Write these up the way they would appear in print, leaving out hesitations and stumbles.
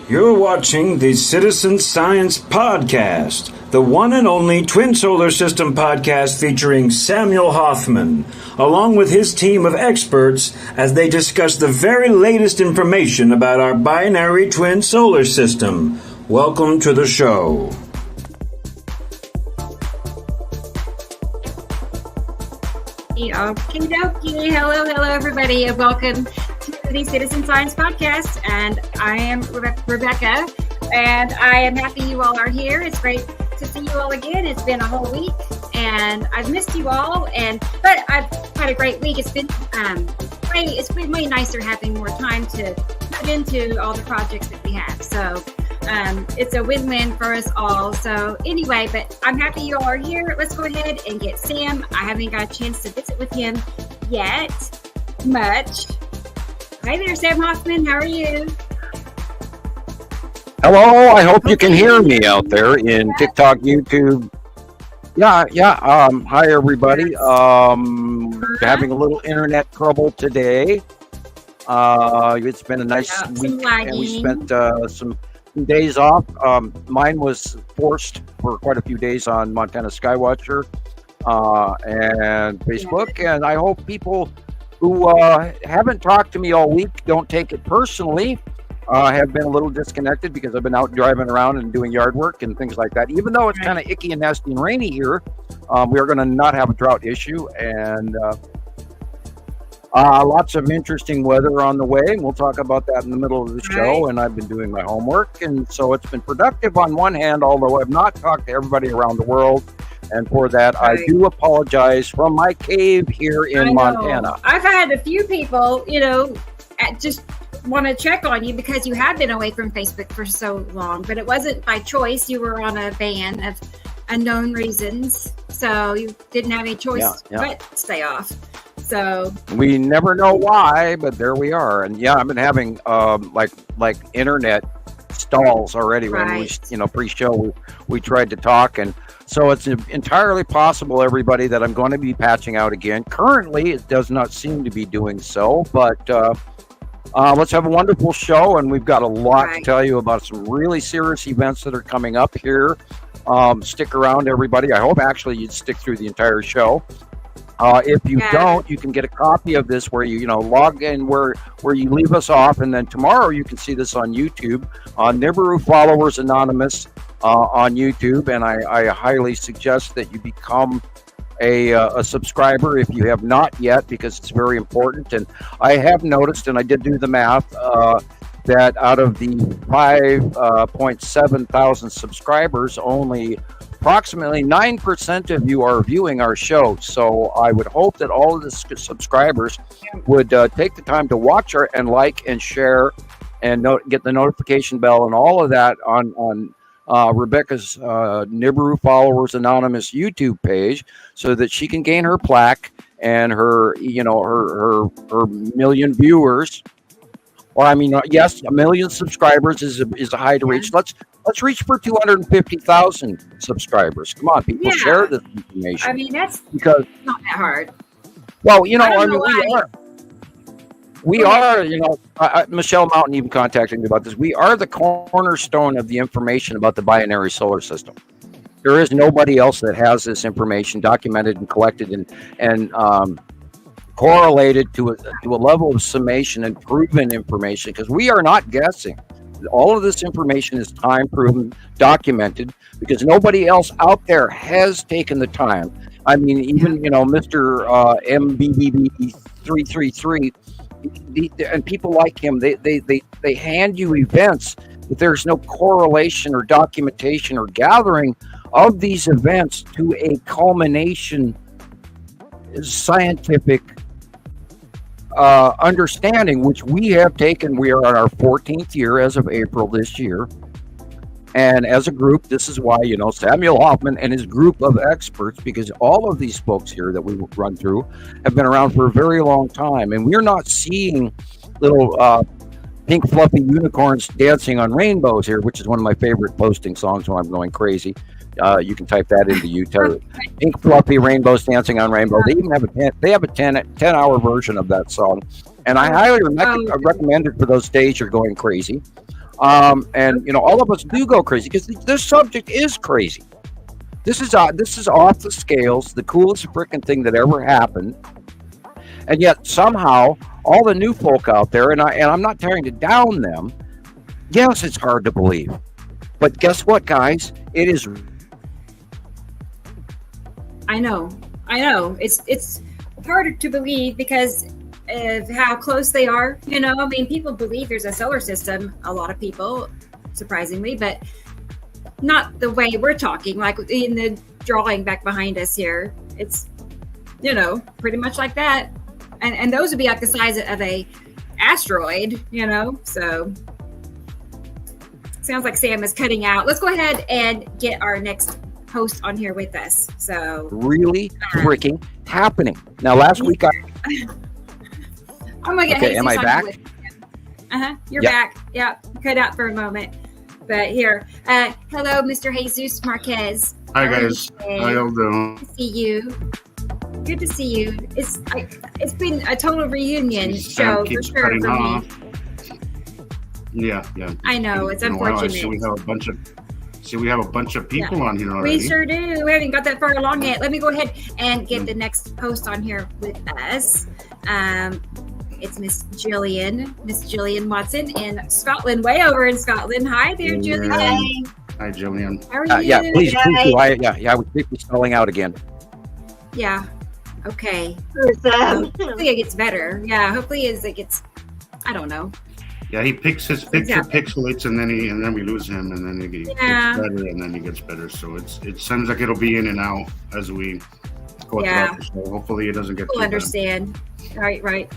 You're watching the Citizen Science Podcast, the one and only Twin Solar System podcast featuring Samuel Hofman, along with his team of experts as they discuss the very latest information about our binary twin solar system. Welcome to the show. Okie dokie. Hello, everybody, and welcome to the Citizen Science Podcast. And I am Rebecca, and I am happy you all are here. It's great to see you all again. It's been a whole week, and I've missed you all. But I've had a great week. It's been way nicer having more time to put into all the projects that we have. So it's a win-win for us all. So anyway, but I'm happy you all are here. Let's go ahead and get Sam. I haven't got a chance to visit with him yet much. Hi there, Sam Hofman. How are you? Hello. I hope you can hear me out there in TikTok, YouTube. Yeah. Hi, everybody. Having a little internet trouble today. It's been a nice week, and we spent some days off. Mine was forced for quite a few days on Montana Skywatcher and Facebook, and I hope people who haven't talked to me all week don't take it personally. Have been a little disconnected because I've been out driving around and doing yard work and things like that. Even though it's kind of icky and nasty and rainy here, we are going to not have a drought issue, and lots of interesting weather on the way, and we'll talk about that in the middle of the show. And I've been doing my homework, and so it's been productive on one hand, although I've not talked to everybody around the world, and for that I do apologize from my cave here in Montana. I've had a few people, just want to check on you because you have been away from Facebook for so long, but it wasn't by choice. You were on a ban of unknown reasons, so you didn't have any choice but stay off. So we never know why, but there we are. And I've been having like internet stalls already. When we pre-show we tried to talk, and so it's entirely possible, everybody, that I'm going to be patching out again. Currently it does not seem to be doing so, but let's have a wonderful show, and we've got a lot to tell you about some really serious events that are coming up here. Stick around, everybody. I hope actually you'd stick through the entire show. If you don't, you can get a copy of this where you log in where you leave us off, and then tomorrow you can see this on YouTube on Nibiru Followers Anonymous on YouTube. And I highly suggest that you become a subscriber if you have not yet, because it's very important. And I have noticed, and I did do the math, that out of the 5.7 thousand subscribers, only approximately 9% of you are viewing our show. So I would hope that all of the subscribers would take the time to watch and like and share and get the notification bell and all of that on Rebecca's Nibiru Followers Anonymous YouTube page, so that she can gain her plaque and her million viewers. Or yes, a million subscribers is a high to reach. Let's reach for 250,000 subscribers. Come on, people, share this information. That's because not that hard. Well, we are. Michelle Mountain even contacted me about this. We are the cornerstone of the information about the binary solar system. There is nobody else that has this information documented and collected and correlated to a level of summation and proven information, because we are not guessing. All of this information is time proven, documented, because nobody else out there has taken the time. Even Mr. MBBB333 and people like him, they hand you events, but there's no correlation or documentation or gathering of these events to a culmination scientific understanding, which we have taken. We are on our 14th year as of April this year, and as a group, this is why Samuel Hofman and his group of experts, because all of these folks here that we run through have been around for a very long time, and we're not seeing little pink fluffy unicorns dancing on rainbows here, which is one of my favorite posting songs when I'm going crazy. You can type that into YouTube. Pink fluffy rainbows dancing on rainbow. They even have a 10-hour version of that song, and I highly recommend it for those days you're going crazy. And all of us do go crazy because this subject is crazy. This is off the scales, the coolest freaking thing that ever happened. And yet somehow all the new folk out there, and I'm not trying to down them. Yes, it's hard to believe, but guess what, guys? It is. I know. It's harder to believe because of how close they are. People believe there's a solar system. A lot of people, surprisingly, but not the way we're talking. Like in the drawing back behind us here, it's pretty much like that. And those would be like the size of a asteroid. So sounds like Sam is cutting out. Let's go ahead and get our next host on here with us. So really freaking happening. Now, last week I'm gonna get okay, am I back? You're back. Yeah, cut out for a moment. But here, hello, Mr. Jesus Marquez. Hi guys, how y'all doing? Good to see you. Good to see you. It's been a total reunion show for sure for me. Yeah. I know, it's unfortunate. We have a bunch of people on here already. We sure do. We haven't got that far along yet. Let me go ahead and get the next host on here with us. It's Miss Gillian Watson in Scotland, way over in Scotland. Hi there, Gillian. Hi, Gillian. How are you? Yeah, please do. I was quickly spelling out again. Yeah. Okay. Hopefully it gets better. Yeah. Hopefully it gets. I don't know. Yeah, he picks his picture, pixelates, and then we lose him, and then he gets better, and then he gets better. So it seems like it'll be in and out as we go throughout the show. Hopefully, it doesn't get. We'll understand. Bad. Right.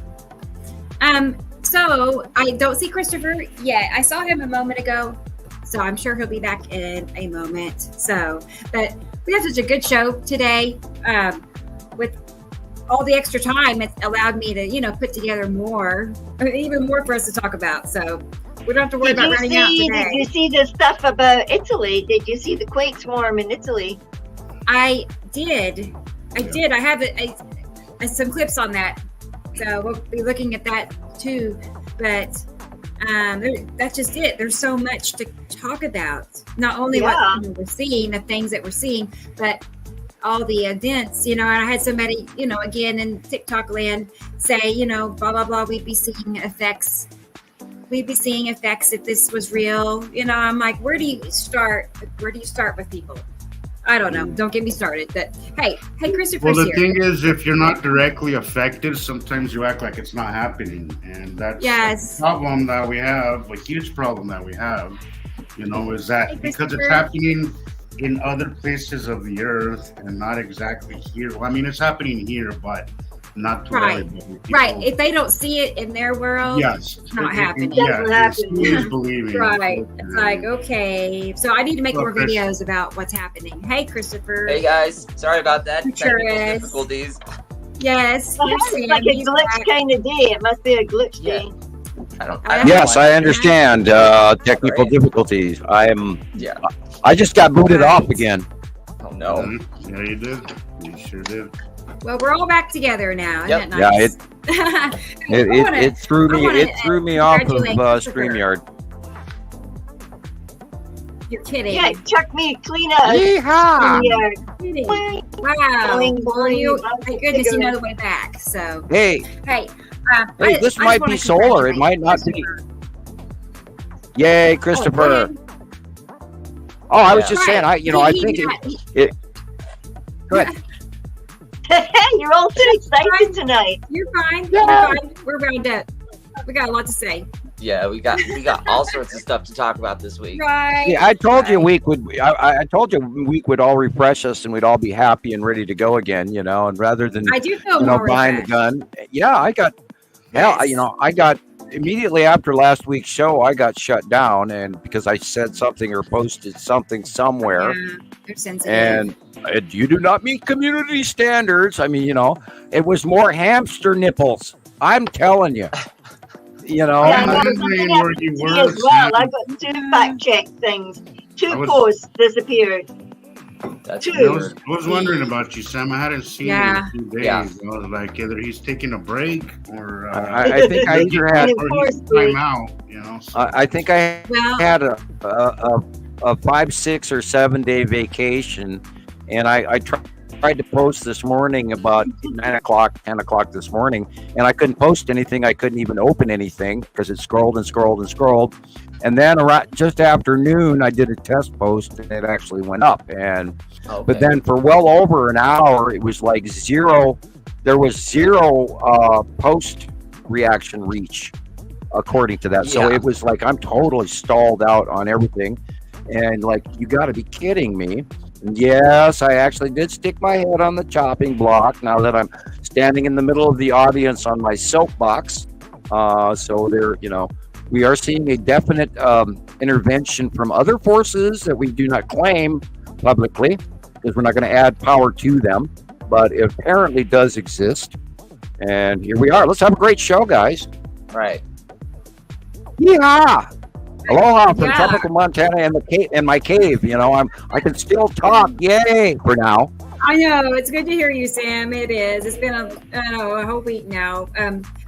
So I don't see Christoper yet. I saw him a moment ago, so I'm sure he'll be back in a moment. So, but we have such a good show today. With all the extra time, it's allowed me to, put together even more for us to talk about. So we don't have to worry about running out today. Did you see the stuff about Italy? Did you see the quake swarm in Italy? I did. I have some clips on that. So we'll be looking at that too. But that's just it. There's so much to talk about. Not only what we're seeing, the things that we're seeing, but all the events, and I had somebody, again in TikTok land say, blah, blah, blah, we'd be seeing effects if this was real. I'm like, where do you start with people? I don't know. Don't get me started. But hey, Christoper's Well, the here. thing is, if you're not directly affected, sometimes you act like it's not happening. And that's the problem that we have, a huge problem that we have, is that because it's happening in other places of the earth and not exactly here. Well, I mean, it's happening here, but not to everybody. Right. If they don't see it in their world, it's not happening. It's believing. Right. It's like, okay. So I need to make more videos about what's happening. Hey, Christoper. Hey, guys. Sorry about that. Technical difficulties. Yes. Well, it's like a glitch kind of day. It must be a glitch day. Yes, I understand technical difficulties. I just got booted off again. Oh no! Yeah, you did. You sure did. Well, we're all back together now. Yep. Isn't that nice? Yeah, it threw me. It threw me off of StreamYard. You're kidding. Yeah, chuck me clean up. Yeehaw! Kidding. Wow. Thank goodness you know the way back. So hey, this might be solar. It might not be. Yay, Christoper! Oh, I was just saying. I think it. Go ahead. You're all too excited tonight. You're fine. Yeah. You're fine. We're round up. We got a lot to say. Yeah, we got all sorts of stuff to talk about this week. Right. Yeah, I told you week would all refresh us and we'd all be happy and ready to go again. And rather than I do feel more buying the gun. Yeah, I got. Hell, I got immediately after last week's show, I got shut down, and because I said something or posted something somewhere, they're sensitive. And you do not meet community standards. I mean, it was more hamster nipples. I'm telling you. I got 2 fact check things. 2 posts disappeared. That's Two. weird. I was wondering about you, Sam. I hadn't seen you in a few days. Yeah. I was like, either he's taking a break or I think I either had or he's time out. So. I think I had a 5, 6, or 7 day vacation, and I tried to post this morning about 9 o'clock, 10 o'clock this morning, and I couldn't post anything. I couldn't even open anything because it scrolled and scrolled and scrolled. And then around just after noon, I did a test post, and it actually went up. But then for well over an hour, it was like zero. There was zero post reaction reach, according to that. So it was like I'm totally stalled out on everything, and like, you got to be kidding me. And yes, I actually did stick my head on the chopping block. Now that I'm standing in the middle of the audience on my soapbox, so there, we are seeing a definite intervention from other forces that we do not claim publicly, because we're not going to add power to them, but it apparently does exist. And here we are. Let's have a great show, guys. Right. Yeah. Aloha from tropical Montana and my cave. I can still talk. Yay for now. I know, it's good to hear you, Sam. It is. It's been a whole week now.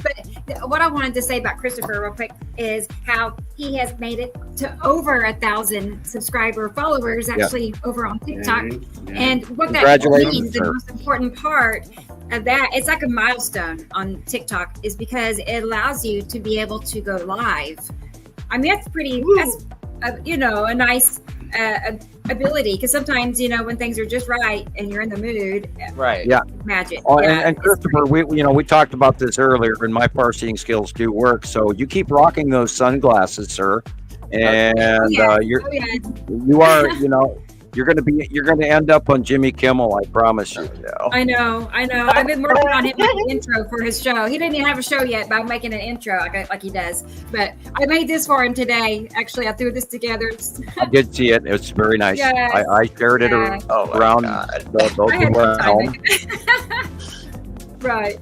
But what I wanted to say about Christoper real quick is how he has made it to over 1,000 subscriber followers actually over on TikTok. And what that means, the most important part of that, it's like a milestone on TikTok, is because it allows you to be able to go live. I mean, that's a nice ability, because sometimes when things are just right and you're in the mood, right? Yeah, magic. And Christoper, we talked about this earlier, and my far seeing skills do work. So you keep rocking those sunglasses, sir, and you're going to end up on Jimmy Kimmel. I promise you. I know. I've been working on him making an intro for his show. He didn't even have a show yet, but I'm making an intro like he does. But I made this for him today. Actually, I threw this together. I did see it. It's very nice. Yes. I shared it around the home. Right.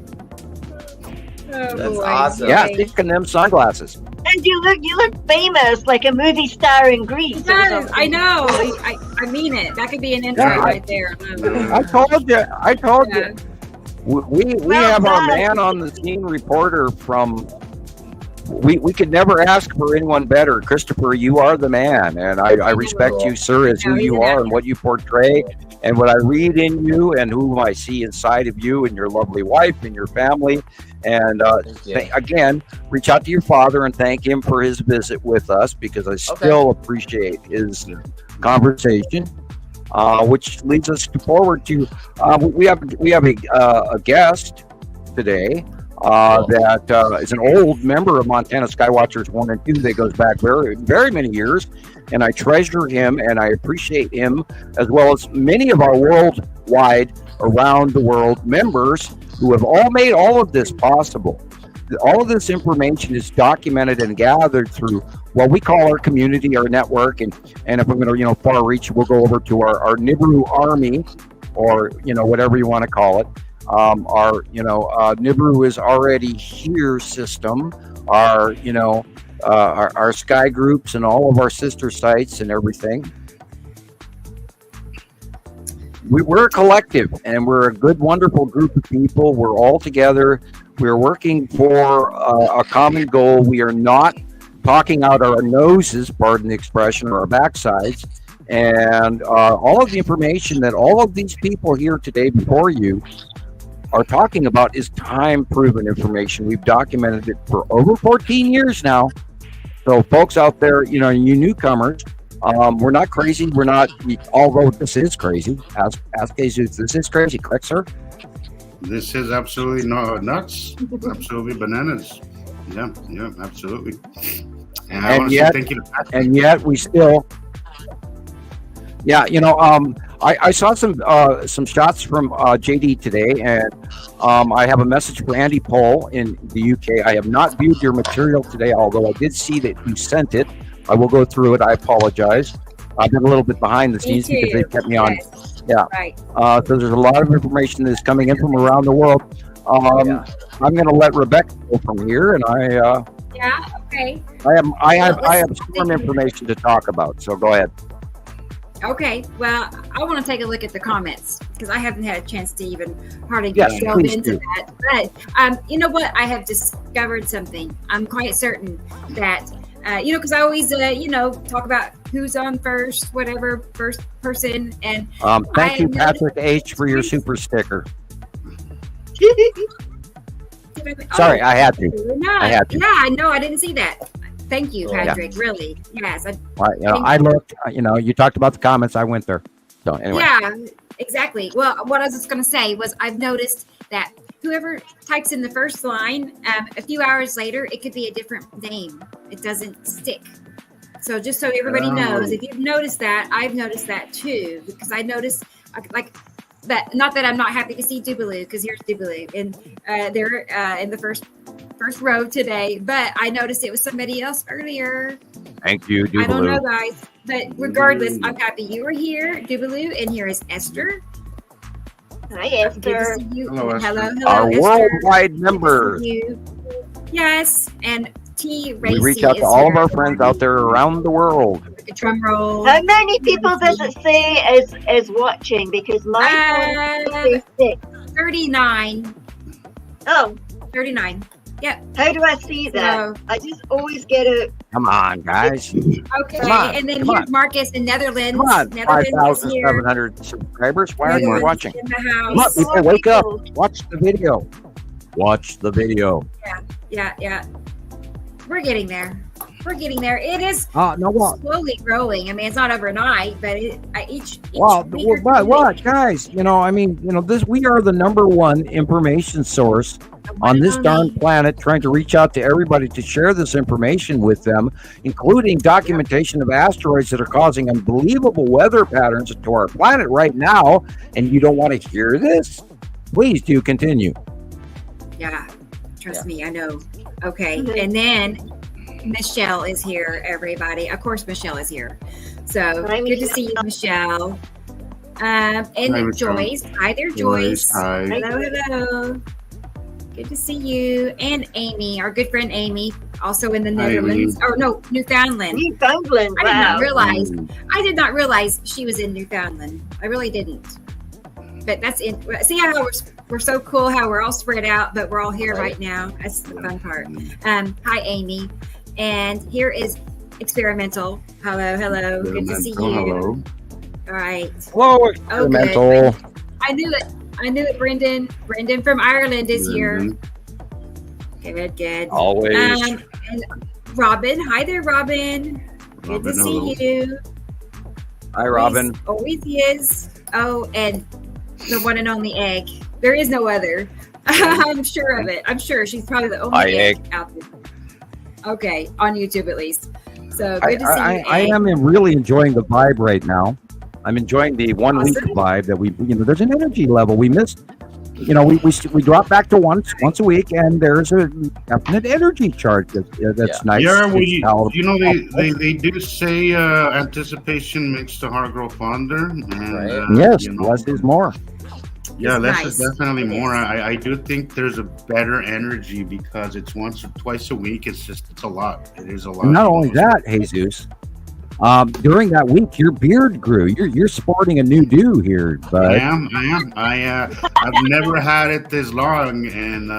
Oh, that's boy. awesome. Yeah, sticking them sunglasses. And you look famous, like a movie star in Greece. It does. I know. I mean it. That could be an intro right there. I told you. We have our man on the scene reporter from. We could never ask for anyone better. Christoper, you are the man, and I respect you, sir, as who you are and what you portray, and what I read in you, and who I see inside of you, and your lovely wife and your family. And again, reach out to your father and thank him for his visit with us, because I still appreciate his conversation. Which leads us forward to we have a guest today. That is an old member of Montana Skywatchers 1 and 2 that goes back very, very many years, and I treasure him and I appreciate him, as well as many of our worldwide, around the world members who have all made all of this possible. All of this information is documented and gathered through what we call our community, our network, and if we're going to far reach, we'll go over to our Nibiru army, or whatever you want to call it. Our Nibiru is already here system, our sky groups and all of our sister sites and everything. We're a collective, and we're a good, wonderful group of people. We're all together. We're working for a common goal. We are not talking out our noses, pardon the expression, or our backsides. And all of the information that all of these people here today before you are talking about is time-proven information. We've documented it for over 14 years now. So folks out there, you newcomers, we're not crazy. We're not, although this is crazy. Ask Jesus, this is crazy, correct, sir? This is absolutely nuts. Absolutely bananas. Yeah, absolutely. And I want to say thank you to Patrick. And yet we still, I saw some shots from JD today, and I have a message for Andy Pohl in the UK. I have not viewed your material today, although I did see that you sent it. I will go through it. I apologize. I've been a little bit behind the scenes because they kept me on. Yeah. Right. So there's a lot of information that's coming in from around the world. I'm going to let Rebecca go from here, and okay. I have some information to talk about. So go ahead. Okay, well, I want to take a look at the comments because I haven't had a chance to even hardly delve into that. But you know what? I have discovered something. I'm quite certain that, because I always, talk about who's on first, whatever, first person. And thank you, Patrick H., for your super sticker. Sorry, I had to. Yeah, I know. I didn't see that. Thank you, Patrick. Yeah. Really, yes. I looked. You talked about the comments. I went there. So anyway. Yeah, exactly. Well, what I was just going to say was I've noticed that whoever types in the first line, a few hours later, it could be a different name. It doesn't stick. So just so everybody knows, if you've noticed that, I've noticed that too, because I noticed like that. Not that I'm not happy to see Dubaloo, because here's Dubaloo, and they're in the first row today, but I noticed it was somebody else earlier. Thank you, Dubaloo. I don't know, guys, but regardless, I'm happy you were here, Dubaloo, and here is Esther. Hi, Esther. Hello, Esther. Hello, our Esther. worldwide members. Yes, and T. Racy. We reach out to all of our friends out there around the world. A drum roll. How many people does it say is watching? Because my phone says 39. Oh. 39. Yep. How do I see that? I just always get it. Come on, guys. Okay, and then here's Marquez in Netherlands. Come on, Netherlands 5,700 subscribers. Why are you watching? In the house. Come on, people, wake up. Watch the video. Watch the video. Yeah. We're getting there. It is slowly growing. I mean, it's not overnight, but each what, guys? We are the number one information source on this darn planet, trying to reach out to everybody to share this information with them, including documentation of asteroids that are causing unbelievable weather patterns to our planet right now. And you don't want to hear this? Please do continue. Yeah, trust me, I know. Okay, and then Michelle is here, everybody. Of course, Michelle is here. So good to see you, Michelle. And hi, Joyce. Hi there, Joyce. Hi. Hello. Good to see you. And Amy, our good friend Amy, also in the Netherlands. Oh, no, Newfoundland. Newfoundland, wow. I did not realize she was in Newfoundland. I really didn't. But that's it. See how we're so cool how we're all spread out, but we're all here right now. That's the fun part. Hi, Amy. And here is Experimental. Hello. Good to see you. Hello. All right. Hello, Experimental. Oh, I knew it. Brendan from Ireland is here. Good. Always. And Robin. Hi there, Robin. Good to see you. Hi, Robin. Always is. Oh, and the one and only Egg. There is no other. I'm sure of it. I'm sure she's probably the only egg out there. Okay, on YouTube at least. So good to see you. I am really enjoying the vibe right now. I'm enjoying the 1 week vibe that there's an energy level we missed. We drop back to once a week, and there's a definite energy charge that's nice. Yeah, they do say anticipation makes the heart grow fonder. And, yes, less is more. Yeah, less is definitely more. I do think there's a better energy because it's once or twice a week. It's a lot. It is a lot. And not only that, Jesus. During that week, your beard grew. You're sporting a new do here, bud. I am. I've never had it this long, and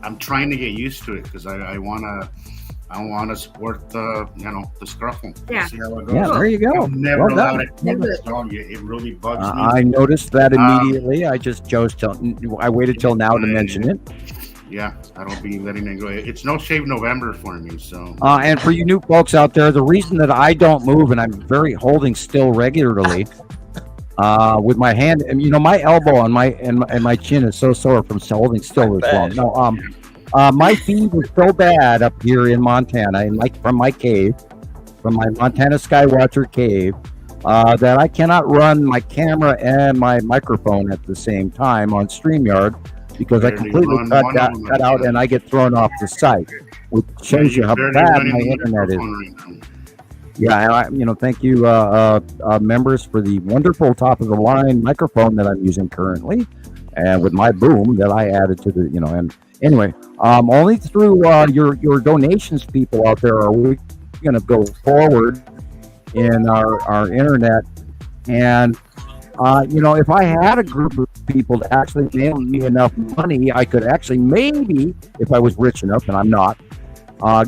I'm trying to get used to it because I want to sport the scruffle. Yeah. See how it goes. Yeah, there you go. I've never allowed it this long. It really bugs me. I noticed that immediately. I waited till now to mention it. Yeah, I don't be letting it go. It's no shave November for me, so. And for you new folks out there, the reason that I don't move and I'm very holding still regularly, with my hand, and my elbow and my chin is so sore from holding still this long. No, my feed is so bad up here in Montana, from my Montana Skywatcher cave, that I cannot run my camera and my microphone at the same time on StreamYard. Because I completely cut out and I get thrown off the site, which shows you how bad my internet is. Yeah, and thank you, members, for the wonderful top of the line microphone that I'm using currently, and with my boom that I added to the, and anyway, only through your donations, people out there, are we going to go forward in our internet And if I had a group of people to actually mail me enough money, I could actually maybe, if I was rich enough, and I'm not,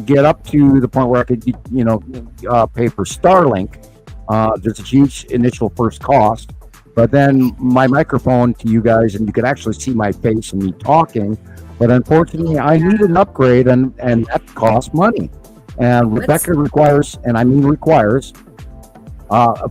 get up to the point where I could, pay for Starlink. There's a huge initial first cost, but then my microphone to you guys, and you could actually see my face and me talking. But unfortunately, I need an upgrade, and that costs money. And Rebecca requires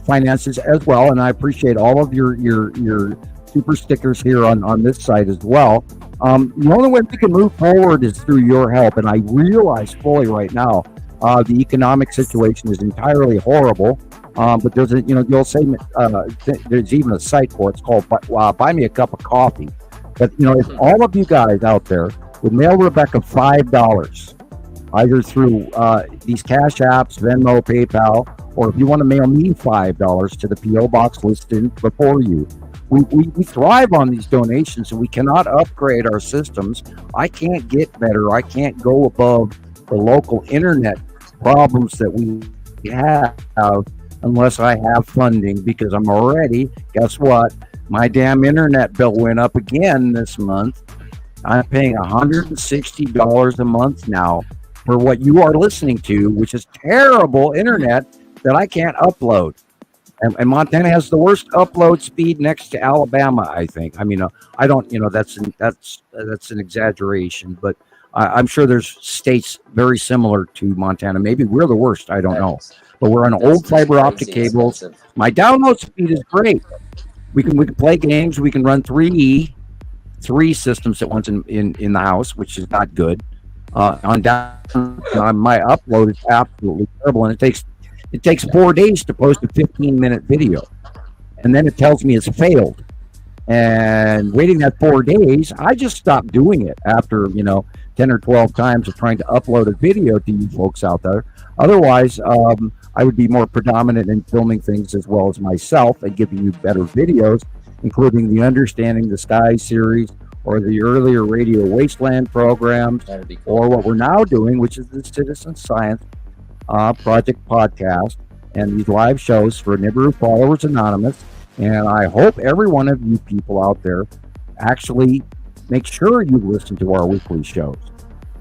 finances as well, and I appreciate all of your super stickers here on this site as well. The only way we can move forward is through your help, and I realize fully right now the economic situation is entirely horrible. But there's you'll say there's even a site for it. It's called Buy Me a Cup of Coffee. But if all of you guys out there would mail Rebecca $5, either through these Cash Apps, Venmo, PayPal, or if you want to mail me $5 to the P.O. box listed before you. We thrive on these donations, and we cannot upgrade our systems. I can't get better. I can't go above the local internet problems that we have unless I have funding, because I'm already, guess what? My damn internet bill went up again this month. I'm paying $160 a month now for what you are listening to, which is terrible internet that I can't upload. And Montana has the worst upload speed next to Alabama, I think. I mean, I don't, that's an exaggeration, but I'm sure there's states very similar to Montana. Maybe we're the worst. I don't know. But we're on old fiber optic cables. My download speed is great. We can play games. We can run three systems at once in the house, which is not good. My upload is absolutely terrible, and it takes 4 days to post a 15-minute video, and then it tells me it's failed. And waiting that 4 days, I just stopped doing it after 10 or 12 times of trying to upload a video to you folks out there. Otherwise, I would be more predominant in filming things as well as myself and giving you better videos, including the Understanding the Sky series or the earlier Radio Wasteland programs, or what we're now doing, which is the Citizen Science Project podcast and these live shows for Nibiru Followers Anonymous. And I hope every one of you people out there actually make sure you listen to our weekly shows,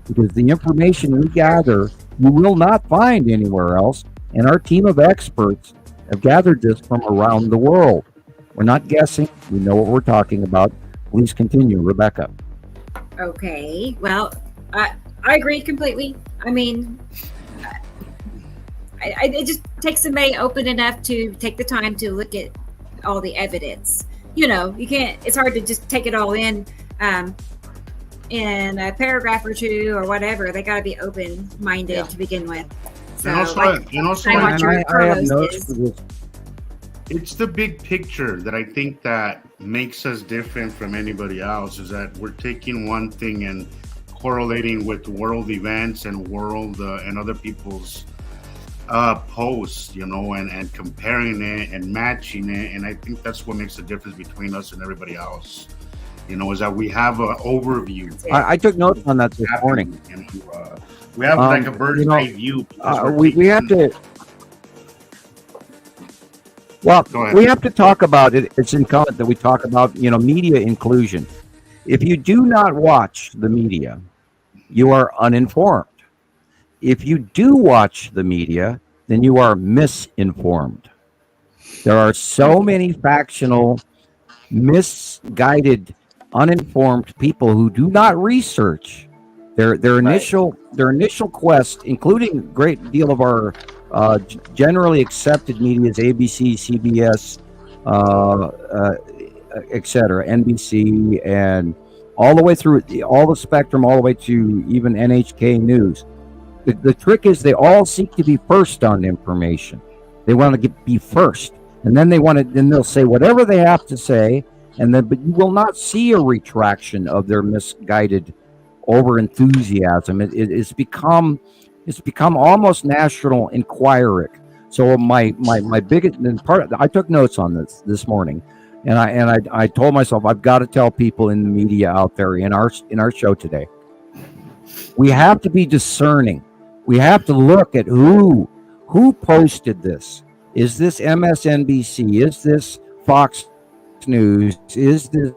because the information we gather you will not find anywhere else. And our team of experts have gathered this from around the world. We're not guessing. We know what we're talking about. Please continue, Rebecca. Okay. Well, I agree completely. I mean, it just takes somebody open enough to take the time to look at all the evidence. You can't, it's hard to just take it all in a paragraph or two or whatever. They got to be open-minded to begin with. So, it's the big picture that I think that makes us different from anybody else, is that we're taking one thing and correlating with world events and world and other people's posts, and comparing it and matching it. And I think that's what makes the difference between us and everybody else, is that we have an overview. I took notes on that this morning. We have like a bird's eye view. We have to. Well, we have to talk about it. It's incumbent that we talk about, media inclusion. If you do not watch the media, you are uninformed. If you do watch the media, then you are misinformed. There are so many factional, misguided, uninformed people who do not research. Their initial quest, including a great deal of our generally accepted media, is ABC, CBS, etc., NBC, and all the way through all the spectrum, all the way to even NHK News. The trick is they all seek to be first on information. They want to be first, and then they'll say whatever they have to say, but you will not see a retraction of their misguided over enthusiasm. It's become almost national inquiric. So my biggest part, I took notes on this morning, and I told myself I've got to tell people in the media out there in our show today, we have to be discerning. We have to look at who posted this. Is this MSNBC? Is this Fox News? Is this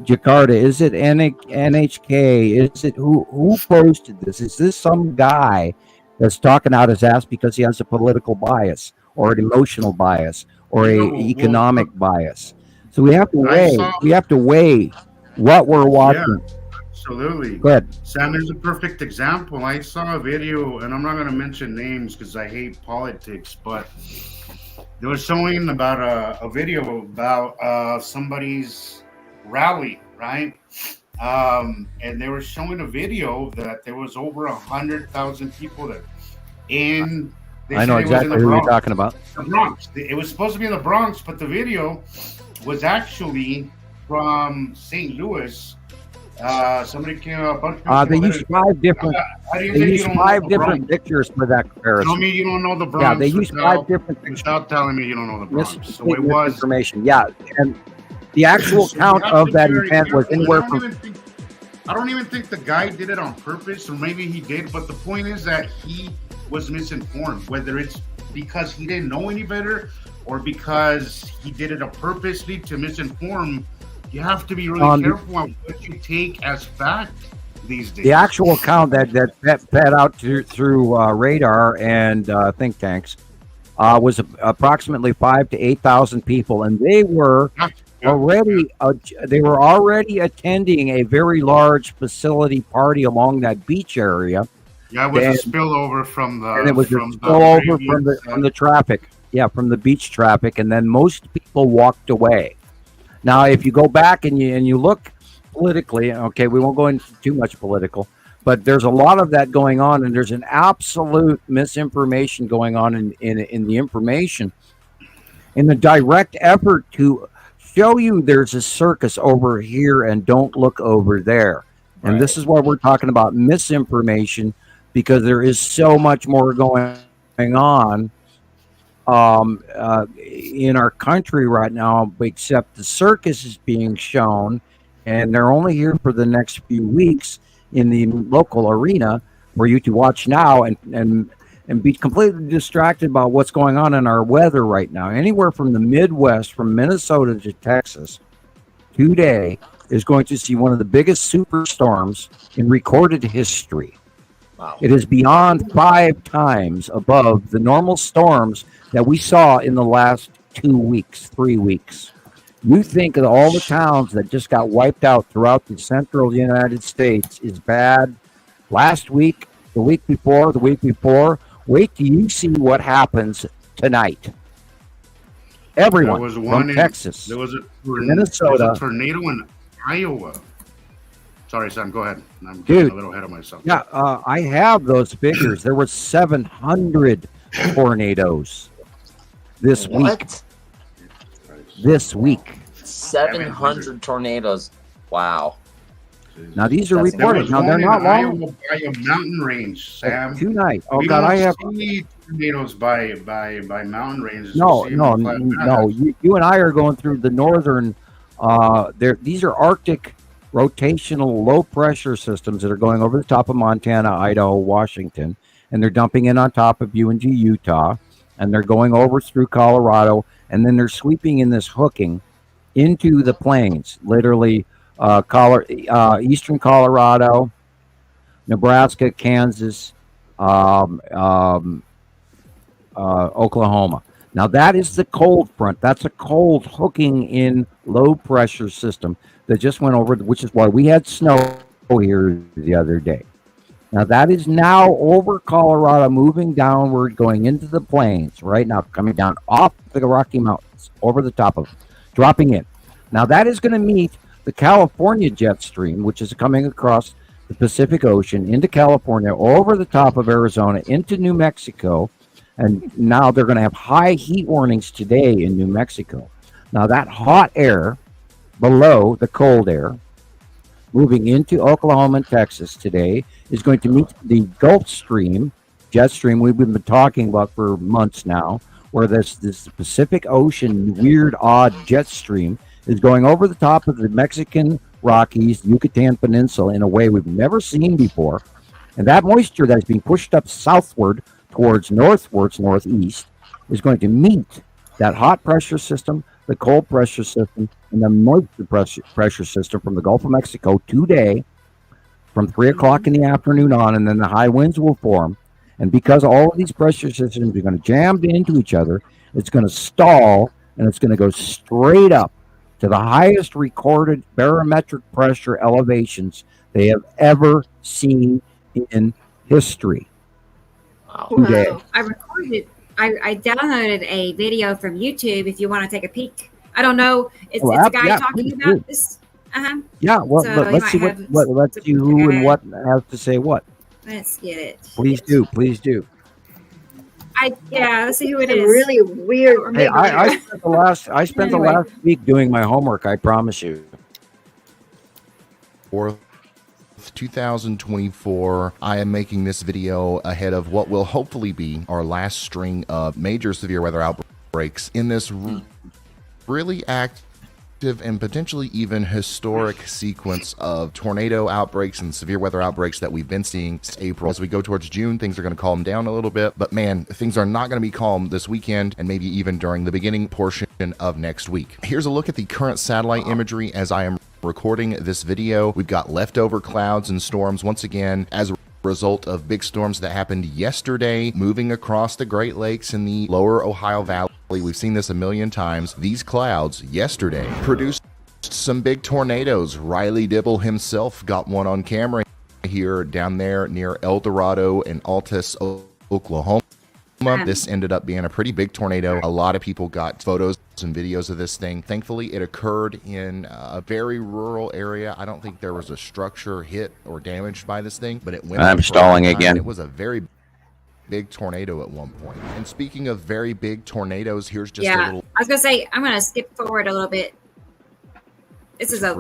Jakarta? Is it NHK? Is it who posted this? Is this some guy that's talking out his ass because he has a political bias or an emotional bias or a economic bias? So we have to weigh. We have to weigh what we're watching. Yeah, absolutely. Go ahead. Sam, there's a perfect example. I saw a video, and I'm not going to mention names because I hate politics, but they were showing about a video about somebody's rally, right? And they were showing a video that there was over 100,000 people there. And I know exactly who you're talking about. The Bronx. It was supposed to be in the Bronx, but the video was actually from St. Louis. Somebody came up. They used five different. They used five different pictures for that comparison. Tell me you don't know the Bronx. Yeah, they used five different pictures. Without telling me you don't know the Bronx. So it was information. Yeah, and the actual count of that event was anywhere from. I don't even think the guy did it on purpose, or maybe he did. But the point is that he was misinformed. Whether it's because he didn't know any better, or because he did it purposely to misinform. You have to be really careful on what you take as fact these days. The actual count that fed out through radar and think tanks was approximately 5,000 to 8,000 people, and they were already attending a very large facility party along that beach area. Yeah, it was a spillover from the. And it was a spillover from the traffic. Yeah, from the beach traffic, and then most people walked away. Now, if you go back and you look politically, okay, we won't go into too much political, but there's a lot of that going on, and there's an absolute misinformation going on in the information, in the direct effort to show you there's a circus over here and don't look over there. And This is why we're talking about misinformation, because there is so much more going on in our country right now, except the circus is being shown, and they're only here for the next few weeks in the local arena for you to watch now and be completely distracted about what's going on in our weather right now. Anywhere from the Midwest, from Minnesota to Texas, today is going to see one of the biggest superstorms in recorded history. Wow. It is beyond 5 times above the normal storms that we saw in the last 2 weeks, 3 weeks. You think of all the towns that just got wiped out throughout the central United States is bad. Last week, the week before, wait till you see what happens tonight. Everyone from Texas, there was a Minnesota, tornado in Iowa. Sorry, Sam, go ahead. I'm getting a little ahead of myself. Yeah, I have those figures. There were 700 tornadoes this week. This week. 700 tornadoes. Wow. Now, these are reported. Now, they're not long. By a mountain range, Sam. Tonight. Oh, we God, don't I have. see tornadoes by mountain ranges. No. You and I are going through the northern. These are Arctic rotational low pressure systems that are going over the top of Montana, Idaho, Washington, and they're dumping in on top of UNG, Utah, and they're going over through Colorado, and then they're sweeping in this hooking into the plains, literally eastern Colorado, Nebraska, Kansas, Oklahoma. Now that is the cold front. That's a cold hooking in low pressure system that just went over, which is why we had snow here the other day. Now that is now over Colorado, moving downward, going into the plains right now, coming down off the Rocky Mountains, over the top of it, dropping in. Now that is going to meet the California jet stream, which is coming across the Pacific Ocean into California, over the top of Arizona, into New Mexico. And now they're going to have high heat warnings today in New Mexico. Now that hot air below the cold air moving into Oklahoma and Texas today is going to meet the Gulf Stream, jet stream we've been talking about for months now, where this Pacific Ocean weird, odd jet stream is going over the top of the Mexican Rockies, Yucatan Peninsula in a way we've never seen before. And that moisture that is being pushed up southward towards northeast, is going to meet that hot pressure system, the cold pressure system, and the moisture pressure system from the Gulf of Mexico today from 3 o'clock in the afternoon on, and then the high winds will form. And because all of these pressure systems are going to jam into each other, it's going to stall, and it's going to go straight up to the highest recorded barometric pressure elevations they have ever seen in history. Today. Wow. I downloaded a video from YouTube if you want to take a peek. I don't know. It's a guy talking about this. Yeah, well, so let's see let's see who and what has to say what. Let's get it. Please do. Let's see who it is. Really weird. Hey, I spent the last week doing my homework, I promise you. 2024. I am making this video ahead of what will hopefully be our last string of major severe weather outbreaks in this really active and potentially even historic sequence of tornado outbreaks and severe weather outbreaks that we've been seeing since April. As we go towards June, things are going to calm down a little bit, but man, things are not going to be calm this weekend and maybe even during the beginning portion of next week. Here's a look at the current satellite imagery as I am recording this video. We've got leftover clouds and storms once again as a result of big storms that happened yesterday moving across the Great Lakes in the lower Ohio Valley. We've seen this a million times. These clouds yesterday produced some big tornadoes. Riley Dibble himself got one on camera here down there near El Dorado and Altus, Oklahoma. This ended up being a pretty big tornado. A lot of people got photos and videos of this thing. Thankfully, it occurred in a very rural area. I don't think there was a structure hit or damaged by this thing, but it went. I'm stalling again. It was a very big tornado at one point. And speaking of very big tornadoes, here's just a little. I was gonna say I'm gonna skip forward a little bit. This is a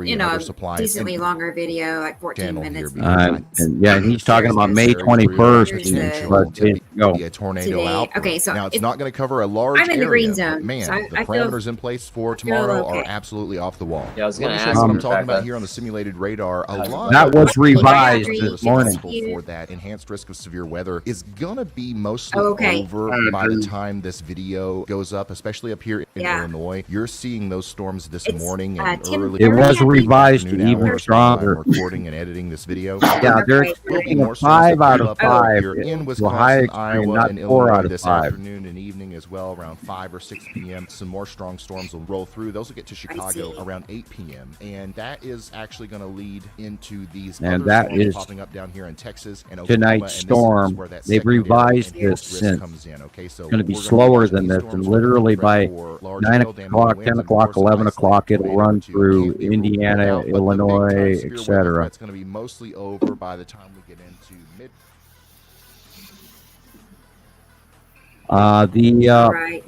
decently longer video, like 14 minutes. And he's talking about May 21st. Be a tornado out. Okay, so now it's not going to cover a large I'm in the area, green zone. but man, so the parameters in place for tomorrow are absolutely off the wall. Yeah, I was going to ask what you I'm talking about here on the simulated radar. A lot that was revised this morning. For that enhanced risk of severe weather is going to be mostly over by the time this video goes up, especially up here in Illinois. You're seeing those storms this morning and early. It was revised to even stronger. Recording and editing this video. Yeah, they're expecting a 5 out of 5 in Wisconsin, Iowa, not and 4 Illinois out of this 5. afternoon and evening as well, around 5 or 6 p.m. Some more strong storms will roll through. Those will get to Chicago around 8 p.m. And that is actually going to lead into these and other that storms is popping up down here in Texas and Oklahoma. Tonight's storm. They've revised this since. Okay, so it's going to be slower than this, and literally by 9 o'clock, 10 o'clock, 11 o'clock, it'll run through Indiana, Illinois, etc. It's going to be mostly over by the time we get into mid.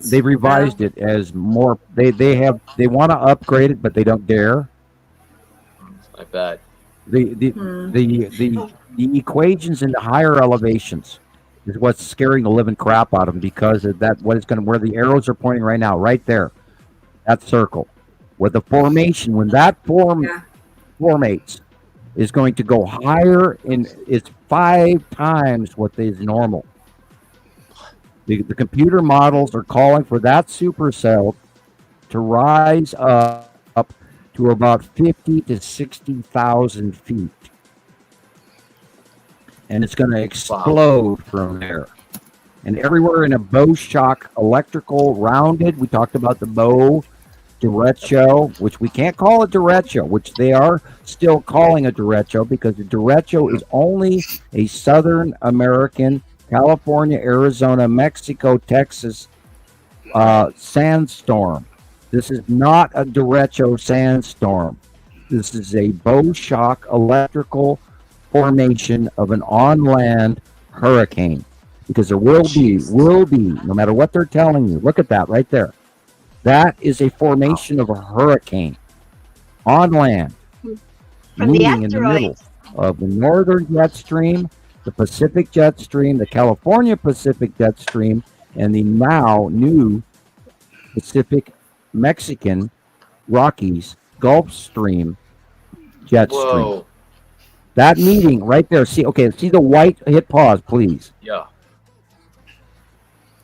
They revised it as more. They want to upgrade it, but they don't dare. I bet. The equations in the higher elevations is what's scaring the living crap out of them, because of that. Where the arrows are pointing right now, right there, that circle, with the formation when that formates is going to go higher, and it's 5 times what is normal. The computer models are calling for that supercell to rise up to about 50 to 60,000 feet. And it's going to explode from there. And everywhere in a bow shock electrical rounded, we talked about the bow derecho, which we can't call a derecho, which they are still calling a derecho, because the derecho is only a Southern American, California, Arizona, Mexico, Texas sandstorm. This is not a derecho sandstorm. This is a bow shock electrical formation of an on-land hurricane, because there will be, no matter what they're telling you. Look at that right there. That is a formation of a hurricane on land, moving in the middle of the northern jet stream, the Pacific jet stream, the California Pacific jet stream, and the now new Pacific Mexican Rockies Gulf Stream jet stream. That meeting right there. See the white, hit pause, please. Yeah.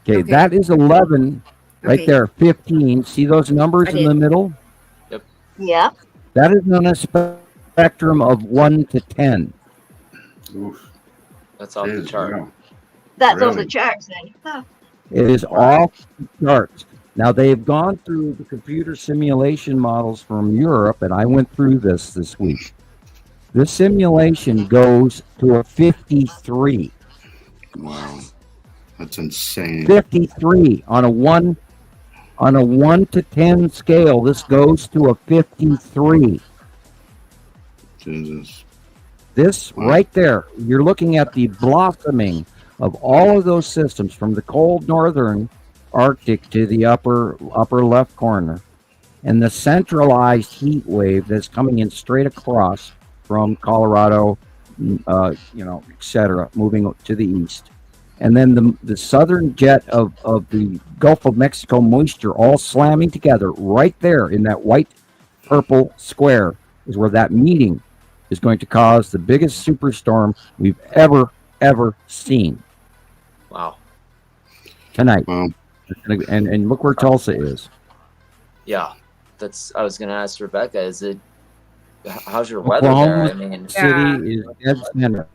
Okay, that is 11 right there. 15. See those numbers in the middle? Yep. Yeah. That is on a spectrum of 1 to 10. Oof. That's off the chart. Yeah. That's off the charts then. Huh. It is off the charts. Now, they've gone through the computer simulation models from Europe, and I went through this week. This simulation goes to a 53. Wow. That's insane. 53 on a 1 to 10 scale. This goes to a 53. Jesus. This right there, you're looking at the blossoming of all of those systems from the cold northern Arctic to the upper left corner, and the centralized heat wave that's coming in straight across from Colorado, etc., moving to the east. And then the southern jet of the Gulf of Mexico moisture all slamming together right there in that white purple square is where that meeting is going to cause the biggest superstorm we've ever seen. Wow. Tonight. Wow. And look where Tulsa is. Yeah. I was going to ask Rebecca, how's your weather there? I mean, City is dead center.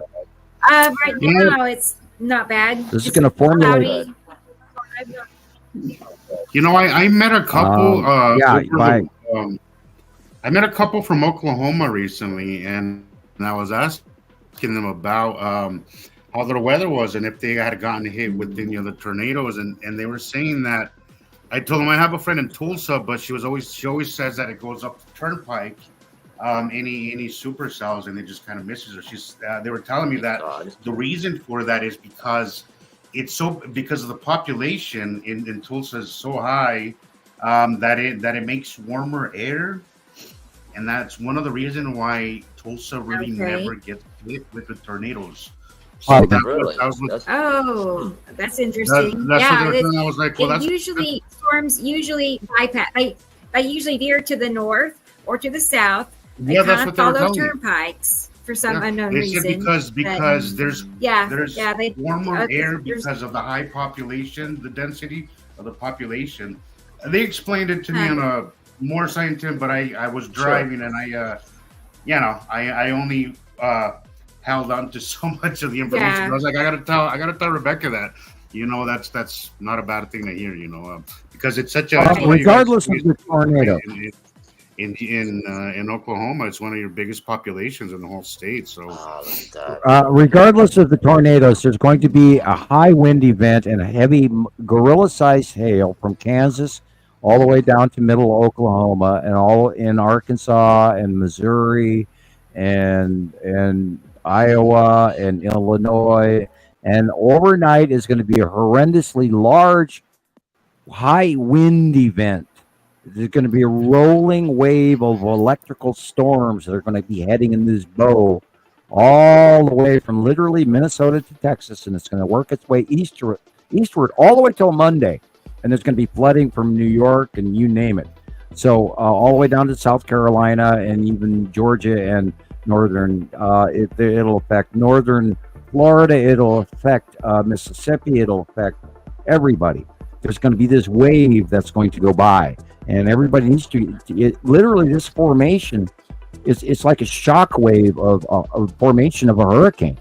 Right now it's not bad. This is going to formulate. I met a couple. I met a couple from Oklahoma recently, and I was asking them about how their weather was and if they had gotten hit with any of the tornadoes, and they were saying that. I told them I have a friend in Tulsa, but she always says that it goes up the turnpike, any supercells, and it just kind of misses her. They were telling me that the reason for that is because because of the population in Tulsa is so high that it makes warmer air, and that's one of the reasons why Tulsa really never gets hit with the tornadoes. So that's interesting. I was like, well, storms usually bypass. They usually veer to the north or to the south. They that's what follow turnpikes for some unknown reason. Because there's warmer air because of the high population, the density of the population. They explained it to me on a more scientific, but I was driving and I only held on to so much of the information. I was like, I gotta tell Rebecca that, that's not a bad thing to hear, because it's such a regardless of the tornado in Oklahoma, it's one of your biggest populations in the whole state. So regardless of the tornadoes, there's going to be a high wind event and a heavy gorilla-sized hail from Kansas all the way down to middle Oklahoma and all in Arkansas and Missouri and Iowa and Illinois, and overnight is going to be a horrendously large high wind event. There's going to be a rolling wave of electrical storms that are going to be heading in this bow all the way from literally Minnesota to Texas, and it's going to work its way eastward all the way till Monday, and there's going to be flooding from New York and you name it. So all the way down to South Carolina and even Georgia and northern, it'll affect northern Florida, it'll affect Mississippi, it'll affect everybody. There's going to be this wave that's going to go by, and everybody needs to. Literally, this formation it's like a shock wave of a formation of a hurricane,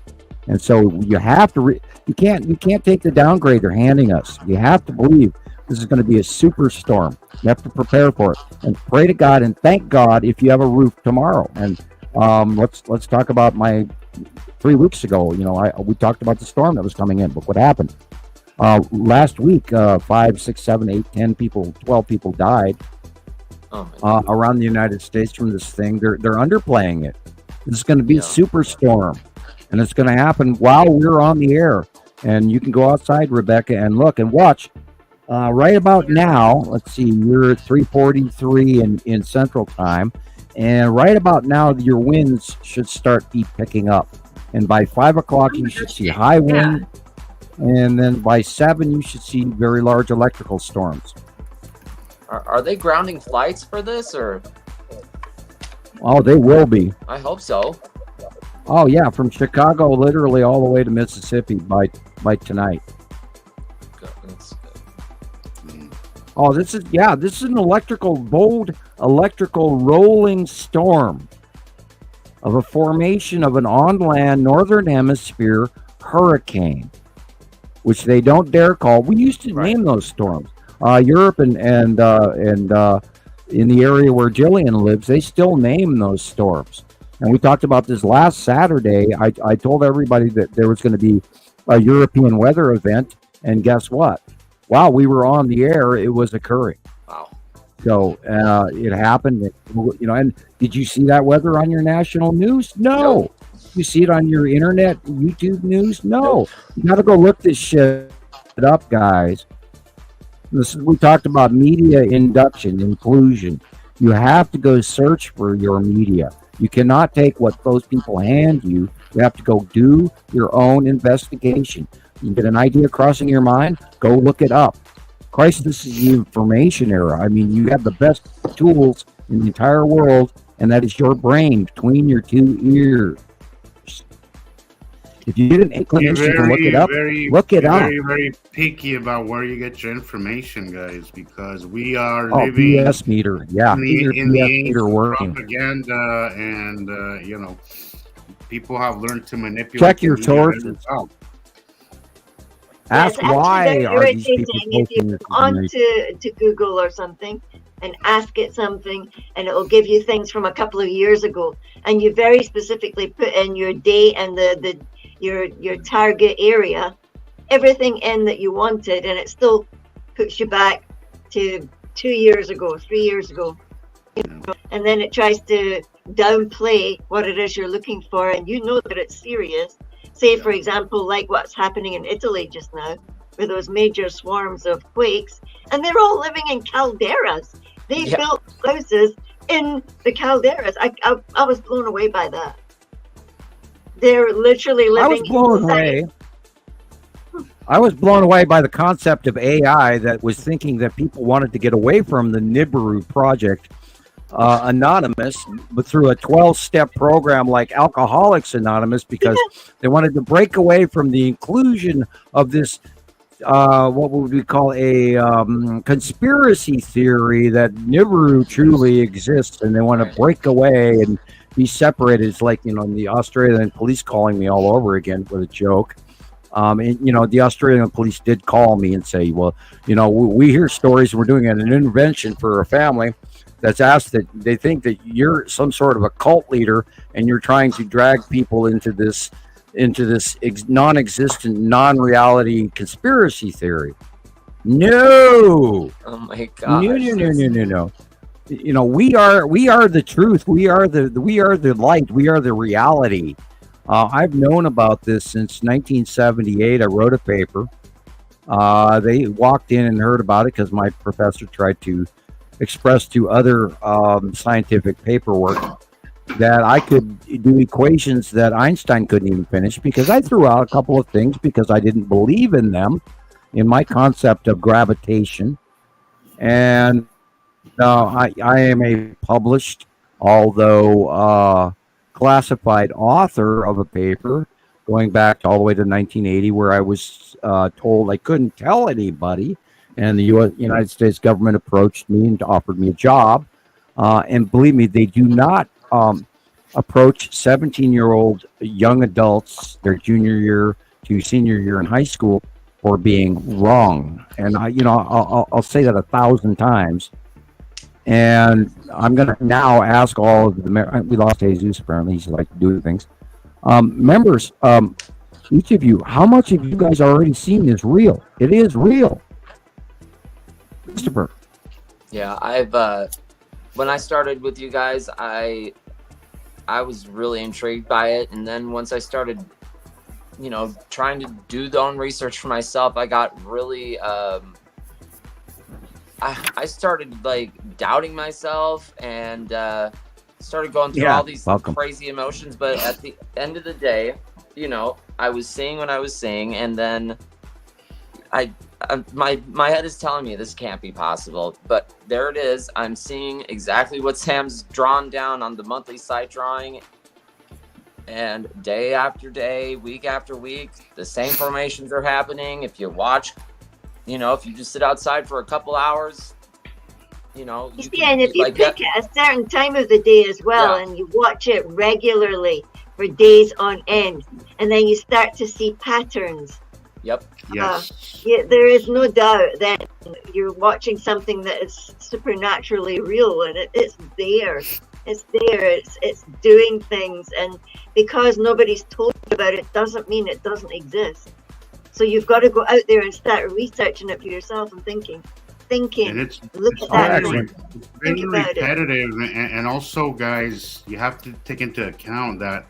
and so you have to. You can't take the downgrade they're handing us. You have to believe this is going to be a superstorm. You have to prepare for it and pray to God and thank God if you have a roof tomorrow. And let's talk about my 3 weeks ago. We talked about the storm that was coming in. Look what happened. Last week, 5, 6, 7, 8, 10 people, 12 people died around the United States from this thing. They're underplaying it. This is going to be a superstorm, and it's going to happen while we're on the air. And you can go outside, Rebecca, and look and watch. Right about now, let's see, you're at 3:43 in Central Time, and right about now, your winds should start picking up. And by 5 o'clock, you should see high wind. And then by 7, you should see very large electrical storms. Are they grounding flights for this, or? Oh, they will be. I hope so. Oh yeah, from Chicago, literally all the way to Mississippi by tonight. Oh, this is an bold electrical rolling storm of a formation of an on-land northern hemisphere hurricane, which they don't dare call. We used to name those storms. Europe and in the area where Gillian lives, they still name those storms. And we talked about this last Saturday. I told everybody that there was going to be a European weather event, and guess what? While we were on the air, it was occurring. Wow. So it happened. And did you see that weather on your national news? No. Nope. You see it on your internet, YouTube news? No. Nope. You got to go look this shit up, guys. We talked about media induction, inclusion. You have to go search for your media. You cannot take what those people hand you. You have to go do your own investigation. You get an idea crossing your mind, go look it up. Christ, this is the information era. I mean, you have the best tools in the entire world, and that is your brain between your two ears. If you get an inclination to look it up, look it up. Very picky about where you get your information, guys, because we are living BS meter, in the age of propaganda, and people have learned to manipulate. Check your sources. Ask why are these people if you on to Google or something and ask it something, and it will give you things from a couple of years ago, and you very specifically put in your date and your target area, everything in that you wanted, and it still puts you back to 2 years ago, 3 years ago. And then it tries to downplay what it is you're looking for, and you know that it's serious. Say, for example, like what's happening in Italy just now, with those major swarms of quakes, and they're all living in calderas. They built houses in the calderas. I was blown away by that. They're literally living. I was blown away by the concept of AI that was thinking that people wanted to get away from the Nibiru project Anonymous, but through a 12-step program like Alcoholics Anonymous, because they wanted to break away from the inclusion of this what would we call a conspiracy theory that Nibiru truly exists, and they want to break away and be separated. It's like, the Australian police calling me all over again with a joke. And, the Australian police did call me and say, well, we hear stories, and we're doing an intervention for a family that's asked that they think that you're some sort of a cult leader, and you're trying to drag people into this non-existent, non-reality conspiracy theory. No. Oh my God. No. We are the truth. We are the light. We are the reality. I've known about this since 1978. I wrote a paper. They walked in and heard about it because my professor tried to express to other scientific paperwork that I could do equations that Einstein couldn't even finish, because I threw out a couple of things because I didn't believe in them, in my concept of gravitation. And I am a published, although classified author of a paper going back all the way to 1980, where I was told I couldn't tell anybody, and the United States government approached me and offered me a job. And believe me, they do not approach 17-year-old young adults, their junior year to senior year in high school, for being wrong. And I'll say that 1,000 times. And I'm going to now ask all of the we lost Jesus, apparently. He's like doing things. Members, each of you, how much of you guys already seen is real? It is real. Christoper. Yeah, I've when I started with you guys, I was really intrigued by it, and then once I started, trying to do the own research for myself, I got really I started doubting myself, and started going through all these crazy emotions. But at the end of the day, I was seeing what I was seeing, and then my head is telling me this can't be possible, but there it is. I'm seeing exactly what Sam's drawn down on the monthly site drawing, and day after day, week after week, the same formations are happening. If you watch You know, if you just sit outside for a couple hours, you know, you see, and if you pick a certain time of the day as well, and you watch it regularly for days on end, and then you start to see patterns. Yep. Yes. There is no doubt that you're watching something that is supernaturally real, and it's there. It's there. It's doing things, and because nobody's told you about it, doesn't mean it doesn't exist. So you've got to go out there and start researching it for yourself and thinking. And it's very repetitive, and also, guys, you have to take into account that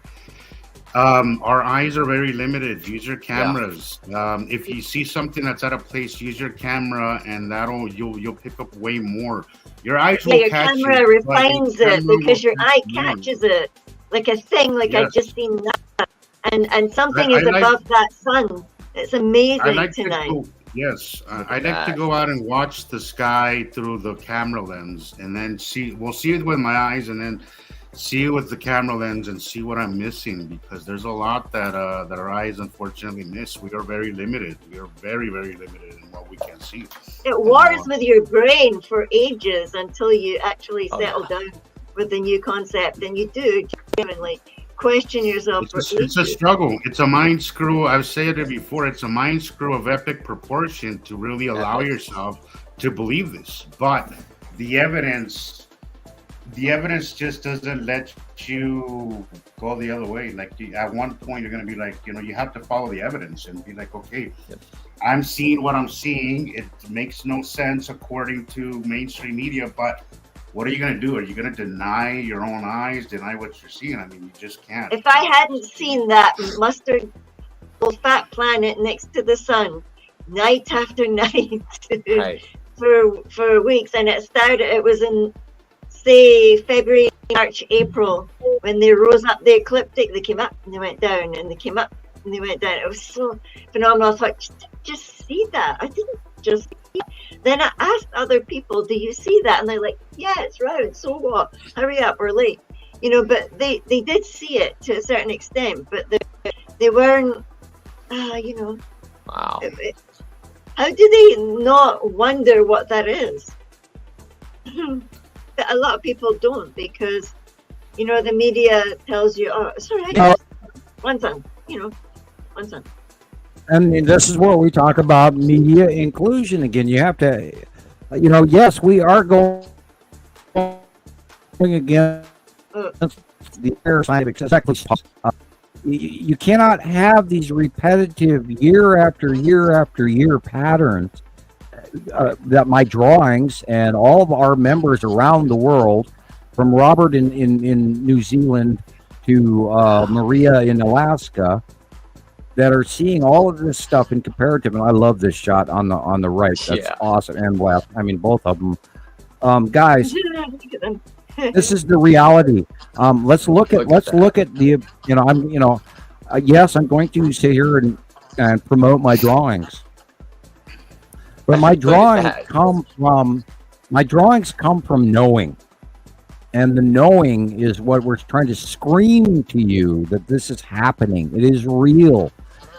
our eyes are very limited. Use your cameras. If you see something that's out of place, use your camera, and you'll pick up way more. Your eyes will catch it. Your camera refines it because your eye catches it like a thing. Like I just seen that, and something is above that sun. It's amazing tonight. I like to go out and watch the sky through the camera lens, and then we'll see it with my eyes, and then see it with the camera lens and see what I'm missing, because there's a lot that our eyes unfortunately miss. We are very limited. We are very, very limited in what we can see. It wars with your brain for ages until you actually settle down with the new concept, and you do genuinely question yourself. It's a struggle. It's a mind screw. I've said it before. It's a mind screw of epic proportion to really allow yourself to believe this. But the evidence just doesn't let you go the other way. Like at one point, you're going to be like, you have to follow the evidence and be like, okay, I'm seeing what I'm seeing. It makes no sense according to mainstream media, but what are you going to do? Are you going to deny your own eyes, deny what you're seeing? I mean, you just can't. If I hadn't seen that mustard fat planet next to the sun, night after night, for weeks, and it was in, say, February, March, April, when they rose up the ecliptic, they came up and they went down, and they came up and they went down. It was so phenomenal. I thought, just see that. I didn't just see it. Then I asked other people, do you see that? And they're like, yeah, it's round, so what? Hurry up, we're late. But they did see it to a certain extent, but they weren't, Wow. How do they not wonder what that is? But a lot of people don't, because, the media tells you, oh, sorry, one son. And this is where we talk about media inclusion again. You have to, yes, we are going against the scientific. Exactly. You cannot have these repetitive year after year after year patterns that my drawings and all of our members around the world, from Robert in New Zealand to Maria in Alaska, that are seeing all of this stuff in comparative. And I love this shot on the right. That's awesome. And left. I mean, both of them. Guys, this is the reality. Let's look at the, yes, I'm going to sit here and promote my drawings. But my drawings come from knowing. And the knowing is what we're trying to scream to you, that this is happening. It is real.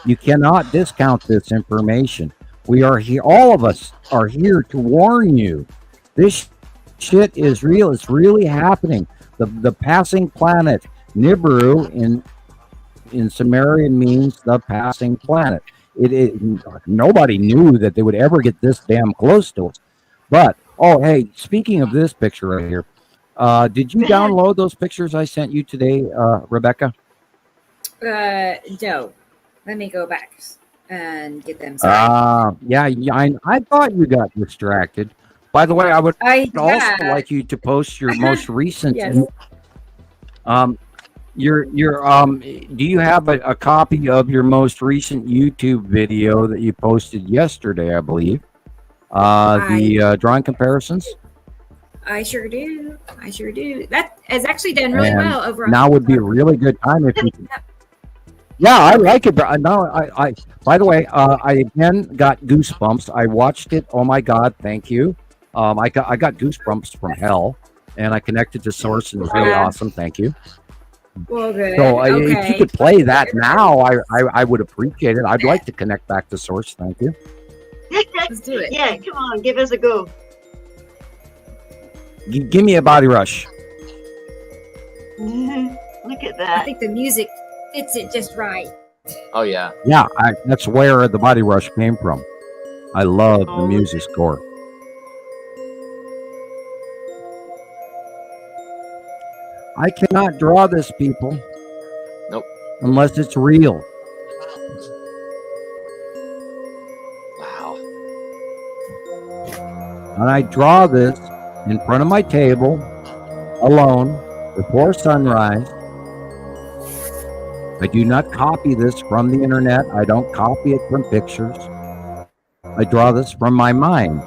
You cannot discount this information. We are here. All of us are here to warn you. This shit is real. It's really happening. The passing planet, Nibiru in Sumerian means the passing planet. Nobody knew that they would ever get this damn close to us. But, hey, speaking of this picture right here, did you download those pictures I sent you today, Rebecca? No. Let me go back and get them. I thought you got distracted. By the way, I would also like you to post your most recent. Yes. Do you have a copy of your most recent YouTube video that you posted yesterday, I believe? The drawing comparisons? I sure do. That is actually done really well over. Now would be a really good time if you could. Yeah, I like it. No, I. By the way, I again got goosebumps. I watched it. Oh my God! Thank you. I got goosebumps from hell, and I connected to source, and it was really awesome. Thank you. Well, good. So if you could play that now, I would appreciate it. I'd like to connect back to source. Thank you. Let's do it. Yeah, come on, give us a go. Give me a body rush. Look at I that. think the music fits it just right. Oh yeah. Yeah, that's where the body rush came from. I love the music score. I cannot draw this, people. Nope. Unless it's real. Wow. And I draw this in front of my table, alone, before sunrise. I do not copy this from the internet. I don't copy it from pictures. I draw this from my mind.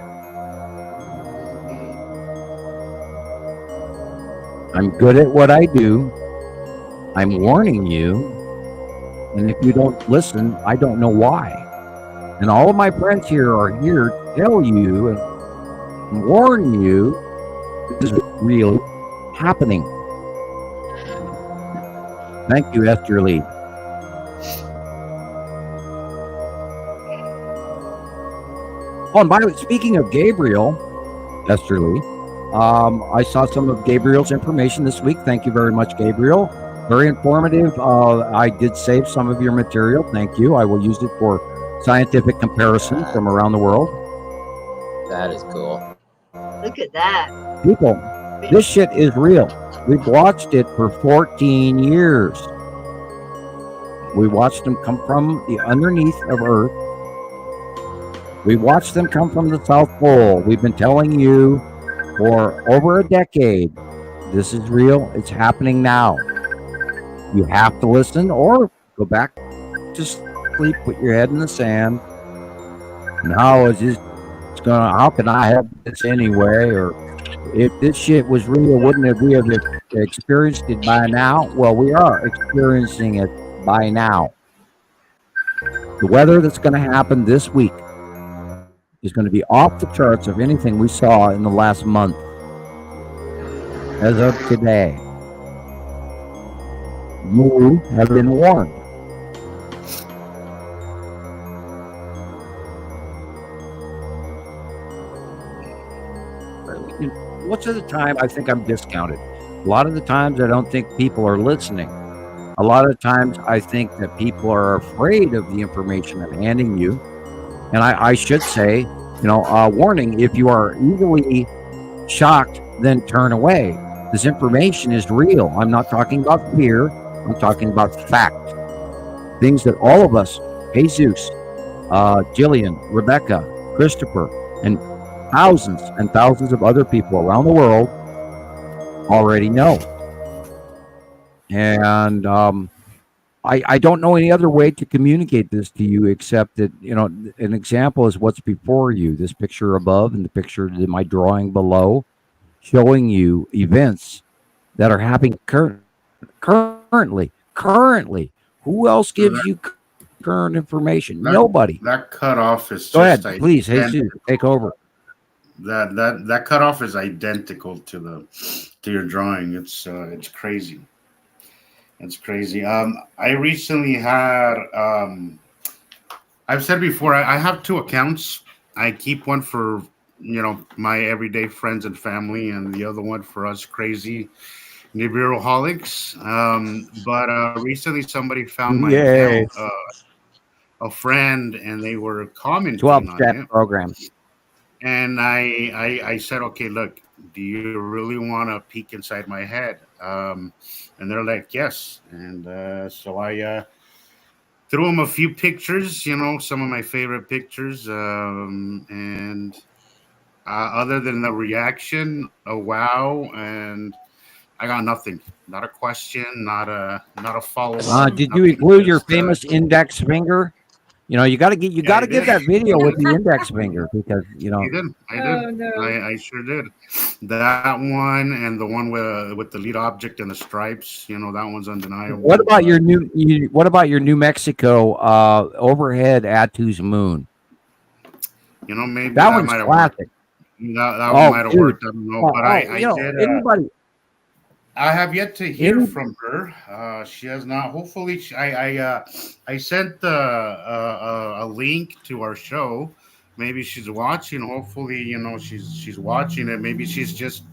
I'm good at what I do. I'm warning you. And if you don't listen, I don't know why. And all of my friends here are here to tell you and warn you this is really happening. Thank you, Esther Lee. Oh, and by the way, speaking of Gabriel, Esther Lee, I saw some of Gabriel's information this week. Thank you very much, Gabriel. Very informative. I did save some of your material. Thank you. I will use it for scientific comparison from around the world. That is cool. Look at that. People, this shit is real. We've watched it for 14 years. We watched them come from the underneath of Earth. We watched them come from the South Pole. We've been telling you for over a decade, this is real. It's happening now. You have to listen or go back to sleep, put your head in the sand. And how is this gonna, how can I have this anyway? Or if this shit was real, wouldn't we have experienced it by now? Well, we are experiencing it by now. The weather that's going to happen this week is going to be off the charts of anything we saw in the last month. As of today, you have been warned. Most of the time, I think I'm discounted. A lot of the times, I don't think people are listening. A lot of times, I think that people are afraid of the information I'm handing you. And I should say, warning, if you are easily shocked, then turn away. This information is real. I'm not talking about fear. I'm talking about fact. Things that all of us, Jesus, Gillian, Rebecca, Christoper, and thousands of other people around the world already know. And I don't know any other way to communicate this to you except that, an example is what's before you, this picture above and the picture in my drawing below, showing you events that are happening currently. Who else gives you current information? Nobody. That cutoff is Go ahead, please, Jesus, take over. That cutoff is identical to your drawing. It's crazy. It's crazy. I recently had. I've said before. I have two accounts. I keep one for my everyday friends and family, and the other one for us crazy Nibiruholics. But recently somebody found my account, a friend, and they were commenting 12-step on it. program. And I said, okay, look, do you really want to peek inside my head? And they're like, yes. And so I threw them a few pictures, some of my favorite pictures. And other than the reaction, a wow, and I got nothing. Not a question, not a follow-up. Did you include your famous index finger? You got to give that video with the index finger because I did. Oh, no. I sure did. That one and the one with the lead object and the stripes. That one's undeniable. What about your New Mexico overhead Attu's moon? Maybe that one's might have classic. Worked. That one might have worked. I don't know, but I did. Anybody. I have yet to hear from her. She has not. Hopefully, I sent a link to our show maybe she's watching. Hopefully, she's watching it. Maybe she's just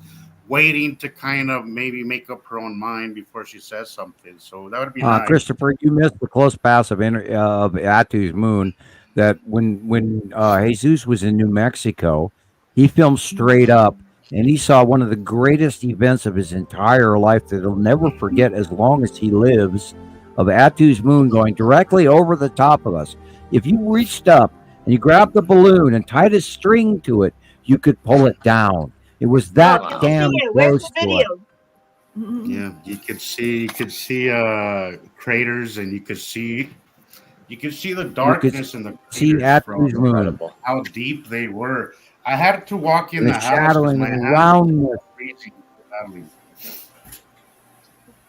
waiting to kind of maybe make up her own mind before she says something. So that would be nice. Christoper, you missed the close pass of Atu's moon. That when Jesus was in New Mexico, he filmed straight up, and he saw one of the greatest events of his entire life that he'll never forget as long as he lives, of Atu's moon going directly over the top of us. If you reached up and you grabbed the balloon and tied a string to it, you could pull it down. It was that damn close to it. Yeah, you could see craters, and you could see the darkness and the craters from how deep they were. I had to walk in the house. Shadowing around.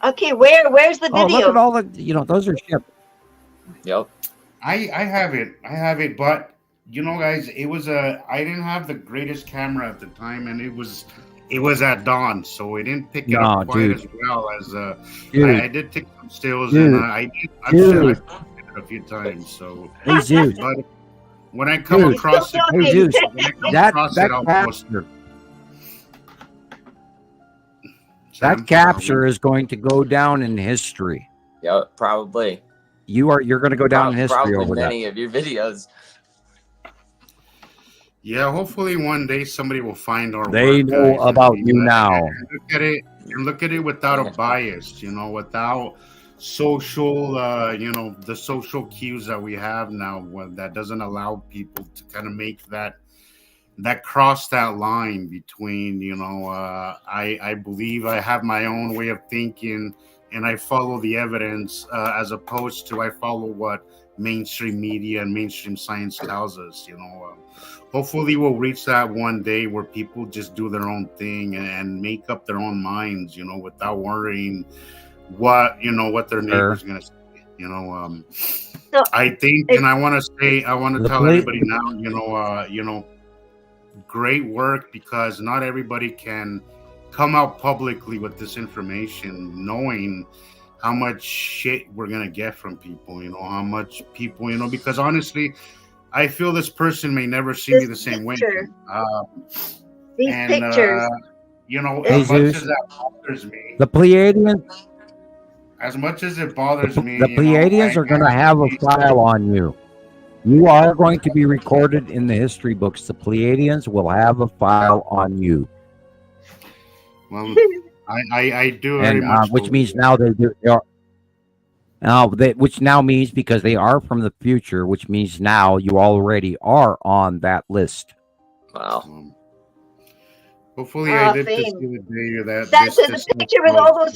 Okay, where's the video? Oh, look at all the those are ships. Yep. I have it, but guys, it was I didn't have the greatest camera at the time, and it was at dawn, so it didn't pick it up quite as well as I did take some stills, and I've said it a few times. So, but when I come across it, that capture is going to go down in history. Yeah, probably. You're going to go down in history over many of your videos. Yeah, hopefully one day somebody will find our They work, know about you now. Look at it without a bias, without social, the social cues that we have now, that doesn't allow people to kind of make that cross that line between, I believe I have my own way of thinking and I follow the evidence, as opposed to I follow what mainstream media and mainstream science tells us. Hopefully we'll reach that one day where people just do their own thing and make up their own minds, without worrying what their neighbor's going to say. So I think, and I want to tell everybody now, great work, because not everybody can come out publicly with this information, knowing how much shit we're going to get from people, how much people, because honestly, I feel this person may never see me the same way. These pictures. As much as that bothers me. The Pleiadians. As much as it bothers me. The Pleiadians are going to have a file on you. You are going to be recorded in the history books. The Pleiadians will have a file on you. Well, I do very much. Which means now they are. Which now means, because they are from the future, which means now you already are on that list. Wow. Hopefully I live to see the day that's the picture with all those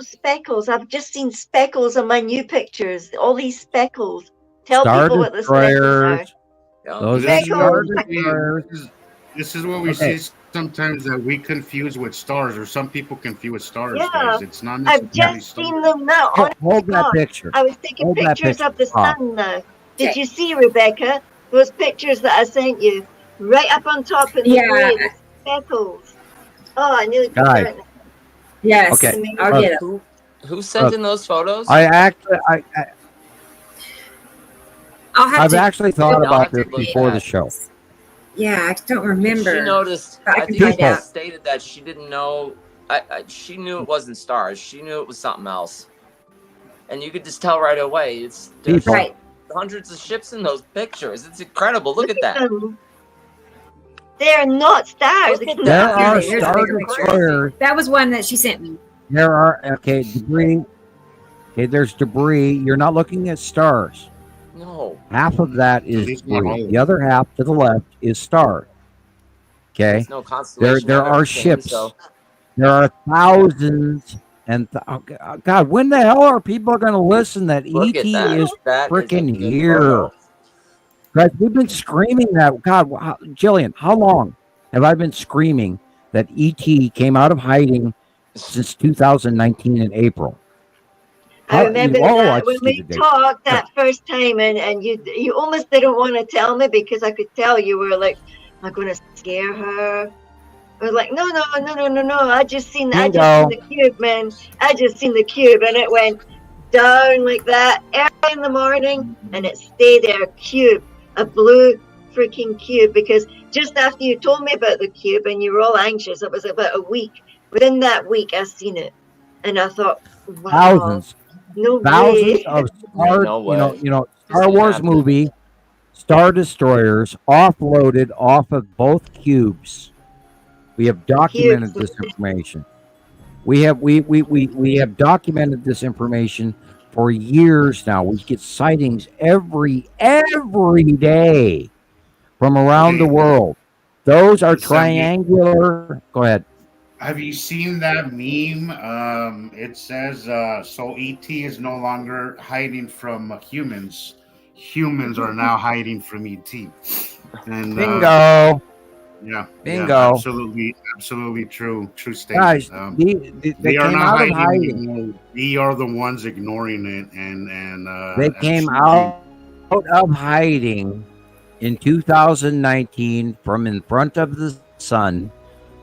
speckles. I've just seen speckles on my new pictures. All these speckles. Tell people what the speckles are. Those speckles. This is what we see sometimes, that we confuse with stars, or some people confuse with stars. Guys. It's not necessarily I've just seen them now. Hold that picture. I was taking pictures of the sun now. Did you see, Rebecca, those pictures that I sent you? Right up on top of the speckles. Oh, I nearly put it. Yes. Okay. I'll get it. Who sent in those photos? I've actually thought about this before the show. Yeah, I don't remember. She noticed. I think I stated that she didn't know. She knew it wasn't stars. She knew it was something else, and you could just tell right away. There's hundreds of ships in those pictures. It's incredible. Look at that. They're not stars. There are star destroyers. That was one that she sent me. There are debris. Okay, there's debris. You're not looking at stars. No. Half of that is debris. The other half to the left is stars. Okay. No constellation. There are ships. There are thousands and God. When the hell are people going to listen that ET is freaking here? Guys, we've been screaming that. God, Gillian, how long have I been screaming that ET came out of hiding since 2019 in April? I remember that when we talked that first time, and you almost didn't want to tell me, because I could tell you were like, I'm going to scare her. I was like, no. I just seen the cube, man. I just seen the cube, and it went down like that early in the morning, and it stayed there, cube, a blue freaking cube, because just after you told me about the cube and you were all anxious, it was about a week. Within that week, I seen it, and I thought, wow, thousands of Star Wars movie Star Destroyers offloaded off of both cubes. We have documented this information. We have documented this information for years now. We get sightings every day from around the world. Those are triangular. Go ahead. Have you seen that meme? It says, so ET is no longer hiding from humans. Humans are now hiding from ET. And bingo. Yeah. Bingo. Yeah, absolutely true statement. Guys, they are not hiding. We are the ones ignoring it, and they came out of hiding in 2019 from in front of the sun.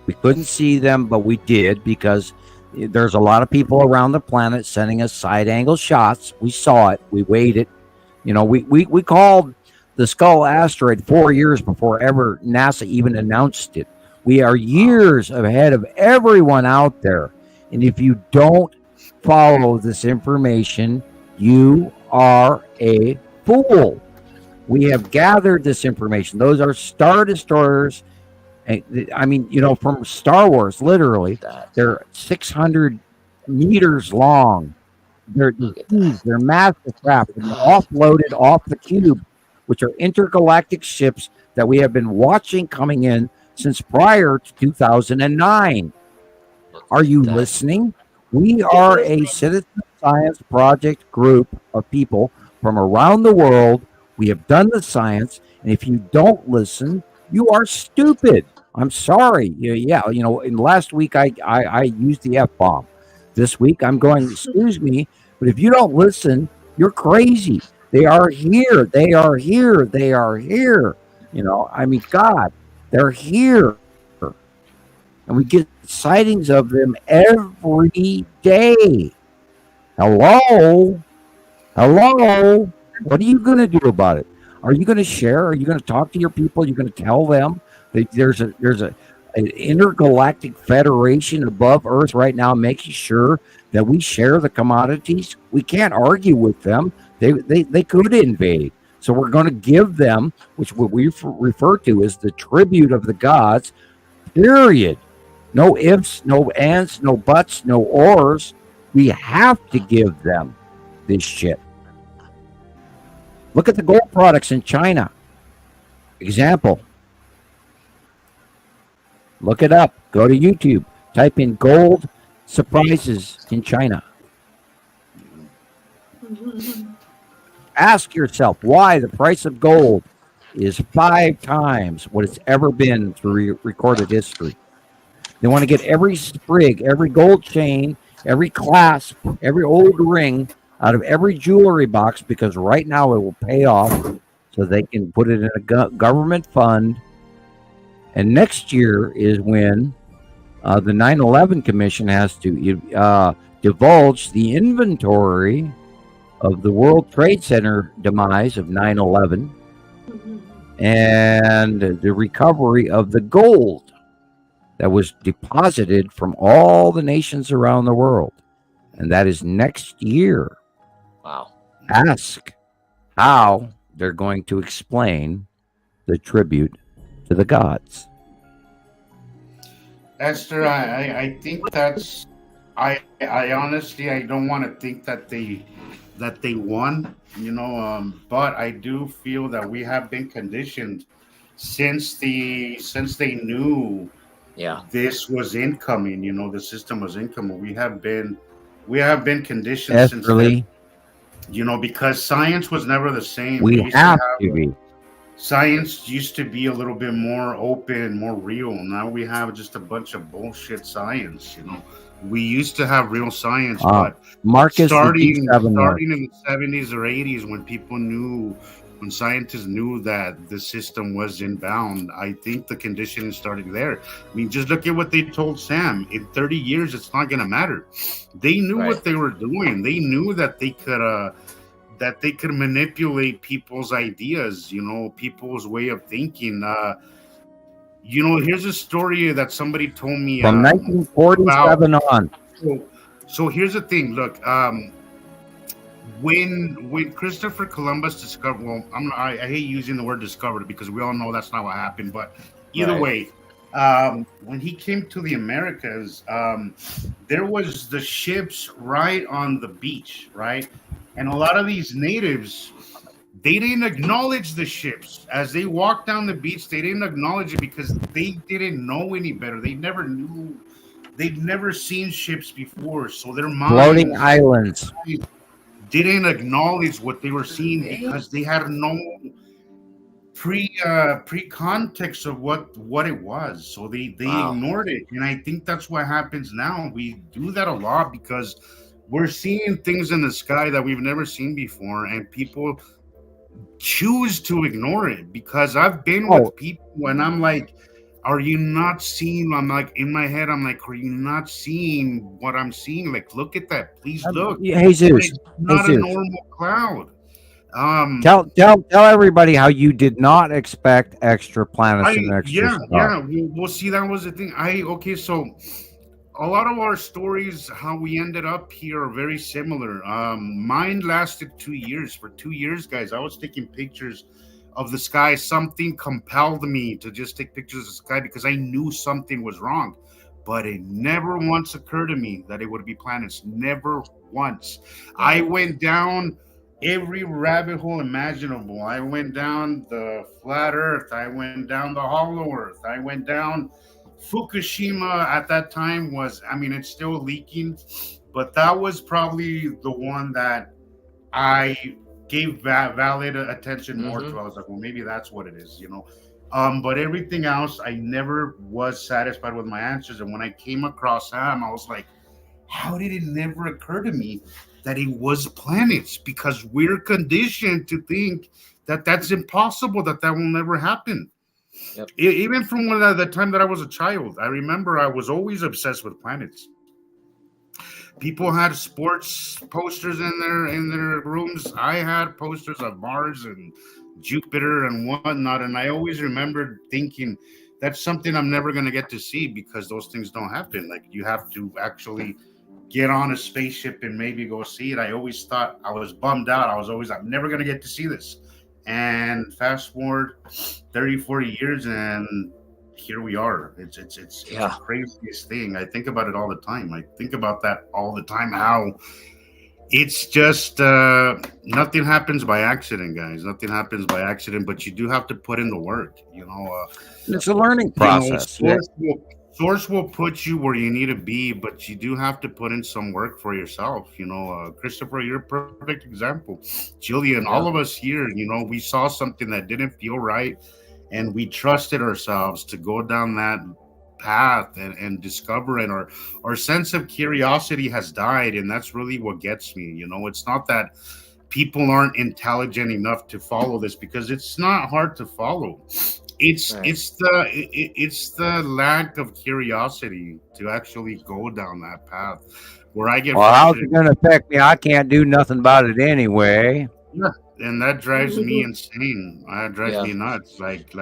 We couldn't see them, but we did, because there's a lot of people around the planet sending us side angle shots. We saw it. We waited. We called the Skull asteroid 4 years before ever NASA even announced it. We are years ahead of everyone out there. And if you don't follow this information, you are a fool. We have gathered this information. Those are Star Destroyers. I mean, from Star Wars, literally, they're 600 meters long. They're massive craft, and they're offloaded off the cube, which are intergalactic ships that we have been watching coming in since prior to 2009. Are you listening? We are a citizen science project group of people from around the world. We have done the science, and if you don't listen, you are stupid. I'm sorry. In last week I used the F-bomb. This week I'm going, excuse me, but if you don't listen, you're crazy. They are here. They are here. They are here. God, they're here. And we get sightings of them every day. Hello? What are you going to do about it? Are you going to share? Are you going to talk to your people? Are you going to tell them that there's an intergalactic federation above Earth right now making sure that we share the commodities? We can't argue with them. They could invade. So we're going to give them, which what we refer to as the tribute of the gods, period. No ifs, no ands, no buts, no ors. We have to give them this shit. Look at the gold products in China. Example. Look it up. Go to YouTube. Type in gold surprises in China. Ask yourself why the price of gold is 5 times what it's ever been through recorded history. They want to get every sprig, every gold chain, every clasp, every old ring out of every jewelry box, because right now it will pay off so they can put it in a government fund. And next year is when the 9/11 Commission has to divulge the inventory of the World Trade Center demise of 9/11 and the recovery of the gold that was deposited from all the nations around the world. And that is next year. Wow. Ask how they're going to explain the tribute to the gods. Esther, I think that's I honestly I don't want to think that they won, but I do feel that we have been conditioned since they knew this was incoming, the system was incoming. We have been conditioned since then, because science was never the same. We have to be. Science used to be a little bit more open, more real. Now we have just a bunch of bullshit science, We used to have real science, but Marquez starting in the 70s or 80s, when scientists knew that the system was inbound, I think the conditioning started there. I mean, just look at what they told Sam. In 30 years, it's not going to matter. They knew what they were doing. They knew that they could that they could manipulate people's ideas, people's way of thinking. Here's a story that somebody told me from 1947 on. So here's the thing. Look, when Christopher Columbus discovered, well, I hate using the word discovered because we all know that's not what happened. But either way, when he came to the Americas, there was the ships right on the beach, right? And a lot of these natives, they didn't acknowledge the ships as they walked down the beach. They didn't acknowledge it because they didn't know any better. They never knew. They'd never seen ships before, so their minds, floating islands, didn't acknowledge what they were seeing because they had no pre-context of what it was. So they ignored it. And I think that's what happens now. We do that a lot because we're seeing things in the sky that we've never seen before, and people choose to ignore it. Because I've been with people when I'm like, are you not seeing? I'm like, in my head, I'm like, are you not seeing what I'm seeing? Like, look at that. Please look. Jesus. It's not a normal cloud. Tell everybody how you did not expect extra planets and extra stuff. Yeah. Well, see, that was the thing. So a lot of our stories, how we ended up here, are very similar. Mine lasted 2 years. For 2 years, guys, I was taking pictures of the sky. Something compelled me to just take pictures of the sky because I knew something was wrong. But it never once occurred to me that it would be planets. Never once. I went down every rabbit hole imaginable. I went down the flat earth. I went down the hollow earth. I went down Fukushima. At that time it's still leaking, but that was probably the one that I gave valid attention more to. I was like, well, maybe that's what it is, but everything else, I never was satisfied with my answers. And when I came across Sam, I was like, how did it never occur to me that it was planets? Because we're conditioned to think that that's impossible, that will never happen. Yep. Even from the time that I was a child, I remember I was always obsessed with planets. People had sports posters in their rooms. I had posters of Mars and Jupiter and whatnot, and I always remembered thinking that's something I'm never going to get to see because those things don't happen. Like, you have to actually get on a spaceship and maybe go see it. I always thought, I was bummed out. I'm never going to get to see this. And fast forward 30, 40 years, and here we are. It's the craziest thing. I think about it all the time. I think about that all the time, how it's just nothing happens by accident, guys. Nothing happens by accident, but you do have to put in the work. It's a learning process. Source will put you where you need to be, but you do have to put in some work for yourself. Christopher, you're a perfect example. Gillian, all of us here, we saw something that didn't feel right, and we trusted ourselves to go down that path and discover it. Our sense of curiosity has died, and that's really what gets me. It's not that people aren't intelligent enough to follow this, because it's not hard to follow. It's the lack of curiosity to actually go down that path where I get. Well, how's it going to affect me? I can't do nothing about it anyway. Yeah, and that drives me insane. That drives me nuts. Like.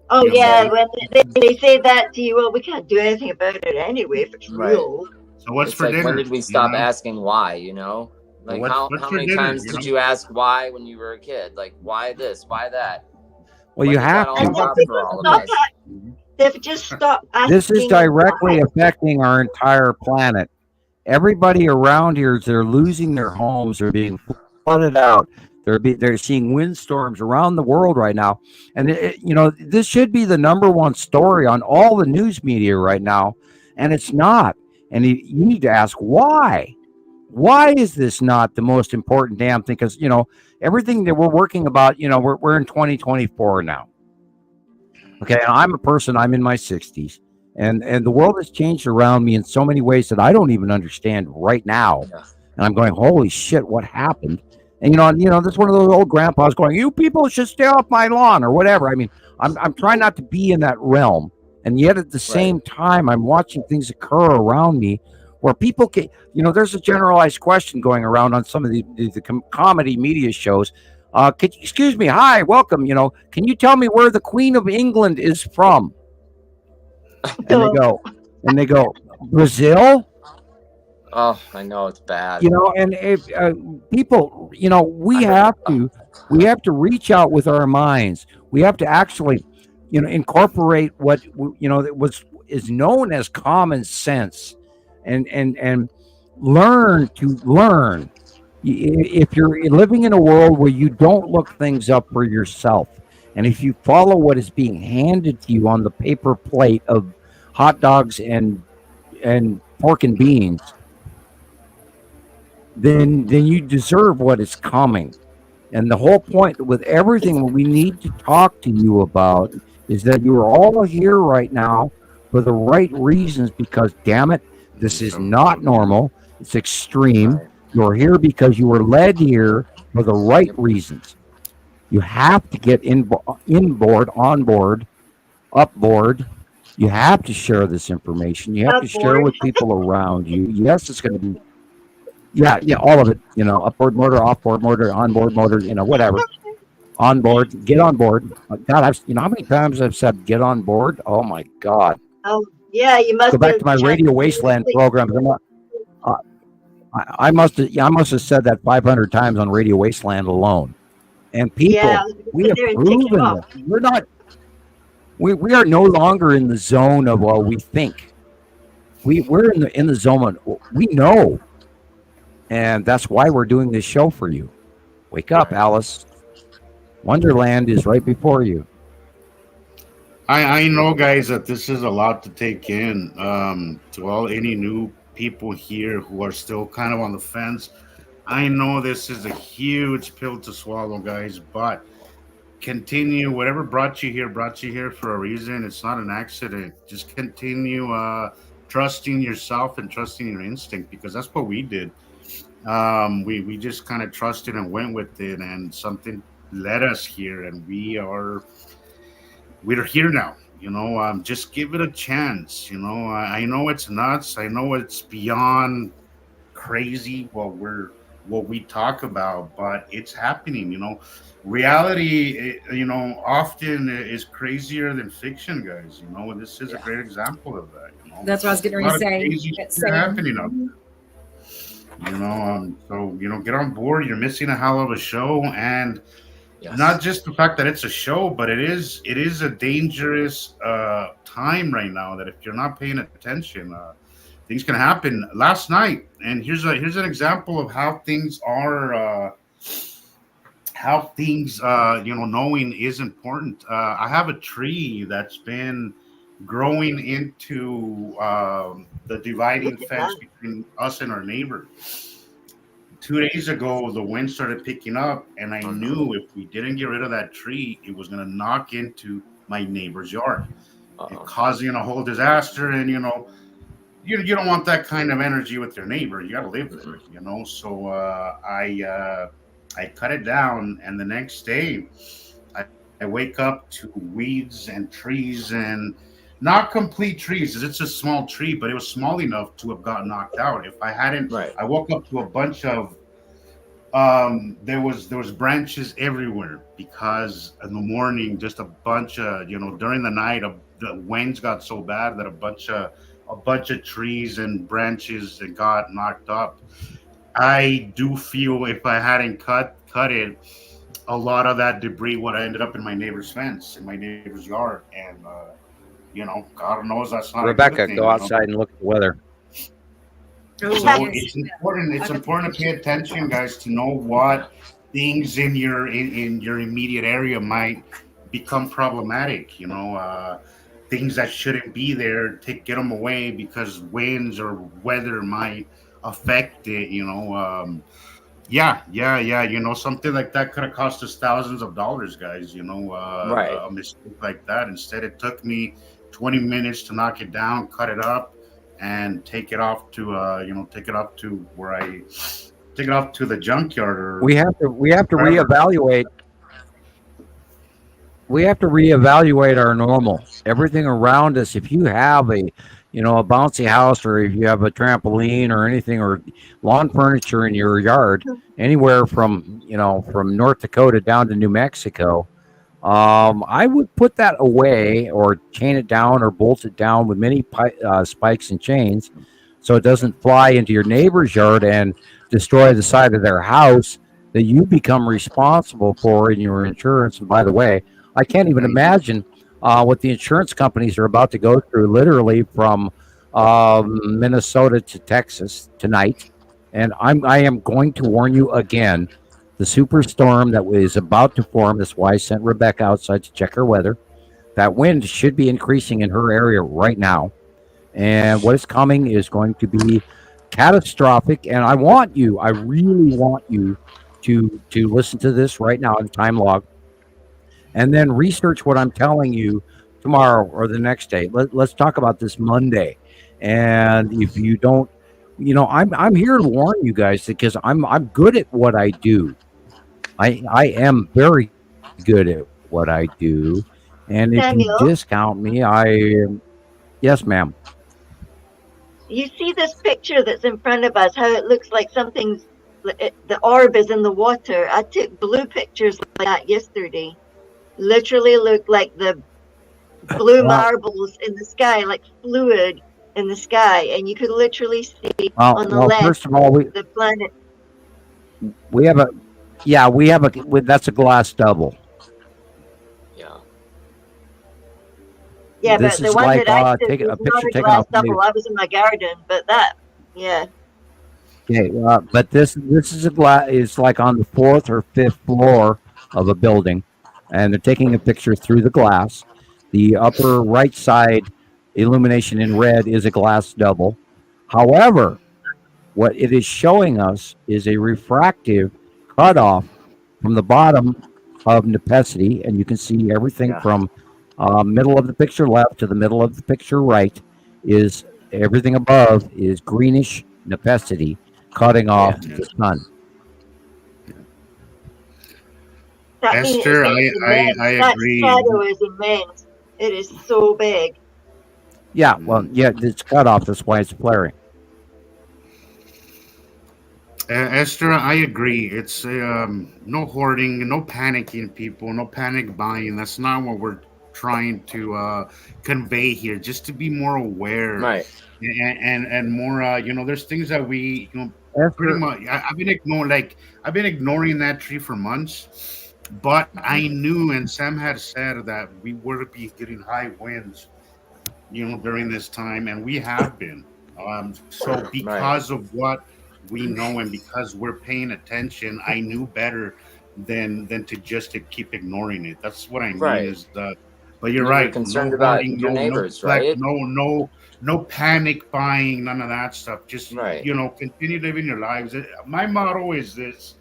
Oh yeah, when they say that to you, well, we can't do anything about it anyway if it's real. So what's for dinner? When did we stop asking why? Like, how many times did you ask why when you were a kid? Like, why this? Why that? Well, you have to. They've just stopped asking. This is directly affecting our entire planet. Everybody around here, they're losing their homes. They're being flooded out. They're seeing windstorms around the world right now. And, this should be the number one story on all the news media right now. And it's not. And you need to ask why. Why is this not the most important damn thing? Because, everything that we're working about, we're in 2024 now. Okay, and I'm in my 60s. And the world has changed around me in so many ways that I don't even understand right now. Yeah. And I'm going, holy shit, what happened? And, this is one of those old grandpas going, you people should stay off my lawn or whatever. I mean, I'm trying not to be in that realm. And yet at the same time, I'm watching things occur around me where people can, there's a generalized question going around on some of the comedy media shows. Excuse me, hi, welcome. Can you tell me where the Queen of England is from? And they go, Brazil. Oh, I know it's bad. And if people, we have to reach out with our minds. We have to actually, incorporate what is known as common sense, and learn. If you're living in a world where you don't look things up for yourself, and if you follow what is being handed to you on the paper plate of hot dogs and pork and beans, then you deserve what is coming. And the whole point with everything we need to talk to you about is that you are all here right now for the right reasons, because damn it, this is not normal. It's extreme. You're here because you were led here for the right reasons. You have to get on board. You have to share this information. You have to share with people around you. Yes, it's going to be, yeah, all of it. Upboard motor, offboard motor, onboard motor, whatever. On board, get on board. God, how many times I've said get on board? Oh my God. Oh yeah, you must go back to my Radio Wasteland programs. I must have said that 500 times on Radio Wasteland alone. And people, we have proven it. We're not. We are no longer in the zone of we think. We're in the zone of, we know, and that's why we're doing this show for you. Wake up, Alice. Wonderland is right before you. I know, guys, that this is a lot to take in. To any new people here who are still kind of on the fence, I know this is a huge pill to swallow, guys, but continue. Whatever brought you here for a reason. It's not an accident. Just continue trusting yourself and trusting your instinct, because that's what we did. We just kind of trusted and went with it, and something led us here, and we're here now. Just give it a chance. I know it's nuts. I know it's beyond crazy what we talk about, but it's happening. Reality, often is crazier than fiction, guys. This is a great example of that. That's what I was getting ready to say. Crazy shit happening up there. So get on board. You're missing a hell of a show, and not just the fact that it's a show, but it is a dangerous time right now. That if you're not paying attention, things can happen. Last night, and here's an example of how things are. Knowing is important. I have a tree that's been growing into the dividing fence between us and our neighbor. 2 days ago, the wind started picking up, and I knew if we didn't get rid of that tree, it was going to knock into my neighbor's yard, causing a whole disaster. And you don't want that kind of energy with your neighbor. You got to live there, So I cut it down, and the next day I wake up to weeds and trees, and not complete trees. It's a small tree, but it was small enough to have gotten knocked out. If I hadn't, I woke up to a bunch of there was branches everywhere, because in the morning, just a bunch of during the night, the winds got so bad that a bunch of trees and branches got knocked up. I do feel if I hadn't cut it, a lot of that debris would have ended up in my neighbor's fence, in my neighbor's yard. And, God knows that's not Rebecca, a good thing, go outside and look at the weather. So it's important. It's important to pay attention, guys, to know what things in your immediate area might become problematic. Things that shouldn't be there, get them away, because winds or weather might affect it. Something like that could have cost us thousands of dollars, guys. A mistake like that. Instead, it took me 20 minutes to knock it down, cut it up, and take it off to the junkyard. We have to reevaluate. We have to reevaluate our normal. Everything around us. If you have a bouncy house, or if you have a trampoline or anything, or lawn furniture in your yard, anywhere from from North Dakota down to New Mexico, I would put that away or chain it down or bolt it down with many spikes and chains, so it doesn't fly into your neighbor's yard and destroy the side of their house that you become responsible for in your insurance. And by the way, I can't even imagine what the insurance companies are about to go through, literally from Minnesota to Texas tonight. And I am going to warn you again. The superstorm that is about to form, that's why I sent Rebecca outside to check her weather. That wind should be increasing in her area right now. And what is coming is going to be catastrophic. And I really want you to listen to this right now in time log, and then research what I'm telling you tomorrow or the next day. Let's talk about this Monday. And if you don't, I'm here to warn you guys, because I'm good at what I do. I am very good at what I do. And if Samuel, you discount me, yes, ma'am. You see this picture that's in front of us, how it looks like the orb is in the water. I took blue pictures like that yesterday. Literally looked like the blue marbles in the sky, like fluid in the sky. And you could literally see on the left, first of all, the planet. That's a glass double. Yeah, This but the is one like, that I took take a was picture not a taken glass off the- double. I was in my garden, but yeah. Okay, but this is a glass. It's like on the 4th or 5th floor of a building, and they're taking a picture through the glass. The upper right side illumination in red is a glass double. However, what it is showing us is a refractive cutoff from the bottom of Nepenthe, and you can see everything from middle of the picture left to the middle of the picture right. Is everything above is greenish Nepenthe, cutting off the sun. Esther, I agree. That shadow is immense. It is so big. Yeah, well, it's cut off. That's why it's flaring. Esther, I agree. It's no hoarding, no panicking, people, no panic buying. That's not what we're trying to convey here. Just to be more aware, right? And more, there's things that we, Esther, pretty much. I've been ignoring that tree for months, but I knew, and Sam had said that we were to be getting high winds, during this time, and we have been. So because of what we know, and because we're paying attention, I knew better than to keep ignoring it. That's what I mean. Is that? But you're right. Concerned about your neighbors, right? No panic buying, none of that stuff. Just continue living your lives. My motto is this: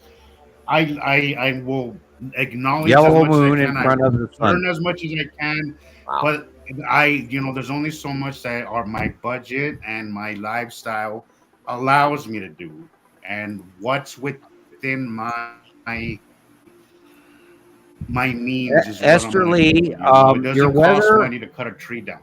I will acknowledge yellow moon in front of the sun. Learn as much as I can, but there's only so much that my budget and my lifestyle allows me to do, and what's within my means is Esther Lee, your weather. I need to cut a tree down.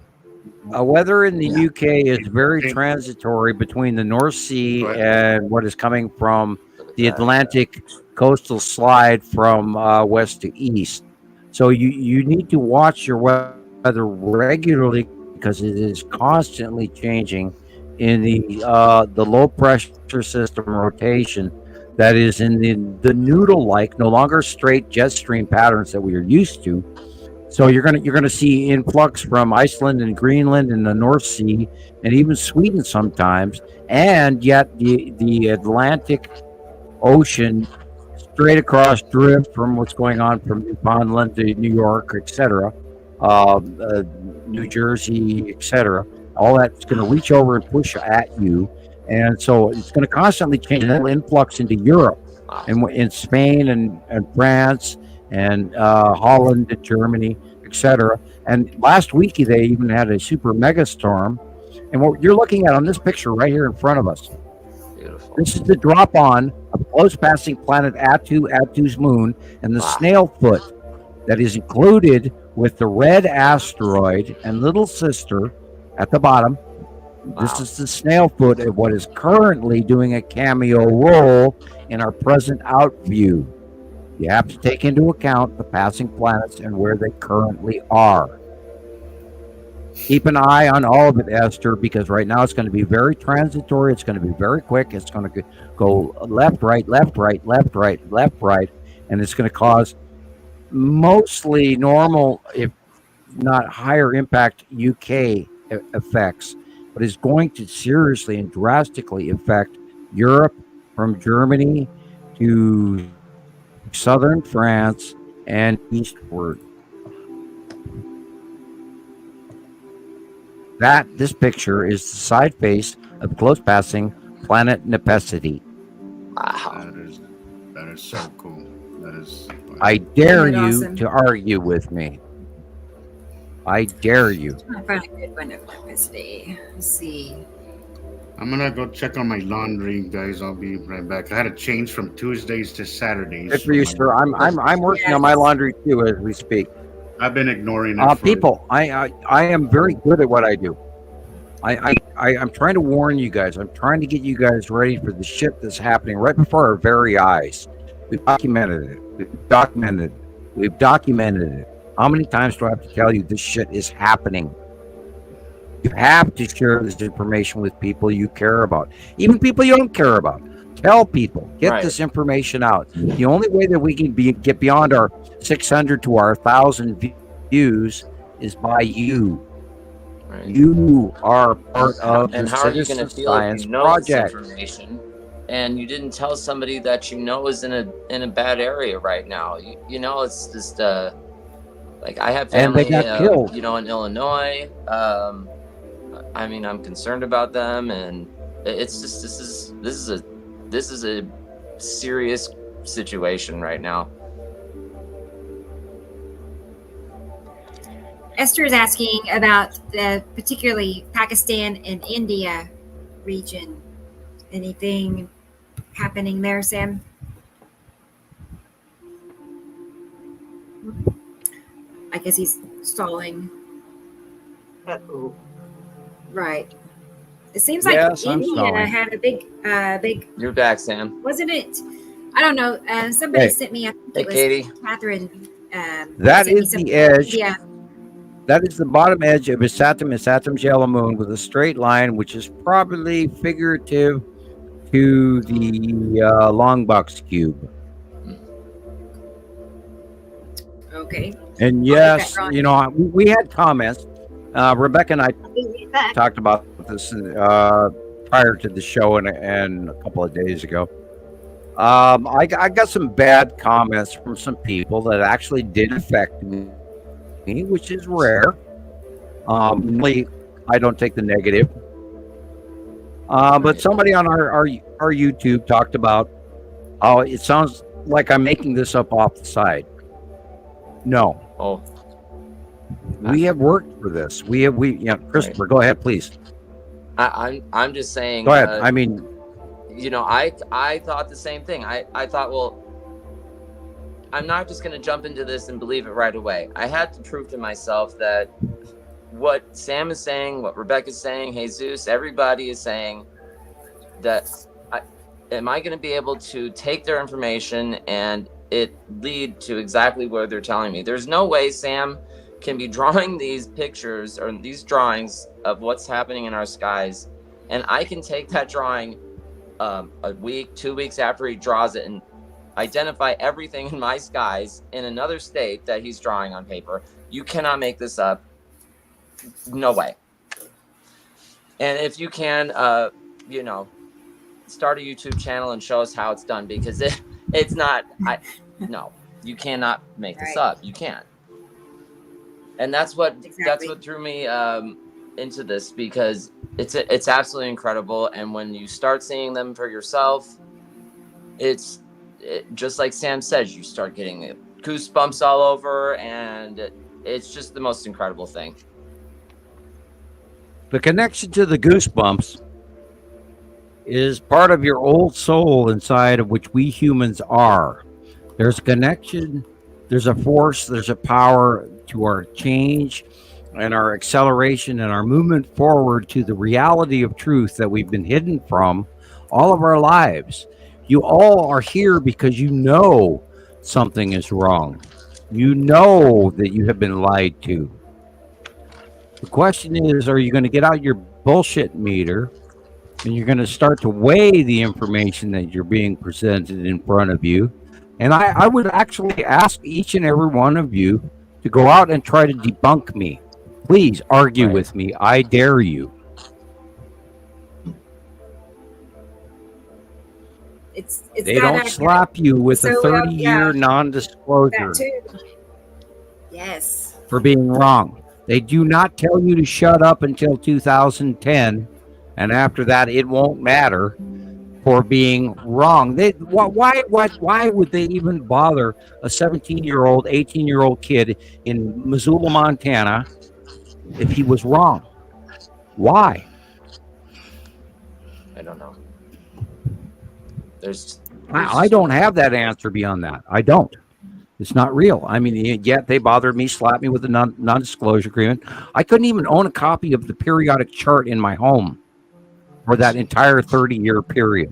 Weather in the UK is very transitory between the North Sea and what is coming from the Atlantic coastal slide from west to east. So you need to watch your weather regularly, because it is constantly changing in the low pressure system rotation that is in the noodle-like, no longer straight jet stream patterns that we are used to. So you're gonna see influx from Iceland and Greenland and the North Sea, and even Sweden sometimes, and yet the Atlantic Ocean straight across drift from what's going on from Newfoundland to New York, etc., New Jersey, etc. All that's going to reach over and push at you. And so it's going to constantly change. And that'll influx into Europe, and in Spain and France and Holland and Germany, etc. And last week they even had a super mega storm. And what you're looking at on this picture right here in front of us, beautiful. This is the drop on of close passing planet Attu's moon, and the snail foot that is included with the red asteroid and little sister at the bottom This is the snail foot of what is currently doing a cameo role in our present out view. You have to take into account the passing planets and where they currently are. Keep an eye on all of it, Esther, because right now it's going to be very transitory. It's going to be very quick. It's going to go left, right, left, right, left, right, left, right, and it's going to cause mostly normal, if not higher impact UK effects, but is going to seriously and drastically affect Europe from Germany to southern France and eastward. This picture is the side face of close passing planet Nepacity. Wow. That is so cool. That is. I dare you awesome? to argue with me. I dare you. I found a good one of electricity. Let's see. I'm gonna go check on my laundry, guys. I'll be right back. I had to change from Tuesdays to Saturdays. Good for you, sir. I'm working on my laundry too as we speak. I've been ignoring it. People, I am very good at what I do. I'm trying to warn you guys. I'm trying to get you guys ready for the shit that's happening right before our very eyes. We've documented it. We've documented it. How many times do I have to tell you this shit is happening? You have to share this information with people you care about, even people you don't care about. Tell people, get this information out. The only way that we can get beyond our 600 to our 1,000 views is by you. Right. You are part of and the how are you going to feel Science if you know Project. this information and you didn't tell somebody that you know is in a bad area right now? You know, it's just like I have family, and they got killed. You know, in Illinois. I mean, I'm concerned about them, and it's just this is a serious situation right now. Esther is asking about the particularly Pakistan and India region. Anything happening there, Sam? I guess he's stalling. Uh-oh. Right. It seems like Yes, India had a big. You're back, Sam. Wasn't it? I don't know. Somebody sent me. I think Hey, it was Katie. Catherine. That sent me is the something. edge. Yeah. That is the bottom edge of a Saturn's yellow moon with a straight line, which is probably figurative to the long box cube. Okay. And yes, you know, we had comments. Rebecca and I talked about this prior to the show and a couple of days ago. I got some bad comments from some people that actually did affect me, which is rare. I don't take the negative. But somebody on our YouTube talked about, oh, it sounds like I'm making this up off the side. No. Oh. We have worked for this. Christoper, right. Go ahead, please. I'm just saying. Go ahead. I mean, you know, I thought the same thing. I thought, well, I'm not just going to jump into this and believe it right away. I had to prove to myself that what Sam is saying, what Rebecca's saying, Jesus, everybody is saying, that am I going to be able to take their information and it lead to exactly where they're telling me? There's no way Sam can be drawing these pictures or these drawings of what's happening in our skies, and I can take that drawing a week, 2 weeks after he draws it and identify everything in my skies in another state that he's drawing on paper. You cannot make this up. No way. And if you can, you know, start a YouTube channel and show us how it's done, because it's not. No, you cannot make this up. You can't. And that's what threw me into this, because it's absolutely incredible. And when you start seeing them for yourself, it's just like Sam says, you start getting goosebumps all over, and it's just the most incredible thing. The connection to the goosebumps is part of your old soul inside of which we humans are. There's a connection, there's a force, there's a power to our change and our acceleration and our movement forward to the reality of truth that we've been hidden from all of our lives. You all are here because you know something is wrong. You know that you have been lied to. The question is, are you going to get out your bullshit meter and you're going to start to weigh the information that you're being presented in front of you? And I would actually ask each and every one of you to go out and try to debunk me. Please argue with me. I dare you. They don't slap you with a 30-year non-disclosure for being wrong. They do not tell you to shut up until 2010, and after that, it won't matter for being wrong. Why would they even bother a 17-year-old, 18-year-old kid in Missoula, Montana, if he was wrong? Why? I don't know. I don't have that answer beyond that. I don't. It's not real. I mean, yet they bothered me, slapped me with a non-disclosure agreement. I couldn't even own a copy of the periodic chart in my home for that entire 30-year period.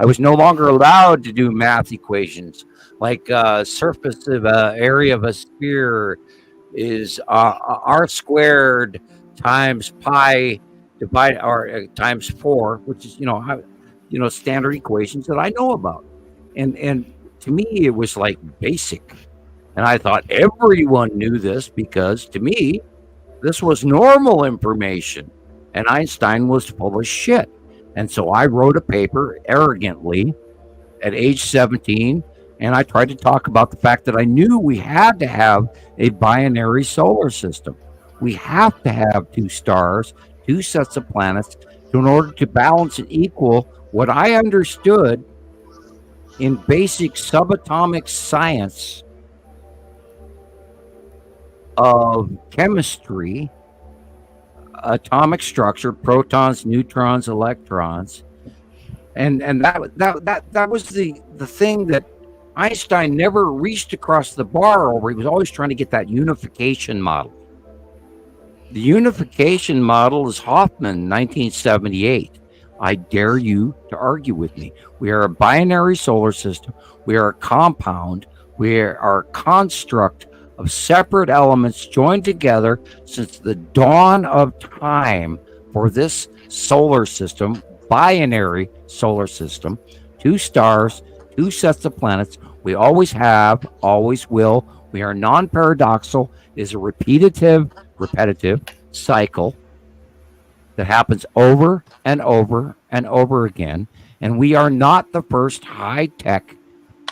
I was no longer allowed to do math equations like surface of area of a sphere is r squared times pi divided or times 4, which is standard equations that I know about. And to me, it was like basic. And I thought everyone knew this because to me, this was normal information. And Einstein was full of shit. And so I wrote a paper arrogantly at age 17. And I tried to talk about the fact that I knew we had to have a binary solar system. We have to have 2 stars, 2 sets of planets in order to balance and equal what I understood in basic subatomic science of chemistry, atomic structure, protons, neutrons, electrons, and that was the thing that Einstein never reached across the bar over. He was always trying to get that unification model. The unification model is Hofman, 1978. I dare you to argue with me. We are a binary solar system. We are a compound. We are a construct of separate elements joined together since the dawn of time for this solar system, binary solar system, 2 stars, 2 sets of planets. We always have, always will. We are non-paradoxical. It is a repetitive cycle that happens over and over and over again. And we are not the first high-tech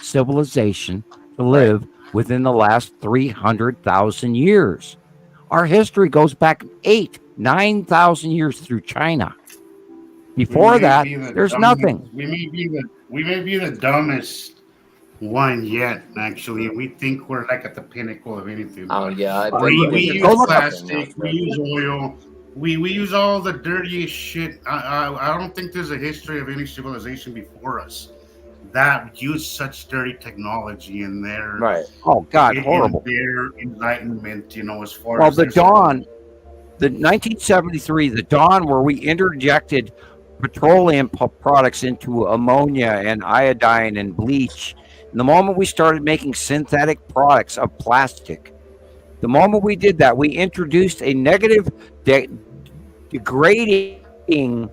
civilization to live within the last 300,000 years. Our history goes back 9,000 years through China. Before that, there's nothing. We may be the dumbest one yet, actually. We think we're like at the pinnacle of anything. Oh yeah, we use plastic, we use oil, we use all the dirtiest shit. I don't think there's a history of any civilization before us that used such dirty technology in their Oh God, horrible. Their enlightenment, as far as the dawn, the 1973, the dawn where we interjected petroleum products into ammonia and iodine and bleach. And the moment we started making synthetic products of plastic, the moment we did that, we introduced a negative, degrading,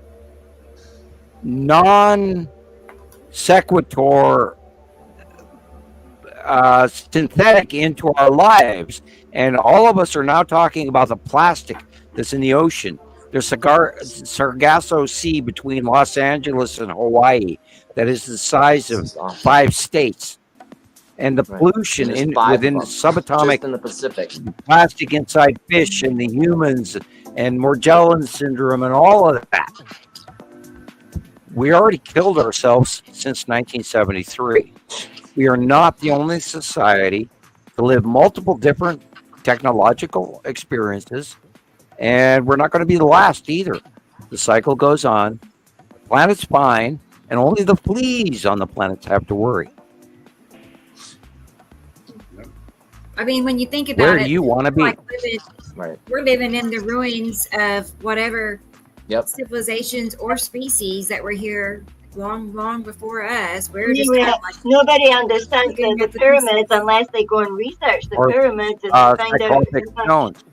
non-sequitur synthetic into our lives. And all of us are now talking about the plastic that's in the ocean. There's Sargasso Sea between Los Angeles and Hawaii that is the size of 5 states. And the pollution within subatomic in the Pacific, plastic inside fish and the humans and Morgellon syndrome and all of that. We already killed ourselves since 1973. We are not the only society to live multiple different technological experiences, and we're not going to be the last either. The cycle goes on. The planet's fine, and only the fleas on the planet have to worry. I mean, when you think about Where it, do you want to be? We're living in the ruins of whatever Yep. civilizations or species that were here long before us. We're Anyway, just kind of nobody understands the pyramids unless they go and research the pyramids and find out. Stones.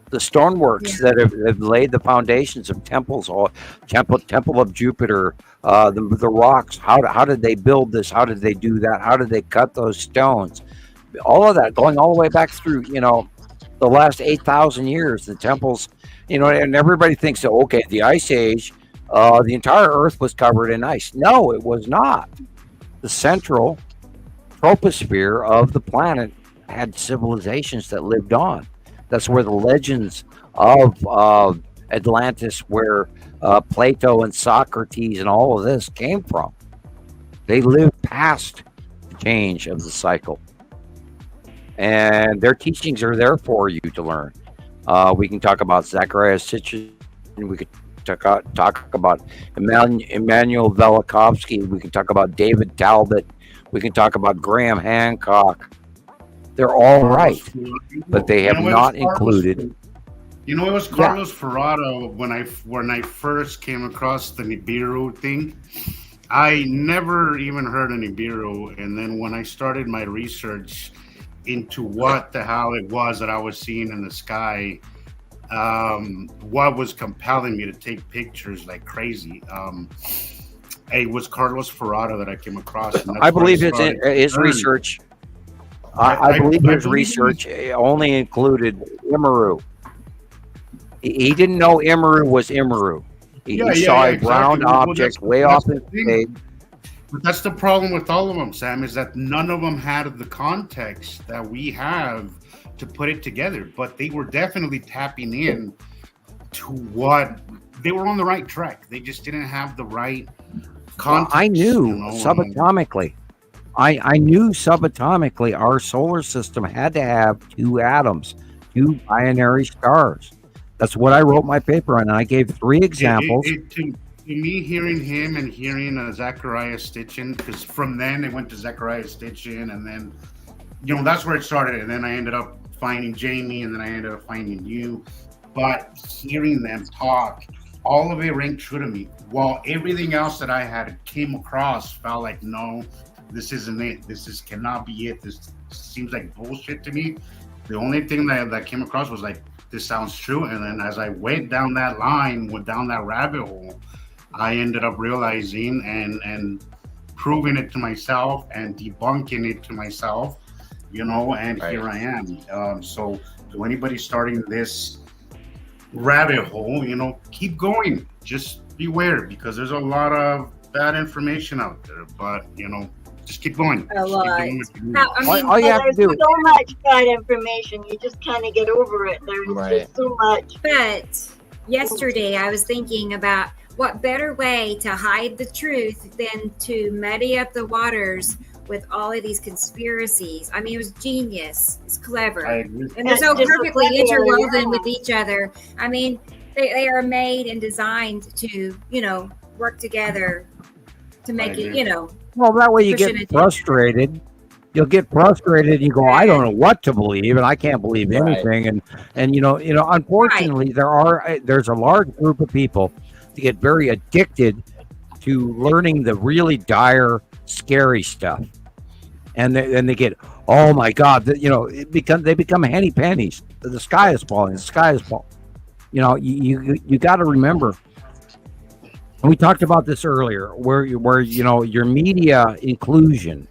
The stoneworks that have laid the foundations of temples, or temple of Jupiter, the rocks. How did they build this? How did they do that? How did they cut those stones? All of that going all the way back through, the last 8,000 years. The temples, and everybody thinks that, okay, the Ice Age, the entire Earth was covered in ice. No, it was not. The central troposphere of the planet had civilizations that lived on. That's where the legends of Atlantis, where Plato and Socrates and all of this came from. They lived past the change of the cycle. And their teachings are there for you to learn. We can talk about Zacharias Sitchin. We could talk about Immanuel Velikovsky. We can talk about David Talbot. We can talk about Graham Hancock. They're all right, but they have not included. It was Carlos Ferraro when I first came across the Nibiru thing. I never even heard of Nibiru, and then when I started my research into what the hell it was that I was seeing in the sky, what was compelling me to take pictures like crazy. It was Carlos Ferraro that I came across. And I believe his research. I believe his research only included Immeru. He didn't know Immeru was Immeru. He saw a round object way off in space. But that's the problem with all of them, Sam, is that none of them had the context that we have to put it together. But they were definitely tapping in to what they were on the right track. They just didn't have the right context. I knew subatomically. I knew subatomically our solar system had to have two atoms, two binary stars. That's what I wrote my paper on. And I gave 3 examples. To me, hearing him and hearing Zacharias Sitchin, because from then it went to Zacharias Sitchin, and then, that's where it started. And then I ended up finding Jamie, and then I ended up finding you. But hearing them talk, all of it rang true to me. While everything else that I had came across felt like, no, this isn't it. This cannot be it. This seems like bullshit to me. The only thing that came across was like, this sounds true. And then as I went down that line, went down that rabbit hole, I ended up realizing and proving it to myself and debunking it to myself, and right. Here I am. So to anybody starting this rabbit hole, keep going. Just beware, because there's a lot of bad information out there, but, just keep going. A lot. All you have to do. There's so much bad information. You just kind of get over it. There's just so much. But yesterday I was thinking about what better way to hide the truth than to muddy up the waters with all of these conspiracies. I mean, it was genius. It's clever. And they're so perfectly interwoven with each other. I mean, they are made and designed to, work together to make it, Well, that way you get frustrated. You'll get frustrated. You go, I don't know what to believe, and I can't believe anything. And unfortunately, there's a large group of people that get very addicted to learning the really dire, scary stuff, and they get, oh my God, they become henny pennies. The sky is falling. The sky is falling. You got to remember. And we talked about this earlier, where your media inclusion,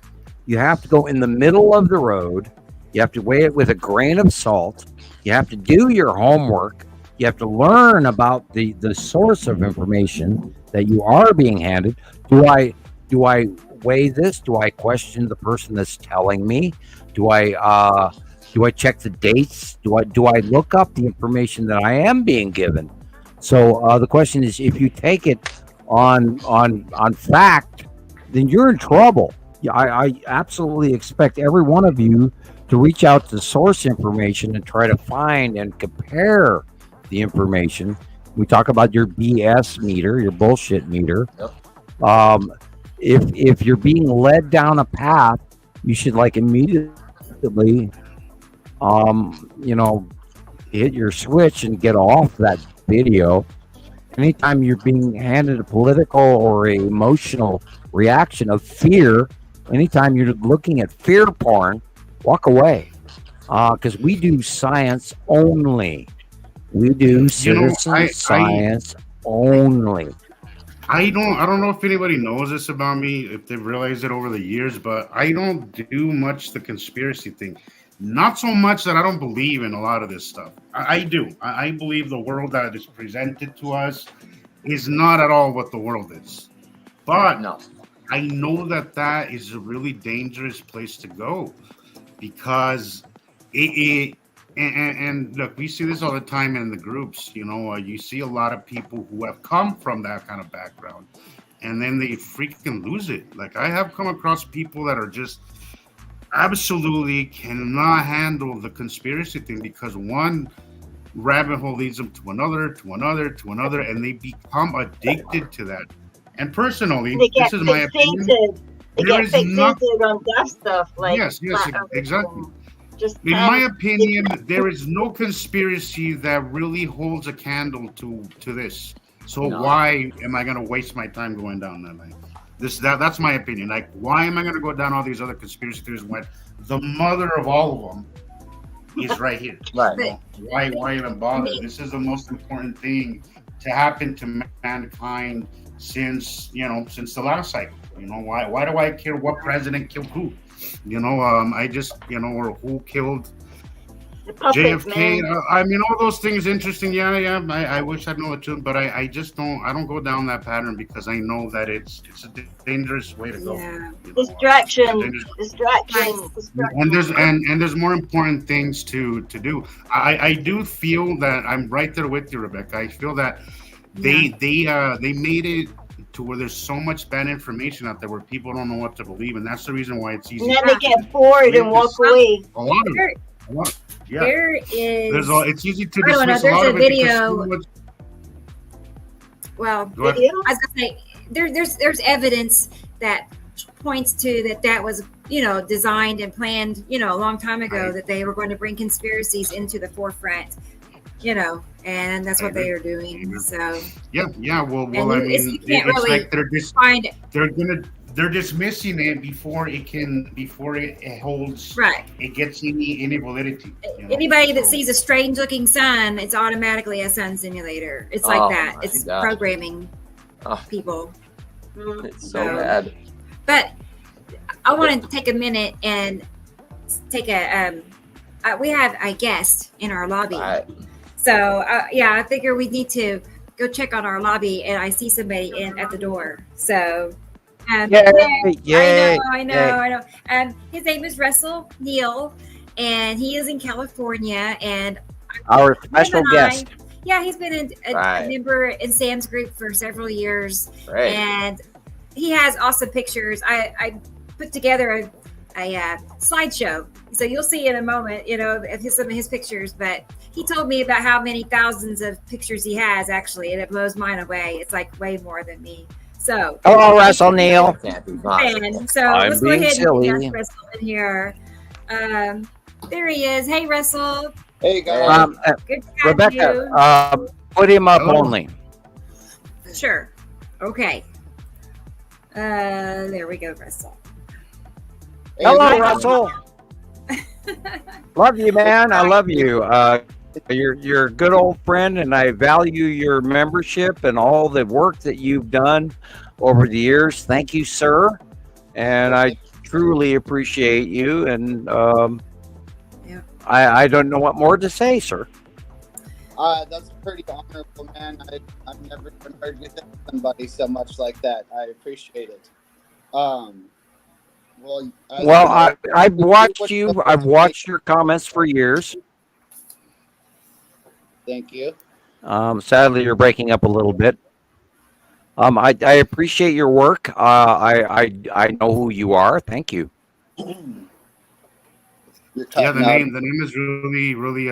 you have to go in the middle of the road. You have to weigh it with a grain of salt. You have to do your homework. You have to learn about the source of information that you are being handed. Do I weigh this? Do I question the person that's telling me? Do I check the dates? Do I look up the information that I am being given? So the question is, if you take it on fact, then you're in trouble. I absolutely expect every one of you to reach out to source information and try to find and compare the information. We talk about your BS meter, your bullshit meter. Yep. If you're being led down a path, you should immediately you know, hit your switch and get off that video. Anytime you're being handed a political or a emotional reaction of fear, anytime you're looking at fear porn, walk away. Because we do science only. We do citizen science only. I don't know if anybody knows this about me, if they've realized it over the years, but I don't do much the conspiracy thing. Not so much that I don't believe in a lot of this stuff. I do. I believe the world that is presented to us is not at all what the world is. But No. I know that is a really dangerous place to go, because and look, we see this all the time in the groups. You know, you see a lot of people who have come from that kind of background, and then they freaking lose it. Like, I have come across people that are just absolutely cannot handle the conspiracy thing, because one rabbit hole leads them to another, and they become addicted to that. And personally, this is my opinion. They get fixated on that stuff. Like, yes, exactly. In my opinion, there is no conspiracy that really holds a candle to this. So why am I going to waste my time going down that lane? That's my opinion. Like, why am I going to go down all these other conspiracy theories when the mother of all of them is right here? Right. Why even bother? This is the most important thing to happen to mankind since the last cycle. You know, why do I care what president killed who? You know, I just, or who killed JFK. I mean, all those things interesting. Yeah. I wish I'd know the truth, but I just don't. I don't go down that pattern, because I know that it's a dangerous way to go. Yeah. Distraction. And there's more important things to do. I do feel that I'm right there with you, Rebecca. I feel that they made it to where there's so much bad information out there where people don't know what to believe, and that's the reason why it's easy. And then they get bored and walk away. A lot of it. Yeah. There is. It's easy to dismiss there's a lot a of video. it. Well, Go ahead. I was gonna say there's evidence that points to that was designed and planned a long time ago, that they were going to bring conspiracies into the forefront. And that's what they are doing. So yeah. Well, I mean, you can't it's really like find it. They're dismissing it before it holds. Right. It gets any validity. Anybody that sees a strange looking sun, it's automatically a sun simulator. It's like that. It's programming people. It's so bad. But I want to take a minute and take we have a guest in our lobby. Right. So I figure we need to go check on our lobby, and I see somebody at the door. So Yay. I know. His name is Neill, and he is in California. And our special guest. He's been a member in Sam's group for several years, and he has awesome pictures. I put together a slideshow, so you'll see in a moment, some of his pictures. But he told me about how many thousands of pictures he has, actually, and it blows mine away. It's like way more than me. So, hello, Russell Neill. And so let's go ahead and get Russell in here. There he is. Hey, Russell. Hey, guys. Good to have Rebecca, put him up only. Sure. Okay. There we go, Russell. Hello, Russell. Love you, man. I love you. You're a good old friend, and I value your membership and all the work that you've done over the years. Thank you, sir. And I truly appreciate you. And I don't know what more to say, sir. That's pretty honorable, man. I've never heard you thank somebody so much like that. I appreciate it. I've watched you. I've watched your comments for years. Thank you. Sadly, you're breaking up a little bit. I appreciate your work. I know who you are. Thank you. The name is really.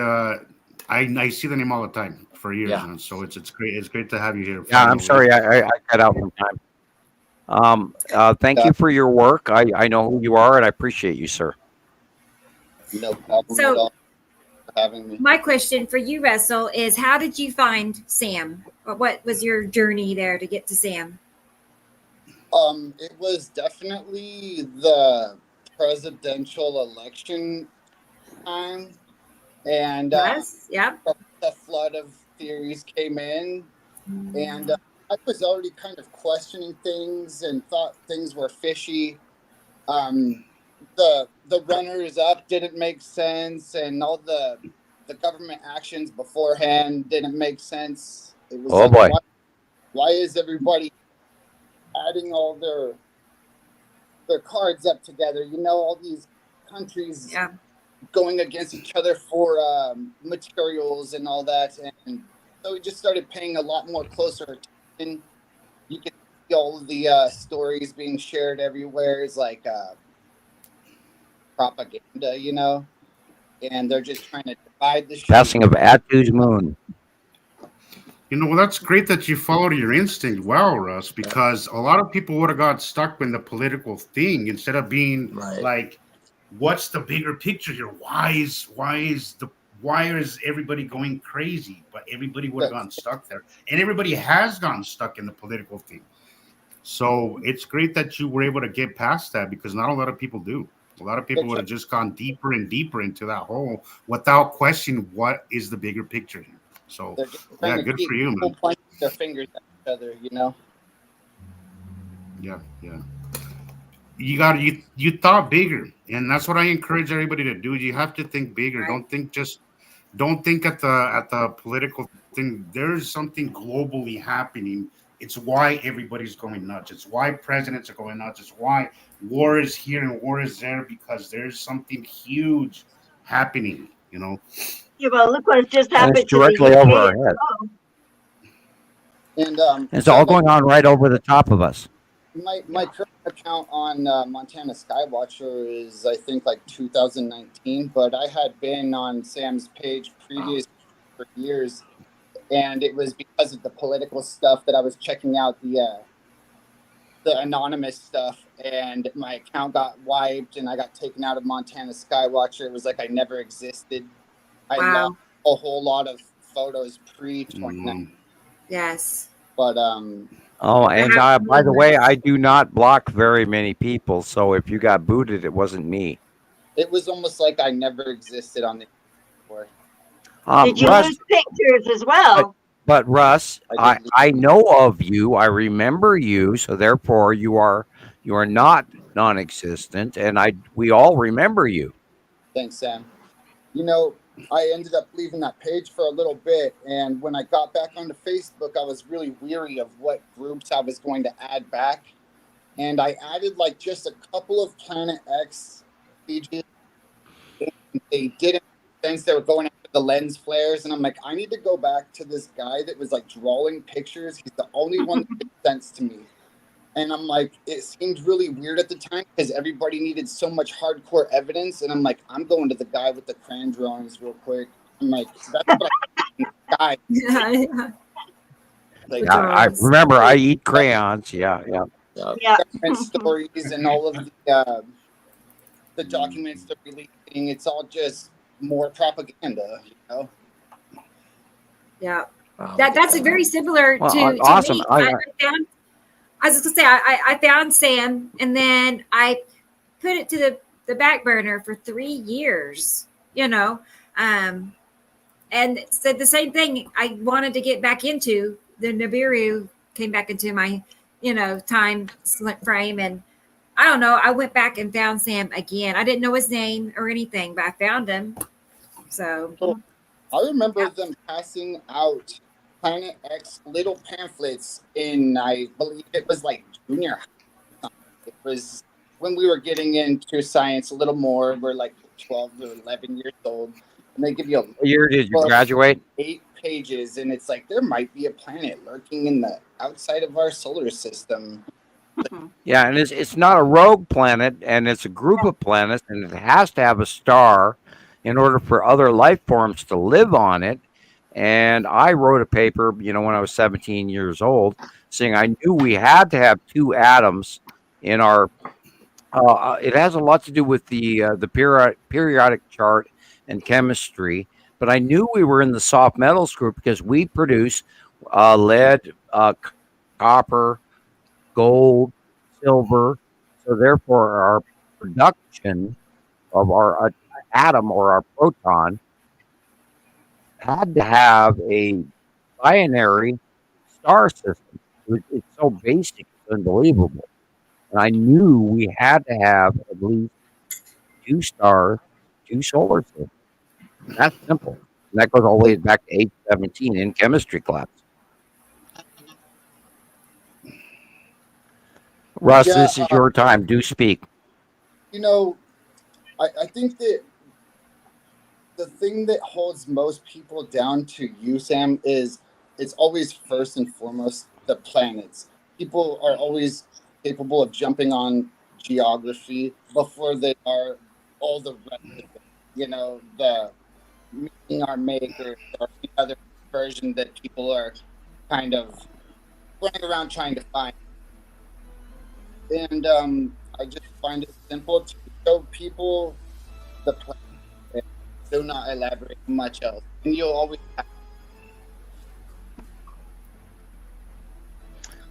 I see the name all the time for years, and so it's great. It's great to have you here. Yeah, I'm sorry, I cut out from time. Thank you for your work. I know who you are, and I appreciate you, sir. No problem at all. for having me. My question for you, Russell, is how did you find Sam? What was your journey there to get to Sam? It was definitely the presidential election time, and Yes. Yep. the flood of theories came in, and I was already kind of questioning things and thought things were fishy. The runners up didn't make sense, and all the government actions beforehand didn't make sense. It was boy. Why is everybody adding all their cards up together? You know, all these countries going against each other for materials and all that, and so we just started paying a lot more closer attention. You could see all of the stories being shared everywhere. It's like propaganda, you know, and they're just trying to divide the Passing of Atu's moon. You know, well, that's great that you followed your instinct well, Russ, because a lot of people would have got stuck in the political thing instead of being like, what's the bigger picture here? Why is everybody going crazy? But everybody would have gotten stuck there. And everybody has gotten stuck in the political thing. So it's great that you were able to get past that, because not a lot of people do. A lot of people would have just gone deeper and deeper into that hole without questioning what is the bigger picture here. So yeah, good for you, man. Pointing their fingers at each other, you know. Yeah. You thought bigger, and that's what I encourage everybody to do. You have to think bigger. Right. Don't think at the political thing. There's something globally happening. It's why everybody's going nuts. It's why presidents are going nuts. It's why war is here and war is there, because there's something huge happening, you know. Yeah, well, look what just happened. It's directly over our head. And it's all going on right over the top of us. My current account on Montana Skywatcher is, I think, like 2019, but I had been on Sam's page previous for years, and it was because of the political stuff that I was checking out the anonymous stuff, and my account got wiped, and I got taken out of Montana Skywatcher. It was like I never existed. I lost a whole lot of photos pre-2019. Yes. But oh, and by the way, I do not block very many people, so if you got booted, it wasn't me. It was almost like I never existed on the before. Did you lose pictures as well? But Russ, I know of you. I remember you, so therefore you are not non-existent, and we all remember you. Thanks, Sam. You know, I ended up leaving that page for a little bit, and when I got back onto Facebook, I was really weary of what groups I was going to add back, and I added like just a couple of Planet X pages. They didn't make sense. They were going after the lens flares, and I'm like, I need to go back to this guy that was like drawing pictures. He's the only one that made sense to me. And I'm like, it seemed really weird at the time because everybody needed so much hardcore evidence. And I'm like, I'm going to the guy with the crayon drawings real quick. I'm like, that's what I guy. Like, I remember I eat crayons. Yeah. Stories and all of the documents they're releasing. It's all just more propaganda, you know? Yeah. That's very similar to awesome. Me. I was just going to say, I found Sam, and then I put it to the back burner for 3 years, you know, and said the same thing. I wanted to get back into the Nibiru, came back into my, you know, time frame. And I don't know, I went back and found Sam again. I didn't know his name or anything, but I found him. So I remember them passing out Planet X little pamphlets in, I believe it was like junior high. It was when we were getting into science a little more. We're like 12 or 11 years old, and they give you what year did you graduate? 8 pages, and it's like there might be a planet lurking in the outside of our solar system. Yeah, and it's not a rogue planet, and it's a group of planets, and it has to have a star in order for other life forms to live on it. And I wrote a paper, you know, when I was 17 years old, saying I knew we had to have 2 atoms in our. It has a lot to do with the periodic chart and chemistry. but I knew we were in the soft metals group because we produce lead, copper, gold, silver. So therefore, our production of our atom or our proton had to have a binary star system. It's so basic, it's unbelievable. And I knew we had to have at least 2 stars, 2 solar systems. That's simple. And that goes all the way back to age 17 in chemistry class. Russ, this is your time. Do speak. You know, I think that the thing that holds most people down to you, Sam, is it's always first and foremost the planets. People are always capable of jumping on geography before they are all the rest of it. You know, the meeting our maker or the other version that people are kind of running around trying to find. And I just find it simple to show people the planet and do not elaborate much else. And you'll always have.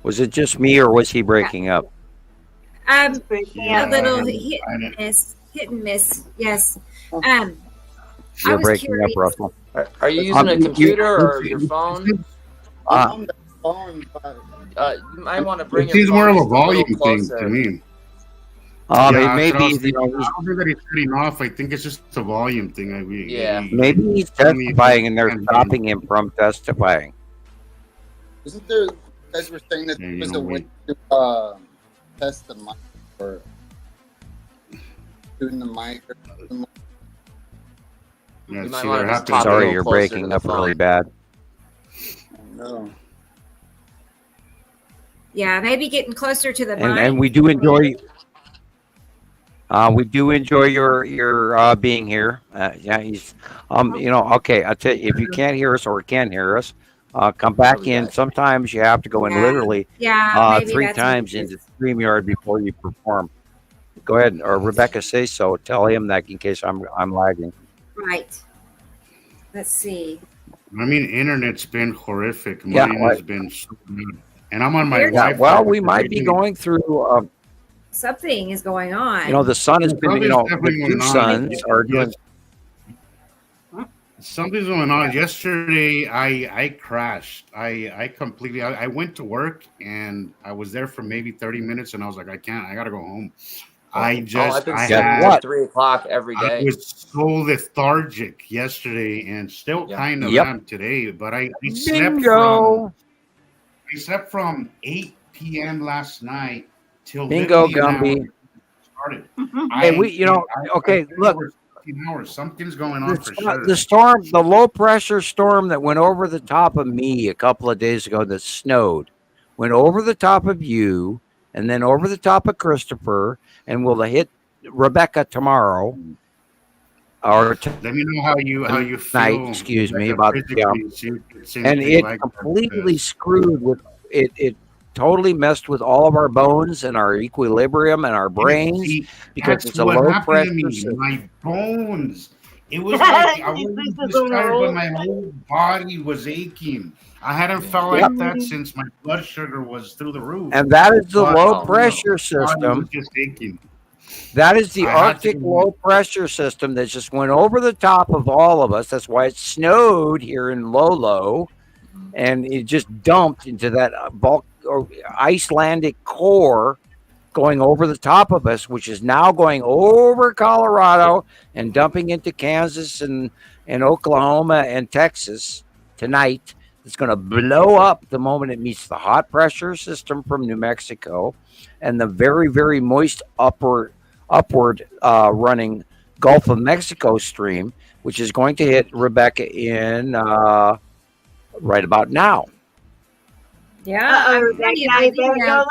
Was it just me or was he breaking up? A little hit and miss. Yes. You're breaking up, Russell. Are you using a computer or your phone? On the phone, but You might want to bring It your seems more phone of a just little volume thing closer. to me. It may be, I don't think that he's turning off. I think it's just a volume thing. Yeah. maybe he's testifying and they're stopping him from testifying. isn't there? You guys were saying that there was a way to test the mic or doing the mic or something. Yeah, You might see, wanna there just have to- talk a Sorry, little you're closer breaking to the up really phone. bad. No. Yeah, maybe getting closer to the And mic. we do enjoy your being here. Yeah, he's okay. I tell you, if you can't hear us or can't hear us, come back in. Sometimes you have to go in Yeah. literally Maybe 3 that's times what it into is. StreamYard before you perform. Go ahead, or Rebecca, say so. Tell him that in case I'm lagging. Right. Let's see. I mean, internet's been horrific. Yeah, Mine has been so good. And I'm on my Yeah, Wi-Fi. Well, we might be going through. Something is going on. The sun has been. Something's The definitely 2 going on. suns are doing. Something's going on. Yesterday, I crashed. I completely. I went to work and I was there for maybe 30 minutes, and I was like, I can't. I gotta go home. I've been I sick had. at 3 o'clock every I day. was so lethargic yesterday, and still kind of Yep. am today. But I Bingo. slept from 8 p.m. last night till Bingo, literally now Gumby. it started. Hey, okay, look. 15 hours. Something's going on for sure. The storm, the low pressure storm that went over the top of me a couple of days ago that snowed, went over the top of you and then over the top of Christopher and will hit Rebecca tomorrow. Or Let me know how you feel. tonight, excuse me, about physically, and it completely screwed with it. It totally messed with all of our bones and our equilibrium and our brains because it's a low pressure system. My bones. It was like I wasn't just tired, but my whole body was aching. I hadn't felt like that since my blood sugar was through the roof. And that is the But, low pressure body system. was just aching. That is the I had Arctic to- low pressure system that just went over the top of all of us. That's why it snowed here in Lolo, and it just dumped into that Icelandic core going over the top of us, which is now going over Colorado and dumping into Kansas and Oklahoma and Texas tonight. It's going to blow up the moment it meets the hot pressure system from New Mexico and the very, very moist upward running Gulf of Mexico stream, which is going to hit Rebecca in right about now. Yeah, I'm telling you, my video.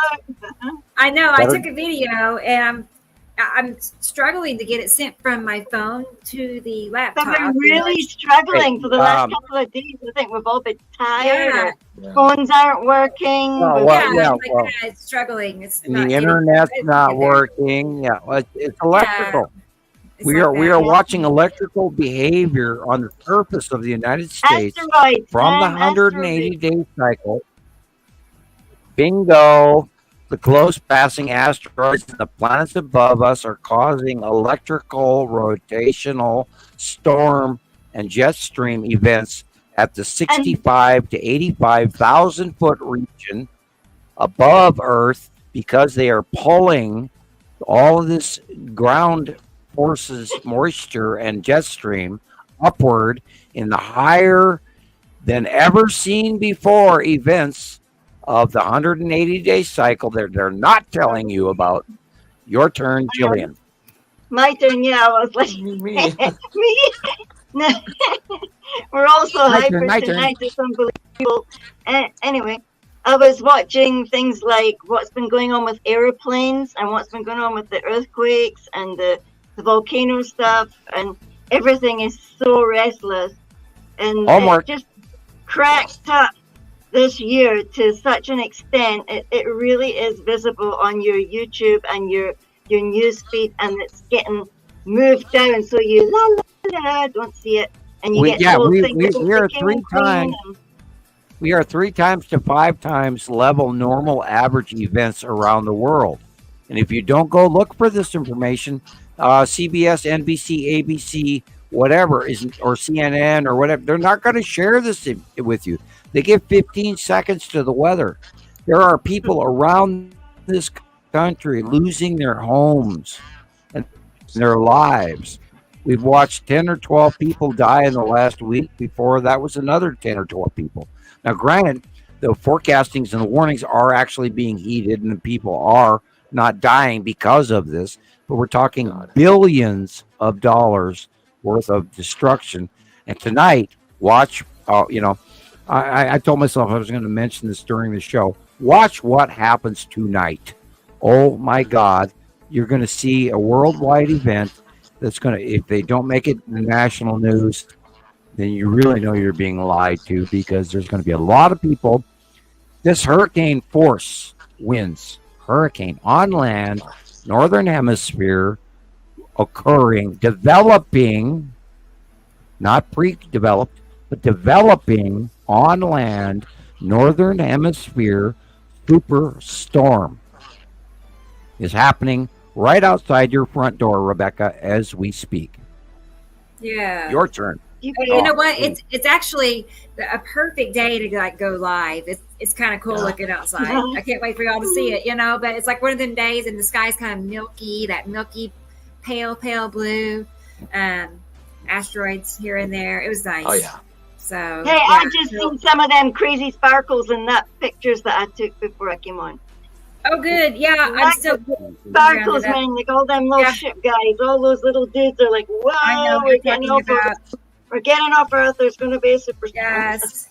I know. I took a video, and I'm struggling to get it sent from my phone to the laptop. I've been really struggling for the last couple of days. I think we've all been tired. Yeah. Phones aren't working. It's struggling. It's the internet's not working. Yeah, it's electrical. We are watching electrical behavior on the surface of the United States Asteroids, from the 180-day cycle. Bingo! The close passing asteroids and the planets above us are causing electrical, rotational, storm, and jet stream events at the 65 to 85,000 foot region above Earth because they are pulling all of this ground forces, moisture, and jet stream upward in the higher than ever seen before events of the 180-day cycle that they're not telling you about. Your turn, Gillian. My turn, yeah. I was like, Me. We're all so hyper tonight. It's unbelievable. Anyway, I was watching things like what's been going on with airplanes and what's been going on with the earthquakes and the volcano stuff, and everything is so restless. And it just cracked up this year to such an extent. It really is visible on your YouTube and your news feed, and it's getting moved down so you don't see it, and you get told we are 3 times. We are 3 times to 5 times level normal average events around the world. And if you don't go look for this information, CBS, NBC, ABC, whatever, or CNN or whatever, they're not going to share this with you. They give 15 seconds to the weather. There are people around this country losing their homes and their lives. We've watched 10 or 12 people die in the last week. Before that was another 10 or 12 people. Now, granted, the forecastings and the warnings are actually being heeded, and the people are not dying because of this. But we're talking billions of dollars worth of destruction. And tonight, watch, I told myself I was going to mention this during the show. Watch what happens tonight. Oh, my God. You're going to see a worldwide event that's going to, if they don't make it in the national news, then you really know you're being lied to, because there's going to be a lot of people. This hurricane force winds, hurricane on land, northern hemisphere, occurring, developing, not pre-developed, but developing on land, northern hemisphere superstorm is happening right outside your front door, Rebecca, as we speak. Yeah. Your turn. You know what? It's actually a perfect day to go live. It's kind of cool looking outside. I can't wait for y'all to see it. But it's like one of them days, and the sky's kind of milky, that milky, pale blue. Asteroids here and there. It was nice. Oh yeah. So hey, I just seen some of them crazy sparkles in that pictures that I took before I came on. Oh, good. Yeah, I'm still sparkles, man. Like all them little ship guys, all those little dudes are like, wow, we're getting off Earth. There's going to be a superstorm. Yes.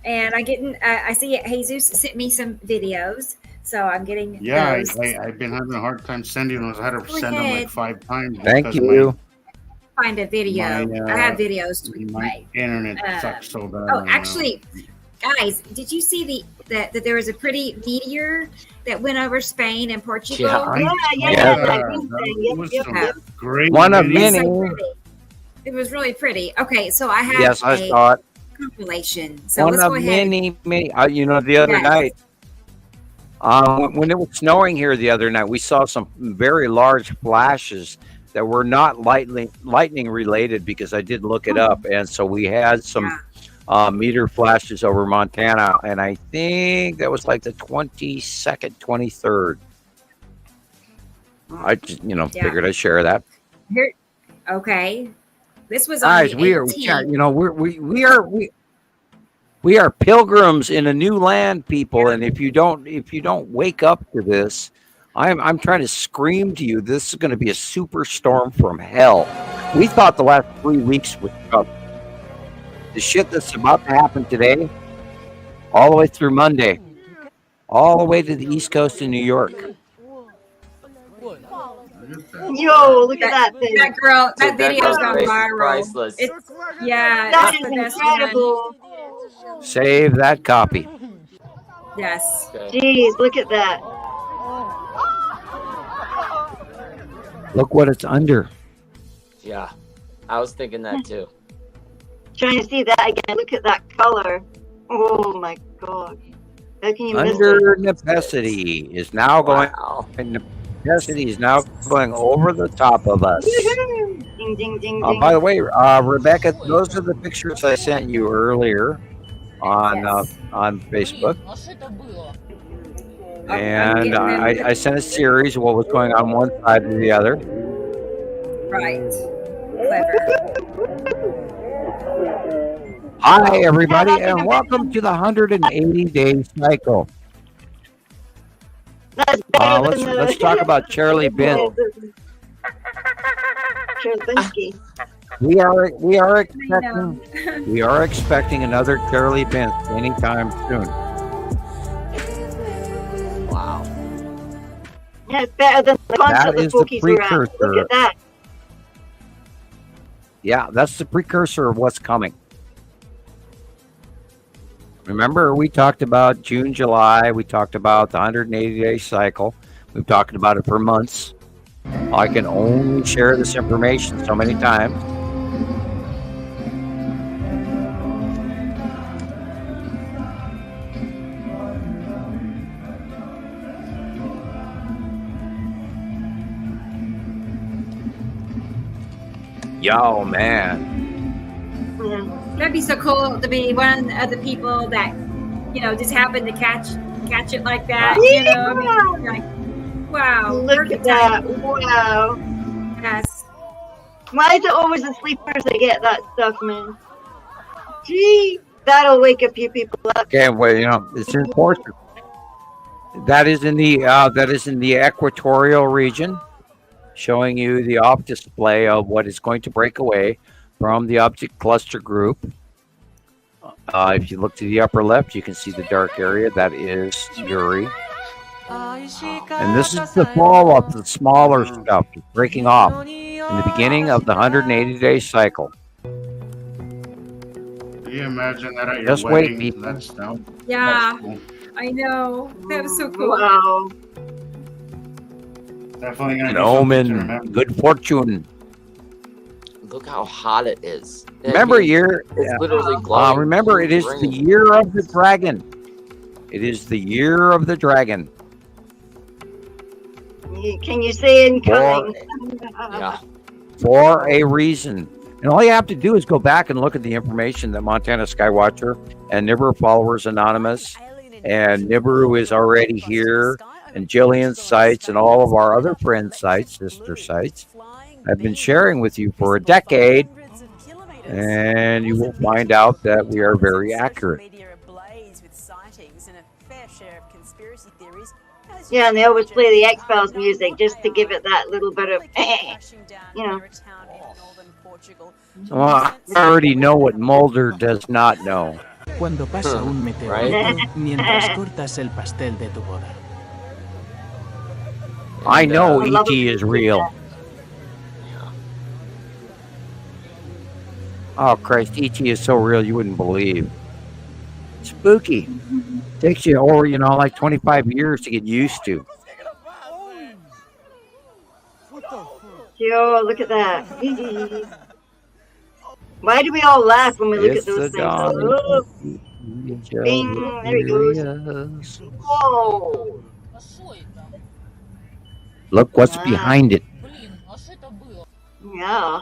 And I see Jesus sent me some videos, so I'm getting those. I've been having a hard time sending those. I had to send them like 5 times. Thank you. Find a video. I have videos to my internet sucks so bad. Oh, actually, guys, did you see that there was a pretty meteor that went over Spain and Portugal? Yeah. Great. One of many. It was really pretty. Okay, so I have yes, I saw it. Compilation. So one let's of go ahead. many. The other night, when it was snowing here the other night, we saw some very large flashes that were not lightning related, because I did look it up, and so we had some meteor flashes over Montana, and I think that was like the 22nd, 23rd. I just figured I'd share that. Here, okay. This was guys. We are pilgrims in a new land, people. And if you don't wake up to this, I'm trying to scream to you. This is going to be a superstorm from hell. We thought the last 3 weeks was tough. The shit that's about to happen today, all the way through Monday, all the way to the East Coast in New York. Yo, look at that thing. That girl, that video's gone viral. That is incredible. Save that copy. Yes. Jeez, look at that. Look what it's under. Yeah, I was thinking that too. Trying to see that again. Look at that color. Oh my God. How can you miss Under it? necessity is now going. Wow. Necessity is now going over the top of us. Ding, ding, ding, ding. By the way, Rebecca, those are the pictures I sent you earlier on Facebook. And I sent a series of what was going on one side to the other. Right. Clever. Hi, everybody, and welcome to the 180-day cycle. That's better than Let's talk about Charlie Bin. Cherlinsky. We are expecting another Charlie Bin anytime soon. Wow. Yeah, it's better than the concert That the is the Pokies were at. Look precursor. at that. Yeah, that's the precursor of what's coming. Remember, we talked about June, July. We talked about the 180-day cycle. We've talked about it for months. I can only share this information so many times. Yo, man. That'd be so cool to be one of the people that, just happen to catch it like that. I mean, like, wow. Look at that. Wow. Yes. Why is it always the sleepers that get that stuff, man? Gee, that'll wake a few people up. Okay, well, it's important. That is in the equatorial region, showing you the off display of what is going to break away from the object cluster group. If you look to the upper left, you can see the dark area. That is Uri. And this is the fall of the smaller stuff breaking off in the beginning of the 180-day cycle. Can you imagine that at your Just wedding? wait, people. That's cool. Yeah. I know. That was so cool. Wow. Definitely gonna An be something to omen, remember. good fortune. Look how hot it is. Remember, It's literally glowing. remember, it is the green. year of the dragon. It is the year of the dragon. Can you say incoming? Yeah. For a reason. And all you have to do is go back and look at the information that Montana Skywatcher and Nibiru Followers Anonymous and Nibiru is already here, and Gillian's sites and all of our other friends' sites, sister sites, I've been sharing with you for a decade, and you will find out that we are very accurate. Yeah, and they always play the X-Files music just to give it that little bit of, Well, I already know what Mulder does not know. Cuando pasa un meteorito Right? mientras cortas el pastel de tu boda. I know I love E.T. it. is real. Oh, Christ, E.T. is so real you wouldn't believe. Spooky. Takes you over, like 25 years to get used to. Yo, look at that. Why do we all laugh when we look It's at those the things? dawn. Oh, bing, there he goes. Whoa. Look what's Wow. behind it. Yeah.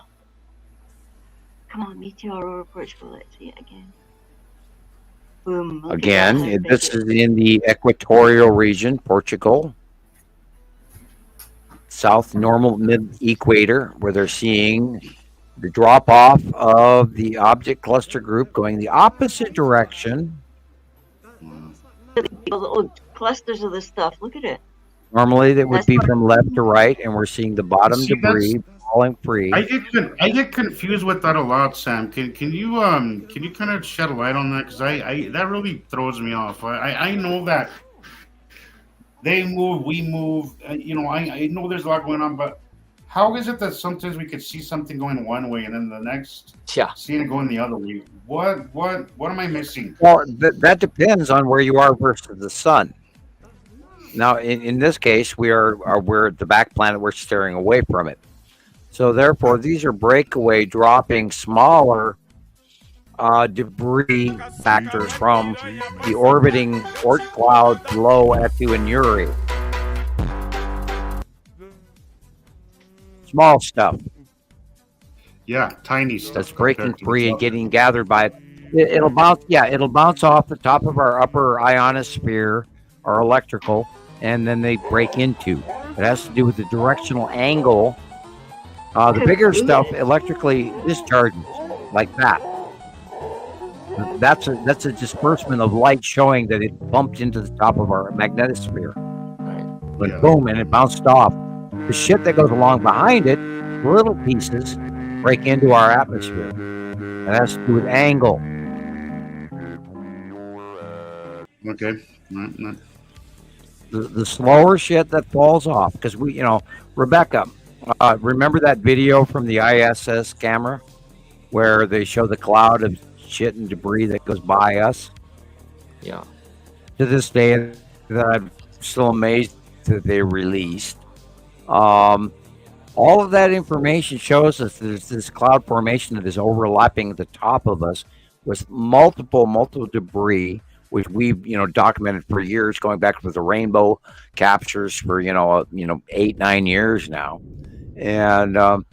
Come on, meteor aurora Portugal. Let's see it again. Boom. Look at Again, that. this is in the equatorial region, Portugal. South normal mid-equator, where they're seeing the drop-off of the object cluster group going the opposite direction. Little clusters of this stuff. Look at it. Normally, that would be from left to right, and we're seeing the bottom See, debris falling free. I get confused with that a lot, Sam. Can you kind of shed a light on that? Because I that really throws me off. I know that they move, we move. I know there's a lot going on, but how is it that sometimes we could see something going one way and then the next seeing it going the other way? What am I missing? Well, that depends on where you are versus the sun. Now, in this case, we're the back planet. We're staring away from it. So therefore, these are breakaway dropping smaller debris factors from the orbiting Oort cloud below Etu and Uri. Small stuff. Yeah, tiny stuff. That's breaking free and getting gathered by it. It'll bounce. Yeah, it'll bounce off the top of our upper ionosphere, our electrical, and then they break into. It has to do with the directional angle. The bigger stuff electrically discharges like that. That's a disbursement of light showing that it bumped into the top of our magnetosphere. But boom, and it bounced off. The shit that goes along behind it, little pieces, break into our atmosphere. And that has to do with angle. Okay. The slower shit that falls off, because Rebecca, remember that video from the ISS camera where they show the cloud of shit and debris that goes by us? Yeah. To this day, that I'm still amazed that they released. All of that information shows us there's this cloud formation that is overlapping the top of us with multiple debris, which we've documented for years, going back with the rainbow captures for 8-9 years now. And the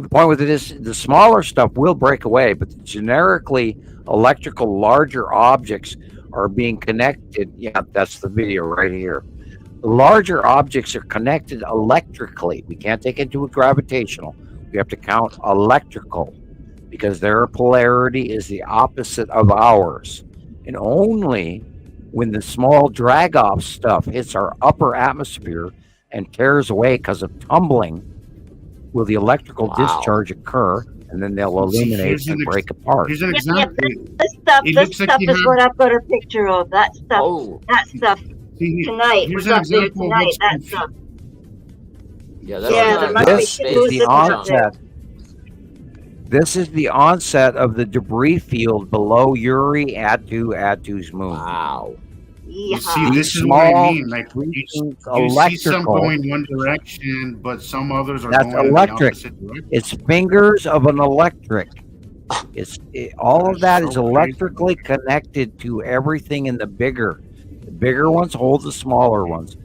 point with it is the smaller stuff will break away, but the generically electrical larger objects are being connected. Yeah, that's the video right here. The larger objects are connected electrically. We can't take into it gravitational. We have to count electrical because their polarity is the opposite of ours. And only when the small drag-off stuff hits our upper atmosphere and tears away because of tumbling will the electrical discharge occur, and then they'll illuminate and break apart. Here's an example. This stuff is what I've got a picture of. That stuff. Tonight. Here's an example of what's that stuff. Yeah, this is the onset. This is the onset of the debris field below Uri, Atu's moon. Wow. You see, this is what I mean. Like you see some going one direction, but some others are going electric. In the opposite direction. It's fingers of an electric. All of that is electrically connected to everything in the bigger. The bigger ones hold the smaller ones.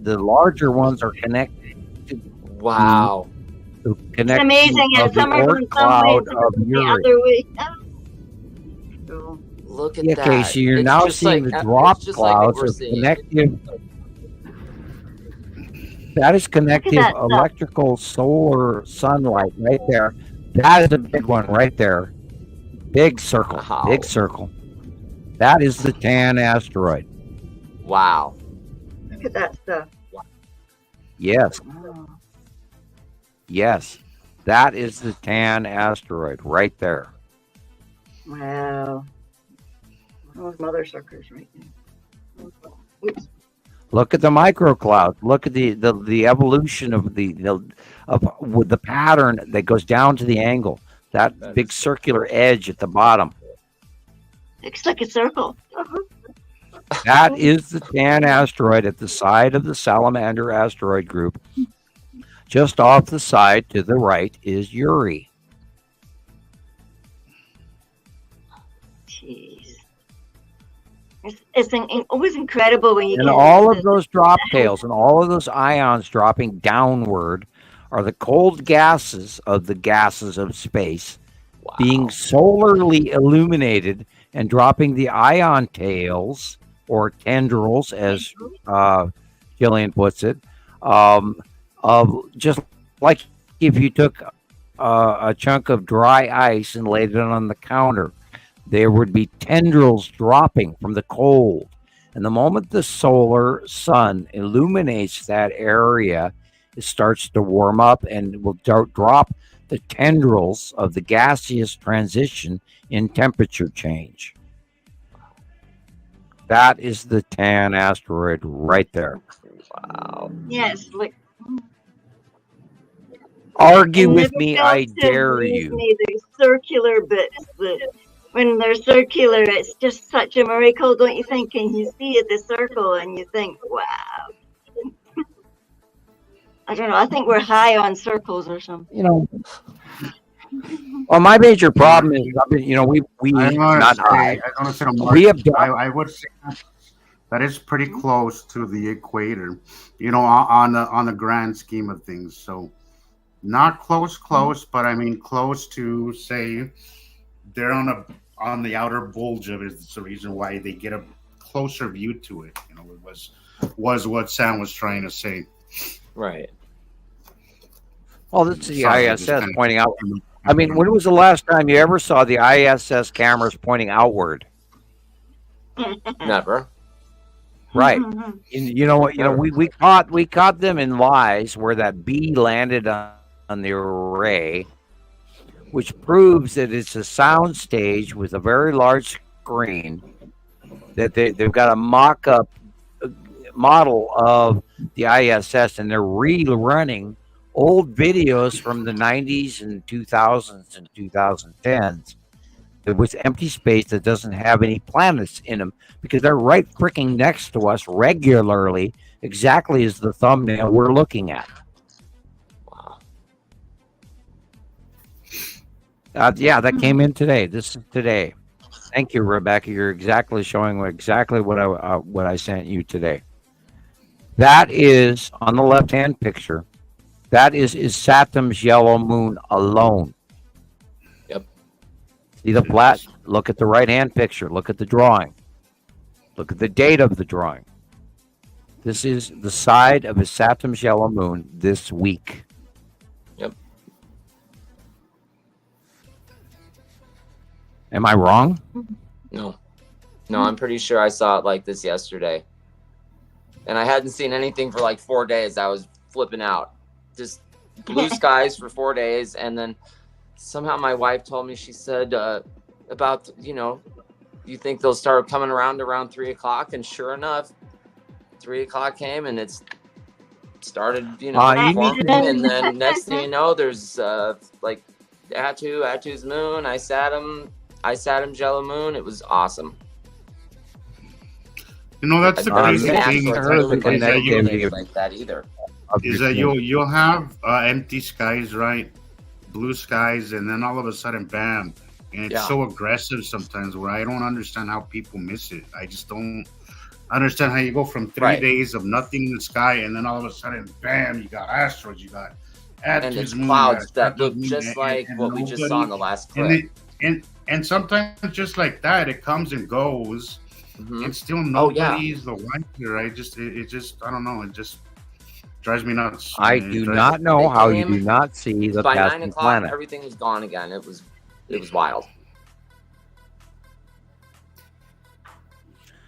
The larger ones are connected. Wow. It's amazing. And some are going the other way. Look at that. Okay, so you're now seeing the drop clouds of connective. That is connective electrical solar sunlight right there. That is a big one right there. Big circle. Wow. Big circle. That is the Tan asteroid. Wow. Look at that stuff. Yes. Yes. That is the Tan asteroid right there. Wow. Those mother suckers right there. Oops. Look at the microclouds. Look at the evolution of with the pattern that goes down to the angle. That big circular edge at the bottom. Looks like a circle. That is the Tan asteroid at the side of the Salamander asteroid group. Just off the side to the right is Uri. Jeez. It's always incredible when you and all of those drop tails and all of those ions dropping downward are the cold gases of space being solarly illuminated and dropping the ion tails or tendrils, as Gillian puts it, of just like if you took a chunk of dry ice and laid it on the counter. There would be tendrils dropping from the cold. And the moment the solar sun illuminates that area, it starts to warm up and will drop the tendrils of the gaseous transition in temperature change. That is the Tan asteroid right there. Wow. Yes. Argue with me, I dare you. They're circular bits, but when they're circular, it's just such a miracle, don't you think? And you see it, the circle, and you think, wow. I don't know. I think we're high on circles or something. You know, well, my major problem is, you know, we not high. I don't say much. We have I would say that is pretty close to the equator, you know, on the grand scheme of things. So not close, but I mean close to, say, they're on the outer bulge of it. It's the reason why they get a closer view to it. You know, it was what Sam was trying to say. Right. Well, this is the ISS pointing out. I mean, when was the last time you ever saw the ISS cameras pointing outward? Never. Right. You know, we caught them in lies where that bee landed on the array, which proves that it's a sound stage with a very large screen. That they've got a mock-up model of the ISS, and they're rerunning old videos from the 90s and 2000s and 2010s. There was empty space that doesn't have any planets in them because they're right freaking next to us regularly, exactly as the thumbnail we're looking at. Wow. Yeah, that came in today. This is today. Thank you, Rebecca. You're exactly showing exactly what I sent you today. That is on the left-hand picture. That is Saturn's yellow moon alone. Yep. See the flat? Look at the right-hand picture. Look at the drawing. Look at the date of the drawing. This is the side of a Saturn's yellow moon this week. Yep. Am I wrong? No, I'm pretty sure I saw it like this yesterday. And I hadn't seen anything for like 4 days. I was flipping out. Just blue skies for 4 days. And then somehow my wife told me, she said about, you know, you think they'll start coming around 3 o'clock. And sure enough, 3 o'clock came and it's started, you know, forming. And then next thing you know, there's like Attu's moon. I sat him yellow moon. It was awesome. You know, that's the crazy thing. Like that either. Is that you'll have empty skies, right? Blue skies, and then all of a sudden, bam! And it's so aggressive sometimes where I don't understand how people miss it. I just don't understand how you go from 3 days of nothing in the sky, and then all of a sudden, bam! You got asteroids, you got and it's clouds that look just like what we just saw in the last clip. And sometimes just like that, it comes and goes. And still nobody's the one here. It just I don't know. It just drives me nuts. I do not know how you do not see the by 9 passing o'clock. planet. Everything was gone again. It was wild.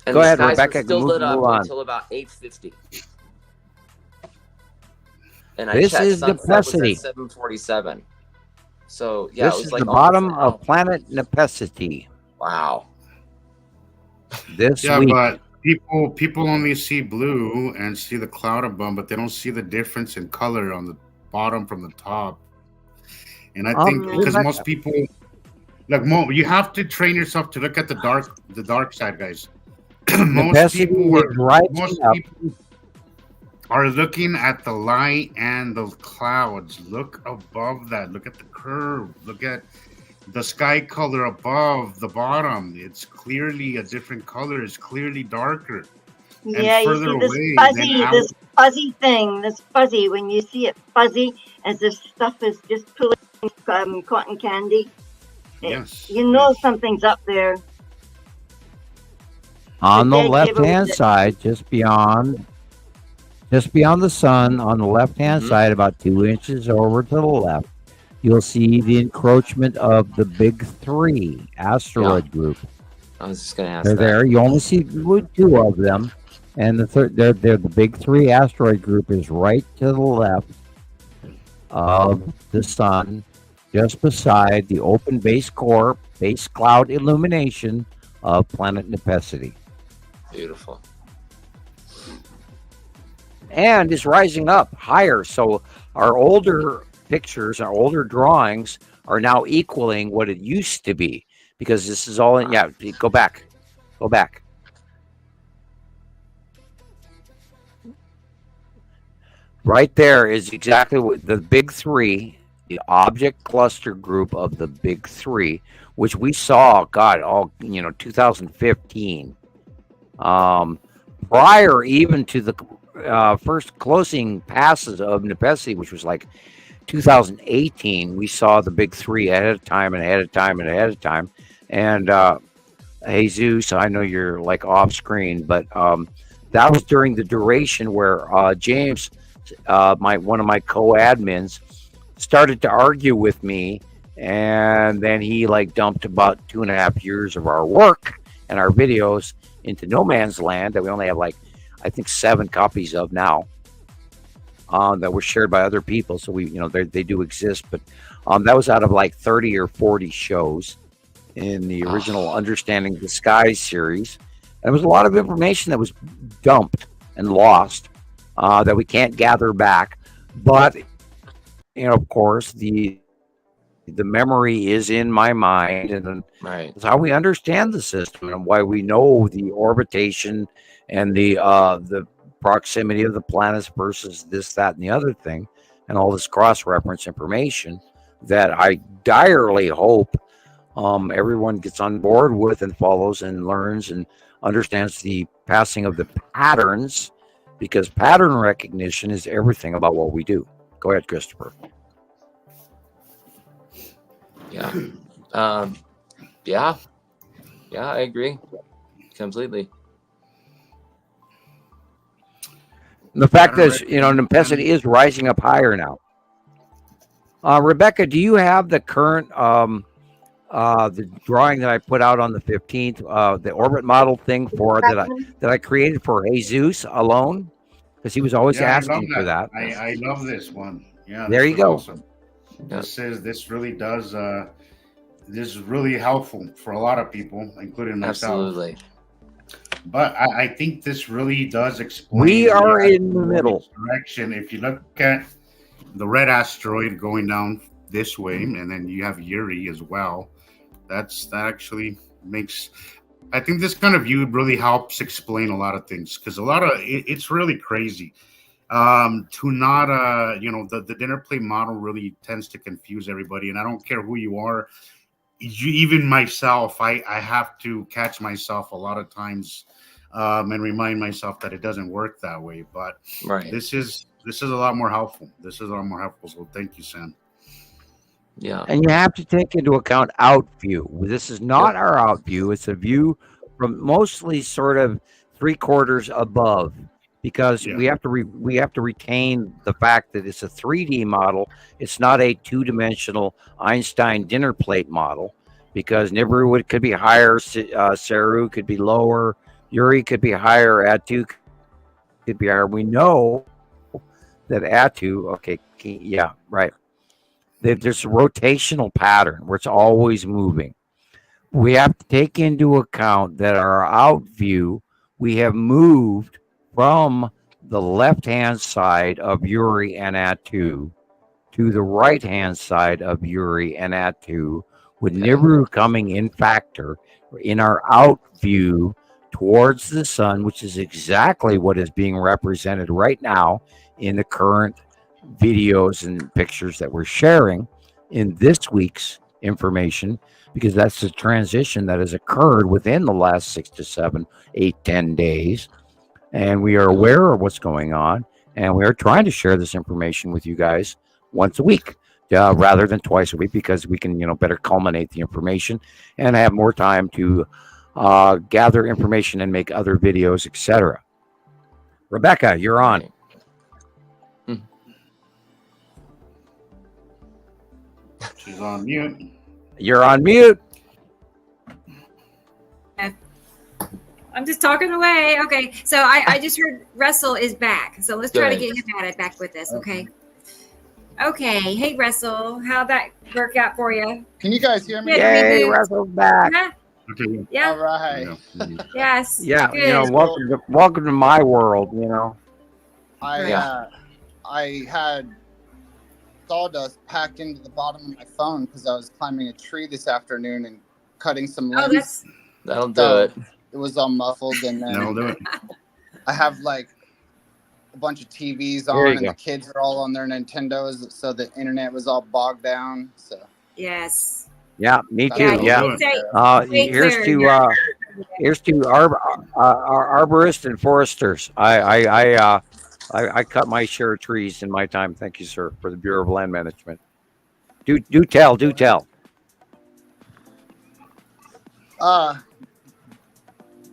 And Go ahead, skies Rebecca. were still lit up until about 8:50. And this is Nepacity. 7:47. So this it was is like the bottom of planet Nepacity. Wow. This week. But people only see blue and see the cloud above, but they don't see the difference in color on the bottom from the top. And I think because most people, you have to train yourself to look at the dark side, guys. most people are looking at the light and the clouds. Look above that. Look at the curve. Look at the sky color above the bottom. It's clearly a different color. It's clearly darker. Yeah, you see this fuzzy thing, this fuzzy, when you see it fuzzy, as if stuff is just pulling cotton candy. You know something's up there. On the left-hand side, just beyond the sun, on the left-hand side, about 2 inches over to the left, you'll see the encroachment of the big three asteroid group. I was just going to ask They're there. You only see 2 of them, and they're the big three asteroid group is right to the left of the sun, just beside the open base core, base cloud illumination of planet Nepacity. Beautiful. And is rising up higher. So our older pictures, our older drawings are now equaling what it used to be, because this is all in. Yeah, go back. Right there is exactly what the big three, the object cluster group of the big three, which we saw, God, all 2015. Prior even to the first closing passes of Nepesi, which was like 2018, we saw the big three ahead of time and ahead of time and ahead of time. And Jesus, I know you're like off screen, but that was during the duration where James, one of my co-admins, started to argue with me, and then he like dumped about 2.5 years of our work and our videos into no man's land that we only have like I think 7 copies of now that were shared by other people. So we, they do exist, but that was out of like 30 or 40 shows in the original Understanding the Sky series. And there was a lot of information that was dumped and lost that we can't gather back. But, of course, the memory is in my mind, and it's how we understand the system and why we know the orbitation and the proximity of the planets versus this, that, and the other thing, and all this cross-reference information that I direly hope everyone gets on board with and follows and learns and understands the passing of the patterns, because pattern recognition is everything about what we do. Go ahead, Christoper. Yeah. Yeah, I agree completely. The fact is, Nepesi is rising up higher now. Rebecca, do you have the current the drawing that I put out on the 15th, the orbit model thing for that I created for Jesus alone? Because he was always asking for that. I love this one. Yeah, there you go. Awesome. This really does. This is really helpful for a lot of people, including myself. Absolutely. But I think this really does explain. We are in the middle direction. If you look at the red asteroid going down this way, and then you have Uri as well, that actually makes. I think this kind of view really helps explain a lot of things, because it's really crazy. To not the dinner plate model really tends to confuse everybody, and I don't care who you are. Even myself, I have to catch myself a lot of times and remind myself that it doesn't work that way. But this is a lot more helpful. So thank you, Sam. Yeah. And you have to take into account out view. This is not our out view. It's a view from mostly sort of 3/4 above, because we have to retain the fact that it's a 3D model. It's not a 2-dimensional Einstein dinner plate model, because Nibiru could be higher, Saru could be lower, Uri could be higher, Atu could be higher. We know that Atu, there's a rotational pattern where it's always moving. We have to take into account that our out view, we have moved from the left-hand side of Uri and Atu to the right-hand side of Uri and Atu, with Nibiru coming in factor in our out view towards the sun, which is exactly what is being represented right now in the current videos and pictures that we're sharing in this week's information, because that's the transition that has occurred within the last 6 to 7, 8, 10 days. And we are aware of what's going on, and we are trying to share this information with you guys once a week rather than twice a week, because we can, better culminate the information and have more time to gather information and make other videos, etc. Rebecca, you're on. She's on mute. You're on mute. I'm just talking away. Okay, so I just heard Russell is back. So let's try to get him back with us. Okay. Okay. Hey, Russell, how'd that work out for you? Can you guys hear me? Yay, Russell's back. Okay. Yeah. All right. Yes. Yeah. Good. Welcome to my world. I had sawdust packed into the bottom of my phone because I was climbing a tree this afternoon and cutting some limbs. That'll do it. It was all muffled, and then That'll do it. I have like a bunch of TVs There on, you and go. the kids are all on their Nintendos, so the internet was all bogged down. So Yes. Yeah, me that's too. what Yeah. we're doing. Way Here's clearer. to arborists and foresters. I cut my share of trees in my time. Thank you, sir, for the Bureau of Land Management. Do tell.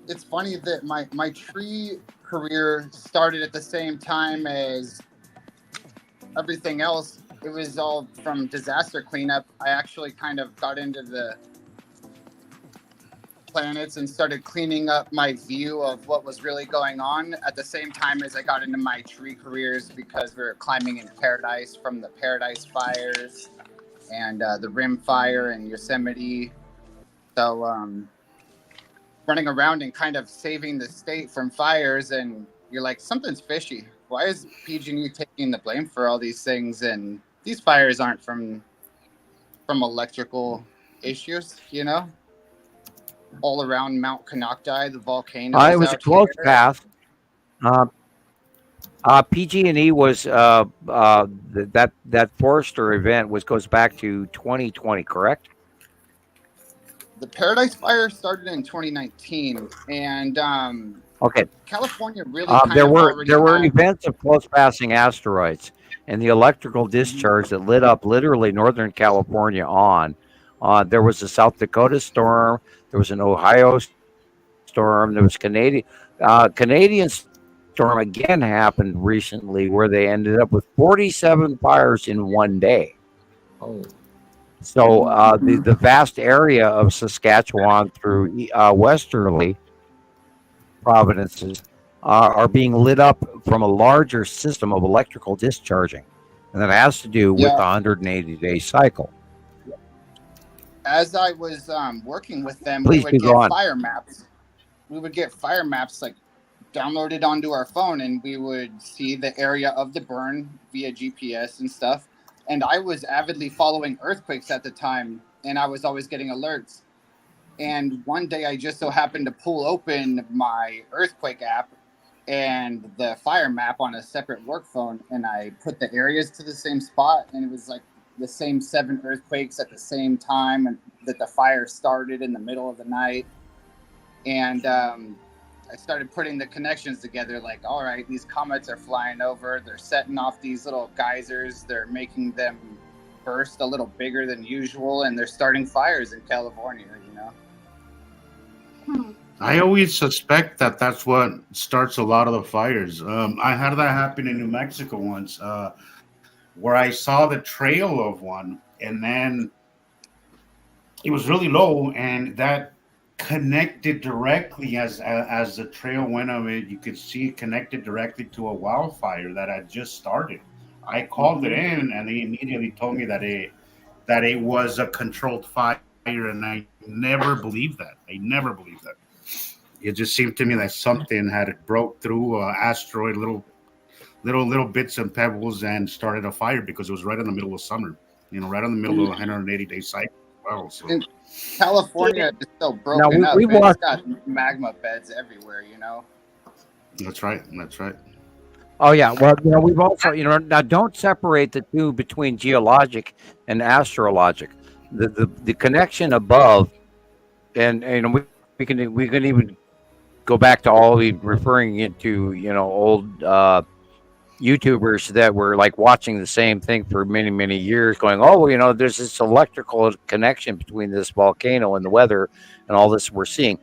It's funny that my tree career started at the same time as everything else. It was all from disaster cleanup. I actually kind of got into the planets and started cleaning up my view of what was really going on at the same time as I got into my tree careers, because we were climbing in paradise from the Paradise Fires and the Rim Fire in Yosemite. So running around and kind of saving the state from fires, and you're like, something's fishy. Why is PG&E taking the blame for all these things? And these fires aren't from electrical issues, you know? All around Mount Konocti, the volcano. It was a close path. PG&E was that Forester event goes back to 2020, correct? The Paradise Fire started in 2019, and Okay. California really kind There of were had events of close passing asteroids, and the electrical discharge that lit up literally Northern California on. There was a South Dakota storm. There was an Ohio storm. There was Canadian storm again happened recently, where they ended up with 47 fires in one day. Oh. So the vast area of Saskatchewan through westerly provinces are being lit up from a larger system of electrical discharging, and that has to do with the 180-day cycle. As I was working with them, Please we do would go get on. fire maps. We would get fire maps like downloaded onto our phone, and we would see the area of the burn via GPS and stuff. And I was avidly following earthquakes at the time, and I was always getting alerts. And one day I just so happened to pull open my earthquake app and the fire map on a separate work phone, and I put the areas to the same spot, and it was like the same 7 earthquakes at the same time, and that the fire started in the middle of the night. And I started putting the connections together, like, all right, these comets are flying over, they're setting off these little geysers, they're making them burst a little bigger than usual, and they're starting fires in California, you know? I always suspect that that's what starts a lot of the fires. I had that happen in New Mexico once, where I saw the trail of one, and then it was really low, and that connected directly as the trail went of it. You could see it connected directly to a wildfire that had just started. I called it in, and they immediately told me that it was a controlled fire, and I never believed that. It just seemed to me that something had broke through an asteroid, little bits and pebbles, and started a fire, because it was right in the middle of summer, right in the middle of a 180-day cycle. Wow. So. And California is so broken up. It's got magma beds everywhere, you know? That's right. Oh yeah, well, we've also, now don't separate the two between geologic and astrologic. The connection above, and we can even go back to all referring it to old YouTubers that were like watching the same thing for many years, going, oh, there's this electrical connection between this volcano and the weather and all this we're seeing.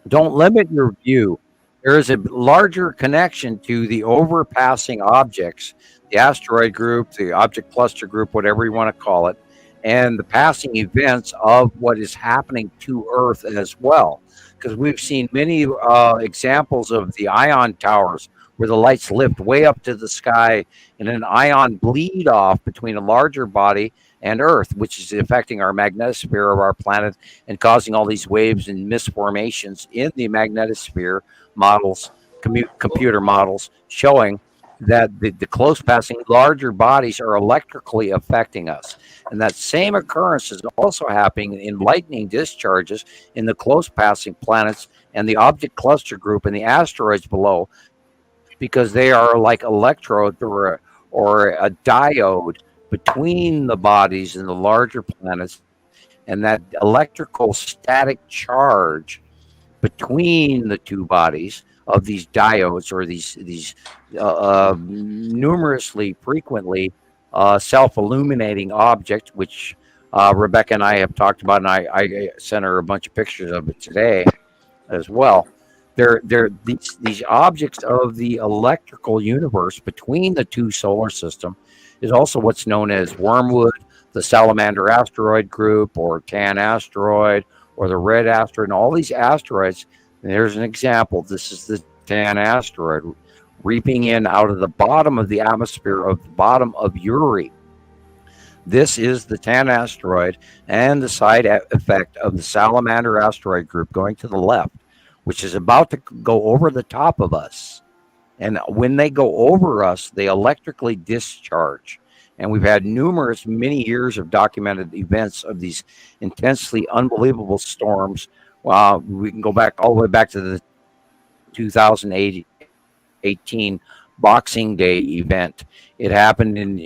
Don't limit your view. There is a larger connection to the overpassing objects, the asteroid group, the object cluster group, whatever you want to call it, and the passing events of what is happening to Earth as well. Because we've seen many examples of the ion towers where the lights lift way up to the sky and an ion bleed off between a larger body and Earth, which is affecting our magnetosphere of our planet and causing all these waves and misformations in the magnetosphere models, computer models, showing that the close passing larger bodies are electrically affecting us. And that same occurrence is also happening in lightning discharges in the close passing planets and the object cluster group and the asteroids below, because they are like electrodes or a diode between the bodies and the larger planets, and that electrical static charge between the two bodies of these diodes or these numerously frequently self-illuminating objects, which Rebecca and I have talked about, and I sent her a bunch of pictures of it today as well. They're these objects of the electrical universe between the two solar system is also what's known as Wormwood, the Salamander asteroid group, or Tan asteroid, or the Red asteroid, and all these asteroids. And there's an example. This is the Tan asteroid reaping in out of the bottom of the atmosphere of the bottom of Uri. This is the Tan asteroid and the side effect of the Salamander asteroid group going to the left, which is about to go over the top of us. And when they go over us, they electrically discharge. And we've had many years of documented events of these intensely unbelievable storms. We can go back all the way back to the 2018 Boxing Day event. It happened in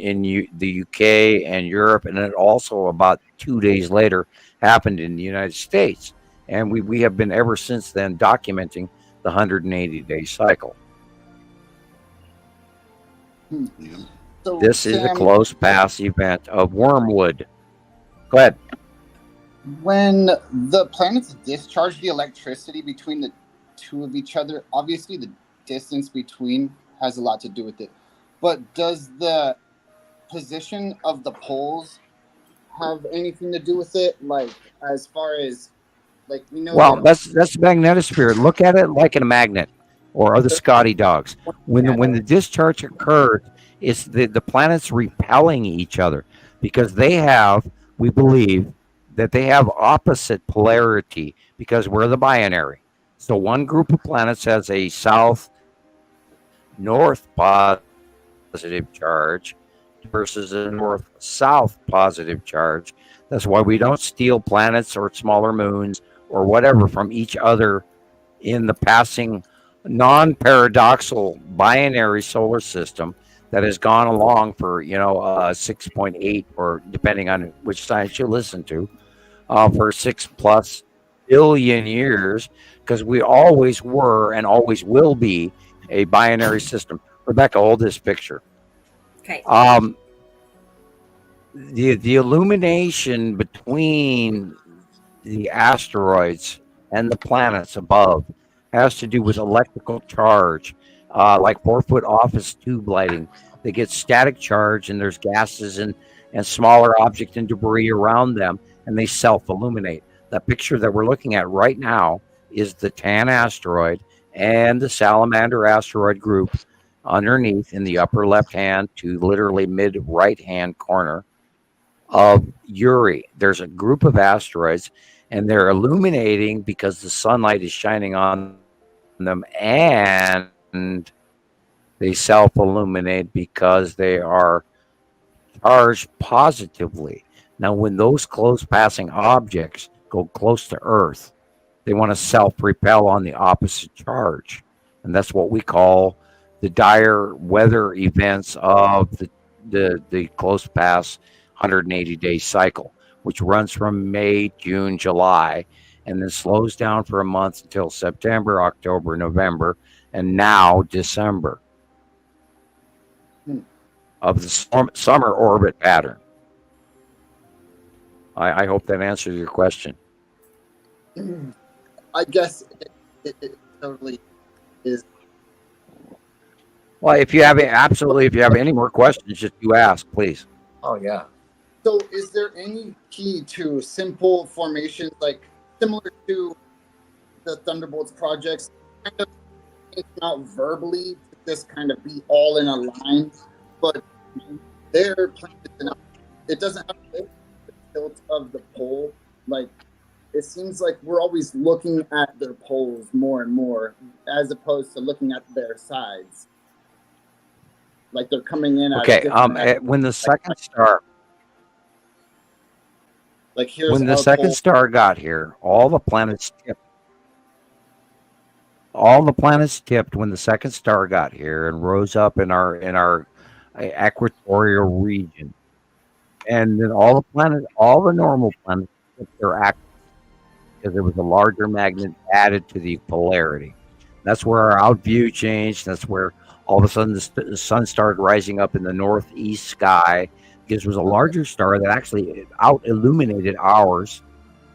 the UK and Europe, and it also about 2 days later happened in the United States. And we have been ever since then documenting the 180-day cycle. So, this is a close pass event of Wormwood. Go ahead. When the planets discharge the electricity between the two of each other, obviously the distance between has a lot to do with it. But does the position of the poles have anything to do with it? Like, as far as, like, we know. Well, that's the magnetosphere. Look at it like in a magnet, or the Scotty dogs. When the discharge occurs, it's the planets repelling each other because we believe that they have opposite polarity because we're the binary. So one group of planets has a south-north positive charge versus a north-south positive charge. That's why we don't steal planets or smaller moons or whatever from each other in the passing non-paradoxal binary solar system that has gone along for 6.8, or depending on which science you listen to, for 6+ billion years, because we always were and always will be a binary system. Rebecca, hold this picture. Okay. The illumination between the asteroids and the planets above has to do with electrical charge, like 4-foot office tube lighting. They get static charge, and there's gases and smaller objects and debris around them, and they self-illuminate. The picture that we're looking at right now is the Tan asteroid and the Salamander asteroid group underneath in the upper left-hand to literally mid-right-hand corner of Uri. There's a group of asteroids, and they're illuminating because the sunlight is shining on them, and they self-illuminate because they are charged positively. Now, when those close passing objects go close to Earth, they want to self-repel on the opposite charge. And that's what we call the dire weather events of the close pass 180-day cycle, which runs from May, June, July, and then slows down for a month until September, October, November, and now December of the summer orbit pattern. I hope that answers your question. I guess it totally is. Well, if you have any more questions, just you ask, please. Oh, yeah. So is there any key to simple formations, like similar to the Thunderbolts projects, kind of it's not verbally to just kind of be all in a line, but their planets enough. It doesn't have the tilt of the pole. Like, it seems like we're always looking at their poles more and more, as opposed to looking at their sides. Like they're coming in. Okay. When the second star. Like here's when the second star got here, all the planets tipped. all the planets tipped when the second star got here and rose up in our equatorial region, and then all the normal planets tipped their axis because there was a larger magnet added to the polarity. That's where our out view changed. That's where all of a sudden the sun started rising up in the northeast sky because it was a larger star that actually out illuminated ours.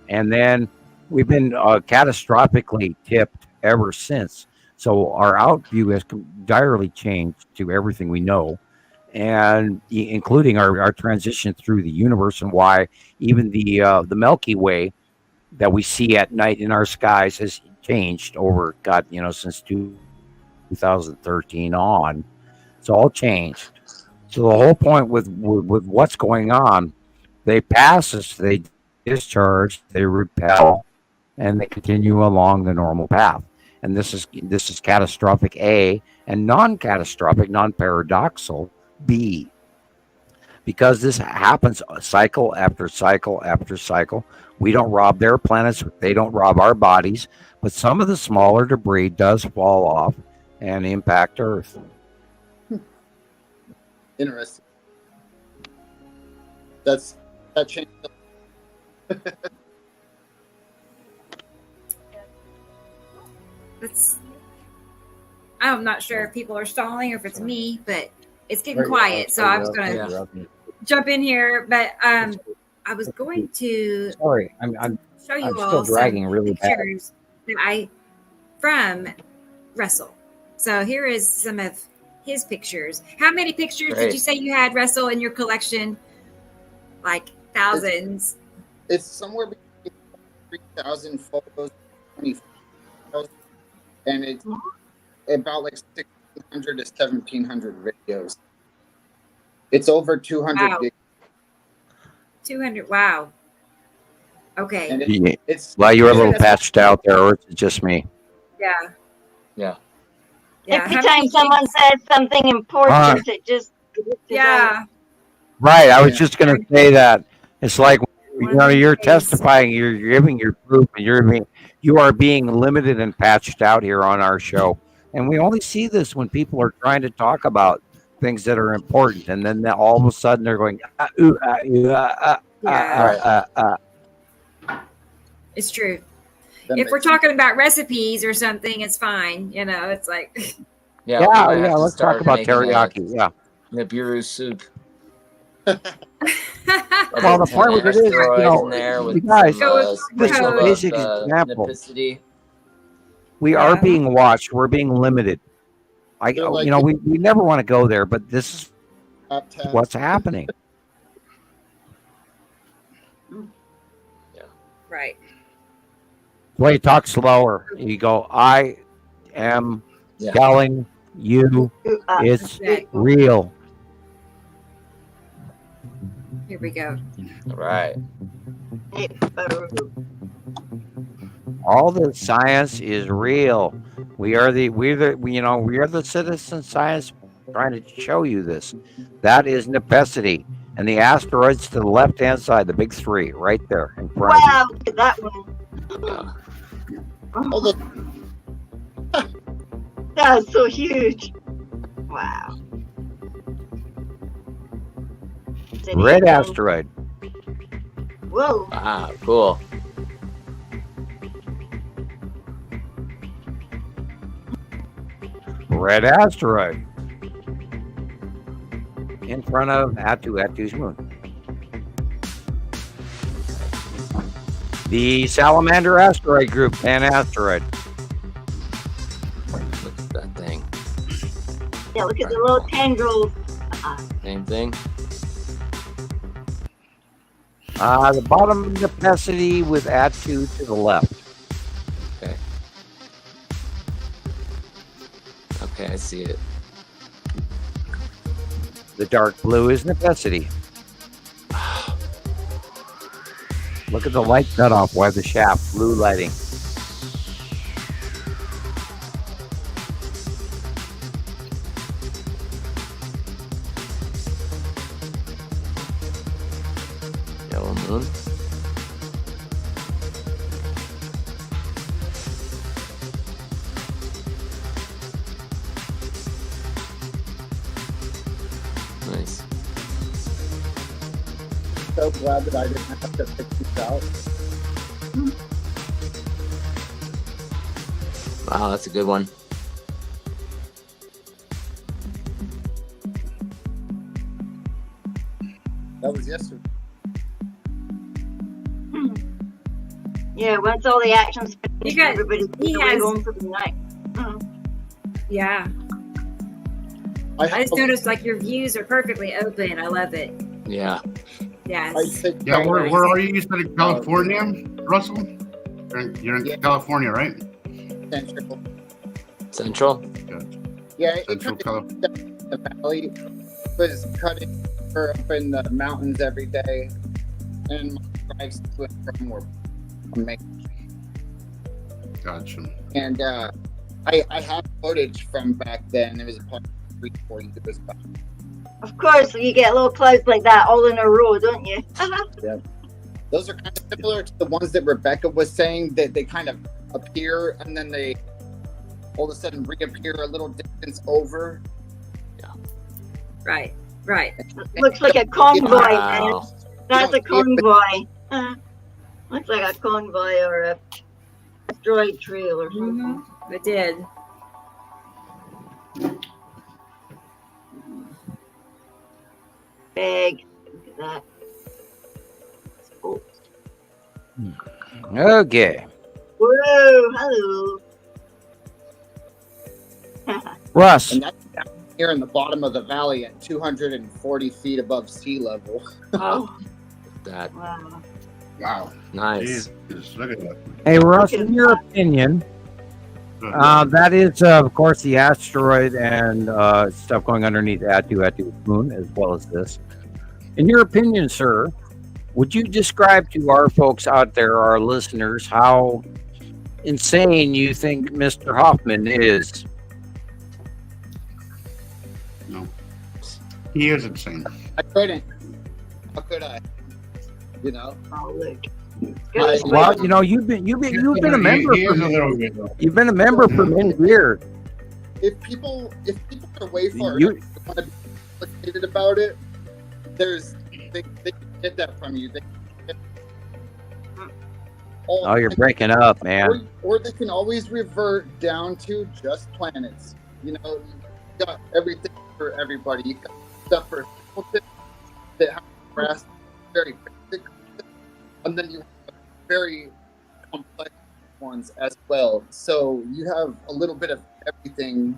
And then we've been catastrophically tipped ever since. So our out view has direly changed to everything we know, and including our transition through the universe, and why even the Milky Way that we see at night in our skies has changed over, God, since 2013 on. It's all changed. So the whole point with what's going on, they pass us, they discharge, they repel, and they continue along the normal path. And this is catastrophic A, and non-catastrophic, non-paradoxal B. Because this happens cycle after cycle after cycle. We don't rob their planets, they don't rob our bodies, but some of the smaller debris does fall off and impact Earth. Interesting. That changed. I'm not sure if people are stalling or if it's me, but it's getting quiet. So I was going to jump in here, but I was going to I'm show you I'm all still dragging some really bad. pictures that from Russell. So here is some of his pictures. How many pictures did you say you had, Russell, in your collection? Like thousands. It's somewhere between 3,000 photos, 20,000, and it's about like 1,600 to 1,700 videos. It's over 200 gigs. 200. Wow. Okay. And it's Well, you were a little patched out there, or it's just me. Yeah. Every time someone says something important, it just Right. I was just going to say that it's like you're testifying, you're giving your proof, and you are being limited and patched out here on our show, and we only see this when people are trying to talk about things that are important, and then all of a sudden they're going. It's true. If we're talking about recipes or something, it's fine. It's like. Let's talk about teriyaki. Nibiru soup. Well, the point with it is, you guys, this is a basic example. We are being watched. We're being limited. We never want to go there, but this is what's happening. Right. Well, you talk slower. You go, I am telling you it's real. Here we go. All right. All the science is real. We are the citizen science trying to show you this. That is necessity. And the asteroids to the left-hand side, the big three, right there in front. Wow, look at that one. Oh, look. That was so huge. Wow. Red asteroid. Whoa. Ah, cool. Red asteroid. In front of Atu's moon. The Salamander asteroid group, Pan asteroid. Look at that thing. Yeah, look at the little tendrils. Same thing. The bottom necessity with Atu to the left. Okay, I see it. The dark blue is necessity. Look at the light cutoff. Why the shaft? Blue lighting. Yellow moon. so glad that I didn't have to pick these out. Wow, that's a good one. That was yesterday. Yeah, once all the action's You finished, guys- everybody's he away has- home for the night. Yeah. I just noticed like your views are perfectly open. I love it. Yeah. Yes. Yeah, where are you? You said in California, Russell? You're in Yeah. California, right? Central? Yeah, it Central kind California. of the valley was cutting her up in the mountains every day, and my drives to and from were amazing. Gotcha. And I have footage from back then. It was probably 3-4 years back. Of course, you get little clouds like that all in a row, don't you? Those are kind of similar to the ones that Rebecca was saying, that they kind of appear and then they all of a sudden reappear a little distance over. Right. Looks like a convoy. Wow. That's a convoy. Looks like a convoy or a asteroid trail or something. It did. Big. Look at that. Oh. Okay. Whoa, hello. Russ, And that's down here in the bottom of the valley at 240 feet above sea level. Oh, That wow. Wow. nice. Jesus, look at that. hey, Russ, in your opinion, that is, of course, the asteroid and stuff going underneath Atu's moon, as well as this. In your opinion, sir, would you describe to our folks out there, our listeners, how insane you think Mr. Hofman is? No. He is insane. I couldn't. How could I? You know? Oh, look. Well, you know, you've been a member He for is a little bit, though. you've been a member for many years. If people are way far You- enough, they want to be complicated about it, they can get that from you. They can get Oh, you're breaking up, man. or they can always revert down to just planets. You know, you got everything for everybody. You got stuff for people that have grasp very basic, and then you have very complex ones as well. So you have a little bit of everything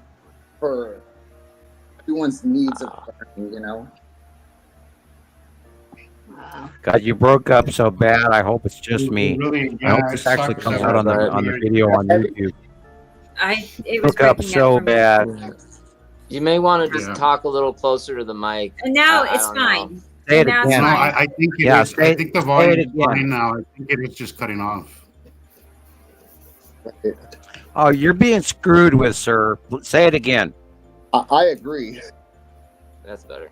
for everyone's needs of learning, you know. Wow. God, you broke up so bad. I hope it's just me. Really, I hope it this actually sucks comes that out on we're the here. video on YouTube. It was Broke up breaking so for me. bad. You may want to just Yeah. talk a little closer to the mic. And now I it's don't know. fine. Say it Now it's again. No, fine. I think it Yeah, is. say- I think the say volume it is again. fine now. I think it is just cutting off. Oh, you're being screwed with, sir. Say it again. I agree. That's better.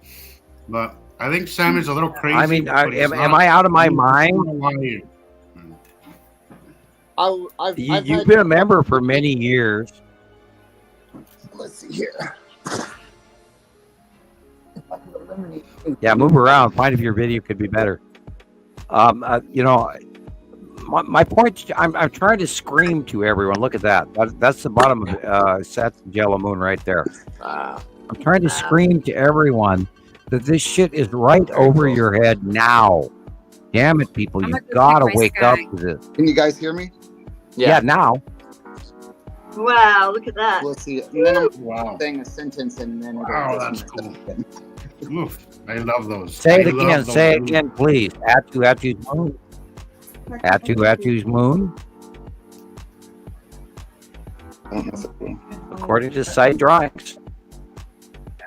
But I think Sam is a little crazy. I mean, but he's am not- I out of my I don't mind? know why you- I've You've had- been a member for many years. Let's see here. Yeah, move around. Find if your video could be better. You know, my point. I'm trying to scream to everyone. Look at that. That's the bottom of Seth's yellow moon right there. Wow. I'm trying to scream to everyone that this shit is right over your head now. Damn it, people! I'm You gonna go gotta check my wake sky. up to this. Can you guys hear me? Yeah, now. Wow, look at that. Let's see. And then I'm Wow. saying a sentence and then it'll Wow, just that's mess up again. Oof, I love those. Say it I love again. those Say it movies. again, please. Atu's moon. Atu's moon. I don't know if it will. According to site drawings.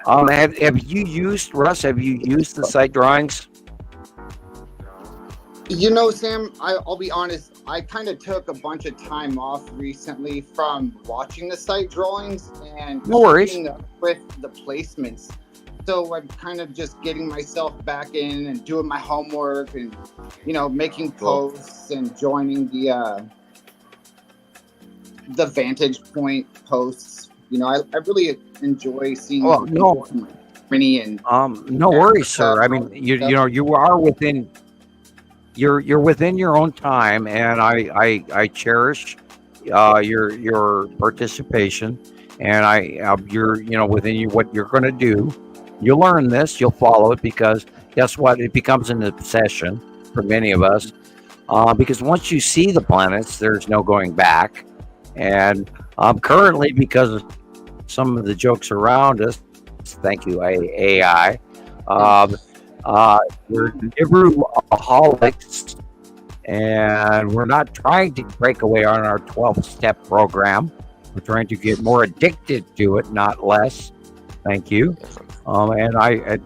Have you used, Russ? Have you used the site drawings? You know, Sam, I'll be honest. I kind of took a bunch of time off recently from watching the site drawings and No worries. keeping up with the placements. So I'm kind of just getting myself back in and doing my homework and, you know, making Cool. posts and joining the Vantage Point posts. You know, I really enjoy seeing Well, no. Minnie and No worries, sir. I mean, you know, you are within you're within your own time, and I cherish your participation, and you're within you what you're going to do. You'll learn this, you'll follow it, because guess what? It becomes an obsession for many of us, because once you see the planets, there's no going back. And currently, because of some of the jokes around us, thank you, AI, we're Nibiru-aholics, and we're not trying to break away on our 12-step program. We're trying to get more addicted to it, not less. Thank you. And I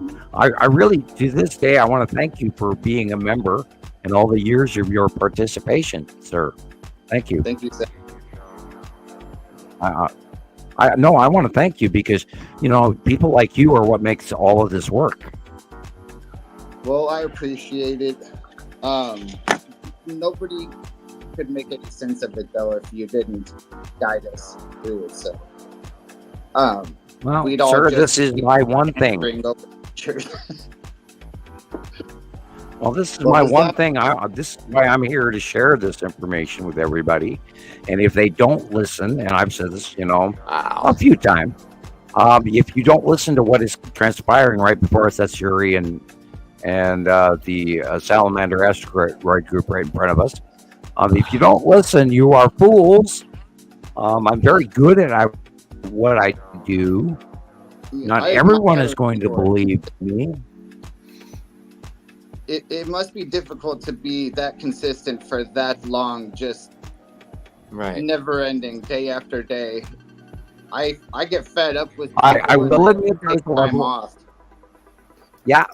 really, to this day, I want to thank you for being a member and all the years of your participation, sir. Thank you. Thank you, sir. I want to thank you, because people like you are what makes all of this work. Well, I appreciate it. Nobody could make any sense of it, though, if you didn't guide us through it. So, well, sir, this is my one thing. Well, this is my one thing. This is why I'm here, to share this information with everybody. And if they don't listen, and I've said this, a few times, if you don't listen to what is transpiring right before us, that's Yuri and the Salamander asteroid group right in front of us. If you don't listen, you are fools. I'm very good at what I do. Not everyone is going to believe me. It must be difficult to be that consistent for that long, just never ending, day after day. I get fed up with. I will admit there's a level off. Yeah,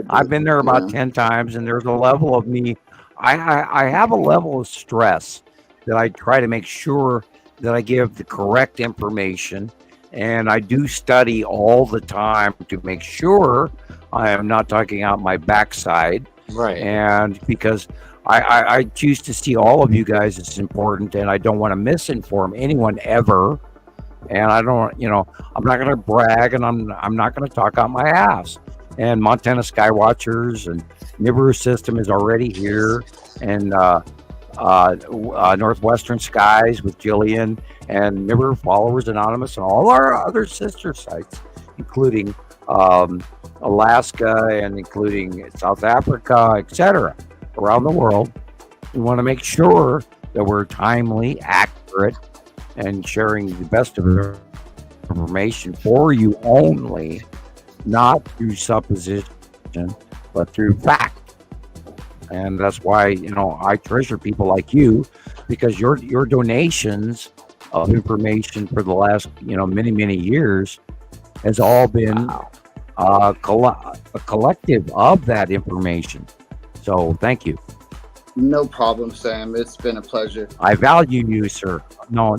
I've been there about 10 times, and there's a level of me. I have a level of stress that I try to make sure that I give the correct information, and I do study all the time to make sure I am not talking out my backside. Right. And because I choose to see all of you guys as important, and I don't want to misinform anyone ever. And I don't, I'm not going to brag, and I'm not going to talk out my ass. And Montana Skywatchers and Nibiru System is already here, and Northwestern Skies with Gillian, and Nibiru Followers Anonymous, and all our other sister sites, including Alaska and including South Africa, etc., around the world. We want to make sure that we're timely, accurate, and sharing the best of information for you only, not through supposition, but through fact. And that's why, I treasure people like you, because your donations of information for the last, many, many years has all been a collective of that information. So thank you. No problem, Sam. It's been a pleasure. I value you, sir. No,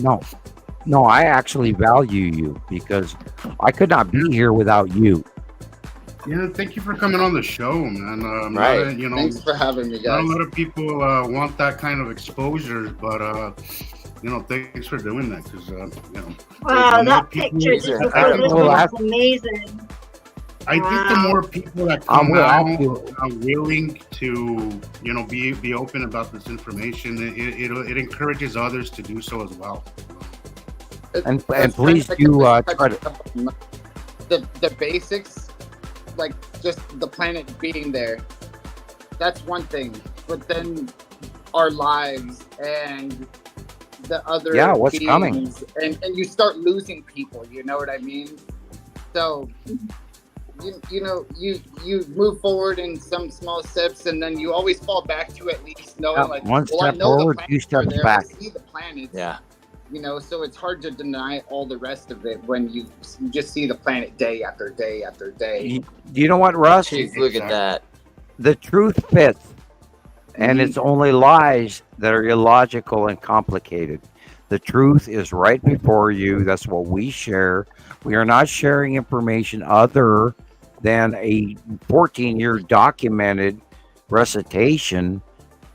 I actually value you, because I could not be here without you. Yeah, thank you for coming on the show, man. Right. Thanks for having me, guys. Not a lot of people want that kind of exposure, but thanks for doing that, because wow, that picture just was amazing. I think the more people that come out are willing to, be open about this information, it encourages others to do so as well. And please do try to the basics, like just the planet being there. That's one thing, but then our lives and the other what's beings, coming, and you start losing people. You know what I mean? So. You move forward in some small steps, and then you always fall back to at least knowing one step forward, 2 steps back. I see the planets, so it's hard to deny all the rest of it when you just see the planet day after day after day. Do you know what, Russ? Jeez, look at that. The truth fits, and it's only lies that are illogical and complicated. The truth is right before you. That's what we share. We are not sharing information other than a 14-year documented recitation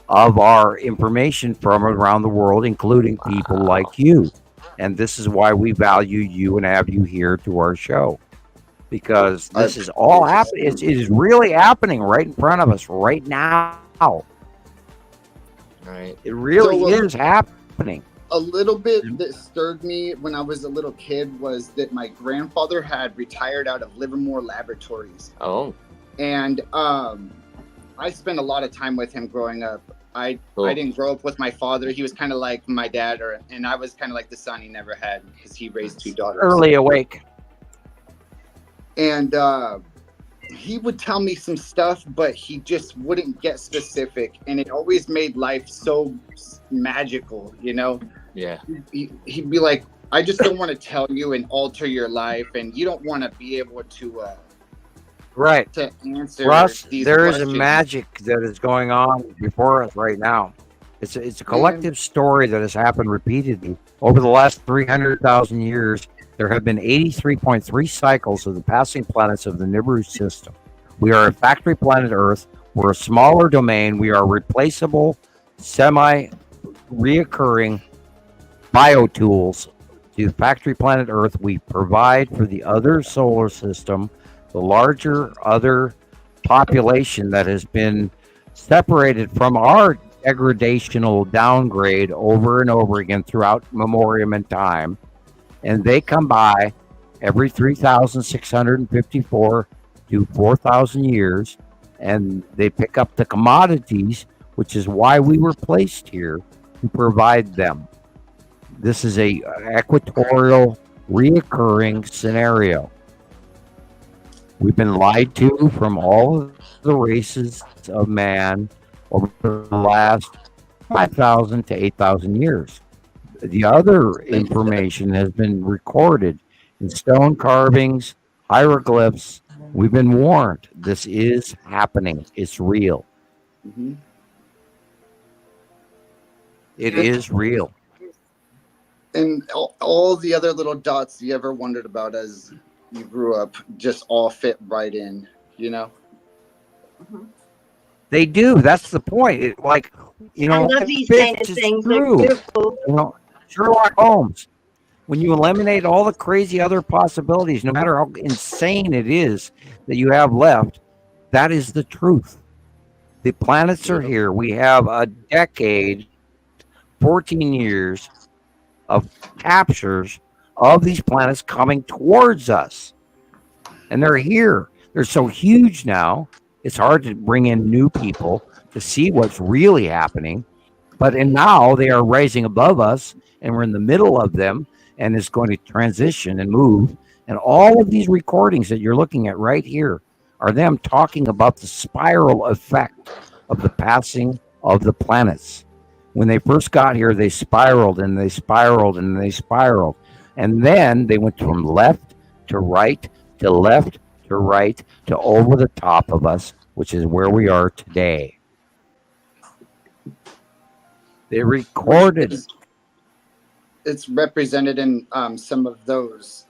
of our information from around the world, including people like you. And this is why we value you and have you here to our show, because this is all happening. It is really happening right in front of us right now. Right. It really is happening. A little bit that stirred me when I was a little kid was that my grandfather had retired out of Livermore Laboratories. Oh. And I spent a lot of time with him growing up. I didn't grow up with my father. He was kind of like my dad, and I was kind of like the son he never had because he raised 2 daughters. Early awake. And he would tell me some stuff, but he just wouldn't get specific. And it always made life so magical, you know? Yeah. He'd be like, I just don't want to tell you and alter your life. And you don't want to be able to right. To answer Russ, these there questions. is a magic that is going on before us right now. It's a collective story that has happened repeatedly over the last 300,000 years. There have been 83.3 cycles of the passing planets of the Nibiru system. We are a factory planet Earth. We're a smaller domain. We are replaceable, semi-reoccurring biotools to factory planet Earth. We provide for the other solar system, the larger other population that has been separated from our degradational downgrade over and over again throughout memoriam and time. And they come by every 3,654 to 4,000 years, and they pick up the commodities, which is why we were placed here to provide them. This is a equatorial reoccurring scenario. We've been lied to from all of the races of man over the last 5,000 to 8,000 years. The other information has been recorded in stone carvings, hieroglyphs. We've been warned. This is happening. It's real. Mm-hmm. It is real. And all the other little dots you ever wondered about as you grew up just all fit right in, you know? Mm-hmm. They do. That's the point. I love these kind of things. They're beautiful. Sherlock Holmes. When you eliminate all the crazy other possibilities, no matter how insane it is that you have left, that is the truth. The planets are here. We have a decade, 14 years of captures of these planets coming towards us. And they're here. They're so huge now, it's hard to bring in new people to see what's really happening. But now they are rising above us, and we're in the middle of them, and it's going to transition and move. And all of these recordings that you're looking at right here are them talking about the spiral effect of the passing of the planets. When they first got here, they spiraled and they spiraled and they spiraled. And then they went from left to right to left to right to over the top of us, which is where we are today. They recorded. It's represented in some of those.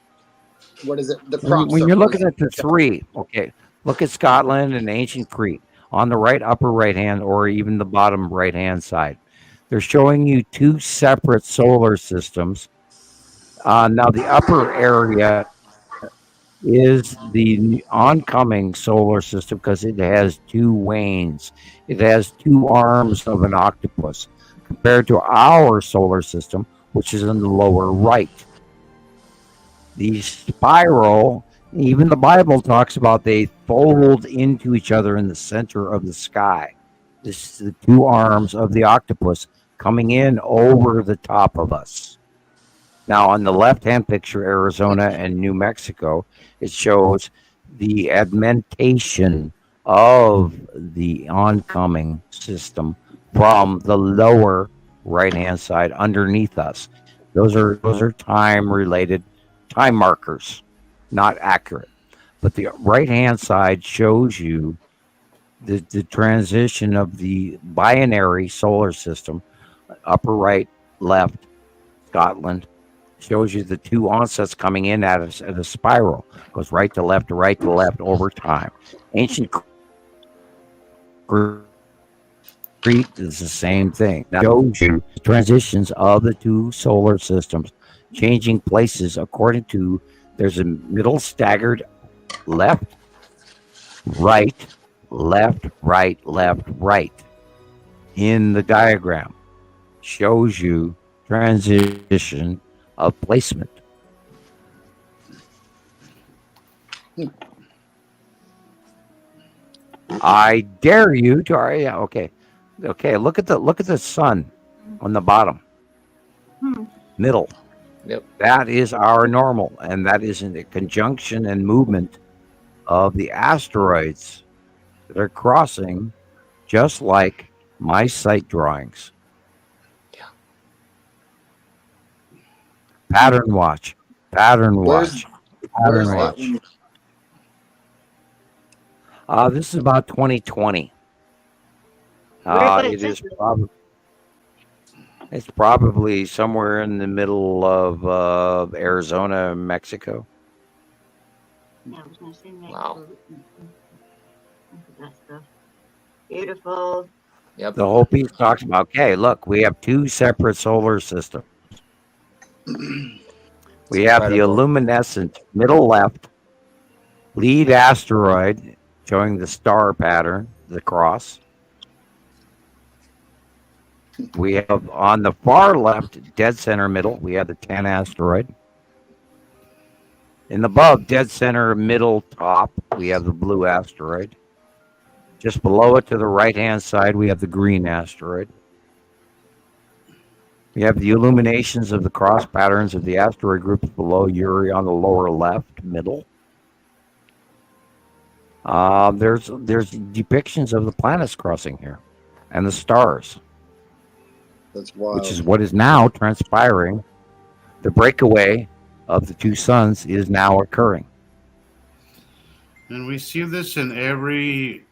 What is it? The crop when you're circles. looking at the three, okay, look at Scotland and ancient Crete on the right upper right hand or even the bottom right hand side. They're showing you two separate solar systems. Now the upper area is the oncoming solar system because it has two wanes. It has two arms of an octopus compared to our solar system, which is in the lower right. The spiral, even the Bible talks about they fold into each other in the center of the sky. This is the two arms of the octopus coming in over the top of us. Now, on the left-hand picture, Arizona and New Mexico, it shows the admentation of the oncoming system from the lower right-hand side underneath us. Those are time-related time markers, not accurate. But the right-hand side shows you the transition of the binary solar system, upper right, left, Scotland, shows you the two onsets coming in at a spiral. Goes right to left over time. Ancient Crete is the same thing. That shows you the transitions of the two solar systems changing places according to there's a middle staggered left, right, left, right, left, right. in the diagram shows you transition of placement. I dare you to. Yeah, okay. Look at the sun on the bottom, middle. Yep. That is our normal, and that is in the conjunction and movement of the asteroids that are crossing, just like my site drawings. Yeah. Pattern watch. Pattern Where's watch. that? This is about 2020. It is it's probably somewhere in the middle of Arizona, Mexico. Wow. That stuff. Beautiful. Yep. The whole piece talks about, okay, look, we have two separate solar systems. We have the illuminescent middle left lead asteroid showing the star pattern, the cross. We have on the far left, dead center middle, we have the 10 asteroid. In above, dead center middle top, we have the blue asteroid. Just below it to the right-hand side, we have the green asteroid. We have the illuminations of the cross patterns of the asteroid groups below Uri on the lower left, middle. There's depictions of the planets crossing here and the stars. That's wild. Which is what is now transpiring. The breakaway of the two suns is now occurring. And we see this in every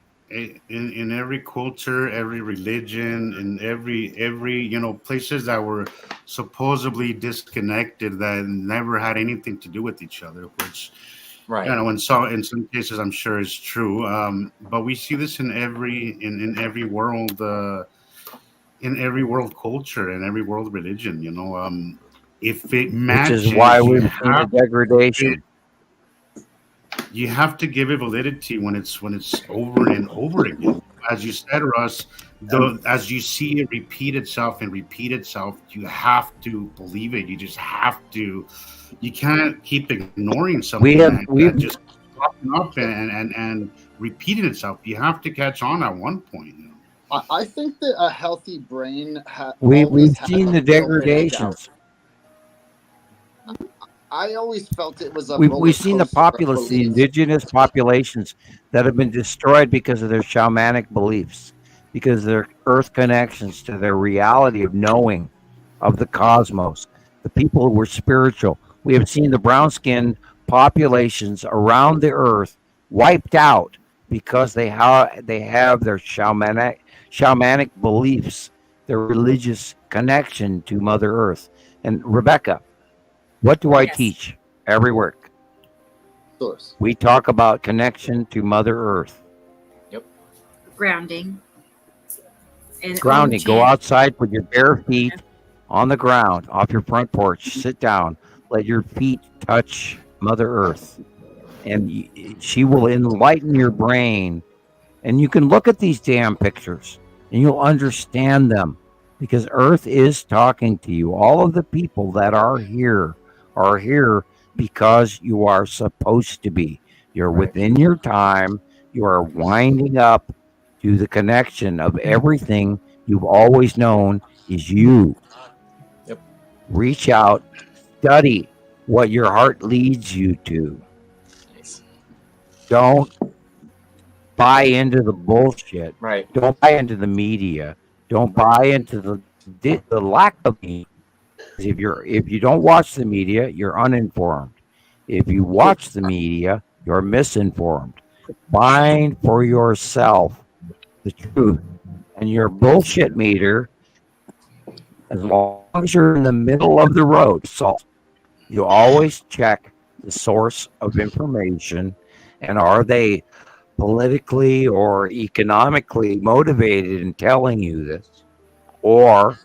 culture, every religion, in every places that were supposedly disconnected that never had anything to do with each other, which Right. in some cases I'm sure is true. But we see this in every world. In every world culture and every world religion, if it matches, which is why we've seen the degradation. You have to give it validity when it's over and over again. As you said, Russ, as you see it repeat itself, you have to believe it. You just have to. You can't keep ignoring something that just popping up and repeating itself. You have to catch on at one point. I think that a healthy brain we've seen the degradations. I always felt it was a we've seen the populace, the indigenous populations that have been destroyed because of their shamanic beliefs, because of their earth connections to their reality of knowing of the cosmos. The people who were spiritual. We have seen the brown-skinned populations around the earth wiped out because they have their shamanic beliefs, their religious connection to Mother Earth. And Rebecca, what do I teach every work? Source. We talk about connection to Mother Earth. Yep. Grounding. And grounding. Go outside, put your bare feet on the ground, off your front porch, sit down, let your feet touch Mother Earth. And she will enlighten your brain. And you can look at these damn pictures and you'll understand them, because Earth is talking to you. All of the people that are here because you are supposed to be. You're within your time. You are winding up to the connection of everything you've always known is you. Yep. Reach out, study what your heart leads you to. Nice. Don't buy into the bullshit. Right. Don't buy into the media. Don't buy into the lack of media. If you don't watch the media, you're uninformed. If you watch the media, you're misinformed. Find for yourself the truth, and your bullshit meter, as long as you're in the middle of the road, so you always check the source of information, and are they politically or economically motivated in telling you this, or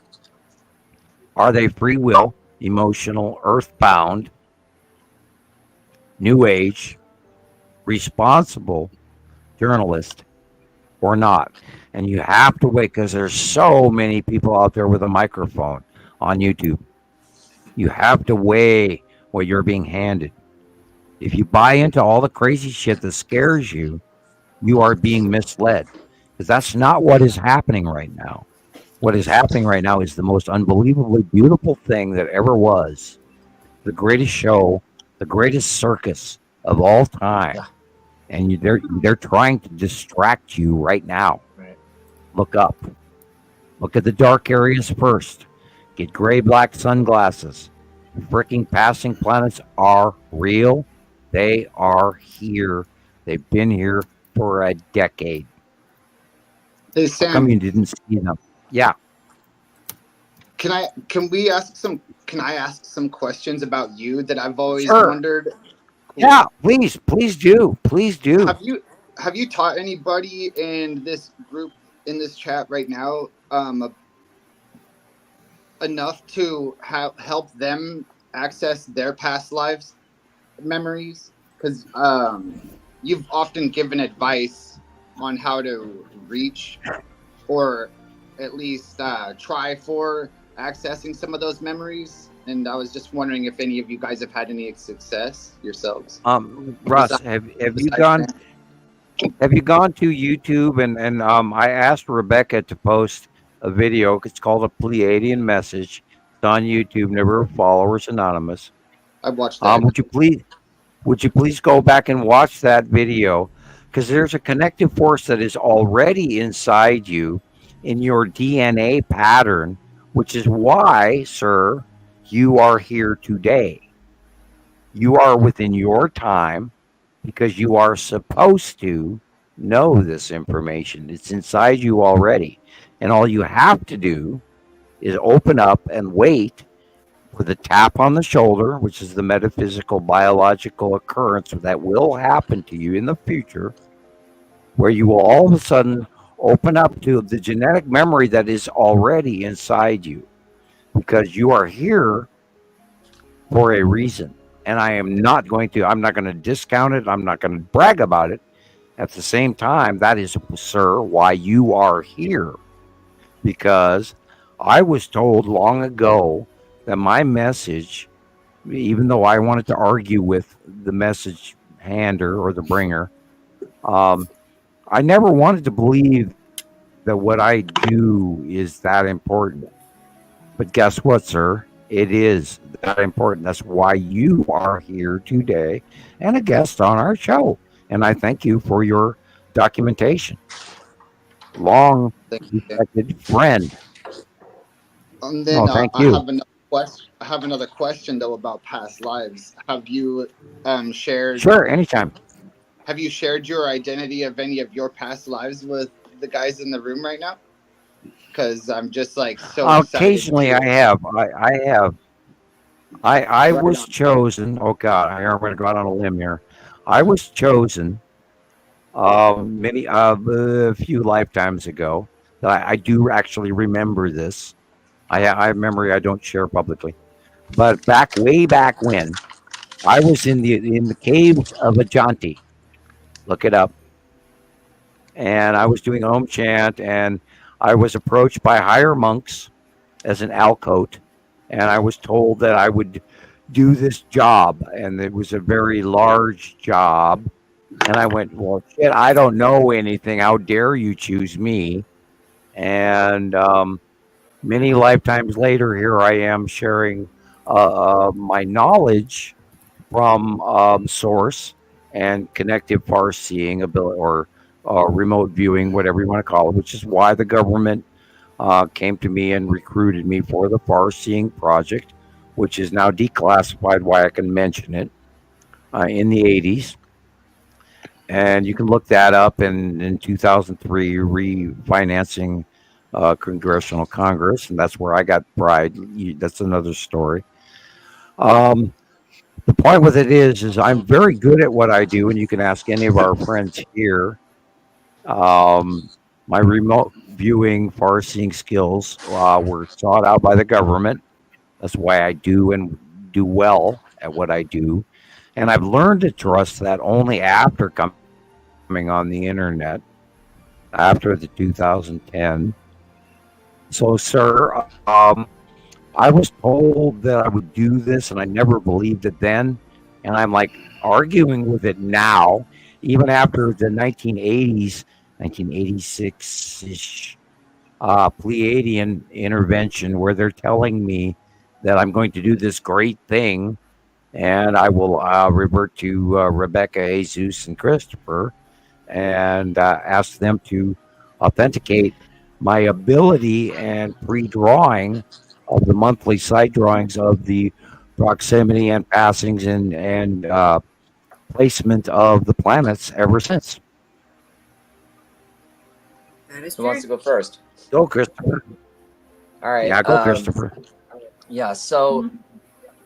are they free will, emotional, earthbound, new age, responsible journalist or not. And you have to wait because there's so many people out there with a microphone on YouTube. You have to weigh what you're being handed. If you buy into all the crazy shit that scares you, you are being misled because that's not what is happening right now. What is happening right now is the most unbelievably beautiful thing that ever was. The greatest show, the greatest circus of all time. And they're trying to distract you right now. Right. Look up. Look at the dark areas first. Get gray-black sunglasses. Freaking passing planets are real. They are here. They've been here for a decade. Hey, How Sam. come you didn't see them? Yeah. Can I ask some questions about you that I've always Sure. wondered? Cool. Yeah, please do. Please do. Have you taught anybody in this group, in this chat right now, enough to help them access their past lives memories? Because you've often given advice on how to reach, or at least try for accessing some of those memories. And I was just wondering if any of you guys have had any success yourselves. Russ, have you gone to YouTube and I asked Rebecca to post a video. It's called A Pleiadian Message. It's on YouTube, Never Followers Anonymous. I watched that. Would you please go back and watch that video? Because there's a connective force that is already inside you in your DNA pattern, which is why, sir, you are here today. You are within your time because you are supposed to know this information. It's inside you already. And all you have to do is open up and wait for the tap on the shoulder, which is the metaphysical, biological occurrence that will happen to you in the future, where you will all of a sudden open up to the genetic memory that is already inside you, because you are here for a reason. And I'm not going to discount it. I'm not going to brag about it. At the same time, that is, sir, why you are here. Because I was told long ago that my message, even though I wanted to argue with the message hander or the bringer, I never wanted to believe that what I do is that important. But guess what, sir? It is that important. That's why you are here today and a guest on our show. And I thank you for your documentation. Long respected friend. And then thank you. I have another question though about past lives. Have you shared? Sure, anytime. Have you shared your identity of any of your past lives with the guys in the room right now? Because I'm just like so occasionally I have. I was chosen. Oh God, I'm going to go out on a limb here. I was chosen a few lifetimes ago. I do actually remember this. I have memory I don't share publicly. But way back when, I was in the caves of Ajanti. Look it up. And I was doing Om chant, and I was approached by higher monks as an alcote, and I was told that I would do this job, and it was a very large job. And I went, well, shit, I don't know anything. How dare you choose me? And many lifetimes later, here I am sharing my knowledge from source and connective far seeing ability, or remote viewing, whatever you want to call it, which is why the government came to me and recruited me for the far seeing project, which is now declassified, why I can mention it, in the 80s. And you can look that up in 2003, refinancing Congressional Congress, and that's where I got bribed. That's another story. The point with it is I'm very good at what I do, and you can ask any of our friends here. My remote viewing, far-seeing skills were sought out by the government. That's why I do well at what I do. And I've learned to trust that only after coming on the internet. after the 2010. So, sir, I was told that I would do this, and I never believed it then. And I'm like arguing with it now, even after the 1980s, 1986-ish Pleiadian intervention, where they're telling me that I'm going to do this great thing, and I will revert to Rebecca, Jesus, and Christoper, and ask them to authenticate my ability and pre-drawing of the monthly site drawings of the proximity and passings and placement of the planets ever since. That is Who true. wants to go first? Go, Christoper. All right. Yeah, go, Christoper. Yeah. So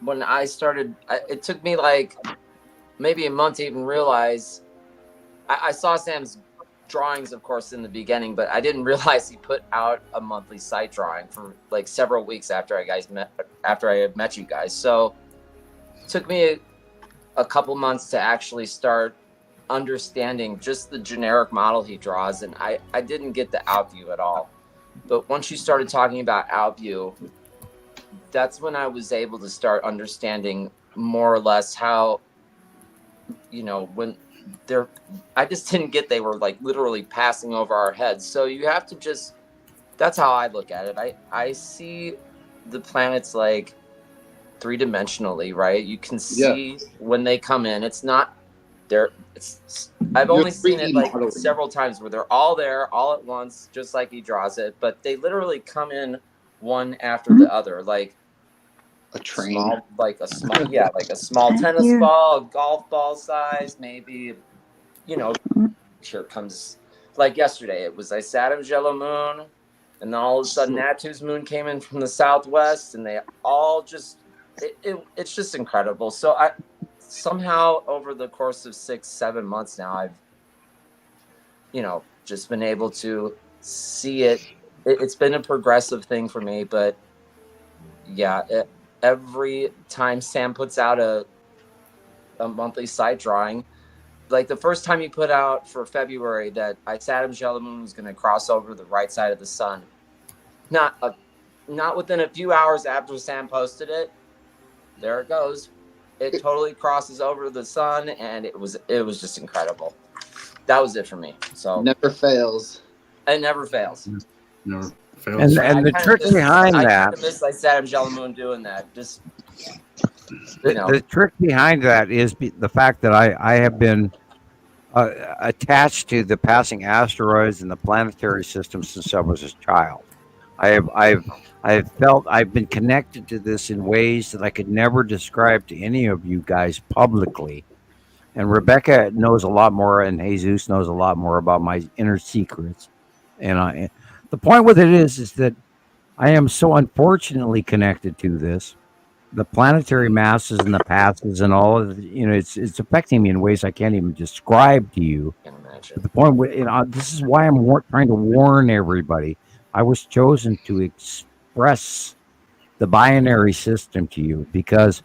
when I started, it took me like maybe a month to even realize. I saw Sam's drawings, of course, in the beginning, but I didn't realize he put out a monthly site drawing for like several weeks after I had met you guys. So it took me a couple months to actually start understanding just the generic model he draws, and I didn't get the out view at all. But once you started talking about out view, that's when I was able to start understanding more or less how, when I just didn't get they were like literally passing over our heads. So you have to that's how I look at it. I see the planets like three-dimensionally, right? You can see when they come in. It's not there. I've only seen it like several times where they're all there all at once, just like he draws it, but they literally come in one after the other, like a train, like a small tennis ball, a golf ball size, maybe. Here comes, like yesterday, it was Saturn's yellow moon, and then all of a sudden Natu's moon came in from the southwest, and they all just, it's just incredible. So I somehow over the course of 6-7 months now, I've, just been able to see it. It's been a progressive thing for me, but yeah, every time Sam puts out a monthly site drawing, like the first time he put out for February that Saturn's yellow moon was going to cross over the right side of the sun. Not within a few hours after Sam posted it, there it goes. It totally crosses over the sun, and it was just incredible. That was it for me. So never fails. It never fails. Never fails. And the trick behind that, I miss Saturn's yellow moon doing that. Just the trick behind that is the fact that I have been attached to the passing asteroids and the planetary system since I was a child. I've felt I've been connected to this in ways that I could never describe to any of you guys publicly. And Rebecca knows a lot more, and Jesus knows a lot more about my inner secrets. And the point with it is that I am so unfortunately connected to this. The planetary masses and the passes and all of it's affecting me in ways I can't even describe to you. But the point, this is why I'm trying to warn everybody. I was chosen to express the binary system to you because,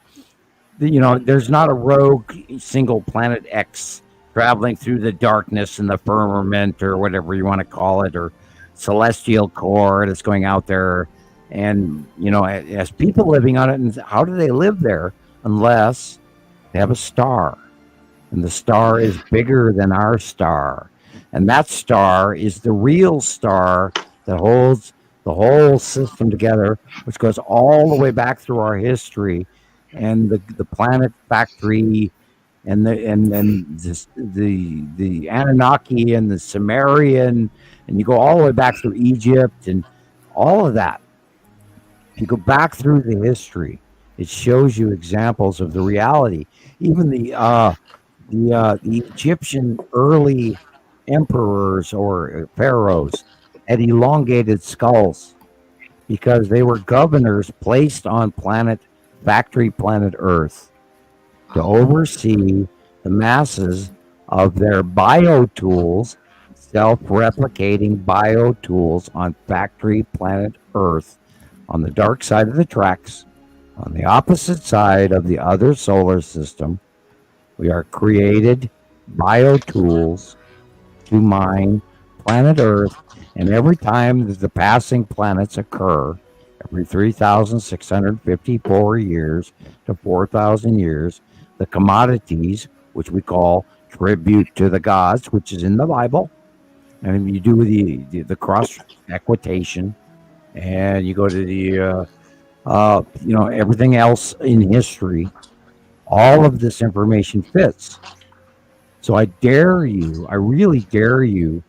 there's not a rogue single planet X traveling through the darkness and the firmament or whatever you want to call it, or celestial core that's going out there. And, as people living on it, and how do they live there unless they have a star? And the star is bigger than our star. And that star is the real star that holds the whole system together, which goes all the way back through our history. And the planet factory and the Anunnaki and the Sumerian, and you go all the way back through Egypt and all of that. You go back through the history, it shows you examples of the reality. Even the Egyptian early emperors or pharaohs had elongated skulls because they were governors placed on factory planet Earth to oversee the masses of their biotools, self-replicating biotools on factory planet Earth. On the dark side of the tracks, on the opposite side of the other solar system, we are created biotools to mine planet Earth, and every time that the passing planets occur, every 3,654 years to 4,000 years, the commodities, which we call tribute to the gods, which is in the Bible, and you do the cross equitation, and you go to the everything else in history, all of this information fits. So I really dare you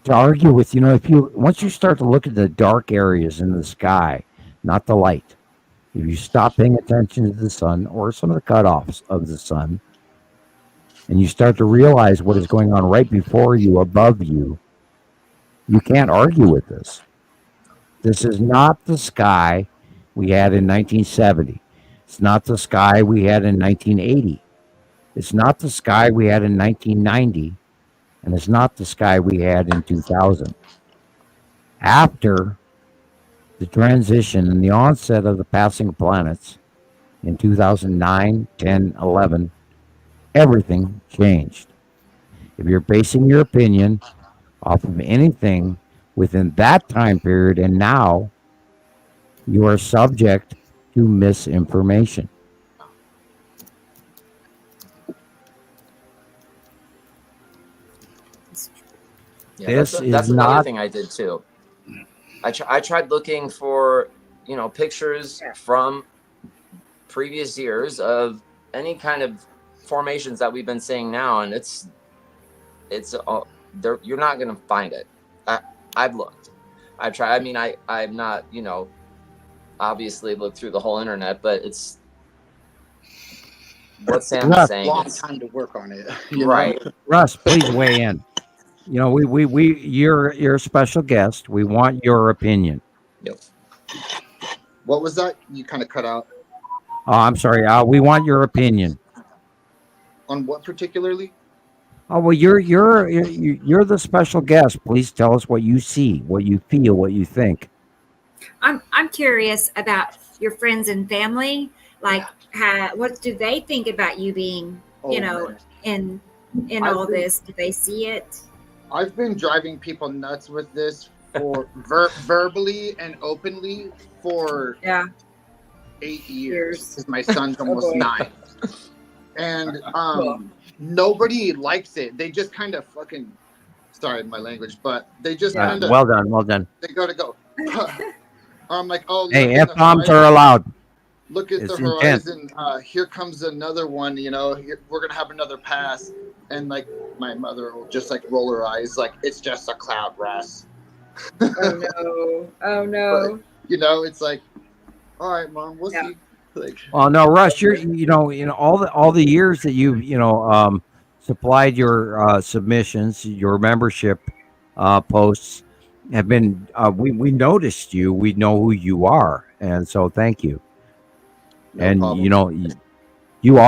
to argue with, once you start to look at the dark areas in the sky, not the light, if you stop paying attention to the sun or some of the cutoffs of the sun, and you start to realize what is going on right before you, above you, you can't argue with this. This is not the sky we had in 1970. It's not the sky we had in 1980. It's not the sky we had in 1990. And it's not the sky we had in 2000. After the transition and the onset of the passing of planets in 2009, 10, 11, everything changed. If you're basing your opinion off of anything within that time period and now, you are subject to misinformation. Yeah, that's another thing I did too. I tried looking for pictures from previous years of any kind of formations that we've been seeing now, and it's you're not going to find it. I've looked. I've tried. I mean, I'm not obviously looked through the whole internet, but it's what Sam is saying. Long time to work on it, right? Russ, please weigh in. You're a special guest. We want your opinion. Yep. What was that? You kind of cut out. Oh, I'm sorry. We want your opinion. On what particularly? Oh well, you're the special guest. Please tell us what you see, what you feel, what you think. I'm curious about your friends and family. Like, what do they think about you being, in all this? Do they see it? I've been driving people nuts with this for verbally and openly for 8 years because my son's almost 9, and nobody likes it. They just kind of fucking, sorry my language, but they just kind of well done. They go. I'm like, oh, hey, F-bombs are allowed. Look at the horizon. Here comes another one. We're gonna have another pass, and like my mother will just like roll her eyes, like it's just a cloud, Russ. Oh no! But, it's like, all right, Mom, we'll see. Like, well, no, Russ, you're all the years that you've supplied your submissions, your membership posts have been. We noticed you. We know who you are, and so thank you. And problem. you're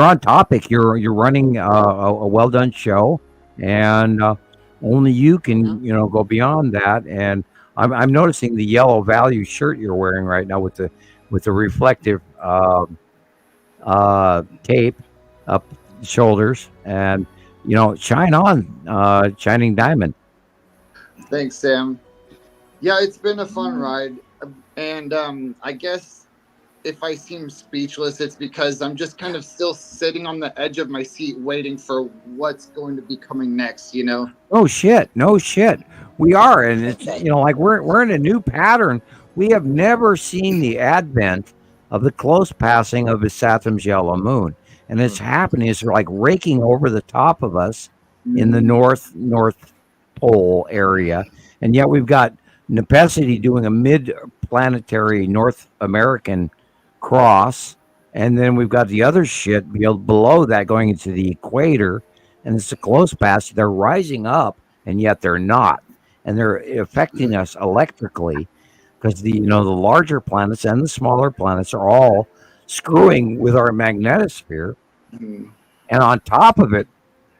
on topic. You're running a well done show, and only you can go beyond that. And I'm noticing the yellow value shirt you're wearing right now with the reflective tape up the shoulders, and shine on, shining diamond. Thanks, Sam. Yeah, it's been a fun ride, and I guess if I seem speechless, it's because I'm just kind of still sitting on the edge of my seat waiting for what's going to be coming next, No shit. We are, and it's like we're in a new pattern. We have never seen the advent of the close passing of Saturn's yellow moon, and it's happening. It's like raking over the top of us in the North Pole area, and yet we've got Nepenthe doing a mid-planetary North American cross, and then we've got the other shit below that going into the equator, and it's a close pass. They're rising up, and yet they're not, and they're affecting us electrically because the larger planets and the smaller planets are all screwing with our magnetosphere, and on top of it,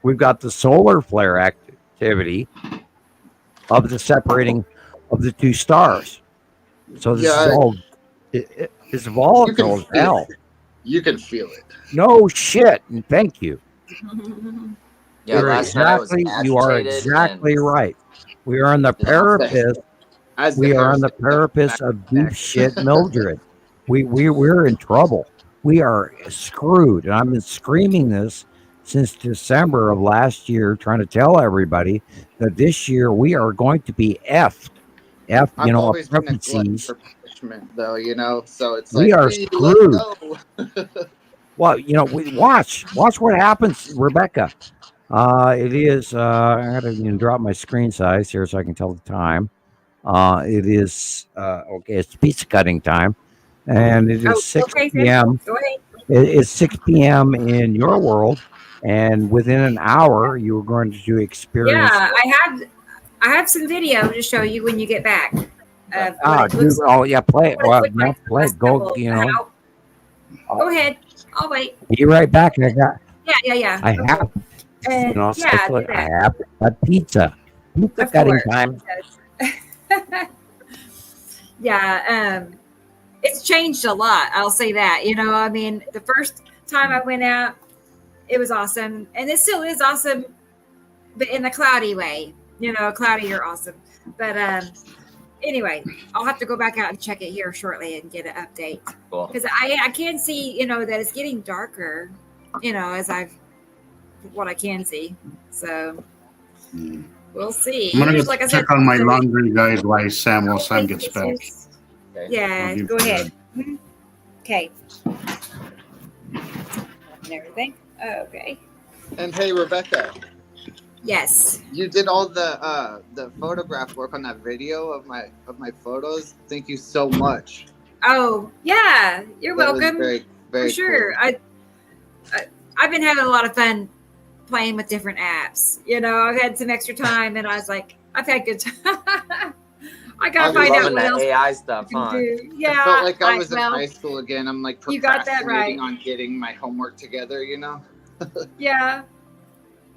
we've got the solar flare activity of the separating of the two stars. So this is all it's volatile as hell. You can feel it. No shit, and thank you. Yeah, last night I was agitated. You are exactly right. We are on the parapet. We are on the parapet of deep shit Mildred. We're in trouble. We are screwed. And I've been screaming this since December of last year, trying to tell everybody that this year we are going to be effed. I've always been a glutton for punishment, though, so it's we like are screwed. Well, we watch what happens, Rebecca. It is. I got to drop my screen size here so I can tell the time. It is okay. It's pizza cutting time, and it is 6 p.m. It's 6 p.m. in your world, and within an hour, you are going to experience. Yeah, I have some video to show you when you get back. Play it. Well, yeah, play it. Go. Go ahead. I'll wait. Be right back. Yeah. I have. I have a pizza. Pizza cutting time. Yeah, it's changed a lot. I'll say that. The first time I went out, it was awesome, and it still is awesome, but in a cloudy way. Cloudy or awesome. But anyway, I'll have to go back out and check it here shortly and get an update because I can see that it's getting darker. As what I can see. So we'll see. I'm gonna check on my laundry guide while Sam gets back. Yeah, go ahead. Okay. And everything. Okay. And hey, Rebecca. Yes. You did all the photograph work on that video of my photos. Thank you so much. Oh yeah, you're welcome. Very, very for sure. Cool. I've been having a lot of fun playing with different apps. I've had some extra time, and I was like, I've had good time. I gotta find out what else AI stuff, huh? Yeah, I felt like I was in high school again. I'm like you got that right. on getting my homework together. Yeah.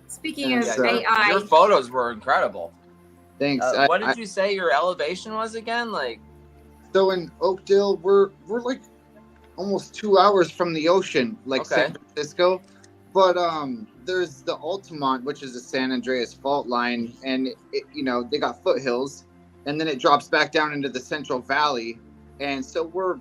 Speaking of AI, your photos were incredible. Thanks. What did you say your elevation was again? So in Oakdale, we're like almost 2 hours from the ocean, San Francisco. But there's the Altamont, which is the San Andreas fault line, and they got foothills, and then it drops back down into the Central Valley, and so we're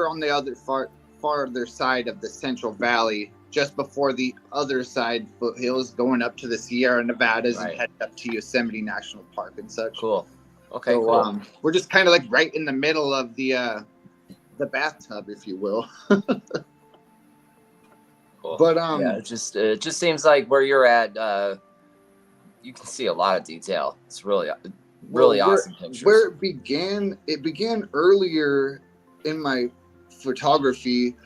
on the other farther side of the Central Valley, just before the other side foothills, going up to the Sierra Nevadas and heading up to Yosemite National Park and such. Cool. Okay, so, cool. We're just kind of right in the middle of the bathtub, if you will. Cool. But it just seems like where you're at, you can see a lot of detail. It's really awesome pictures. Where it began earlier in my photography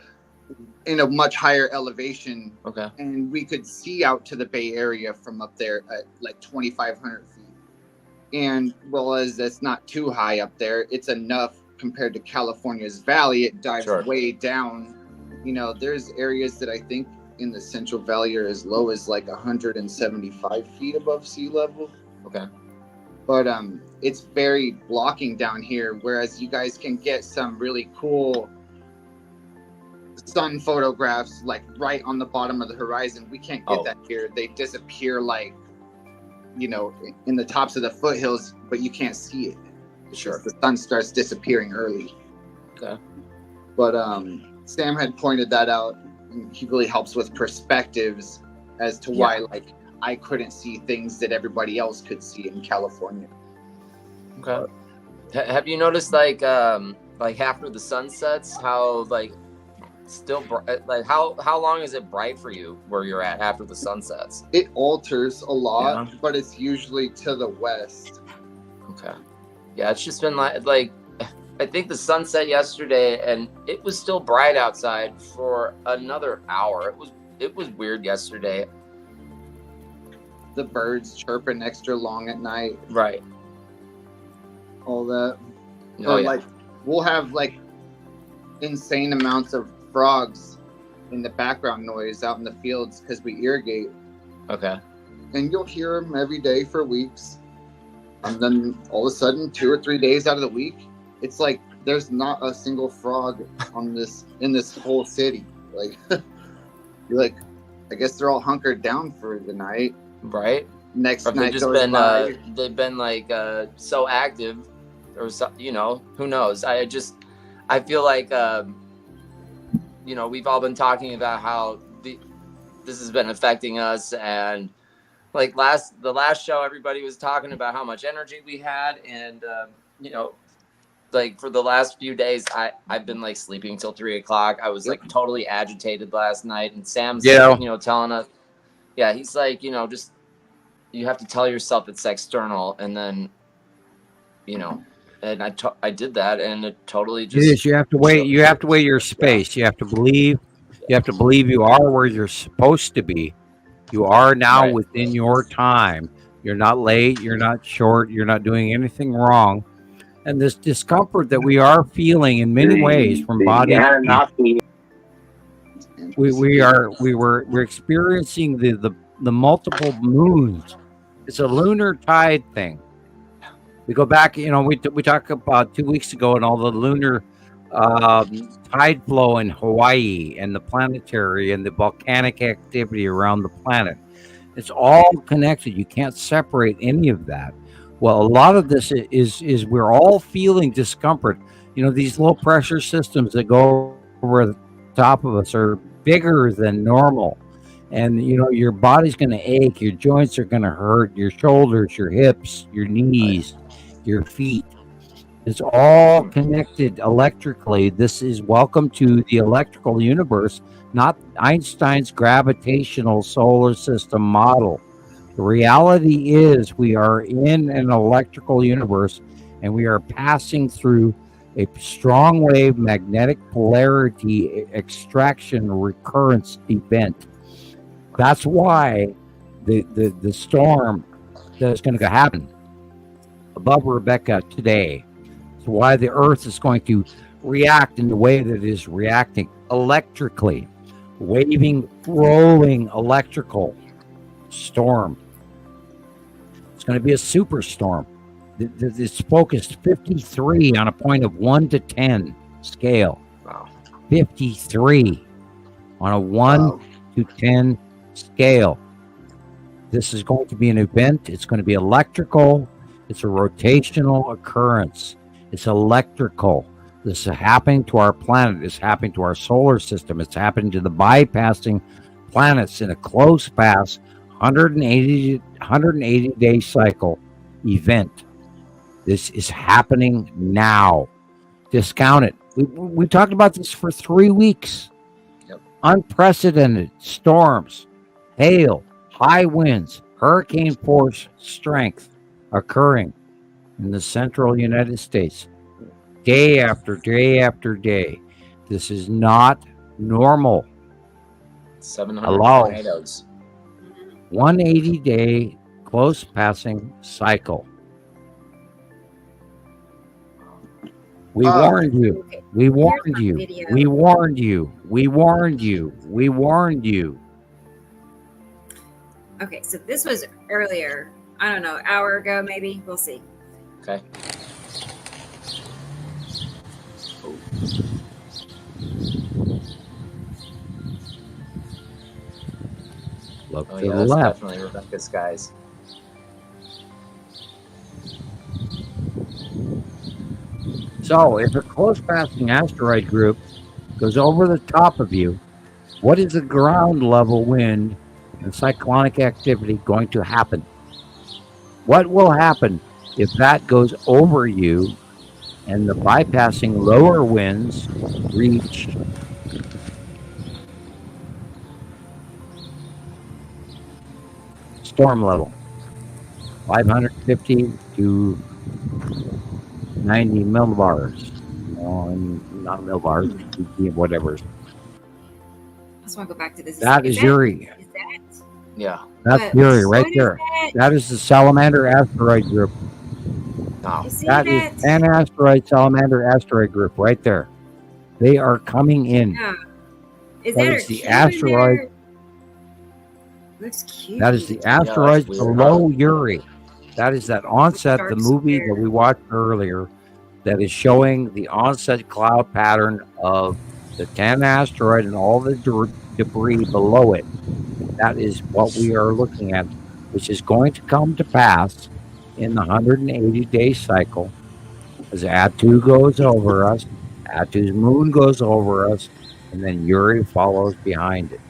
in a much higher elevation. Okay. And we could see out to the Bay Area from up there at 2,500 feet. And as that's not too high up there, it's enough compared to California's valley. It dives way down. There's areas that I think in the Central Valley are as low as 175 feet above sea level. Okay. But it's very blocking down here, whereas you guys can get some really cool sun photographs right on the bottom of the horizon. We can't get that here. They disappear in the tops of the foothills, but you can't see it. Sure. The sun starts disappearing early. Okay. But Sam had pointed that out, and he really helps with perspectives as to why I couldn't see things that everybody else could see in California. Okay. Have you noticed after the sun sets how still how long is it bright for you where you're at after the sun sets? It alters a lot, but it's usually to the west. Okay. Yeah, it's just been I think the sun set yesterday and it was still bright outside for another hour. It was weird yesterday. The birds chirping extra long at night. Right. All that. We'll have insane amounts of frogs in the background noise out in the fields because we irrigate. Okay. And you'll hear them every day for weeks. And then all of a sudden, 2 or 3 days out of the week, it's there's not a single frog in this whole city. You're I guess they're all hunkered down for the night. Right. Next Or night they've just goes been by. they've been like so active, or so, who knows. I feel like we've all been talking about how this has been affecting us, and like the last show everybody was talking about how much energy we had, and like for the last few days I've been like sleeping till 3 o'clock. I was like totally agitated last night, and Sam's telling us, he's like, just you have to tell yourself it's external, and then and I did that, and it totally just it is. You have to wait. You have to wait your space. You have to believe. You have to believe you are where you're supposed to be. You are now within your time. You're not late. You're not short. You're not doing anything wrong. And this discomfort that we are feeling in many ways from body, we're experiencing the multiple moons. It's a lunar tide thing. We go back, we talked about 2 weeks ago and all the lunar tide flow in Hawaii and the planetary and the volcanic activity around the planet. It's all connected. You can't separate any of that. Well, a lot of this is we're all feeling discomfort. These low pressure systems that go over the top of us are bigger than normal. And, your body's going to ache. Your joints are going to hurt. Your shoulders, your hips, your knees, your feet. It's all connected electrically. This is welcome to the electrical universe, not Einstein's gravitational solar system model. The reality is we are in an electrical universe, and we are passing through a strong wave magnetic polarity extraction recurrence event. That's why the storm that is going to happen above Rebecca today. It's why the Earth is going to react in the way that it is reacting electrically, waving, rolling electrical storm. It's going to be a superstorm. It's focused 53 on a point of 1 to 10 scale. Wow. 53 on a 1 to 10 scale. This is going to be an event. It's going to be electrical. It's a rotational occurrence. It's electrical. This is happening to our planet. It's happening to our solar system. It's happening to the bypassing planets in a close pass 180 day cycle event. This is happening now. Discount it. We talked about this for 3 weeks. Yep. Unprecedented storms, hail, high winds, hurricane force strength occurring in the central United States day after day after day. This is not normal. 700 Hello. tornadoes. 180 day close passing cycle. We warned you. We warned you. We warned you. We warned you. We warned you. Okay, so this was earlier. I don't know, hour ago maybe. We'll see. Okay. Look Oh to yeah, the that's left. definitely Rebecca's skies. So, if a close passing asteroid group goes over the top of you, what is the ground level wind and cyclonic activity going to happen? What will happen if that goes over you and the bypassing lower winds reach storm level 550 to 90 millibars? Not millibars, whatever. I just want to go back to this. That is Uri. Is that? Yeah. That's Uri right there. That is the Salamander asteroid group. Oh. That is an asteroid, Salamander asteroid group right there. They are coming in. Yeah. Is That that is the asteroid. Looks cute. That is the asteroid below Uri. That is that onset, the Starts movie there. that we watched earlier, that is showing the onset cloud pattern of the 10 asteroid and all the debris below it. That is what we are looking at which is going to come to pass in the 180-day cycle as Atu goes over us, Atu's moon goes over us, and then Uri follows behind it.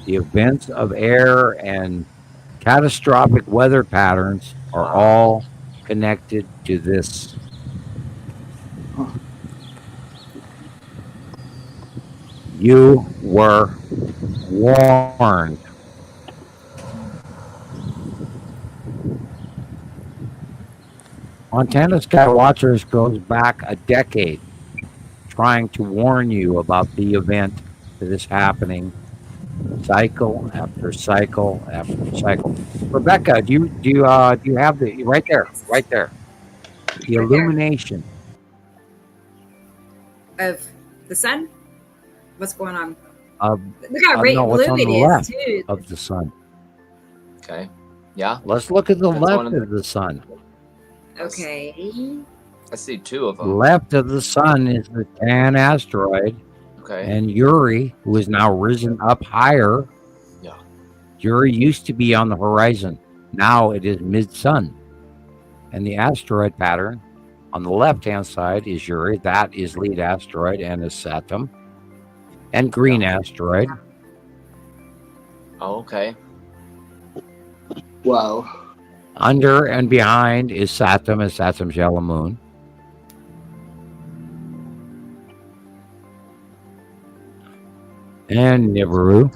The events of air and catastrophic weather patterns are all connected to this. You were warned. Montana Sky Watchers goes back a decade trying to warn you about the event that is happening cycle after cycle after cycle. Rebecca, do you have the right there, the illumination of the sun? What's going on? Look how blue it is too. Of the sun. Okay. Yeah. Let's look at the left of the sun. Okay. I see two of them. Left of the sun is the Tan asteroid. Okay. And Uri, who is now risen up higher. Yeah. Uri used to be on the horizon. Now it is mid-sun. And the asteroid pattern on the left-hand side is Uri. That is lead asteroid and is Saturn. And green asteroid. Oh, okay. Wow. Under and behind is Saturn and Saturn's yellow moon. And Nibiru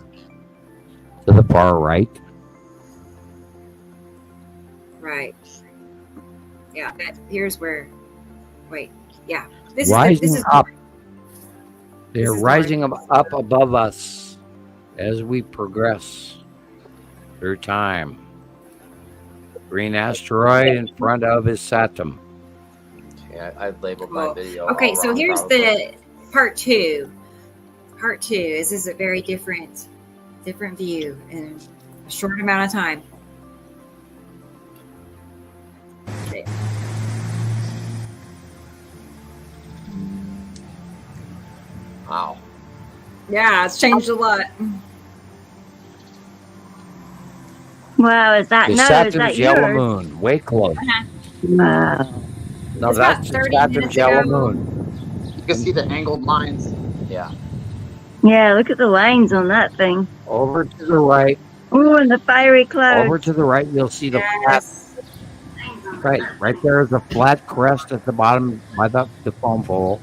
to the far right. Right. Yeah. Here's where. Wait. Yeah. This rising is up. They're rising up above us as we progress through time. Green asteroid in front of is Saturn. Yeah, I've labeled my video. Okay, so here's the part two. Part two is a very different view in a short amount of time. Okay. Wow. Yeah, it's changed a lot. Wow, is that Saturn's yellow yours? moon, way close. Wow. No, It's that's about 30 Saturn's minutes yellow ago. moon. You can see the angled lines. Yeah. Yeah, look at the lines on that thing. Over to the right. Oh, and the fiery clouds. Over to the right, you'll see the Yes. flat. Right there is a flat crest at the bottom by the foam pole.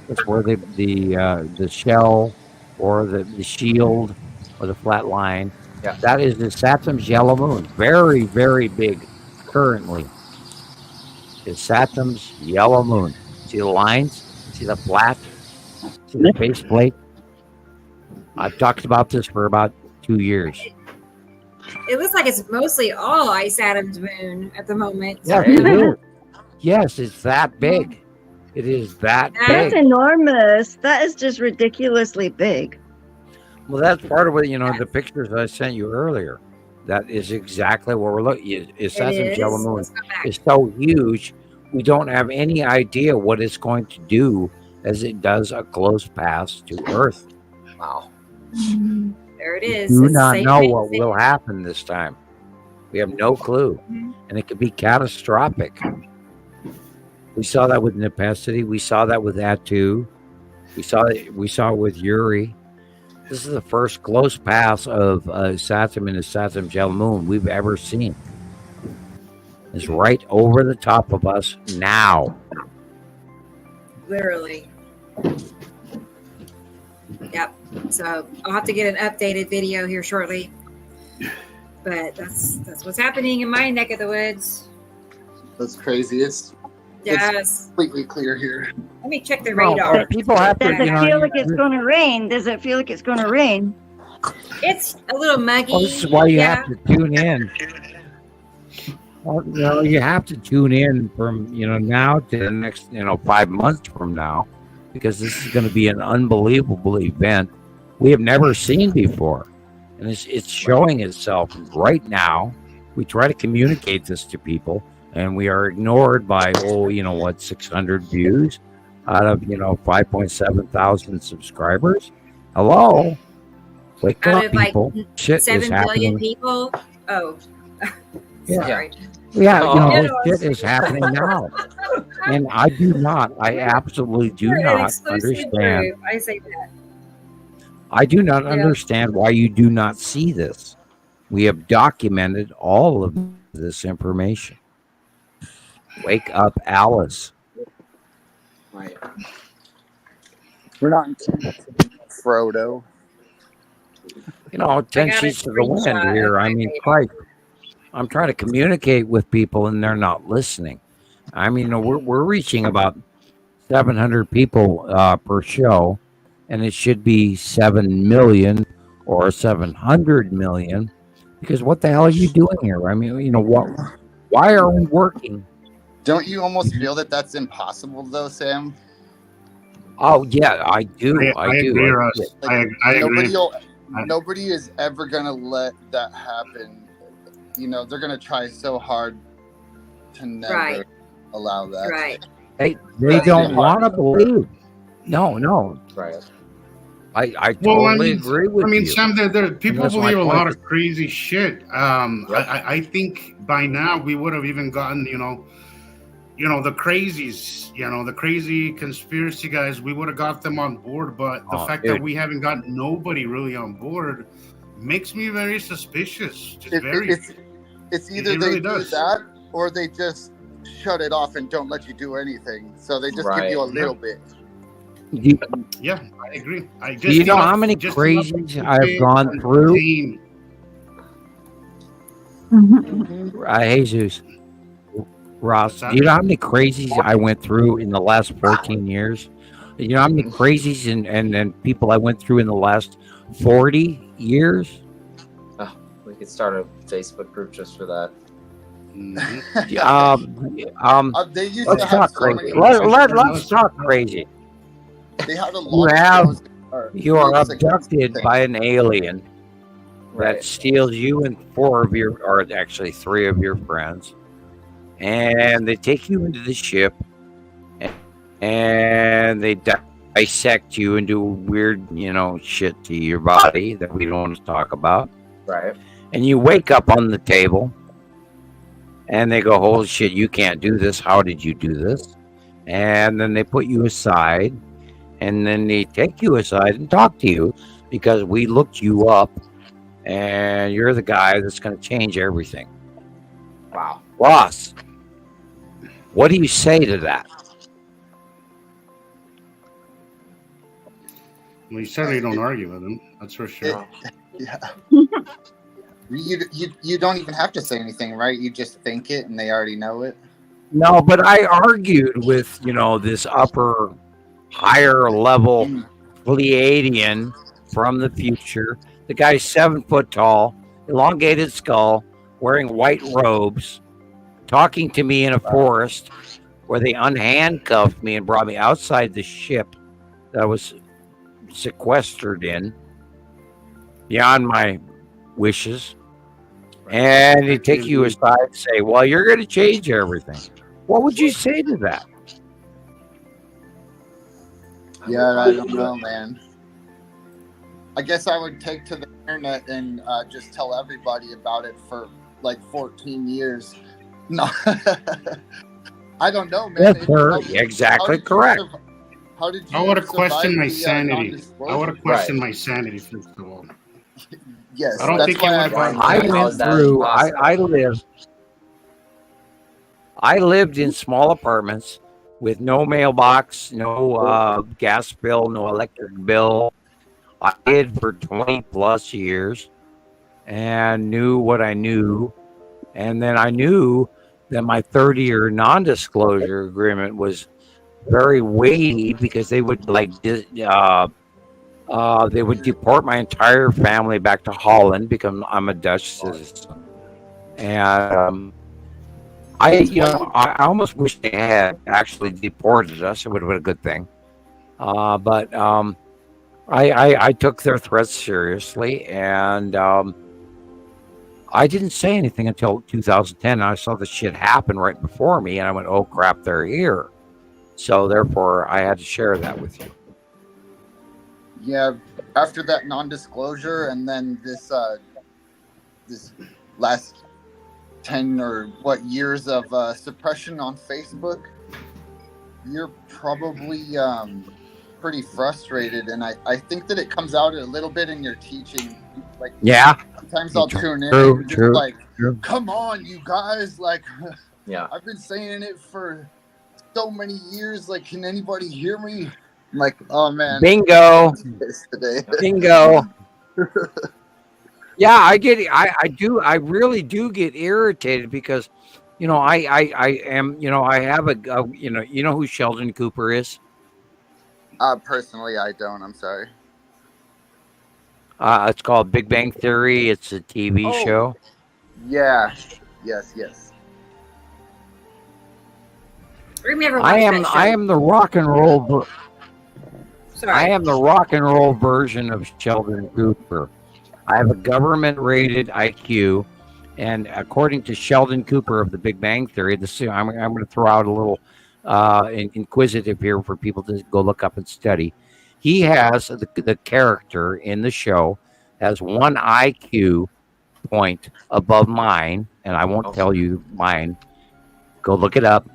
That's where the shell or the shield or the flat line. Yeah. That is the Saturn's yellow moon. Very, very big currently. It's Saturn's yellow moon. See the lines? See the flat? See the faceplate? I've talked about this for about 2 years. It looks like it's mostly all Ice Adam's moon at the moment. Yes, it is. Yes, it's that big. It is that That's big. enormous. That is just ridiculously big. Well, that's part of what, the pictures I sent you earlier. That is exactly what we're looking at. Saturn's yellow moon Let's go back. is so huge, we don't have any idea what it's going to do as it does a close pass to Earth. Wow. There it is. We do It's not same know thing, what same- will happen this time. We have no clue. And it could be catastrophic. We saw that with Nepacity. We saw that with Atu. We saw it with Uri. This is the first close pass of Saturn and the Saturn's yellow moon we've ever seen. It's right over the top of us now. Literally. Yep. So I'll have to get an updated video here shortly. But that's what's happening in my neck of the woods. That's crazy. It's Yes. completely clear here. Let me check the radar. People have to, Does it feel like it's going to rain? Does it feel like it's going to rain? It's a little muggy. Well, this is why you yeah. have to tune in. Well, you have to tune in from now to the next 5 months from now, because this is going to be an unbelievable event we have never seen before, and it's showing itself right now. We try to communicate this to people, and we are ignored by 600 views out of 5.7 thousand subscribers. Hello, wake Out up, of like people! Shit is 7 billion happening. people. Oh. Yeah. Sorry. Yeah, this shit is happening now. And I absolutely do We're an not exclusive understand. group. I say that. I do not Yeah. understand why you do not see this. We have documented all of this information. Wake up, Alice. Right. We're not in Frodo. 10 got a sheets to the wind screenshot here. of I my mean, baby. Christ. I'm trying to communicate with people and they're not listening. I mean, we're reaching about 700 people per show, and it should be 7 million or 700 million. Because what the hell are you doing here? I mean, why are we working? Don't you almost feel that that's impossible, though, Sam? Oh yeah, I do. I do. agree, Russ. Like, I agree. Nobody is ever gonna let that happen. They're gonna try so hard to never allow that. Right. They don't want to believe. No. Right. I totally agree with you. I mean, Sam, people that's my believe a point. lot of crazy shit. I think by now we would have even gotten, the crazies, the crazy conspiracy guys, we would have got them on board. But the fact that we haven't got nobody really on board makes me very suspicious. It's either they do that or they just shut it off and don't let you do anything. So they just give you a little bit. Yeah, I agree. Do you know how many crazies I've gone through? Jesus. Ross, do you know how many crazies I went through in the last 14 years? You know how many crazies and people I went through in the last 40 years? Oh, we could start a Facebook group just for that. They used let's to have talk so crazy. many- Let's talk crazy. They had a lot. You are abducted by an alien that steals you and three of your friends, and they take you into the ship, and they dissect you and do weird, shit to your body that we don't want to talk about. Right. And you wake up on the table, and they go, "Holy shit, you can't do this. How did you do this?" And then they put you aside. And then they take you aside and talk to you because we looked you up and you're the guy that's going to change everything. Wow. Ross, what do you say to that? Well, you certainly don't argue with him. That's for sure. Yeah. You don't even have to say anything, right? You just think it and they already know it. No, but I argued with, this higher level Pleiadian from the future. The guy's 7 foot tall, elongated skull, wearing white robes, talking to me in a forest where they unhandcuffed me and brought me outside the ship that I was sequestered in beyond my wishes. And they take you aside and say, "Well, you're going to change everything." What would you say to that? Yeah, I don't know, man. I guess I would take to the internet and just tell everybody about it for like 14 years. No, I don't know, man. Yes, sir. Exactly correct. How did you? I would have questioned my survive the, sanity. non-disclosure? I would have questioned my sanity first of all. Yes, I don't that's think why it would have. I went through. I lived in small apartments with no mailbox, no gas bill, no electric bill. I did for 20 plus years and knew what I knew. And then I knew that my 30-year non-disclosure agreement was very weighty because they would they would deport my entire family back to Holland because I'm a Dutch citizen. And I almost wish they had actually deported us. It would have been a good thing. But I took their threats seriously, and I didn't say anything until 2010. I saw the shit happen right before me, and I went, "Oh crap, they're here." So therefore, I had to share that with you. Yeah, after that non-disclosure, and then this last 10 or what years of suppression on Facebook, you're probably pretty frustrated, and I think that it comes out a little bit in your teaching. Like, yeah, sometimes I'll tune in true, and just true, like, true. come on, you guys, like, Yeah. I've been saying it for so many years. Like, can anybody hear me? I'm like, oh man, Bingo, today. bingo. Yeah, I get it. I do. I really do get irritated because, I am. I have a. You know who Sheldon Cooper is. Personally, I don't. I'm sorry. It's called Big Bang Theory. It's a TV show. Yeah. Yes. Remember, I am the rock and roll. Sorry. I am the rock and roll version of Sheldon Cooper. I have a government-rated IQ, and according to Sheldon Cooper of the Big Bang Theory, I'm going to throw out a little inquisitive here for people to go look up and study. He has the character in the show has one IQ point above mine, and I won't tell you mine. Go look it up.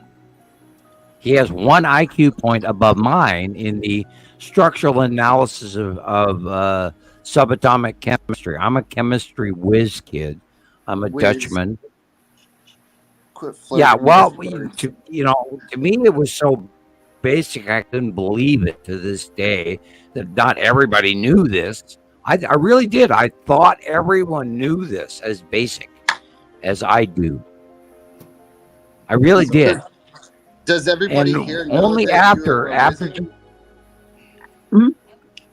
He has one IQ point above mine in the structural analysis of subatomic chemistry. I'm a chemistry whiz kid. I'm a Dutchman. Yeah, well, to me it was so basic I couldn't believe it to this day that not everybody knew this. I really did. I thought everyone knew this as basic as I do. I really did. Does everybody here know only that after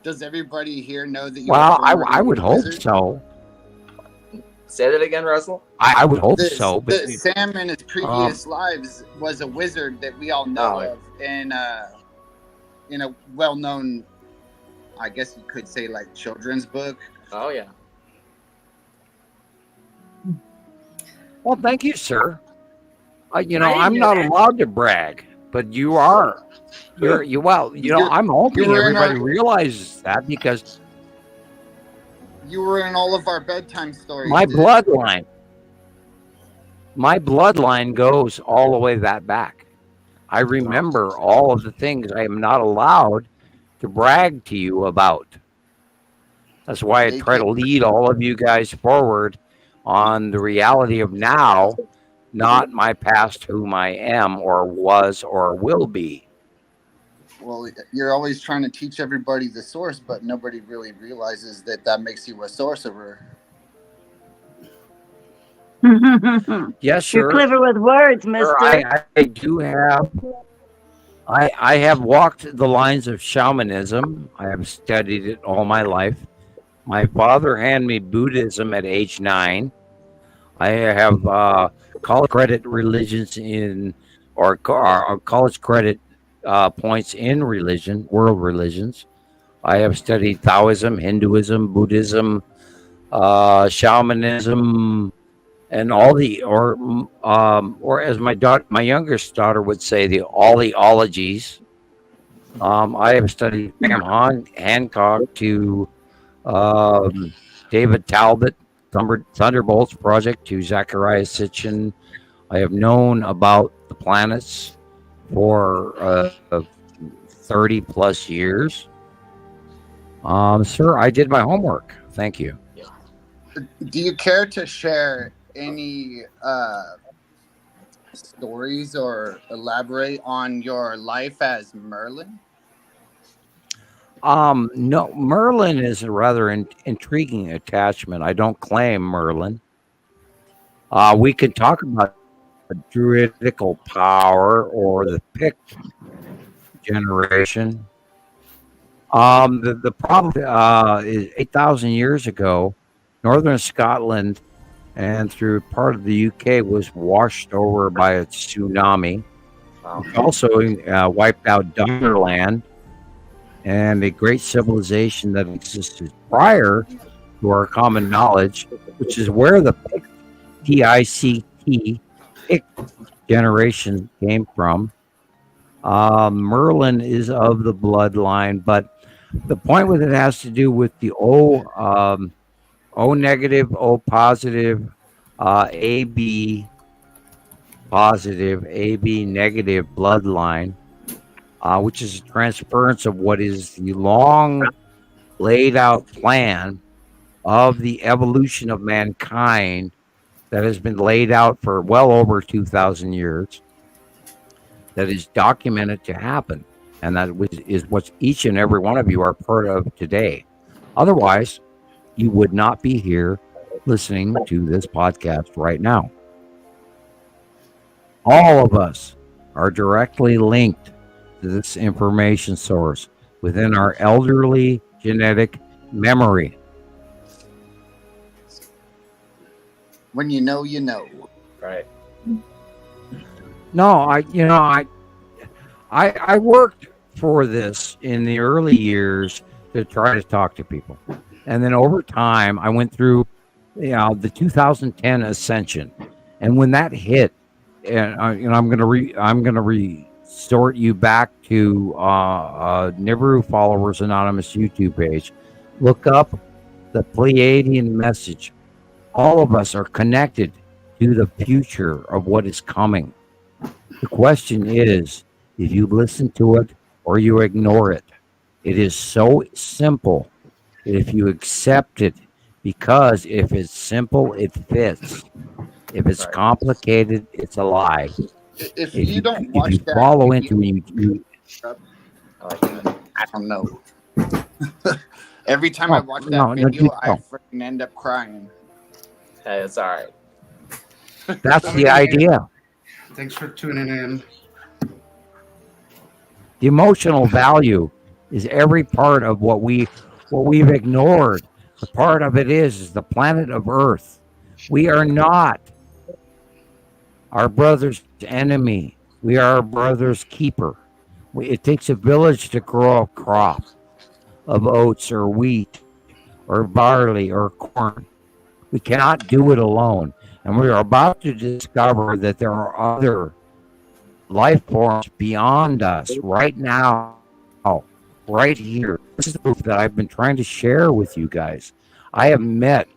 Does everybody here know that you Well, I would hope so. Say that again, Russell. I would hope so. But Sam in his previous lives was a wizard that we all know of, and in a well-known, I guess you could say, like, children's book. Oh yeah. Well, thank you, sir. I'm not allowed to brag, but you are. I'm hoping everybody realizes that because you were in all of our bedtime stories. My bloodline goes all the way that back. I remember all of the things I am not allowed to brag to you about. That's why I try to lead all of you guys forward on the reality of now, not my past, whom I am or was or will be. Well, you're always trying to teach everybody the source, but nobody really realizes that makes you a sorcerer. Yes, sir. You're clever with words, mister. I do have. I have walked the lines of shamanism. I have studied it all my life. My father handed me Buddhism at age 9. I have college credit religions or college credit points in world religions. I have studied Taoism, Hinduism, Buddhism, shamanism, and all or as my youngest daughter would say, all the ologies. I have studied from Hancock to David Talbot, Thunderbolts Project, to Zachariah Sitchin. I have known about the planets for 30 plus years. Sir, I did my homework. Thank you. Do you care to share any stories or elaborate on your life as Merlin? No, Merlin is a rather intriguing attachment. I don't claim Merlin. We could talk about druidical power or the Pict generation. The problem is 8,000 years ago, northern Scotland and through part of the UK was washed over by a tsunami. It also wiped out Doggerland and a great civilization that existed prior to our common knowledge, which is where the Pict generation came from. Merlin is of the bloodline, but the point with it has to do with the O negative, O positive, AB positive, AB negative bloodline, which is a transference of what is the long laid out plan of the evolution of mankind that has been laid out for well over 2,000 years, that is documented to happen. And that is what each and every one of you are part of today. Otherwise, you would not be here listening to this podcast right now. All of us are directly linked to this information source within our elderly genetic memory. When you know, you know. Right. No, I worked for this in the early years to try to talk to people, and then over time I went through, the 2010 ascension, and when that hit, and I'm gonna resort you back to Nibiru Followers Anonymous YouTube page. Look up the Pleiadian message. All of us are connected to the future of what is coming. The question is, if you listen to it or you ignore it. It is so simple if you accept it, because if it's simple, it fits. If it's complicated, it's a lie. If you don't watch if you that follow video, into it, I don't know. Every time I watch that video, I freaking end up crying. Hey, it's all right. That's the idea. Thanks for tuning in. The emotional value is every part of what we've ignored. The part of it is the planet of Earth. We are not our brother's enemy. We are our brother's keeper. It takes a village to grow a crop of oats or wheat or barley or corn. We cannot do it alone. And we are about to discover that there are other life forms beyond us right now, right here. This is the proof that I've been trying to share with you guys. I have met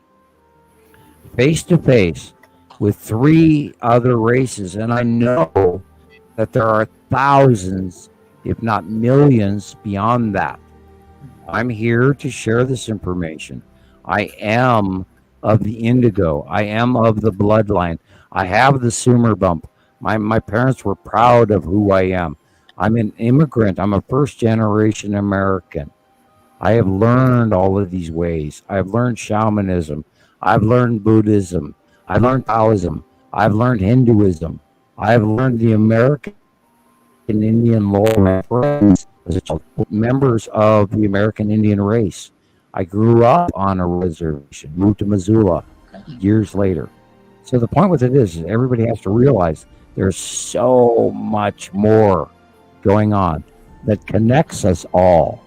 face to face with 3 other races, and I know that there are thousands, if not millions, beyond that. I'm here to share this information. I am of the indigo. I am of the bloodline. I have the Sumer bump. My parents were proud of who I am. I'm an immigrant. I'm a first-generation American. I have learned all of these ways. I've learned shamanism. I've learned Buddhism. I've learned Taoism. I've learned Hinduism. I've learned the American Indian lore. My friends, members of the American Indian race. I grew up on a reservation, moved to Missoula years later. So the point with it is everybody has to realize there's so much more going on that connects us all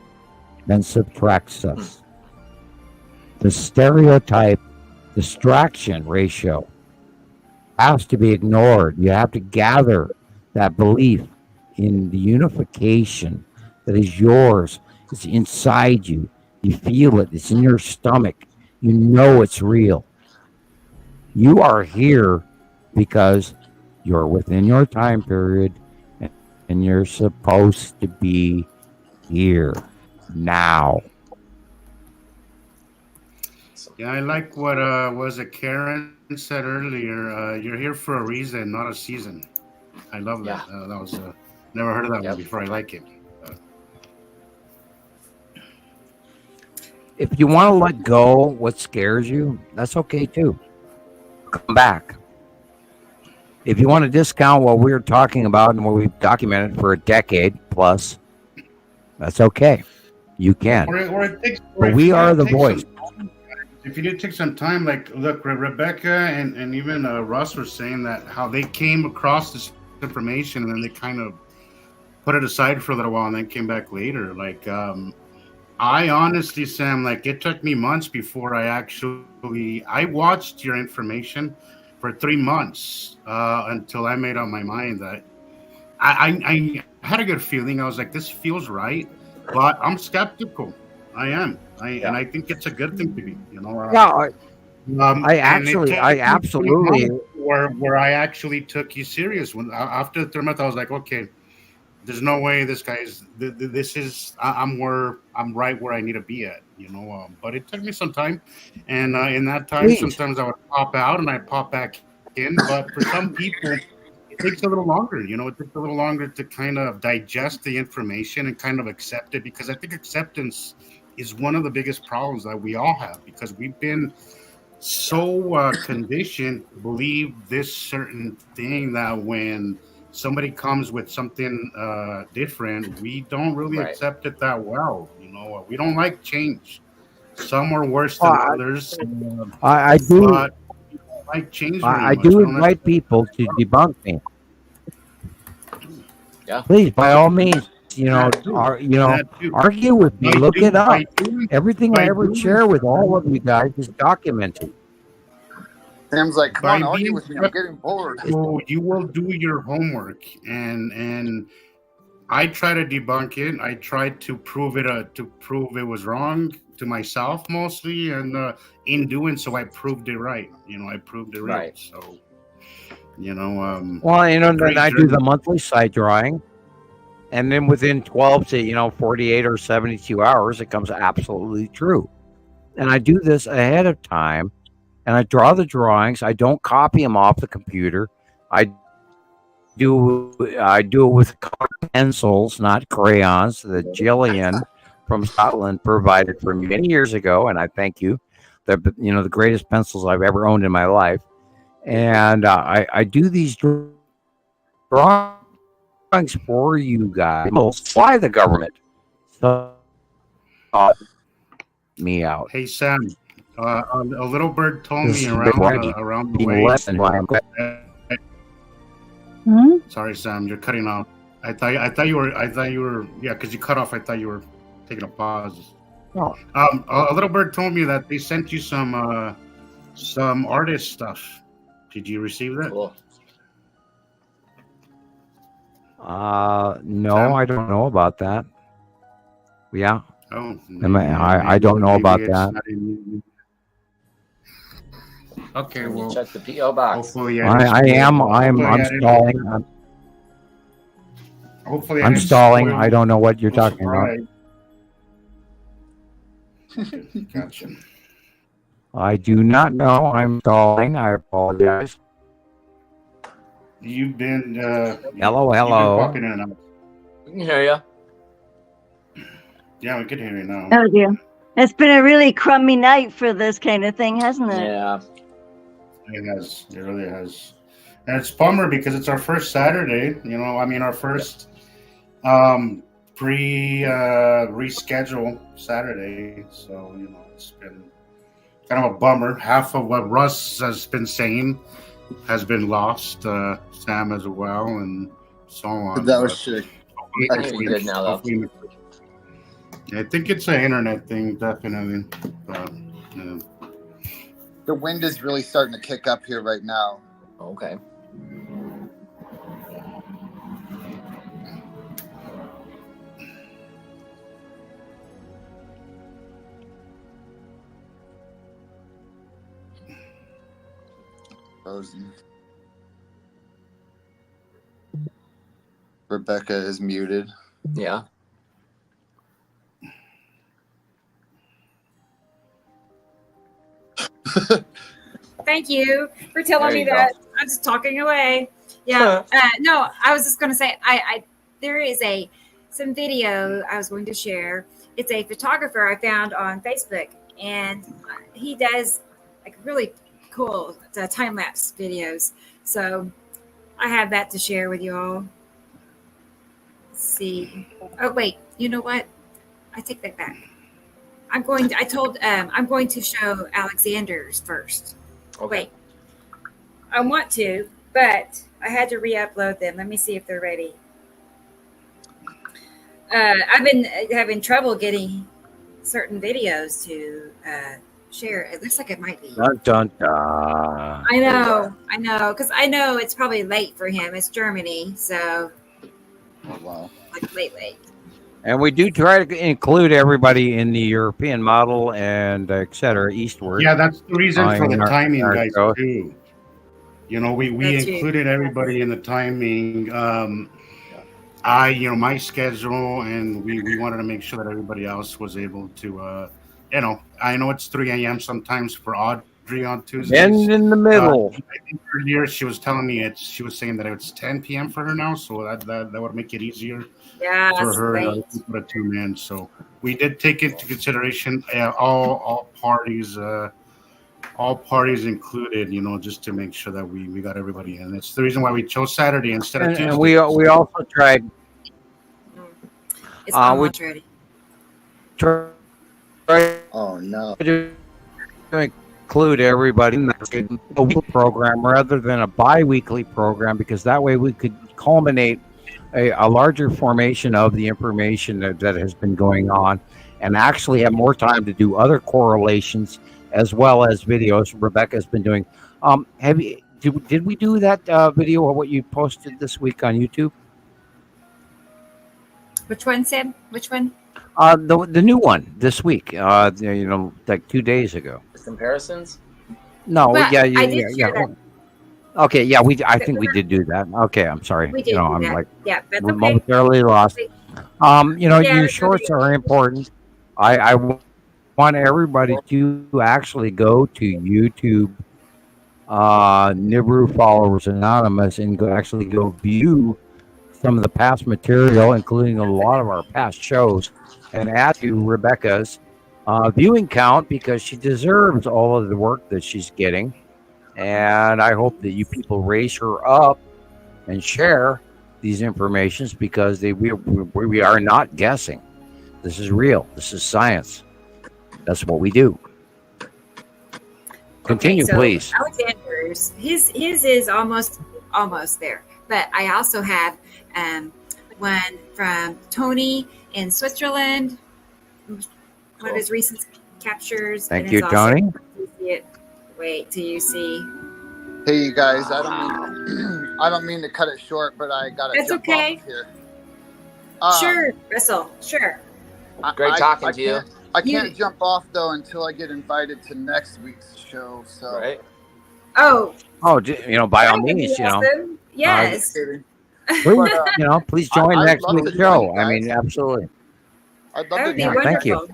than subtracts us. The stereotype distraction ratio has to be ignored. You have to gather that belief in the unification that is yours. It's inside you. You feel it. It's in your stomach. You know it's real. You are here because you're within your time period and you're supposed to be here now. Yeah, I like what was it Karen said earlier. You're here for a reason, not a season. I love that. That was never heard of that one before. I like it. If you want to let go what scares you, that's okay too. Come back. If you want to discount what we're talking about and what we've documented for a decade plus, that's okay. You can. But we are the voice. If you did take some time, like, look, Rebecca and even Russ were saying that how they came across this information and then they kind of put it aside for a little while and then came back later. Like, I honestly, Sam, like, it took me months before I watched your information for 3 months until I made up my mind that I had a good feeling. I was like, this feels right, but I'm skeptical. I am. And I think it's a good thing to be, you know. I absolutely where I actually took you serious when after the third month I was like, okay, there's no way this guy's this is I'm right where I need to be at, but it took me some time, and in that time sometimes I would pop out and I pop back in, but for some people it takes a little longer. It takes a little longer to kind of digest the information and kind of accept it, because I think acceptance is one of the biggest problems that we all have, because we've been so conditioned to believe this certain thing that when somebody comes with something different, we don't really accept it that well. We don't like change. Some are worse than others. I do. But we don't like change very I much. do invite people to debunk me. Yeah. Please, by all means, argue with me. Look it up. Everything I ever share with all of you guys is documented. Sam's like, come on, argue with me. I'm getting bored. So you will do your homework, and I try to debunk it. I try to prove it was wrong to myself mostly, and in doing so, I proved it right. I proved it right. So, well, then I do the monthly site drawing, and then within 12 to 48 or 72 hours, it comes absolutely true. And I do this ahead of time. And I draw the drawings. I don't copy them off the computer. I do it with pencils, not crayons, that Gillian from Scotland provided for me many years ago, and I thank you. They're the greatest pencils I've ever owned in my life. And I do these drawings for you guys. Why the government? So me out. Hey Sam. A little bird told me around the way. Sorry, Sam, you're cutting off. I thought you were. Yeah, because you cut off. I thought you were taking a pause. Oh. A little bird told me that they sent you some artist stuff. Did you receive that? Cool. No, Sam? I don't know about that. Yeah. Oh. I don't know about that. Okay, well, check the PO box. Hopefully, I'm stalling. Hopefully, I'm stalling. I don't know what you're talking about. Gotcha. I do not know. I'm stalling. I apologize. You've been. Hello. You've been popping in and out. We can hear you. Yeah, we can hear you now. Oh dear. It's been a really crummy night for this kind of thing, hasn't it? Yeah. It has. It really has. And it's a bummer because it's our first Saturday. Our first reschedule Saturday. So, it's been kind of a bummer. Half of what Russ has been saying has been lost. Sam as well, and so on. That was shit. Good now, though. I think it's an internet thing, definitely. But, the wind is really starting to kick up here right now. Okay. Frozen. Rebecca is muted. Yeah. Thank you for telling me that. I'm just talking away. Yeah. No, I was just going to say, there is some video I was going to share. It's a photographer I found on Facebook, and he does like really cool time lapse videos. So I have that to share with you all. Let's see. Oh wait, you know what? I take that back. I'm going to show Alexander's first. Okay. Wait. I want to, but I had to re-upload them. Let me see if they're ready. I've been having trouble getting certain videos to share. It looks like it might be. Dun, dun, dun. I know, because I know it's probably late for him. It's Germany, so Oh, wow. like late. And we do try to include everybody in the European model and et cetera, eastward. Yeah, that's the reason for the timing, our guys, show. too. You know, we included everybody in the timing. My schedule, and we wanted to make sure that everybody else was able to, I know it's 3 a.m. sometimes for Audrey on Tuesdays. Bend in the middle. I think earlier she was telling me she was saying that it's 10 p.m. for her now, so that would make it easier for her and other people to tune in. So we did take into consideration all parties. All parties included, just to make sure that we got everybody in. It's the reason why we chose Saturday instead of Tuesday. And we also tried. It's almost ready. Oh no! To include everybody in a weekly program rather than a bi-weekly program, because that way we could culminate a larger formation of the information that has been going on, and actually have more time to do other correlations as well as videos Rebecca's been doing. Did we do that video of what you posted this week on YouTube? Which one, Sam? Which one? The new one this week. Like 2 days ago. The comparisons? No, Well, yeah. that. Okay, yeah, I think we did do that. Okay, I'm sorry. We did. I'm that. like That's okay. momentarily lost. Your shorts are important. I want everybody to actually go to YouTube, Nibiru Followers Anonymous, and go view some of the past material, including a lot of our past shows, and add to Rebecca's viewing count, because she deserves all of the work that she's getting. And I hope that you people raise her up and share these informations, because we are not guessing. This is real. This is science. That's what we do. Continue, please. Alexander's, his is almost there. But I also have one from Tony in Switzerland. One of his recent captures. Thank you, Tony. Wait till you see. Hey, you guys! I don't mean to cut it short, but I got to jump off here. Sure, Russell. Sure. Great talking to you. I can't jump off though until I get invited to next week's show. So. Right. Oh, by all means, Yes. Please join next week's show. I mean, absolutely. I'd love to be wonderful. Thank you.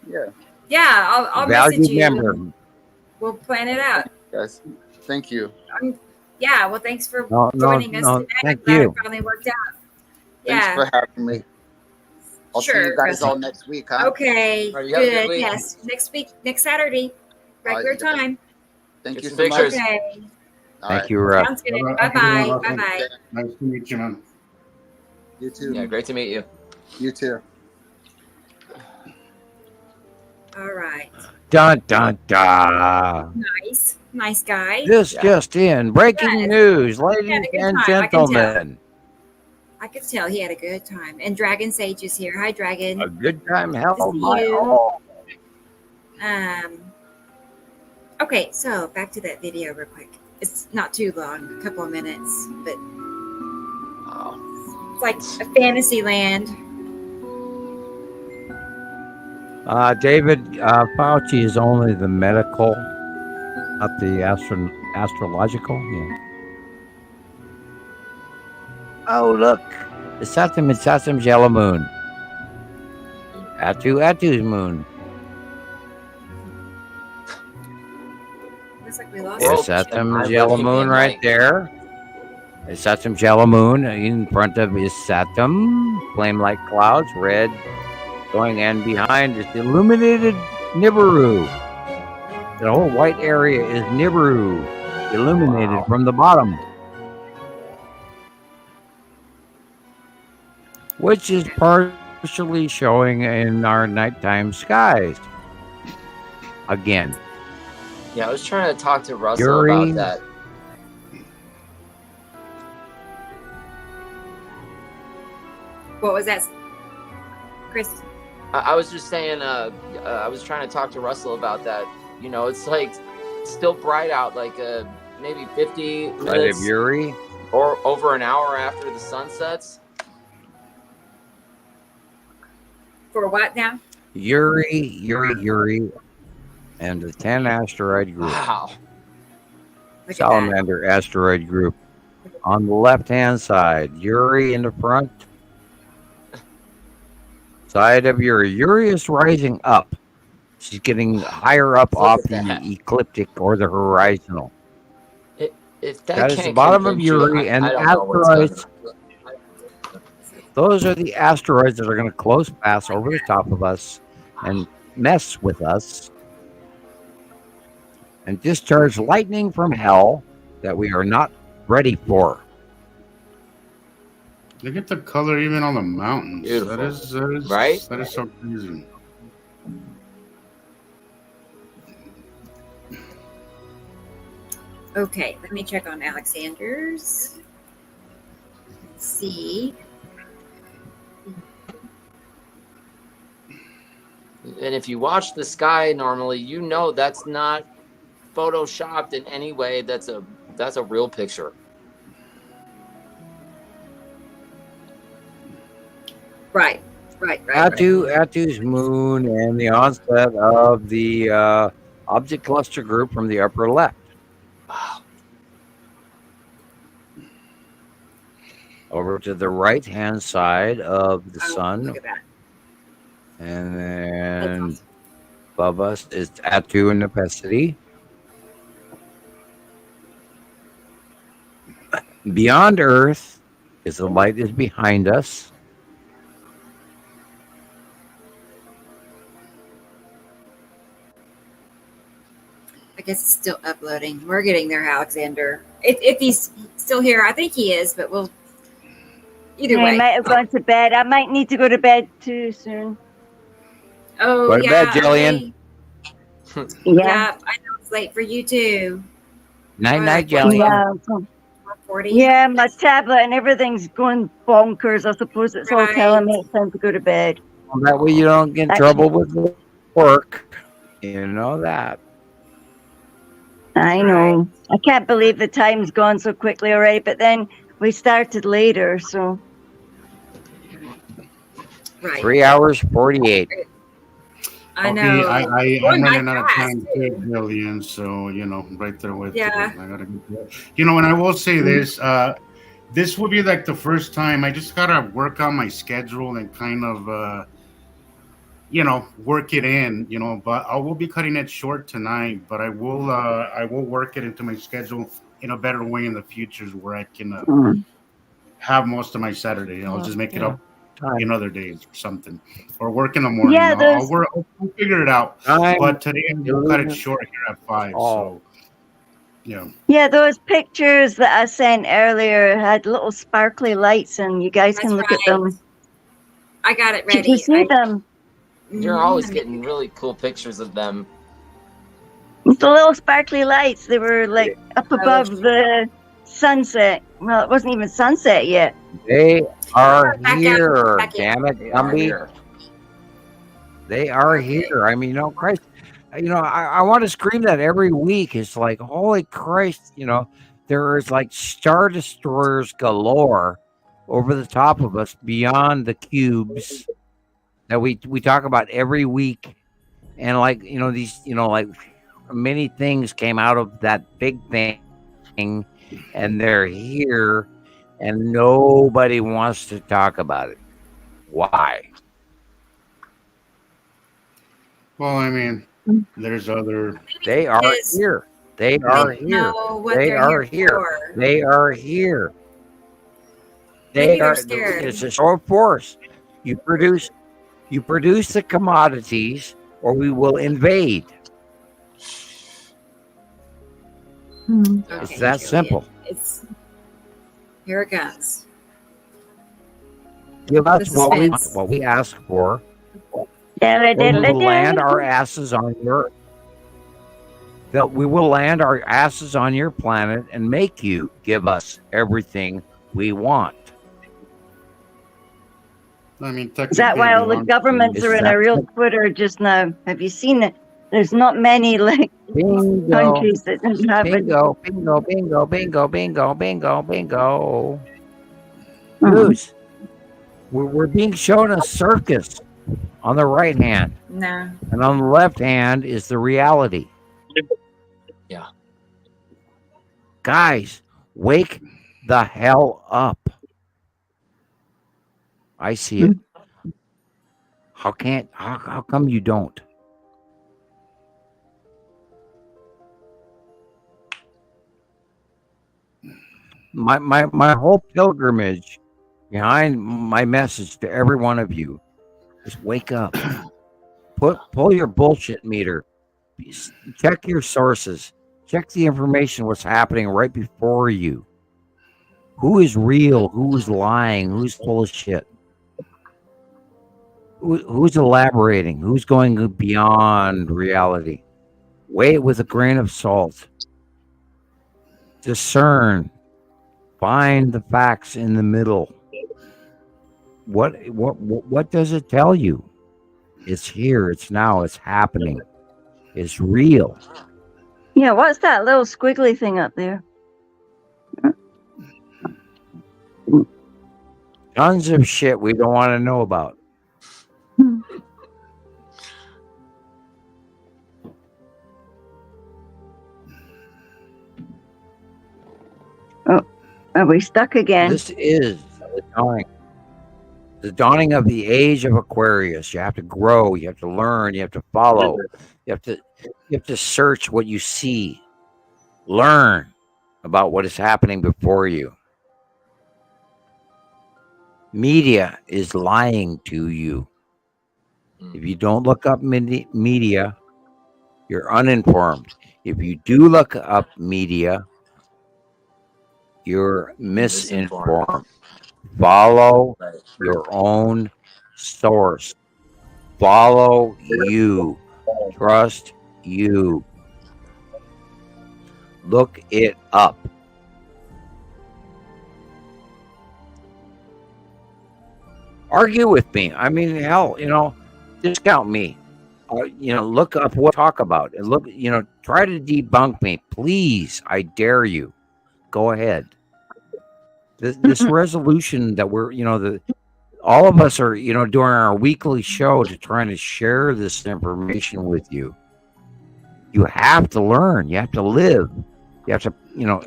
Yeah. Yeah, I'll message you. Member. We'll plan it out. Guys, thank you. Yeah, well, thanks for joining us tonight. Thank I'm glad you. it finally worked out. Thanks for having me. I'll see you guys Russell. all next week, huh? Okay, Right, you have a good good. week. Yes, next Saturday, regular time. Thank Get you some so much. pictures. Okay, Thank you, Russ. sounds good. Bye-bye. Bye-bye. Bye-bye. Nice to meet you, man. You too. Yeah, great to meet you. You too. All right. Dun dun dun. Nice guy. This just in. Breaking Yes. news, He had ladies a good and time, I can tell. gentlemen. I could tell he had a good time. And Dragon Sage is here. Hi, Dragon. A good time held Good to see by you. all. Okay, so back to that video real quick. It's not too long, a couple of minutes, but it's like a fantasy land. David Fauci is only the medical, not the astrological. Yeah. Oh, look. It's Saturn's yellow moon. Atu's moon. Looks like we lost There's it. Saturn's yellow moon right there. There's Saturn's yellow moon. In front of is Saturn. Flame-like clouds, red. Going and behind is the illuminated Nibiru. The whole white area is Nibiru, illuminated from the bottom, which is partially showing in our nighttime skies. Again. Yeah, I was trying to talk to Russell Yuri. about that. What was that, Chris? I was just saying, I was trying to talk to Russell about that. It's like still bright out, like maybe 50 minutes Yuri. or over an hour after the sun sets. For what now? Uri, and the 10 asteroid group. Wow. Salamander asteroid group. On the left-hand side, Uri in the front side of Uri. Uri is rising up. She's getting higher up off the ecliptic or the horizontal. If that is the bottom of Uri, and asteroids. Those are the asteroids that are going to close pass over the top of us and mess with us and discharge lightning from hell that we are not ready for. Look at the color even on the mountains. Beautiful. That is right? That is so crazy. Okay, let me check on Alexander's. Let's see. And if you watch the sky normally, you know that's not photoshopped in any way. That's a real picture. Right. Atu's moon and the onset of the object cluster group from the upper left. Wow. Over to the right-hand side of the sun. Look at that. And then above us is Atu and Nepacity. Beyond Earth is the light is behind us. I guess it's still uploading. We're getting there, Alexander. If he's still here, I think he is, but we'll either way. I might have gone to bed. I might need to go to bed too soon. Oh, Go to bed, Gillian. Yeah, I know it's late for you too. Night, Gillian. 40. Yeah, my tablet and everything's going bonkers. I suppose it's all telling me it's time to go to bed. Well, that way you don't get in trouble with work. You know that. I know. I can't believe the time's gone so quickly already, but then we started later, so. Right. 3 hours, 48. I know. I'm running out of time too, Gillian, so, right there with you. I gotta get there. And I will say this, this will be like the first time I just gotta work on my schedule and kind of, work it in, but I will be cutting it short tonight, but I will work it into my schedule in a better way in the future where I can have most of my Saturday. I'll just make it up in other days or something, or work in the morning. Yeah, I'll figure it out. But today I'm going to cut it short here at 5. So, Yeah, those pictures that I sent earlier had little sparkly lights, and you guys can look at them. I got it ready. Did you see them? You're always getting really cool pictures of them. The little sparkly lights, they were like up above the sunset. Well, it wasn't even sunset yet. They are here. Damn it, Gumby. They are here. I mean, Christ. I want to scream that every week. It's like, holy Christ, there is like Star Destroyers galore over the top of us beyond the cubes that we talk about every week. And these, many things came out of that big thing, and they're here, and nobody wants to talk about it. Why? Well, I mean, there's other. They are here. They are here. They are here. They are here. They are. It's a show of force. You produce the commodities, or we will invade. It's that simple. Here it goes. Give us what we ask for. We will land our asses on your. That we will land our asses on your planet and make you give us everything we want. I mean, is that why all the governments are in a real Twitter just now? Have you seen it? There's not many countries that don't have it. Bingo. News. We're being shown a circus on the right hand. No. And on the left hand is the reality. Yeah. Guys, wake the hell up. I see it. How come you don't? My whole pilgrimage behind my message to every one of you is wake up. Pull your bullshit meter. Check your sources. Check the information, what's happening right before you. Who is real? Who is lying? Who's full of shit? Who's elaborating? Who's going beyond reality? Weigh it with a grain of salt. Discern. Find the facts in the middle. What does it tell you? It's here. It's now. It's happening. It's real. Yeah, what's that little squiggly thing up there? Tons of shit we don't want to know about. Oh, are we stuck again? This is the dawning of the age of Aquarius. You have to grow. You have to learn. You have to follow. You have to search what you see. Learn about what is happening before you. Media is lying to you. If you don't look up media, you're uninformed. If you do look up media, you're misinformed. Follow your own source. Follow you. Trust you. Look it up. Argue with me. I mean, hell, discount me. Look up what I talk about and look, try to debunk me. Please, I dare you. Go ahead. This resolution that we're, all of us are, doing our weekly show to trying to share this information with you. You have to learn. You have to live. You have to,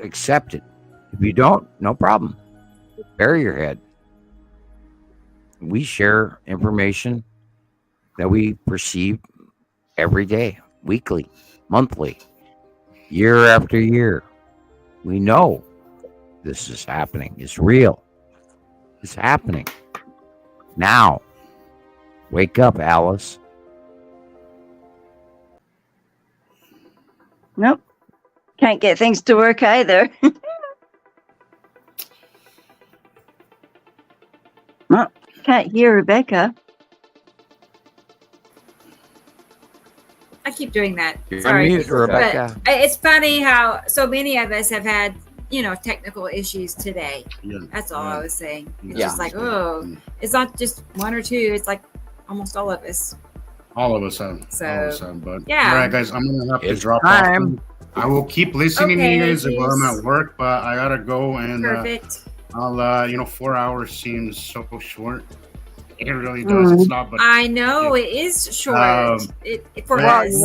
accept it. If you don't, no problem. Bury your head. We share information that we perceive every day, weekly, monthly, year after year. We know this is happening. It's real. It's happening. Now, wake up, Alice. Nope. Can't get things to work either. Well, can't hear Rebecca. I keep doing that. You're Sorry, on mute, Rebecca. But it's funny how so many of us have had, technical issues today. Yeah. That's all I was saying. It's Yeah. just like, it's not just one or two. It's like almost all of us. All of us have. So, all of us have. But yeah. all right, guys, I'm gonna have to It's drop time. off. I will keep listening to you guys Okay, while I'm geez. at work, but I gotta go and Perfect. I'll 4 hours seems so short. It really does. It's not, but I know it is short. For yeah, us.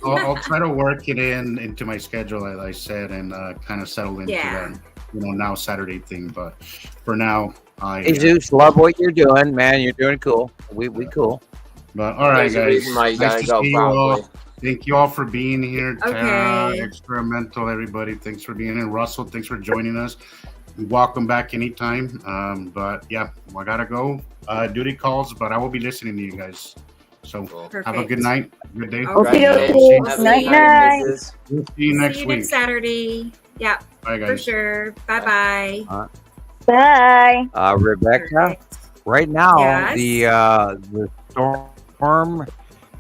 I'll try to work it into my schedule, as I said, and kind of settle into Yeah. that, now Saturday thing. But for now, Hey, Zeus, love what you're doing, man. You're doing cool. We cool. But all right, There's a guys. reason why you Nice gotta to go, see you all. probably. Thank you all for being here. Tara, Okay. Experimental, everybody. Thanks for being here. Russell, thanks for joining us. You're welcome back anytime. But yeah, I gotta go. Duty calls, but I will be listening to you guys. So have a good Perfect. night, good day. Okay, Right. okay. Have a Night, good night. Mrs. We'll see you next See you week. next Saturday. Yeah, Bye, for guys. sure. Bye-bye. Bye. Rebecca, Perfect. right now Yes. the storm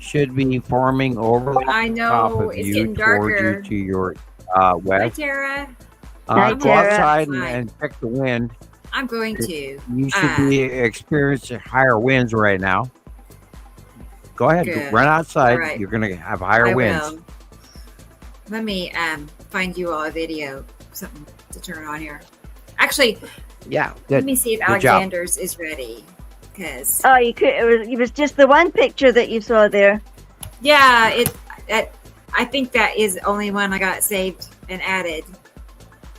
should be forming over the I top know, of it's you, getting toward darker. you to your Hi, west. Tara. Hi, Go Tara. outside Fine. and check the wind. I'm going to. You should be experiencing higher winds right now. Go ahead, Good. run outside. All right. You're going to have higher I winds. will. Let me find you all a video, something to turn on here. Actually, Yeah, let good. me see if Good job. Alexander's is ready. because you could. It was just the one picture that you saw there. Yeah, I think that is the only one I got saved and added.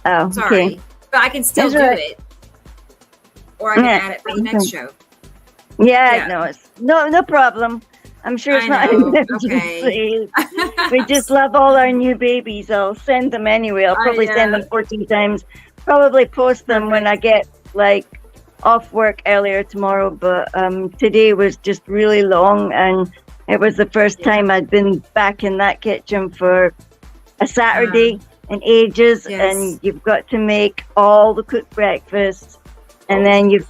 Oh, sorry, okay. but I can still do it, or I can add it for the next show. Yeah, no, it's no problem. I'm sure it's not an emergency. We just love all our new babies. I'll send them anyway. I'll probably send them 14 times. Probably post them when I get off work earlier tomorrow. But today was just really long, and it was the first time I'd been back in that kitchen for a Saturday in ages. And you've got to make all the cooked breakfasts, and then you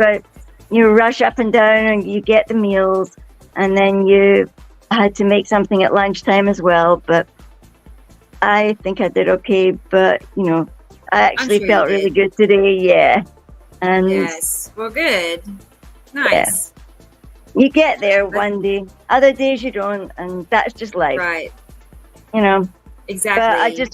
rush up and down and you get the meals. And then you had to make something at lunchtime as well. But I think I did okay. But, I actually felt really good today. Yeah. And yes. Well, good. Nice. Yeah. You get there one day. Other days you don't. And that's just life. Right. Exactly.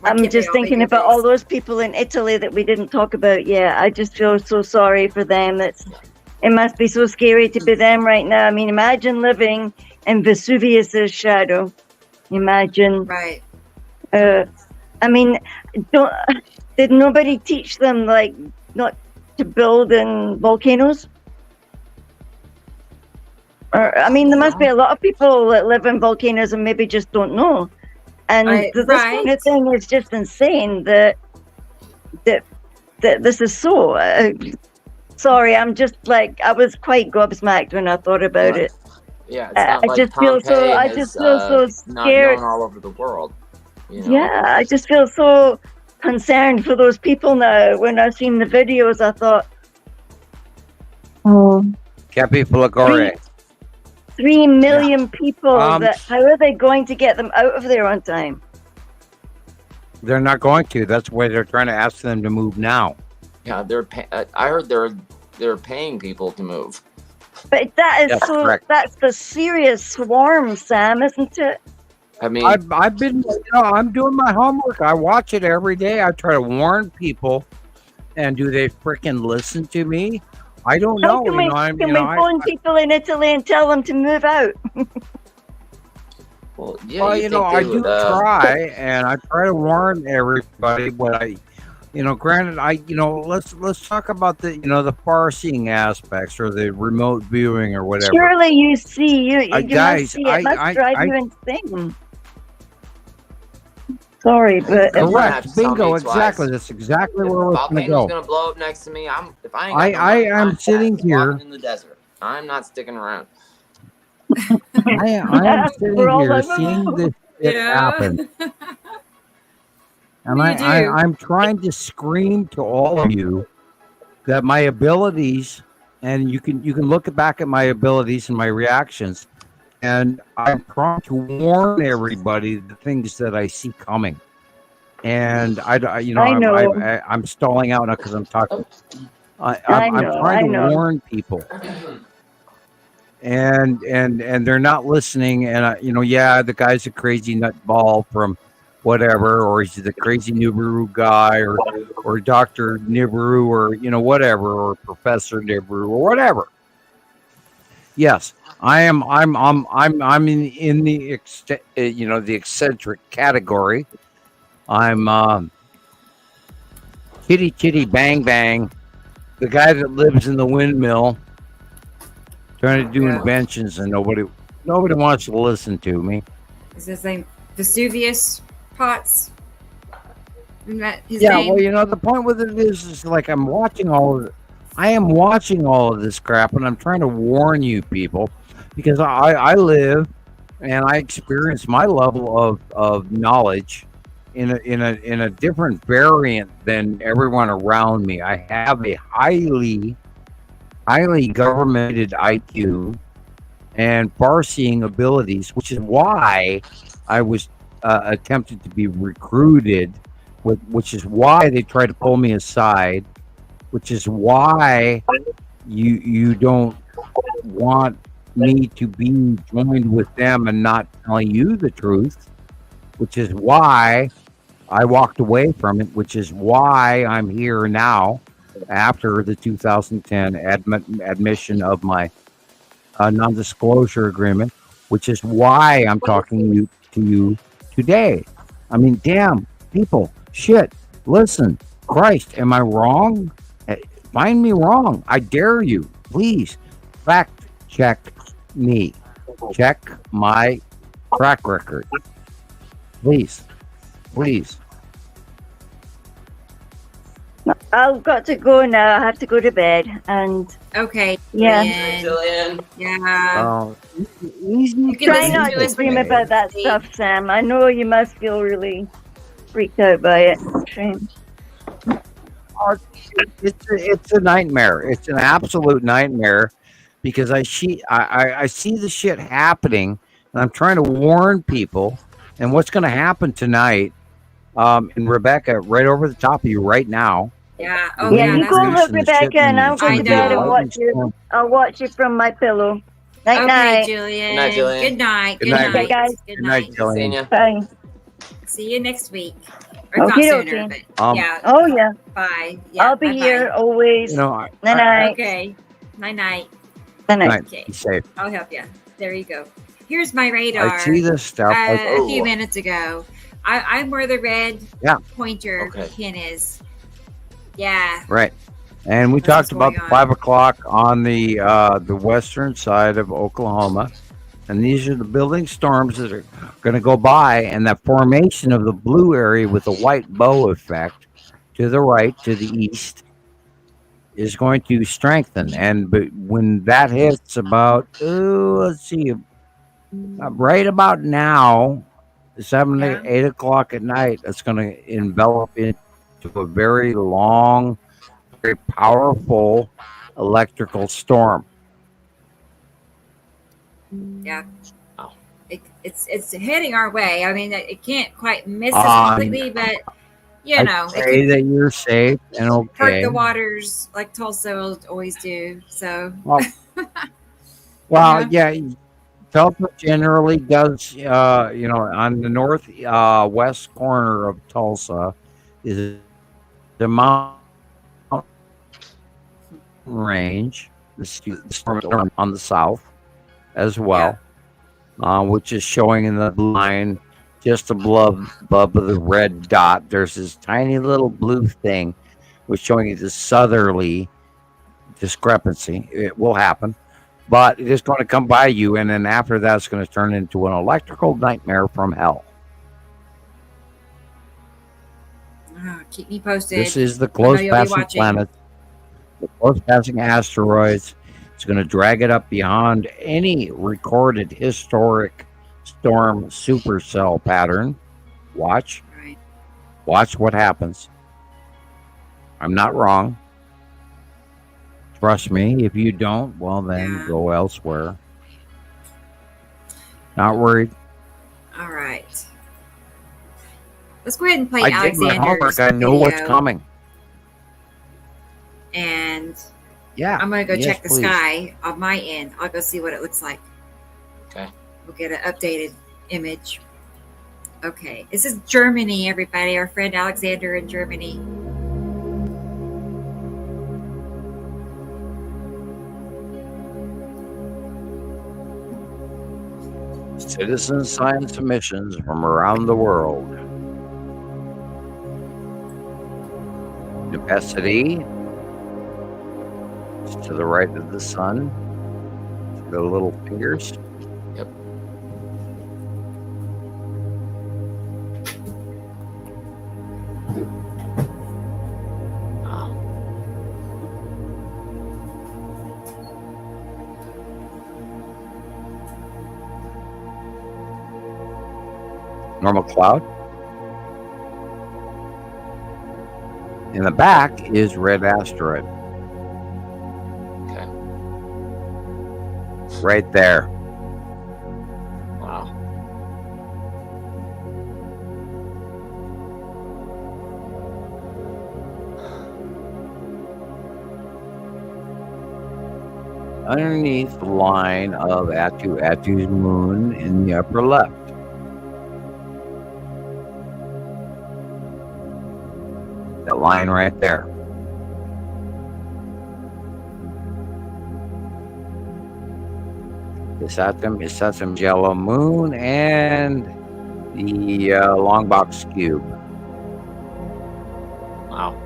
But I'm just thinking about all those people in Italy that we didn't talk about. Yeah. I just feel so sorry for them. It must be so scary to be them right now. I mean, imagine living in Vesuvius's shadow. Imagine. Right. I mean, did nobody teach them not to build in volcanoes? Or there must be a lot of people that live in volcanoes and maybe just don't know. And this kind of thing is just insane. That this is so. Sorry, I'm just I was quite gobsmacked when I thought about it. Yeah, it's not I just feel so scared. Known all over the world. Yeah, I just feel so concerned for those people now. When I seen the videos, I thought, Capi Fulgore. 3 million people. How are they going to get them out of there on time? They're not going to. That's why they're trying to ask them to move now. Yeah, I heard they're paying people to move. But that's the serious swarm, Sam, isn't it? I mean, I've been, I'm doing my homework. I watch it every day. I try to warn people, and do they freaking listen to me? I don't know. Can we phone people in Italy and tell them to move out? Well, yeah. Well, I do try, and I try to warn everybody. But granted, let's talk about the, the far-seeing aspects or the remote viewing or whatever. Surely you see, guys, must see, it must drive you insane. Sorry, but correct, bingo, exactly. That's exactly where we're going to go. Volcano's going to blow up next to me. I'm sitting here in the desert. I'm not sticking around. I am sitting here seeing this happen. And I'm trying to scream to all of you that my abilities, and you can look back at my abilities and my reactions, and I'm trying to warn everybody the things that I see coming. And I'm stalling out now because I'm talking. I'm trying to warn people, and they're not listening. And the guy's a crazy nutball from whatever, or he's the crazy Nibiru guy, or Dr. Nibiru, or whatever, or Professor Nibiru, or whatever. Yes, I'm in the the eccentric category. I'm kitty bang bang, the guy that lives in the windmill, trying to do inventions, and nobody wants to listen to me. Is his name Vesuvius Potts? Isn't that his name? Well, the point with it is I am watching all of this crap, and I'm trying to warn you people, because I live and I experience my level of knowledge in a different variant than everyone around me. I have a highly governmented IQ and far-seeing abilities, which is why I was attempted to be recruited, which is why they tried to pull me aside, which is why you don't want me to be joined with them and not telling you the truth, which is why I walked away from it, which is why I'm here now, after the 2010 admission of my non-disclosure agreement, which is why I'm talking to you today. I mean, damn, people, shit, listen, Christ, am I wrong? Find me wrong. I dare you. Please, fact check me. Check my track record. Please. I've got to go now. I have to go to bed. And okay, yeah, Gillian. Yeah. You try not to dream about that stuff, Sam. I know you must feel really freaked out by it. Shame. It's a nightmare. It's an absolute nightmare because I see the shit happening, and I'm trying to warn people. And what's going to happen tonight? And Rebecca, right over the top of you right now. Yeah. Oh yeah. You go look, Rebecca, and I'll go to bed and watch you. I'll watch you from my pillow. Night, Julian. Good night, Julian. Good night. Good night, guys. Good night, Julian. Bye. See you next week. Or not Okay, sooner, okay. but yeah. Oh yeah. Bye. Yeah, I'll be here always. Night. Okay. Night. Night. Okay. Be safe. I'll help you. There you go. Here's my radar. I see this stuff. A few minutes ago. I'm where the red pointer pin is. Yeah. Right. And we talked about the 5 o'clock on the western side of Oklahoma. And these are the building storms that are going to go by. And that formation of the blue area with the white bow effect to the right, to the east, is going to strengthen. And when that hits about, let's see, right about now, 8 o'clock at night, it's going to envelop into a very long, very powerful electrical storm. Yeah. It's heading our way. I mean, it can't quite miss us completely, but I pray that you're safe and okay. Hurt the waters like Tulsa will always do. So. Well, yeah. Tulsa generally does, on the northwest corner of Tulsa is the mountain range, the storm on the south as well, which is showing in the blue line just above the red dot. There's this tiny little blue thing, which showing you the southerly discrepancy. It will happen. But it is going to come by you, and then after that, it's going to turn into an electrical nightmare from hell. Keep me posted. This is the close passing planet, the close passing asteroids. It's going to drag it up beyond any recorded historic storm supercell pattern. Watch. Right. Watch what happens. I'm not wrong. Trust me. If you don't, well, then go elsewhere. Not worried. All right. Let's go ahead and play I Alexander's did my homework. I know what's coming. And I'm going to go check the sky on my end. I'll go see what it looks like. Okay. We'll get an updated image. Okay. This is Germany, everybody. Our friend Alexander in Germany. Citizen science missions from around the world. Capacity to the right of the sun. The little fingers. Yep. Normal cloud. In the back is red asteroid. Okay. Right there. Wow. Underneath the line of Atu's moon in the upper left. That line right there. the Saturn yellow moon, and the long box cube. Wow.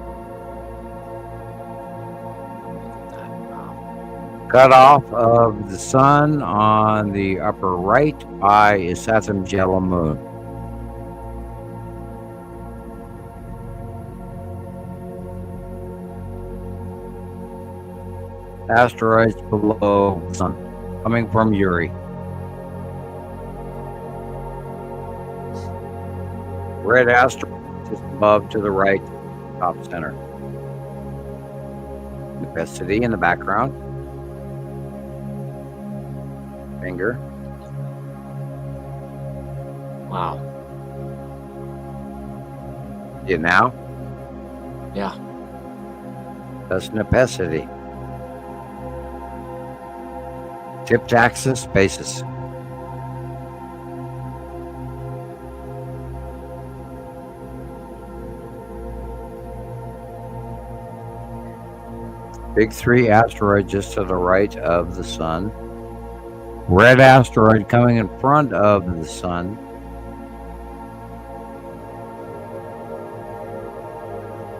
Cut off of the sun on the upper right by Saturn's yellow moon. Asteroids below the sun, coming from Uri. Red asteroid just above to the right, top center. Nepacity in the background. Finger. Wow. See it now? Yeah. That's Nepacity. Tipped axis basis. Big 3 asteroid just to the right of the sun. Red asteroid coming in front of the sun.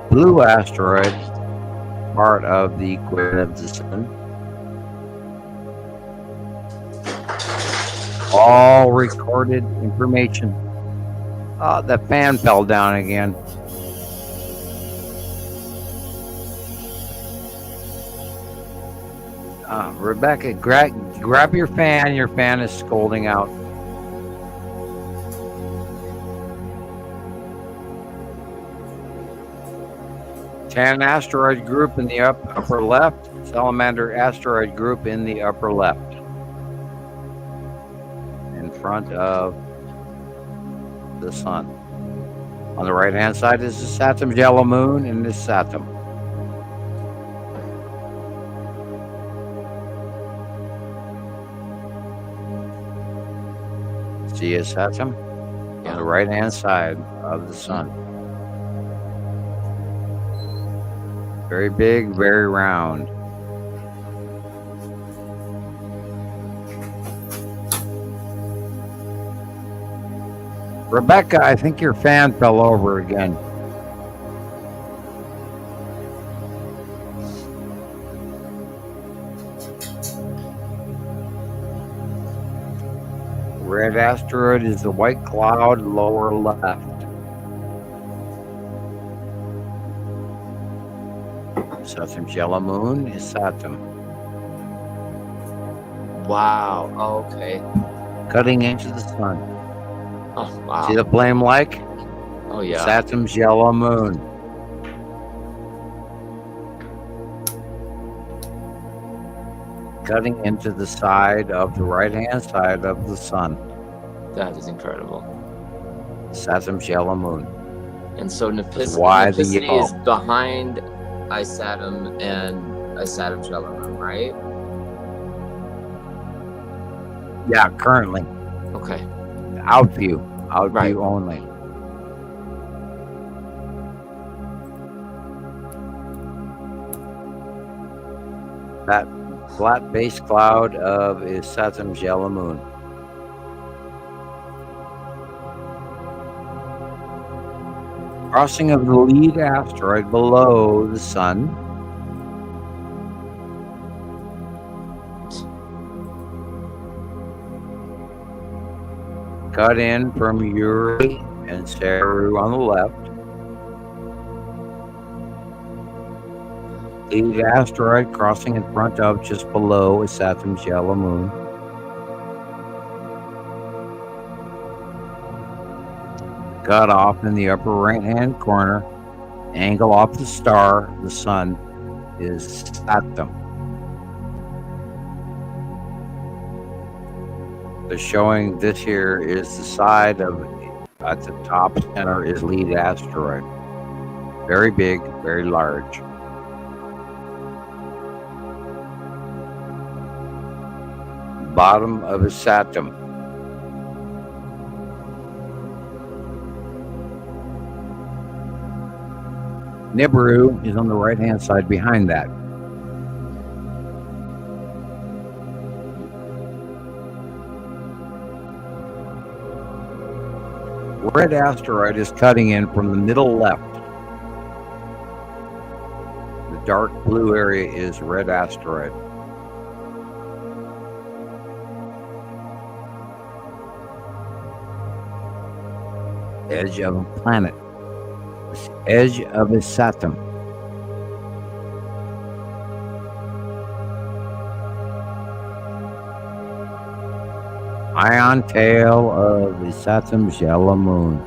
Blue asteroid, part of the equator of the sun. All recorded information. Oh, the fan fell down again. Rebecca, grab your fan. Your fan is scolding out. Tan asteroid group in the upper left. Salamander asteroid group in the upper left. In front of the sun. On the right hand side is the Saturn's yellow moon and this Saturn. See a Saturn on the right hand side of the sun. Very big, very round. Rebecca, I think your fan fell over again. Red asteroid is the white cloud lower left. Saturn's yellow moon is Saturn. Wow. Oh, okay. Cutting into the sun. Oh, wow. See the flame like? Oh, yeah. Saturn's yellow moon. Cutting into the side of the right-hand side of the sun. That is incredible. Saturn's yellow moon. And so Why the Nepacity yellow? is behind Isatum and Isatum's yellow moon, right? Yeah, currently. Okay. Out view Right. only. That flat base cloud is Saturn's yellow moon. Crossing of the lead asteroid below the sun. Cut in from Uri and Saru on the left. Lead asteroid crossing in front of, just below, is Saturn's yellow moon. Cut off in the upper right-hand corner. Angle off the star, the sun, is Saturn. The showing this here is the side of, at the top center is lead asteroid. Very big, very large. Bottom of a Saturn. Nibiru is on the right hand side behind that. red asteroid is cutting in from the middle left. The dark blue area is red asteroid. Edge of a planet. Edge of a Saturn. Ion tail of the Saturn's yellow moon.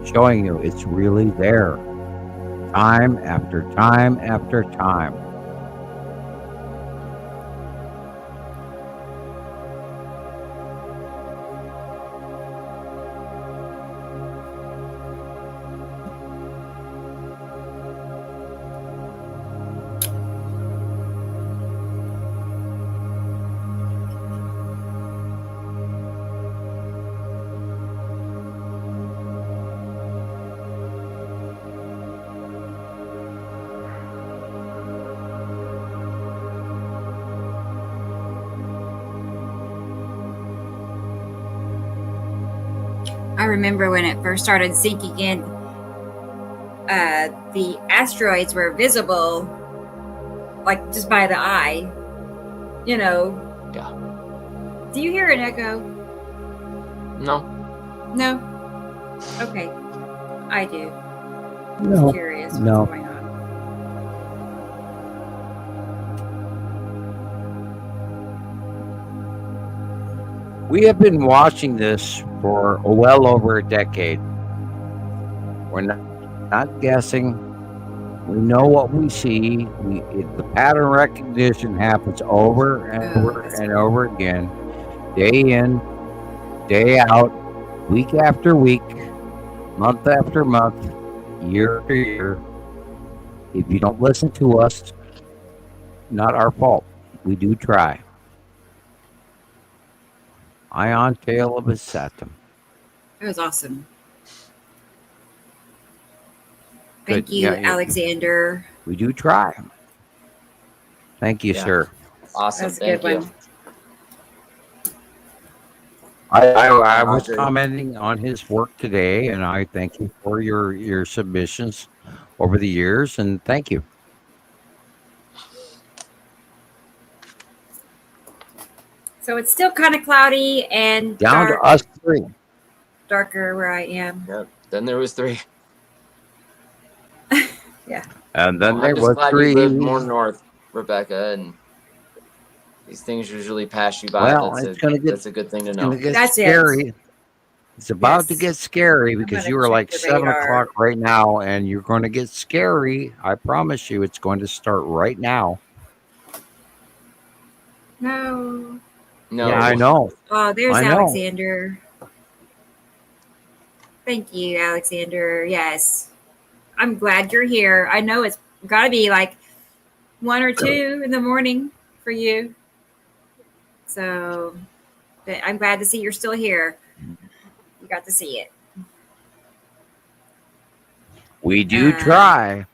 Showing you it's really there. Time after time after time. I remember when it first started sinking in, the asteroids were visible, like just by the eye, you know. Yeah. Do you hear an echo? No. No? Okay. I do. No. I'm curious what's No. going on. We have been watching this for well over a decade. We're not guessing. We know what we see. The pattern recognition happens over and over and over again, day in, day out, week after week, month after month, year after year. If you don't listen to us, not our fault. We do try. Ion tail of a Saturn. It was awesome. Good. Thank you, Yeah, yeah. Alexander. We do try. Thank you, Yeah. sir. Awesome. That's a Thank good you. one. I was Roger. commenting on his work today, and I thank you for your submissions over the years, and thank you. So it's still kind of cloudy and Down dark, to us three. darker where I am. Yep. Then there was 3. Yeah. And then Well, there I'm just was glad 3. you live more north, Rebecca, and these things usually pass you by. Well, That's a good thing to it's know. gonna get That's scary. it. It's about to Yes. get scary I'm because gonna you are check like the 7 radar. o'clock right now, and you're going to get scary. I promise you, it's going to start right now. No. No. Yeah, I know. Oh, there's I know. Alexander. Thank you, Alexander. Yes. I'm glad you're here. I know it's got to be like 1 or 2 in the morning for you. So, but I'm glad to see you're still here. You got to see it. We do try.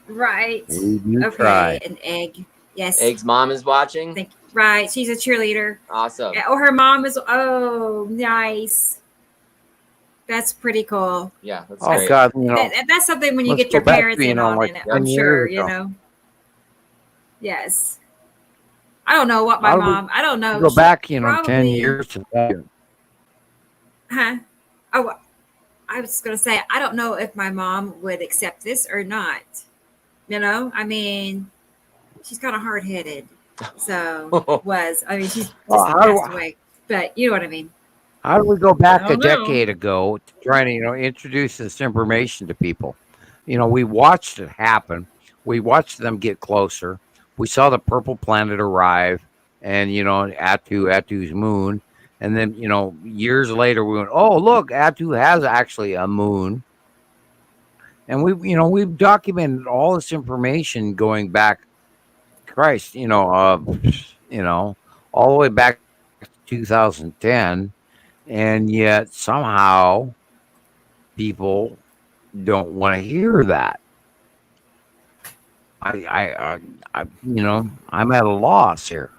Right. We do Okay. try. An egg. Yes. Egg's mom is watching. Thank you. Right. She's a cheerleader. Awesome. Oh, her mom is. Oh, nice. That's pretty cool. Yeah, that's Oh great. God, That's something when you let's get go your back parents to, in on like it. 10 I'm sure, years ago. Yes. I don't know what my How do we mom. I don't know. Go She back, 10 probably- years to that. Huh? Oh, I was going to say I don't know if my mom would accept this or not. You know, I mean, she's kind of hard headed. So she's just passed away. But you know what I mean. How do we go back a don't know. decade ago to trying to, introduce this information to people? We watched it happen. We watched them get closer. We saw the purple planet arrive and, Atu's moon. And then, years later, we went, oh, look, Atu has actually a moon. And we've documented all this information going back, Christ, all the way back to 2010. And yet somehow people don't want to hear that. I'm at a loss here.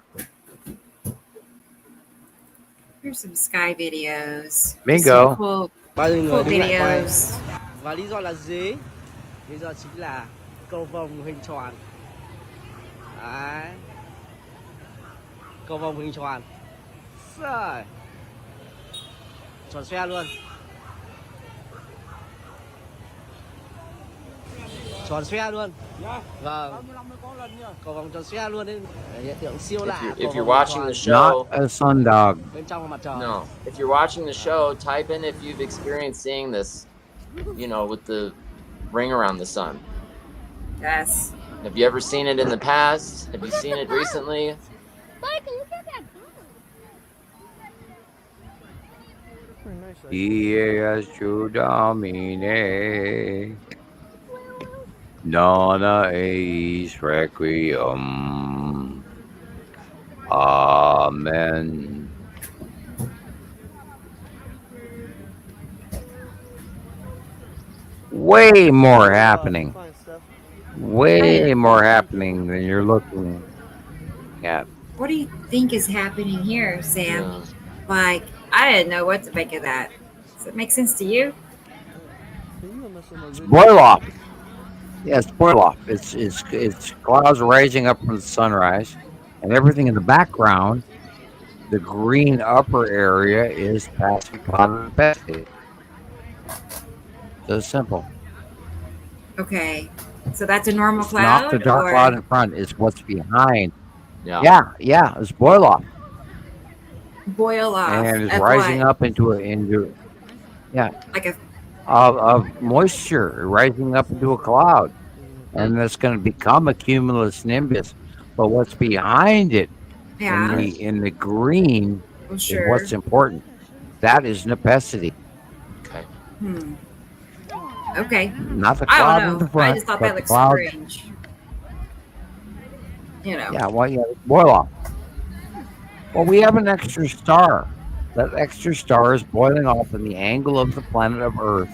Here's some sky videos. Bingo. Some cool người đứng lại quay. videos. Và lý do là gì? Lý do chính là cầu vồng hình tròn. Đấy. Cầu vồng hình tròn. Rồi. Tròn xoe luôn. Tròn xoe luôn. Vâng. Cầu vòng tròn xoe luôn đấy. Hiện tượng siêu lạ. If you're watching the show, Not a sundog. Bên trong là mặt trời. no. If you're watching the show, type in if you've experienced seeing this, with the ring around the sun. Yes. Have you ever seen it in the past? Have you seen it recently? Iesu Domine, Dona eis requiem. Amen. Way more happening. Way more happening than you're looking at. What do you think is happening here, Sam? Yeah. Like, I didn't know what to make of that. Does it make sense to you? It's boil off. Yeah, it's boil off. It's clouds rising up from the sunrise, and everything in the background, the green upper area, is passing cloud infested. So simple. Okay. So that's a normal It's cloud? not the dark or- cloud in front. It's what's behind. Yeah. Yeah. It's boil off, Boil off. and it's of rising what? up into Like a of moisture rising up into a cloud, and that's going to become a cumulus nimbus. But what's behind it yeah. in the green Well, is sure. what's important. That is necessity, Okay. Okay. not the I cloud don't in the know. front. I just thought but that the looked cloud. strange. Yeah, boil off. Well, we have an extra star. That extra star is boiling off in the angle of the planet of Earth,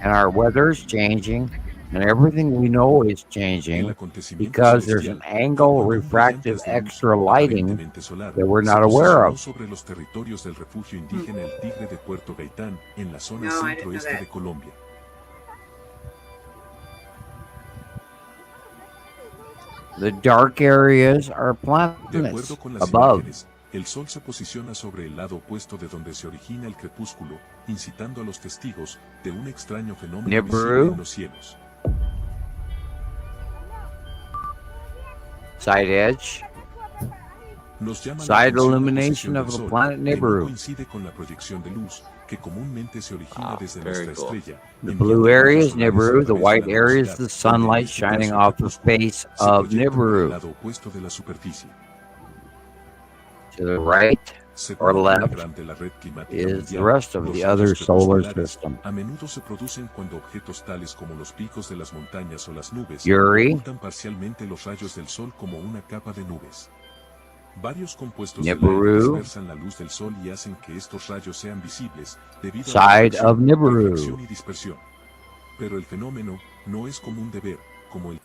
and our weather is changing, and everything we know is changing because there's an angle refractive extra lighting that we're not aware of. Sobre los territorios del refugio indígena El Tigre de Puerto Gaitán en la zona No, I didn't know centroeste that. de Colombia. The dark areas are De planets acuerdo con las above. imágenes, el Sol se posiciona sobre el lado opuesto de donde se origina el crepúsculo, incitando a los testigos de un extraño fenómeno visible Nibiru. en los cielos. Side edge. Nos llama la Side atención la illumination posición of del the Sol, planet que no Nibiru. coincide con la proyección de luz, que comúnmente se origina desde very nuestra cool. estrella. The enviando blue area rayos is solares Nibiru. a The través de white la area is velocidad, the donde sunlight en este shining caso off the crepúsculo, face se of proyecta por el Nibiru. lado opuesto de la superficie. To the right Según or la left diagram de la red climática is the mundial, rest of los the rayos other solar crepusculares system. a menudo se producen cuando objetos tales como los picos de las montañas o las nubes Yuri. ocultan parcialmente los rayos del sol como una capa de nubes. Varios compuestos del aire Nibiru. dispersan la luz del sol y hacen que estos rayos sean visibles debido a Side la of Nibiru. reflexión y dispersión. Pero el fenómeno no es común de ver, como el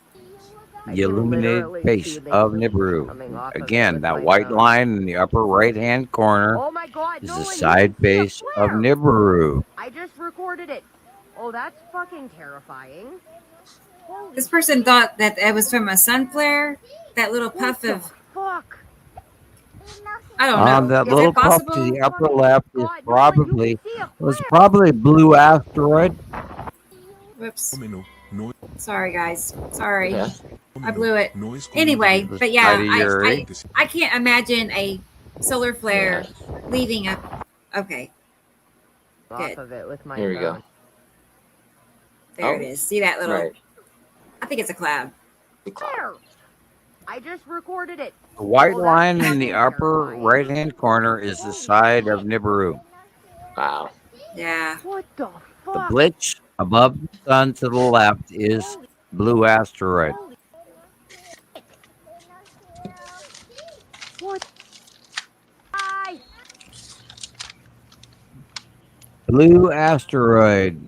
The illuminated face of Nibiru. Again, that white line in the upper right-hand corner Oh my God, is no, the wait, side face of Nibiru. I just recorded it. Oh, that's fucking terrifying. This person thought that it was from a sun flare. That little puff of. Fuck. I don't know. That Is little it puff possible? to the upper left is probably a blue asteroid. Whoops. fenómeno no Sorry, guys. Sorry. Yeah. I blew it. no es común Anyway, de ver. but yeah, Side of Yuri. I can't imagine a solar flare leaving a. Okay. Off Good. of it with my Here we go. phone. There Oh, it is. See that little. Right. I think it's a cloud. There. I just recorded it. The white Oh, that's line in the fucking upper terrifying. right-hand corner is the side of Nibiru. Wow. Yeah. What the The fuck? blitz above the sun to the left is blue asteroid. What? I. Blue asteroid.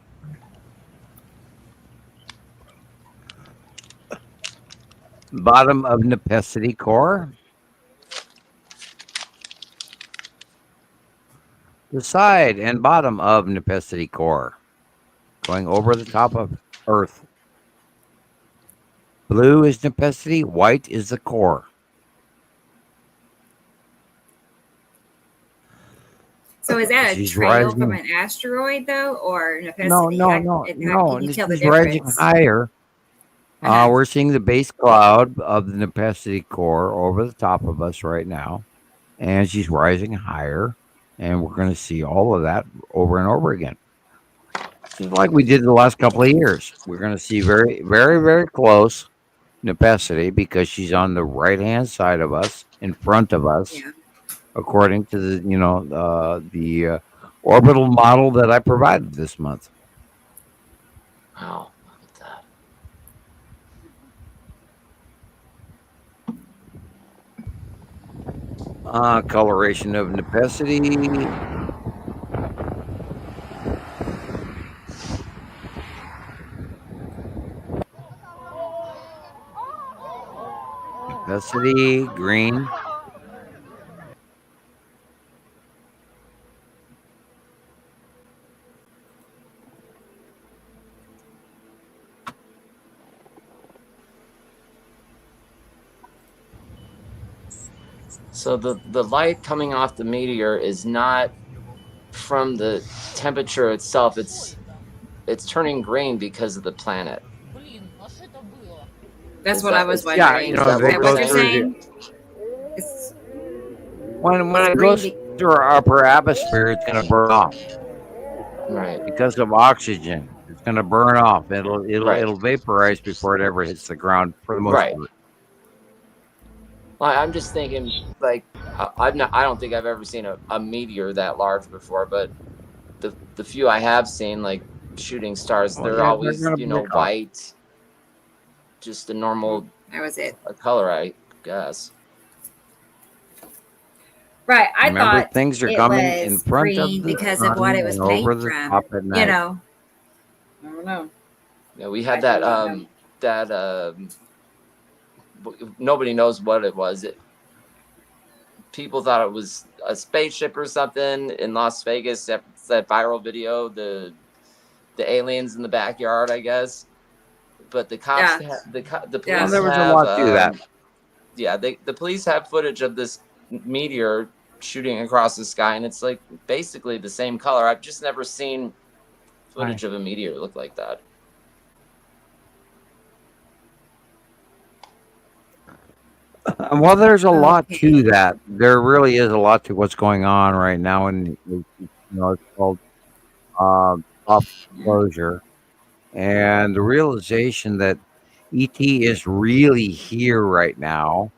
bottom of Nepenthe core, the side and bottom of Nepenthe core, going over the top of Earth. Blue is Nepenthe, white is the core. So is that a trail from an asteroid, though, or Nepenthe? No. Can you tell the She's rising difference? higher. We're seeing the base cloud of the Nepenthe core over the top of us right now, and she's rising higher, and we're going to see all of that over and over again. Just like we did the last couple of years. We're going to see very, very, very close Nepenthe because she's on the right-hand side of us, in front of us, according to the orbital model that I provided this month. Wow. Look at that. Coloration of Nepenthe. Nepenthe, green. So the light coming off the meteor is not from the temperature itself. It's turning green because of the planet. That's what I was wondering. Yeah, is that what you're saying? When it goes through our upper atmosphere, it's going to burn off. Right. Because of oxygen, it's going to burn off. It'll vaporize before it ever hits the ground for the most part. I'm just thinking, like, I don't think I've ever seen a meteor that large before, but the few I have seen, like shooting stars, they're always white, just a normal. That was it. A color, I guess. Right, I thought things are it coming was in front green of the because of what it was made over the from. top at night. I don't know. Yeah, we had nobody knows what it was. People thought it was a spaceship or something in Las Vegas. That viral video, the aliens in the backyard, I guess. But the cops, the police there was a lot to that. Yeah, the police have footage of this meteor shooting across the sky, and it's like basically the same color. I've just never seen footage of a meteor look like that. Well, there's a lot to that. There really is a lot to what's going on right now, and it's called pop closure, and the realization that ET is really here right now.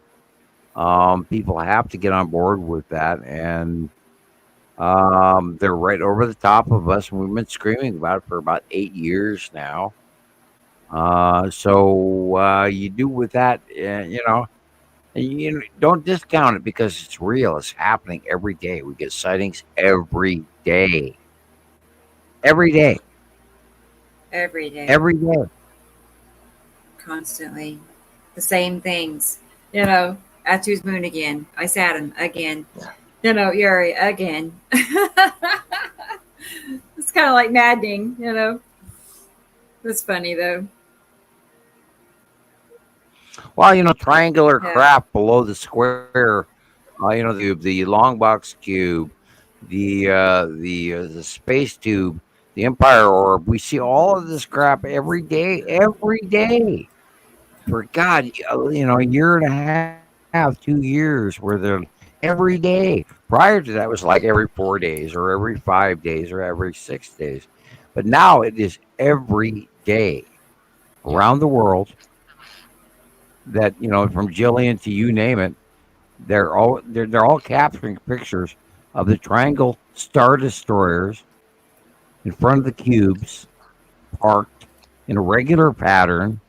People have to get on board with that, and they're right over the top of us, and we've been screaming about it for about 8 years now. So you do with that, don't discount it because it's real. It's happening every day. We get sightings every day. Every day. Every day. Every day. Constantly. The same things. Atu's moon again. I Saturn again. Yuri again. It's kind of like maddening, It's funny though. Well, triangular crap below the square, the long box cube, the space tube, the Empire orb. We see all of this crap every day. For God, a year and a half, 2 years, where they're every day. Prior to that, it was like every 4 days, or every 5 days, or every 6 days. But now it is every day around the world. That from Gillian to you name it, they're all capturing pictures of the triangle star destroyers in front of the cubes, parked in a regular pattern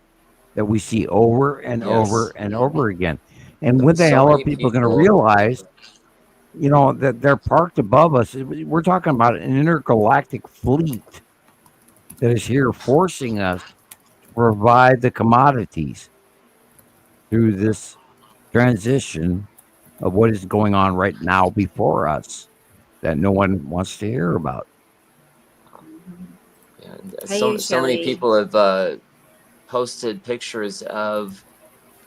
that we see over and over and over again. And when the hell are people going to realize, that they're parked above us? We're talking about an intergalactic fleet that is here forcing us to provide the commodities. through this transition of what is going on right now before us that no one wants to hear about. Yeah, so many people have posted pictures of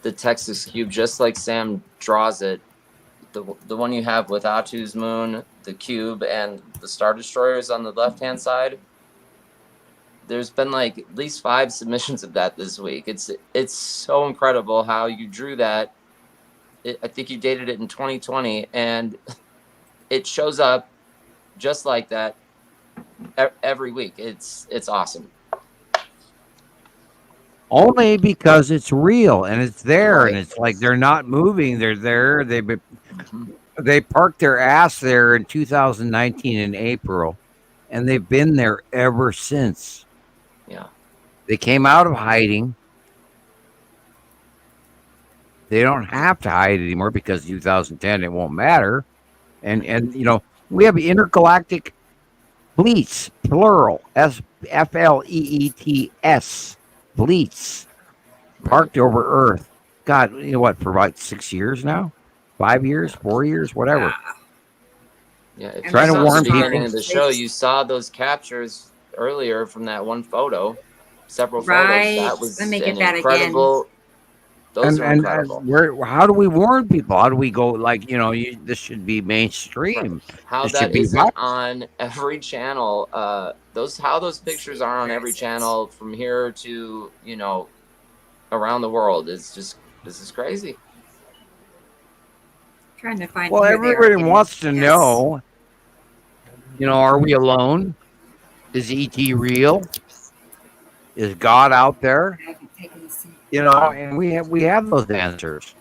the Texas cube, just like Sam draws it. The one you have with Atu's moon, the cube, and the Star Destroyers on the left-hand side. There's been like at least 5 submissions of that this week. It's so incredible how you drew that. I think you dated it in 2020, and it shows up just like that every week. It's awesome. Only because it's real and it's there, right. And it's like they're not moving. They're there. They parked their ass there in 2019 in April, and they've been there ever since. Yeah. They came out of hiding. They don't have to hide anymore because 2010 it won't matter. And you know, we have intergalactic fleets, plural, FLEETS, fleets parked over Earth. God, you know what, for about 6 years now? 5 years, 4 years, whatever. Yeah, if trying to warn people. Beginning of the show, you saw those captures earlier from that one photo, several photos. That was an incredible. Again. Those are incredible. How do we warn people? How do we go, like, you know, this should be mainstream. Right. How this that isn't on every channel. How those pictures are on every channel from here to, you know, around the world is just, this is crazy. Trying to find. Well, everybody wants to know, you know, are we alone? Is ET real? Is God out there? You know, and we have those answers.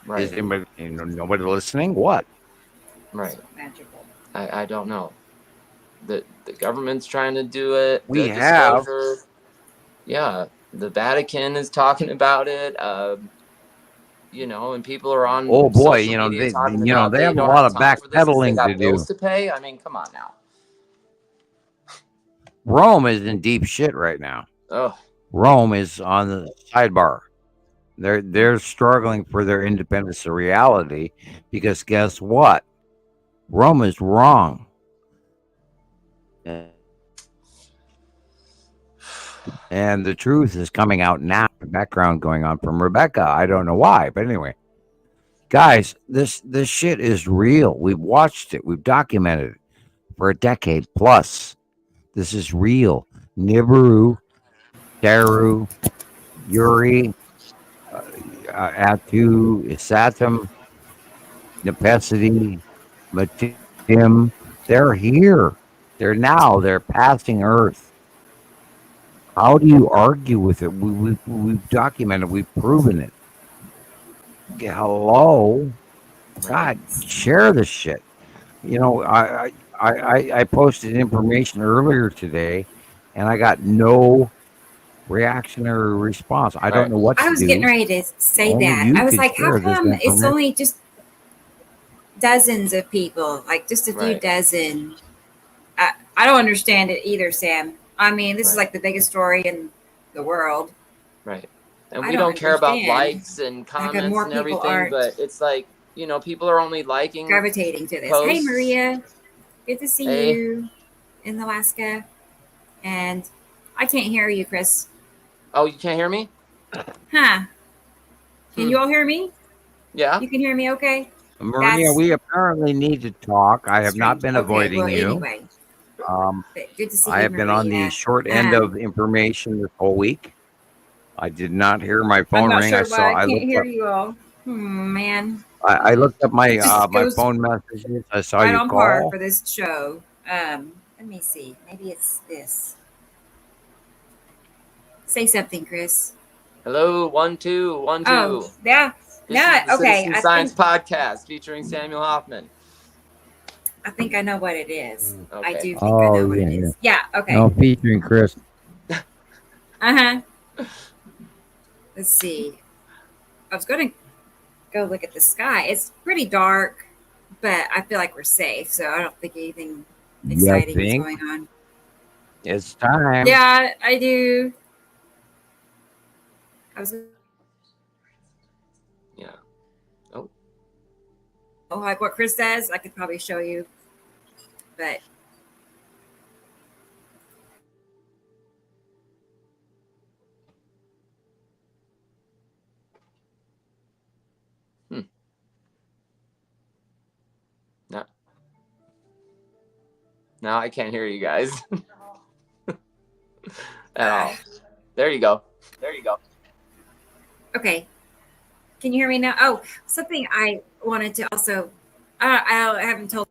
Right. Is anybody, you know, nobody listening? What? Right. Magical. I don't know. The government's trying to do it. We have. Yeah, the Vatican is talking about it. You know, and people are on. Oh boy, you know they have a lot of backpedaling to do. Bills to pay. I mean, come on now. Rome is in deep shit right now. Oh. Rome is on the sidebar. They're struggling for their independence of reality because guess what? Rome is wrong. And the truth is coming out now. The background going on from Rebecca. I don't know why, but anyway. Guys, this shit is real. We've watched it. We've documented it for a decade plus. This is real. Nibiru, Daru, Yuri, Atu, Isatum, Nepesity, Matim, they're here. They're passing Earth. How do you argue with it? We've documented, we've proven it. Hello? God, share this shit. You know, I posted information earlier today, and I got no reactionary response. I don't know what to do. I was getting ready to say that. I was like, how come it's only just dozens of people, like just a few dozen? I don't understand it either, Sam. I mean, this is like the biggest story in the world. Right. And we don't care about likes and comments and everything, but it's like, you know, people are only liking, gravitating to this. Posts. Hey, Maria. Good to see you in Alaska. And I can't hear you, Chris. Oh, you can't hear me? Huh. Can you all hear me? Yeah. You can hear me okay? Maria, we apparently need to talk. I have not been avoiding you. Anyway. Good to see I have been on the short end of information this whole week. I did not hear my phone ring. Sure I can't hear you all. Man. I looked up my my phone messages. I saw you on call. par for this show. Let me see. Maybe it's this. Say something, Chris. Hello, 1 2 1 2. Oh, yeah. No, okay. Citizen Science Podcast featuring Samuel Hofman. I think I know what it is. Okay. I do think I know what it is. Yeah, okay. No, featuring Chris. Uh-huh. Let's see. I was going to go look at the sky. It's pretty dark, but I feel like we're safe, so I don't think anything exciting is going on. It's time. Yeah, I do. like what Chris says, I could probably show you, but. Now I can't hear you guys at all. There you go. Okay. Can you hear me now? Oh, something I wanted to also, I haven't told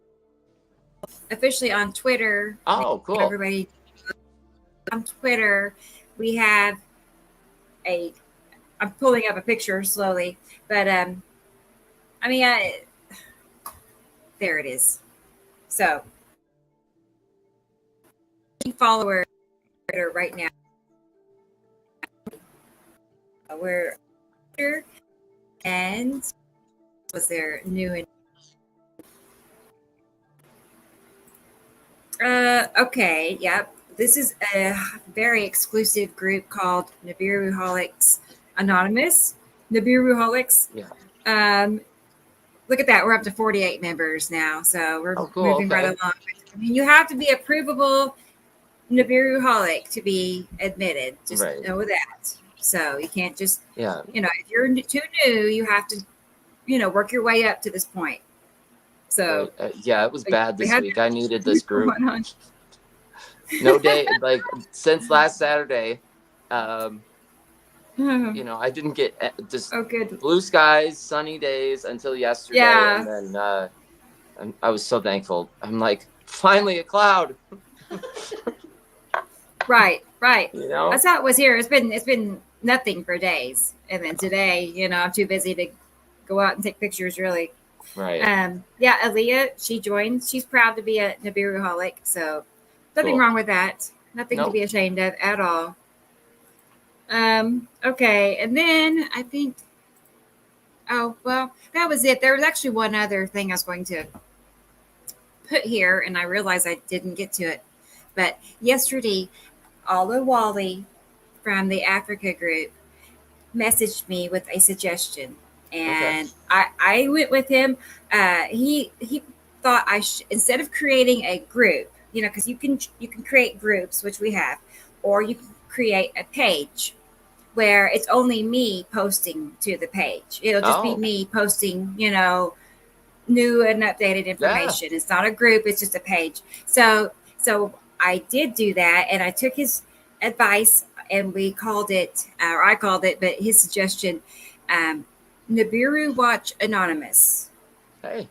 officially on Twitter. Oh, cool. Everybody on Twitter, we have I'm pulling up a picture slowly, but there it is. So, follower right now. We're here, and was there new? Okay, yep. This is a very exclusive group called Nibiruholics Anonymous. Nibiruholics. Yeah. Look at that. We're up to 48 members now, so we're moving right along. I mean, you have to be a provable Nibiruholic to be admitted. Just know that. So you can't just, if you're too new, you have to, work your way up to this point. So it was bad this week. I needed this group. No day, like since last Saturday, I didn't get just blue skies, sunny days until yesterday, and then I was so thankful. I'm like, finally a cloud. Right. That's how it was here. It's been nothing for days, and then today, I'm too busy to go out and take pictures. Really, right? Aaliyah, she joined. She's proud to be a Nibiruholic, so nothing wrong with that. Nothing to be ashamed of at all. Okay, and then I think. Oh well, that was it. There was actually one other thing I was going to put here, and I realized I didn't get to it. But yesterday, Ala Wally from the Africa group messaged me with a suggestion, and I went with him. He thought instead of creating a group, because you can create groups, which we have, or you can create a page where it's only me posting to the page. It'll just be me posting, new and updated information. Yeah. It's not a group; it's just a page. So I did do that, and I took his advice, and we called it, or I called it, but his suggestion, Nibiru Watch Anonymous. Hey,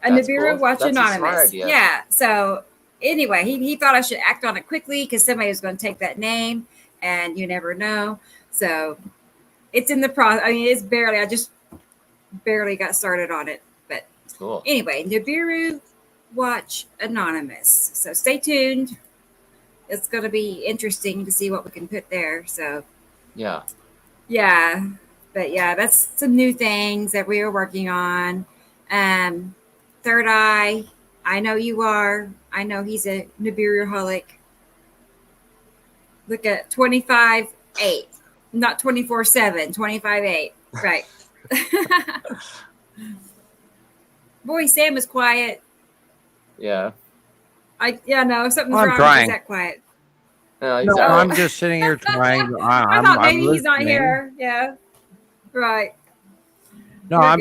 Nibiru Watch that's Anonymous. Yeah. So anyway, he thought I should act on it quickly because somebody was going to take that name, and you never know. So it's in the process. I mean, I just barely got started on it, but cool. Anyway, Nibiru Watch Anonymous. So stay tuned. It's going to be interesting to see what we can put there. So yeah, but that's some new things that we are working on. Third Eye, I know you are. I know he's a Nibiruholic. Look at 25-8, not 24/7, 25-8. Right. Boy, Sam is quiet. Yeah. No, something's wrong. Trying. He's that quiet. No, I'm just sitting here trying. I thought maybe he's not here. Yeah. Right. No, I'm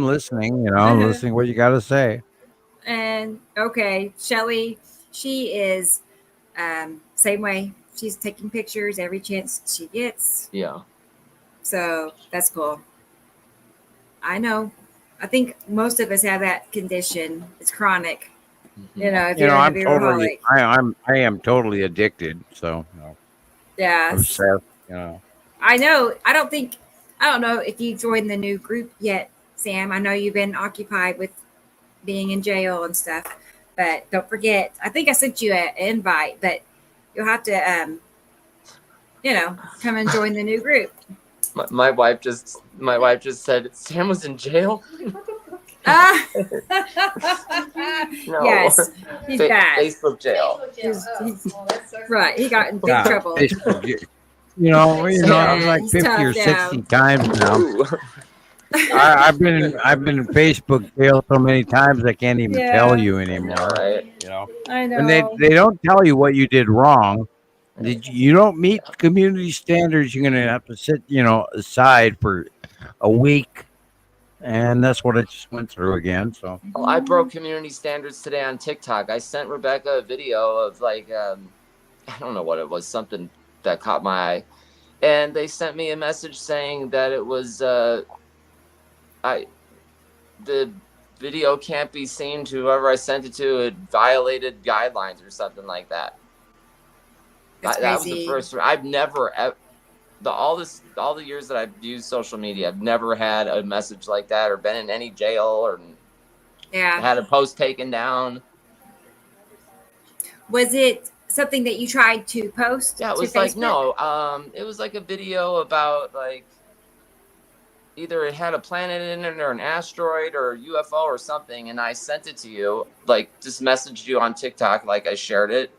listening, listening what you got to say. And okay, Shelly, she is same way. She's taking pictures every chance she gets. Yeah. So that's cool. I know. I think most of us have that condition. It's chronic. If you're I am totally addicted. So yeah. I know. I don't know if you joined the new group yet, Sam. I know you've been occupied with being in jail and stuff, but don't forget. I think I sent you an invite, but you'll have to, come and join the new group. My wife just said Sam was in jail. No. Yes, he's bad. Facebook jail. Right, he got in big trouble. Like 50 or 60 times now. I've been in Facebook jail so many times I can't even tell you anymore. All right. You know, I know. and they don't tell you what you did wrong. You don't meet community standards, you're gonna have to sit, aside for a week, and that's what I just went through again. So Well, I broke community standards today on TikTok. I sent Rebecca a video of like I don't know what it was, something that caught my eye, and they sent me a message saying that it was the video can't be seen to whoever I sent it to. It violated guidelines or something like that. That was the first. I've never all the years that I've used social media, I've never had a message like that or been in any jail or had a post taken down. Was it something that you tried to post? Yeah, it was like it was like a video about like either it had a planet in it or an asteroid or a UFO or something, and I sent it to you, like just messaged you on TikTok, like I shared it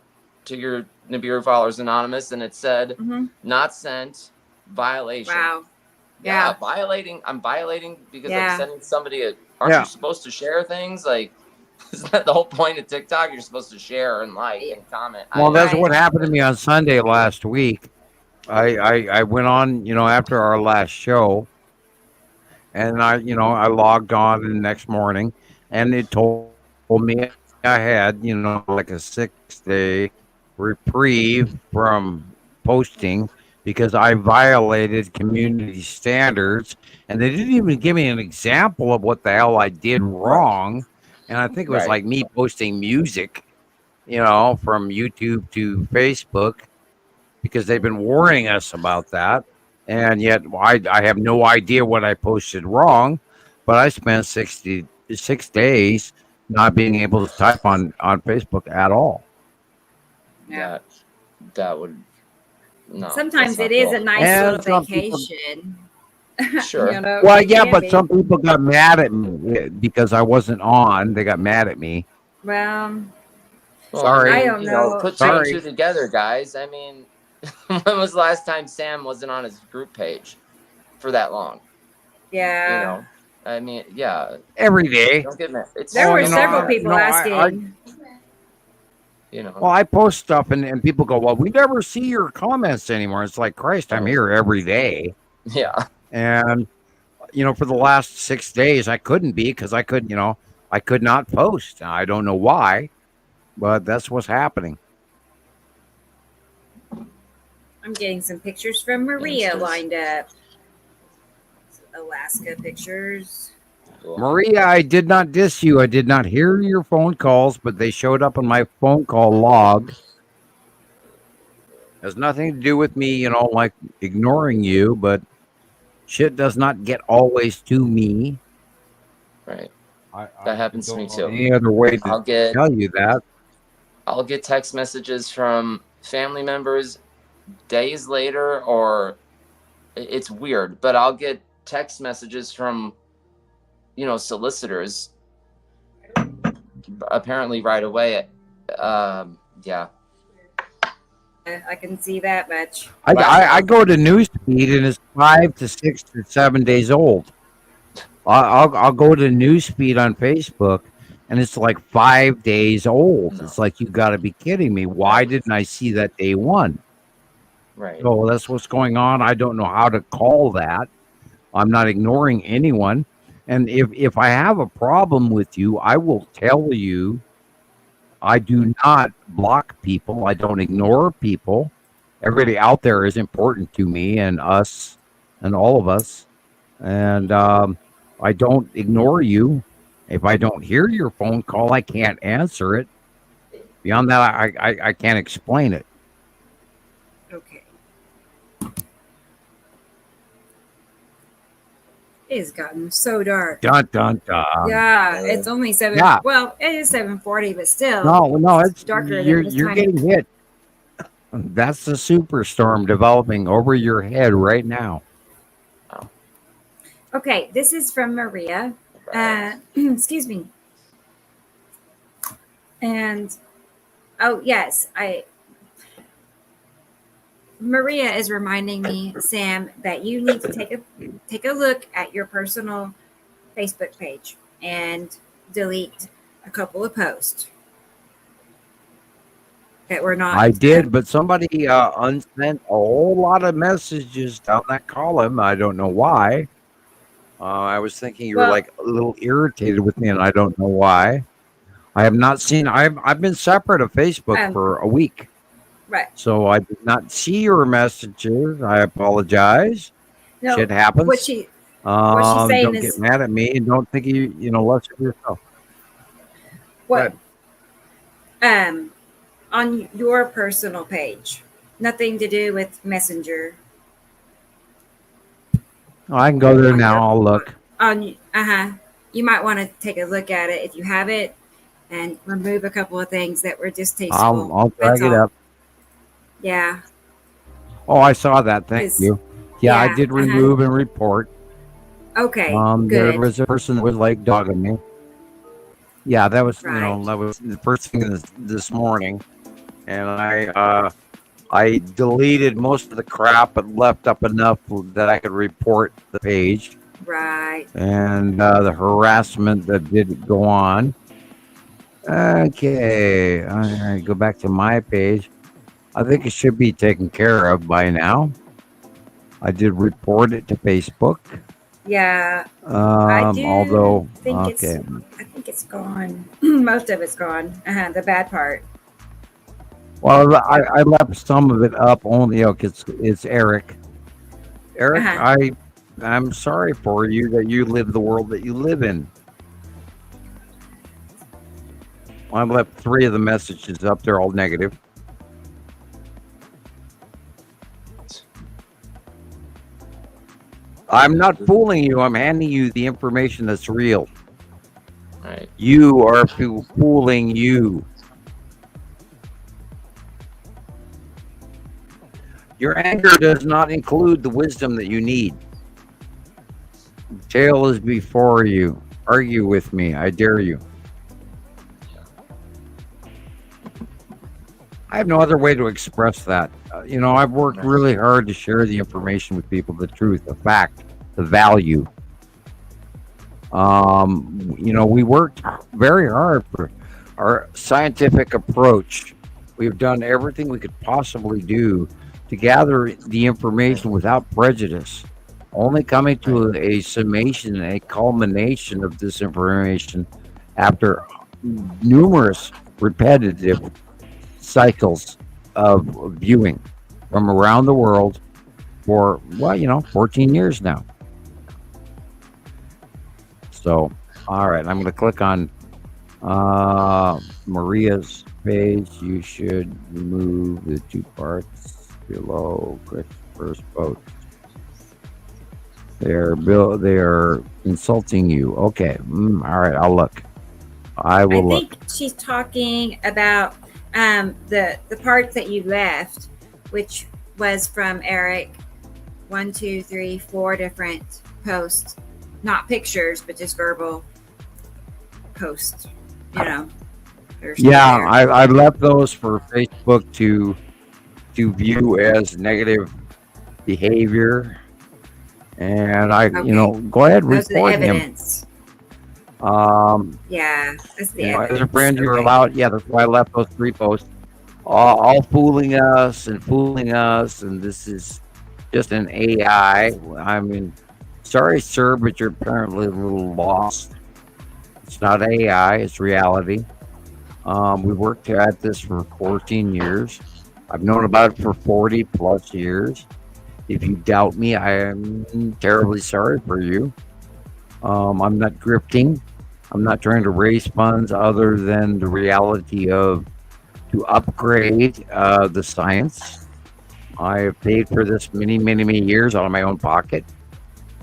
to your Nibiru Followers Anonymous, and it said not sent, violation. Wow. Yeah, violating. I'm violating because I'm sending somebody aren't you supposed to share things? Like, isn't that the whole point of TikTok? You're supposed to share and like and comment. Well, that's what happened to me on Sunday last week. I went on, after our last show, and I logged on the next morning, and it told me I had, like a 6-day reprieve from posting because I violated community standards, and they didn't even give me an example of what the hell I did wrong. And I think it was like me posting music, from YouTube to Facebook, because they've been warning us about that. And yet I have no idea what I posted wrong, but I spent 66 days not being able to type on Facebook at all. Yeah. That would no. Sometimes it is a nice little vacation. Sure. Well, yeah, but some people got mad at me because I wasn't on. They got mad at me. Well, sorry. I don't know. Put two and two together, guys. I mean, when was the last time Sam wasn't on his group page for that long? Yeah. I mean, yeah. Every day. Don't get mad. There were several people asking. Well, I post stuff and people go, well, we never see your comments anymore. It's like, Christ, I'm here every day. Yeah. And, for the last 6 days, I couldn't be because I could not post. I don't know why, but that's what's happening. I'm getting some pictures from Maria lined up. Alaska pictures. Maria, I did not diss you. I did not hear your phone calls, but they showed up on my phone call log. Has nothing to do with me, like ignoring you, but shit does not get always to me. Right. That happens to me too. Any other way to tell you that? I'll get text messages from family members days later, or it's weird, but I'll get text messages from solicitors apparently right away. Yeah, I can see that much. I go to Newsfeed and it's 5 to 6 to 7 days old. I'll go to Newsfeed on Facebook and it's like 5 days old. It's like, you got to be kidding me. Why didn't I see that day one? Right. So that's what's going on. I don't know how to call that. I'm not ignoring anyone. And if I have a problem with you, I will tell you. I do not block people. I don't ignore people. Everybody out there is important to me and us and all of us. And I don't ignore you. If I don't hear your phone call, I can't answer it. Beyond that, I can't explain it. Okay. It has gotten so dark. Dun, dun, dun. Yeah, it's only 7. Yeah. Well, it is 7:40, but still. No, it's darker you're than this time. getting hit. That's the superstorm developing over your head right now. Okay, this is from Maria. Excuse me. And yes, Maria is reminding me, Sam, that you need to take a look at your personal Facebook page and delete a couple of posts that were not. I did, but somebody unsent a whole lot of messages down that column. I don't know why. I was thinking you were like a little irritated with me, and I don't know why. I have not seen. I've been separate of Facebook for a week. Right. So I did not see your messages. I apologize. No, Shit happens. What she's don't saying get is, mad at me, and don't think you less of yourself. what? On your personal page, nothing to do with Messenger. Oh, I can go there now. I'll look. You might want to take a look at it if you have it, and remove a couple of things that were distasteful. I'll drag it up. Yeah. Oh, I saw that. Thank you. Yeah, I did remove and report. Okay. Good. There was a person that was like dogging me. Yeah, that was that was the first thing this morning, and I deleted most of the crap, but left up enough that I could report the page. Right. And the harassment that did go on. Okay, I go back to my page. I think it should be taken care of by now. I did report it to Facebook. Yeah. I do although think I think it's gone. Most of it's gone. The bad part. Well, I left some of it up only because it's Eric. Eric, I'm sorry for you that you live the world that you live in. I left 3 of the messages up. They're all negative. I'm not fooling you. I'm handing you the information that's real. Right. You are fooling you. Your anger does not include the wisdom that you need. Tail is before you. Argue with me. I dare you. I have no other way to express that. I've worked really hard to share the information with people, the truth, the fact, the value. We worked very hard for our scientific approach. We've done everything we could possibly do to gather the information without prejudice, only coming to a summation, a culmination of this information after numerous repetitive cycles of viewing from around the world for 14 years now. So, all right, I'm going to click on Maria's page. You should remove the 2 parts below Christoper's post. They are insulting you. Okay, all right, I'll look. I think she's talking about the parts that you left, which was from Eric. 1, 2, 3, 4 different posts, not pictures, but just verbal posts. Yeah, I left those for Facebook to view as negative behavior, and go ahead and report him. Yeah, that's the evidence. As a friend, you're allowed. Yeah, that's why I left those 3 posts. All fooling us, and this is just an AI. I mean, sorry, sir, but you're apparently a little lost. It's not AI; it's reality. We worked at this for 14 years. I've known about it for 40 plus years. If you doubt me, I am terribly sorry for you. I'm not grifting. I'm not trying to raise funds other than the reality of to upgrade the science. I have paid for this many, many, many years out of my own pocket.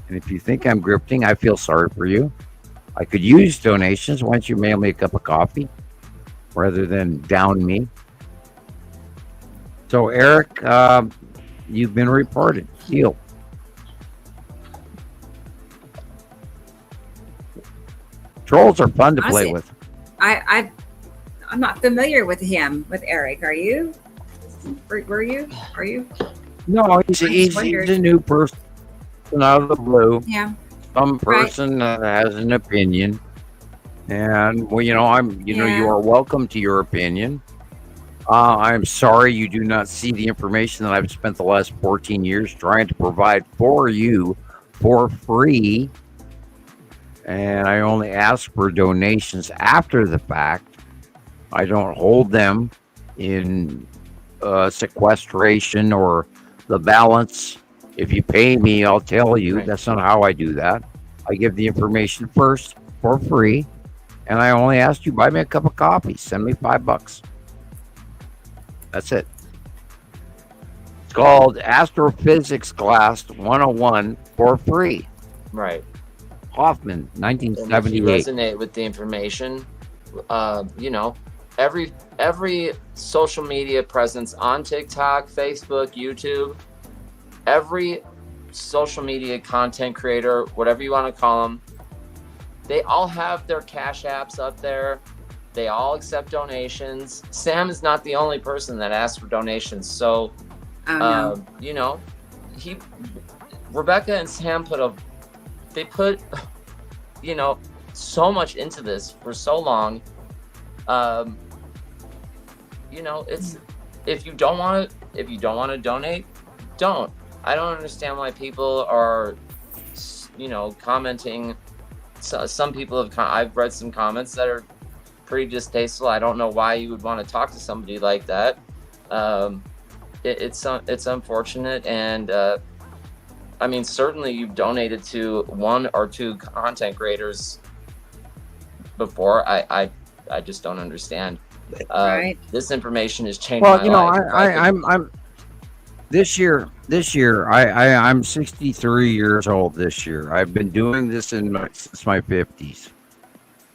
And if you think I'm grifting, I feel sorry for you. I could use donations. Why don't you mail me a cup of coffee rather than down me? So, Eric, you've been reported. Deal. Trolls are fun to play with. I'm not familiar with him, with Eric. Are you? Were you? Are you? No, he's a new person out of the blue. Yeah. Some person that has an opinion, and well, you are welcome to your opinion. I'm sorry you do not see the information that I've spent the last 14 years trying to provide for you for free, and I only ask for donations after the fact. I don't hold them in sequestration or the balance. If you pay me, I'll tell you. Right. That's not how I do that. I give the information first for free, and I only ask you buy me a cup of coffee. Send me $5. That's it. It's called Astrophysics Class 101 for free. Right. Hofman, 1978. And if you resonate with the information, every social media presence on TikTok, Facebook, YouTube, every social media content creator, whatever you want to call them, they all have their Cash Apps up there. They all accept donations. Sam is not the only person that asks for donations. So, Rebecca and Sam put so much into this for so long. It's if you don't want to donate, don't. I don't understand why people are, commenting. So, some people I've read some comments that are pretty distasteful. I don't know why you would want to talk to somebody like that. It's unfortunate, and certainly you've donated to one or two content creators before. I just don't understand. Right. This information has changed my life. I'm this year I'm 63 years old this year. I've been doing this since my 50s.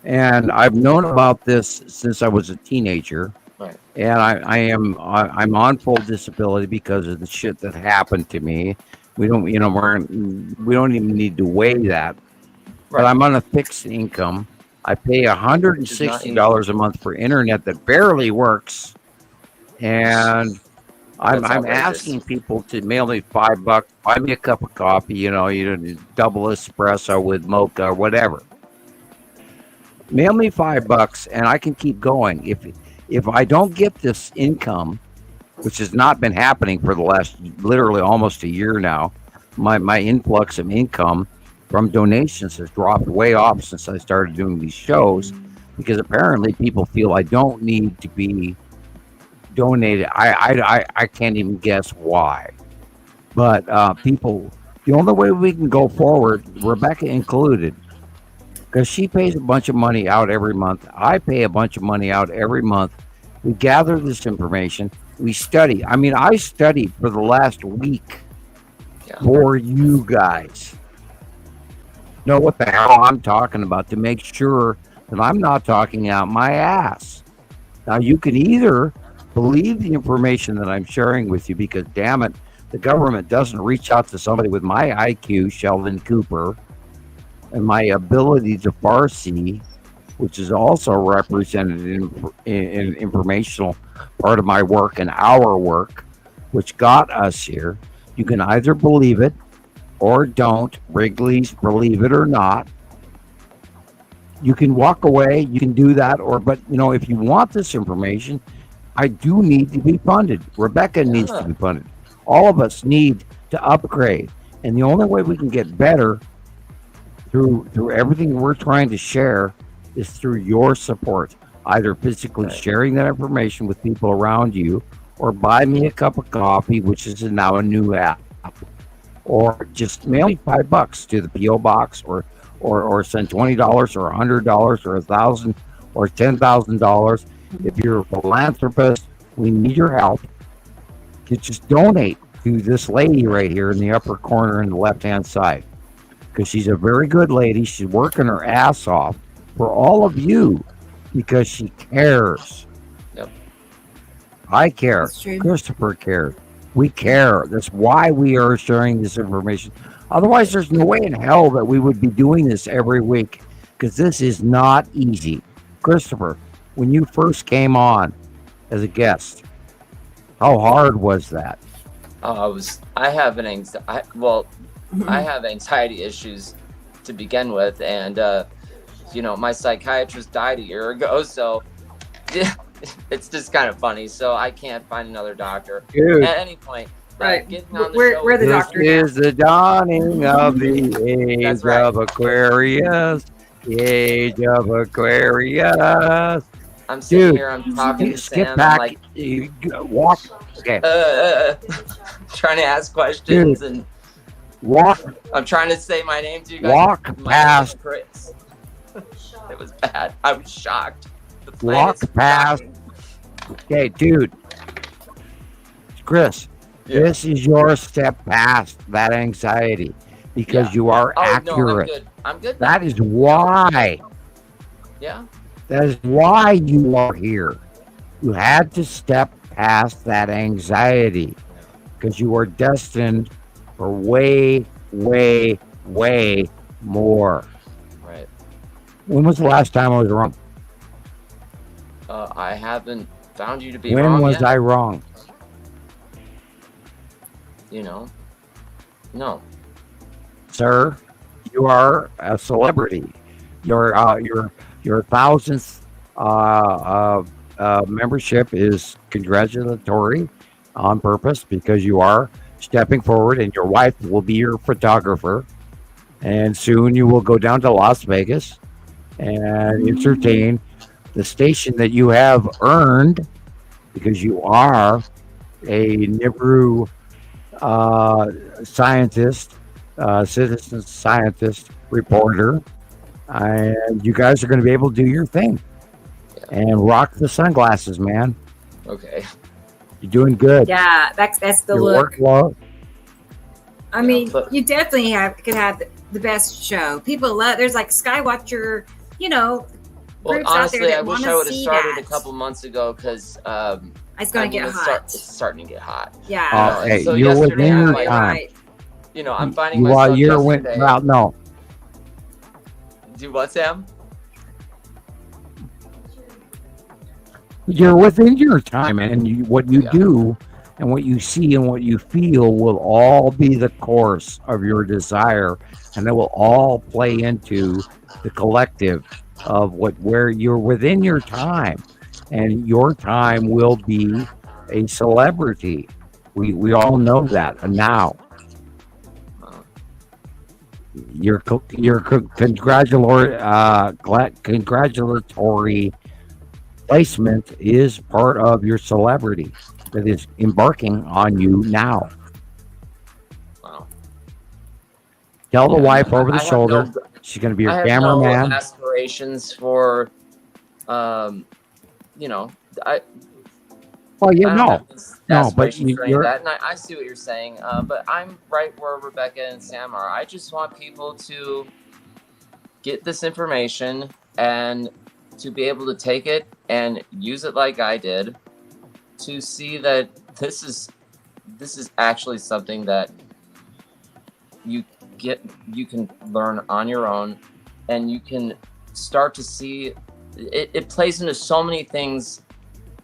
And I've known about this since I was a teenager. Right. And I'm on full disability because of the shit that happened to me. We don't even need to weigh that. Right. But I'm on a fixed income. I pay $160 a month for internet that barely works, and I'm asking people to mail me $5, buy me a cup of coffee, double espresso with mocha or whatever. Mail me $5, and I can keep going. If I don't get this income, which has not been happening for the last literally almost a year now, my influx of income from donations has dropped way off since I started doing these shows, because apparently people feel I don't need to be donated. I can't even guess why. But people, the only way we can go forward, Rebecca included, because she pays a bunch of money out every month. I pay a bunch of money out every month. We gather this information. We study. I studied for the last week for you guys. Know what the hell I'm talking about, to make sure that I'm not talking out my ass. Now, you can either believe the information that I'm sharing with you, because damn it, the government doesn't reach out to somebody with my IQ, Sheldon Cooper, and my ability to Farsi, which is also represented in informational part of my work and our work, which got us here. You can either believe it or don't. Wrigley's believe it or not. You can walk away, you can do that, but if you want this information, I do need to be funded. Rebecca needs to be funded. All of us need to upgrade. And the only way we can get better through everything we're trying to share is through your support. Either physically sharing that information with people around you, or buy me a cup of coffee, which is now a new app, or just mail me $5 to the P.O. box, or send $20 or $100 or $1,000 or $10,000. If you're a philanthropist, we need your help. You just donate to this lady right here in the upper corner in the left-hand side, because she's a very good lady. She's working her ass off for all of you because she cares. Yep. I care. Christopher cares. We care. That's why we are sharing this information. Otherwise, there's no way in hell that we would be doing this every week, because this is not easy. Christopher, when you first came on as a guest, how hard was that? I have I have anxiety issues to begin with, and my psychiatrist died a year ago, so it's just kind of funny. So I can't find another doctor at any point. Right. We're the doctor. This is the dawning of the age of Aquarius. The age of Aquarius. I'm sitting here, I'm talking to skip Sam, back, like, walk. Okay. Trying to ask questions and walk. I'm trying to say my name to you guys. Walk past. Chris. It was bad. I was shocked. Walk past. Okay, dude. Chris, this is your step past that anxiety because you are accurate. No, I'm good. That is why. Yeah. That is why you are here. You had to step past that anxiety because you are destined for way, way, way more. Right. When was the last time I was wrong? I haven't found you to be wrong. When was yet. I wrong? No. Sir, you are a celebrity. Your 1,000th membership is congratulatory on purpose because you are stepping forward, and your wife will be your photographer. And soon you will go down to Las Vegas and entertain the station that you have earned because you are a NIBRU scientist, citizen scientist reporter, and you guys are going to be able to do your thing and rock the sunglasses, man. Okay. You're doing good. Yeah, that's the your look. Workload. I mean, you definitely could have the best show. People love. There's like Skywatcher, Well, groups honestly, out there that I wish want I to would have see started that. a couple months ago because it's going to get hot. It's starting to get hot. Yeah. Hey, so you're yesterday, within your I'm time. I'm finding myself yesterday. No. Do what, Sam? You're within your time, and what you do and what you see and what you feel will all be the course of your desire, and it will all play into the collective of where you're within your time, and your time will be a celebrity. We all know that now. Your congratulatory placement is part of your celebrity that is embarking on you now. Wow. Tell the wife over the shoulder she's going to be your cameraman. No aspirations for, But you're that, and I see what you're saying. But I'm right where Rebecca and Sam are. I just want people to get this information and to be able to take it and use it like I did, to see that this is actually something that you can learn on your own, and you can start to see it plays into so many things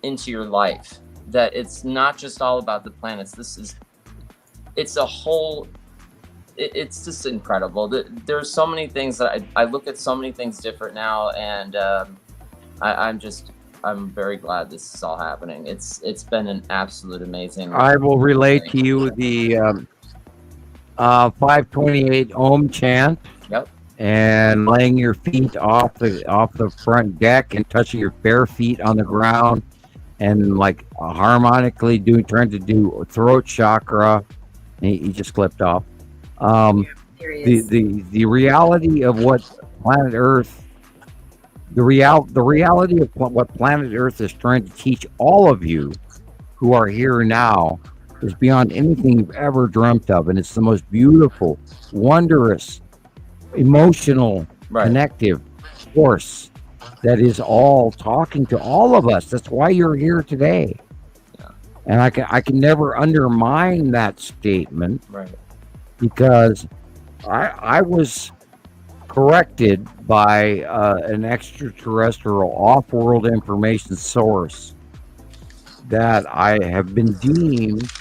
into your life, that it's not just all about the planets. It's a whole, it's just incredible. There's so many things that I look at so many things different now, and I'm very glad this is all happening. It's been an absolute amazing. I will relay to you the 528 Ohm chant. Yep. And laying your feet off the front deck and touching your bare feet on the ground, and like harmonically trying to do throat chakra. He just clipped off. The reality of what planet Earth, the reality of what planet Earth is trying to teach all of you who are here now is beyond anything you've ever dreamt of, and it's the most beautiful, wondrous, emotional, connective force that is all talking to all of us. That's why you're here today. Yeah. And I can never undermine that statement, right? Because I was corrected by an extraterrestrial off-world information source that I have been deemed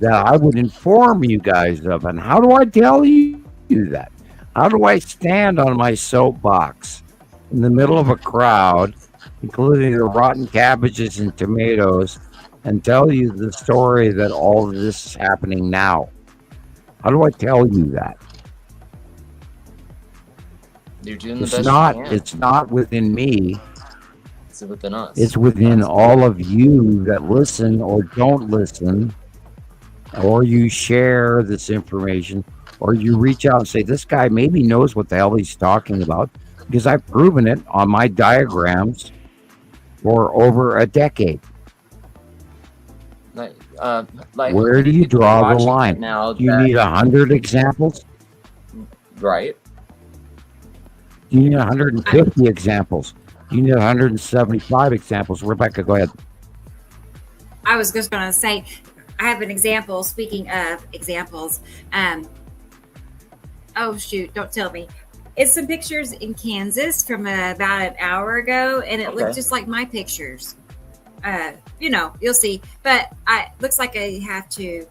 that I would inform you guys of. And how do I tell you that? How do I stand on my soapbox in the middle of a crowd, including the rotten cabbages and tomatoes, and tell you the story that all of this is happening now? How do I tell you that? You're doing the best you can. It's not within me. It's within us. It's within all of you that listen or don't listen, or you share this information, or you reach out and say, this guy maybe knows what the hell he's talking about, because I've proven it on my diagrams for over a decade. Where do you draw the line? Do you need 100 examples? Right. Do you need 150 examples? Do you need 175 examples? Rebecca, go ahead. I was just going to say, I have an example. Speaking of examples, oh shoot, don't tell me. It's some pictures in Kansas from about an hour ago, and it looked just like my pictures. You'll see. But looks like I have to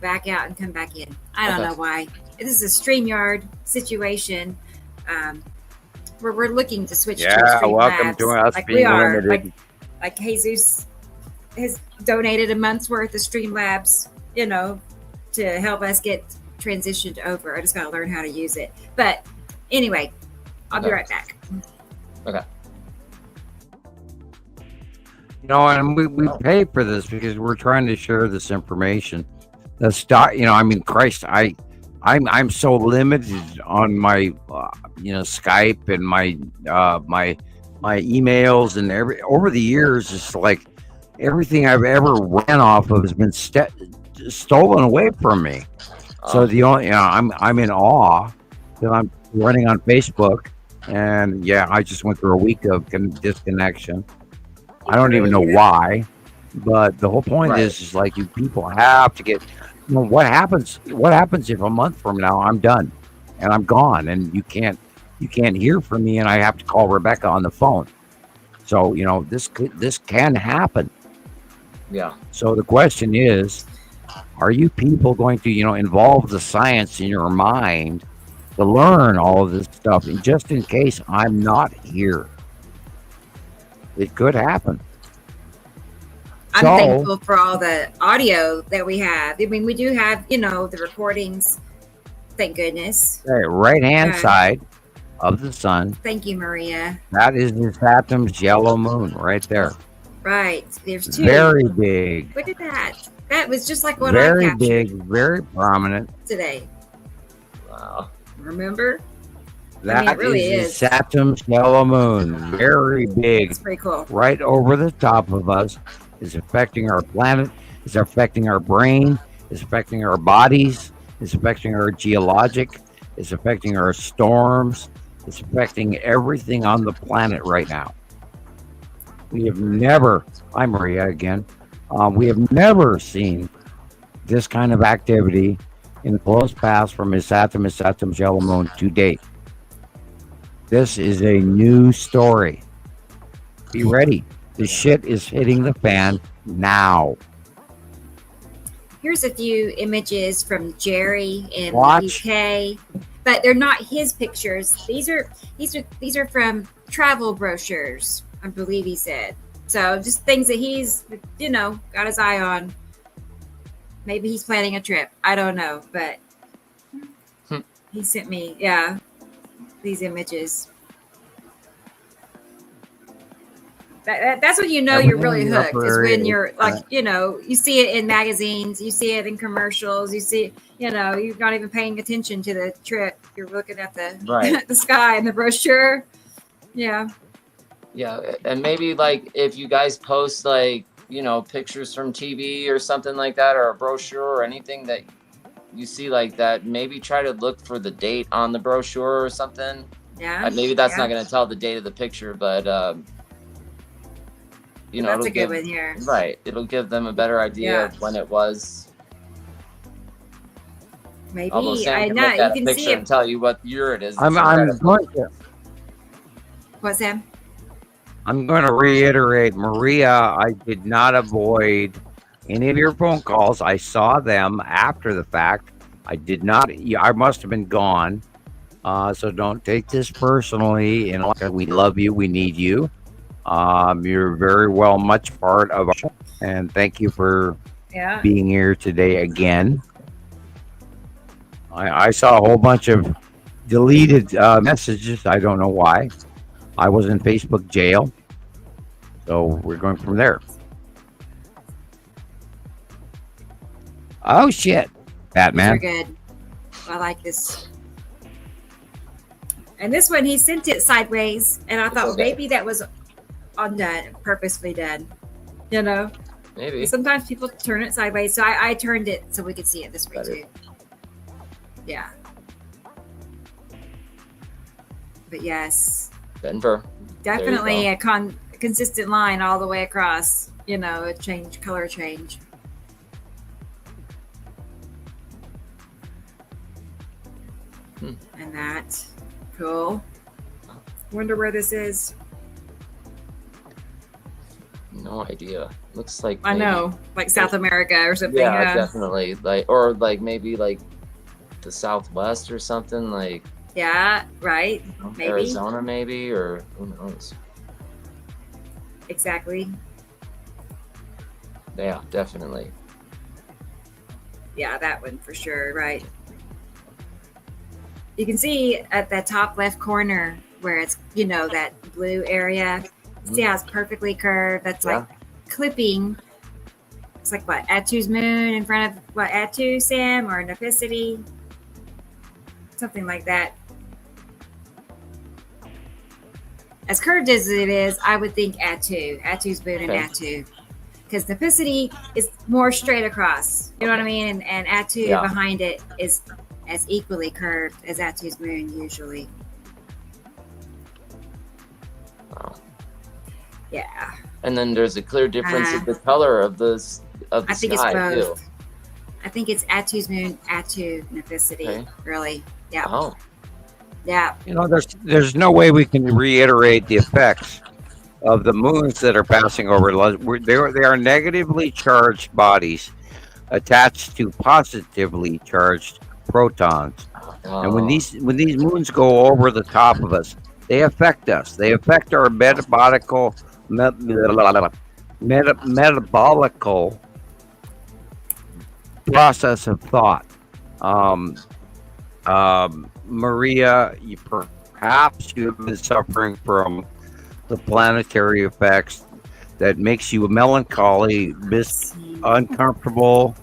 back out and come back in. I don't know why. This is a StreamYard situation. Where we're looking to switch to Streamlabs. Welcome to us like being we are. limited. Like Jesus has donated a month's worth of Streamlabs, to help us get transitioned over. I just got to learn how to use it. But anyway, I'll be right back. Okay. And we pay for this because we're trying to share this information. Christ, I'm so limited on my Skype and my emails and over the years. It's like everything I've ever ran off of has been stolen away from me. So I'm in awe that I'm running on Facebook, and I just went through a week of disconnection. I don't even know why, but the whole point is like, you people have to get. What happens if a month from now I'm done and I'm gone and you can't hear from me and I have to call Rebecca on the phone? So this can happen. Yeah. So the question is, are you people going to involve the science in your mind to learn all of this stuff, and just in case I'm not here? It could happen. I'm thankful for all the audio that we have. I mean, we do have, the recordings. Thank goodness. Right hand side of the sun. Thank you, Maria. That is the Saturn's yellow moon right there. Right. There's two. Very big. Look at that. That was just like what very I captured. Very big, very prominent. Today. Wow. Remember? That really is Saturn's yellow moon. Very big. It's pretty cool. Right over the top of us. Is affecting our planet, is affecting our brain, is affecting our bodies, is affecting our geologic, is affecting our storms, it's affecting everything on the planet right now. We have never, I'm Maria again, we have never seen this kind of activity in the close past from Saturn's yellow moon to date. This is a new story. Be ready. The shit is hitting the fan now. Here's a few images from Jerry in Watch. the UK, but they're not his pictures. These are from travel brochures, I believe he said. So just things that he's got his eye on. Maybe he's planning a trip. I don't know, but he sent me these images. That's when you're really hooked, is when you're like, you see it in magazines, you see it in commercials, you see, you're not even paying attention to the trip. You're looking at the the sky and the brochure. Yeah. Yeah. And maybe like if you guys post like, pictures from TV or something like that, or a brochure or anything that you see like that, maybe try to look for the date on the brochure or something. Yeah. Maybe that's not going to tell the date of the picture, but that's a good one here. Right. It'll give them a better idea of when it was. Maybe. Although Sam can look at a picture and tell you what year it is. I'm going to. What, Sam? I'm going to reiterate, Maria, I did not avoid any of your phone calls. I saw them after the fact. I did not. I must have been gone. So don't take this personally. And we love you. We need you. You're very well much part of our show. And thank you for being here today again. I saw a whole bunch of deleted messages. I don't know why. I was in Facebook jail. So we're going from there. Oh, shit. Batman. These are good. I like this. And this one, he sent it sideways. And I thought, well, maybe that was undone, purposely done. You know? Maybe. Sometimes people turn it sideways. So I turned it so we could see it this way, too. Yeah. But yes. Denver. Definitely a consistent line all the way across. You know, a color change. And that. Cool. Wonder where this is. No idea. Looks like I know, like South America or something. Yeah, definitely. Or maybe the Southwest or something. Yeah, right. Maybe Arizona, maybe, or who knows? Exactly. Yeah, definitely. Yeah, that one for sure. Right. You can see at the top left corner where it's, that blue area. See how it's perfectly curved? That's like clipping. It's like what? Atu's moon in front of what? Atu, Sam, or Nepicity? Something like that. As curved as it is, I would think Atu. Atu's moon and Atu. Because Nepicity is more straight across. You know what I mean? And Atu behind it is as equally curved as Atu's moon usually. Wow. Yeah. And then there's a clear difference in the color of the I think sky, it's both. too. I think it's Atu's moon, Atu Nepicity, really. Yeah. Oh. Yeah. There's no way we can reiterate the effects of the moons that are passing over. They are negatively charged bodies attached to positively charged protons. And when these moons go over the top of us, they affect us. They affect our metabolical process of thought. Maria, perhaps you've been suffering from the planetary effects that makes you melancholy, uncomfortable,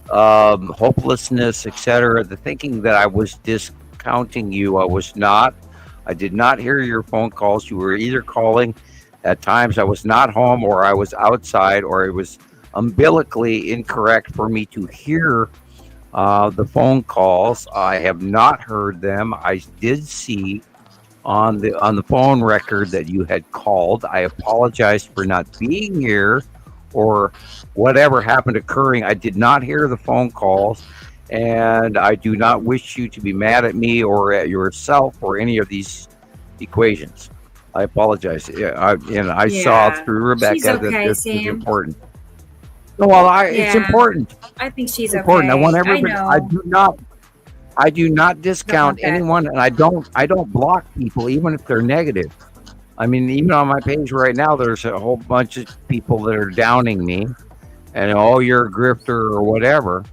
hopelessness, etc. The thinking that I was discounting you, I was not. I did not hear your phone calls. You were either calling at times I was not home, or I was outside, or it was umbilically incorrect for me to hear the phone calls. I have not heard them. I did see on the phone record that you had called. I apologize for not being here or whatever happened occurring. I did not hear the phone calls, and I do not wish you to be mad at me or at yourself or any of these equations. I apologize. I saw through Rebecca that this is important. Well, it's important. I think she's important. Okay. I want everybody. I do not discount anyone, and I don't block people even if they're negative. I mean, even on my page right now, there's a whole bunch of people that are downing me, and you're a grifter or whatever.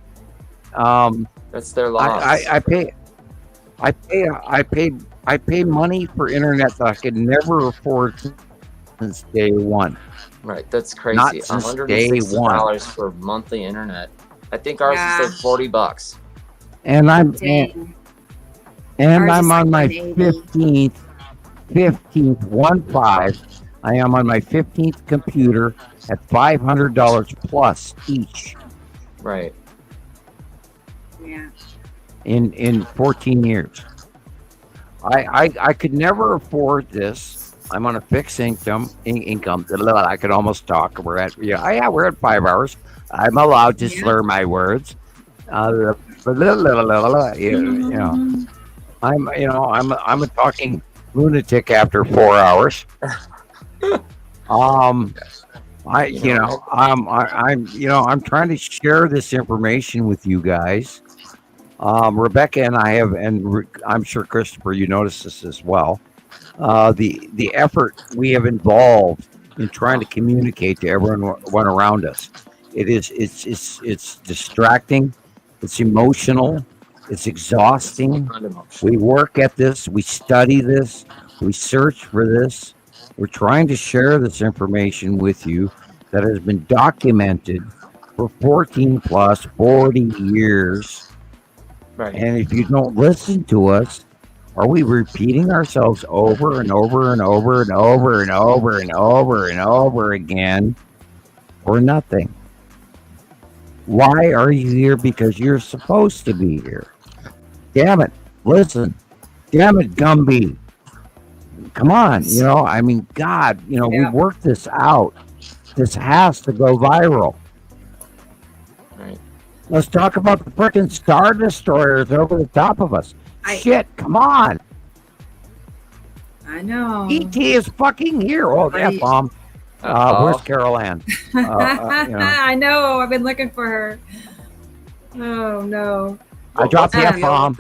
That's their loss. I pay money for internet that I could never afford since day one. Right, that's crazy. Not since $160 for monthly internet. I think ours is like $40. And I'm on my 15th. I am on my 15th computer at $500 plus each. Right. Yeah. In 14 years. I could never afford this. I'm on a fixed income. I could almost talk. We're at 5 hours. I'm allowed to slur my words. I'm a talking lunatic after 4 hours. I'm trying to share this information with you guys. Rebecca and I have, and I'm sure Christoper, you noticed this as well. The effort we have involved in trying to communicate to everyone around us. It's distracting. It's emotional. It's exhausting. We work at this. We study this. We search for this. We're trying to share this information with you that has been documented for 40 years. Right. And if you don't listen to us, are we repeating ourselves over and over and over and over and over and over and over again for nothing? Why are you here? Because you're supposed to be here. Damn it. Listen. Damn it, Gumby. Come on. God, we worked this out. This has to go viral. Right. Let's talk about the frickin' Star Destroyers over the top of us. Shit, come on. I know. E.T. is fucking here. Oh, F-bomb. Where's Carol Ann? I know. I've been looking for her. Oh, no. I dropped the F-bomb.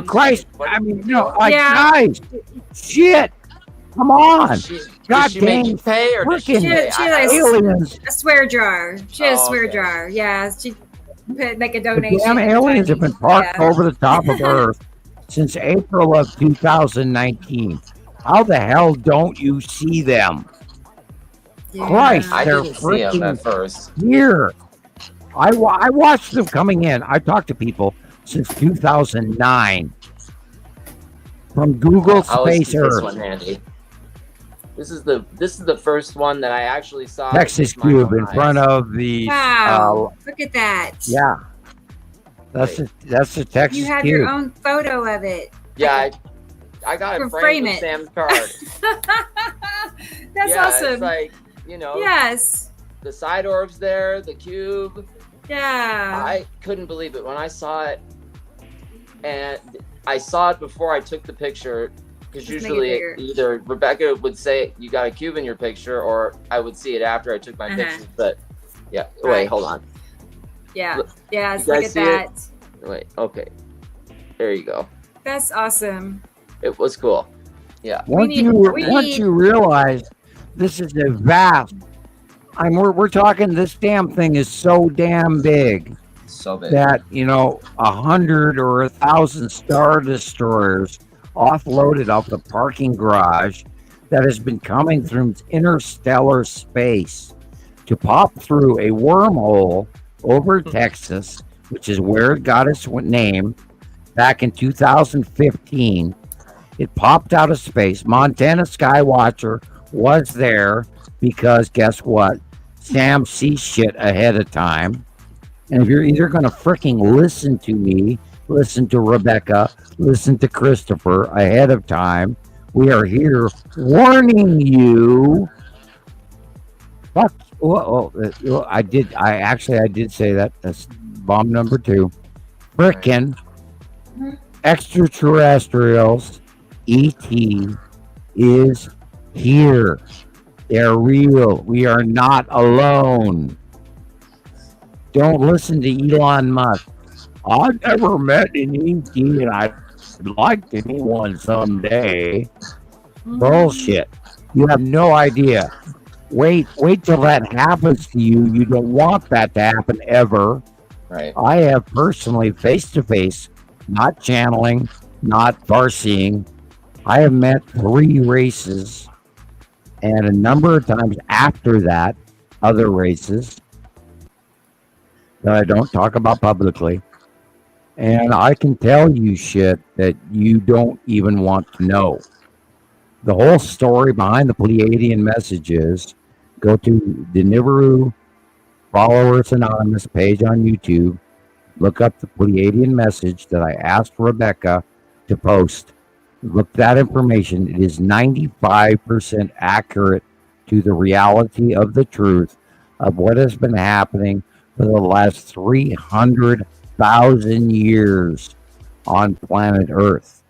Christ. Guys. Shit. Come on. God dang. You pay or does she pay? Aliens. A swear jar. She has a swear jar. Yeah. She make a donation. The damn aliens have been parked over the top of Earth since April of 2019. How the hell don't you see them? Yeah. Christ, I they're didn't see them at first. Here. I watched them coming in. I talked to people since 2009 from Google Space Earth. This one, Andy. This is the first one that I actually saw. Texas Cube in front of the. Wow! Look at that. Yeah, that's the Texas Cube. You have your own photo of it. Yeah, I got it framed with Sam's card. That's awesome. It's like, Yes. The side orbs there, the cube. Yeah. I couldn't believe it when I saw it, and I saw it before I took the picture. Because usually either Rebecca would say you got a cube in your picture, or I would see it after I took my picture. But yeah, wait, hold on. Yeah, look at that. Wait, okay, there you go. That's awesome. It was cool. Yeah. Once you realize this is a vast, we're talking. This damn thing is so damn big. So big that 100 or 1,000 Star Destroyers offloaded off the parking garage that has been coming through interstellar space to pop through a wormhole over Texas, which is where it got its name back in 2015. It popped out of space. Montana Skywatcher was there because guess what? Sam sees shit ahead of time. And if you're either going to freaking listen to me, listen to Rebecca, listen to Christoper ahead of time, we are here warning you. Fuck. I did say that. That's bomb number 2. Frickin' extraterrestrials, ET, is here. They're real. We are not alone. Don't listen to Elon Musk. I've never met an ET and I'd like to meet one someday. Bullshit. You have no idea. Wait till that happens to you. You don't want that to happen ever. Right. I have personally, face-to-face, not channeling, not farseeing, I have met 3 races, and a number of times after that, other races that I don't talk about publicly. And I can tell you shit that you don't even want to know. The whole story behind the Pleiadian messages, go to the Nibiru Followers Anonymous page on YouTube, look up the Pleiadian message that I asked Rebecca to post. Look that information. It is 95% accurate to the reality of the truth of what has been happening for the last 300,000 years on planet Earth.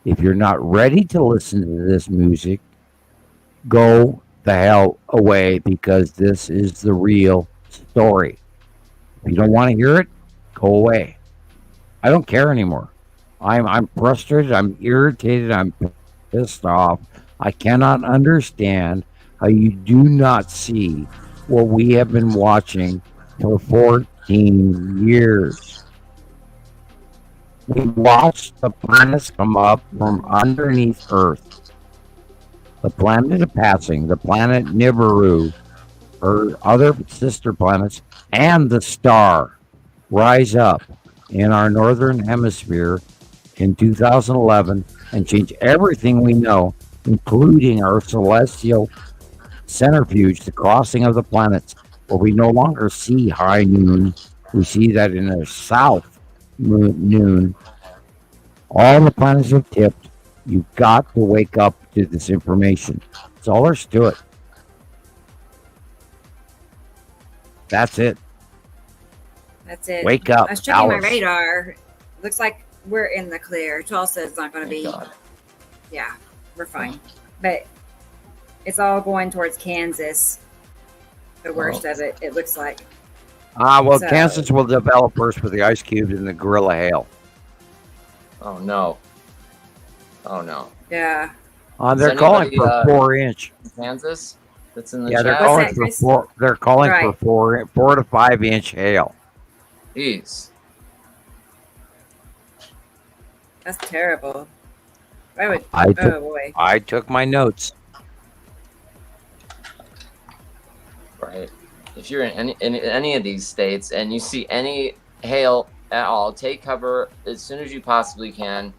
If you're not ready to listen to this music, go the hell away because this is the real story. If you don't want to hear it, go away. I don't care anymore. I'm frustrated. I'm irritated. I'm pissed off. I cannot understand how you do not see what we have been watching for 14 years. We watched the planets come up from underneath Earth. The planet of passing, the planet Nibiru, her other sister planets, and the star rise up in our northern hemisphere in 2011 and change everything we know, including our celestial centrifuge, the crossing of the planets, where we no longer see high noon. We see that in the south noon. All the planets have tipped. You've got to wake up to this information. That's all there's to it. That's it. That's it. Wake up. I was checking my Alice. radar. Looks like we're in the clear. Tulsa is not going to be. God. Yeah, we're fine. But it's all going towards Kansas. The worst of it, it looks like. Well, So- Kansas will develop first with the ice cubes and the gorilla hail. Oh no. Oh no. Yeah. They're Is calling anybody, for 4-inch. Kansas? That's in the Yeah, chat. they're What's calling that, for Chris? four. They're calling Right. for 4 to 5 inch hail. Jeez. That's terrible. I would. I Oh took, boy. I took my notes. Right. If you're in any of these states and you see any hail at all, take cover as soon as you possibly can.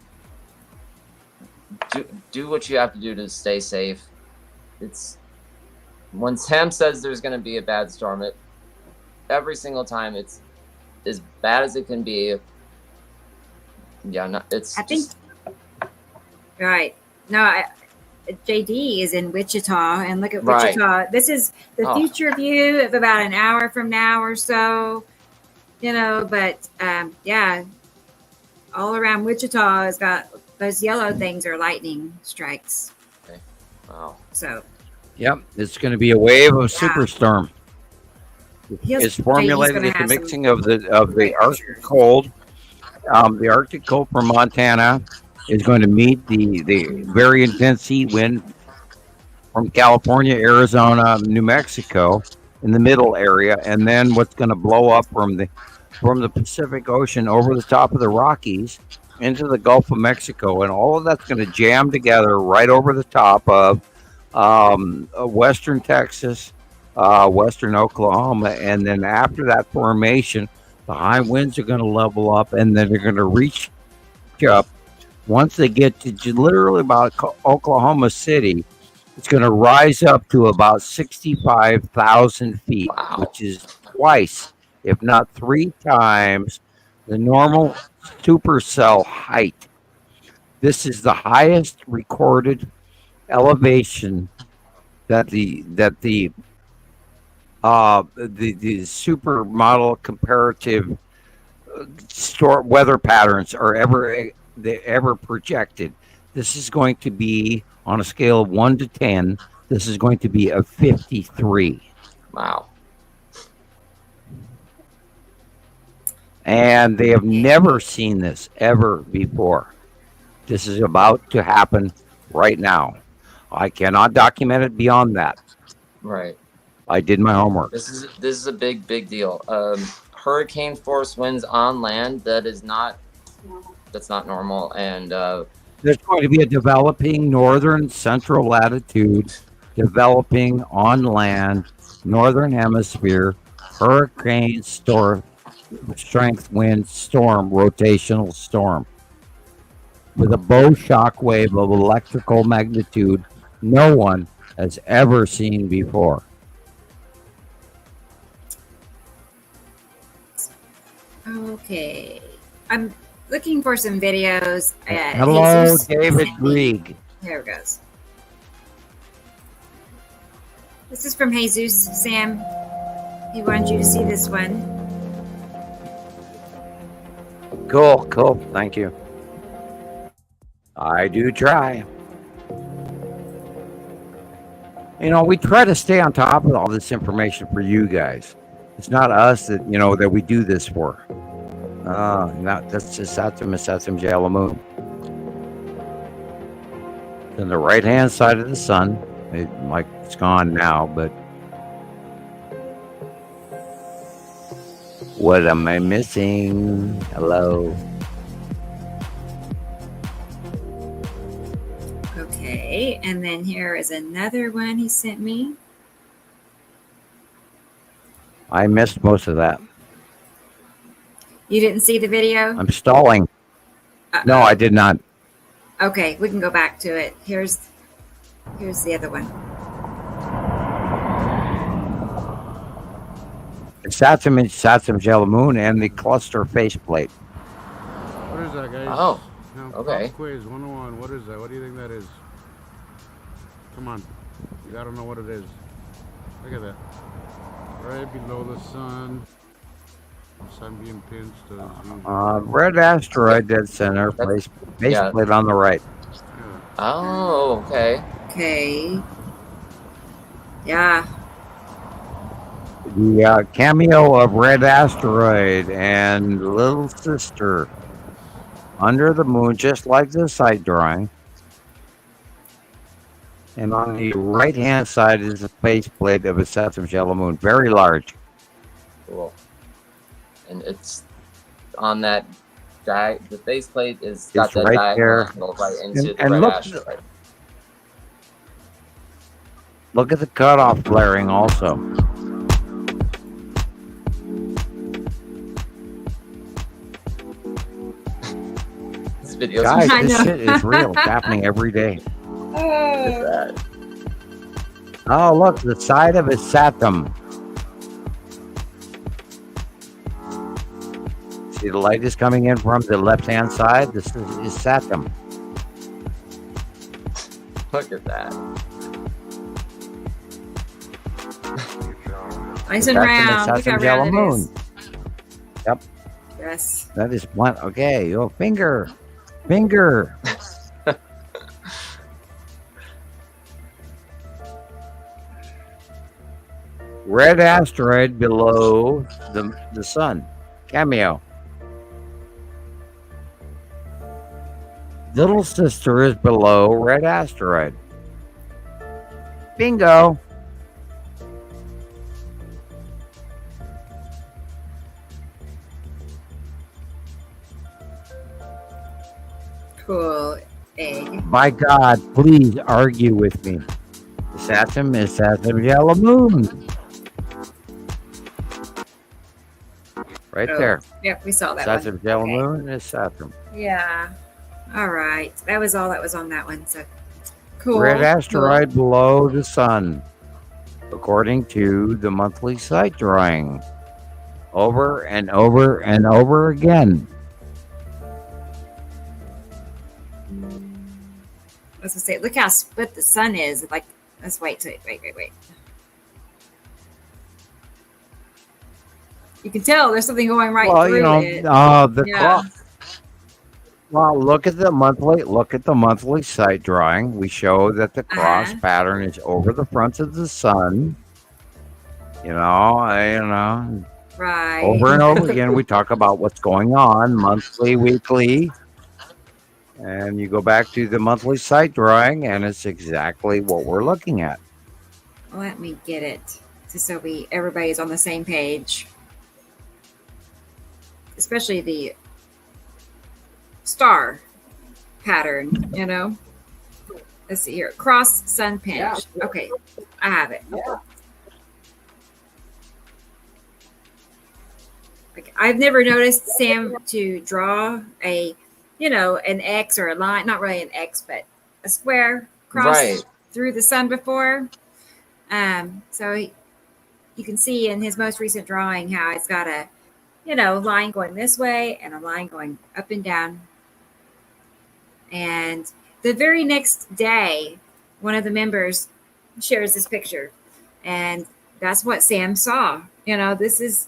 Do what you have to do to stay safe. It's when Sam says there's going to be a bad storm, every single time it's as bad as it can be. Yeah, no, it's. I think. Right. No, JD is in Wichita, and look at Right. Wichita. This is the Oh. future view of about an hour from now or so. But yeah, all around Wichita has got those yellow things are lightning strikes. Okay. Wow. So Yep, it's going to be a wave of superstorm. He's- It's JD's formulated gonna with the have some mixing of the great Arctic pictures. cold. The Arctic cold from Montana is going to meet the very intense heat wind from California, Arizona, New Mexico in the middle area, and then what's going to blow up from the Pacific Ocean over the top of the Rockies into the Gulf of Mexico, and all of that's going to jam together right over the top of western Texas, western Oklahoma, and then after that formation, the high winds are going to level up, and then they're going to reach up. Once they get to literally about Oklahoma City, it's going to rise up to about 65,000 feet, which is twice, if not 3 times, the normal supercell height. This is the highest recorded elevation that the supermodel comparative weather patterns are ever projected. This is going to be on a scale of 1 to 10. This is going to be a 53. Wow. And they have never seen this ever before. This is about to happen right now. I cannot document it beyond that. Right. I did my homework. This is a big deal. Hurricane force winds on land. That's not normal. And There's going to be a developing northern central latitude, developing on land, northern hemisphere, hurricane storm, strength wind storm, rotational storm, with a bow shock wave of electrical magnitude no one has ever seen before. Okay, I'm looking for some videos. Hello, Jesus David sent me- Grieg. There it goes. This is from Jesus, Sam. He wanted you to see this one. Cool. Thank you. I do try. We try to stay on top of all this information for you guys. It's not us that we do this for. That's just Satsum Jala Moon. On the right-hand side of the sun. It's gone now, but what am I missing? Hello. Okay, and then here is another one he sent me. I missed most of that. You didn't see the video? I'm stalling. No, I did not. Okay, we can go back to it. Here's the other one. Satsum Jala Moon and the cluster faceplate. What is that, guys? Oh, okay. Quiz 101. What is that? What do you think that is? Come on. You gotta know what it is. Look at that. Right below the sun. Sun being pinched. Red asteroid dead center. Faceplate on the right. Oh, okay. Okay. Yeah. The cameo of red asteroid and little sister under the moon, just like the site drawing. And on the right-hand side is the faceplate of a Satsum Jala Moon, very large. Cool. And it's on that the faceplate is got It's that right there. diagonal right into And the red look, asteroid. look at the cutoff flaring also. This video's Guys, this shit is real. It's happening every day. Oh, look, the side of his Saturn. See, the light is coming in from the left-hand side. This is his Saturn. Look at that. Nice and round. Look how round it is. Yep. Yes. That is one. Okay. Your finger. Finger. Red asteroid below the sun. Cameo. Little sister is below red asteroid. Bingo. Cool. Egg. My God, please argue with me. The Saturn is Saturn Yellow Moon. Right there. Yep, we saw that Saturn one. Yellow Moon is Saturn. Yeah. All right. That was all that was on that one. So cool. Red asteroid below the sun, according to the monthly site drawing. Over and over and over again. I was gonna say, look how split the sun is. Like, let's wait. You can tell there's something going right through it. Clock. Well, look at the monthly site drawing. We show that the cross pattern is over the front of the sun. Right. Over and over again, we talk about what's going on monthly, weekly. And you go back to the monthly site drawing, and it's exactly what we're looking at. Let me get it, just so everybody's on the same page. Especially the star pattern, Let's see here. Cross sun pinch. Yeah. Okay, I have it. Yeah. I've never noticed Sam to draw an X or a line, not really an X, but a square cross through the sun before. So you can see in his most recent drawing how it's got a, line going this way and a line going up and down. And the very next day, one of the members shares this picture, and that's what Sam saw. This is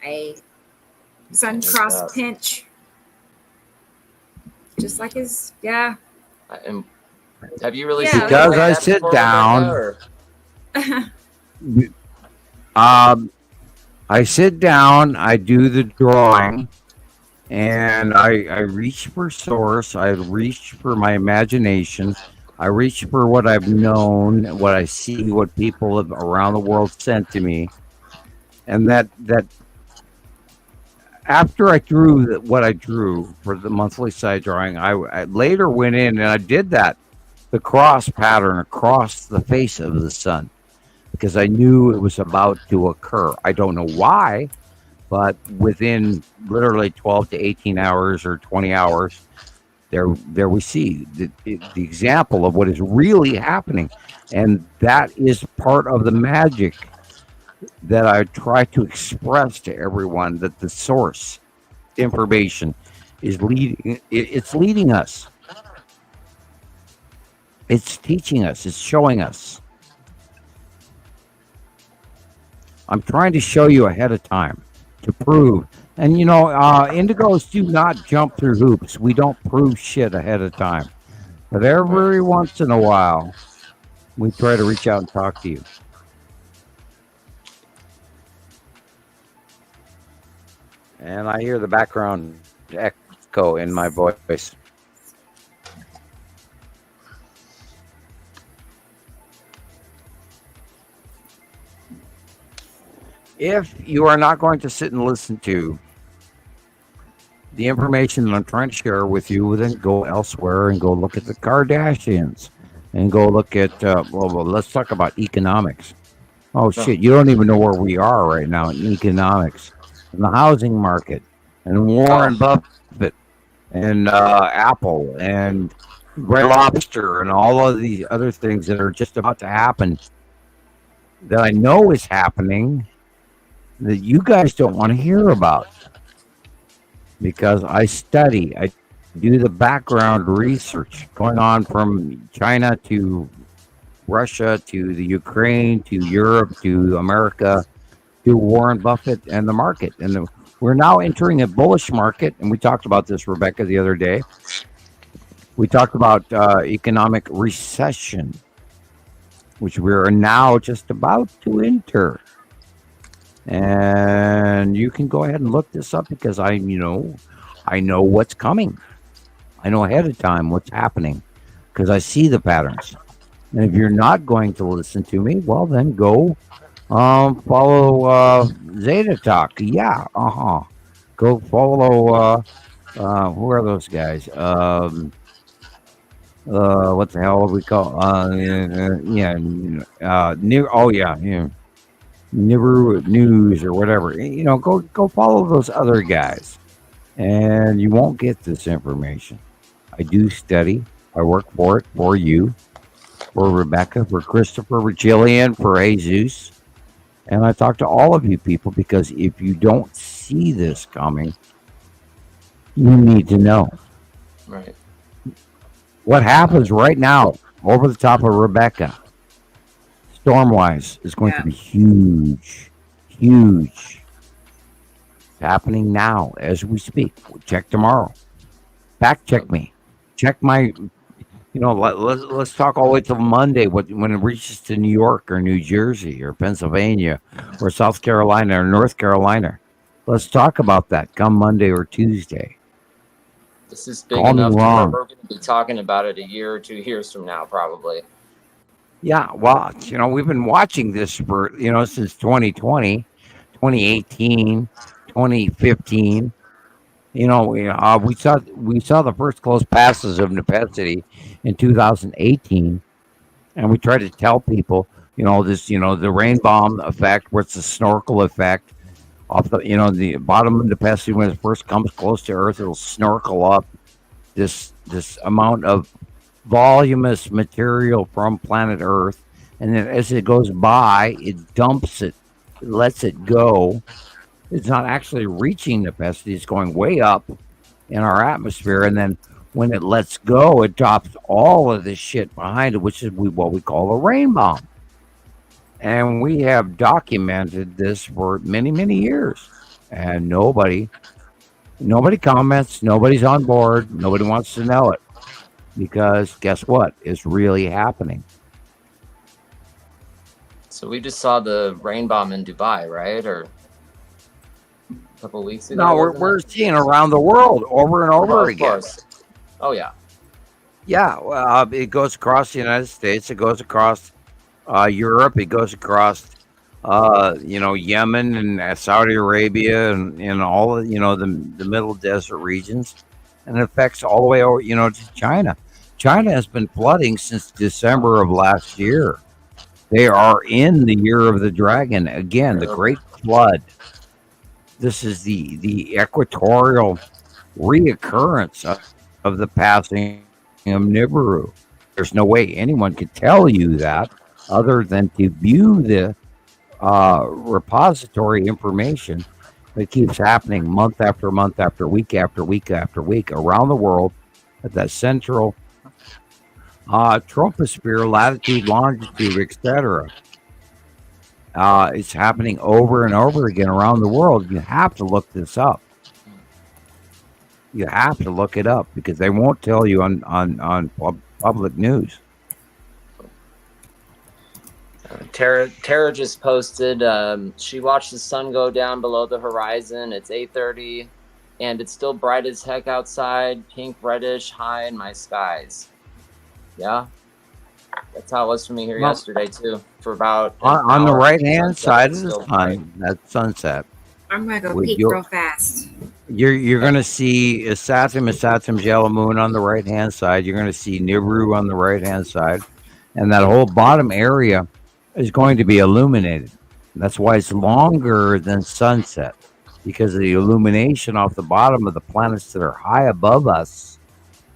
a sun cross pinch. Just like his, And Have you really Yeah, seen Because like I that sit before, down. Rebecca, I sit down, I do the drawing, and I reach for source. I reach for my imagination. I reach for what I've known, what I see, what people around the world sent to me, and that after I drew what I drew for the monthly side drawing, I later went in and I did the cross pattern across the face of the sun because I knew it was about to occur. I don't know why, but within literally 12 to 18 hours or 20 hours, there we see the example of what is really happening. And that is part of the magic that I try to express to everyone, that the source information is leading. It's leading us. It's teaching us. It's showing us. I'm trying to show you ahead of time to prove. And indigos do not jump through hoops. We don't prove shit ahead of time. But every once in a while, we try to reach out and talk to you. And I hear the background echo in my voice. If you are not going to sit and listen to the information that I'm trying to share with you, then go elsewhere and go look at the Kardashians and go look at, let's talk about economics. Oh, shit, you don't even know where we are right now in economics, in the housing market, and Warren Buffett, and Apple, and Red Lobster, and all of these other things that are just about to happen that I know is happening that you guys don't want to hear about. Because I study, I do the background research going on from China to Russia to the Ukraine to Europe to America to Warren Buffett and the market. And we're now entering a bullish market. And we talked about this, Rebecca, the other day. We talked about economic recession, which we're now just about to enter. And you can go ahead and look this up because I know what's coming. I know ahead of time what's happening because I see the patterns. And if you're not going to listen to me, well, then go follow Zeta Talk. Yeah, Go follow, who are those guys? What the hell do we call? Never News or whatever. Go follow those other guys, and you won't get this information. I do study. I work for it, for you, for Rebecca, for Christopher, for Gillian, for Jesus, and I talk to all of you people because if you don't see this coming, you need to know. Right. What happens right now over the top of Rebecca, storm-wise, is going to be huge. It's happening now as we speak. We'll check tomorrow. Fact check me. Check my, let's talk all the way till Monday when it reaches to New York or New Jersey or Pennsylvania or South Carolina or North Carolina. Let's talk about that come Monday or Tuesday. This is big enough to where we're going to be talking about it a year or 2 years from now, probably. Yeah, well, we've been watching this for, since 2020, 2018, 2015. We saw the first close passes of necessity in 2018, and we tried to tell people, the rain bomb effect, where it's the snorkel effect off the bottom of necessity when it first comes close to Earth, it'll snorkel up this amount of voluminous material from planet Earth, and then as it goes by, it dumps it, lets it go. It's not actually reaching necessity; it's going way up in our atmosphere, and then when it lets go, it drops all of this shit behind it, which is what we call a rain bomb. And we have documented this for many, many years, and nobody comments, nobody's on board, nobody wants to know it. because guess what? It's really happening. So we just saw the rain bomb in Dubai, right? Or a couple weeks ago. No, we're seeing around the world over and over again. Course. Oh yeah. Yeah, it goes across the United States. It goes across Europe. It goes across, Yemen and Saudi Arabia and all of, the middle desert regions, and it affects all the way over, to China. China has been flooding since December of last year. They are in the year of the dragon again, the Great Flood. This is the equatorial reoccurrence of the passing of Nibiru. There's no way anyone could tell you that other than to view the repository information that keeps happening month after month after week after week after week around the world at that central troposphere, latitude, longitude, etc. It's happening over and over again around the world. You have to look this up. You have to look it up because they won't tell you on public news. Tara just posted. She watched the sun go down below the horizon. It's 8:30, and it's still bright as heck outside. Pink, reddish, high in my skies. Yeah, that's how it was for me here yesterday too. For about on the right hand side of the sun, that sunset. I'm gonna go peek real fast. You're gonna see Satum yellow moon on the right hand side. You're gonna see Nibiru on the right hand side, and that whole bottom area is going to be illuminated. That's why it's longer than sunset, because the illumination off the bottom of the planets that are high above us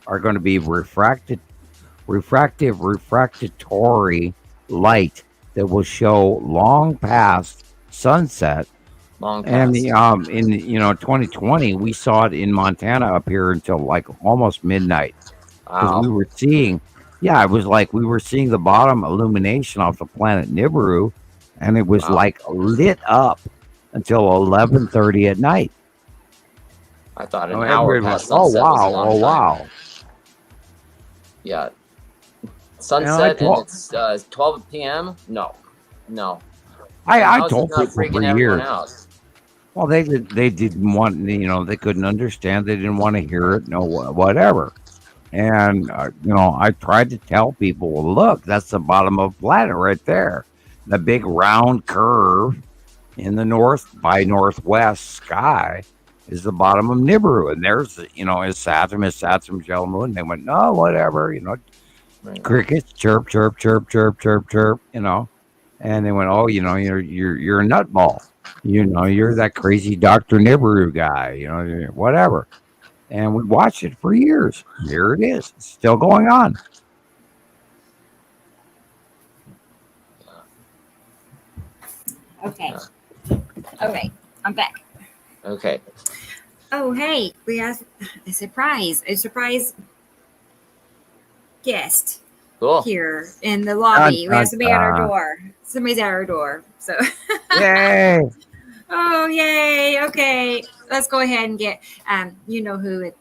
are going to be refractory light that will show long past sunset. And in 2020 we saw it in Montana up here until like almost midnight. Wow. We were seeing it was like we were seeing the bottom illumination off the planet Nibiru, and it was like lit up until 11:30 at night. I thought an hour past sunset was a long time. Yeah. Sunset and it's 12 p.m. No. I told people for years. Well, they didn't want, they couldn't understand. They didn't want to hear it. No, whatever. And I tried to tell people, well, look, that's the bottom of the planet right there. The big round curve in the north by northwest sky is the bottom of Nibiru, and there's is Saturn yellow moon. And they went, no, whatever, crickets chirp chirp chirp chirp chirp chirp, and they went, oh, you're a nutball, you're that crazy Dr. Nibiru guy, whatever. And we watched it for years. Here it is, it's still going on. Okay. All right, I'm back. Okay. Oh, hey, we have a surprise guest here in the lobby. We have somebody at our door. Somebody's at our door. So. Yay! Oh, yay! Okay, let's go ahead and get. You know who it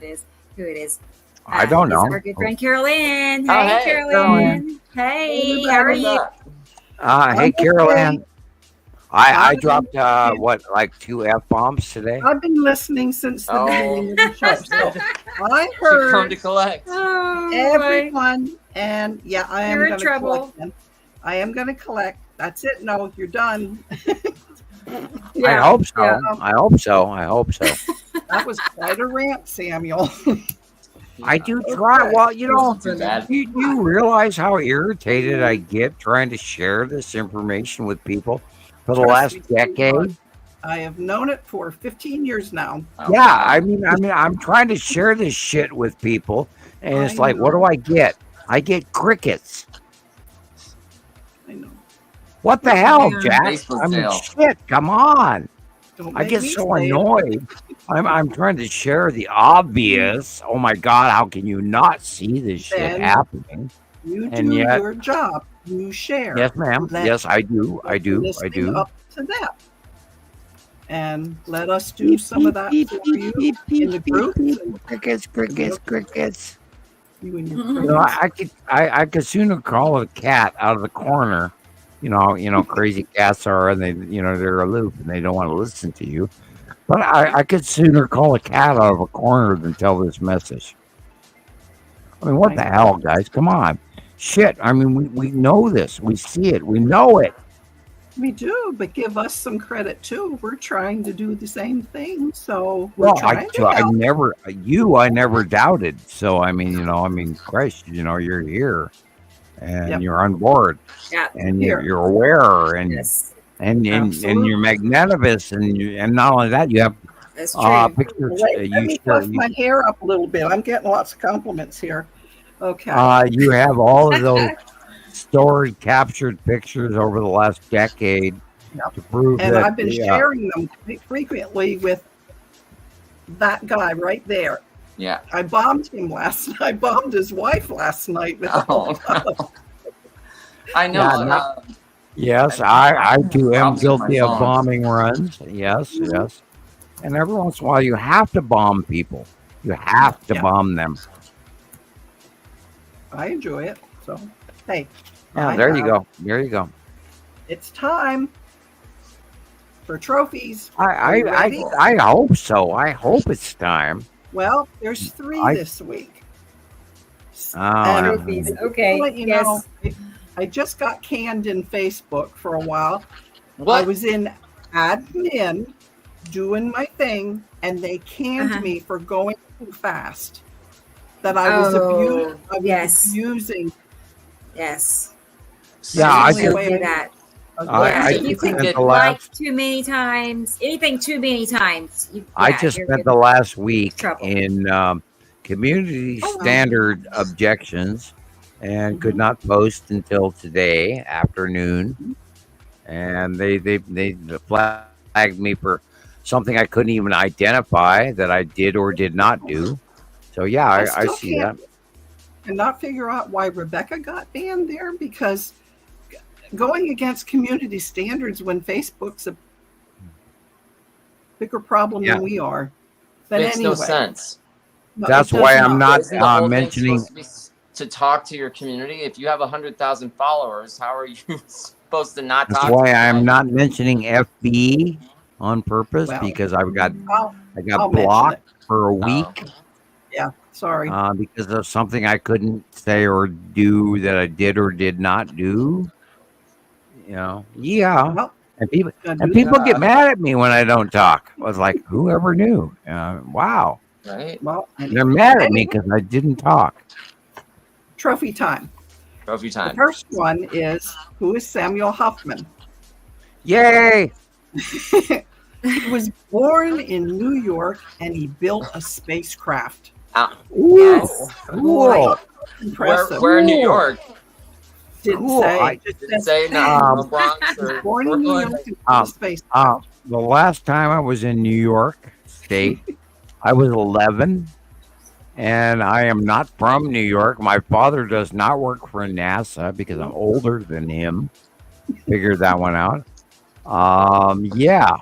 is. Who it is? I don't know. Our good friend Carol-Ann. Oh, hey, Carol-Ann. Hey, how are you? Hey, Carol-Ann. I dropped like 2 F-bombs today. I've been listening since the beginning of the show. So I heard come to collect everyone, and I am You're going to collect them. I am going to collect. That's it. No, you're done. I hope so. Yeah. I hope so. That was quite a rant, Samuel. I do try. Well, you realize how irritated I get trying to share this information with people for the last decade. I have known it for 15 years now. Yeah, I mean, I'm trying to share this shit with people, and it's like, what do I get? I get crickets. I know. What the hell, Jack? I mean, shit, come on. I get so annoyed. I'm trying to share the obvious. Oh my God, how can you not see this shit happening? You do your job. You share. Yes, ma'am. Yes, I do. I do. Up to that. And let us do some of that for you in the group. Crickets. You and your You know, I could sooner call a cat out of the corner. You know, crazy cats are, and they're aloof and they don't want to listen to you. But I could sooner call a cat out of a corner than tell this message. I mean, what the hell, guys? Come on. Shit. I mean, we know this. We see it. We know it. We do, but give us some credit too. We're trying to do the same thing, so we're trying to help. I never doubted. So I mean, Christ, you're here, and you're on board, and you're aware, and and you're magnanimous, and not only that, you have pictures. Let me fluff my hair up a little bit. I'm getting lots of compliments here. Okay. You have all of those stored, captured pictures over the last decade to prove and that. I've been sharing them frequently with that guy right there. Yeah. I bombed him last night. I bombed his wife last night. With I know. Yes, I too am guilty of bombing runs. Yes. And every once in a while, you have to bomb people. You have to bomb them. I enjoy it. So, hey. There you go. There you go. It's time for trophies. I hope so. I hope it's time. Well, there's 3 this week. Trophies. Okay. Yes. I just got canned in Facebook for a while. What? I was in admin doing my thing, and they canned me for going too fast. That I was abusing. Yes. Yeah, I do that. If you click like too many times, anything too many times. I just spent the last week in community standard objections and could not post until today afternoon. And they flagged me for something I couldn't even identify that I did or did not do. So yeah, I see that. And not figure out why Rebecca got banned there, because going against community standards when Facebook's a bigger problem than we are. But Makes no sense. That's why I'm not mentioning to talk to your community. If you have 100,000 followers, how are you supposed to not talk? That's why I'm not mentioning FB on purpose, because I got blocked for a week. Yeah, sorry. Because of something I couldn't say or do that I did or did not do. And people get mad at me when I don't talk. I was like, whoever knew? Wow. Right. Well, they're mad at me because I didn't talk. Trophy time. Trophy time. The first one is, who is Samuel Hofman? Yay! He was born in New York and he built a spacecraft. Ooh, yes. Cool. Impressive. Where in New York? Didn't say. Didn't say no. Bronx or born in New York and space. The last time I was in New York State, I was 11, and I am not from New York. My father does not work for NASA because I'm older than him. Figured that one out. Yeah.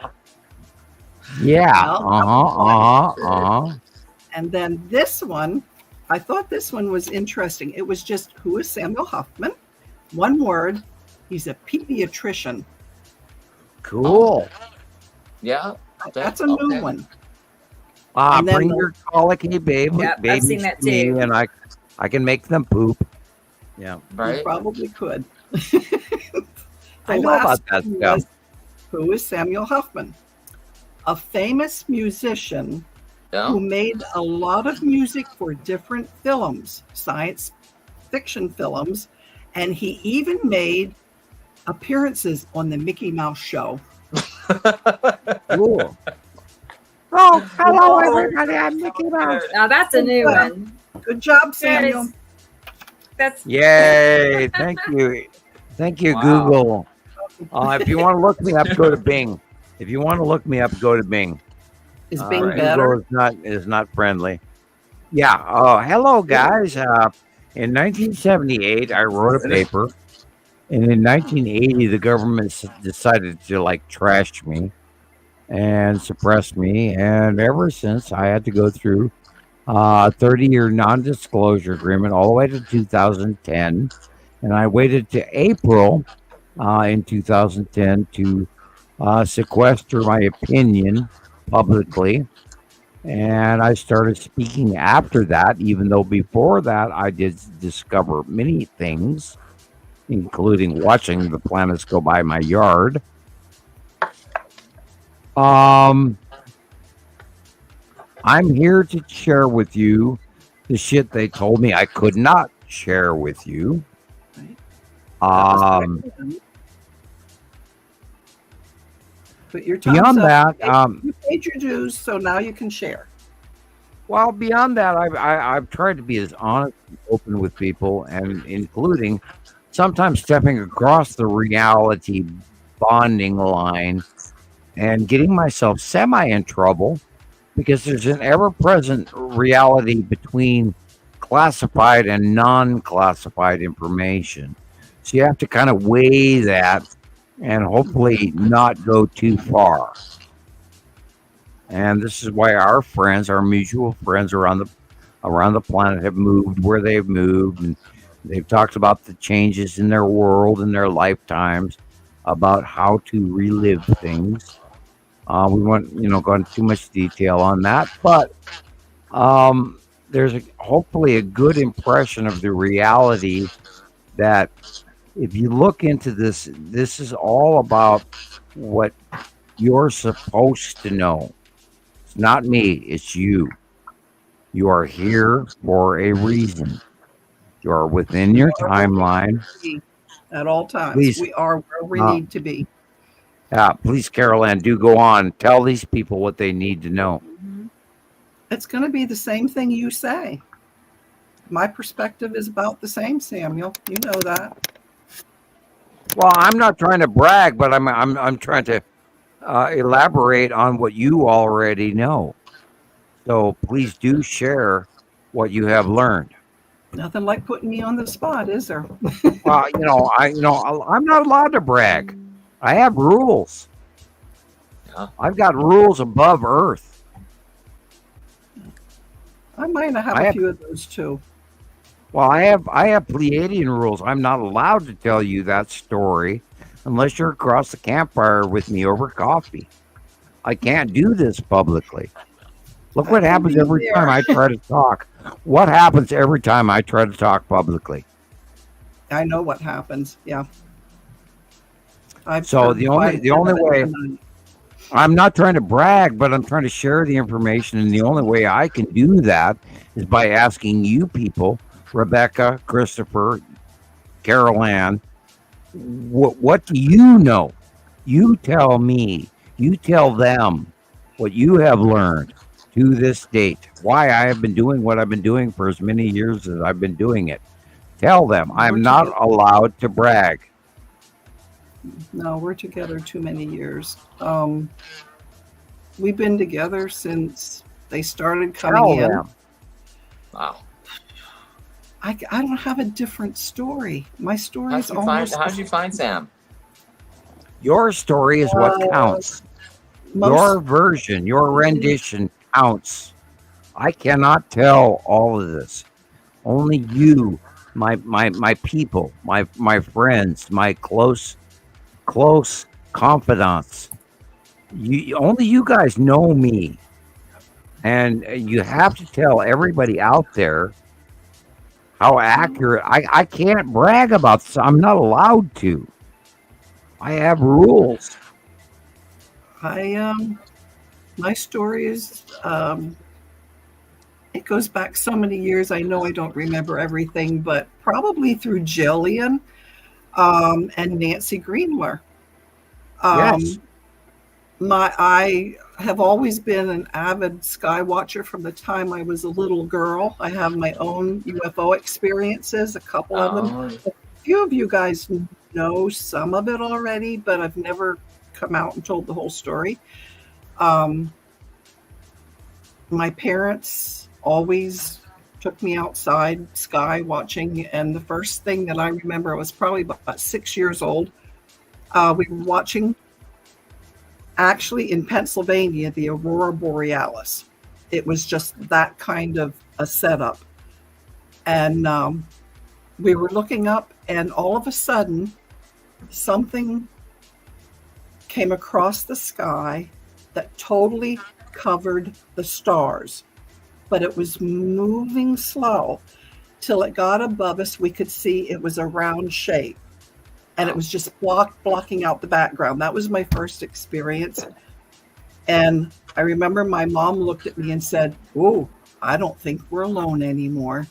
And then this one, I thought this one was interesting. It was just, who is Samuel Hofman? One word. He's a pediatrician. Cool. Yeah. That's a new one. Bring your colicky babies to me, and I can make them poop. Yeah. Right. You probably could. I know about that stuff. Who is Samuel Hofman? A famous musician who made a lot of music for different films, science fiction films, and he even made appearances on the Mickey Mouse show. Cool. Oh, hello everybody! I'm Mickey Mouse. Now that's a new one. Good job, Samuel. Yay! Thank you, Google. If you want to look me up, go to Bing. If you want to look me up, go to Bing. Is Bing better? Google is not friendly. Yeah. Hello, guys. In 1978, I wrote a paper, and in 1980, the government decided to trash me and suppress me, and ever since, I had to go through 30-year non-disclosure agreement all the way to 2010, and I waited to April in 2010 to sequester my opinion publicly, and I started speaking after that, even though before that I did discover many things, including watching the planets go by my yard. I'm here to share with you the shit they told me I could not share with you. But your time's beyond up. that, You paid your dues, so now you can share. well, beyond that, I've tried to be as honest and open with people, and including sometimes stepping across the reality bonding line and getting myself semi in trouble because there's an ever-present reality between classified and non-classified information. So you have to kind of weigh that and hopefully not go too far. And this is why our friends, our mutual friends around the planet have moved where they've moved, and they've talked about the changes in their world and their lifetimes, about how to relive things. We won't, go into too much detail on that, but there's hopefully a good impression of the reality that if you look into this, this is all about what you're supposed to know. It's not me, it's you. You are here for a reason. You are within your timeline. At all times. Please, we are where we need to be. Please, Carol Ann, do go on. Tell these people what they need to know. It's going to be the same thing you say. My perspective is about the same, Samuel. You know that. Well, I'm not trying to brag, but I'm trying to elaborate on what you already know. So please do share what you have learned. Nothing like putting me on the spot, is there? Well, I'm not allowed to brag. I have rules. Yeah. I've got rules above Earth. I might have a few of those too. Well, I have Pleiadian rules. I'm not allowed to tell you that story unless you're across the campfire with me over coffee. I can't do this publicly. Look what happens every time I try to talk. What happens every time I try to talk publicly? I know what happens. Yeah. So the only way, I'm not trying to brag, but I'm trying to share the information, and the only way I can do that is by asking you people, Rebecca, Christopher, Carol Ann, what do you know? You tell me. You tell them what you have learned to this date. Why I have been doing what I've been doing for as many years as I've been doing it. Tell them I'm not allowed to brag. No, we're together too many years. We've been together since they started coming in. Wow. I don't have a different story. My story is almost... How did you find Sam? Your story is what counts. Your version, your rendition counts. I cannot tell all of this. Only you, my people, my friends, my close confidants. Only you guys know me. And you have to tell everybody out there how accurate. I can't brag about this. I'm not allowed to. I have rules. My story is, it goes back so many years. I know I don't remember everything, but probably through Gillian and Nancy Greenler. Yes. I have always been an avid sky watcher from the time I was a little girl. I have my own UFO experiences, a couple of them. A few of you guys know some of it already, but I've never come out and told the whole story. My parents always took me outside sky watching, and the first thing that I remember, I was probably about 6 years old. We were watching, actually in Pennsylvania, the Aurora Borealis. it was just that kind of a setup. And we were looking up, and all of a sudden, something came across the sky that totally covered the stars. But it was moving slow till it got above us. We could see it was a round shape, and it was just blocking out the background. That was my first experience. And I remember my mom looked at me and said, "Oh, I don't think we're alone anymore."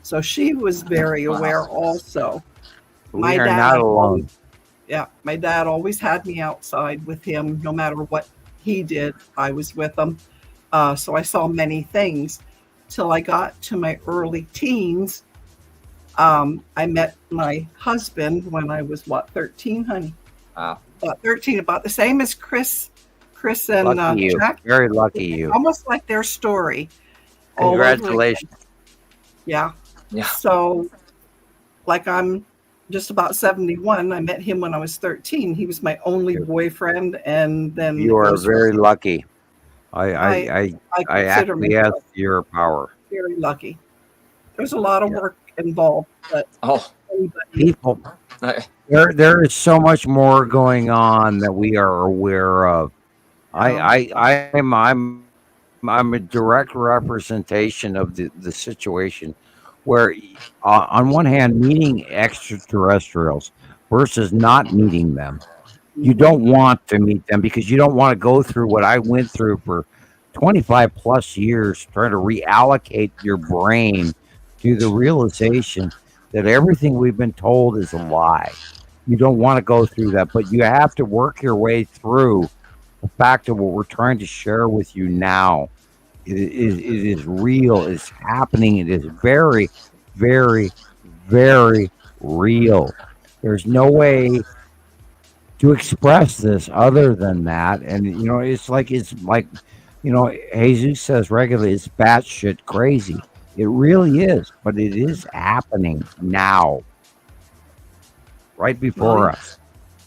So she was very aware also. We are not alone. Yeah, my dad always had me outside with him. No matter what he did, I was with him. So I saw many things till I got to my early teens. I met my husband when I was, 13, honey? Wow. 13, about the same as Chris and lucky you. Jack. Very lucky you. Almost like their story. Congratulations. Yeah. Yeah. So, like, I'm just about 71. I met him when I was 13. He was my only boyfriend, and then you are very lucky. I consider acquiesce to your power. Very lucky. There's a lot of work involved, but people, there is so much more going on that we are aware of. I'm a direct representation of the situation where, on one hand, meeting extraterrestrials versus not meeting them. You don't want to meet them because you don't want to go through what I went through for 25 plus years, trying to reallocate your brain to the realization that everything we've been told is a lie. You don't want to go through that, but you have to work your way through the fact of what we're trying to share with you now. It is real. It's happening. It is very, very, very real. There's no way to express this other than that. And, it's like, Jesus says regularly, it's batshit crazy. It really is, but it is happening now, right before us.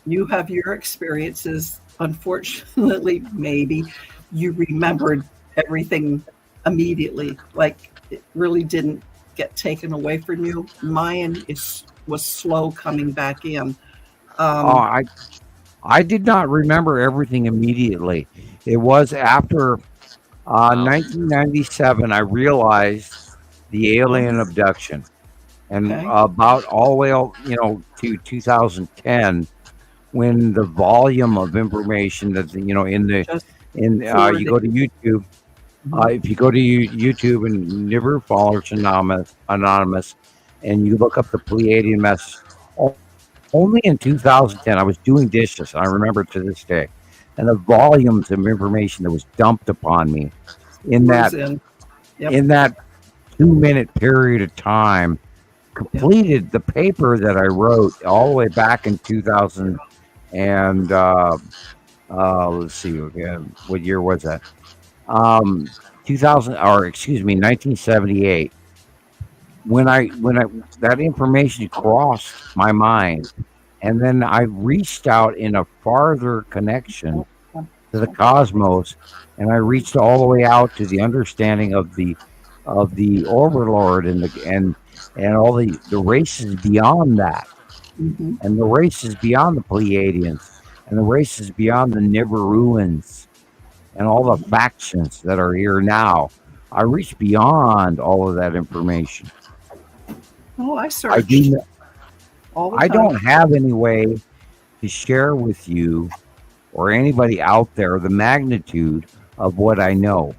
You have your experiences. Unfortunately, maybe you remembered everything immediately. Like, it really didn't get taken away from you. Mine was slow coming back in. I did not remember everything immediately. It was after 1997 I realized the alien abduction, and about all the way to 2010, when the volume of information that you go to YouTube. If you go to YouTube and Never Followers Anonymous, and you look up the Pleiadian mess, only in 2010, I was doing dishes. I remember to this day, and the volumes of information that was dumped upon me in that 2-minute period of time completed the paper that I wrote all the way back in 2000 and let's see again, what year was that? 1978. When that information crossed my mind, and then I reached out in a farther connection to the cosmos, and I reached all the way out to the understanding of the Overlord and all the races beyond that, and the races beyond the Pleiadians, and the races beyond the Nibiruans, and all the factions that are here now. I reached beyond all of that information. Oh, I searched. I don't have any way to share with you or anybody out there the magnitude of what I know,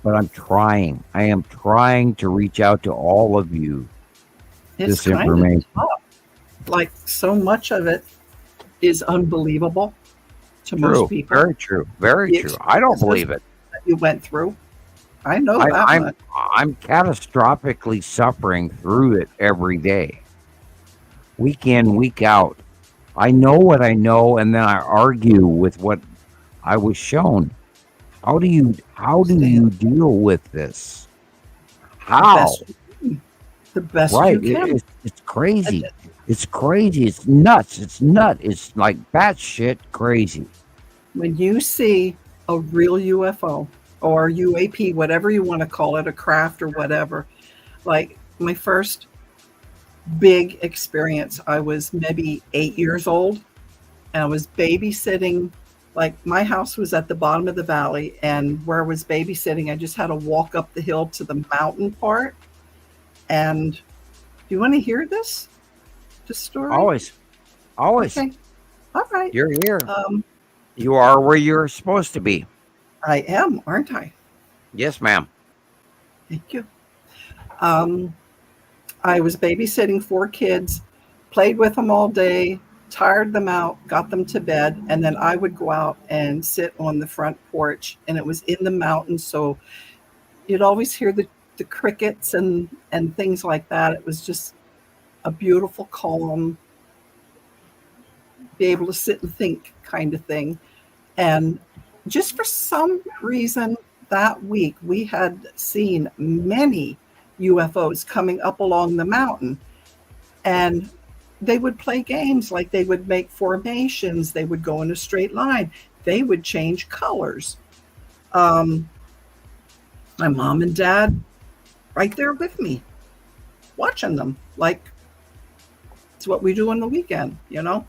but I'm trying. I am trying to reach out to all of you. It's this information. Like, so much of it is unbelievable to most people. Very true. Very true. I don't believe it. That you went through. I know that much. I'm catastrophically suffering through it every day, week in, week out. I know what I know, and then I argue with what I was shown. How do you deal with this? How? The best right. you can. It's crazy. It's crazy. It's nuts. It's It's like batshit crazy. When you see a real UFO, or UAP, whatever you want to call it, a craft or whatever. Like my first big experience, I was maybe 8 years old, and I was babysitting. Like my house was at the bottom of the valley, and where I was babysitting, I just had to walk up the hill to the mountain part. And do you want to hear this story? Always. Okay. All right. You're here. You are where you're supposed to be. I am, aren't I? Yes, ma'am. Thank you. I was babysitting 4 kids, played with them all day, tired them out, got them to bed, and then I would go out and sit on the front porch, and it was in the mountains, so you'd always hear the crickets and things like that. It was just a beautiful, calm, be able to sit and think kind of thing. And just for some reason that week, we had seen many UFOs coming up along the mountain, and they would play games, like they would make formations, they would go in a straight line, they would change colors. My mom and dad right there with me, watching them, like it's what we do on the weekend, you know.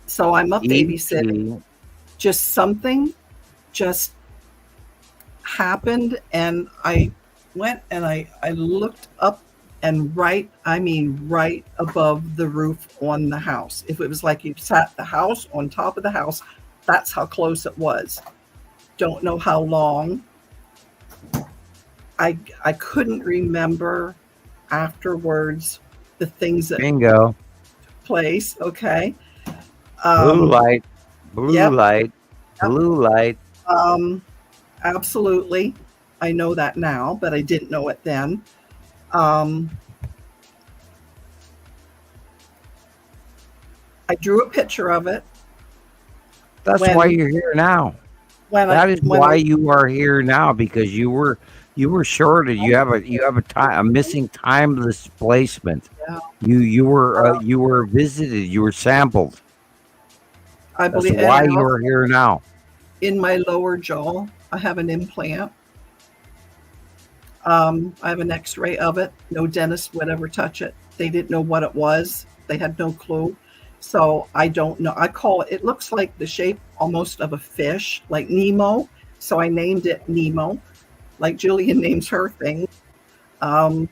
So I'm up babysitting. Just something just happened, and I went and I looked up, and right above the roof on the house. If it was like you sat the house on top of the house, that's how close it was. Don't know how long. I couldn't remember afterwards the things that Bingo. took place. Okay. Blue light. Blue Yep. light. Blue light. Absolutely. I know that now, but I didn't know it then. I drew a picture of it. That's why you're here now. That is why you are here now, because you were shorted. You have a missing time displacement. Yeah. You were visited. You were sampled. I believe That's why you are here now. In my lower jaw, I have an implant. I have an X-ray of it. No dentist would ever touch it. They didn't know what it was. They had no clue. So I don't know. I call it. It looks like the shape almost of a fish, like Nemo. So I named it Nemo, like Gillian names her thing. But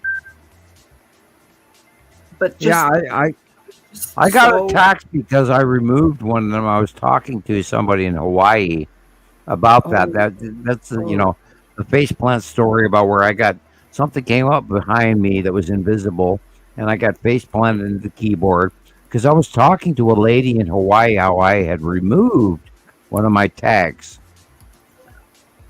just, yeah, I got attacked because I removed one of them. I was talking to somebody in Hawaii about that. That's you know, the faceplant story about where I got something came up behind me that was invisible, and I got faceplanted into the keyboard because I was talking to a lady in Hawaii how I had removed one of my tags.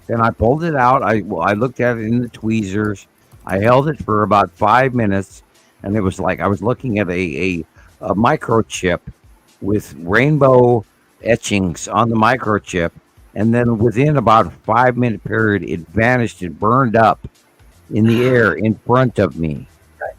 Then I pulled it out. I looked at it in the tweezers. I held it for about 5 minutes, and it was like I was looking at a microchip with rainbow etchings on the microchip, and then within about a 5-minute period, it vanished and burned up in the air in front of me.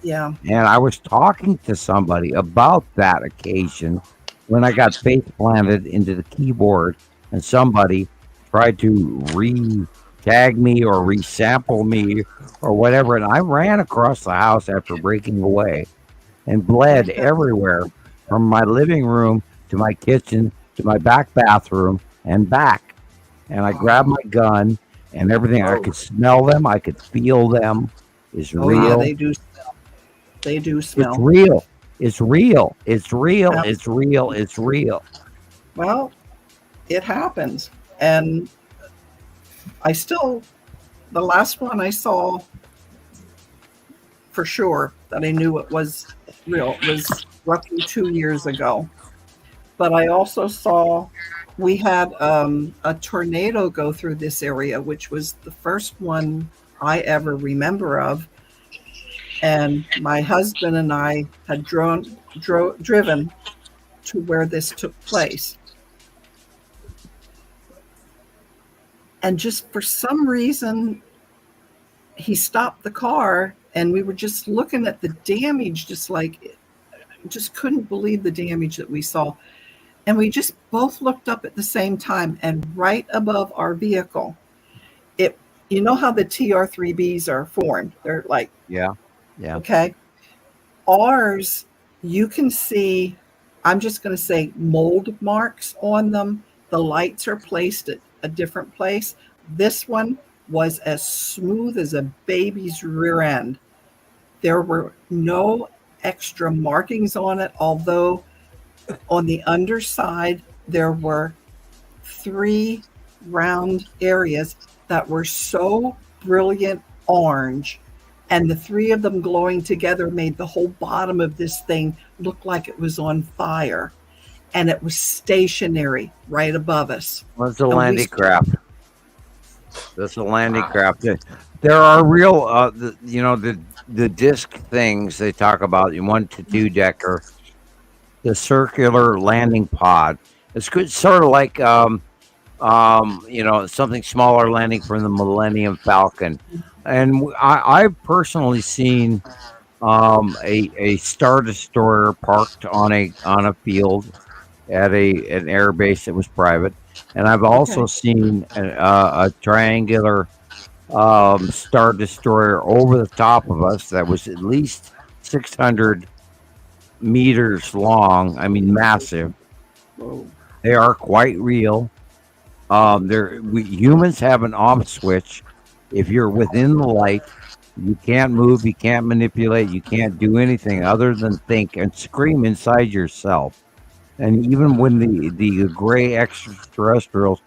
Yeah. And I was talking to somebody about that occasion when I got face planted into the keyboard, and somebody tried to re-tag me or resample me or whatever, and I ran across the house after breaking away and bled everywhere from my living room to my kitchen to my back bathroom and back. And I grabbed my gun and everything. I could smell them. I could feel them. It's real. Yeah, they do smell. They do smell. It's real. It's real. It's real. It's real. It's real. Well, it happens. And the last one I saw for sure that I knew it was real was roughly 2 years ago. But I also saw we had a tornado go through this area, which was the first one I ever remember of. And my husband and I had driven to where this took place. And just for some reason, he stopped the car, and we were just looking at the damage, just couldn't believe the damage that we saw. And we just both looked up at the same time, and right above our vehicle, you know how the TR3Bs are formed? They're like, yeah. Okay. Ours, you can see, I'm just going to say mold marks on them. The lights are placed at a different place. This one was as smooth as a baby's rear end. There were no extra markings on it, although on the underside, there were 3 round areas that were so brilliant orange, and the 3 of them glowing together made the whole bottom of this thing look like it was on fire. And it was stationary right above us. What's a landing craft? That's a landing craft. There are real, the disc things they talk about, 1 to 2 decker, the circular landing pod. It's good, sort of like, something smaller landing from the Millennium Falcon. And I've personally seen a Star Destroyer parked on a field at an air base that was private, and I've also seen a triangular Star Destroyer over the top of us that was at least 600 meters long. I mean, massive. Whoa. They are quite real. Humans have an off switch. If you're within the light, you can't move, you can't manipulate, you can't do anything other than think and scream inside yourself. And even when the gray extraterrestrials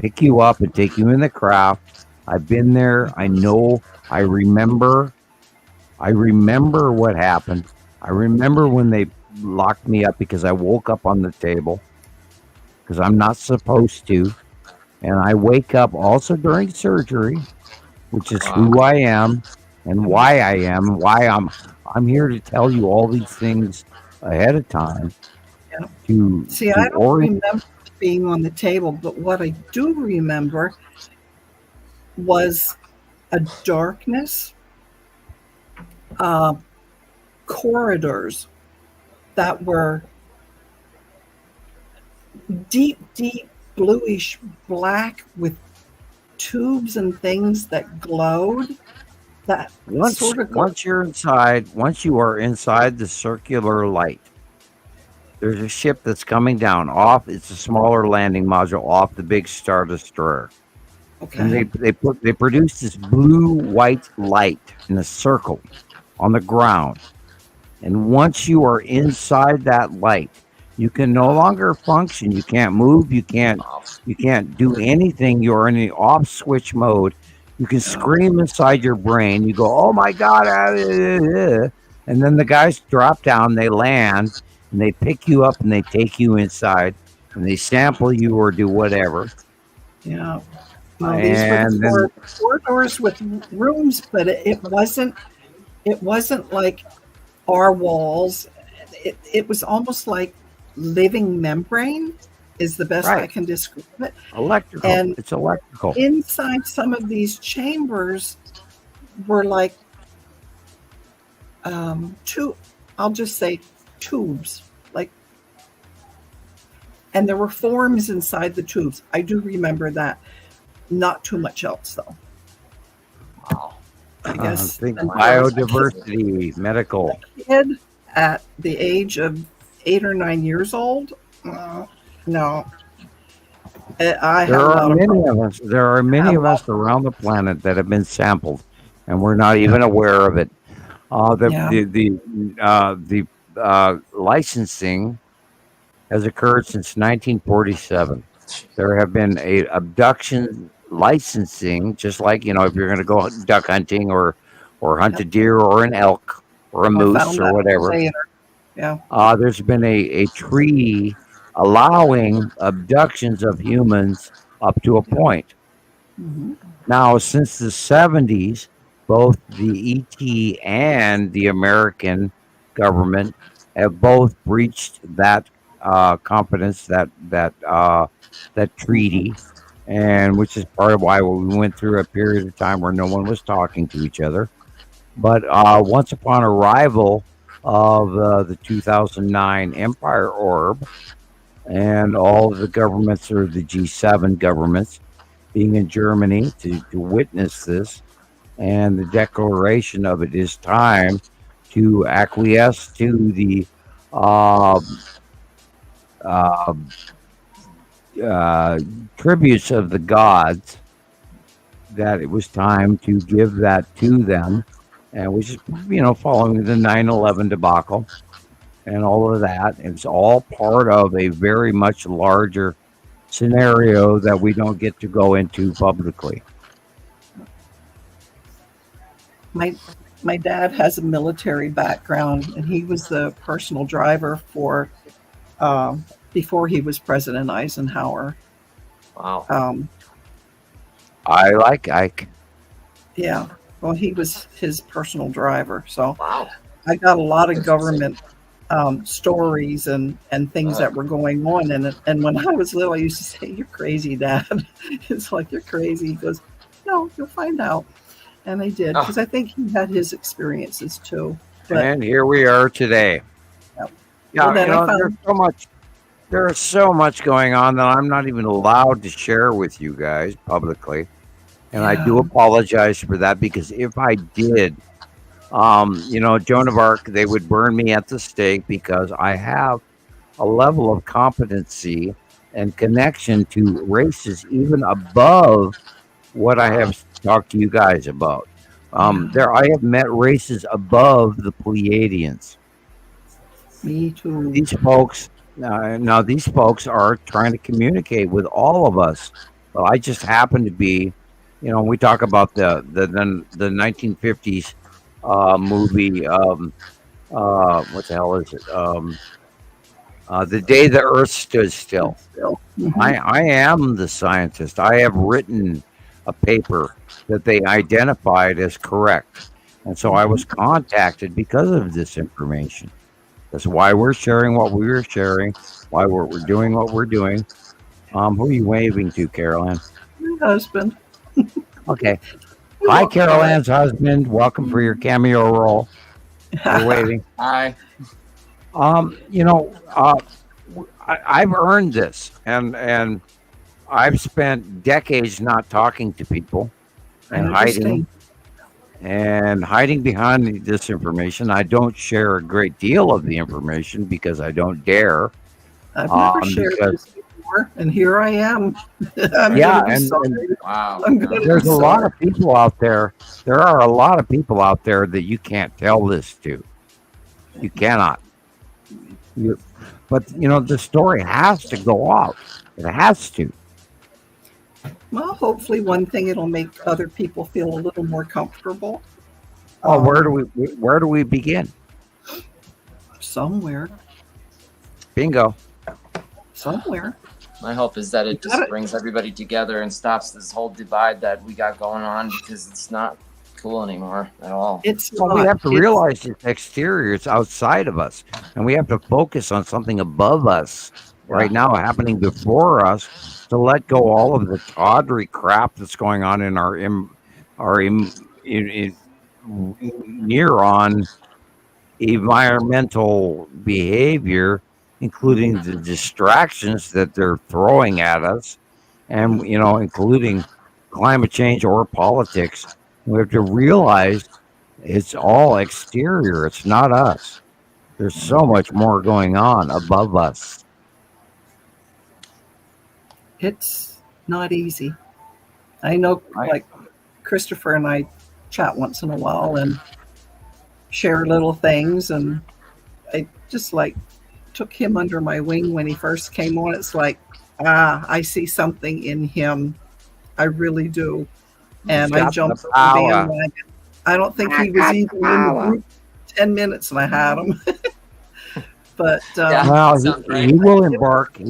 pick you up and take you in the craft, I've been there. I know. I remember what happened. I remember when they locked me up because I woke up on the table because I'm not supposed to. And I wake up also during surgery, which is who I am and why I am, and why I'm here to tell you all these things ahead of time. See, I don't remember being on the table, but what I do remember was a darkness, corridors that were deep bluish black with tubes and things that glowed. That once you are inside the circular light, there's a ship that's coming down off. It's a smaller landing module off the big Star Destroyer. Okay. And they produce this blue-white light in a circle on the ground. And once you are inside that light, you can no longer function. You can't move. You can't do anything. You're in the off switch mode. You can scream inside your brain. You go, "Oh my God!" And then the guys drop down. They land. And they pick you up and they take you inside and they sample you or do whatever. Yeah. Well, these were corridors with rooms, but it wasn't like our walls. It was almost like living membrane is the best I can describe it. Electrical. And it's electrical. Inside some of these chambers were like I'll just say tubes, and there were forms inside the tubes. I do remember that. Not too much else, though. Wow. I guess think biodiversity, medical. Kid at the age of 8 or 9 years old. No, There are many of us around the planet that have been sampled, and we're not even aware of it. The licensing has occurred since 1947. There have been a abduction licensing, just like if you're going to go duck hunting or hunt a deer or an elk or a moose or whatever. Yeah. There's been a treaty allowing abductions of humans up to a point. Mm-hmm. Now, since the 70s, both the ET and the American government have both breached that competence, that treaty, and which is part of why we went through a period of time where no one was talking to each other. But once upon arrival of the 2009 Empire orb, and all of the governments are the G7 governments being in Germany to witness this. And the declaration of it is time to acquiesce to the tributes of the gods, that it was time to give that to them, and which is, following the 9/11 debacle and all of that. It's all part of a very much larger scenario that we don't get to go into publicly. My dad has a military background, and he was the personal driver for before he was President Eisenhower. Wow. I like Ike. Yeah. Well, he was his personal driver. So wow. I got a lot of government stories and things that were going on. And when I was little, I used to say, "You're crazy, Dad." It's like, "You're crazy." He goes, "No, you'll find out." And I did, because I think he had his experiences too. But, and here we are today. Yep. Yeah, Well, there's so much going on that I'm not even allowed to share with you guys publicly. And I do apologize for that, because if I did, Joan of Arc, they would burn me at the stake, because I have a level of competency and connection to races even above what I have talked to you guys about. I have met races above the Pleiadians. Me too. These folks, now these folks are trying to communicate with all of us. Well, I just happen to be, we talk about the 1950s movie. What the hell is it? The Day the Earth Stood Still. Mm-hmm. I am the scientist. I have written a paper that they identified as correct. And so I was contacted because of this information. That's why we're sharing what we were sharing, why we're doing what we're doing. Who are you waving to, Carol Ann? My husband. Okay. Hi, Carol Ann's husband. Welcome for your cameo role. We're waiting. Hi. I've earned this, and I've spent decades not talking to people and hiding behind this information. I don't share a great deal of the information because I don't dare. I've never shared this before, and here I am. Wow. There's a lot of people out there. There are a lot of people out there that you can't tell this to. You cannot. But the story has to go out. It has to. Well, hopefully one thing, it'll make other people feel a little more comfortable. Oh, where do we begin? Somewhere. Bingo. Somewhere. My hope is that it just brings everybody together and stops this whole divide that we got going on, because it's not cool anymore at all. We have to realize it's exterior. It's outside of us, and we have to focus on something above us right now, happening before us, to let go all of the tawdry crap that's going on in our near-on environmental behavior, including the distractions that they're throwing at us, and including climate change or politics. We have to realize it's all exterior. It's not us. There's so much more going on above us. It's not easy. I know, like Christopher and I chat once in a while and share little things, and I just took him under my wing when he first came on. It's like, I see something in him. I really do. And I jumped on the bandwagon. I don't think he was even in the group 10 minutes and I had him. But he will embark.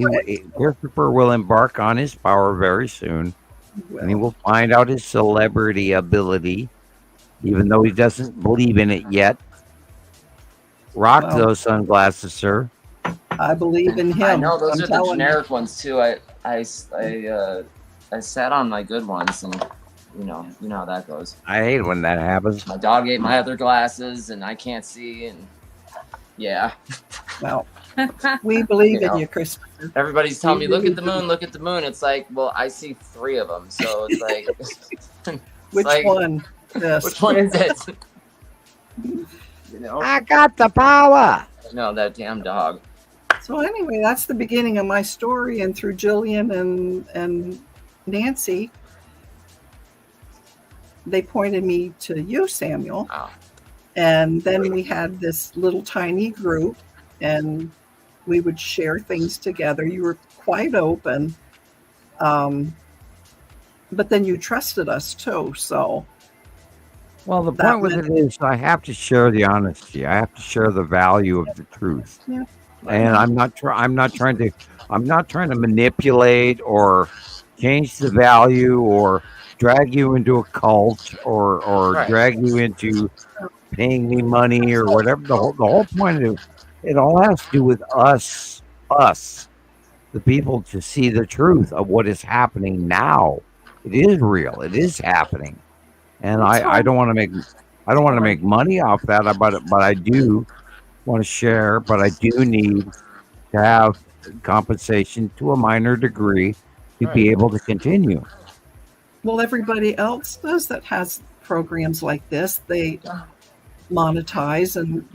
Christopher will embark on his power very soon, and he will find out his celebrity ability, even though he doesn't believe in it yet. Rock those sunglasses, sir. I believe in him. I know those are the generic ones too. I sat on my good ones, and you know how that goes. I hate when that happens. My dog ate my other glasses, and I can't see, and yeah. Well, We believe in you, Christoper. Everybody's telling me, look at the moon, look at the moon. It's like, well, I see 3 of them. So it's like, which one? Yes. Which one is it? I got the power. No, that damn dog. So anyway, that's the beginning of my story. And through Gillian and Nancy, they pointed me to you, Samuel. Oh. And then we had this little tiny group, and we would share things together. You were quite open. But then you trusted us too. So, well, the point with it is I have to share the honesty. I have to share the value of the truth. Yeah. And I'm not trying to manipulate or change the value or drag you into a cult or Right. drag you into paying me money or whatever. The whole point of it all has to do with us, the people, to see the truth of what is happening now. It is real. It is happening, and I don't want to make money off that. But I do want to share. But I do need to have compensation to a minor degree to be able to continue. Well, everybody else does that has programs like this. They monetize, and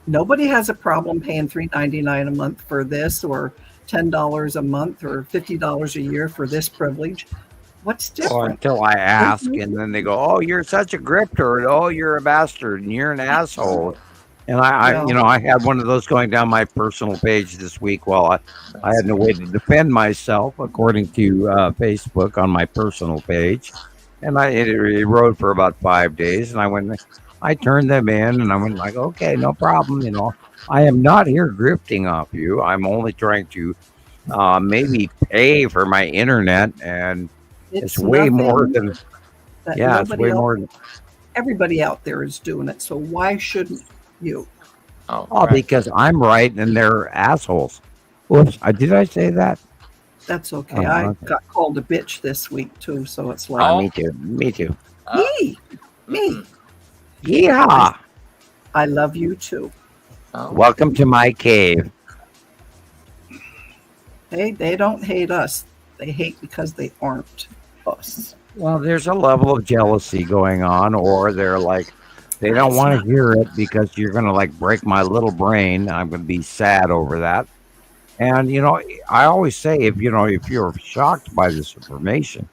nobody has a problem paying $3.99 a month for this, or $10 a month, or $50 a year for this privilege. What's different? Or until I ask, and then they go, "Oh, you're such a grifter," and, "Oh, you're a bastard," and "You're an asshole." And I had one of those going down my personal page this week. Well, I had no way to defend myself, according to Facebook, on my personal page, and it rode for about 5 days. And I turned them in, and I went like, "Okay, no problem." I am not here grifting off you. I'm only trying to maybe pay for my internet, and it's way more than. Yeah, it's way more. Everybody out there is doing it, so why shouldn't you? Oh, because I'm right and they're assholes. Whoops! Did I say that? That's okay. I got called a bitch this week too, so it's like me too. Me too. Me. Yeah. I love you too. Welcome to my cave. Hey, they don't hate us. They hate because they aren't us. Well, there's a level of jealousy going on, or they're like, they don't want to hear it because you're going to like break my little brain. I'm going to be sad over that. And, I always say, if you're shocked by this information,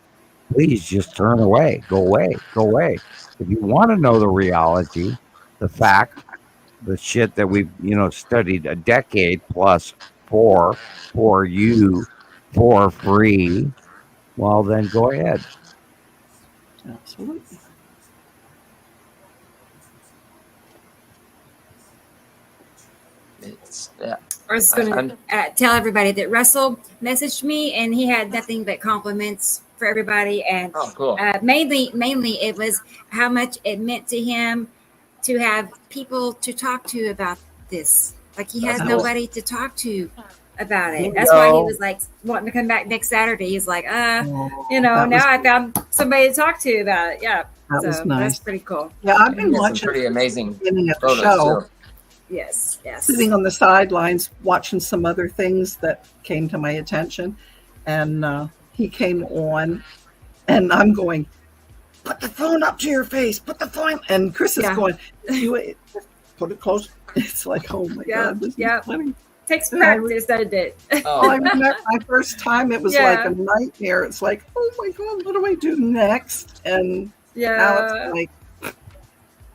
please just turn away, go away. If you want to know the reality, the fact, the shit that we've, studied a decade plus for you, for free, well, then go ahead. Absolutely. I was going to tell everybody that Russell messaged me, and he had nothing but compliments for everybody. And cool. Mainly it was how much it meant to him to have people to talk to about this. Like he has nobody to talk to about it. That's why he was like wanting to come back next Saturday. He's like, now I found somebody to talk to about it. Yeah. That was nice. That's pretty cool. Yeah, I've been watching some pretty amazing photos show. Yes. Sitting on the sidelines watching some other things that came to my attention, and he came on, and I'm going, put the phone up to your face, put the phone, and Chris is going, put it close. It's like, oh my God, this is funny. Takes practice, doesn't it? I remember my first time, it was like a nightmare. It's like, oh my God, what do I do next? And now it's like,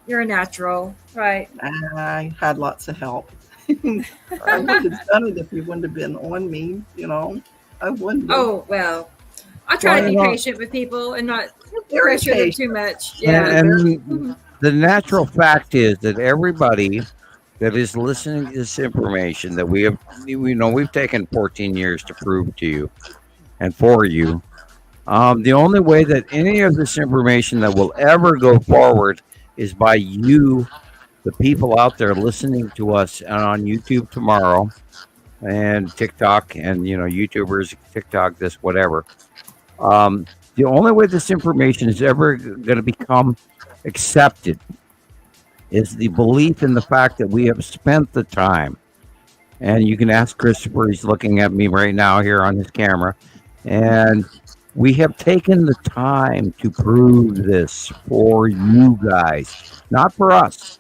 you're a natural, right? I had lots of help. I wouldn't have done it if you wouldn't have been on me, I wouldn't have. Oh, well, I try to be patient with people and not pressure them too much. Yeah. And the natural fact is that everybody that is listening to this information that we've taken 14 years to prove to you and for you, the only way that any of this information that will ever go forward is by you, the people out there listening to us on YouTube tomorrow and TikTok and, YouTubers, TikTok, this, whatever. The only way this information is ever going to become accepted is the belief in the fact that we have spent the time And you can ask Christoper. He's looking at me right now here on his camera. And we have taken the time to prove this for you guys, not for us.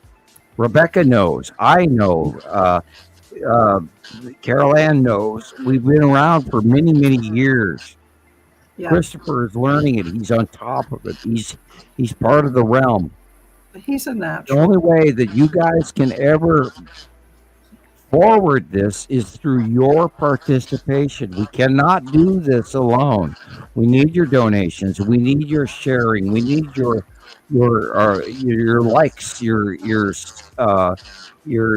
Rebecca knows. I know. Carol Ann knows. We've been around for many, many years. Yeah. Christoper is learning it. He's on top of it. He's part of the realm. He's a natural. The only way that you guys can ever forward this is through your participation. We cannot do this alone. We need your donations. We need your sharing. We need your likes, your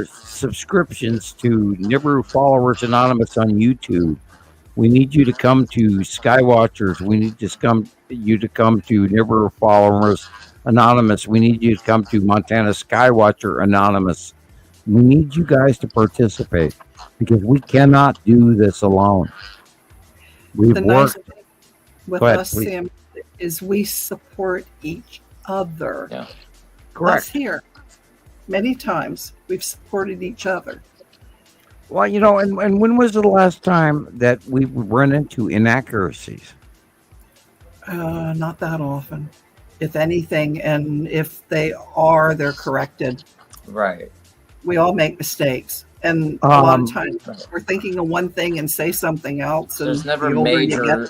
subscriptions to Nibiru Followers Anonymous on YouTube. We need you to come to Skywatchers. We need you to come to Nibiru Followers Anonymous. We need you to come to Montana Skywatcher Anonymous. We need you guys to participate because we cannot do this alone. We've the worked. Nice thing with us, Sam, is we support each other. Yeah. Correct. Us here, many times we've supported each other. Well, and when was the last time that we run into inaccuracies? Not that often, if anything, and if they are, they're corrected. Right. We all make mistakes, and a lot of times we're thinking of one thing and say something else. And there's never major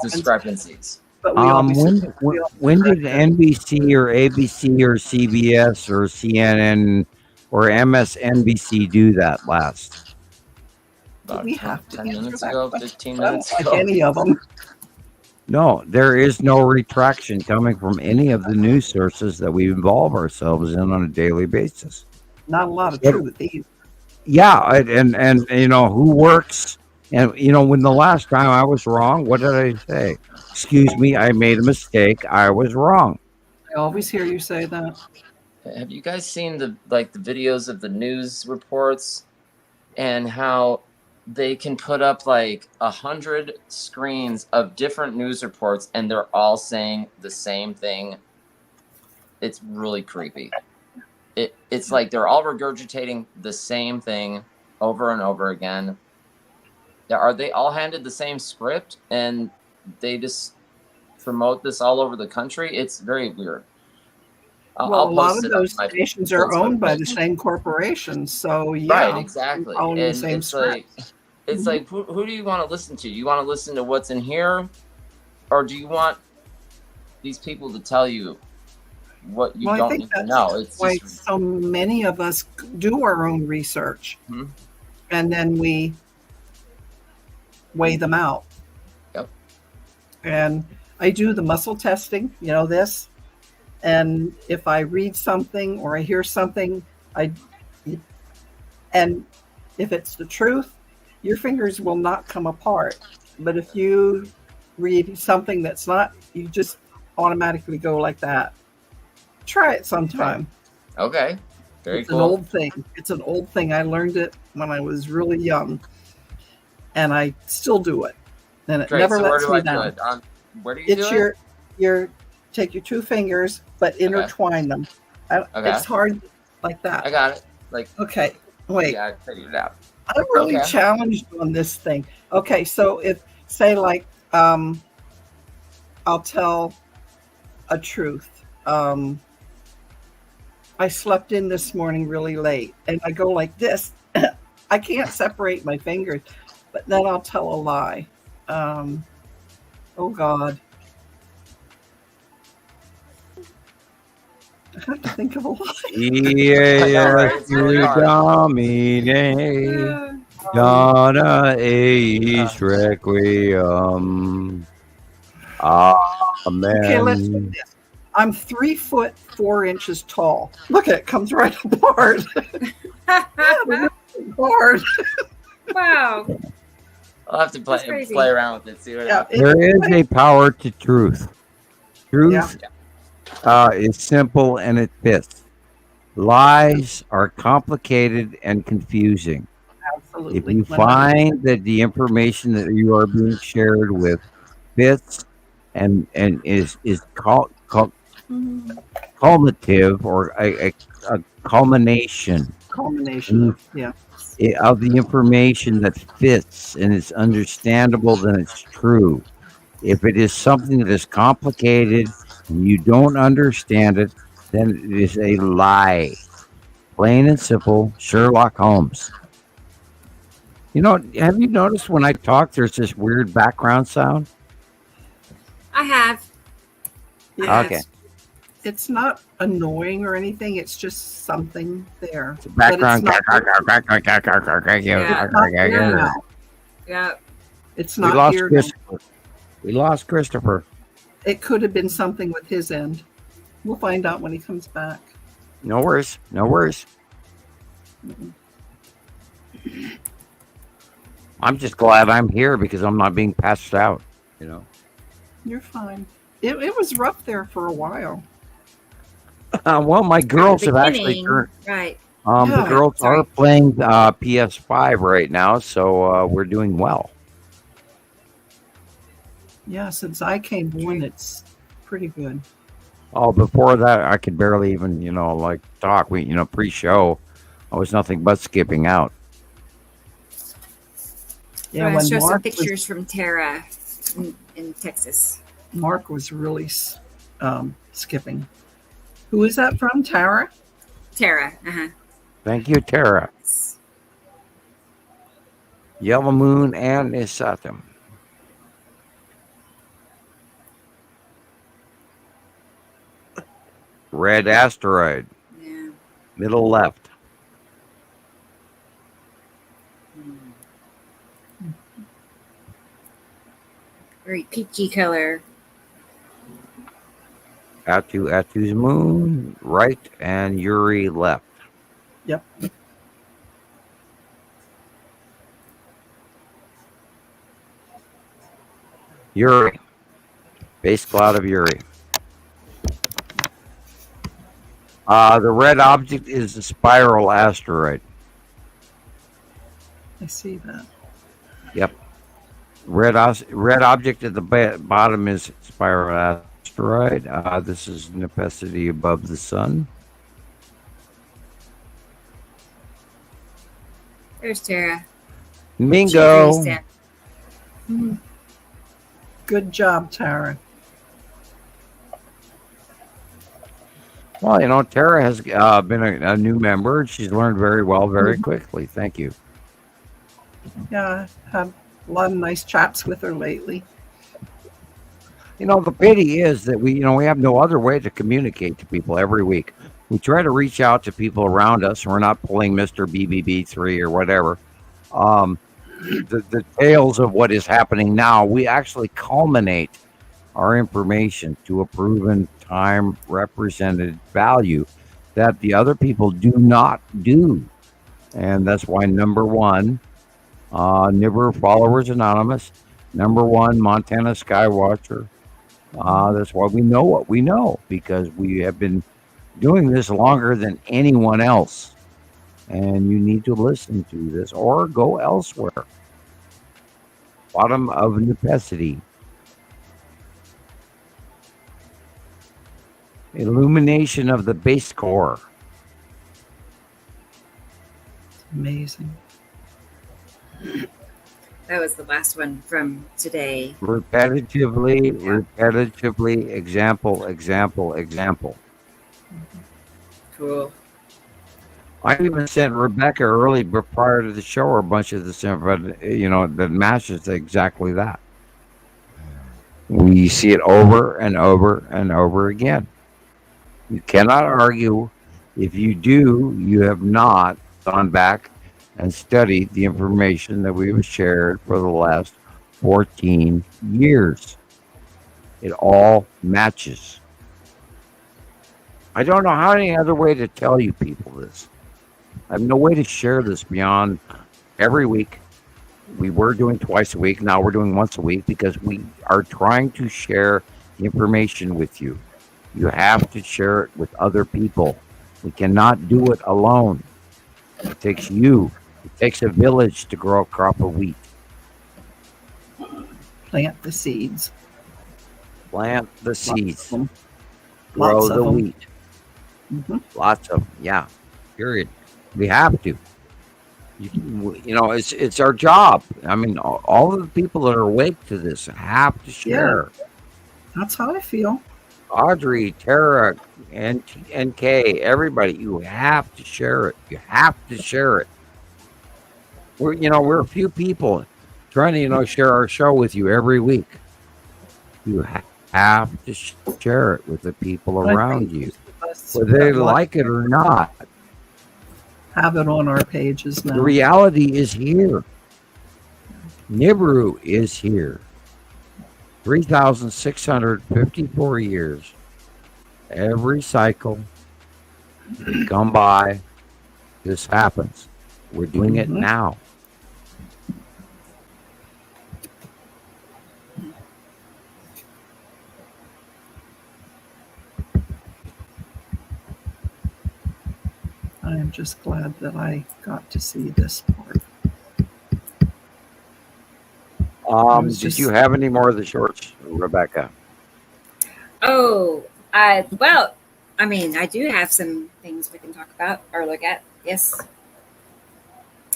discrepancies. But when did NBC or ABC or CBS or CNN or MSNBC do that last? We have to 10 minutes ago, 15 minutes like ago. any of them. No, there is no retraction coming from any of the news sources that we involve ourselves in on a daily basis. Not a lot of truth either. Yeah, and who works? And when the last time I was wrong, what did I say? Excuse me, I made a mistake. I was wrong. I always hear you say that. Have you guys seen the videos of the news reports and how they can put up like 100 screens of different news reports and they're all saying the same thing? It's really creepy. It's like they're all regurgitating the same thing over and over again. Are they all handed the same script and they just promote this all over the country? It's very weird. A lot of those stations are owned by the same corporations, so yeah. Right, exactly. And the same script. It's like, who do you want to listen to? You want to listen to what's in here? Or do you want these people to tell you what you don't need to know? It's why so many of us do our own research, and then we weigh them out. Yep. And I do the muscle testing, this. And if I read something or I hear something, and if it's the truth, your fingers will not come apart. But if you read something that's not, you just automatically go like that. Try it sometime. Okay. Very it's cool. An old thing. It's an old thing. I learned it when I was really young, and I still do it. And it never lets me down. Where do you do it? Your take your two fingers, but intertwine them. It's hard like that. I got it. Okay, wait. Yeah, I figured it out. I'm really challenged on this thing. Okay, so if say I'll tell a truth. I slept in this morning really late, and I go like this. I can't separate my fingers, but then I'll tell a lie. Oh God. I have to think of a lie. Donna Ace Requiem. Amen. Okay, let's do this. I'm 3 foot 4 inches tall. Look, it comes right apart. Hard. Wow. I'll have to play around with it. See what happens. There is a power to truth. Truth is simple and it fits. Lies are complicated and confusing. Absolutely. If you find that the information that you are being shared with fits and is culminative or a culmination. Culmination. Yeah. of the information that fits and is understandable, then it's true. If it is something that is complicated and you don't understand it, then it is a lie. Plain and simple, Sherlock Holmes. You know, have you noticed when I talk, there's this weird background sound? I have. Yeah, Okay. It's not annoying or anything. It's just something there. It's a background. But it's not We lost here now. Christoper. We lost Christoper. It could have been something with his end. We'll find out when he comes back. No worries. No worries. I'm just glad I'm here because I'm not being passed out, you know. You're fine. It was rough there for a while. Well, my girls have actually turned. Right. The girls are playing PS5 right now, so we're doing well. Yeah, since I came in, it's pretty good. Oh, before that, I could barely even, like talk. We, pre-show, I was nothing but skipping out. Yeah, I show some pictures from Tara in Texas. Mark was really skipping. Who is that from? Tara? Tara. Uh-huh. Thank you, Tara. Yellow Moon and Isatum. Red asteroid. Yeah. Middle left. Very peachy color. Atu's moon right and Uri left. Yep. Uri. Base cloud of Uri. The red object is the spiral asteroid. I see that. Yep. Red object at the bottom is spiral asteroid. This is Nepacity above the sun. There's Tara. Mingo. Good job, Tara. Well, Tara has been a new member. She's learned very well, very quickly. Thank you. Yeah, I had a lot of nice chats with her lately. The pity is that we have no other way to communicate to people every week. We try to reach out to people around us, and we're not pulling Mr. BBB3 or whatever. The tales of what is happening now, we actually culminate our information to a proven time represented value that the other people do not do. And that's why number one, Nibber Followers Anonymous, number one, Montana Skywatcher. That's why we know what we know, because we have been doing this longer than anyone else. And you need to listen to this or go elsewhere. Bottom of necessity. Illumination of the base core. Amazing. That was the last one from today. Repetitively, example. Cool. I even sent Rebecca early, but prior to the show, a bunch of the stuff, that matches exactly that. We see it over and over and over again. You cannot argue. If you do, you have not gone back and studied the information that we have shared for the last 14 years. It all matches. I don't know how any other way to tell you people this. I have no way to share this beyond every week. We were doing twice a week. Now we're doing once a week because we are trying to share information with you. You have to share it with other people. We cannot do it alone. It takes you. It takes a village to grow a crop of wheat. Plant the seeds. Plant the seeds. Grow Lots the of them. wheat. Lots of them. Yeah. Period. We have to. You know, it's our job. I mean, all of the people that are awake to this have to share. Yeah, that's how I feel. Audrey, Tara, and NK, everybody, you have to share it. You have to share it. We're a few people trying to, share our show with you every week. You have to share it with the people around you, whether they like it or not. Have it on our pages now. The reality is here. Nibiru is here. 3,654 years. Every cycle come by, this happens. We're doing it now. I am just glad that I got to see this part. Did you have any more of the shorts, Rebecca? Oh, well, I mean, I do have some things we can talk about or look at. Yes.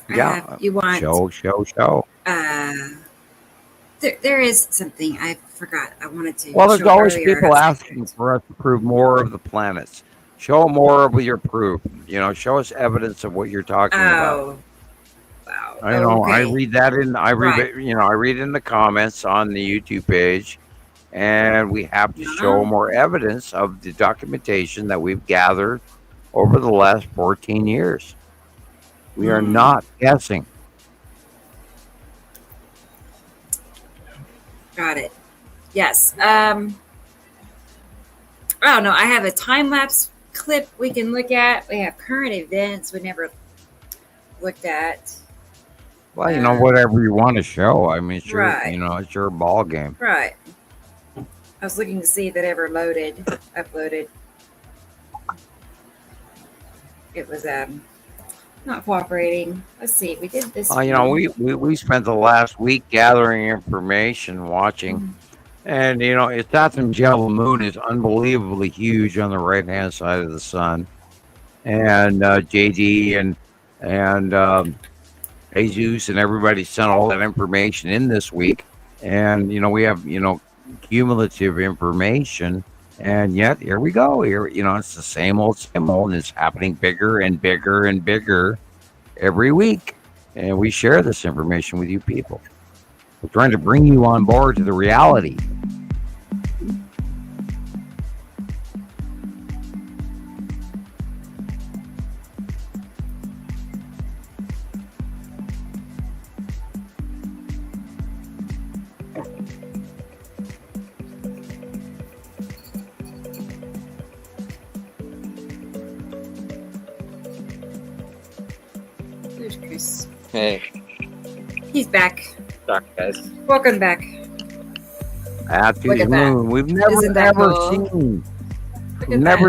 Yeah. You want show. There is something I forgot. I wanted to. Well, there's always earlier. people asking for us to prove more of the planets. Show more of your proof. Show us evidence of what you're talking about. Wow. I know. Okay. I read that I read in the comments on the YouTube page, and we have to show more evidence of the documentation that we've gathered over the last 14 years. We are not guessing. Got it. Yes. Oh no, I have a time lapse clip we can look at. We have current events we never looked at. Well, whatever you want to show. I mean, sure, Right. It's your ball game. Right. I was looking to see if it ever uploaded. It was not cooperating. Let's see. We did this. We spent the last week gathering information, watching, and it's Saturn Jello Moon is unbelievably huge on the right hand side of the sun, and JD and Jesus and everybody sent all that information in this week, and we have cumulative information, and yet here we go. Here it's the same old, and it's happening bigger and bigger and bigger every week, and we share this information with you people. We're trying to bring you on board to the reality. There's Chris. Hey. He's back. Sorry, guys. Welcome back. Look at Moon. We've Isn't that never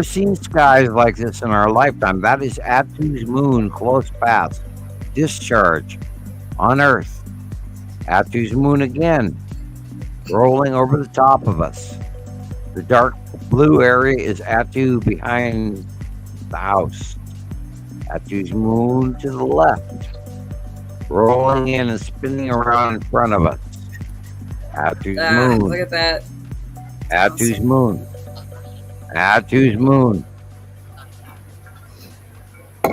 cool? seen skies like this in our lifetime. That is Atu's moon, close past discharge on Earth. Atu's moon again, rolling over the top of us. The dark blue area is Atu behind the house. Atu's moon to the left, rolling in and spinning around in front of us. Atu's moon. Look at that. Atu's moon. Atu's moon.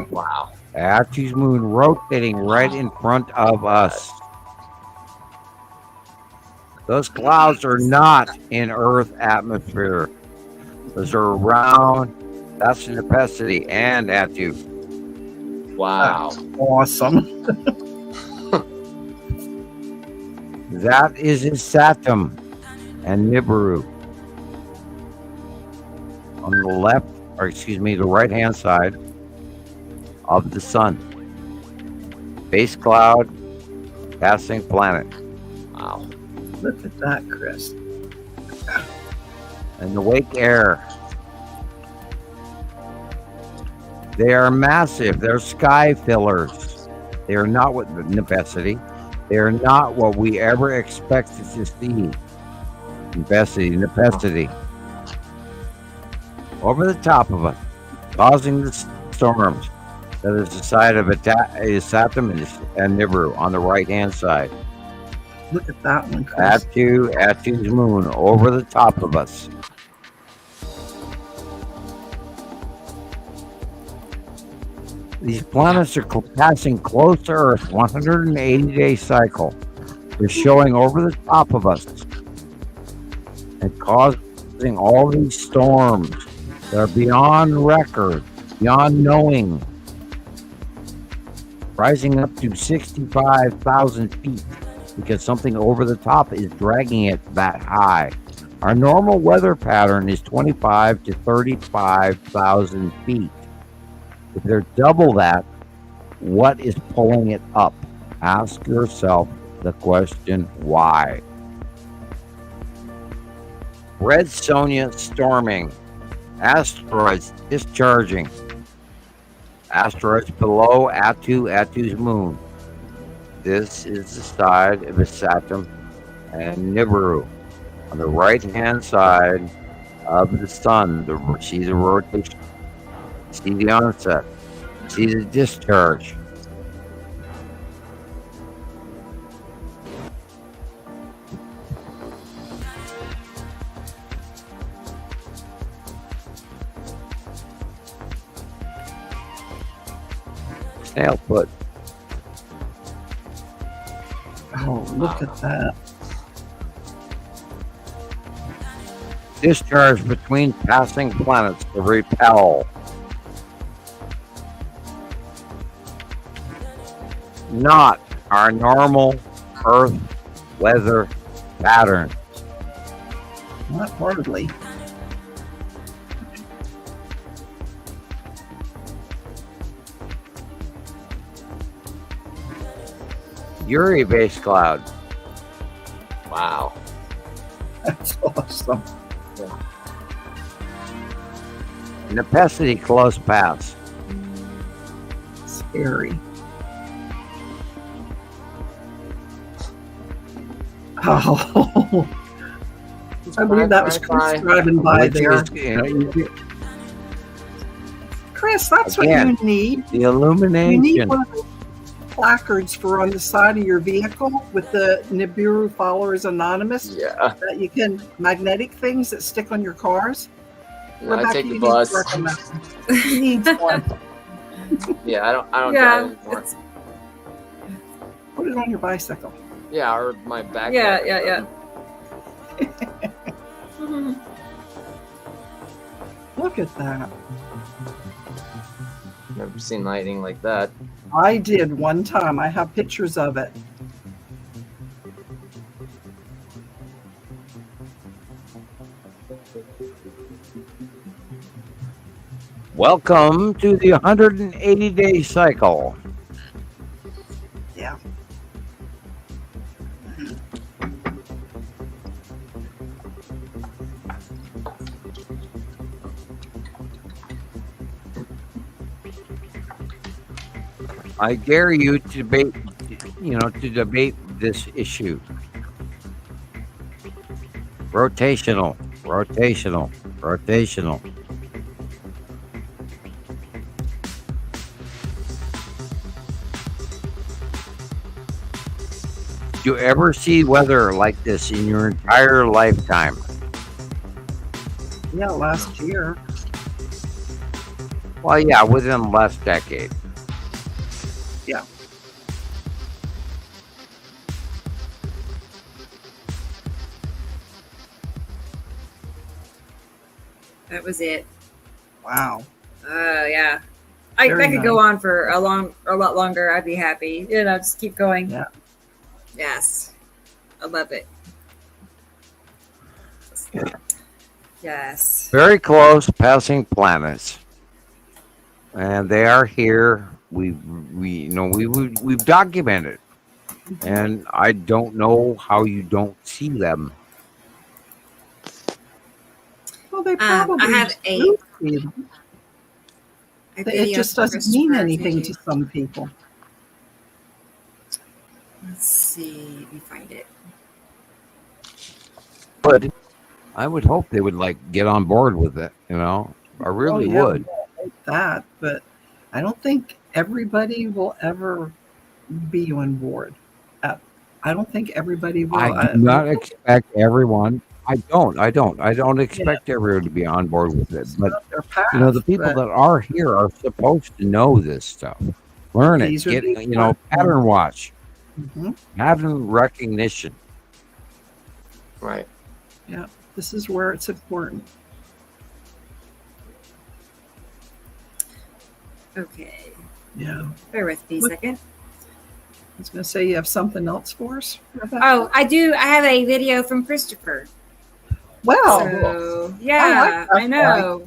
Wow. Atu's moon rotating right in front of us. Those clouds are not in Earth atmosphere. Those are around. That's Nepesity and Atu. Wow. That's awesome. That is in Saturn and Nibiru. On the left, the right hand side of the sun. Base cloud, passing planet. Wow. Look at that, Chris. And the wake air. They are massive. They're sky fillers. They are not what the Nepesity. They are not what we ever expected to see. Nepesity. Over the top of us, causing the storms. That is the side of Saturn and Nibiru on the right-hand side. Look at that one, Chris. Atu's moon over the top of us. These planets are passing close to Earth, 180-day cycle. They're showing over the top of us and causing all these storms that are beyond record, beyond knowing, rising up to 65,000 feet because something over the top is dragging it that high. Our normal weather pattern is 25 to 35,000 feet. If they're double that, what is pulling it up? Ask yourself the question, why? Red Sonja storming. Asteroids discharging. Asteroids below Atu's moon. This is the side of Saturn and Nibiru. On the right-hand side of the sun, see the rotation. See the onset. See the discharge. Snail foot. Oh, look at that. Discharge between passing planets to repel. Not our normal Earth weather pattern. Not hardly. Uri base cloud. Wow. That's awesome. Nepacity close pass. Scary. Oh, I believe that was Chris driving by there. Chris, that's Again, what you need. The illumination. You need one of those placards for on the side of your vehicle with the Nibiru Followers Anonymous. Yeah. That you can magnetic things that stick on your cars. No, I take the bus. He needs one. Yeah, I don't drive anymore. Put it on your bicycle. Yeah, or my back. Yeah. Look at that. Never seen lightning like that. I did one time. I have pictures of it. Welcome to the 180-day cycle. Yeah. I dare you to debate, this issue. Rotational. Did you ever see weather like this in your entire lifetime? Yeah, last year. Well, yeah, within the last decade. Yeah. That was it. Wow. Yeah. I could go on for a lot longer. I'd be happy. Just keep going. Yeah. Yes. I love it. Yes. Very close passing planets. And they are here. We've documented. And I don't know how you don't see them. Well, they probably I have it just doesn't mean anything to some people. Let's see. Let me find it. But I would hope they would get on board with it, I really would. That, but I don't think everybody will ever be on board. I don't think everybody will. I do not expect everyone. I don't expect everyone to be on board with it. But the people that are here are supposed to know this stuff. Learn it. Get pattern watch. Pattern recognition. Right. Yeah. This is where it's important. Okay. Yeah. Bear with me a second. I was going to say, you have something else for us, Rebecca? Oh, I do. I have a video from Christoper. Wow. So, yeah, I know.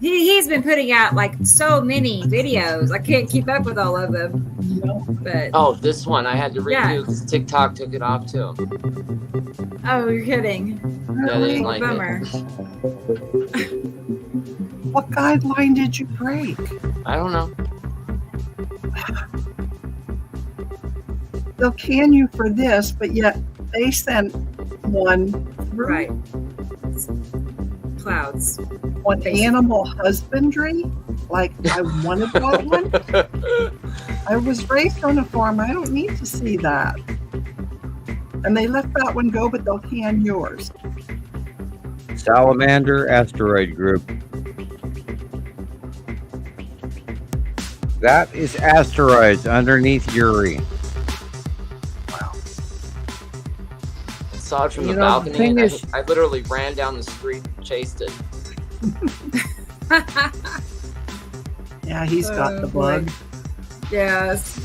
He's been putting out like so many videos. I can't keep up with all of them. But this one I had to redo because TikTok took it off too. Oh, you're kidding. Yeah, they didn't like bummer. What guideline did you break? I don't know. They'll can you for this, but yet they sent one through. Right. Clouds. On animal husbandry. Like, I wanted that one. I was raised on a farm. I don't need to see that. And they let that one go, but they'll can yours. Salamander asteroid group. That is asteroids underneath Uri. I saw it from the balcony, and I literally ran down the street and chased it. Yeah, he's got the bug. Yes.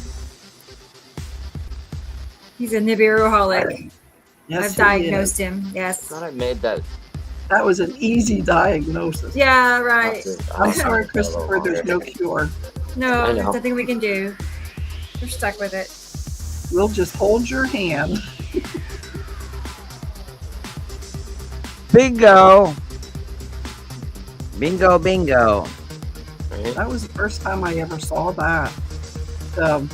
He's a Nibiruholic. Yes, I've diagnosed him. Yes. I thought I made that. That was an easy diagnosis. Yeah, right. I'm sorry, Christoper, there's no cure. No, there's nothing we can do. We're stuck with it. We'll just hold your hand. Bingo! Bingo, bingo. That was the first time I ever saw that. The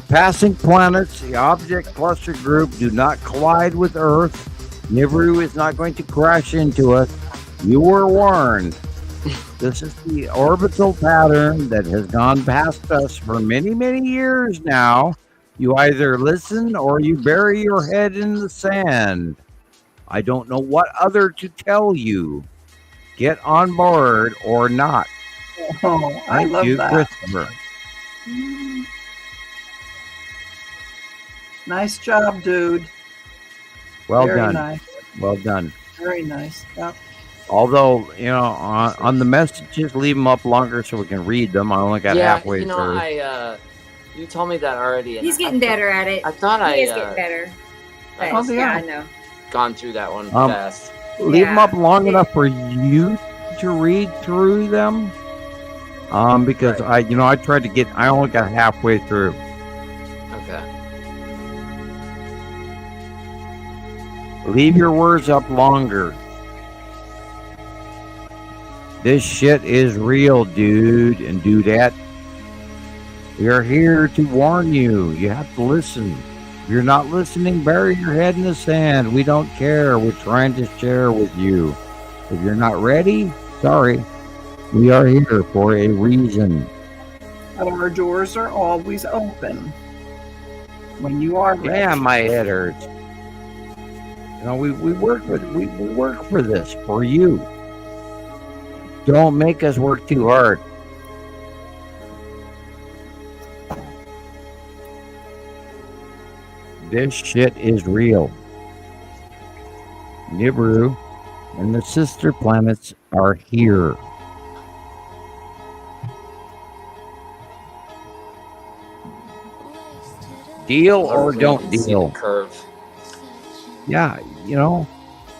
passing planets, the object cluster group, do not collide with Earth. Nibiru is not going to crash into us. You were warned. This is the orbital pattern that has gone past us for many, many years now. You either listen or you bury your head in the sand. I don't know what other to tell you. Get on board or not. Oh, I love that. Christoper. Nice job, dude. Well Very done. Nice. Well done. Very nice. Yep. Although, on the messages, leave them up longer so we can read them. I only got halfway through. You told me that already. He's getting better at it. I thought he is getting better. But, I know. Gone through that one fast. Leave them up long enough for you to read through them. Because I tried to I only got halfway through. Okay. Leave your words up longer. This shit is real, dude and dudette. We are here to warn you. You have to listen. If you're not listening, bury your head in the sand. We don't care. We're trying to share with you. If you're not ready, sorry. We are here for a reason. But our doors are always open. When you are ready. Yeah, my head hurts. We work for this, for you. Don't make us work too hard. This shit is real. Nibiru and the sister planets are here. Deal or don't deal. Curve. Yeah,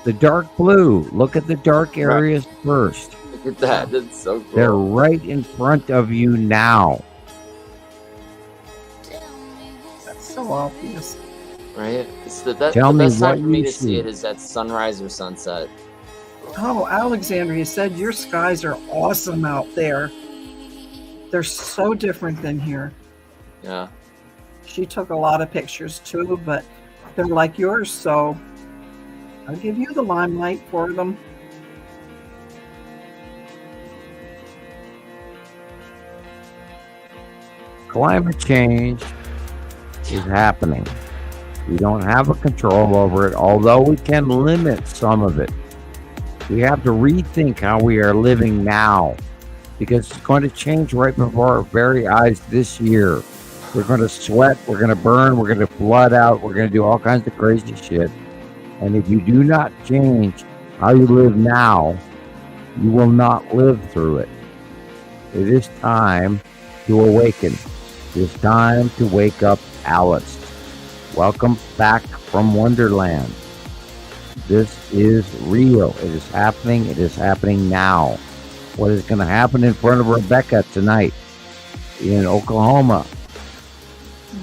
the dark blue. Look at the dark areas first. Look at that. That's so cool. They're right in front of you now. That's so obvious. Right? It's the Tell the me best what time for me you to see. see it is at sunrise or sunset. Oh, Alexandria said your skies are awesome out there. They're so different than here. Yeah. She took a lot of pictures too, but they're like yours, so I'll give you the limelight for them. climate change is happening. We don't have a control over it, although we can limit some of it. We have to rethink how we are living now, because it's going to change right before our very eyes this year. We're going to sweat, we're going to burn, we're going to blood out, we're going to do all kinds of crazy shit. And if you do not change how you live now, you will not live through it. It is time to awaken. It is time to wake up, Alice. Welcome back from Wonderland. This is real. It is happening. It is happening now. What is going to happen in front of Rebecca tonight in Oklahoma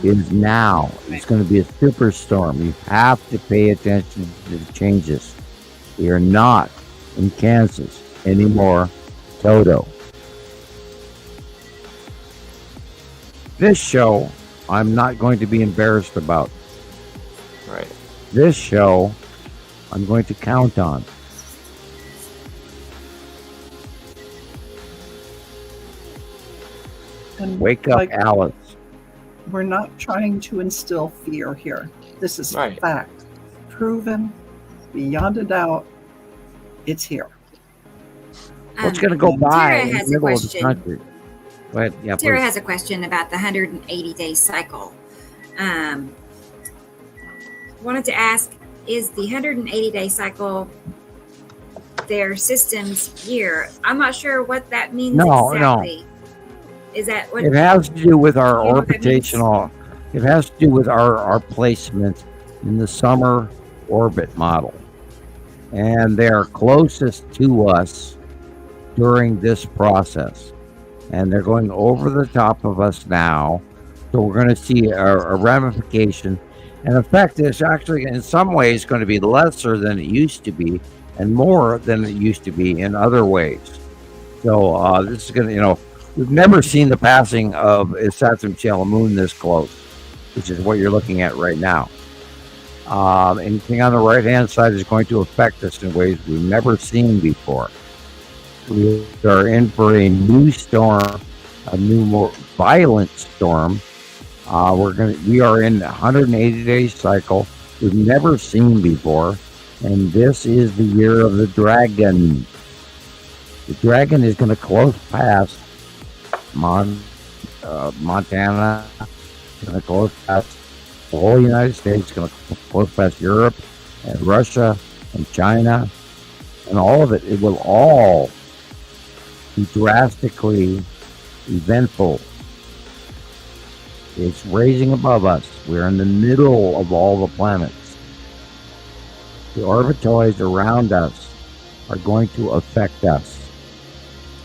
is now. It's going to be a superstorm. You have to pay attention to the changes. We are not in Kansas anymore, Toto. This show, I'm not going to be embarrassed about. Right. This show, I'm going to count on. And wake up, Alice. We're not trying to instill fear here. This is Right. fact. Proven, beyond a doubt, it's here. What's going to go by Tara in the has a middle of the question. country? Go ahead. Yeah, Tara please. has a question about the 180-day cycle. Wanted to ask, is the 180-day cycle their system's year? I'm not sure what that means exactly. Is that what It has to do with our you know what that means? orbitational. It has to do with our placement in the summer orbit model, and they are closest to us during this process, and they're going over the top of us now. So we're going to see a ramification. And effect is actually in some ways going to be lesser than it used to be, and more than it used to be in other ways. So this is going to, we've never seen the passing of a Saturn shell moon this close, which is what you're looking at right now. Anything on the right-hand side is going to affect us in ways we've never seen before. We are in for a new storm, a new, more violent storm. We are in a 180-day cycle we've never seen before, and this is the year of the dragon. The dragon is going to close past Montana. It's going to close past the whole United States. It's going to close past Europe and Russia and China, and all of it. It will all be drastically eventful. It's raising above us. We're in the middle of all the planets. The orbitoids around us are going to affect us.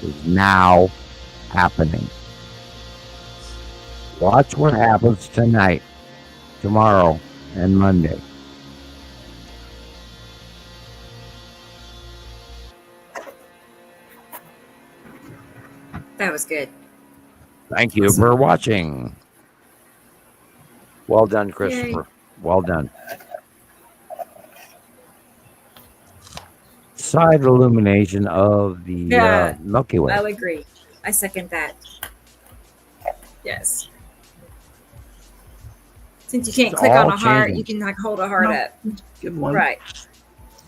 It's now happening. Watch what happens tonight, tomorrow, and Monday. That was good. Thank you for watching. Well done, Christoper. Yay. Well done. Side illumination of the Milky Way. I'll agree. I second that. Yes. Since you can't It's click on all a heart, changing. you can like hold a heart up. Good one. Right.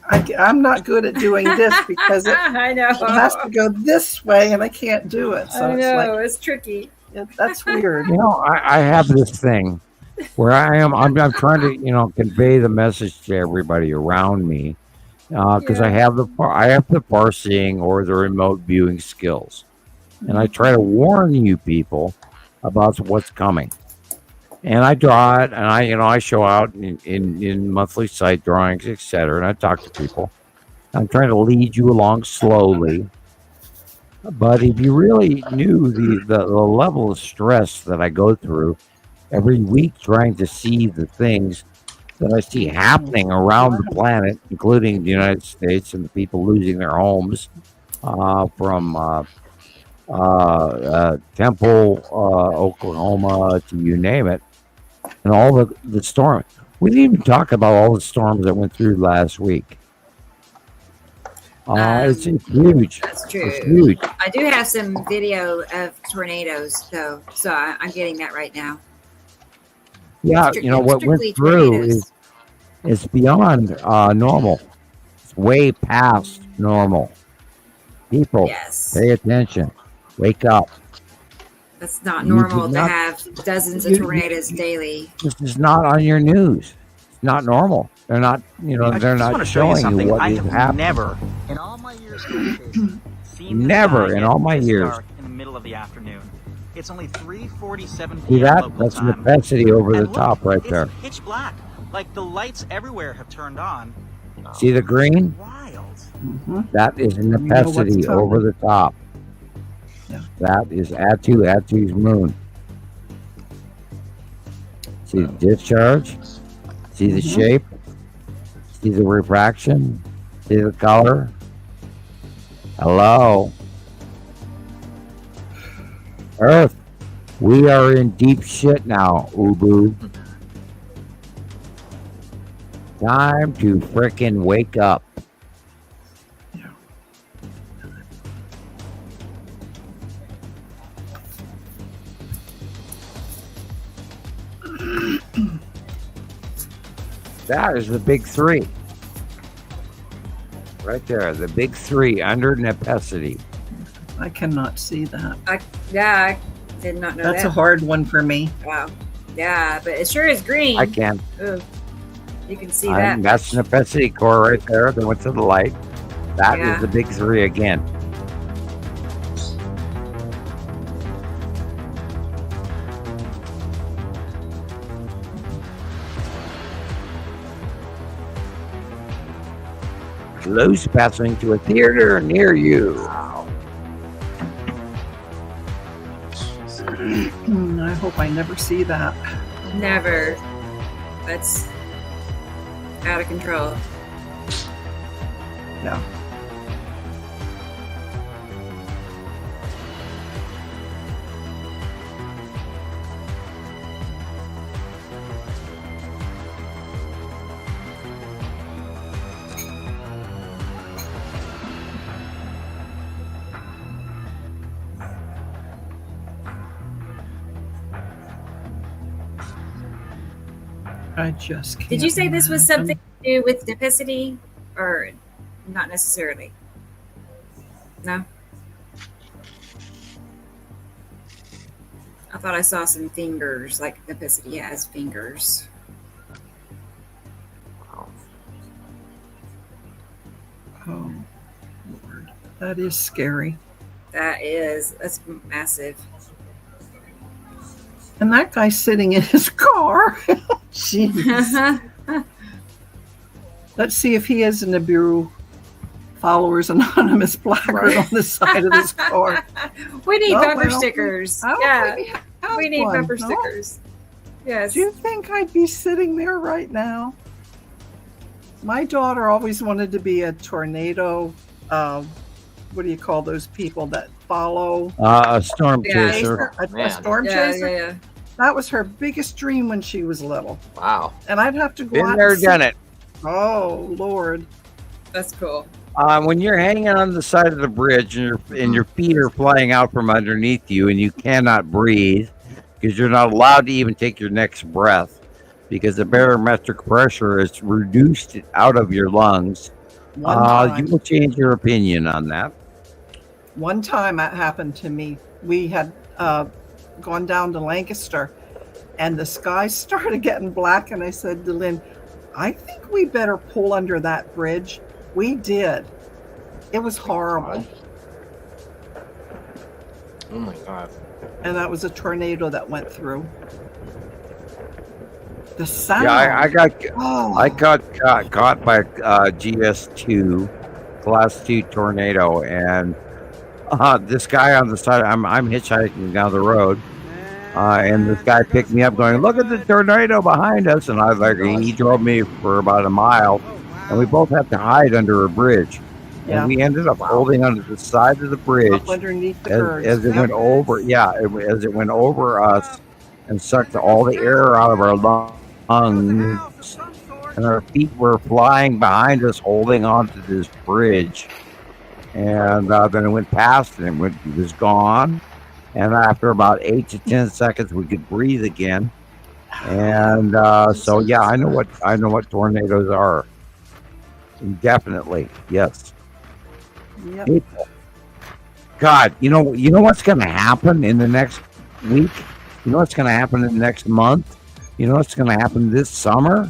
I'm not good at doing this because I know. it has to go this way and I can't do it. So I know, it's like, it's tricky. that's weird. I have this thing where I'm trying to, convey the message to everybody around me because I have the far-seeing or the remote viewing skills, and I try to warn you people about what's coming. And I draw it, and I show out in monthly site drawings, etc. And I talk to people. I'm trying to lead you along slowly. But if you really knew the level of stress that I go through every week trying to see the things that I see happening around the planet, including the United States and the people losing their homes from Temple, Oklahoma, to you name it, and all the storms. We didn't even talk about all the storms that went through last week. It's huge. That's true. It's huge. I do have some video of tornadoes, though, so I'm getting that right now. Yeah, what went through is beyond normal. It's way past normal. People, pay attention. Wake up. That's not normal to have dozens of tornadoes daily. This is not on your news. It's not normal. They're not, they're not showing you what is happening. Never in all my years Never in all my years. In the middle of the afternoon. It's only 3:47 See p.m. that? local That's time. necessity over the And look, top right there. It's pitch black. Like the lights everywhere have turned on. See the green? Mm-hmm. That is necessity over the top. Yeah. That is Atu's moon. See the discharge? See the shape? See the refraction? See the color? Hello? Earth, we are in deep shit now, Ubu. Time to frickin' wake up. That is the big three. Right there, the big three under necessity. I cannot see that. I did not know That's that. a hard one for me. Wow. Yeah, but it sure is green. I can. Ooh, you can see that. That's necessity core right there. Then went to the light. That is the big three again. Close passing to a theater near you. I hope I never see that. Never. That's out of control. Yeah. I just can't. Did you say this was something to do with duplicity, or not necessarily? No? I thought I saw some fingers, like duplicity has fingers. Oh, Lord. That is scary. That's massive. And that guy's sitting in his car. Jeez. Let's see if he has a Nibiru Followers Anonymous placard on the side of his car. We need No, bumper I don't stickers. think- I don't Yeah, think he we has need one, bumper no? stickers. Yes. Do you think I'd be sitting there right now? My daughter always wanted to be a tornado. What do you call those people that follow? A storm chaser. A storm chaser. Yeah. That was her biggest dream when she was little. Wow. And I'd have to go Been out there, and done sit- it. Oh, Lord. That's cool. When you're hanging on the side of the bridge and your feet are flying out from underneath you and you cannot breathe because you're not allowed to even take your next breath because the barometric pressure is reduced out of your lungs, you will change your opinion on that. One time that happened to me. We had gone down to Lancaster and the sky started getting black. And I said to Lynn, I think we better pull under that bridge. We did. It was horrible. Oh my God. And that was a tornado that went through. The sound. Yeah, I got caught by GS2 class 2 tornado, and this guy on the side, I'm hitchhiking down the road, and this guy picked me up going, look at the tornado behind us. And I was like, he drove me for about a mile, and we both had to hide under a bridge. Yeah. And we ended up holding onto the side of the bridge Up underneath the curves. as it went over. Yeah, as it went over us and sucked all the air out of our lungs. And our feet were flying behind us, holding onto this bridge. and then it went past, and it was gone. And after about 8 to 10 seconds, we could breathe again. And so, yeah, I know what tornadoes are. Definitely, yes. Yep. People. God, you know what's going to happen in the next week? You know what's going to happen in the next month? You know what's going to happen this summer?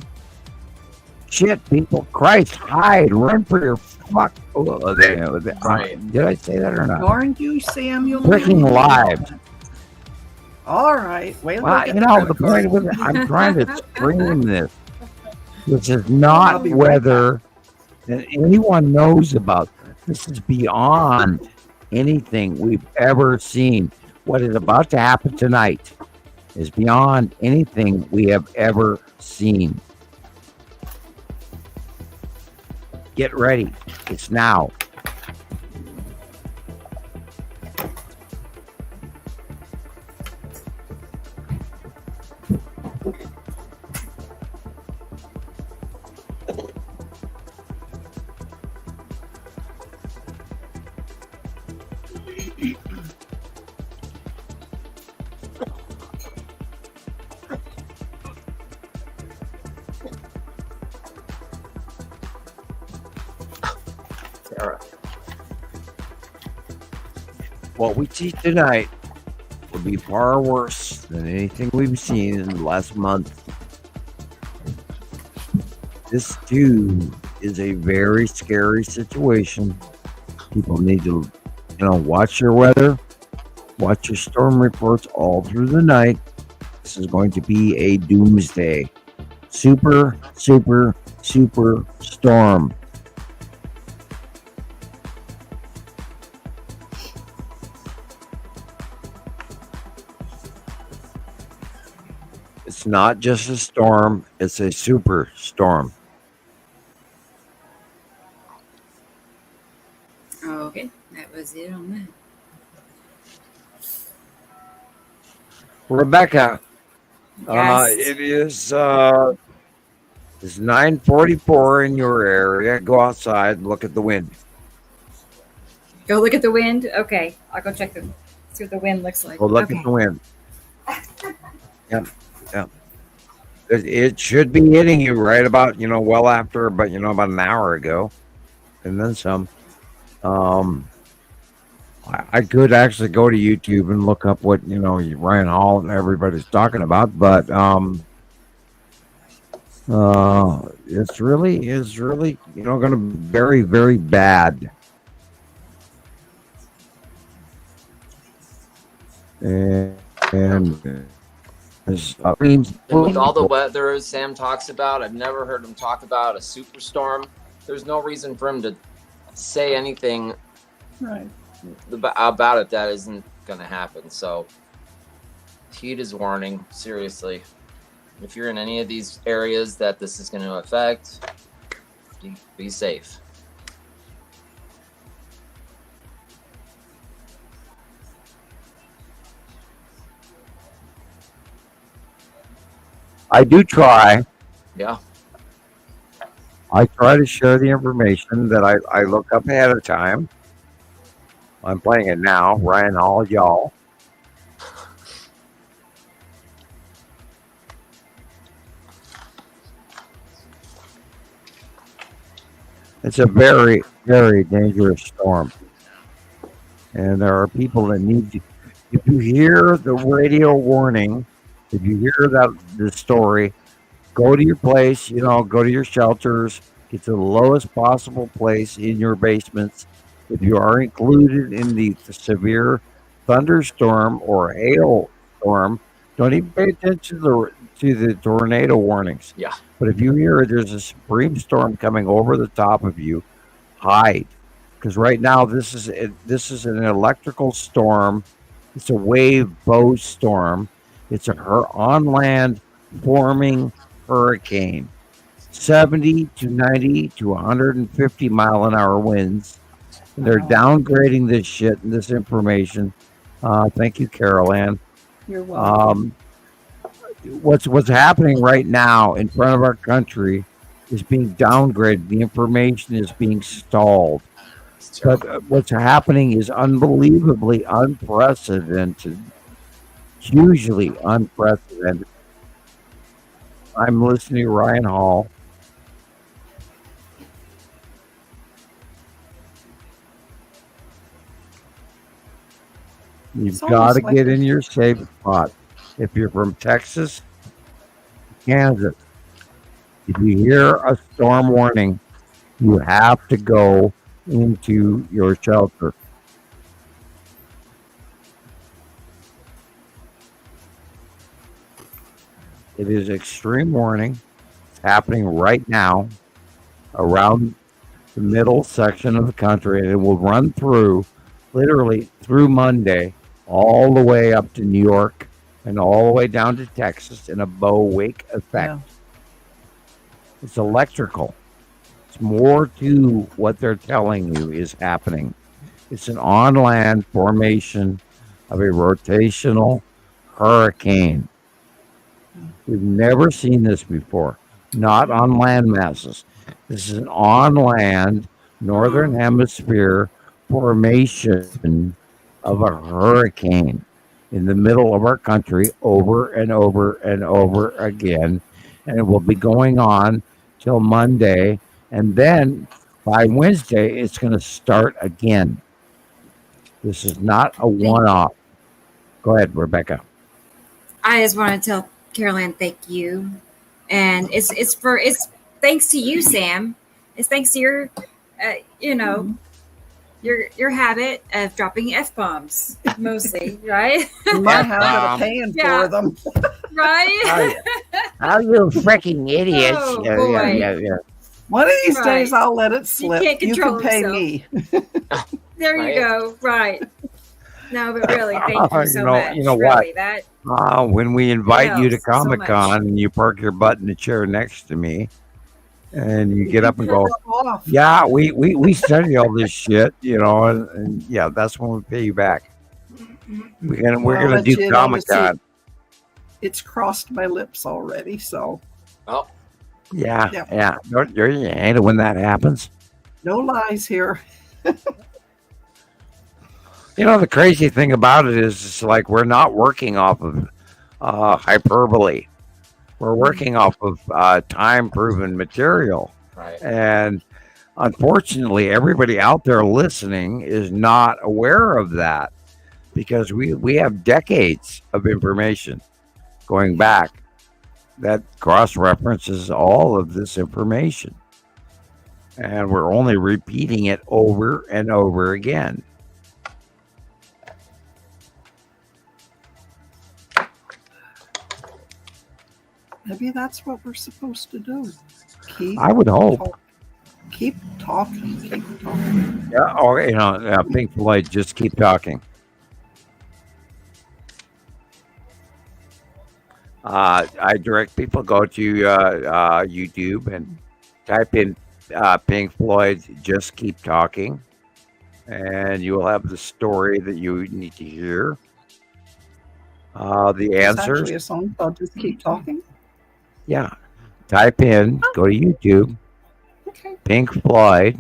Shit, people, Christ, hide, run for your fuck. Right. Did I say that or not? Aren't you, Samuel? Freaking lives. All right. Wait, well, the point with it, I'm trying to scream this. This is not weather that anyone knows about. This is beyond anything we've ever seen. What is about to happen tonight is beyond anything we have ever seen. Get ready. It's now. What we see tonight will be far worse than anything we've seen in the last month. This too is a very scary situation. People need to, watch your weather, watch your storm reports all through the night. This is going to be a doomsday. Super, super, super storm. It's not just a storm, it's a super storm. Okay, that was it on that. Rebecca, Yes. it is it's 9:44 in your area. Go outside and look at the wind. Go look at the wind? Okay, I'll go check see what the wind looks like. Go look at the wind. Yep. It should be hitting you right about, well after, but, about an hour ago. And then some. I could actually go to YouTube and look up what, Ryan Hall and everybody's talking about, but it's really, going to be very, very bad. And with all the weather Sam talks about, I've never heard him talk about a superstorm. There's no reason for him to say anything about it that isn't going to happen. So heed his warning, seriously. If you're in any of these areas that this is going to affect, be safe. I do try. Yeah. I try to share the information that I look up ahead of time. I'm playing it now. Ryan Hall, y'all. It's a very, very dangerous storm. And there are people that need to, if you hear the radio warning, if you hear the story, go to your place, go to your shelters, get to the lowest possible place in your basements. If you are included in the severe thunderstorm or hail storm, don't even pay attention to the tornado warnings. Yeah. But if you hear there's a supreme storm coming over the top of you, hide. Because right now this is an electrical storm. It's a wave bow storm. It's on land forming hurricane. 70 to 90 to 150 mile an hour winds. They're downgrading this shit and this information. Thank you, Carol Ann. You're welcome. What's happening right now in front of our country is being downgraded. The information is being stalled. But what's happening is unbelievably unprecedented, hugely unprecedented. I'm listening to Ryan Hall. You've got to get in your safe spot. If you're from Texas, Kansas, if you hear a storm warning, you have to go into your shelter. It is extreme warning. It's happening right now around the middle section of the country, and it will run through, literally through Monday, all the way up to New York and all the way down to Texas in a bow wake effect. Yeah. It's electrical. It's more to what they're telling you is happening. It's an on-land formation of a rotational hurricane. We've never seen this before, not on land masses. This is an on-land, northern hemisphere formation of a hurricane in the middle of our country over and over and over again. And it will be going on till Monday. And then by Wednesday, it's going to start again. This is not a one-off. Go ahead, Rebecca. I just want to tell Caroline, thank you. And it's thanks to you, Sam. It's thanks to your, your habit of dropping F-bombs mostly, right? My habit of paying for them. Right? How you freaking idiots. Oh, yeah. One of these days I'll let it slip. You can pay me. There you go. Right. No, but really, thank you so much. You know really, what? When we invite you to Comic-Con and you park your butt in the chair next to me and you get up and go, yeah, we study all this shit, and yeah, that's when we pay you back. We're gonna do Comic-Con. It's crossed my lips already, so. Oh. Yeah. Don't you hate it when that happens? No lies here. The crazy thing about it is it's like we're not working off of hyperbole. We're working off of time-proven material. Right. And unfortunately, everybody out there listening is not aware of that because we have decades of information going back that cross-references all of this information. And we're only repeating it over and over again. Maybe that's what we're supposed to do. I would hope. Keep talking. Yeah, or Pink Floyd, just keep talking. I direct people go to YouTube and type in Pink Floyd, just keep talking, and you will have the story that you need to hear. The answers. Actually, a song called "Just Keep Talking." Yeah, type in, go to YouTube. Okay. Pink Floyd.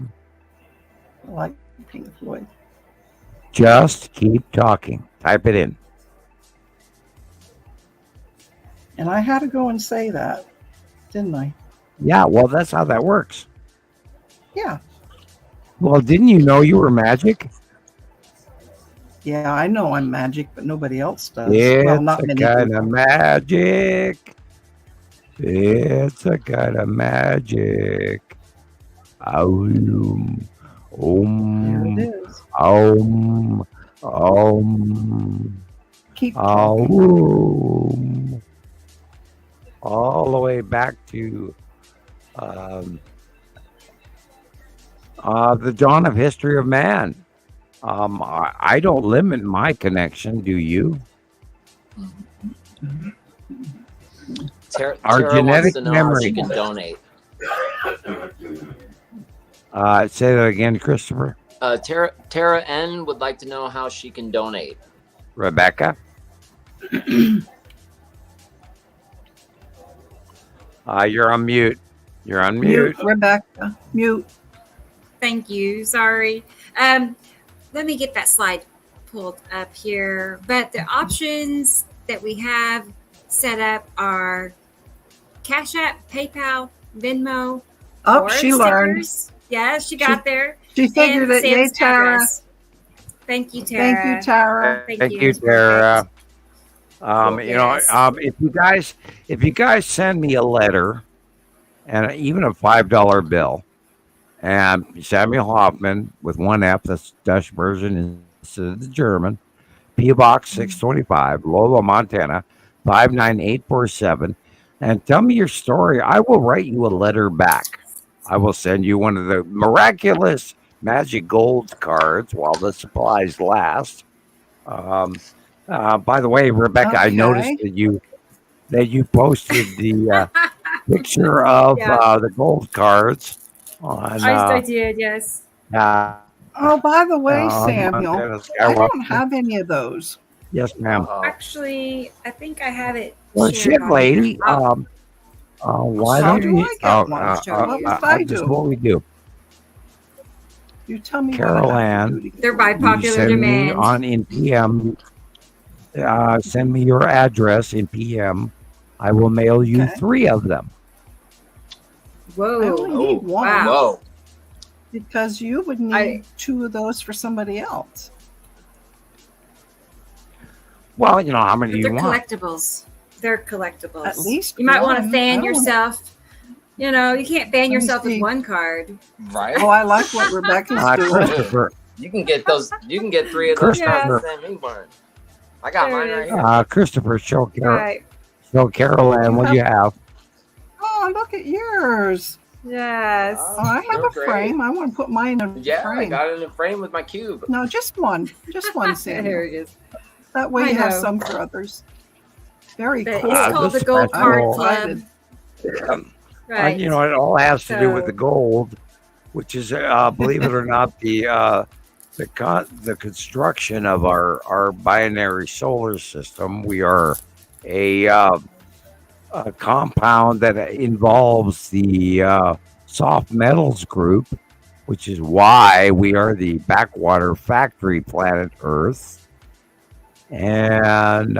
I like Pink Floyd. Just keep talking. Type it in. And I had to go and say that, didn't I? Yeah, well, that's how that works. Yeah. Well, didn't you know you were magic? Yeah, I know I'm magic, but nobody else does. It's well, not a many kind people. of magic. It's a kind of magic. Om. There it is. Om. Keep talking. All the way back to the dawn of history of man. I don't limit my connection, do you? Tara Our wants genetic to know how she memory. can donate. Say that again, Christopher. Tara N would like to know how she can donate. Rebecca? You're on mute. You're on mute. Rebecca. Mute. Thank you. Sorry. Let me get that slide pulled up here. But the options that we have set up are Cash App, PayPal, Venmo. Oh, she learned. Yeah, she got there. She figured it. Yay, Tara. Thank you, Tara. Thank you, Tara. Thank you, Tara. If you guys send me a letter and even a $5 bill and Samuel Hofman with one F, that's Dutch version instead of the German, P.O. Box 625, Lola, Montana 59847, and tell me your story, I will write you a letter back. I will send you one of the miraculous magic gold cards while the supplies last. By the way, Rebecca, I noticed that you posted the picture of the gold cards on. I did, yes. Oh, by the way, Samuel, I don't have any of those. Yes, ma'am. Actually, I think I have it. Well, shit, lady. Why don't you? What must I do? This is what we do. You tell me. Carol Ann. They're by popular send demand. Me on in PM. Send me your address in PM. I will mail you 3 of them. Whoa! I only need one. Wow. Whoa. Because you would need 2 of those for somebody else. Well, how many do you want? Collectibles. They're collectibles. At least you might want to one. fan yourself. You can fan yourself with one card. Right. Oh, I like what Rebecca's doing. Christoper. You can get those. You can get 3 of those cards at Same one. I got mine right here. Christoper, show Carol. Right. Show Carol Ann what you have. Oh, look at yours. Yes. Oh, I have a frame. I want to put mine in a frame. I got it in a frame with my cube. No, just one. Just one, Sam. There it is. That way you have some for others. Very cool. It's called the Gold Card Club. Right. It all has to do with the gold, which is, believe it or not, the construction of our binary solar system. We are a compound that involves the soft metals group, which is why we are the backwater factory planet Earth. And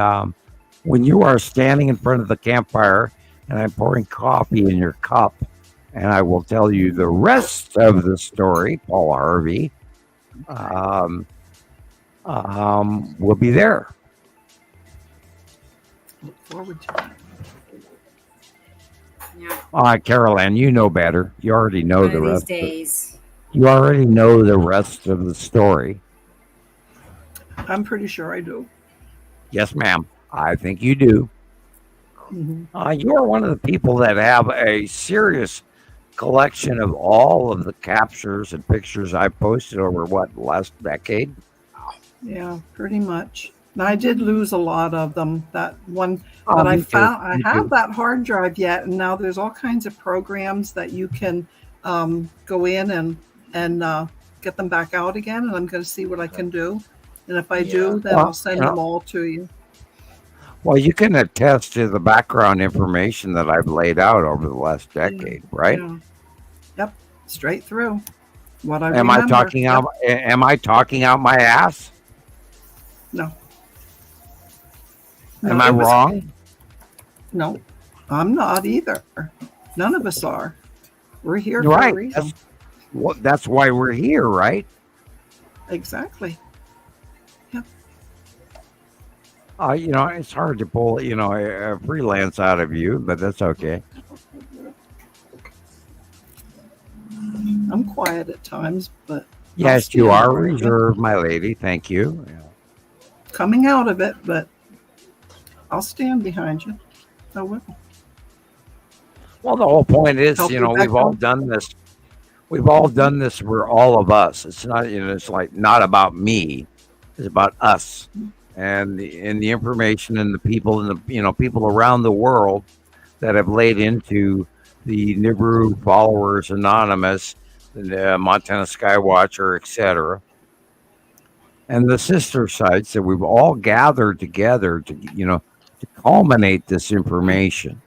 when you are standing in front of the campfire and I'm pouring coffee in your cup, and I will tell you the rest of the story, Paul Harvey, will be there. Look forward to it. Carol Ann, you know better. You already know the rest. You already know the rest of the story. I'm pretty sure I do. Yes, ma'am. I think you do. Mm-hmm. You are one of the people that have a serious collection of all of the captures and pictures I posted over the last decade. Yeah, pretty much. And I did lose a lot of them. That one, but I found I have that hard drive yet, and now there's all kinds of programs that you can go in and get them back out again. And I'm going to see what I can do. And if I do, then I'll send them all to you. Well, you can attest to the background information that I've laid out over the last decade, right? Yeah. Yep, straight through. What I am remember. I talking out? Am I talking out my ass? No. Am I wrong? No, I'm not either. None of us are. We're here for a reason. That's why we're here, right? Exactly. Yep. It's hard to pull, a freelance out of you, but that's okay. I'm quiet at times, but yes, you are reserved, my lady. Thank you. Coming out of it, but I'll stand behind you. I will. Well, the whole point is, we've all done this. We've all done this for all of us. It's not, it's like not about me. It's about us and the information and the people and the, people around the world that have laid into the Nibiru Followers Anonymous, the Montana Skywatcher, etc. And the sister sites that we've all gathered together to culminate this information.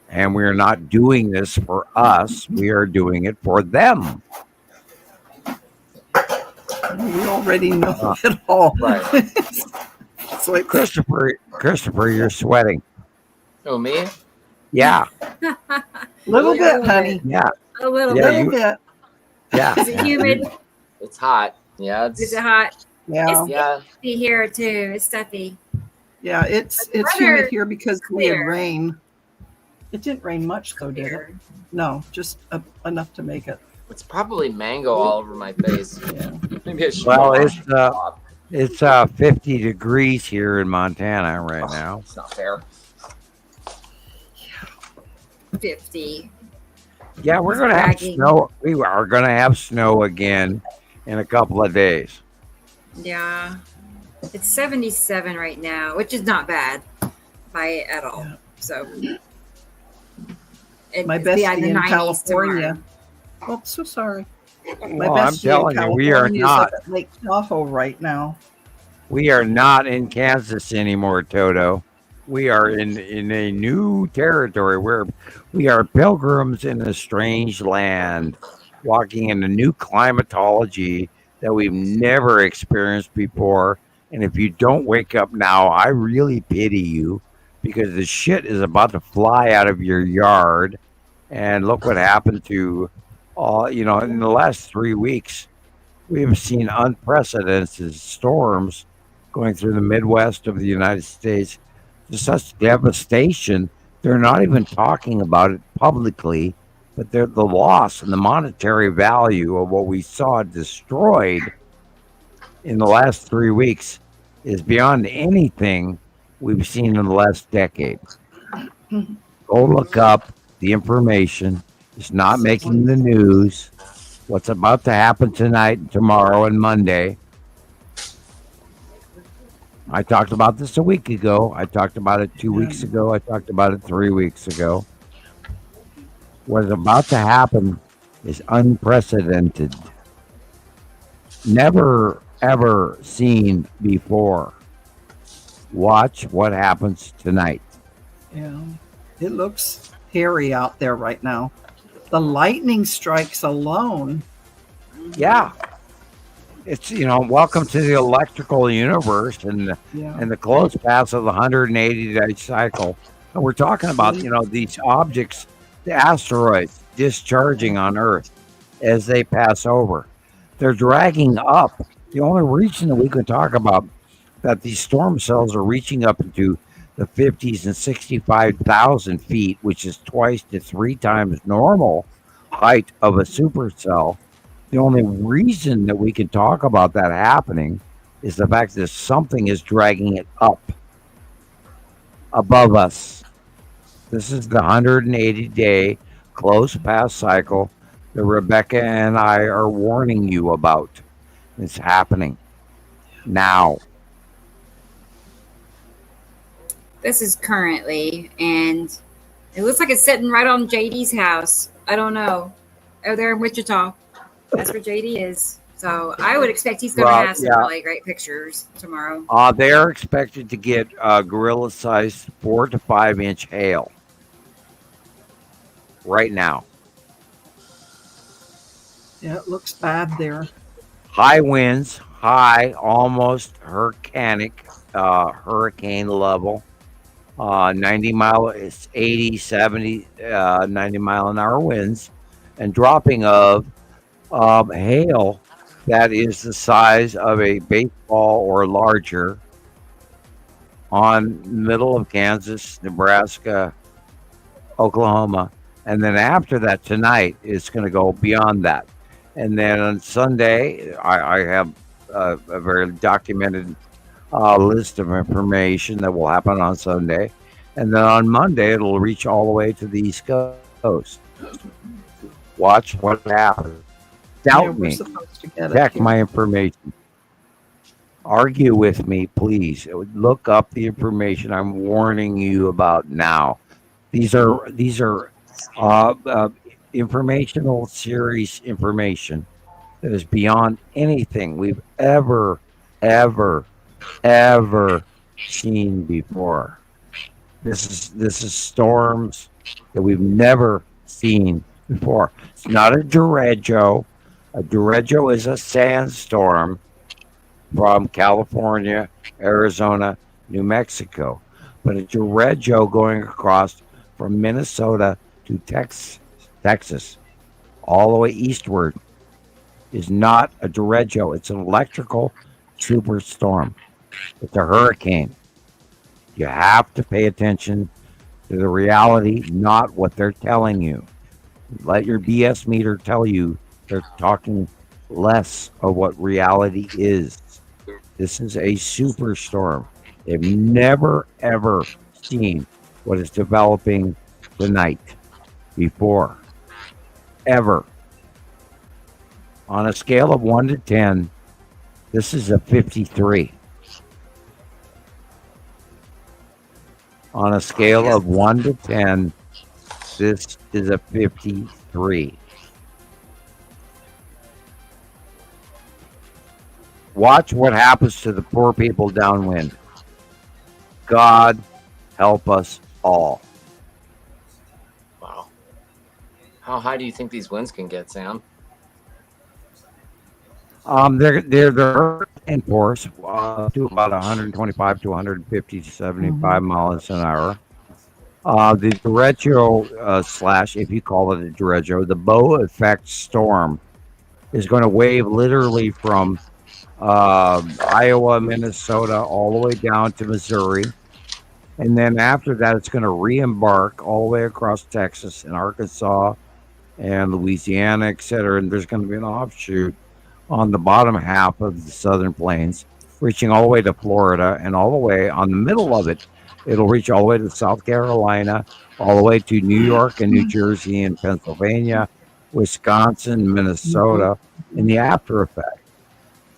And we are not doing this for us. We are doing it for them. We already know it all. Right. So like, Christoper, you're sweating. Oh, me? Yeah. Little bit, honey. Yeah. A little bit. Yeah. Is it humid? It's hot. Yeah. Is it hot? Yeah. It's stuffy here too. It's stuffy. Yeah, it's humid here because we had rain. It didn't rain much though, did it? No, just enough to make it. It's probably mango all over my face. Yeah. Maybe I should Well, wash it's 50 degrees here in Montana right now. It's not fair. 50. Yeah, we're going to have snow. We are going to have snow again in a couple of days. Yeah. It's 77 right now, which is not bad at all. Yeah. So my bestie in California. Oh, so sorry. My bestie I'm telling you, we are not at Lake Tahoe right now. We are not in Kansas anymore, Toto. We are in a new territory where we are pilgrims in a strange land, walking in a new climatology that we've never experienced before. And if you don't wake up now, I really pity you, because the shit is about to fly out of your yard. And look what happened to, in the last 3 weeks, we've seen unprecedented storms going through the Midwest of the United States. There's such devastation. They're not even talking about it publicly, but the loss and the monetary value of what we saw destroyed in the last 3 weeks is beyond anything we've seen in the last decade. Go look up the information. It's not making the news. What's about to happen tonight, tomorrow, and Monday. I talked about this a week ago. I talked about it 2 weeks ago. I talked about it 3 weeks ago. What is about to happen is unprecedented. Never, ever seen before. Watch what happens tonight. Yeah, it looks hairy out there right now. The lightning strikes alone. Yeah. It's, welcome to the electrical universe and the close pass of the 180-day cycle. And we're talking about, these objects, the asteroids discharging on Earth as they pass over. They're dragging up. The only reason that we can talk about that these storm cells are reaching up into the 50s and 65,000 feet, which is twice to 3 times normal height of a supercell. The only reason that we can talk about that happening is the fact that something is dragging it up above us. This is the 180-day close pass cycle that Rebecca and I are warning you about. It's happening now. This is currently, and it looks like it's sitting right on JD's house. I don't know. Oh, there in Wichita. That's where JD is. So I would expect he's going to have some really great pictures tomorrow. They are expected to get gorilla-sized 4 to 5 inch hail right now. Yeah, it looks bad there. High winds, almost hurricane level. 90 mile, it's 80, 70, 90 mile an hour winds, and dropping of hail that is the size of a baseball or larger on middle of Kansas, Nebraska, Oklahoma. And then after that, tonight, it's going to go beyond that. And then on Sunday, I have a very documented list of information that will happen on Sunday. And then on Monday, it'll reach all the way to the East Coast. Watch what happens. Doubt me. Check my information. Argue with me, please. Look up the information I'm warning you about now. These are informational series information that is beyond anything we've ever seen before. This is storms that we've never seen before. It's not a derecho. A derecho is a sandstorm from California, Arizona, New Mexico. But a derecho going across from Minnesota to Texas, all the way eastward, is not a derecho. It's an electrical superstorm. It's a hurricane. You have to pay attention to the reality, not what they're telling you. Let your BS meter tell you they're talking less of what reality is. This is a superstorm. They've never, ever seen what is developing tonight before. Ever. On a scale of 1 to 10, this is a 53. On a scale of 1 to 10, this is a 53. Watch what happens to the poor people downwind. God help us all. Wow. How high do you think these winds can get, Sam? They're in force to about 125 to 150 to 75 miles an hour. The derecho slash, if you call it a derecho, the bow effect storm is going to wave literally from Iowa, Minnesota, all the way down to Missouri. And then after that, it's going to re-embark all the way across Texas and Arkansas and Louisiana, etc. And there's going to be an offshoot on the bottom half of the Southern Plains, reaching all the way to Florida, and all the way on the middle of it, it'll reach all the way to South Carolina, all the way to New York and New Jersey and Pennsylvania, Wisconsin, Minnesota, in the after effect.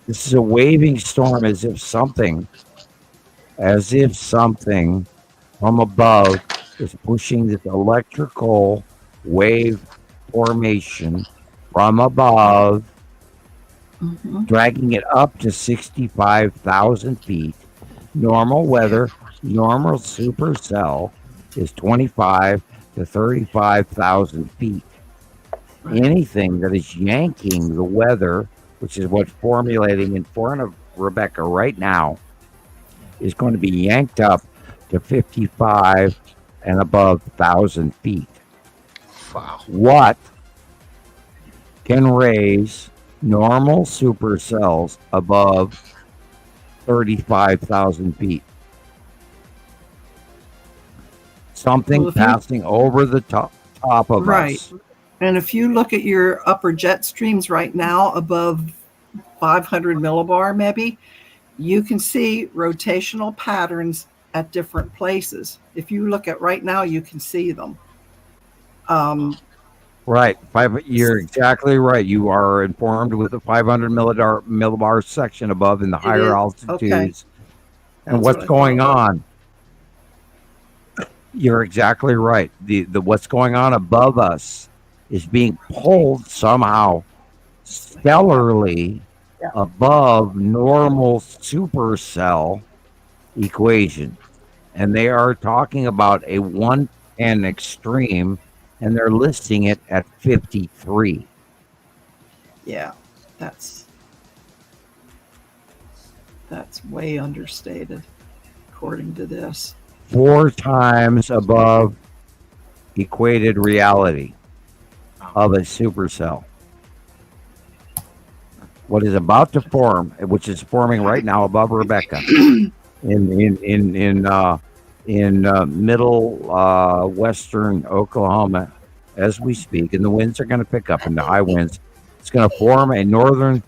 This is a waving storm, as if something from above is pushing this electrical wave formation from above, dragging it up to 65,000 feet. Normal weather, normal supercell is 25 to 35,000 feet. Anything that is yanking the weather, which is what's formulating in front of Rebecca right now, is going to be yanked up to 55 and above 1,000 feet. Wow. What can raise normal supercells above 35,000 feet? Something passing over the top of us. And if you look at your upper jet streams right now above 500 millibar, maybe, you can see rotational patterns at different places. If you look at right now, you can see them. Right. You're exactly right. You are informed with the 500 millibar section above in the higher altitudes. Okay. And what's going on? You're exactly right. The what's going on above us is being pulled somehow stellarly above normal supercell equation. And they are talking about a 110 extreme, and they're listing it at 53. Yeah, that's way understated, according to this. 4 times above equated reality of a supercell. What is about to form, which is forming right now above Rebecca, in middle western Oklahoma, as we speak, and the winds are going to pick up into high winds. It's going to form a northern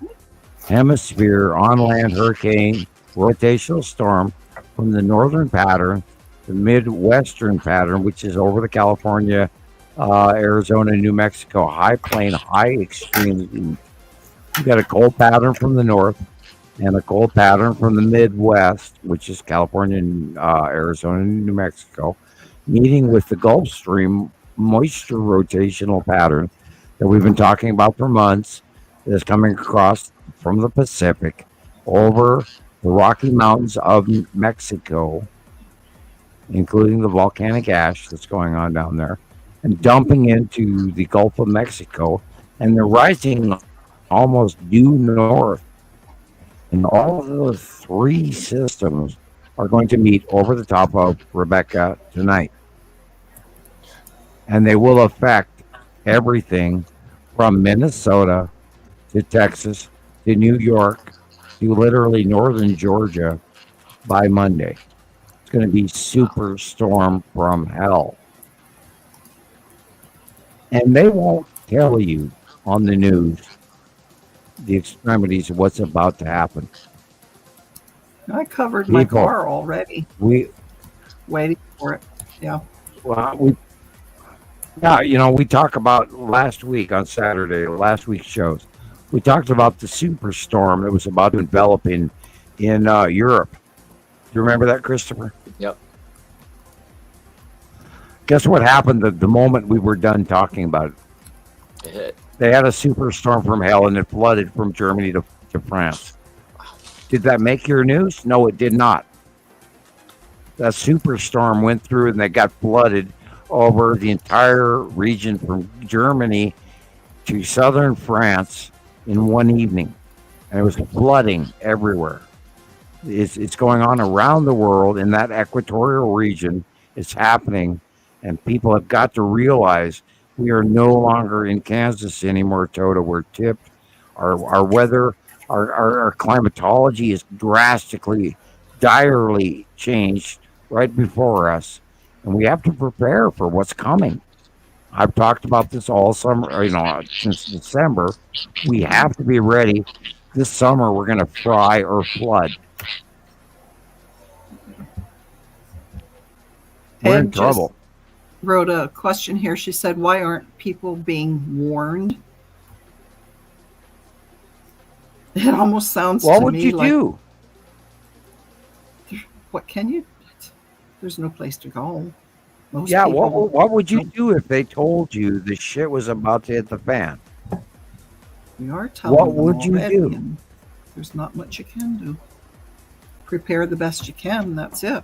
hemisphere on-land hurricane rotational storm from the northern pattern, the midwestern pattern, which is over the California, Arizona, New Mexico high plain, high extreme. You got a cold pattern from the north and a cold pattern from the Midwest, which is California, Arizona, and New Mexico, meeting with the Gulf Stream moisture rotational pattern that we've been talking about for months, that is coming across from the Pacific over the Rocky Mountains of Mexico, including the volcanic ash that's going on down there, and dumping into the Gulf of Mexico, and they're rising almost due north. And all of those three systems are going to meet over the top of Rebecca tonight. And they will affect everything from Minnesota to Texas to New York to literally northern Georgia by Monday. It's going to be super storm from hell. And they won't tell you on the news the extremities of what's about to happen. I covered my car already. Waiting for it. Yeah. Well, we talk about last week on Saturday, last week's shows. We talked about the superstorm that was about to envelop in Europe. Do you remember that, Christopher? Yep. Guess what happened the moment we were done talking about it? It hit. They had a superstorm from hell and it flooded from Germany to France. Did that make your news? No, it did not. That superstorm went through and they got flooded over the entire region from Germany to southern France in one evening. And it was flooding everywhere. It's going on around the world in that equatorial region. It's happening. And people have got to realize we are no longer in Kansas anymore, Toto. We're tipped. Our weather, our climatology is drastically, direly changed right before us. And we have to prepare for what's coming. I've talked about this all summer, since December. We have to be ready. This summer, we're going to fry or flood. We're in trouble. Wrote a question here. She said, why aren't people being warned? It almost sounds to me like... What would you do? What can you... There's no place to go. What would you do if they told you the shit was about to hit the fan? We are telling What would you do? There's not much you can do. Prepare the best you can. That's it.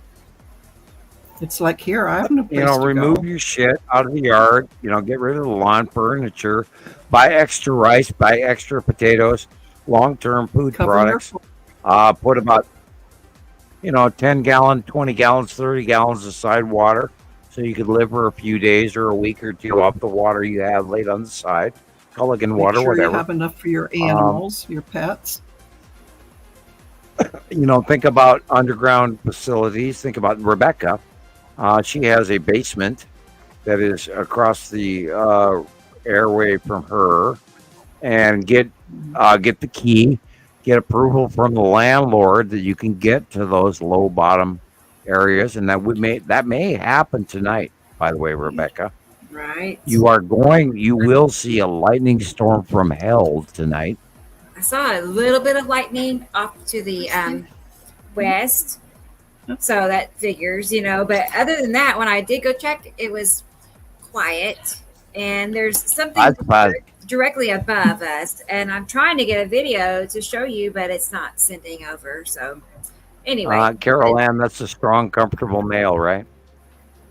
It's like here, I have no place to remove go. your shit out of the yard. Get rid of the lawn furniture. Buy extra rice. Buy extra potatoes. Long-term food products. Put about 10 gallon, 20 gallons, 30 gallons of side water, so you could live for a few days or a week or two off the water you have laid on the side. Culligan water, Make sure whatever. You have enough for your animals, your pets. Think about underground facilities. Think about Rebecca. She has a basement that is across the airway from her, and get the key, get approval from the landlord that you can get to those low bottom areas, and that may happen tonight. By the way, Rebecca, right? You will see a lightning storm from hell tonight. I saw a little bit of lightning off to the west. So that figures, but other than that, when I did go check, it was quiet, and there's something directly above us, and I'm trying to get a video to show you, but it's not sending over. So anyway. Carol Ann, that's a strong, comfortable male, right?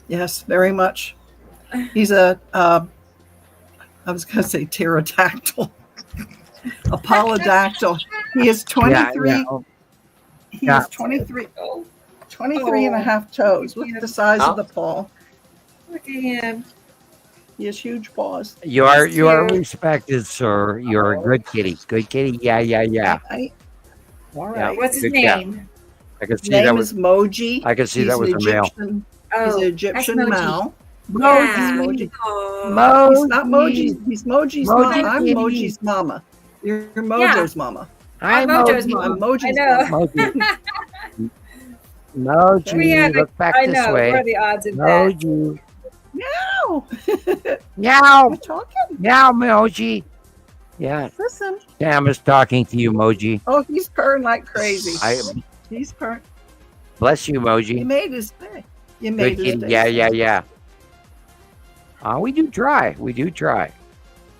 Yes, very much. He's I was going to say pterodactyl. A polydactyl. He is 23. He is 23. 23 and a half toes. Look at the size of the paw. Look at him. He has huge paws. You are respected, sir. You're a good kitty. Good kitty. Yeah. All right. What's his name? I can see name that was Moji. I can see that was a male. He's an Egyptian Mao. Moji. He's not Moji. He's Moji's mom. I'm Moji's mama. You're Mojo's mama. I'm Mojo's mama. I'm Moji's mama. Moji, look back this way. What are the odds of Moji. Meow. Meow. We're talking. Meow, Moji. Yeah. Listen. Sam is talking to you, Moji. Oh, he's purring like crazy. He's purring. Bless you, Moji. You made his day. You made his day. Yeah. We do try.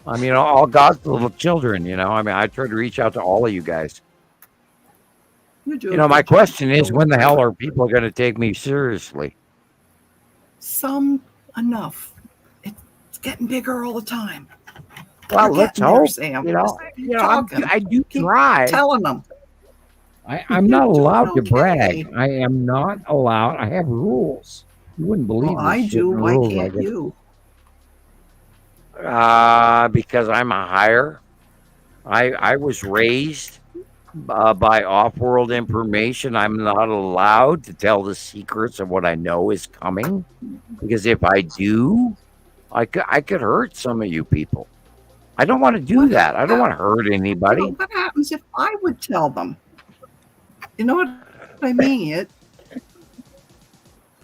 I mean, all God's little children, I try to reach out to all of you guys. My question is, when the hell are people going to take me seriously? Some enough. It's getting bigger all the time. Well, let's hope. Sam. I do try. Telling them. I'm not allowed to brag. I am not allowed. I have rules. You wouldn't believe Well, I do. Why can't you? Because I'm a hire. I was raised by off-world information. I'm not allowed to tell the secrets of what I know is coming, because if I do, I could hurt some of you people. I don't want to do that. I don't want to hurt anybody. You know, what happens if I would tell them? You know what I mean?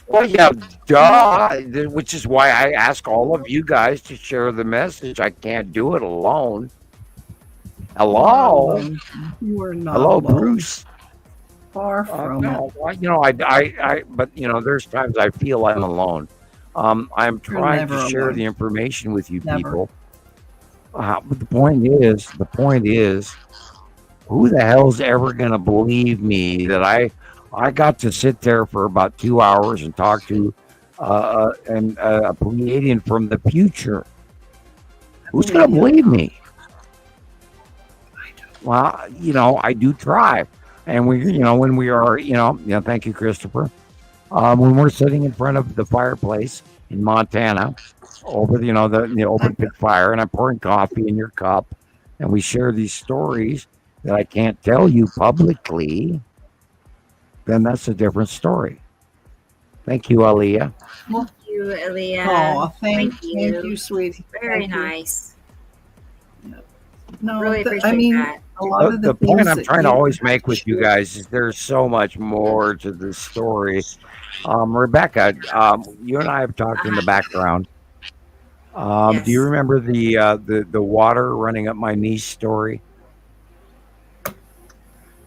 Well, yeah, duh. Which is why I ask all of you guys to share the message. I can't do it alone. Hello. You are not Hello, alone. Bruce. Far from no, but there's times I feel I'm alone. I'm trying to share the information with you people. But the point is, who the hell's ever going to believe me that I got to sit there for about 2 hours and talk to a Pleiadian from the future? Who's going to believe me? Well, I do try. And when we are, thank you, Christopher. When we're sitting in front of the fireplace in Montana over the open pit fire, and I'm pouring coffee in your cup, and we share these stories that I can't tell you publicly, then that's a different story. Thank you, Aaliyah. Thank you, Aaliyah. Oh, thank you, sweetie. Very nice. No, really appreciate that. A lot of The point I'm trying to always make with you guys is there's so much more to this story. Rebecca, you and I have talked in the background. Yes. Do you remember the water running up my knee story?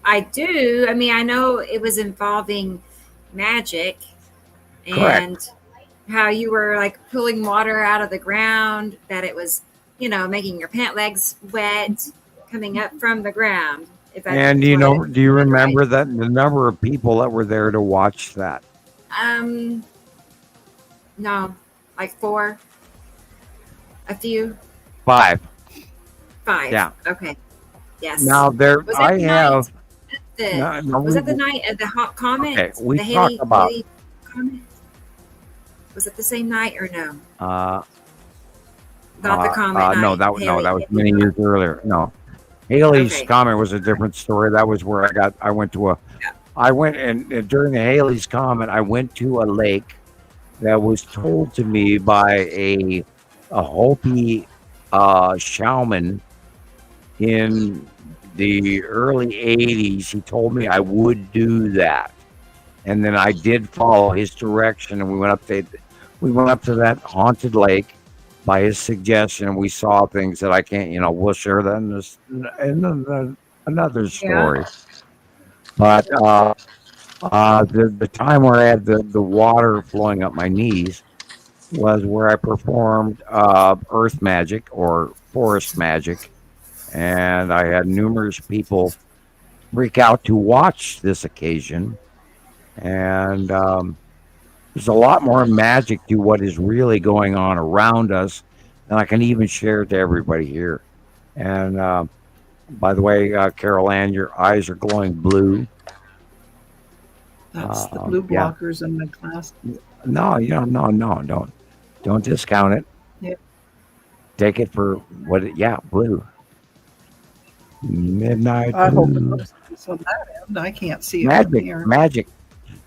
I do. I mean, I know it was involving magic and Correct. how you were like pulling water out of the ground, that it was, making your pant legs wet coming up from the ground. And do you remember that the number of people that were there to watch that? No, like 4, a few. 5. 5. Yeah. Okay. Yes. Now there, Was that I the have. was that the night of the hot comment? Okay, we the talked about. Haley comment? Was it the same night or no? Not the comment. No, that was many years earlier. No, Haley's comment was a different story. That was where I went to and during the Haley's comment, I went to a lake that was told to me by a Hopi shaman in the early 80s. He told me I would do that, and then I did follow his direction, and we went up to that haunted lake by his suggestion, and we saw things that I can't, we'll share that in another story. But the time where I had the water flowing up my knees was where I performed earth magic or forest magic, and I had numerous people freak out to watch this occasion. And there's a lot more magic to what is really going on around us than I can even share to everybody here. And by the way, Carol Ann, your eyes are glowing blue. That's the blue blockers in my class. No, don't discount it. Yeah. Take it for what blue. Midnight. I hope it looks nice on that end. I can't see it from here. Magic.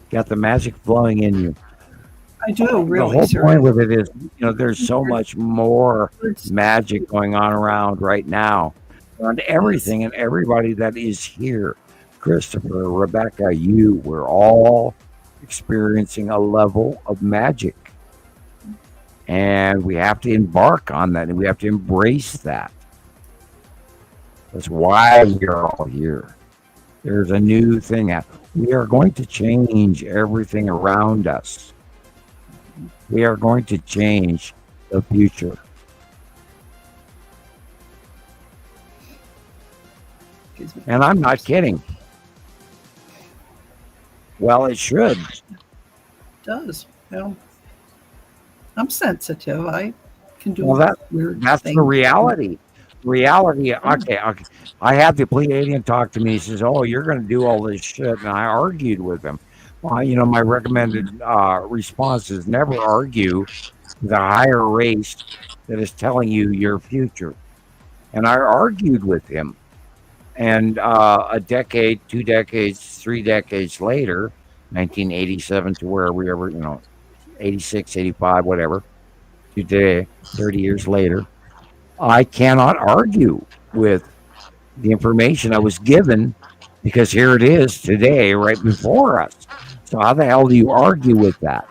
Got the magic flowing in you. I do, really. The whole point with it is, there's so much more magic going on around right now. And everything and everybody that is here. Christopher, Rebecca, we're all experiencing a level of magic. And we have to embark on that, and we have to embrace that. That's why we are all here. There's a new thing. We are going to change everything around us. We are going to change the future. And I'm not kidding. Well, it should. It does. Well, I'm sensitive. I can do weird things. That's the reality. reality. Okay. I had the Pleiadian talk to me. He says, "Oh, you're going to do all this shit," and I argued with him. Well, my recommended response is never argue with a higher race that is telling you your future. And I argued with him, and a decade, 2 decades, 3 decades later, 1987 to where we ever, 86, 85, whatever. Today, 30 years later, I cannot argue with the information I was given because here it is today, right before us. So how the hell do you argue with that?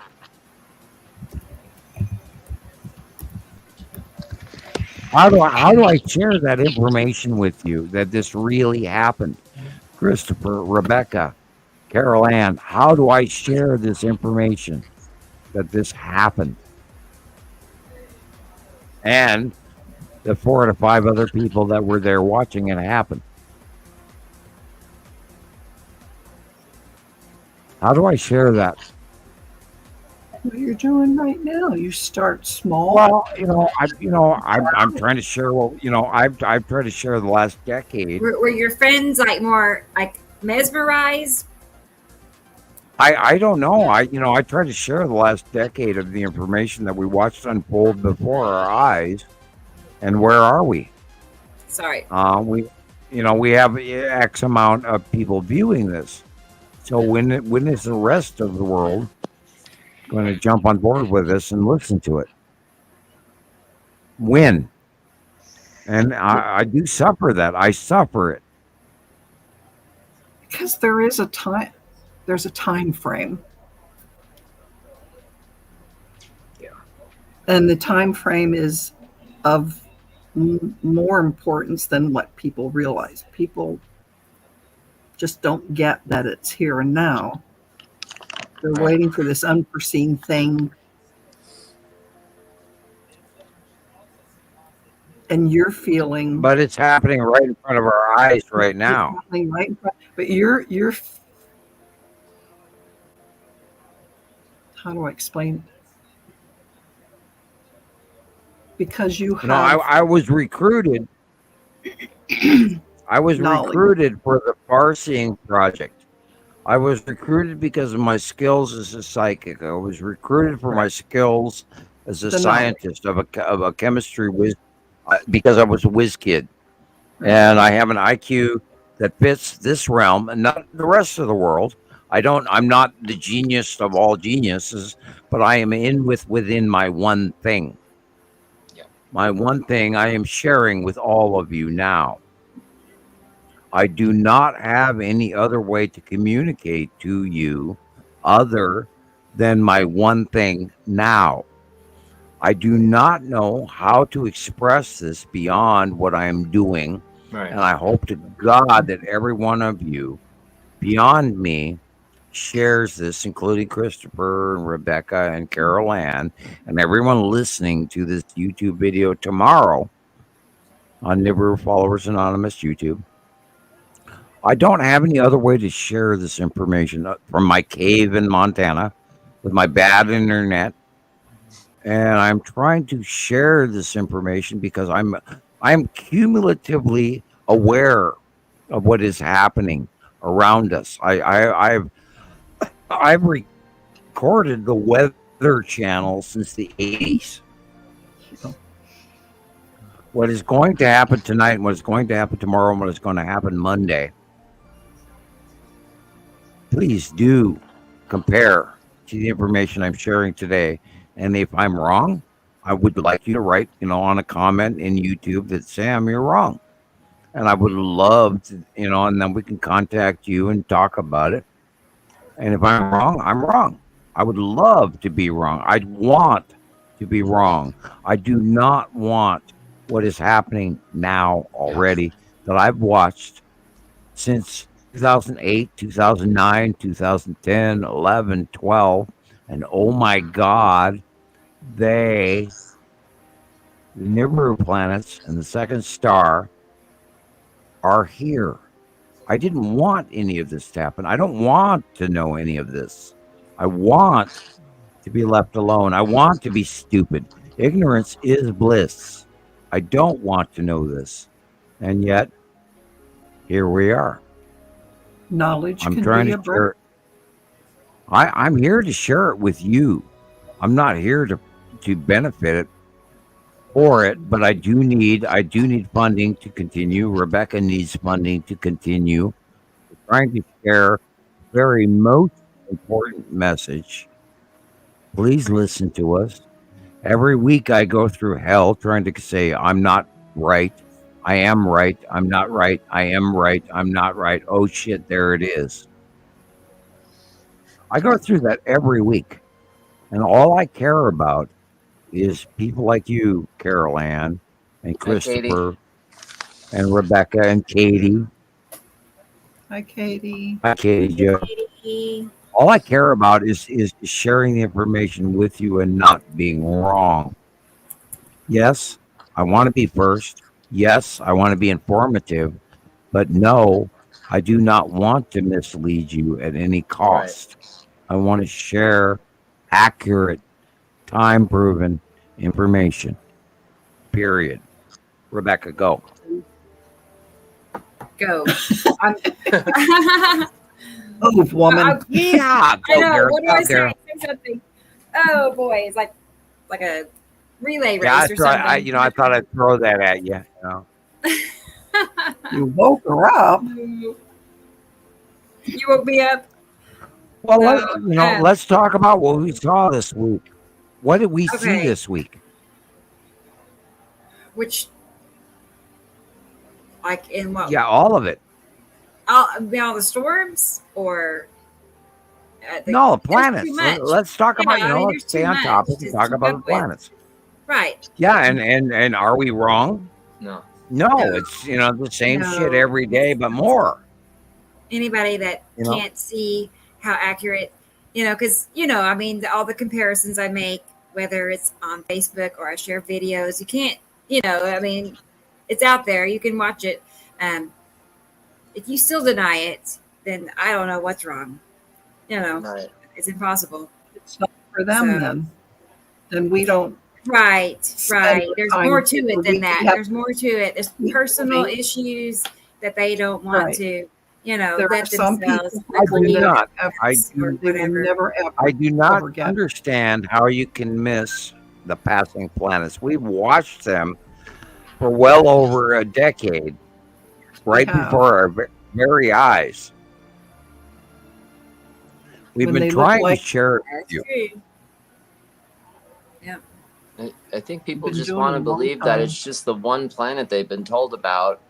How do I share that information with you that this really happened? Christoper, Rebecca, Carol Ann, how do I share this information that this happened? And the 4 to 5 other people that were there watching it happen. How do I share that? What you're doing right now, you start small. Well, I'm trying to share. I've tried to share the last decade. Were your friends more mesmerized? I don't know. I tried to share the last decade of the information that we watched unfold before our eyes. And where are we? Sorry. We have X amount of people viewing this. So when is the rest of the world going to jump on board with us and listen to it? When? And I do suffer that. I suffer it. Because there is a time. There's a time frame. Yeah. And the time frame is of more importance than what people realize. People just don't get that it's here and now. They're waiting for this unforeseen thing. And you're feeling... But it's happening right in front of our eyes right now. It's happening right in front, but you're how do I explain it? Because you have... I was recruited. I was recruited for the Far-Seeing Project. I was recruited because of my skills as a psychic. I was recruited for my skills as a scientist of a chemistry whiz, because I was a whiz kid. And I have an IQ that fits this realm and not the rest of the world. I'm not the genius of all geniuses, but I am within my one thing. Yeah. My one thing I am sharing with all of you now. I do not have any other way to communicate to you other than my one thing now. I do not know how to express this beyond what I am doing. Right. And I hope to God that every one of you beyond me shares this, including Christoper and Rebecca and Carol Ann and everyone listening to this YouTube video tomorrow on Nibiru Followers Anonymous YouTube. I don't have any other way to share this information from my cave in Montana with my bad internet. And I'm trying to share this information because I'm cumulatively aware of what is happening around us. I've recorded the Weather Channel since the 80s. What is going to happen tonight and what is going to happen tomorrow and what is going to happen Monday, please do compare to the information I'm sharing today. And if I'm wrong, I would like you to write, on a comment in YouTube that, Sam, you're wrong. And I would love to, and then we can contact you and talk about it. And if I'm wrong, I'm wrong. I would love to be wrong. I'd want to be wrong. I do not want what is happening now already that I've watched since 2008, 2009, 2010, 11, 12. And oh my God, the Nibiru planets and the second star are here. I didn't want any of this to happen. I don't want to know any of this. I want to be left alone. I want to be stupid. Ignorance is bliss. I don't want to know this. And yet, here we are. Knowledge I'm can trying be to a share. I'm here to share it with you. I'm not here to benefit it for it, but I do need funding to continue. Rebecca needs funding to continue. We're trying to share a very most important message. Please listen to us. Every week I go through hell trying to say I'm not right. I am right. I'm not right. I am right. I'm not right. Oh shit, there it is. I go through that every week. And all I care about is people like you, Carol Ann, and Christoper, and Rebecca, and Katie. Hi, Katie. Hi, Katie. Joe. Katie. All I care about is sharing the information with you and not being wrong. Yes, I want to be first. Yes, I want to be informative. But no, I do not want to mislead you at any cost. Right. I want to share accurate, time-proven information. Period. Rebecca, go. Go. Oh, woman. Yeah. I know. What do I say? Say something. Oh boy, it's like a relay race or something. I thought I'd throw that at you. You woke her up. You woke me up. Well, let's talk about what we saw this week. What did we see this week? Which, like in what? Yeah, all of it. All the storms, or no, the planets. Let's talk about let's stay on topic and talk about the planets. Right. Yeah, and are we wrong? No, it's the same shit every day, but more. Anybody that can't see how accurate, because I mean, all the comparisons I make, whether it's on Facebook or I share videos, you can't, I mean, it's out there. You can watch it. If you still deny it, then I don't know what's wrong. Right. It's impossible. It's not for them then we don't. Right. There's more to it than that. There's more to it. There's personal issues that they don't want to, there are some people I do not forget. Understand how you can miss the passing planets. We've watched them for well over a decade, right before our very eyes. We've been trying to share it with you. Yeah. I think people just want to believe that it's just the one planet they've been told about,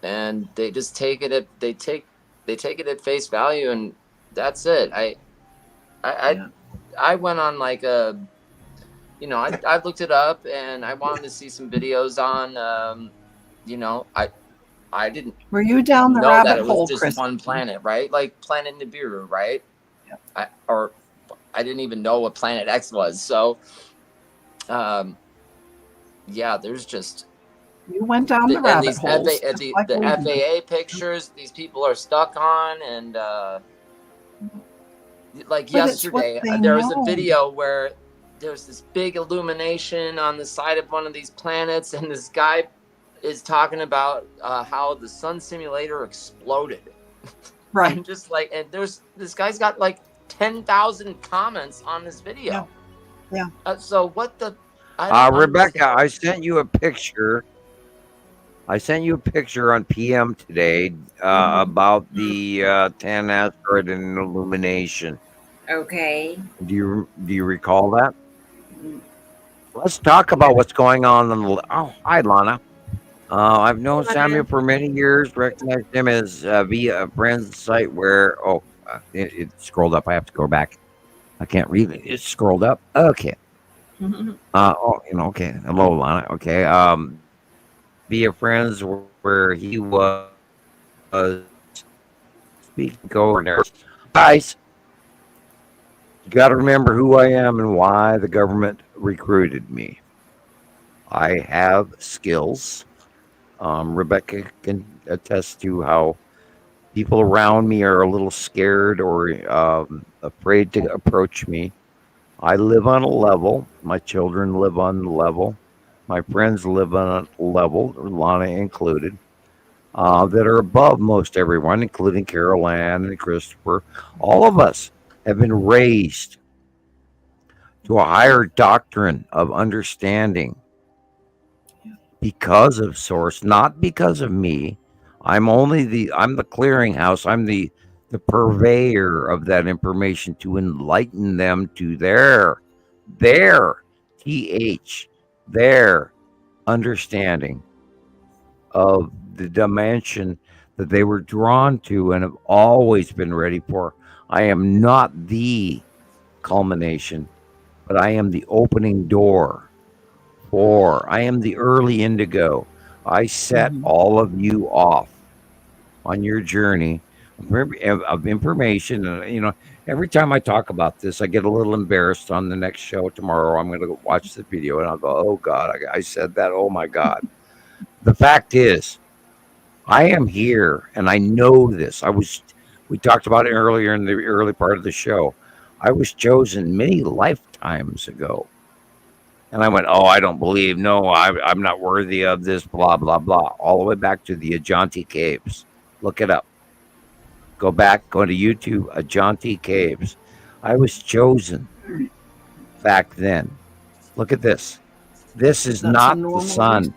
and they just take it at at face value, and that's it. I went on like a, I looked it up, and I wanted to see some videos on, I didn't. Were you down the know rabbit that it was hole, just Chris? one planet, right? Like Planet Nibiru, right? Yeah. I didn't even know what Planet X was. So, there's just. You went down the rabbit hole. The FAA pictures these people are stuck on, and yesterday there was a video where there was this big illumination on the side of one of these planets, and this guy is talking about how the sun simulator exploded. Right. And just and this guy's got like 10,000 comments on this video. Yeah. So what the? Rebecca, I sent you a picture. I sent you a picture on PM today about the 10 asteroid and illumination. Okay. Do you recall that? Let's talk about what's going on oh, hi, Lana. I've known Samuel for many years, recognized him as via a friend's site where, it scrolled up. I have to go back. I can't read it. It's scrolled up. Okay. Okay. Hello, Lana. Okay. Via friends where he was speaking over there. Guys, you got to remember who I am and why the government recruited me. I have skills. Rebecca can attest to how people around me are a little scared or afraid to approach me. I live on a level. My children live on the level. my friends live on a level, Lana included, that are above most everyone, including Carol Ann and Christoper. All of us have been raised to a higher doctrine of understanding because of Source, not because of me. I'm the clearinghouse. I'm the purveyor of that information to enlighten them to their TH, their understanding of the dimension that they were drawn to and have always been ready for. I am not the culmination, but I am the opening door for. I am the early indigo. I set all of you off on your journey of information. And, every time I talk about this, I get a little embarrassed. On the next show tomorrow, I'm going to watch the video and I'll go, oh God, I said that. Oh my God. The fact is, I am here and I know this. We talked about it earlier in the early part of the show. I was chosen many lifetimes ago. And I went, oh, I don't believe. No, I'm not worthy of this, blah, blah, blah. All the way back to the Ajanti Caves. Look it up. Go back, go to YouTube, Ajanti Caves. I was chosen back then. Look at this. This is not the sun.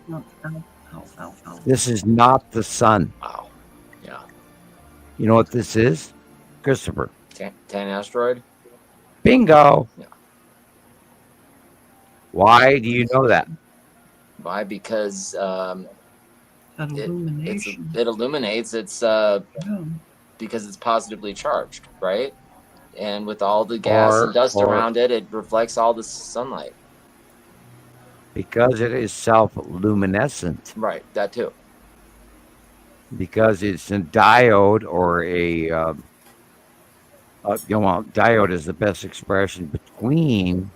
This is not the sun. Wow. Yeah. You know what this is? Christoper. Tan asteroid? Bingo. Yeah. Why do you know that? Why? Because it illuminates. It's because it's positively charged, right? And with all the gas and dust around it, it reflects all the sunlight. Because it is self-luminescent. Right, that too. Because it's a diode or diode is the best expression between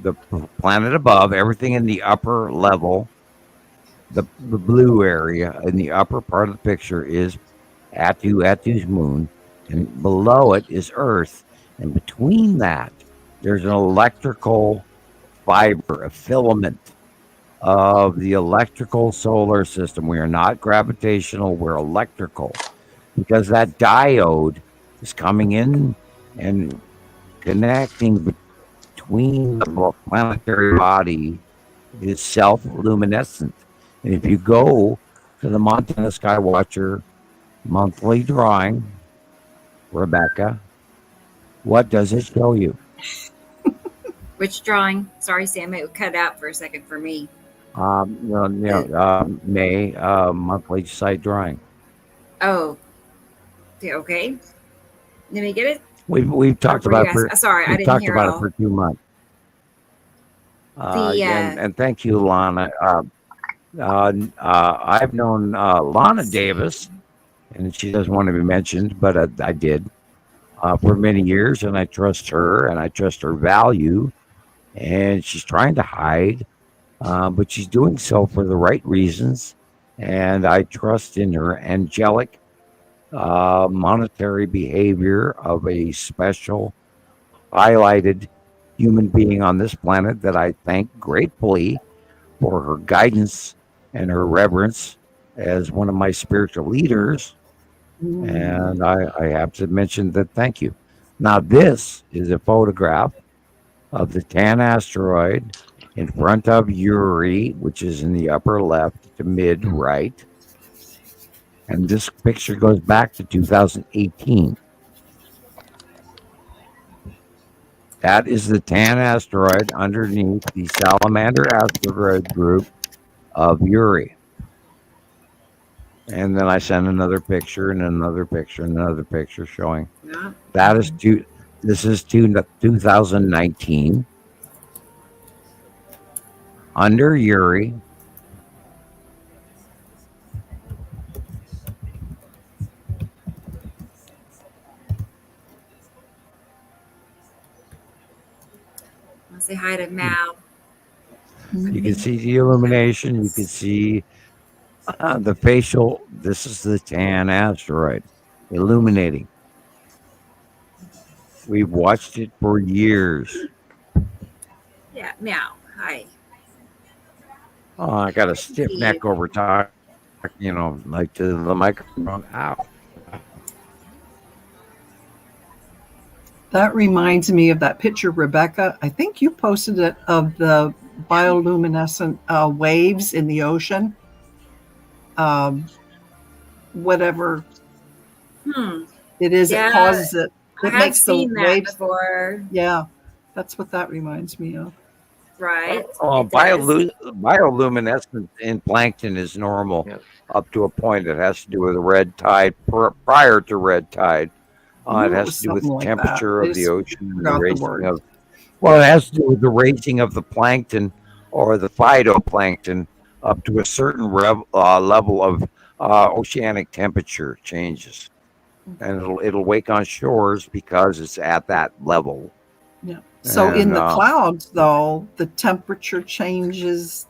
the planet above, everything in the upper level, the blue area in the upper part of the picture is Atu's moon, and below it is Earth, and between that there's an electrical fiber, a filament of the electrical solar system. We are not gravitational, we're electrical, because that diode is coming in and connecting between the planetary body is self-luminescent. And if you go to the Montana Skywatcher monthly drawing, Rebecca, what does it show you? Which drawing? Sorry, Sam, it cut out for a second for me. May monthly site drawing. Oh, okay. Let me get it. We've talked about it. Sorry, I didn't talked hear about all. it for 2 months. And thank you, Lana. I've known Lana Davis, and she doesn't want to be mentioned, but I did for many years, and I trust her, and I trust her value. And she's trying to hide, but she's doing so for the right reasons. And I trust in her angelic monetary behavior of a special, highlighted human being on this planet that I thank gratefully for her guidance and her reverence as one of my spiritual leaders. And I have to mention that thank you. Now, this is a photograph of the Tan asteroid in front of Uri, which is in the upper left to mid right. And this picture goes back to 2018. That is the Tan asteroid underneath the Salamander asteroid group of Uri. And then I sent another picture and another picture and another picture showing. Yeah. That is this is 2019. Under Uri. I'll say hi to Mal. You can see the illumination. You can see the facial. This is the Tan asteroid illuminating. We've watched it for years. Yeah, Meow. Hi. Oh, I got a stiff neck over time, like to the microphone. Ow. That reminds me of that picture, Rebecca. I think you posted it of the bioluminescent waves in the ocean. Whatever it is that causes it. It makes the waves before. Yeah, that's what that reminds me of. Right. Bioluminescence in plankton is normal up to a point. It has to do with red tide. Prior to red tide, it has to do with the temperature of the ocean and the raising of. Well, it has to do with the raising of the plankton or the phytoplankton up to a certain level of oceanic temperature changes, and it'll wake on shores because it's at that level. Yeah. So in the clouds, though, the temperature changes.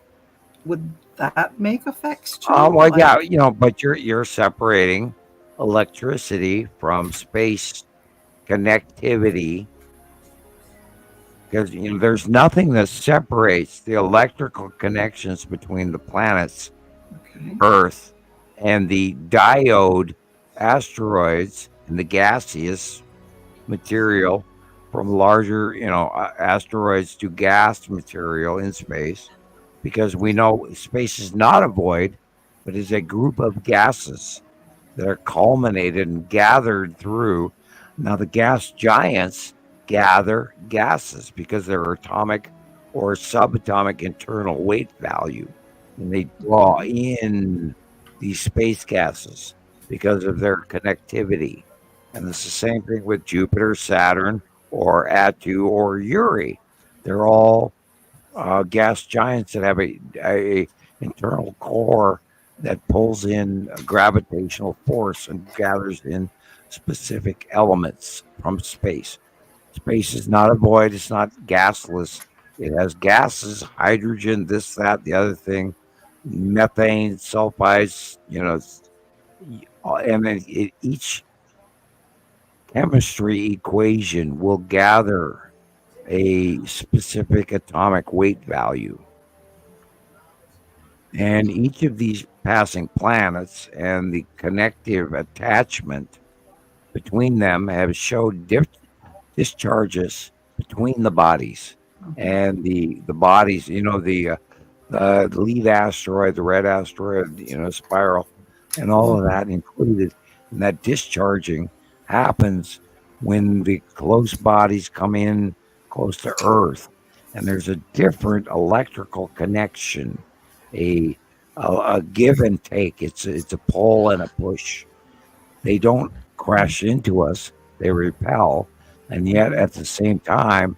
Would that make effects too? Well, yeah, but you're separating electricity from space connectivity, because there's nothing that separates the electrical connections between the planets, Earth, and the diode asteroids and the gaseous material from larger, asteroids to gas material in space, because we know space is not a void, but is a group of gases that are culminated and gathered through. Now, the gas giants gather gases because they're atomic or subatomic internal weight value, and they draw in these space gases because of their connectivity. And it's the same thing with Jupiter, Saturn, or Attu or Uri. They're all gas giants that have a internal core that pulls in a gravitational force and gathers in specific elements from space. Space is not a void. It's not gasless. It has gases, hydrogen, this, that, the other thing, methane, sulfides, and then each chemistry equation will gather a specific atomic weight value. And each of these passing planets and the connective attachment between them have showed discharges between the bodies. And the bodies, the lead asteroid, the red asteroid, spiral, and all of that included. And that discharging happens when the close bodies come in close to Earth, and there's a different electrical connection, a give and take. It's a pull and a push. They don't crash into us; they repel, and yet at the same time,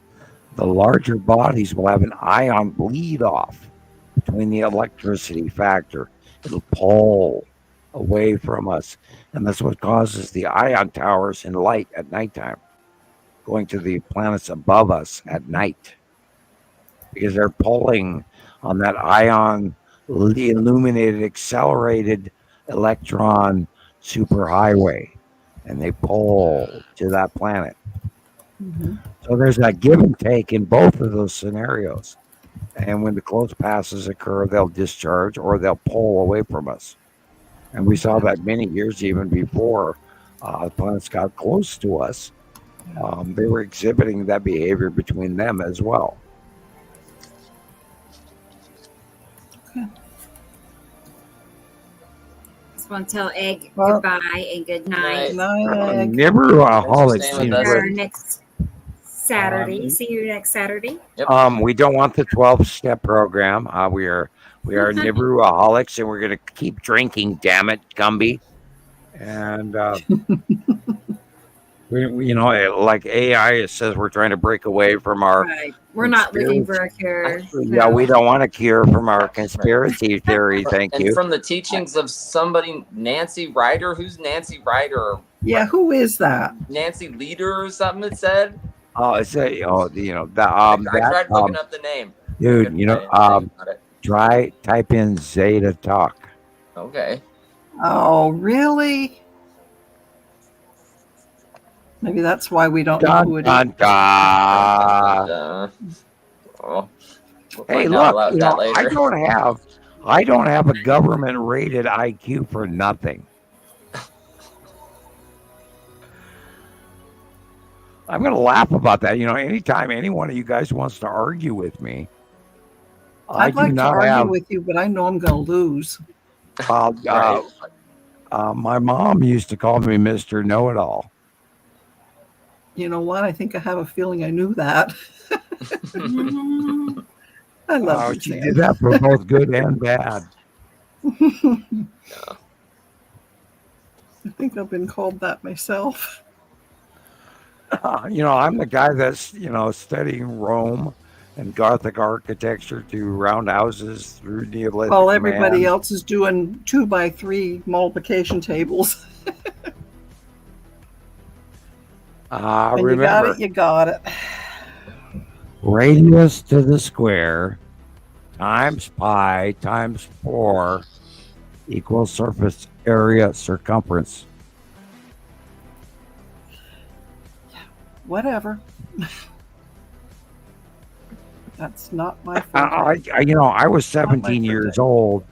the larger bodies will have an ion bleed off between the electricity factor. It'll pull away from us, and that's what causes the ion towers in light at nighttime, going to the planets above us at night, because they're pulling on that ion illuminated accelerated electron superhighway, and they pull to that planet. So there's that give and take in both of those scenarios, and when the close passes occur, they'll discharge or they'll pull away from us. And we saw that many years even before planets got close to us. They were exhibiting that behavior between them as well. Okay. Just want to tell Egg goodbye and good night. Nibiruaholics. Next Saturday. See you next Saturday. We don't want the 12-step program. We are Nibiruaholics, and we're going to keep drinking. Damn it, Gumby. And we like AI says, we're trying to break away from our. Right. We're not looking for a cure. Yeah, we don't want a cure from our conspiracy theory. Thank you. And from the teachings of somebody, Nancy Ryder. Who's Nancy Ryder? Yeah, who is that? Nancy Leader or something? It said. Oh, it's I tried looking up the name. Dude, type in Zeta Talk. Okay. Oh, really? Maybe that's why we don't know who it is. Hey, look, I don't have I don't have a government rated IQ for nothing. I'm going to laugh about that. You know, anytime any one of you guys wants to argue with me, I'd like to argue with you, but I know I'm going to lose. My mom used to call me Mr. Know-It-All. You know what? I think I have a feeling I knew that. I love you, she Sam. did that for both good and bad. I think I've been called that myself. You know, I'm the guy that's, you know, studying Rome and Gothic architecture to roundhouses through Neolithic While everybody man. else is doing 2x3 multiplication tables. When you got it, you got it. Radius to the square times pi times 4 equals surface area circumference. Whatever. That's not my You know, I was 17 years old,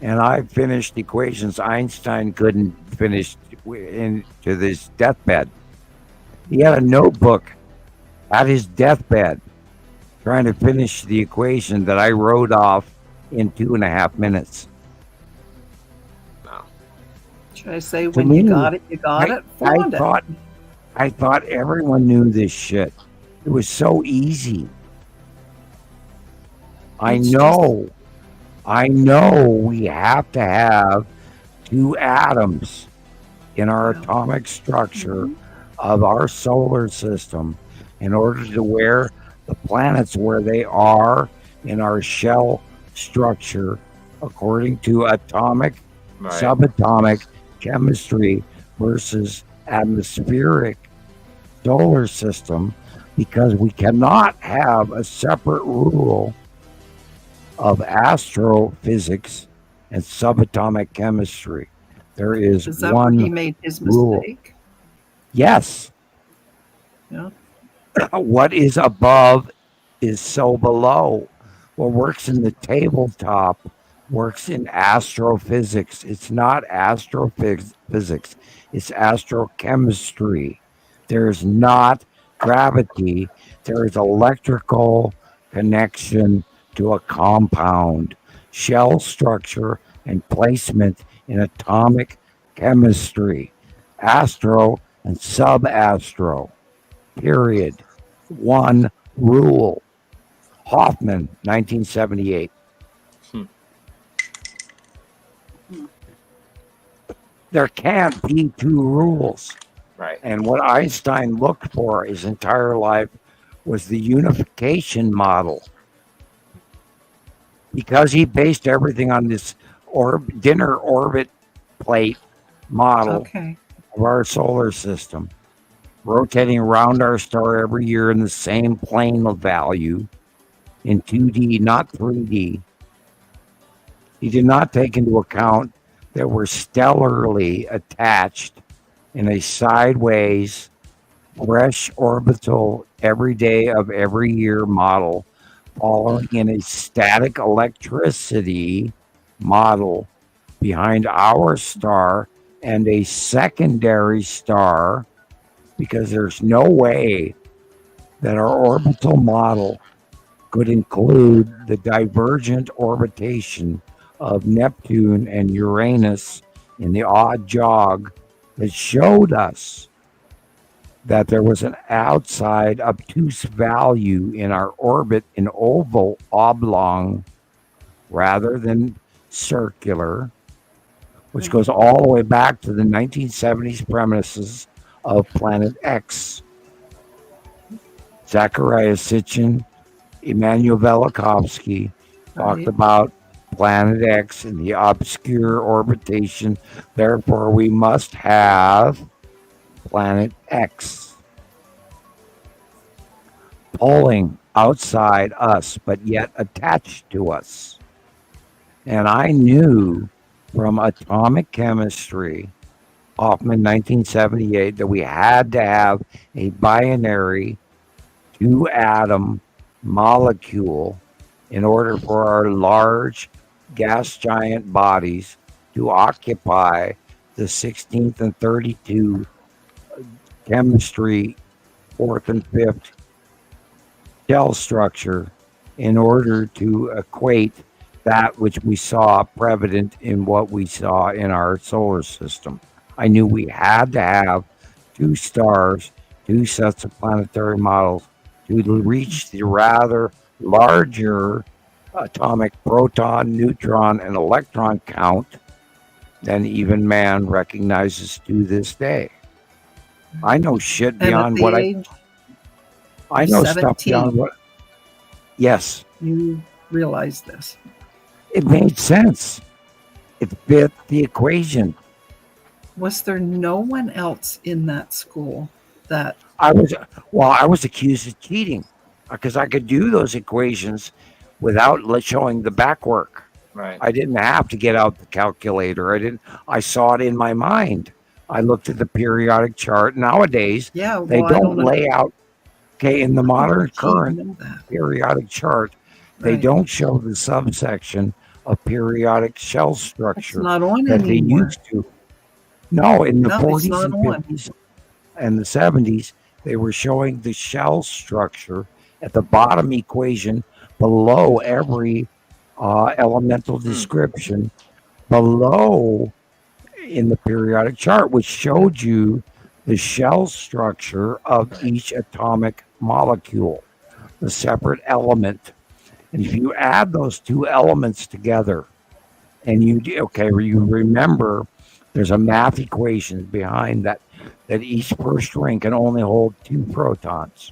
and I finished equations Einstein couldn't finish into this deathbed. He had a notebook at his deathbed trying to finish the equation that I wrote off in 2.5 minutes. Should I say when you got it, you got it? I thought everyone knew this shit. It was so easy. I know we have to have 2 atoms in our atomic structure of our solar system in order to wear the planets where they are in our shell structure according to atomic, subatomic chemistry versus atmospheric solar system, because we cannot have a separate rule of astrophysics and subatomic chemistry. There is that one where he made his rule. mistake? Yes. Yeah. What is above is so below. What works in the tabletop works in astrophysics. It's not astrophysics. It's astrochemistry. There's not gravity. There is electrical connection to a compound, shell structure, and placement in atomic chemistry, astro and subastro. Period. One rule. Hofman, 1978. There can't be 2 rules. Right. And what Einstein looked for his entire life was the unification model. Because he based everything on this dinner orbit plate model of our solar system, rotating around our star every year in the same plane of value in 2D, not 3D. He did not take into account that we're stellarly attached in a sideways, fresh orbital every day of every year model, following in a static electricity model behind our star and a secondary star, because there's no way that our orbital model could include the divergent orbitation of Neptune and Uranus in the odd jog that showed us that there was an outside obtuse value in our orbit in oval oblong rather than circular, which goes all the way back to the 1970s premises of Planet X. Zachariah Sitchin, Immanuel Velikovsky talked about Planet X and the obscure orbitation. Therefore, we must have Planet X pulling outside us, but yet attached to us. And I knew from atomic chemistry, Hofman 1978, that we had to have a binary 2-atom molecule in order for our large gas giant bodies to occupy the 16th and 32 chemistry 4th and 5th shell structure in order to equate that which we saw prevalent in what we saw in our solar system. I knew we had to have 2 stars, 2 sets of planetary models to reach the rather larger atomic proton, neutron, and electron count than even man recognizes to this day. I know shit beyond what I know 17, stuff beyond what. Yes. You realize this. It made sense. It fit the equation. Was there no one else in that school that I was accused of cheating because I could do those equations without showing the back work. Right. I didn't have to get out the calculator. I saw it in my mind. I looked at the periodic chart. Nowadays, they don't lay out. Okay, in the modern current periodic chart, they don't show the subsection of periodic shell structure that they used to. No, in the 40s and 50s and the 70s, they were showing the shell structure at the bottom equation below every elemental description below in the periodic chart, which showed you the shell structure of each atomic molecule, the separate element. And if you add those 2 elements together and you remember there's a math equation behind that each first ring can only hold 2 protons,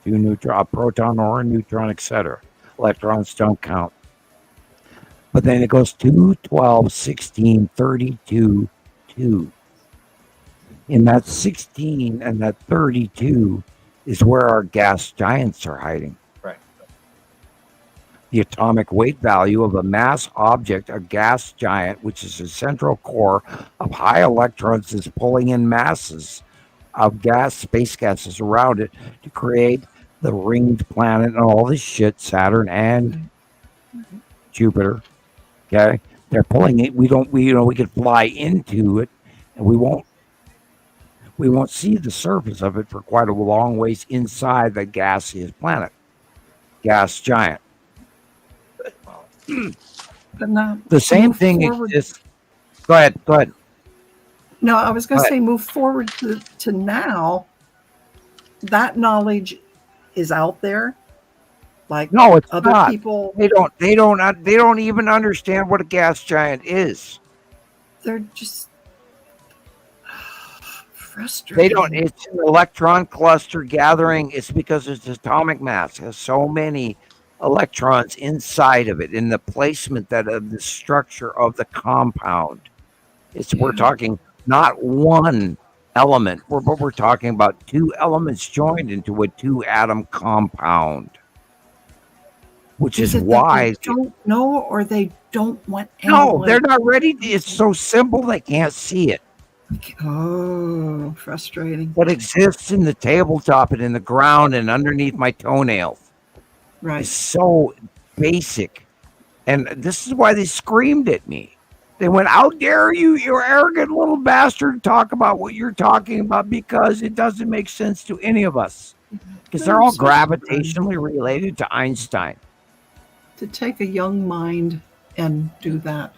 2 neutron, a proton or a neutron, etc. Electrons don't count. But then it goes 2, 12, 16, 32, 2. In that 16 and that 32 is where our gas giants are hiding. Right. The atomic weight value of a mass object, a gas giant, which is a central core of high electrons, is pulling in masses of space gases around it to create the ringed planet and all this shit, Saturn and Jupiter. Okay, they're pulling it. We could fly into it, and we won't see the surface of it for quite a long ways inside the gaseous planet, gas giant. But now the same thing exists. Go ahead. No, I was going to say move forward to now. That knowledge is out there. Like no, it's other not. People, they don't even understand what a gas giant is. They're just frustrated. They don't. It's an electron cluster gathering. It's because its atomic mass has so many electrons inside of it in the placement of the structure of the compound. We're talking not one element, but we're talking about 2 elements joined into a 2-atom compound. Which is why they don't know, or they don't want. No, they're not ready. It's so simple they can't see it. Oh, frustrating. What exists in the tabletop and in the ground and underneath my toenails, right, is so basic, and this is why they screamed at me. They went, "How dare you, you arrogant little bastard, talk about what you're talking about because it doesn't make sense to any of us." Because they're all gravitationally related to Einstein. To take a young mind and do that.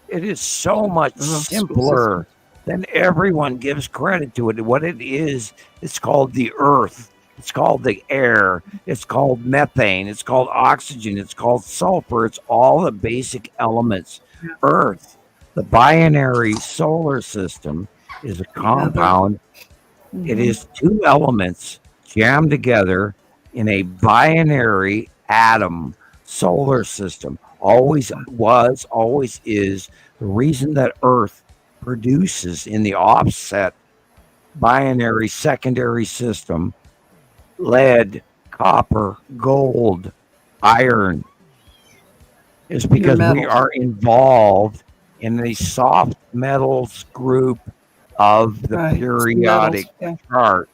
It is so much simpler than everyone gives credit to it. What it is, it's called the earth. It's called the air. It's called methane. It's called oxygen. It's called sulfur. It's all the basic elements. Earth, the binary solar system, is a compound. It is 2 elements jammed together in a binary atom solar system. Always was, always is. The reason that Earth produces in the offset binary secondary system lead, copper, gold, iron is because we are involved in the soft metals group of the periodic chart.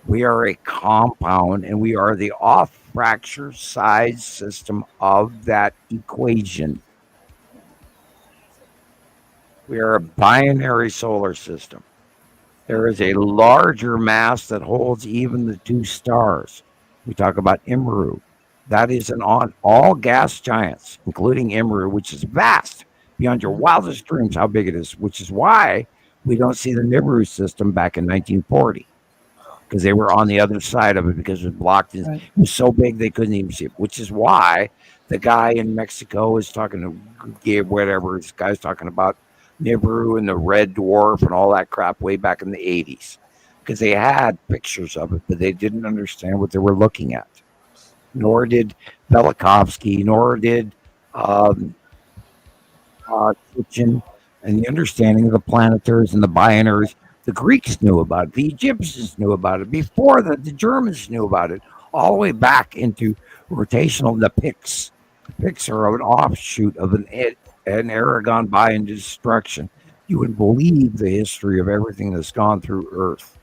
We are a compound, and we are the off fracture size system of that equation. We are a binary solar system. There is a larger mass that holds even the two stars. We talk about Imru. That is on all gas giants, including Imru, which is vast beyond your wildest dreams how big it is, which is why we don't see the Nibiru system back in 1940, because they were on the other side of it because it was blocked. Right. It was so big they couldn't even see it, which is why the guy in Mexico is talking to whatever. This guy's talking about Nibiru and the red dwarf and all that crap way back in the 80s, because they had pictures of it, but they didn't understand what they were looking at. Nor did Velikovsky, nor did Kitchen, and the understanding of the planetaries and the binaries. The Greeks knew about it. The Egyptians knew about it. Before that, the Germans knew about it, all the way back into rotational. The Picts. The Picts are an offshoot of an era gone by into destruction. You would believe the history of everything that's gone through Earth,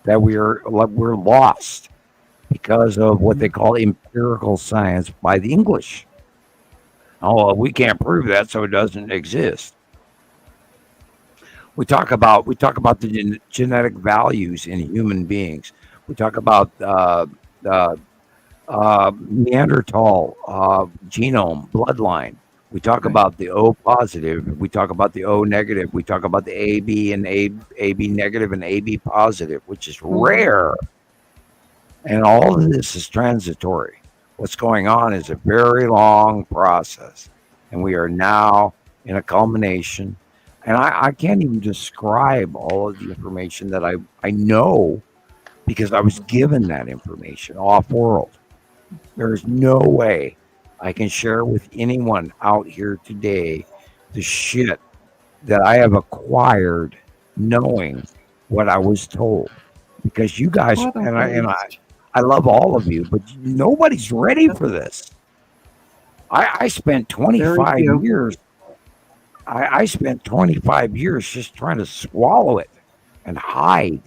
that we're lost because of what they call empirical science by the English. Oh, we can't prove that, so it doesn't exist. We talk about the genetic values in human beings. We talk about Neanderthal genome, bloodline. We talk about the O positive. We talk about the O negative. We talk about the AB and AB negative and AB positive, which is rare. And all of this is transitory. What's going on is a very long process. And we are now in a culmination. And I can't even describe all of the information that I know, because I was given that information off-world. There is no way I can share with anyone out here today the shit that I have acquired knowing what I was told. Because you guys, I love all of you, but nobody's ready for this. I spent 25 years. I spent 25 years just trying to swallow it and hide.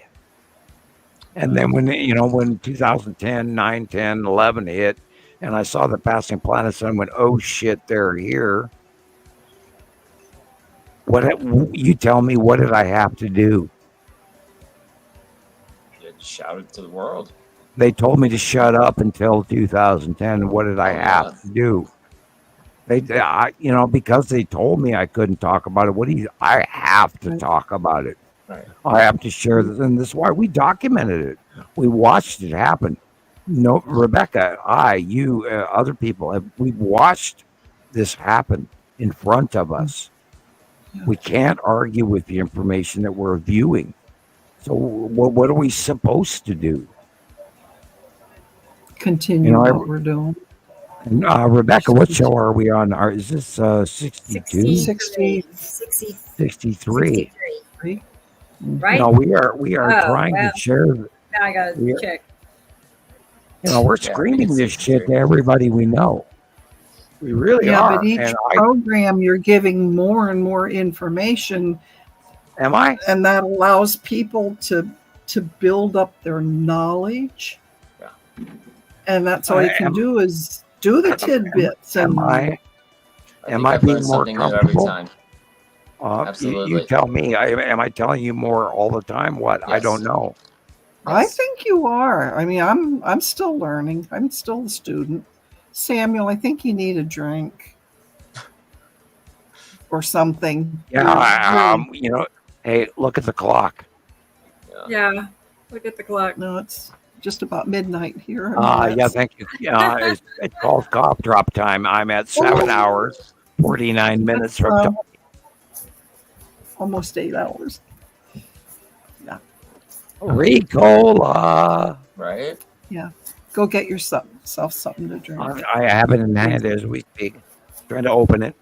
And then when 2010, 9, 10, 11 hit, and I saw the passing planets, and I went, oh shit, they're here. You tell me, what did I have to do? You shout it to the world. They told me to shut up until 2010. What did I have to do? Because they told me I couldn't talk about it. I have to talk about it. Right. I have to share this, and this is why we documented it. We watched it happen. No, Rebecca, you, other people, we've watched this happen in front of us. Yeah. We can't argue with the information that we're viewing. So, what are we supposed to do? Continue what we're doing. Rebecca, what show are we on? Is this 62? 63. Right? We are trying to share. Now I got to check. We're screaming this shit to everybody we know. We really are. But each program you're giving more and more information. Am I? And that allows people to build up their knowledge. Yeah. And that's all you can do is do the tidbits. Am I being more comfortable? Every time. Absolutely. You tell me. Am I telling you more all the time? What? Yes. I don't know. I think you are. I mean, I'm still learning. I'm still a student. Samuel, I think you need a drink or something. Yeah. Hey, look at the clock. Yeah. Look at the clock. No, it's just about midnight here. Yeah, thank you. Yeah, it's called cough drop time. I'm at 7 hours, 49 minutes from time. Almost 8 hours. Yeah. Ricola. Right? Yeah. Go get yourself something to drink. I have it in hand as we speak. Trying to open it.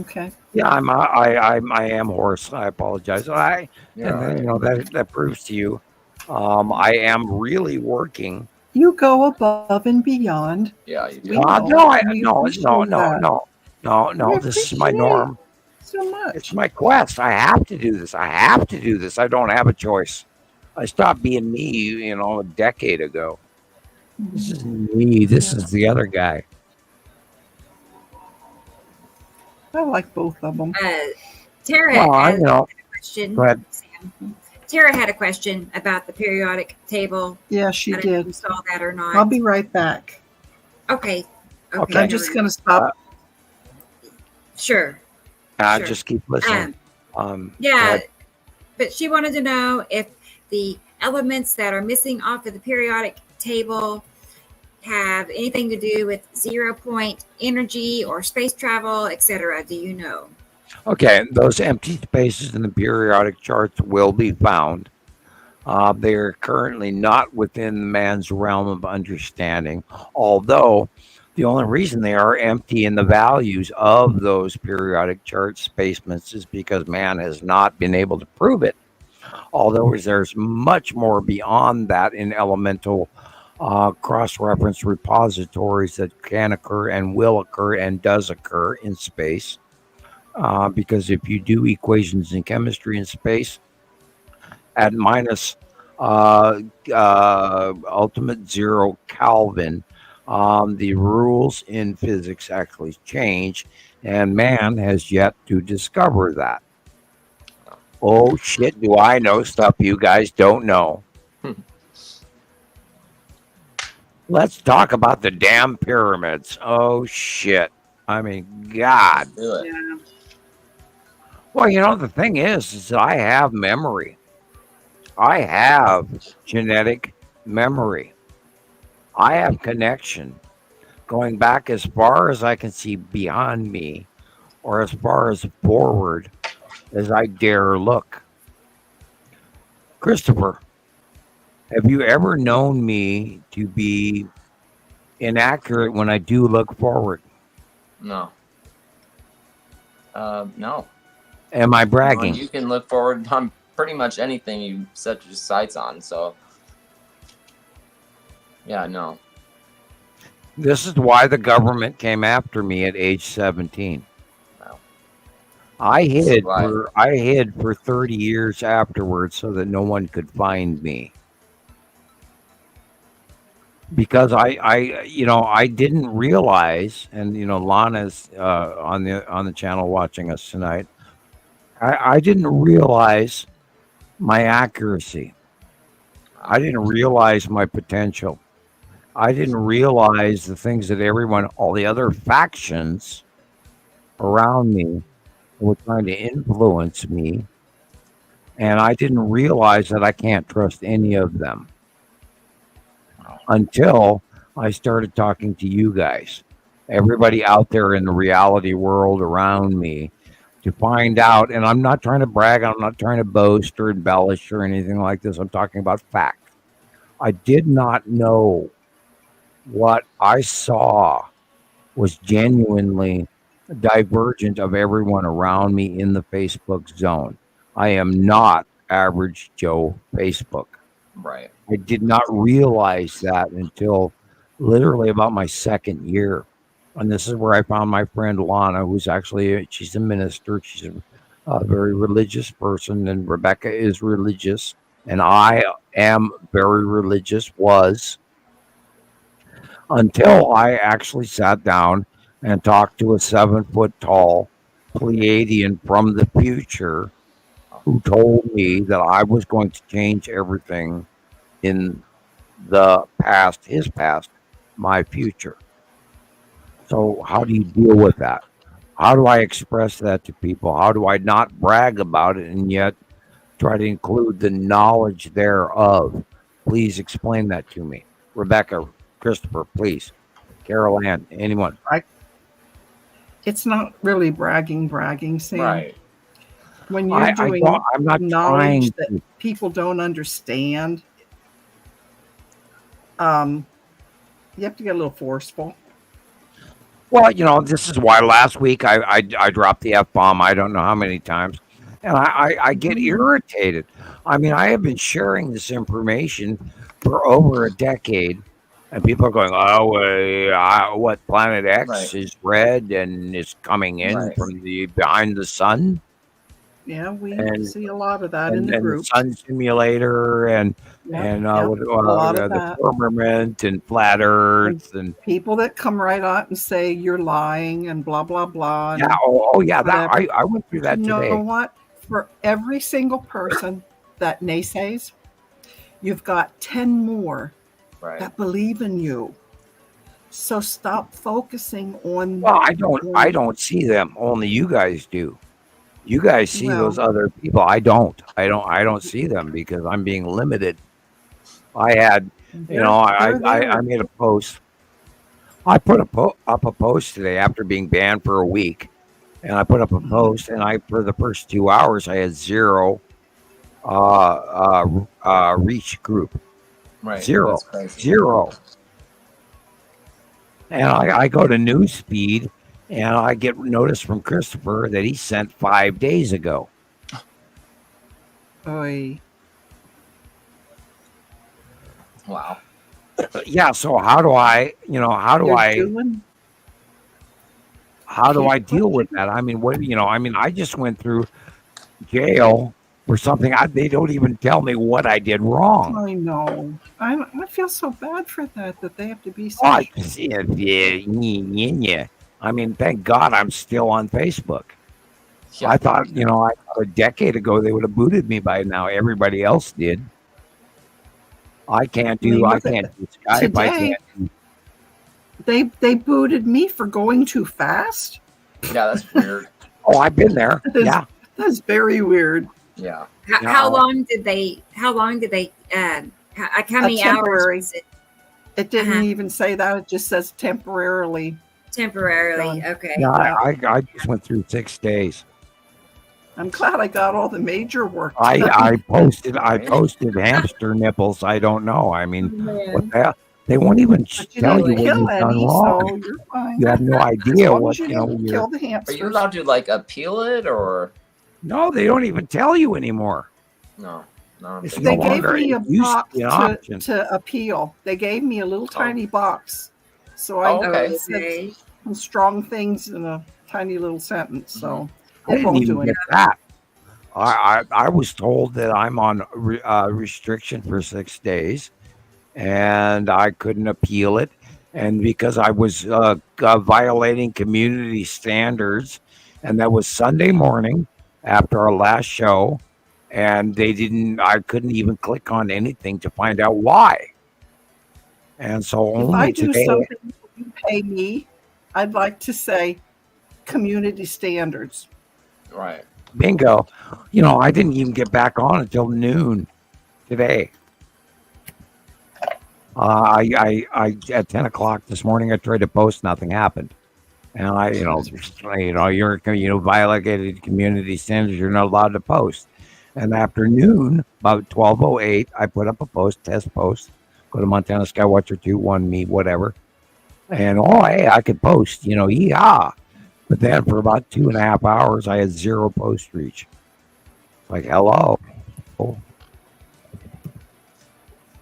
Okay. Yeah, I am hoarse. I apologize. That proves to you. I am really working. You go above and beyond. Yeah, you do. No. This is my norm. So much. It's my quest. I have to do this. I don't have a choice. I stopped being me, a decade ago. This is me. This is the other guy. I like both of them. Tara had a question. Go ahead. Sam. Tara had a question about the periodic table. Yeah, she I don't know if did. you saw that or not. I'll be right back. Okay. I'm just going to stop. Sure. Just keep listening. Yeah, but she wanted to know if the elements that are missing off of the periodic table have anything to do with 0 point energy or space travel, etc. Do you know? Okay, those empty spaces in the periodic charts will be found. They are currently not within man's realm of understanding, although the only reason they are empty in the values of those periodic chart spacements is because man has not been able to prove it. Although there's much more beyond that in elemental cross-reference repositories that can occur and will occur and does occur in space. Because if you do equations in chemistry in space at minus ultimate 0 Kelvin, the rules in physics actually change, and man has yet to discover that. Oh shit, do I know stuff you guys don't know. Let's talk about the damn pyramids. Oh shit. I mean, God. Yeah. Well, you know, the thing is that I have memory. I have genetic memory. I have connection going back as far as I can see beyond me, or as far as forward as I dare look. Christopher, have you ever known me to be inaccurate when I do look forward? No. No. Am I bragging? Well, you can look forward on pretty much anything you set your sights on. So, yeah, no. This is why the government came after me at age 17. Wow. I hid for 30 years afterwards so that no one could find me. Because I didn't realize, and Lana's on the channel watching us tonight. I didn't realize my accuracy. I didn't realize my potential. I didn't realize the things that all the other factions around me were trying to influence me. And I didn't realize that I can't trust any of them until I started talking to you guys, everybody out there in the reality world around me, to find out. And I'm not trying to brag. I'm not trying to boast or embellish or anything like this. I'm talking about fact. I did not know what I saw was genuinely divergent of everyone around me in the Facebook zone. I am not average Joe Facebook. Right. I did not realize that until literally about my second year. And this is where I found my friend Lana, who's she's a minister. She's a very religious person, and Rebecca is religious. And I am very religious, until I actually sat down and talked to a 7-foot-tall Pleiadian from the future who told me that I was going to change everything in the past, his past, my future. So how do you deal with that? How do I express that to people? How do I not brag about it and yet try to include the knowledge thereof? Please explain that to me. Rebecca, Christopher, please. Carol Ann, anyone. It's not really bragging, Sam. Right. When you're doing I'm not knowledge that people don't understand, you have to get a little forceful. Well, this is why last week I dropped the F-bomb. I don't know how many times. And I get irritated. I mean, I have been sharing this information for over a decade. And people are going, what, Planet X is red and is coming in from behind the sun? Yeah, we see a lot of that in the group. The Sun Simulator, and And the firmament and flat earth and people that come right out and say you're lying and blah blah blah. Yeah. That I went through that today. You know what? For every single person that naysays, you've got 10 more that believe in you. So stop focusing on. Well, I don't see them. Only you guys do. You guys see those other people. I don't see them because I'm being limited. I had, I made a post. I put up a post today after being banned for a week, and I put up a post, and for the first 2 hours I had 0 reach group, zero. And I go to Newsfeed, and I get notice from Christoper that he sent 5 days ago. Oy. Wow. Yeah. So how do I deal with that? I mean, I just went through jail for something. They don't even tell me what I did wrong. I know. I feel so bad for that they have to be so. I mean, thank God I'm still on Facebook. Yeah. I thought, a decade ago they would have booted me by now. Everybody else did. I can't do Skype. Today, they booted me for going too fast. Yeah, that's weird. Oh, I've been there. Yeah, that's very weird. Yeah. How long did they? How many hours? It didn't even say that. It just says temporarily. Temporarily, okay. Yeah, I just went through 6 days. I'm glad I got all the major work. I posted hamster nipples. I don't know. I mean, what the hell? They won't even tell you what you've done wrong. So you're fine. You have no idea what kill the hamsters. Are you allowed to appeal it or? No, they don't even tell you anymore. No. They gave me a box to appeal. They gave me a little tiny box, so I said some strong things in a tiny little sentence. So. I didn't even get that. I was told that I'm on restriction for 6 days, and I couldn't appeal it. And because I was violating community standards, and that was Sunday morning after our last show, and I couldn't even click on anything to find out why. And so if I do something you pay me, I'd like to say community standards. Right. Bingo. I didn't even get back on until noon today. I at 10 o'clock this morning, I tried to post, nothing happened. And you're violated community standards. You're not allowed to post. And afternoon, about 12:08, I put up a test post. Go to Montana Skywatcher 2, me, whatever. And hey, I could post. Yeehaw. But then for about 2.5 hours, I had 0 post reach. Like, hello?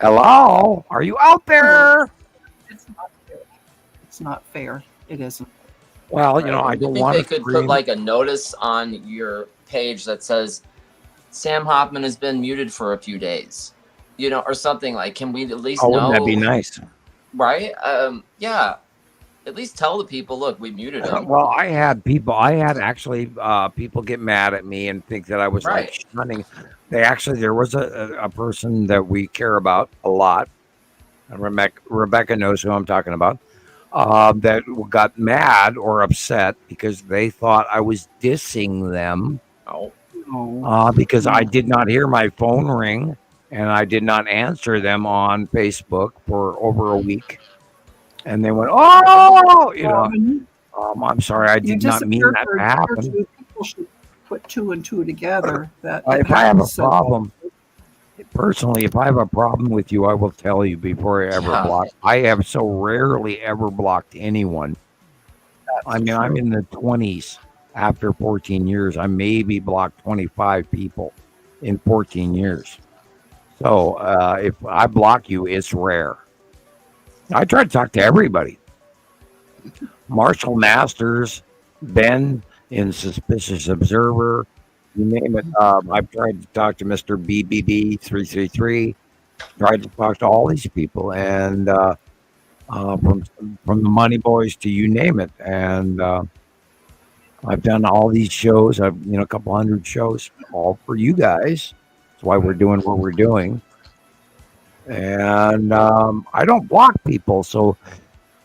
Hello? Are you out there? It's not fair. It's not fair. It isn't. Well, I don't want to. They could put a notice on your page that says, Sam Hofman has been muted for a few days. Or something like, can we at least know? Wouldn't that be nice? Right? Yeah. At least tell the people, look, we muted him. Well, I had actually people get mad at me and think that I was shunning. There was a person that we care about a lot, and Rebecca knows who I'm talking about, that got mad or upset because they thought I was dissing them. Because I did not hear my phone ring and I did not answer them on Facebook for over a week. And they went, I'm sorry, I did not mean that to happen. People should put 2 and 2 together. If I have a problem, personally, if I have a problem with you, I will tell you before I ever block. I have so rarely ever blocked anyone. I'm in the 20s after 14 years. I maybe blocked 25 people in 14 years. So if I block you, it's rare. I try to talk to everybody. Marshall Masters, Ben in Suspicious Observer, you name it. I've tried to talk to Mr. BBB 333. tried to talk to all these people, and from the Money Boys to you name it, and I've done all these shows. I've a couple hundred shows, all for you guys. That's why we're doing what we're doing, and I don't block people. So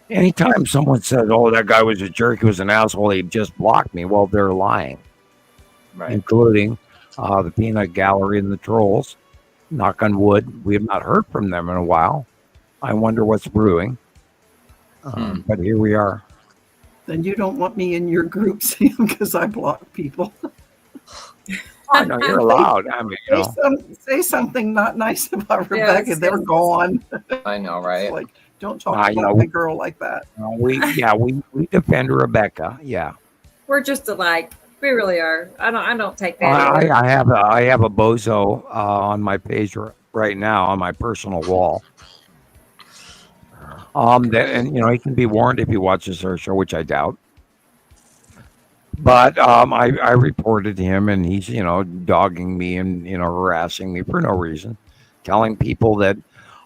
anytime someone says, "Oh, that guy was a jerk, he was an asshole," he just blocked me. Well, they're lying, Right. including the Peanut Gallery and the Trolls. Knock on wood, we have not heard from them in a while. I wonder what's brewing. But here we are. Then you don't want me in your group, Sam, because I block people. I know you're allowed. I mean, say something not nice about Rebecca, they're gone. I know, right? Like, don't talk about my girl like that. We defend Rebecca. Yeah. We're just alike. We really are. I don't take that. I have a bozo on my page right now on my personal wall. And he can be warned if he watches our show, which I doubt. But I reported him, and he's dogging me and harassing me for no reason, telling people that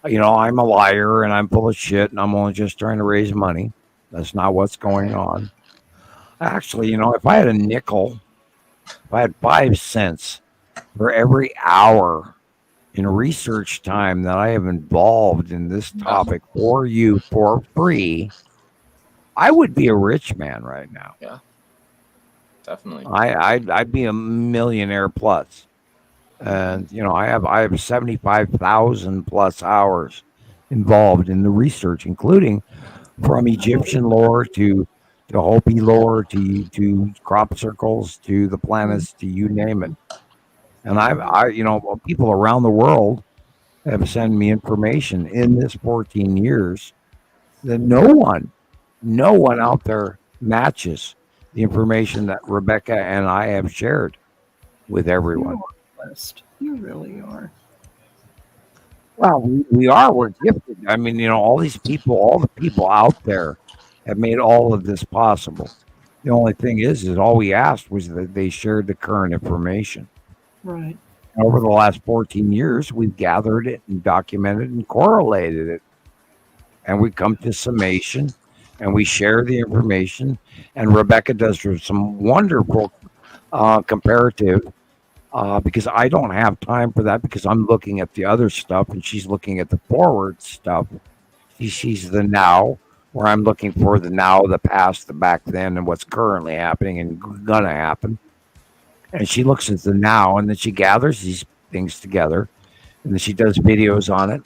I'm a liar and I'm full of shit and I'm only just trying to raise money. That's not what's going on. Actually, if I had a nickel, if I had 5 cents for every hour in research time that I have involved in this topic for you for free, I would be a rich man right now. Yeah, definitely. I'd be a millionaire plus, and I have 75,000 plus hours involved in the research, including from Egyptian lore to Hopi lore to crop circles to the planets to you name it. And I people around the world have sent me information in this 14 years that no one out there matches the information that Rebecca and I have shared with everyone. You're blessed. You really are. Well, we are. We're gifted. I mean, all these people, all the people out there have made all of this possible. The only thing is all we asked was that they shared the current information. Right. Over the last 14 years, we've gathered it and documented and correlated it. And we come to summation and we share the information. And Rebecca does some wonderful comparative because I don't have time for that because I'm looking at the other stuff and she's looking at the forward stuff. She's the now, where I'm looking for the now, the past, the back then, and what's currently happening and gonna happen. And she looks at the now, and then she gathers these things together, and then she does videos on it.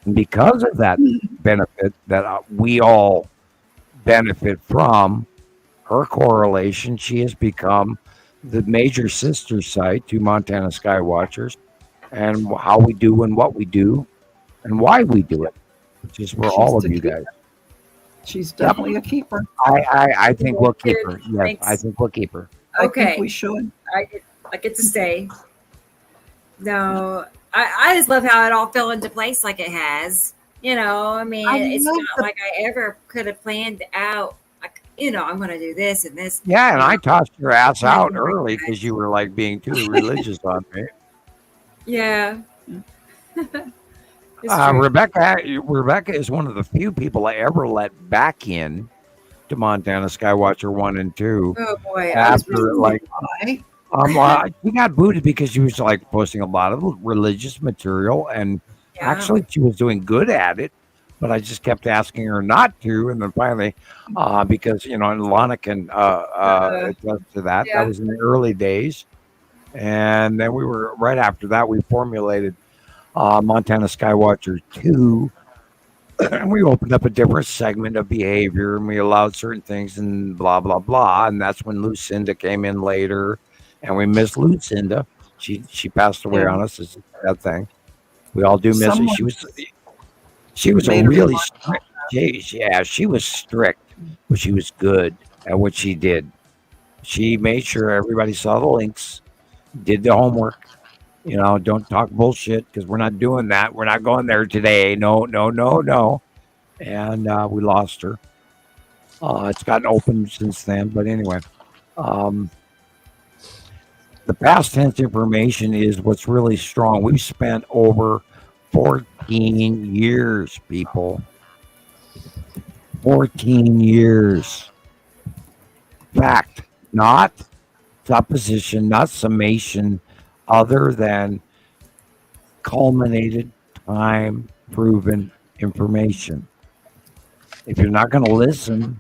And because of that benefit that we all benefit from, her correlation, she has become the major sister site to Montana Skywatchers, and how we do and what we do, and why we do it, which is for all of you guys. She's definitely a keeper. I think we'll keep her. Yes, Thanks. I think we'll keep her. Okay. I think we should. I get to stay. No, I just love how it all fell into place like it has. I mean, it's not like I ever could have planned out, like, I'm going to do this and this. Yeah, and I tossed your ass out early because you were like being too religious on me. Yeah. Rebecca is one of the few people I ever let back in to Montana Skywatcher 1 and 2. Oh boy! After she got booted because she was like posting a lot of religious material, and actually she was doing good at it, but I just kept asking her not to, and then finally, because and Lana can attest to that. That was in the early days, and then we were right after that. We formulated Montana Skywatcher 2, and we opened up a different segment of behavior, and we allowed certain things and blah blah blah, and that's when Lucinda came in later, and we missed Lucinda. She passed away on us. It's that thing. We all do miss it. She was a really strict. She was strict, but she was good at what she did. She made sure everybody saw the links, did the homework. Don't talk bullshit because we're not doing that. We're not going there today. No. And we lost her. It's gotten open since then. But anyway, the past tense information is what's really strong. We've spent over 14 years, people. 14 years. Fact, not supposition, not summation, other than culminated, time proven information. If you're not going to listen,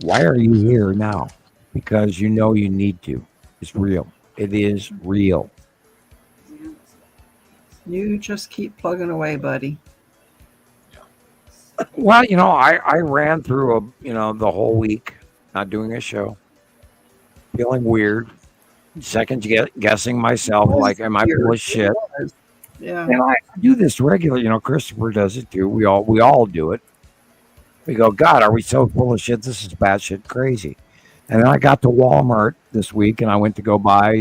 why are you here now? Because you know you need to. It's real. It is real. You just keep plugging away, buddy. Well, I ran through the whole week not doing a show, feeling weird, second guessing myself, like, am I full of shit? Yeah. And I do this regularly. Christoper does it too. We all do it. We go, God, are we so full of shit? This is batshit crazy. And then I got to Walmart this week, and I went to go buy,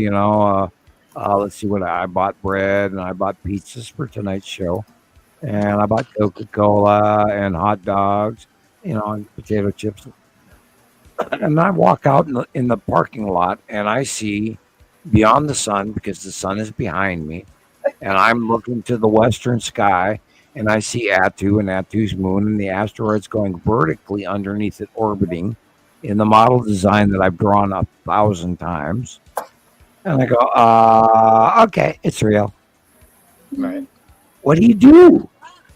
let's see what I bought: bread, and I bought pizzas for tonight's show, and I bought Coca-Cola and hot dogs, and potato chips. And I walk out in the parking lot, and I see beyond the sun, because the sun is behind me, and I'm looking to the western sky, and I see Atu and Atu's moon, and the asteroids going vertically underneath it, orbiting in the model design that I've drawn 1,000 times. And I go, okay, it's real. Right. What do you do?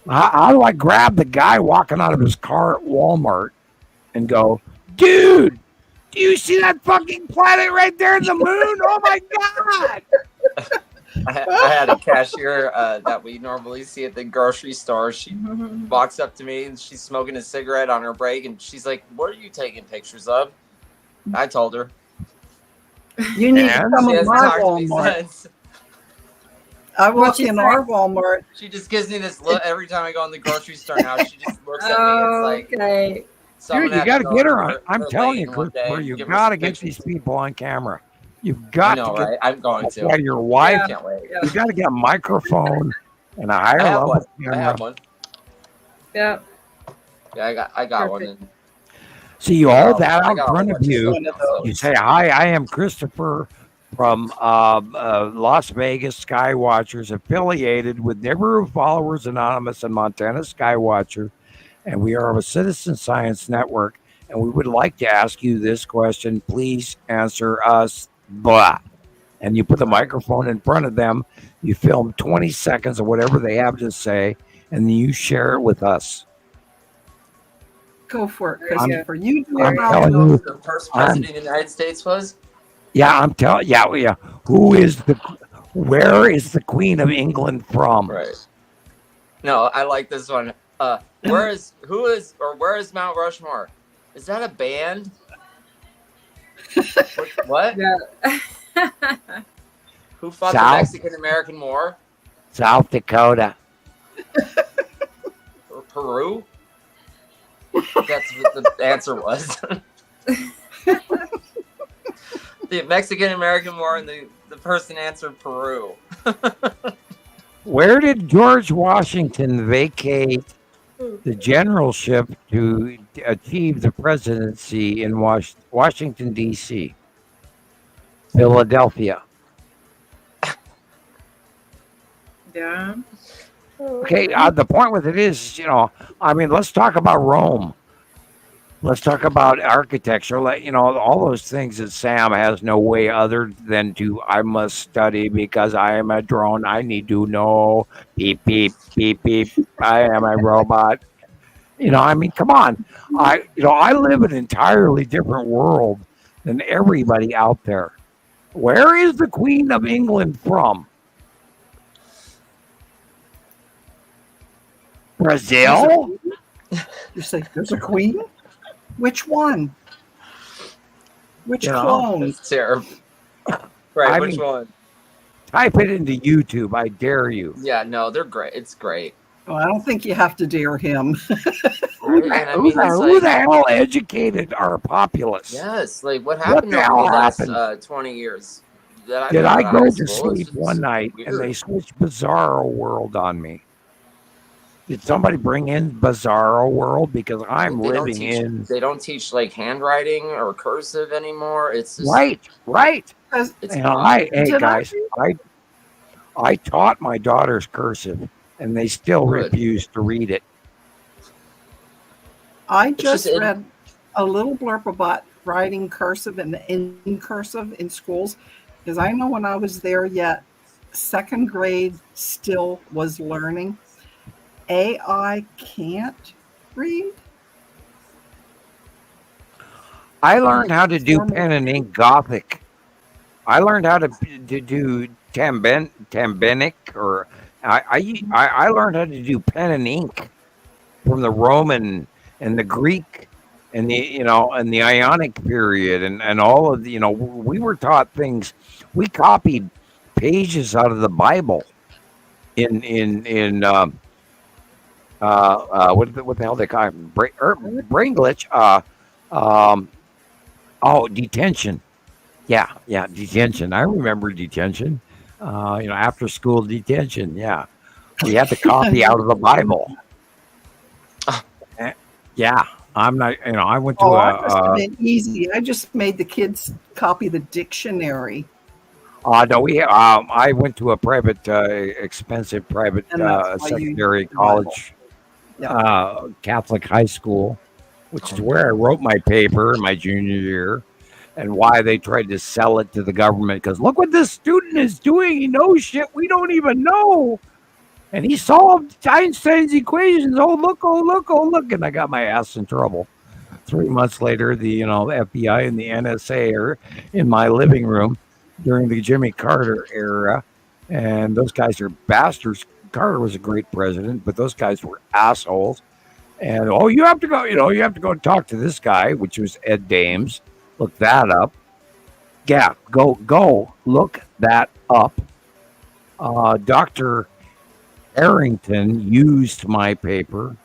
How do I grab the guy walking out of his car at Walmart and go, dude, do you see that fucking planet right there in the moon? Oh my God. I had a cashier that we normally see at the grocery store. She walks up to me and she's smoking a cigarette on her break, and she's like, what are you taking pictures of? I told her. You need to come to my Walmart. I walk in our Walmart. She just gives me this look every time I go in the grocery store now. She just looks at me. It's like, okay. Dude, you got to get her on. I'm telling you, Christoper, you got to get these people on camera. You've got to get. Right? I'm going to. Yeah, your wife. Can't wait. You got to get a microphone and a higher level camera. I have one. Yeah. Yeah, I got one. And, see, you hold that out in front of you. You say, "Hi, I am Christoper from Las Vegas Skywatchers, affiliated with Neighborhood Followers Anonymous and Montana Skywatcher, and we are a citizen science network. And we would like to ask you this question. Please answer us." Blah. And you put the microphone in front of them. You film 20 seconds of whatever they have to say, and then you share it with us. Go for it, Christoper. You do I'm it. telling you, the first president of the United States was? Yeah, I'm telling. Yeah. Where is the Queen of England from? Right. No, I like this one. Where is Mount Rushmore? Is that a band? What? Yeah. Who fought the Mexican American War? South Dakota. Or Peru? That's what the answer was. The Mexican American War, and the person answered Peru. Where did George Washington vacate the generalship to achieve the presidency in Washington, D.C.? Philadelphia. Yeah. Okay, the point with it is, let's talk about Rome. Let's talk about architecture. All those things that Sam has no way other than I must study because I am a drone. I need to know. Beep, beep, beep, beep. I am a robot. Come on. I live in an entirely different world than everybody out there. Where is the Queen of England from? Brazil? You say there's a queen? Which one? Which clone? It's terrible. Right, which one? Type it into YouTube. I dare you. Yeah, no, they're great. It's great. Well, I don't think you have to dare him. Who the hell educated our populace? Yes, what happened over the last 20 years? Did I go to sleep one night and they switched Bizarro World on me? Did somebody bring in Bizarro World? Because I'm living in... They don't teach handwriting or cursive anymore. It's just... Right. It's hey guys, I taught my daughters cursive, and they still refuse to read it. I just read a little blurb about writing cursive and in cursive in schools, because I know when I was there yet, second grade still was learning. AI can't read. I learned how to do pen and ink Gothic. I learned how to do Tambenic, or I learned how to do pen and ink from the Roman and the Greek and the Ionic period and all of the, we were taught things. We copied pages out of the Bible in what the hell they call it? Brain glitch. Detention. Yeah, detention. I remember detention. After school detention. Yeah, we had to copy out of the Bible. Yeah, I'm not. I went to that must have been easy. I just made the kids copy the dictionary. No, I went to a private, expensive private secondary college, Catholic high school, which is where I wrote my paper in my junior year, and why they tried to sell it to the government. Because look what this student is doing. He knows shit we don't even know. And he solved Einstein's equations. Oh, look. And I got my ass in trouble. 3 months later, the FBI and the NSA are in my living room during the Jimmy Carter era. And those guys are bastards. Carter was a great president, but those guys were assholes. And, you have to go, you have to go and talk to this guy, which was Ed Dames. Look that up. Yeah, go look that up. Dr. Arrington used my paper,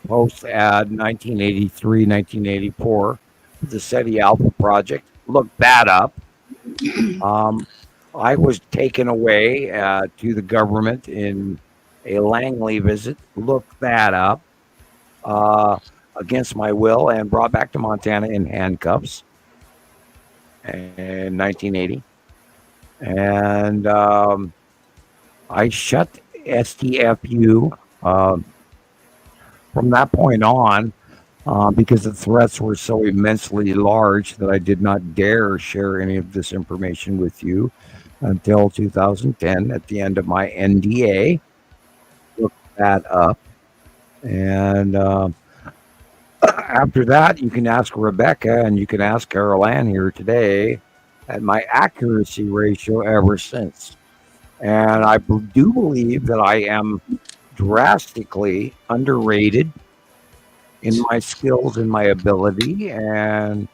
post-ad 1983, 1984, the SETI Alpha Project. Look that up. I was taken away to the government in a Langley visit. Look that up. Against my will, and brought back to Montana in handcuffs in 1980. And I shut STFU from that point on because the threats were so immensely large that I did not dare share any of this information with you until 2010 at the end of my NDA. Look that up. And after that, you can ask Rebecca and you can ask Carol Ann here today at my accuracy ratio ever since. And I do believe that I am drastically underrated in my skills and my ability. And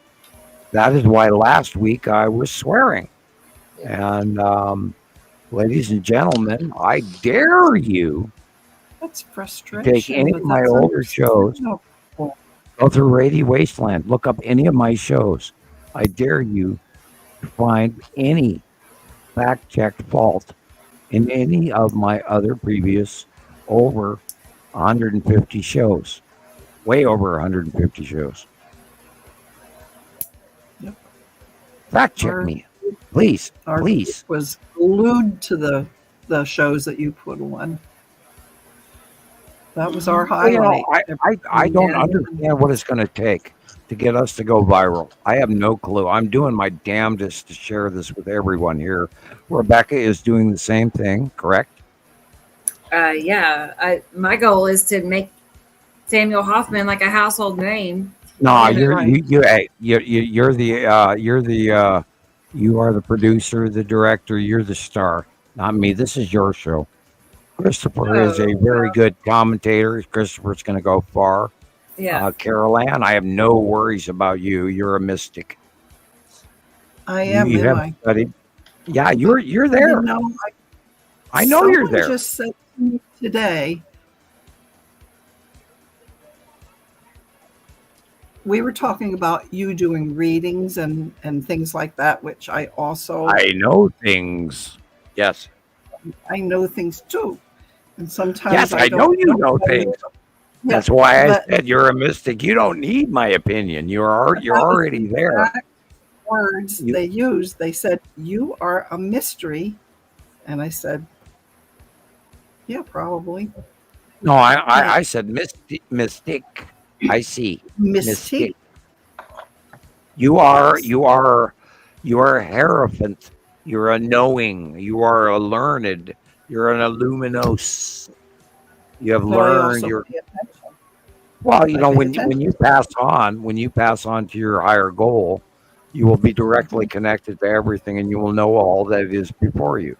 that is why last week I was swearing. And ladies and gentlemen, I dare you. That's frustration. Take any of my older shows, go through Radio Wasteland, look up any of my shows. I dare you to find any fact-checked fault in any of my other previous over 150 shows. Way over 150 shows. Yep. Fact-check me. Please. Please. Was glued to the shows that you put on. That was our highlight. I don't understand what it's going to take to get us to go viral. I have no clue. I'm doing my damnedest to share this with everyone here. Rebecca is doing the same thing, correct? Yeah. My goal is to make Samuel Hofman like a household name. No, you are the producer, the director. You're the star, not me. This is your show. Christoper is a very good commentator. Christoper's going to go far. Yeah. Carol Ann, I have no worries about you. You're a mystic. I am. You have studied. Yeah, you're there. I know you're there. Just said to me today, we were talking about you doing readings and things like that, which I know things. Yes. I know things too. And sometimes yes, I know you know things. That's why I said you're a mystic. You don't need my opinion. You're already there. Words they used. They said, "You are a mystery," and I said, Yeah, probably. No, I said mystic. I see. Mystique. You are a hierophant. You're a knowing. You are a learned. You're an illuminos. You have learned. Well, you know, when you pass on to your higher goal, you will be directly connected to everything, and you will know all that is before you.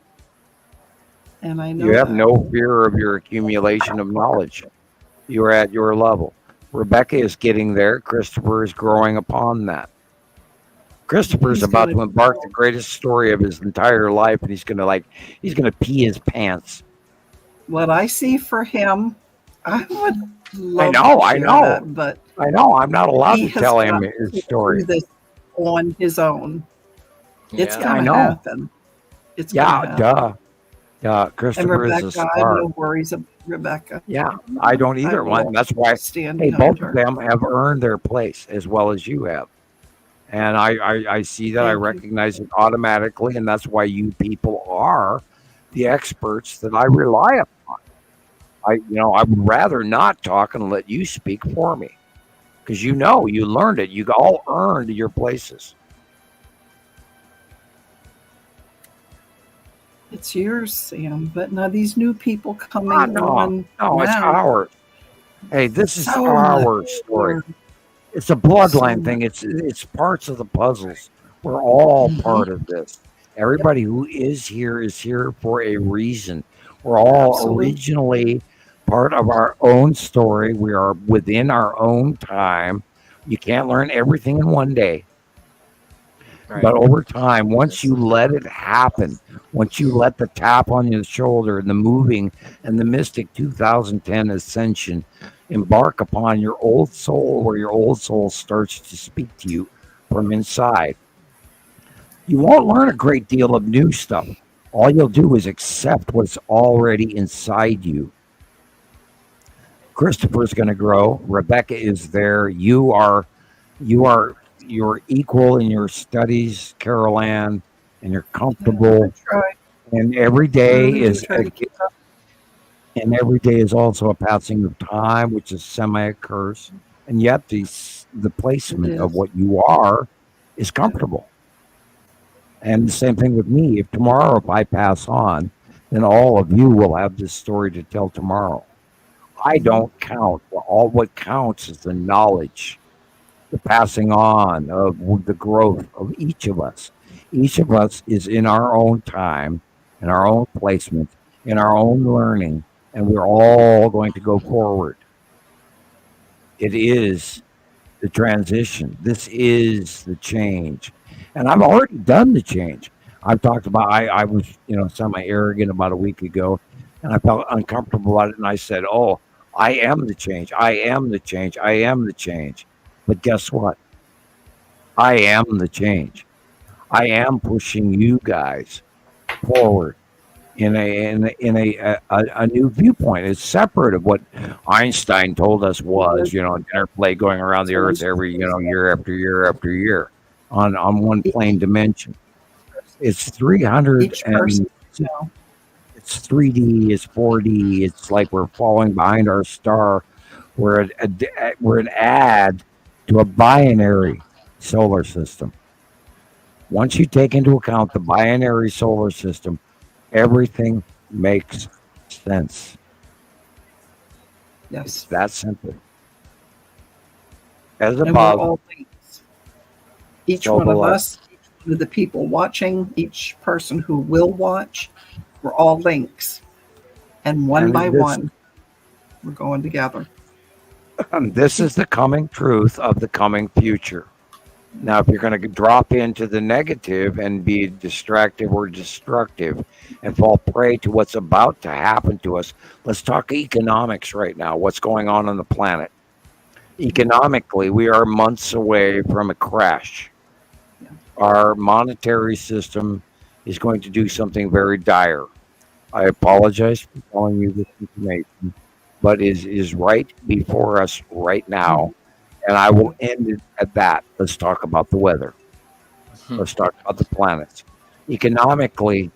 And I know you have no fear of your accumulation of knowledge. You are at your level. Rebecca is getting there. Christoper is growing upon that. Christoper is about to embark the greatest story of his entire life, and he's gonna pee his pants. What I see for him, I would love I know. that, but I know. I'm not allowed to tell him got his to story. do this on his own. It's Yeah. gonna happen. It's gonna happen. Duh. And Christoper Rebecca, is a I have star. no worries of Rebecca. Yeah, I don't either. That's why both of them have earned their place as well as you have. And I see that. I recognize it automatically, and that's why you people are the experts that I rely upon. I would rather not talk and let you speak for me, because you learned it. You all earned your places. It's yours, Sam. But now these new people coming on. No, it's ours. Hey, this is So our much story. more. It's a bloodline thing. It's parts of the puzzles. We're all part of this. Everybody who is here for a reason. We're all originally part of our own story. We are within our own time. You can't learn everything in one day. Right. But over time, once you let it happen, once you let the tap on your shoulder and the moving and the Mystic 2010 ascension embark upon your old soul, where your old soul starts to speak to you from inside, you won't learn a great deal of new stuff. All you'll do is accept what's already inside you. Christoper's going to grow. Rebecca is there. You're equal in your studies, Carol Ann, and you're comfortable. And every day is also a passing of time, which is a curse. And yet the placement of what you are is comfortable. And the same thing with me. If I pass on, then all of you will have this story to tell tomorrow. I don't count. All what counts is the knowledge, the passing on of the growth of each of us. Each of us is in our own time, in our own placement, in our own learning, and we're all going to go forward. It is the transition. This is the change. And I've already done the change. I've talked about, I was, semi-arrogant about a week ago, and I felt uncomfortable about it, and I said, oh, I am the change. I am the change. I am the change. But guess what? I am the change. I am pushing you guys forward in a new viewpoint. It's separate of what Einstein told us was, an interplay going around the Earth every, year after year after year on one plane dimension. It's 300 and it's 3D, it's 4D. It's like we're falling behind our star. We're an ad to a binary solar system. Once you take into account the binary solar system, everything makes sense. Yes. It's that simple. As and above, we're all links. Each one of us, each one of the people watching, each person who will watch, we're all links. And one by one, we're going together. This is the coming truth of the coming future. Now, if you're going to drop into the negative and be distracted or destructive and fall prey to what's about to happen to us, let's talk economics right now. What's going on the planet? Economically, we are months away from a crash. Our monetary system is going to do something very dire. I apologize for telling you this information, but it is right before us right now. And I will end it at that. Let's talk about the weather. Let's talk about the planets. Economically,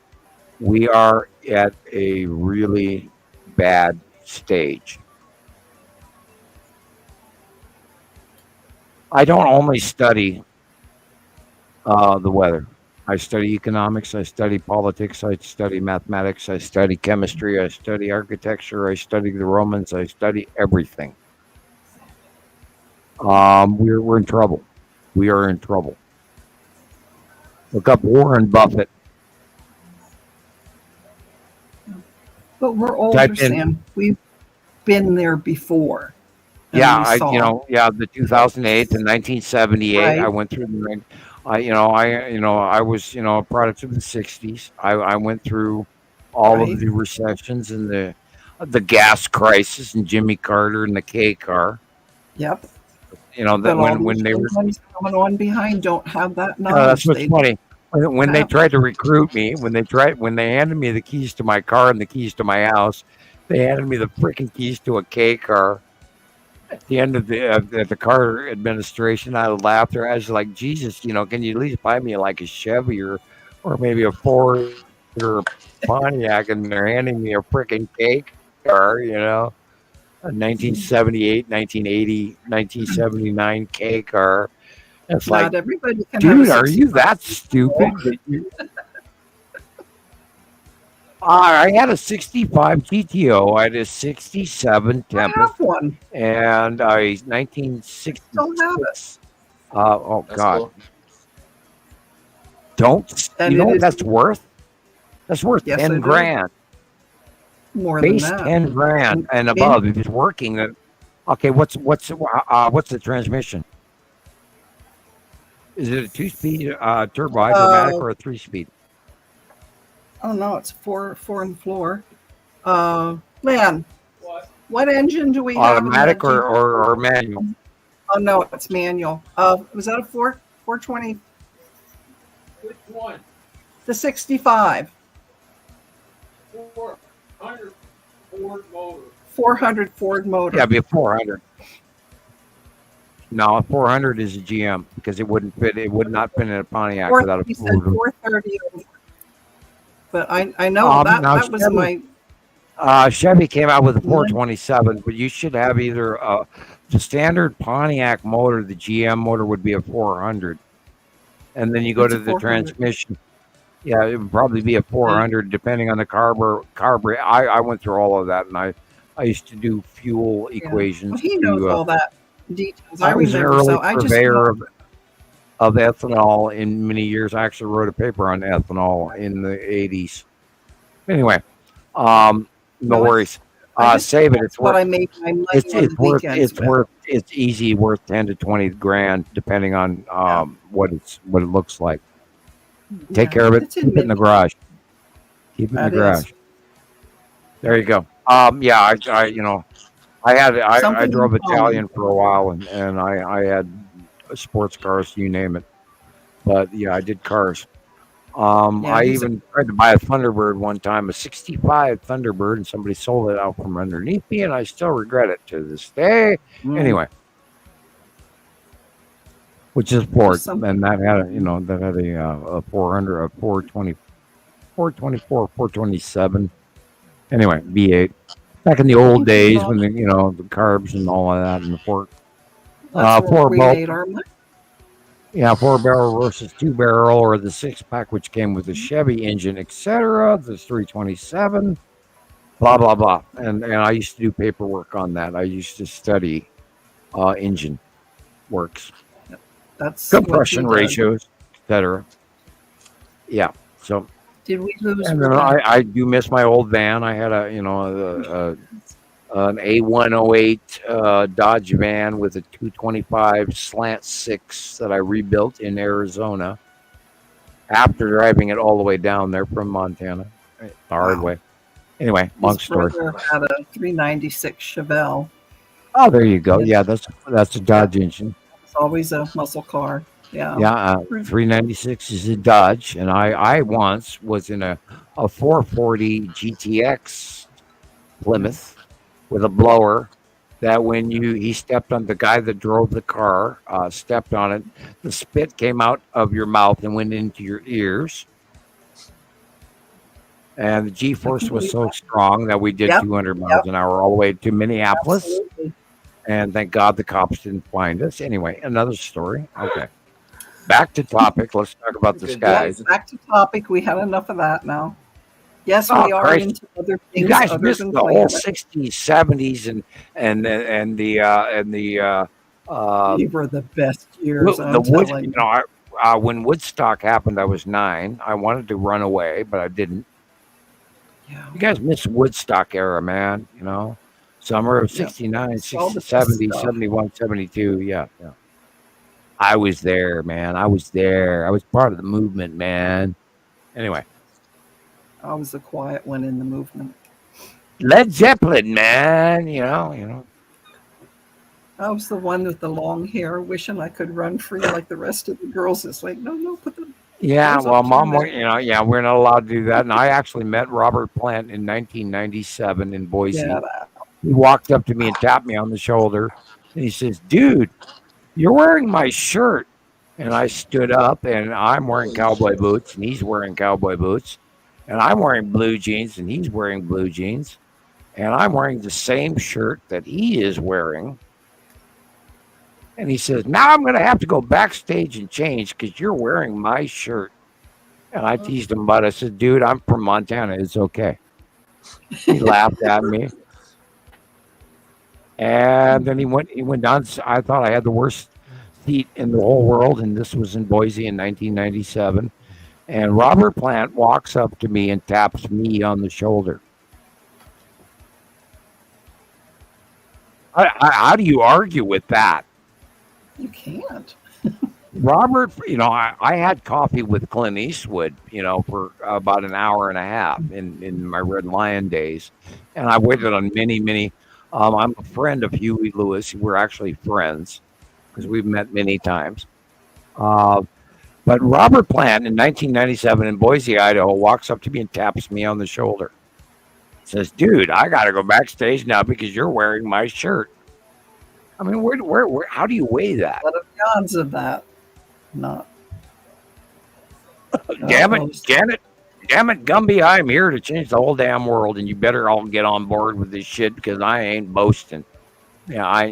we are at a really bad stage. I don't only study the weather. I study economics, I study politics, I study mathematics, I study chemistry, I study architecture, I study the Romans, I study everything. We're in trouble. We are in trouble. Look up Warren Buffett. But we're older, Sam. We've been there before. Yeah, the 2008 and 1978. Right. I went through the. I was a product of the 60s. I went through all of the recessions and the gas crisis and Jimmy Carter and the K car. Yep. That when they were coming on behind don't have that knowledge. That's what's funny. When they tried to recruit me, when they handed me the keys to my car and the keys to my house, they handed me the freaking keys to a K car. At the end of the Carter administration, I laughed. I was like, Jesus, can you at least buy me like a Chevy or maybe a Ford or a Pontiac? And they're handing me a freaking K car, a 1978, 1980, 1979 K car. It's not like, everybody can dude, are you that stupid? I had a 65 GTO. I had a 67 Tempest. I have one. And a 1966. Don't have it. Oh, That's God. cool. Don't. And you know what is, that's worth? That's worth yes, 10 grand. More Base than that. 10 grand and above. If it's working, then okay. What's the transmission? Is it a 2-speed turbo automatic or a 3-speed? Oh no, it's four and floor. Man, what engine do we have? Automatic or manual? Oh no, it's manual. Was that a 420? Which one? The 65. 400 Ford motor. 400 Ford motor. Yeah, it'd be a 400. No, a 400 is a GM because it wouldn't fit. It would not fit in a Pontiac without a 430. But I know that was Chevy, my. Chevy came out with a 427, but you should have either the standard Pontiac motor. The GM motor would be a 400, and then you go to the transmission. Yeah, it would probably be a 400 depending on the carburetor. I went through all of that, and I used to do fuel equations. Well, he knows all that details. I was an early purveyor of ethanol in many years. I actually wrote a paper on ethanol in the 80s. Anyway, no worries. Save it. It's worth. I make my money It's easy worth 10 to 20 grand depending on what it looks like. Take care of it. Keep it in the garage. Keep it in the garage. There you go. I drove Italian for a while and I had sports cars, you name it. But yeah, I did cars. I even tried to buy a Thunderbird one time, a 65 Thunderbird, and somebody sold it out from underneath me, and I still regret it to this day. Anyway, which is Ford, and that had a 400, a 420, 424, 427. Anyway, V8. Back in the old days when the carbs and all of that, and the fork. 4-barrel versus 2-barrel, or the 6-pack, which came with the Chevy engine, etc. The 327, blah blah blah. And I used to do paperwork on that. I used to study engine works, that's compression ratios, etc. Yeah. So. Did we lose? And then I do miss my old van. I had an A108 Dodge van with a 225 slant 6 that I rebuilt in Arizona after driving it all the way down there from Montana, the hard way. Anyway, long story. His brother had a 396 Chevelle. Oh, there you go. Yeah, that's a Dodge engine. It's always a muscle car. Yeah. Yeah, 396 is a Dodge, and I once was in a 440 GTX Plymouth with a blower that when he stepped on the guy that drove the car, stepped on it, the spit came out of your mouth and went into your ears. And the G-force was so strong that we did 200 miles an hour all the way to Minneapolis. Absolutely. And thank God the cops didn't find us. Anyway, another story. Okay. Back to topic. Let's talk about the skies. Back to topic. We had enough of that now. Yes, Oh, we are Christ. into other things. You guys other missed than the whole playing. 60s, 70s, and the These were the best years. the I'm wood. telling You you. know, when Woodstock happened, I was 9. I wanted to run away, but I didn't. Yeah. You guys missed Woodstock era, man. You know, summer of Yeah. 69, All the 60, best 70, stuff. 71, 72. Yeah. I was there, man. I was there. I was part of the movement, man. Anyway, I was the quiet one in the movement. Led Zeppelin, man. You know. I was the one with the long hair, wishing I could run free like the rest of the girls. It's like, no, put the Yeah, clothes well, up Mom, here. we're not allowed to do that. And I actually met Robert Plant in 1997 in Boise. Yeah, He walked up to me and tapped me on the shoulder, and he says, "Dude, you're wearing my shirt." And I stood up, and I'm wearing cowboy boots, and he's wearing cowboy boots, and I'm wearing blue jeans, and he's wearing blue jeans, and I'm wearing the same shirt that he is wearing. And he says, "Now I'm going to have to go backstage and change because you're wearing my shirt." And I teased him about it. I said, "Dude, I'm from Montana. It's okay." He laughed at me. And then he went down. I thought I had the worst seat in the whole world, and this was in Boise in 1997. And Robert Plant walks up to me and taps me on the shoulder. How do you argue with that? You can't. Robert, I had coffee with Clint Eastwood, for about an hour and a half in my Red Lion days. And I waited on many, I'm a friend of Huey Lewis. We're actually friends because we've met many times. But Robert Plant in 1997 in Boise, Idaho, walks up to me and taps me on the shoulder. Says, "Dude, I got to go backstage now because you're wearing my shirt." I mean, where how do you weigh that? What are the odds of that? Not. Damn it, Gumby, I'm here to change the whole damn world, and you better all get on board with this shit because I ain't boasting. Yeah, I'm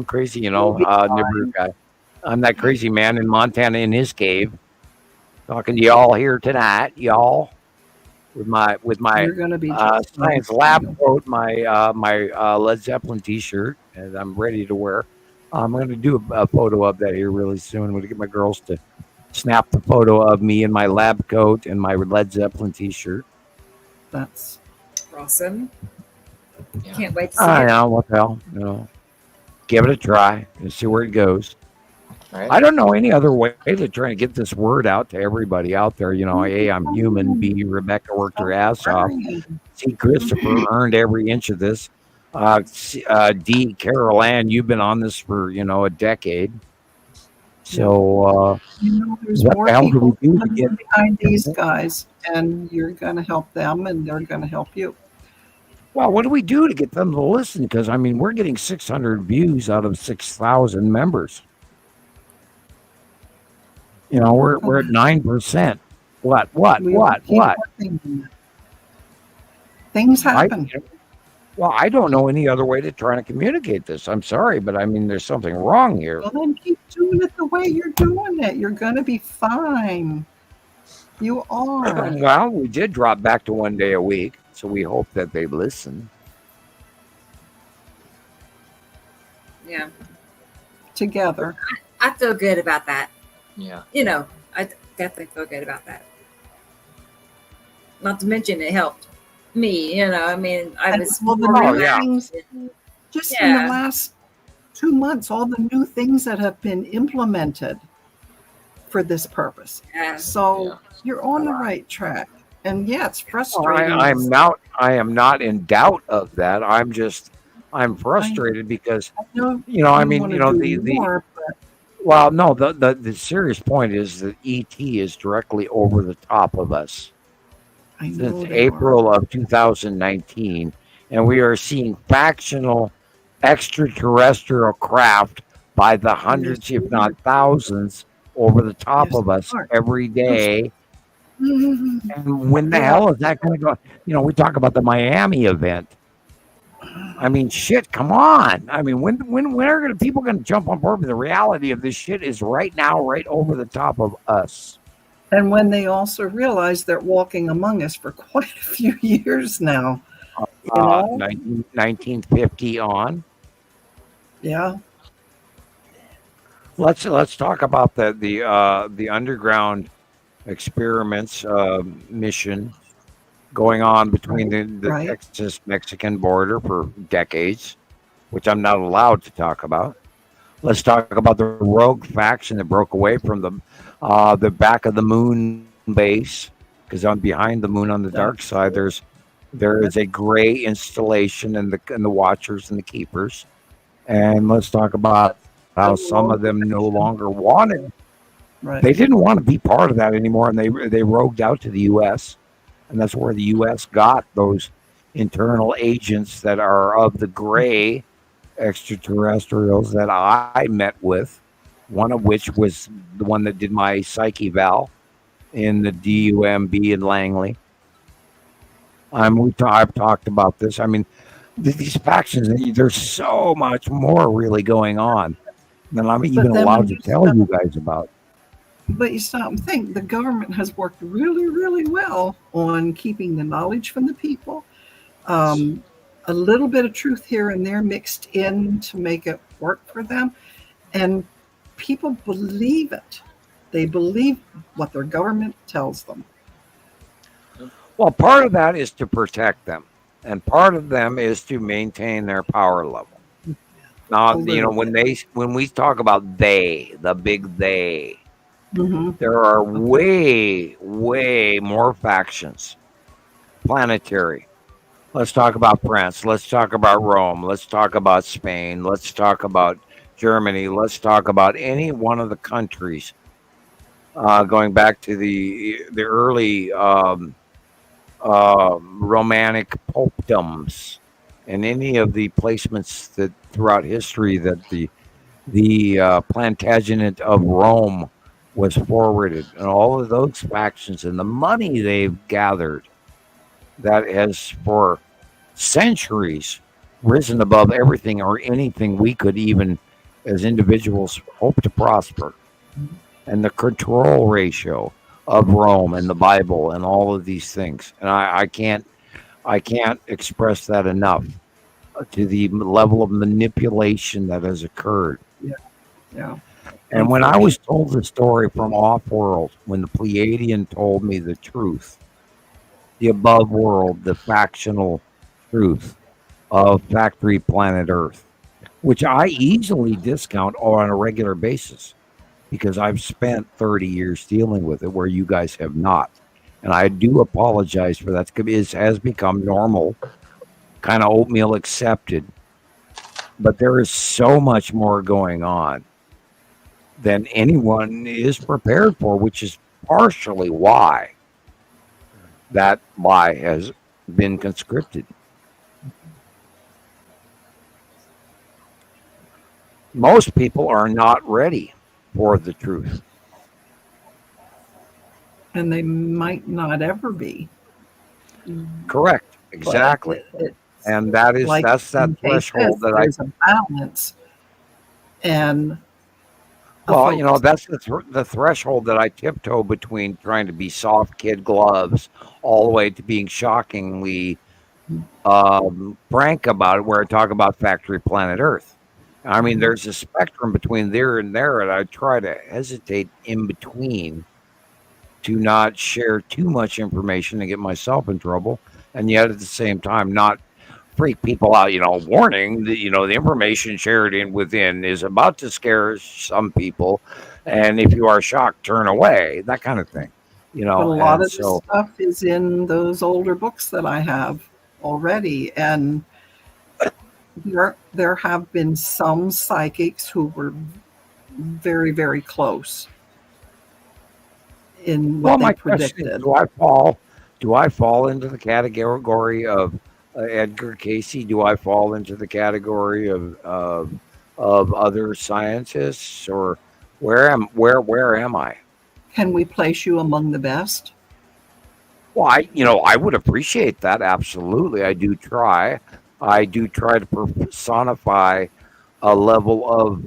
crazy, Nibiru guy. I'm that crazy man in Montana in his cave, talking to y'all here tonight, y'all, with my You're gonna be science lab coat, my Led Zeppelin T-shirt, and I'm ready to wear. I'm going to do a photo of that here really soon. I'm going to get my girls to snap the photo of me in my lab coat and my Led Zeppelin T-shirt. That's awesome. Can't wait to see I it. know, what the hell, give it a try and see where it goes. Right. I don't know any other way to try and get this word out to everybody out there. A, I'm human. B, Rebecca worked her ass off. C, Christoper earned every inch of this. D, Carol Ann, you've been on this for, a decade. So, there's what more the hell do people we do to get behind these guys, and you're going to help them, and they're going to help you. Well, what do we do to get them to listen? Because, we're getting 600 views out of 6,000 members. We're at 9%. What? Things happen. I don't know any other way to try to communicate this. I'm sorry, but there's something wrong here. Well, then keep doing it the way you're doing it. You're going to be fine. You are. Well, we did drop back to 1 day a week, so we hope that they listen. Yeah. Together. I feel good about that. Yeah. I definitely feel good about that. Not to mention it helped me, I was Just in the last 2 months, all the new things that have been implemented for this purpose. Yeah. So you're on the right track. And it's frustrating. I am not in doubt of that. I'm frustrated because the serious point is that ET is directly over the top of us since April of 2019, and we are seeing factional extraterrestrial craft by the hundreds, if not thousands, over the top of us every day. And when the hell is that going to go? You know, we talk about the Miami event. I mean, shit, come on. I mean, when are people going to jump on board? But the reality of this shit is right now, right over the top of us. And when they also realize they're walking among us for quite a few years now. 1950 on. Yeah. Let's talk about the underground experiments mission going on between the Texas-Mexican border for decades, which I'm not allowed to talk about. Let's talk about the rogue faction that broke away from the back of the moon base, because on behind the moon on the dark side, there is a gray installation and the Watchers and the Keepers. And let's talk about how some of them no longer wanted. Right. They didn't want to be part of that anymore, and they rogued out to the U.S. And that's where the U.S. got those internal agents that are of the gray extraterrestrials that I met with, one of which was the one that did my psych eval in the DUMB in Langley. I've talked about this. I mean, these factions, there's so much more really going on than I'm even allowed to tell you guys about. But you stop and think, the government has worked really, really well on keeping the knowledge from the people. A little bit of truth here and there mixed in to make it work for them. And people believe it. They believe what their government tells them. Well, part of that is to protect them. And part of them is to maintain their power level. Now, you know, when we talk about the big they, there are way, way more factions. Planetary. Let's talk about France. Let's talk about Rome. Let's talk about Spain. Let's talk about Germany. Let's talk about any one of the countries going back to the early Romanic popedoms and any of the placements that throughout history that the Plantagenet of Rome was forwarded, and all of those factions and the money they've gathered that has for centuries risen above everything or anything we could even as individuals hope to prosper. And the control ratio of Rome and the Bible and all of these things. And I can't express that enough to the level of manipulation that has occurred. Yeah. And when I was told the story from Off-World, when the Pleiadian told me the truth, the above world, the factional truth of Factory Planet Earth, which I easily discount on a regular basis because I've spent 30 years dealing with it where you guys have not. And I do apologize for that. It has become normal, kind of oatmeal accepted. But there is so much more going on than anyone is prepared for, which is partially why that lie has been conscripted. Most people are not ready for the truth. And they might not ever be. Correct. Exactly. And that's that threshold that there's a balance. And well, you know, that's the threshold that I tiptoe between trying to be soft kid gloves all the way to being shockingly frank about it, where I talk about Factory Planet Earth. I mean, there's a spectrum between there and there, and I try to hesitate in between to not share too much information and get myself in trouble, and yet at the same time not freak people out. You know, warning that, you know, the information shared within is about to scare some people, and if you are shocked, turn away. That kind of thing. You know, but a lot of this stuff is in those older books that I have already, and there have been some psychics who were very, very close in what they predicted. Is, do I fall into the category of Edgar Casey? Do I fall into the category of other scientists, or where am I? Can we place you among the best? Well, I would appreciate that. Absolutely. I do try. I do try to personify a level of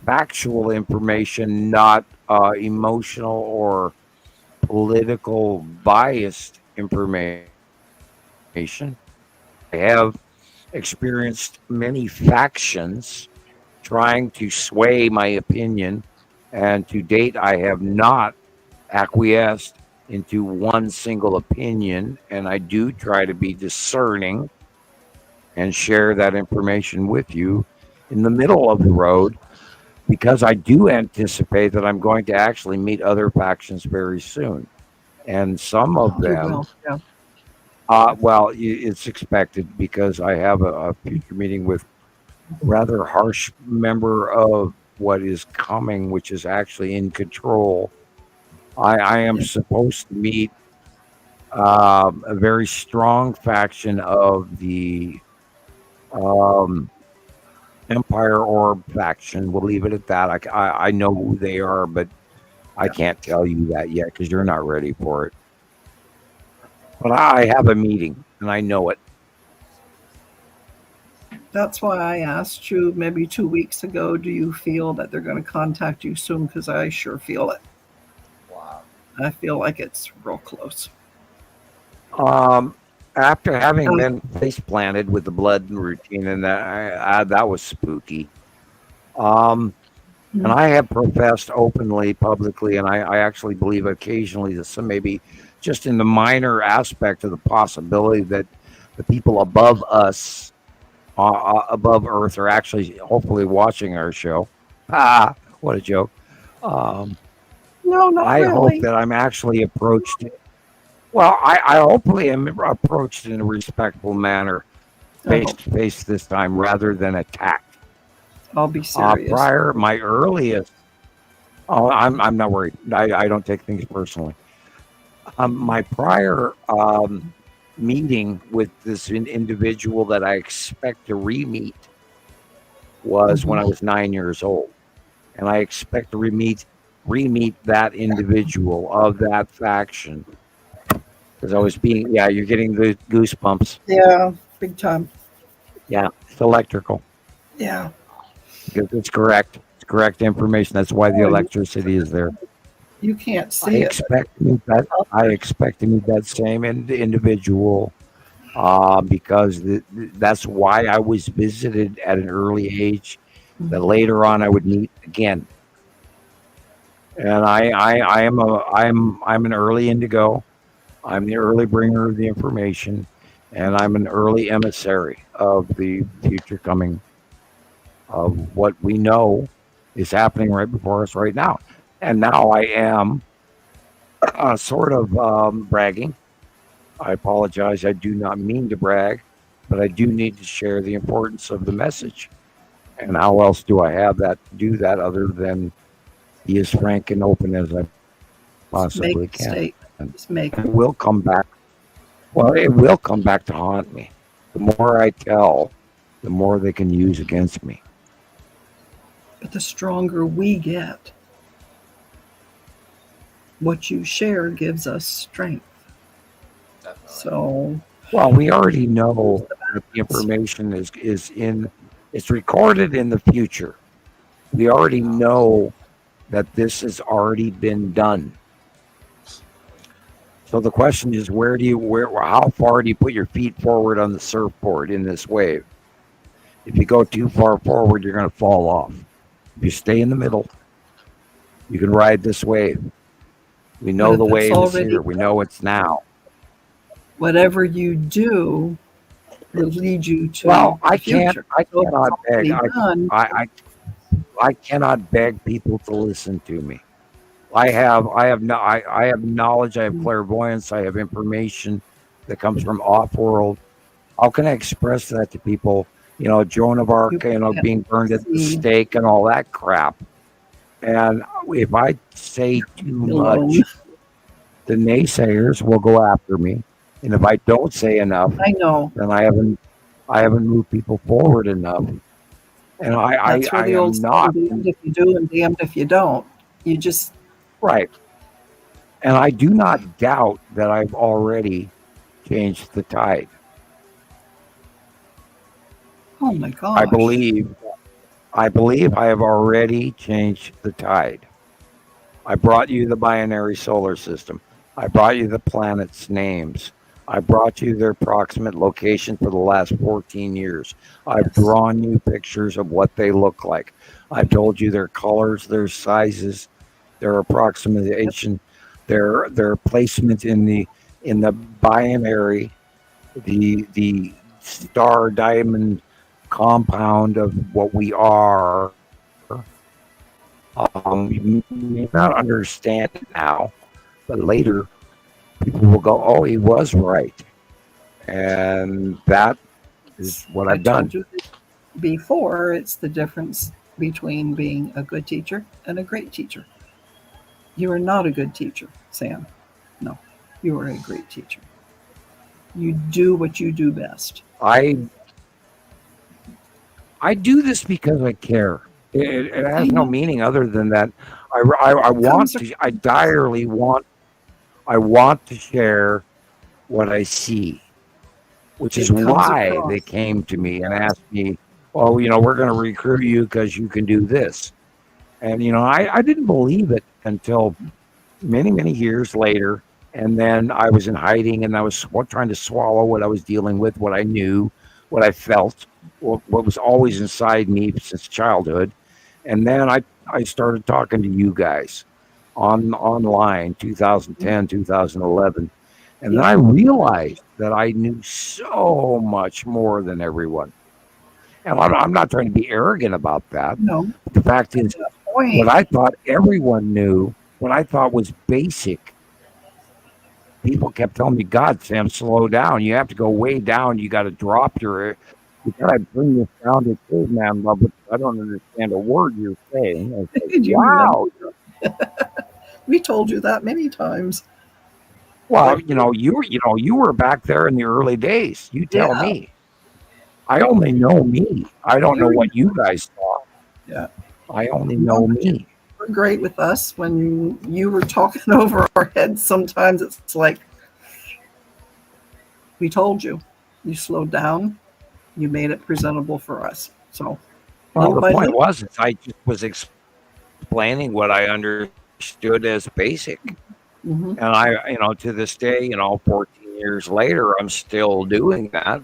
factual information, not emotional or political biased information. I have experienced many factions trying to sway my opinion, and to date, I have not acquiesced into one single opinion, and I do try to be discerning and share that information with you in the middle of the road, because I do anticipate that I'm going to actually meet other factions very soon. And some of them, well, it's expected, because I have a future meeting with a rather harsh member of what is coming, which is actually in control. I am supposed to meet a very strong faction of the Empire Orb faction. We'll leave it at that. I know who they are, but I can't tell you that yet because you're not ready for it. But I have a meeting, and I know it. That's why I asked you maybe 2 weeks ago, do you feel that they're going to contact you soon? Because I sure feel it. Wow. I feel like it's real close. After having been face planted with the blood routine, and that was spooky. And I have professed openly, publicly, and I actually believe occasionally that some maybe just in the minor aspect of the possibility that the people above us, above Earth, are actually hopefully watching our show. What a joke. No, not I really. hope that I'm actually approached. Well, I hopefully am approached in a respectful manner, face to face this time, rather than attacked. I'll be serious. My earliest. I'm not worried. I don't take things personally. My prior meeting with this individual that I expect to re-meet was when I was 9 years old, and I expect to re-meet that individual of that faction. Because I was you're getting the goosebumps. Yeah, big time. Yeah, it's electrical. Yeah. Because it's correct. It's correct information. That's why the electricity is there. You can't see I expect to meet that same individual because that's why I was visited at an early age. That later on I would meet again. And I'm an early indigo. I'm the early bringer of the information, and I'm an early emissary of the future coming of what we know is happening right before us right now. And now I am sort of bragging. I apologize. I do not mean to brag, but I do need to share the importance of the message. And how else do I have that to do that other than be as frank and open as I possibly can? It will come back. Well, it will come back to haunt me. The more I tell, the more they can use against me. But the stronger we get, what you share gives us strength. Definitely. So, well, we already know that the information it's recorded in the future. We already know that this has already been done. So the question is, how far do you put your feet forward on the surfboard in this wave? If you go too far forward, you're going to fall off. If you stay in the middle, you can ride this wave. We know the wave is here. We know it's now. Whatever you do will lead you to. Well, I cannot beg. I cannot beg people to listen to me. I have knowledge. I have clairvoyance. I have information that comes from off-world. How can I express that to people? Joan of Arc, being burned at the stake and all that crap. And if I say too much, the naysayers will go after me. And if I don't say enough, I know, then I haven't moved people forward enough. And I am not. Damned if you do and damned if you don't. You just right. And I do not doubt that I've already changed the tide. Oh my gosh. I believe I have already changed the tide. I brought you the binary solar system. I brought you the planets' names. I brought you their approximate location for the last 14 years. I've drawn you pictures of what they look like. I've told you their colors, their sizes, their approximation, their placement in the binary, the star diamond compound of what we are. You may not understand it now, but later people will go, "Oh, he was right," and that is what I've done. Told you before, it's the difference between being a good teacher and a great teacher. You are not a good teacher, Sam. No, you are a great teacher. You do what you do best. I do this because I care. It has no meaning other than that. I direly want to share what I see, which is why they came to me and asked me, "Oh, we're going to recruit you because you can do this." And I didn't believe it until many, many years later. And then I was in hiding, and I was trying to swallow what I was dealing with, what I knew, what I felt, what was always inside me since childhood. And then I started talking to you guys online, 2010, 2011. And then I realized that I knew so much more than everyone. And I'm not trying to be arrogant about that. No. But the fact is, what I thought everyone knew, what I thought was basic, people kept telling me, "God, Sam, slow down. You have to go way down. You got to drop you got to bring this down to caveman level. I don't understand a word you're saying." I was like, wow. We told you that many times. Well, you were back there in the early days. You tell me. I only know me. I don't know what you guys thought. Yeah. I only know me. You're great with us. When you were talking over our heads, sometimes it's like, we told you. You slowed down. You made it presentable for us. So, well, the point was, I just was explaining what I understood as basic. Mm-hmm. And I, to this day, 14 years later, I'm still doing that,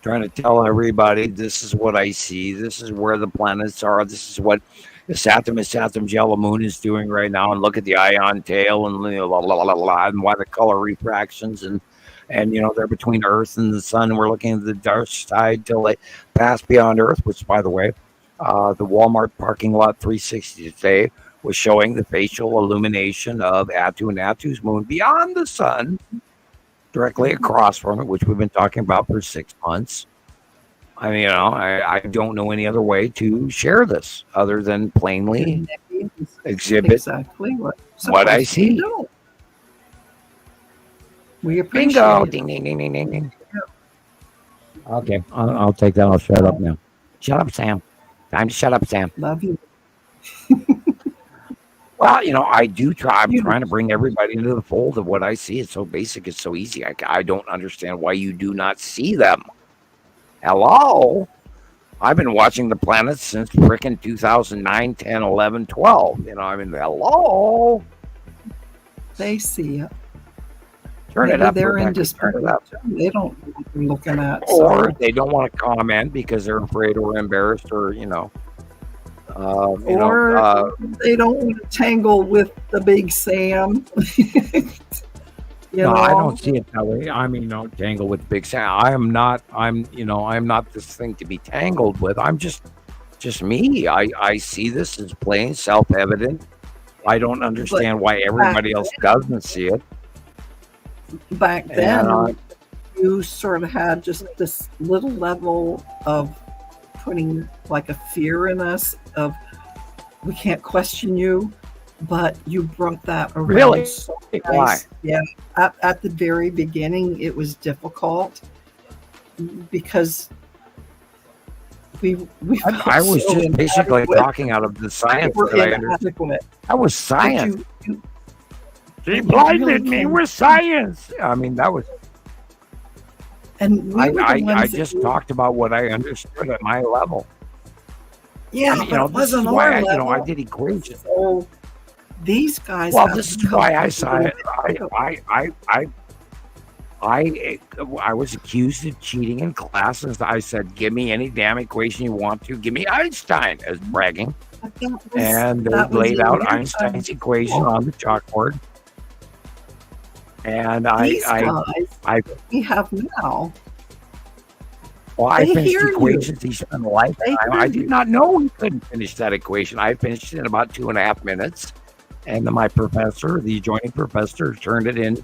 trying to tell everybody, this is what I see. This is where the planets are. This is what the Saturn yellow moon is doing right now. And look at the ion tail and and why the color refractions and they're between Earth and the sun. We're looking at the dark side till they pass beyond Earth, which, by the way, the Walmart parking lot 360 today was showing the facial illumination of Attu and Attu's moon beyond the sun, directly across from it, which we've been talking about for 6 months. I mean, I don't know any other way to share this other than plainly exhibit exactly what I see. We appreciate Bingo! it. Ding, ding, ding, ding, ding, ding. Okay, I'll take that. I'll shut up now. Shut up, Sam. Time to shut up, Sam. Love you. Well, I do try. I'm trying to bring everybody into the fold of what I see. It's so basic. It's so easy. I don't understand why you do not see them. Hello? I've been watching the planets since frickin' 2009, 10, 11, 12. Hello? They see it. Turn it up. They're in Turn it up. They don't know what they're looking at. Or they don't want to comment because they're afraid or embarrassed or, or they don't want to tangle with the big Sam. No, I don't see it that way. I mean, don't tangle with Big Sam. I'm not this thing to be tangled with. I'm just me. I see this as plain self-evident. I don't understand why everybody else doesn't see it. Back then, you sort of had just this little level of putting like a fear in us of, we can't question you. But you brought that around. Really? So Why? nice. Yeah. At the very beginning, it was difficult because I was so just basically inadequate. talking out of the science that I understood. That was science. He blinded me with science. I mean, that was. And I just talked about what I understood at my level. Yeah, I mean, but it wasn't our level. I did equations. So these guys. Well, this is why I saw it. I was accused of cheating in classes. I said, "Give me any damn equation you want to. Give me Einstein," as bragging. And they laid out Einstein's equation on the chalkboard. And we have now. Well, I finished equations. He spent a lifetime. I did not know he couldn't finish that equation. I finished it in about 2.5 minutes. And then my professor, the adjoining professor, turned it in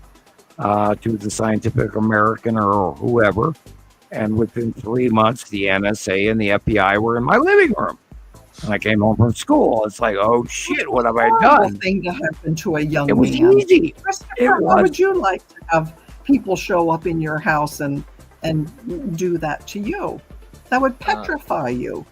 to the Scientific American or whoever. And within 3 months, the NSA and the FBI were in my living room. And I came home from school. It's like, oh shit, what have I done? Thing to happen to a young man. It was easy. Why would you like to have people show up in your house and do that to you? That would petrify you.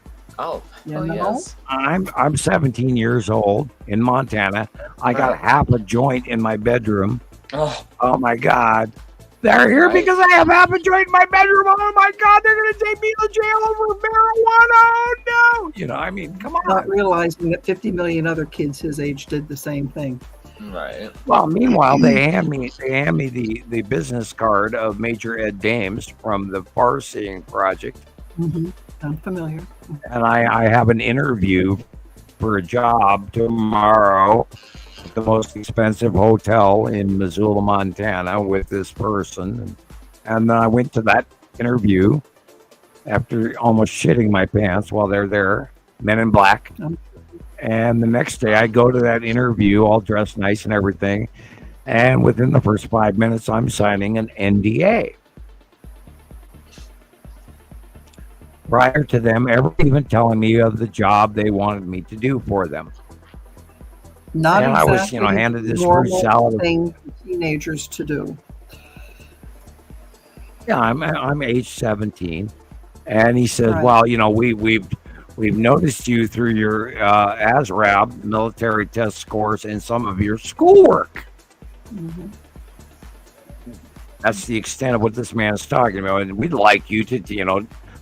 Yes. I'm 17 years old in Montana. I got half a joint in my bedroom. Oh my God. They're here because I have half a joint in my bedroom. Oh my God, they're going to take me to jail over marijuana. Oh no. You know, I mean, come on. Not realizing that 50 million other kids his age did the same thing. Right. Well, meanwhile, they hand me the business card of Major Ed Dames from the Far Seeing Project. Mm-hmm. I'm familiar. And I have an interview for a job tomorrow at the most expensive hotel in Missoula, Montana, with this person. And then I went to that interview after almost shitting my pants while they're there, Men in Black. And the next day I go to that interview all dressed nice and everything. And within the first 5 minutes, I'm signing an NDA. Prior to them ever even telling me of the job they wanted me to do for them. Not and exactly I was, handed this fruit salad thing for teenagers to do. Yeah, I'm age 17, and he says, right. "Well, we've noticed you through your ASRAB military test scores and some of your schoolwork." Mm-hmm. That's the extent of what this man is talking about, and we'd like you to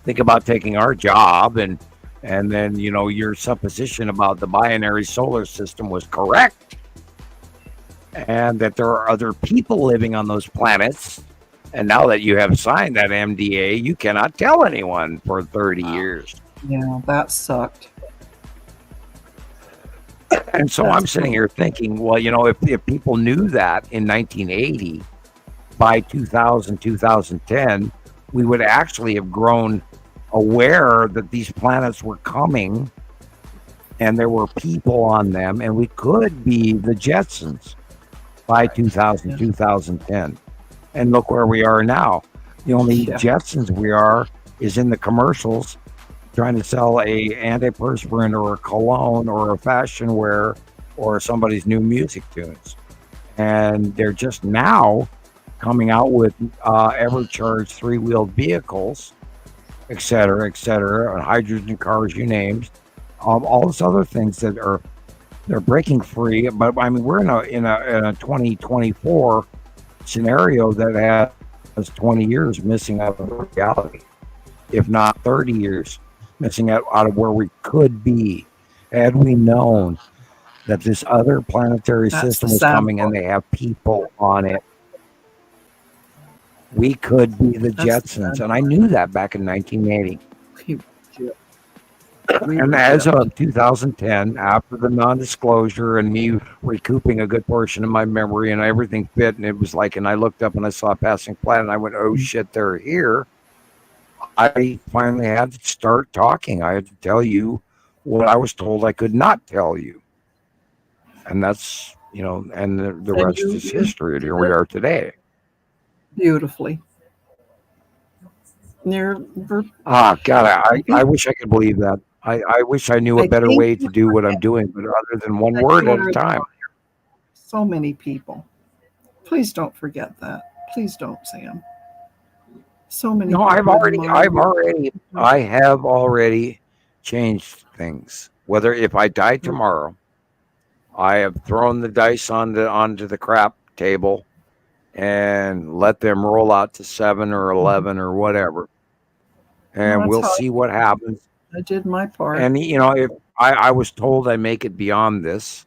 think about taking our job, and then your supposition about the binary solar system was correct, and that there are other people living on those planets. And now that you have signed that MDA, you cannot tell anyone for 30 years. Yeah, that sucked. And so I'm sitting here thinking, well, if people knew that in 1980, by 2000, 2010, we would actually have grown aware that these planets were coming and there were people on them, and we could be the Jetsons by 2000, 2010. And look where we are now. The only Jetsons we are is in the commercials trying to sell a antiperspirant or a cologne or a fashion wear or somebody's new music tunes. And they're just now coming out with ever-charged three-wheeled vehicles, et cetera, hydrogen cars, you name, all these other things that they're breaking free. But I mean, we're in a 2024 scenario that has 20 years missing out of reality, if not 30 years missing out of where we could be had we known that this other planetary system is coming and they have people on it. We could be the Jetsons, and I knew that back in 1980. And as of 2010, after the non-disclosure and me recouping a good portion of my memory and everything fit, and it was like, and I looked up and I saw a passing planet, and I went, oh shit, they're here. I finally had to start talking. I had to tell you what I was told I could not tell you. And that's, and the rest is history. And here we are today. Beautifully. God, I wish I could believe that. I wish I knew a better way to do what I'm doing, but other than one word at a time. So many people. Please don't forget that. Please don't, Sam. So many. No, I have already changed things. Whether if I die tomorrow, I have thrown the dice onto the crap table and let them roll out to 7 or 11 or whatever, and we'll see what happens. I did my part. And if I was told I make it beyond this,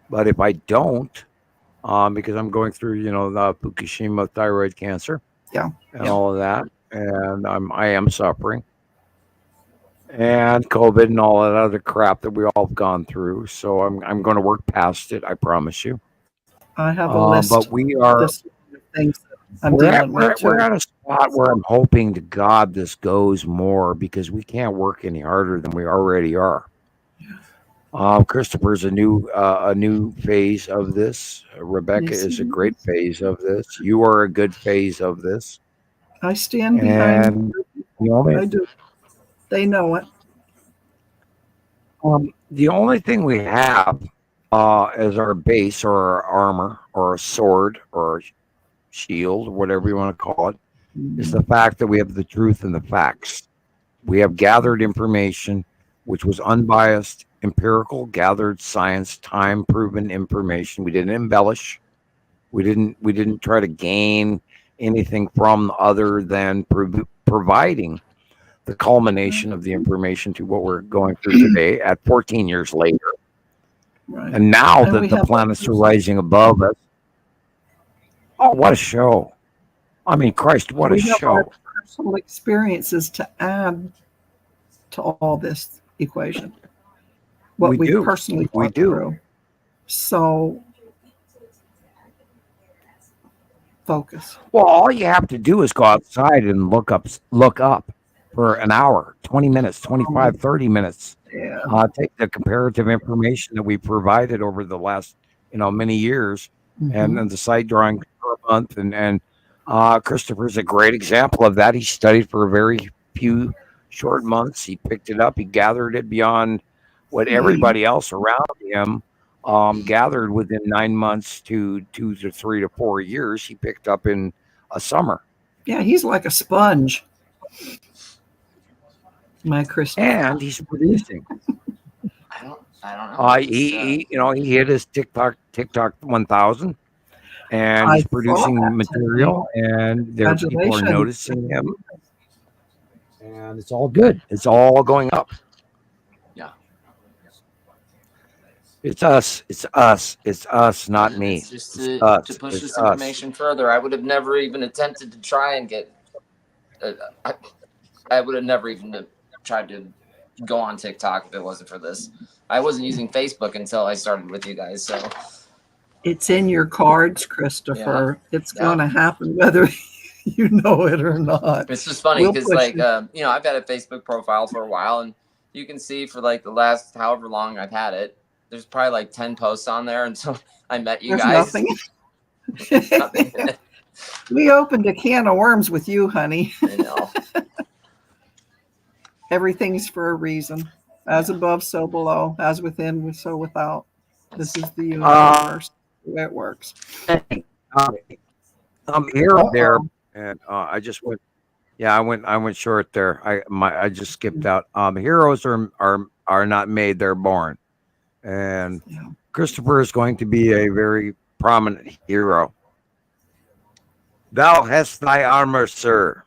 but if I don't, because I'm going through the Fukushima thyroid cancer, and all of that, and I am suffering, and COVID and all that other crap that we all have gone through. So I'm going to work past it. I promise you. I have a list. But we are things I'm we're dealing with too. at a spot where I'm hoping to God this goes more, because we can't work any harder than we already are. Christopher's a new phase of this. Rebecca is a great phase of this. You are a good phase of this. I stand behind. I do. They know it. The only thing we have as our base or our armor or a sword or a shield, whatever you want to call it, is the fact that we have the truth and the facts. We have gathered information which was unbiased, empirical, gathered science, time proven information. We didn't embellish. We didn't try to gain anything from other than providing the culmination of the information to what we're going through today at 14 years later. Right. And now that the planets are rising above us, oh, what a show. I mean, Christ, what a have show. Our personal experiences to add to all this equation. What we personally went through. So focus. Well, all you have to do is go outside and look up for an hour, 20 minutes, 25, 30 minutes. Yeah. Take the comparative information that we provided over the last, many years, and then the side drawing for a month. And Christopher's a great example of that. He studied for a very few short months. He picked it up. He gathered it beyond what everybody else around him gathered within 9 months to 2 to 3 to 4 years. He picked up in a summer. Yeah, he's like a sponge. My Christopher. And he's producing. I don't know. He hit his TikTok 1,000, and he's producing material, and people are noticing him, and it's all good. It's all going up. Yeah. It's us, not me. It's just to push this information further. I would have never even attempted to try and get. I would have never even tried to go on TikTok if it wasn't for this. I wasn't using Facebook until I started with you guys. So it's in your cards, Christopher. Yeah. It's going to happen whether you know it or not. It's just funny because I've had a Facebook profile for a while, and you can see for like the last however long I've had it, there's probably like 10 posts on there until I met you guys. Nothing. We opened a can of worms with you, honey. I know. Everything's for a reason. As above, so below. As within, so without. This is the universe. The way it works. I'm here there, and I just went. Yeah, I went short there. I just skipped out. Heroes are not made; they're born. And Christopher is going to be a very prominent hero. Thou hast thy armor, sir.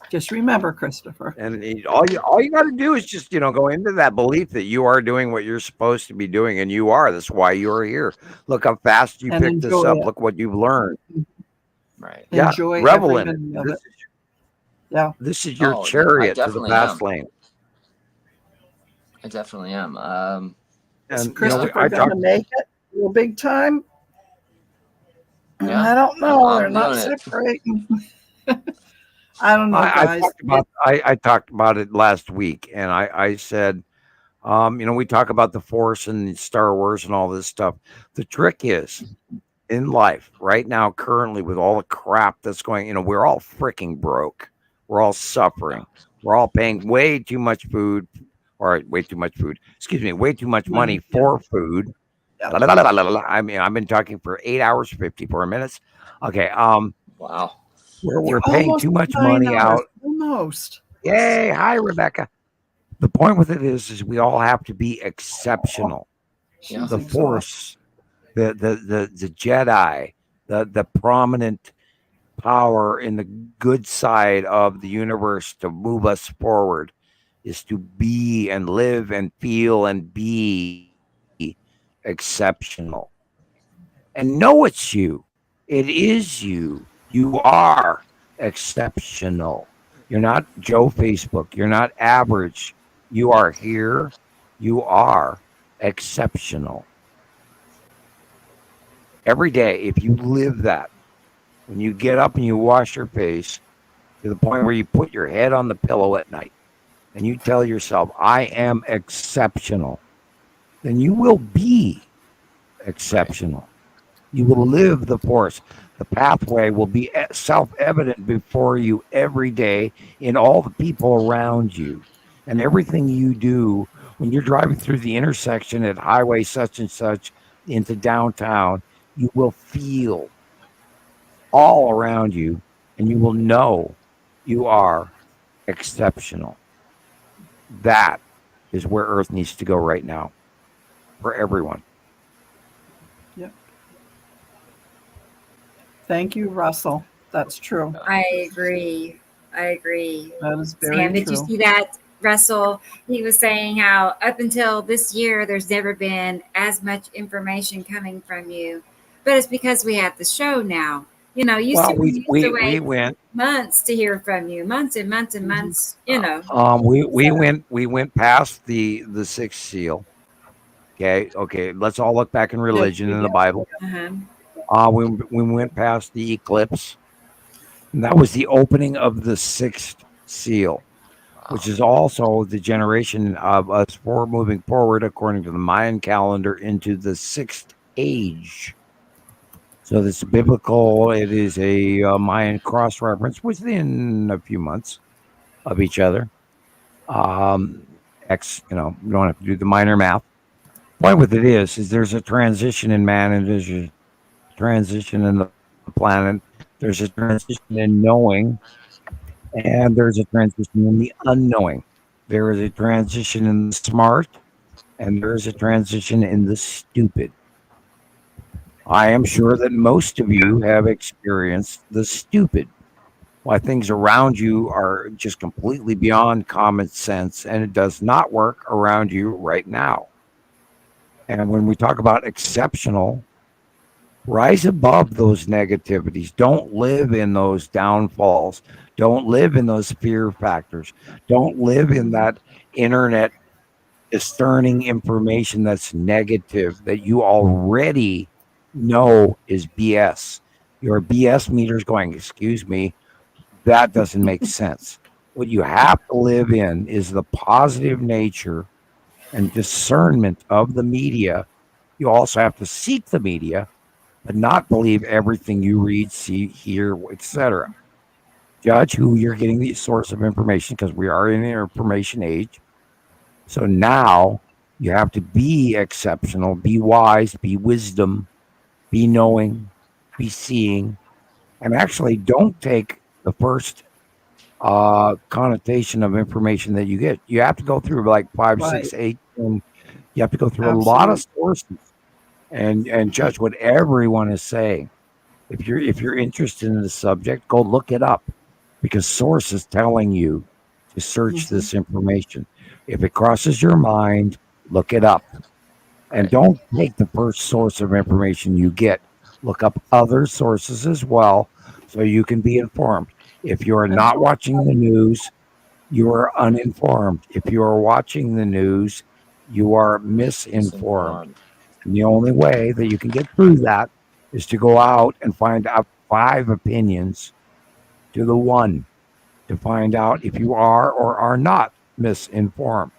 Just remember, Christopher. And all you got to do is just go into that belief that you are doing what you're supposed to be doing, and you are. That's why you are here. Look how fast you picked this up. Look what you've learned. Right. Yeah. Enjoy revel in it. This is your chariot to the fast lane. I definitely am. And Christopher gonna make it real big time? Yeah. I don't know. They're not separating. I don't know, guys. I talked about it last week, and I said, we talk about the Force and Star Wars and all this stuff. The trick is, in life right now, currently, with all the crap that's going, we're all freaking broke. We're all suffering. We're all paying way too much food, way too much money for food. I mean, I've been talking for 8 hours, 54 minutes. Okay. Wow. We're paying too much money out. Almost. Yay. Hi, Rebecca. The point with it is we all have to be exceptional. Yeah. The Force the Jedi, the prominent power in the good side of the universe to move us forward is to be and live and feel and be exceptional. And know it's you. It is you. You are exceptional. You're not Joe Facebook. You're not average. You are here. You are exceptional. Every day, if you live that, when you get up and you wash your face to the point where you put your head on the pillow at night and you tell yourself, I am exceptional, then you will be exceptional. You will live the force. The pathway will be self-evident before you every day in all the people around you. And everything you do when you're driving through the intersection at highway such and such into downtown, you will feel all around you and you will know you are exceptional. That is where Earth needs to go right now for everyone. Yep. Thank you, Russell. That's true. I agree. That is very Sam, did true. you see that, Russell? He was saying how up until this year, there's never been as much information coming from you. But it's because we have the show now. You know, we went months to hear from you, months and months and months. You know, we went past the sixth seal. Okay. Let's all look back in religion in the Bible. We went past the eclipse, and that was the opening of the sixth seal, which is also the generation of us moving forward according to the Mayan calendar into the sixth age. So this biblical, it is a Mayan cross reference within a few months of each other. We don't have to do the minor math. Point with it is there's a transition in man, and there's a transition in the planet. There's a transition in knowing, and there's a transition in the unknowing. There is a transition in the smart, and there is a transition in the stupid. I am sure that most of you have experienced the stupid, why things around you are just completely beyond common sense, and it does not work around you right now. And when we talk about exceptional, rise above those negativities. Don't live in those downfalls. Don't live in those fear factors. Don't live in that internet discerning information that's negative, that you already know is BS. Your BS meter is going, excuse me, that doesn't make sense. What you have to live in is the positive nature and discernment of the media. You also have to seek the media, but not believe everything you read, see, hear, etc. Judge who you're getting the source of information, because we are in an information age. So now you have to be exceptional, be wise, be wisdom, be knowing, be seeing, and actually don't take the first connotation of information that you get. You have to go through like 5, 6, 8, and you have to go through a lot of sources and judge what everyone is saying. If you're interested in the subject, go look it up, because source is telling you to search this information. If it crosses your mind, look it up. And don't take the first source of information you get. Look up other sources as well, so you can be informed. If you are not watching the news, you are uninformed. If you are watching the news, you are misinformed. And the only way that you can get through that is to go out and find out 5 opinions to the one, to find out if you are or are not misinformed.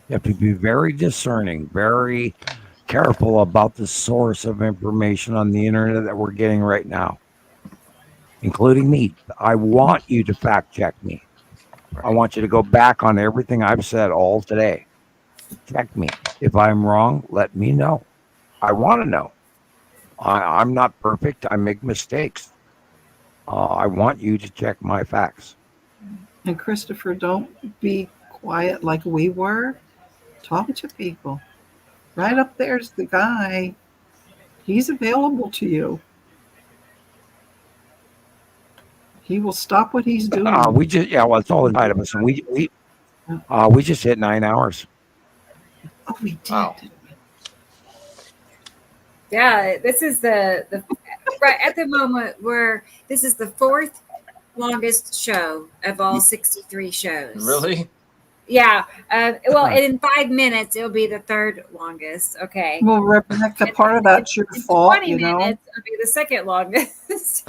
You have to be very discerning, very careful about the source of information on the internet that we're getting right now, including me. I want you to fact check me. I want you to go back on everything I've said all today. Check me. If I'm wrong, let me know. I want to know. I'm not perfect. I make mistakes. I want you to check my facts. And Christopher, don't be quiet like we were. Talk to people. Right up there's the guy. He's available to you. He will stop what he's doing. Well, it's all inside of us, and we just hit 9 hours. Oh, we did. Wow. Yeah, this is the right at the moment this is the 4th longest show of all 63 shows. Really? Yeah. Well, in 5 minutes, it'll be the 3rd longest. Okay. Well, Rebecca, part of that's your fault, 20 minutes will be the 2nd longest.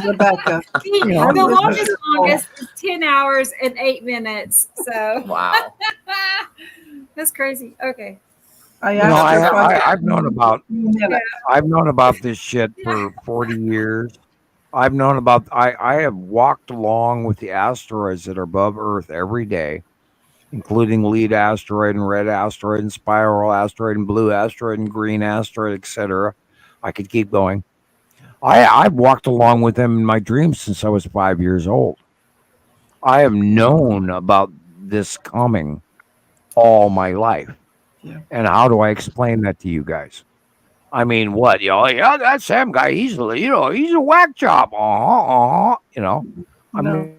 Rebecca. The longest is 10 hours and 8 minutes. So wow. That's crazy. Okay. I've known about this shit for 40 years. I have walked along with the asteroids that are above Earth every day, including lead asteroid and red asteroid and spiral asteroid and blue asteroid and green asteroid, etc. I could keep going. I've walked along with them in my dreams since I was 5 years old. I have known about this coming all my life. Yeah. And how do I explain that to you guys? I mean, what? Yeah, that Sam guy, he's a whack job. I mean,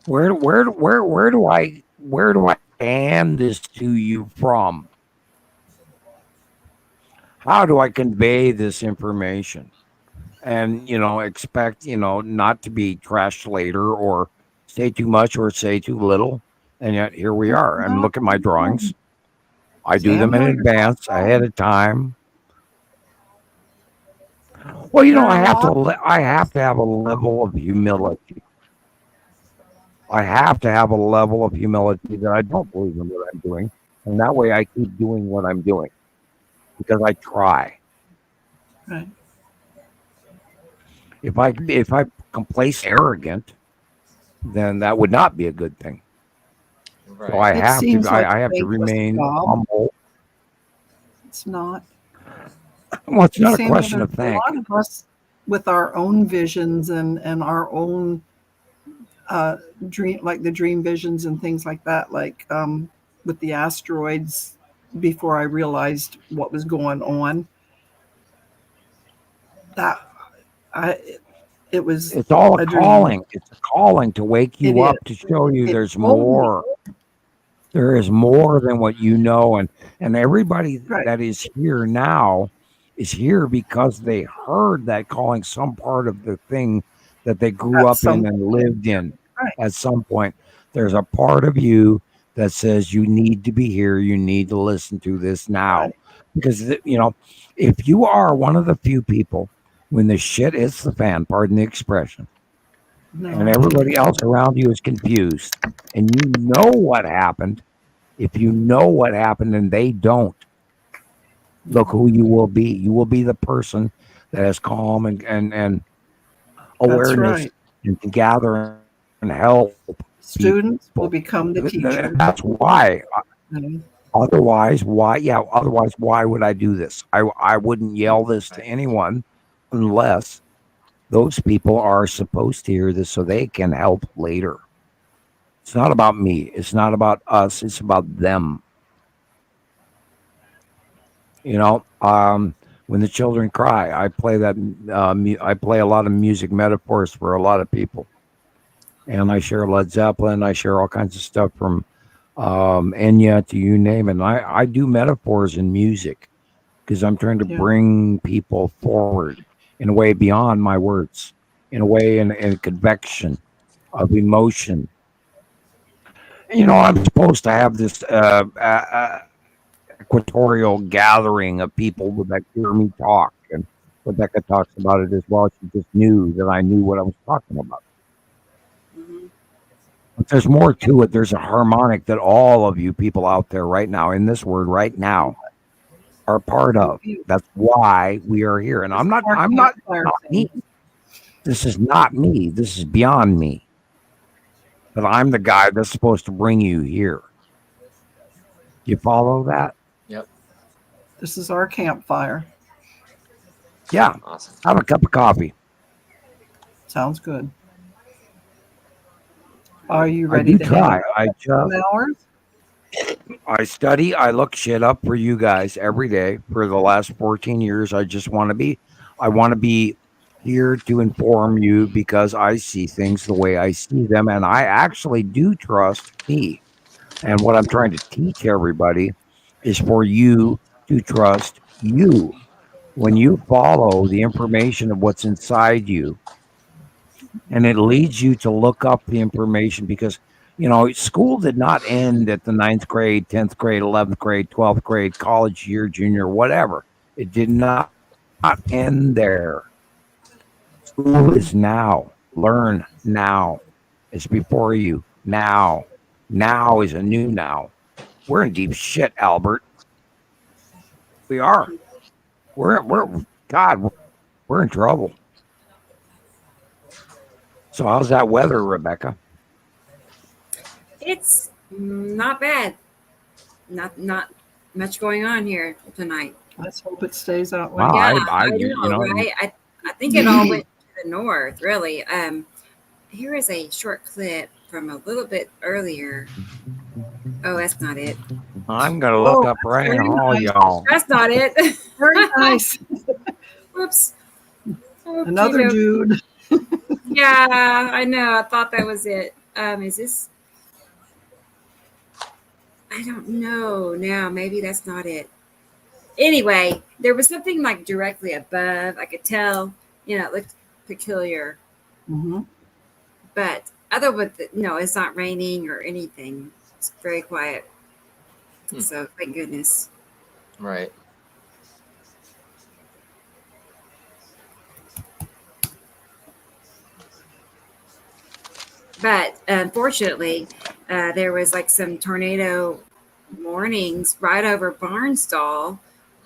where do I hand this to you from? How do I convey this information? And, expect, not to be trashed later or say too much or say too little. And yet here we are. And look at my drawings. I do them in advance, ahead of time. Well, I have to have a level of humility. I have to have a level of humility that I don't believe in what I'm doing. And that way I keep doing what I'm doing. Because I try. Right. If I place arrogant, then that would not be a good thing. Right. So I have to remain humble. It's not. Well, it's not a question of thank. A lot of us with our own visions and our own dream, like the dream visions and things like that, like with the asteroids, before I realized what was going on. It's all a calling. It's a calling to wake you up, to show you there's more. There is more than what you know, and everybody that is here now is here because they heard that calling, some part of the thing that they grew up in and lived in. At some point, there's a part of you that says you need to be here. You need to listen to this now, because if you are one of the few people, when the shit hits the fan, pardon the expression, and everybody else around you is confused, and you know what happened. If you know what happened and they don't, look who you will be. You will be the person that has calm and awareness and can gather and help. Students will become the teacher. That's why. Otherwise, why would I do this? I wouldn't yell this to anyone unless those people are supposed to hear this so they can help later. It's not about me. It's not about us. It's about them. When the children cry, I play that. I play a lot of music metaphors for a lot of people, and I share Led Zeppelin. I share all kinds of stuff from Enya to you name it. And I do metaphors in music because I'm trying to bring people forward in a way beyond my words, in a way in a convection of emotion. I'm supposed to have this equatorial gathering of people that hear me talk, and Rebecca talks about it as well. She just knew that I knew what I was talking about. But there's more to it. There's a harmonic that all of you people out there right now, in this word right now, are part of. That's why we are here. And I'm not me. This is not me. This is beyond me. But I'm the guy that's supposed to bring you here. You follow that? Yep. This is our campfire. Yeah. Awesome. Have a cup of coffee. Sounds good. Are you ready to try? hang out 2 hours? I study. I look shit up for you guys every day for the last 14 years. I want to be here to inform you because I see things the way I see them, and I actually do trust me. And what I'm trying to teach everybody is for you to trust you. When you follow the information of what's inside you, and it leads you to look up the information because school did not end at the 9th grade, 10th grade, 11th grade, 12th grade, college year, junior, whatever. It did not end there. School is now. Learn now. It's before you now. Now is a new now. We're in deep shit, Albert. We are. We're in trouble. So how's that weather, Rebecca? It's not bad. Not much going on here tonight. Let's hope it stays that way. Wow, Yeah, I know, right? I think it all went to the north, really. Here is a short clip from a little bit earlier. Oh, that's not it. I'm gonna look up Ryan Hall, y'all. That's not it. Very nice. Whoops. Oh, Another dude. Yeah, I know. I thought that was it. Is this? I don't know now. Maybe that's not it. Anyway, there was something like directly above. I could tell, it looked peculiar. Mm-hmm. But other than no, it's not raining or anything. It's very quiet. So thank goodness. Right. But unfortunately, there was like some tornado warnings right over Barnstall,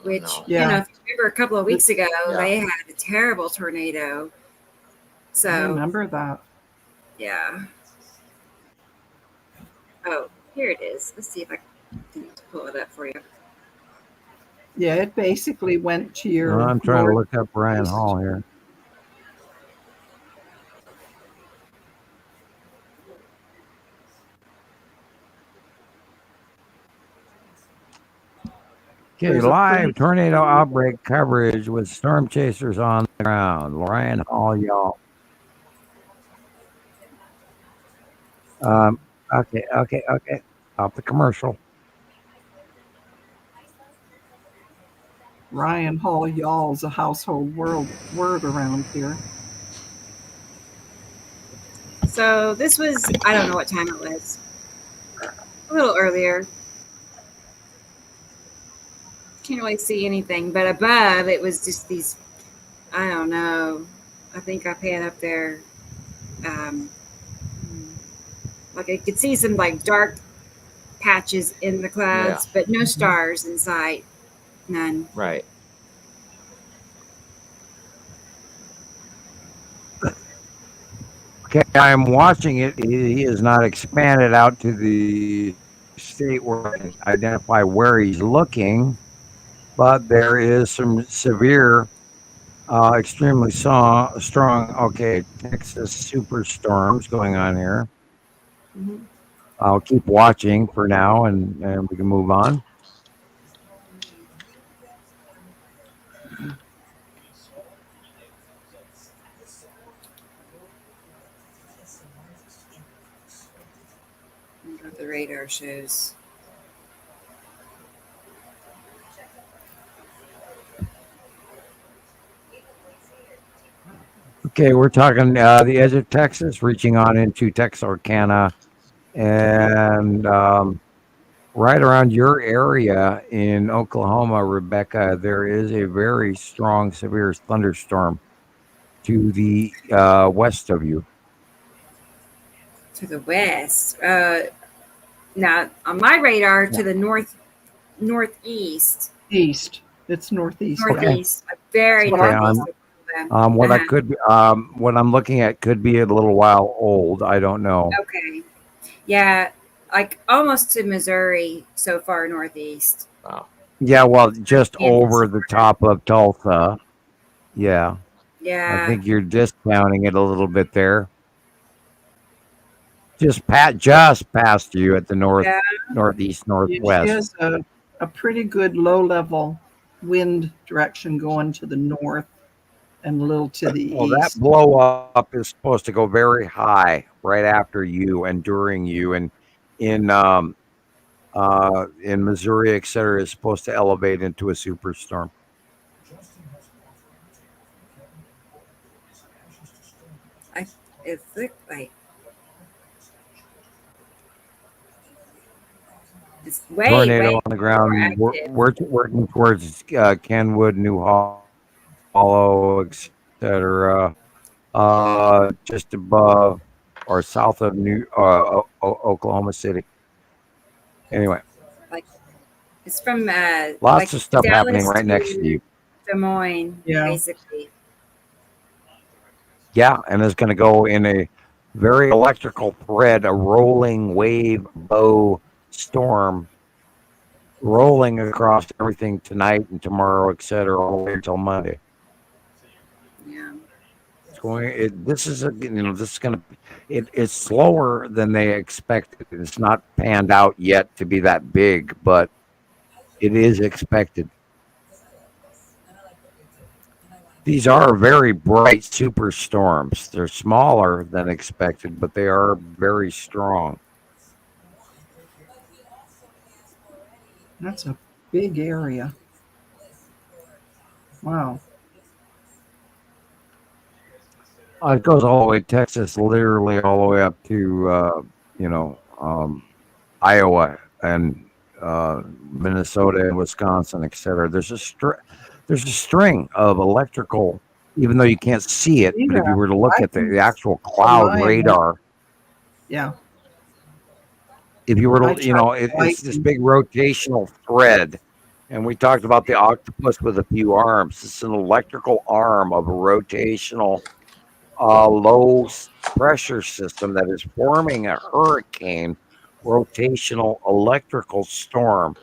which, if you remember a couple of weeks ago, they had a terrible tornado. So I remember that. Yeah. Oh, here it is. Let's see if I can pull it up for you. Yeah, it basically went to your. I'm trying to look up Ryan Hall here. Okay, live tornado outbreak coverage with storm chasers on the ground. Ryan Hall, y'all. Okay. Off the commercial. Ryan Hall, y'all is a household word around here. So this was, I don't know what time it was. A little earlier. Can't really see anything, but above it was just these, I don't know. I think I pan up there. Like I could see some like dark patches in the clouds, but no stars in sight. None. Right. Okay, I'm watching it. He is not expanded out to the state where I can identify where he's looking, but there is some severe, extremely strong, Texas superstorms going on here. Mm-hmm. I'll keep watching for now, and we can move on. What the radar shows. Okay, we're talking the edge of Texas, reaching on into Texarkana, and right around your area in Oklahoma, Rebecca, there is a very strong, severe thunderstorm to the west of you. To the west. Now, on my radar, to the northeast. East. It's northeast. Northeast. Very northeast. What I could, what I'm looking at could be a little while old. I don't know. Okay. Yeah, like almost to Missouri, so far northeast. Wow. Yeah, well, just over the top of Tulsa. Yeah. Yeah. I think you're discounting it a little bit there. just past you at the northeast, northwest. She has a pretty good low-level wind direction going to the north and a little to the Well, east. that blow up is supposed to go very high right after you and during you, and in Missouri, etc., is supposed to elevate into a superstorm. It looked like it's tornado way on the ground. We're working towards Kenwood, New Hollow, etc. Just above or south of Oklahoma City. Anyway, like it's from lots of stuff happening right next to you. Des Moines, basically. Yeah, and it's going to go in a very electrical thread, a rolling wave bow storm, rolling across everything tonight and tomorrow, etc., all the way until Monday. Yeah, it's going. This is going to. It's slower than they expected. It's not panned out yet to be that big, but it is expected. These are very bright superstorms. They're smaller than expected, but they are very strong. That's a big area. Wow. It goes all the way to Texas, literally all the way up to, Iowa and Minnesota and Wisconsin, etc. There's a string of electrical, even though you can't see it, but if you were to look at the actual cloud radar, yeah. If you were to, it's this big rotational thread, and we talked about the octopus with a few arms. It's an electrical arm of a rotational low pressure system that is forming a hurricane rotational electrical storm,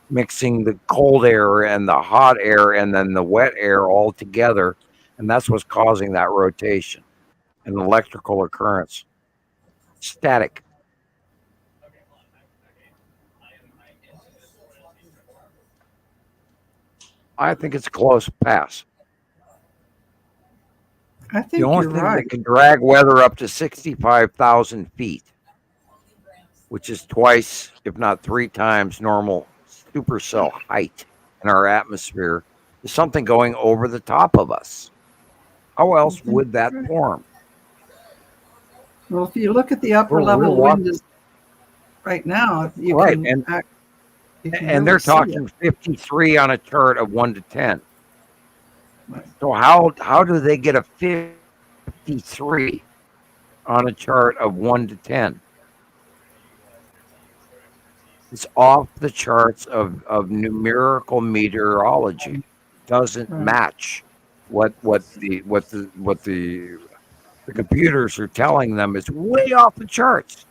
mixing the cold air and the hot air and then the wet air all together. And that's what's causing that rotation, an electrical occurrence. Static. I think it's a close pass. I think the only you're thing right. that can drag weather up to 65,000 feet, which is twice, if not three times, normal supercell height in our atmosphere, is something going over the top of us. How else would that form? Well, if you look at the upper level wind right now, you can and they're talking 53 on a chart of 1 to 10. Right. So how do they get a 53 on a chart of 1 to 10? It's off the charts of numerical meteorology. Doesn't match what the computers are telling them. Is way off the charts.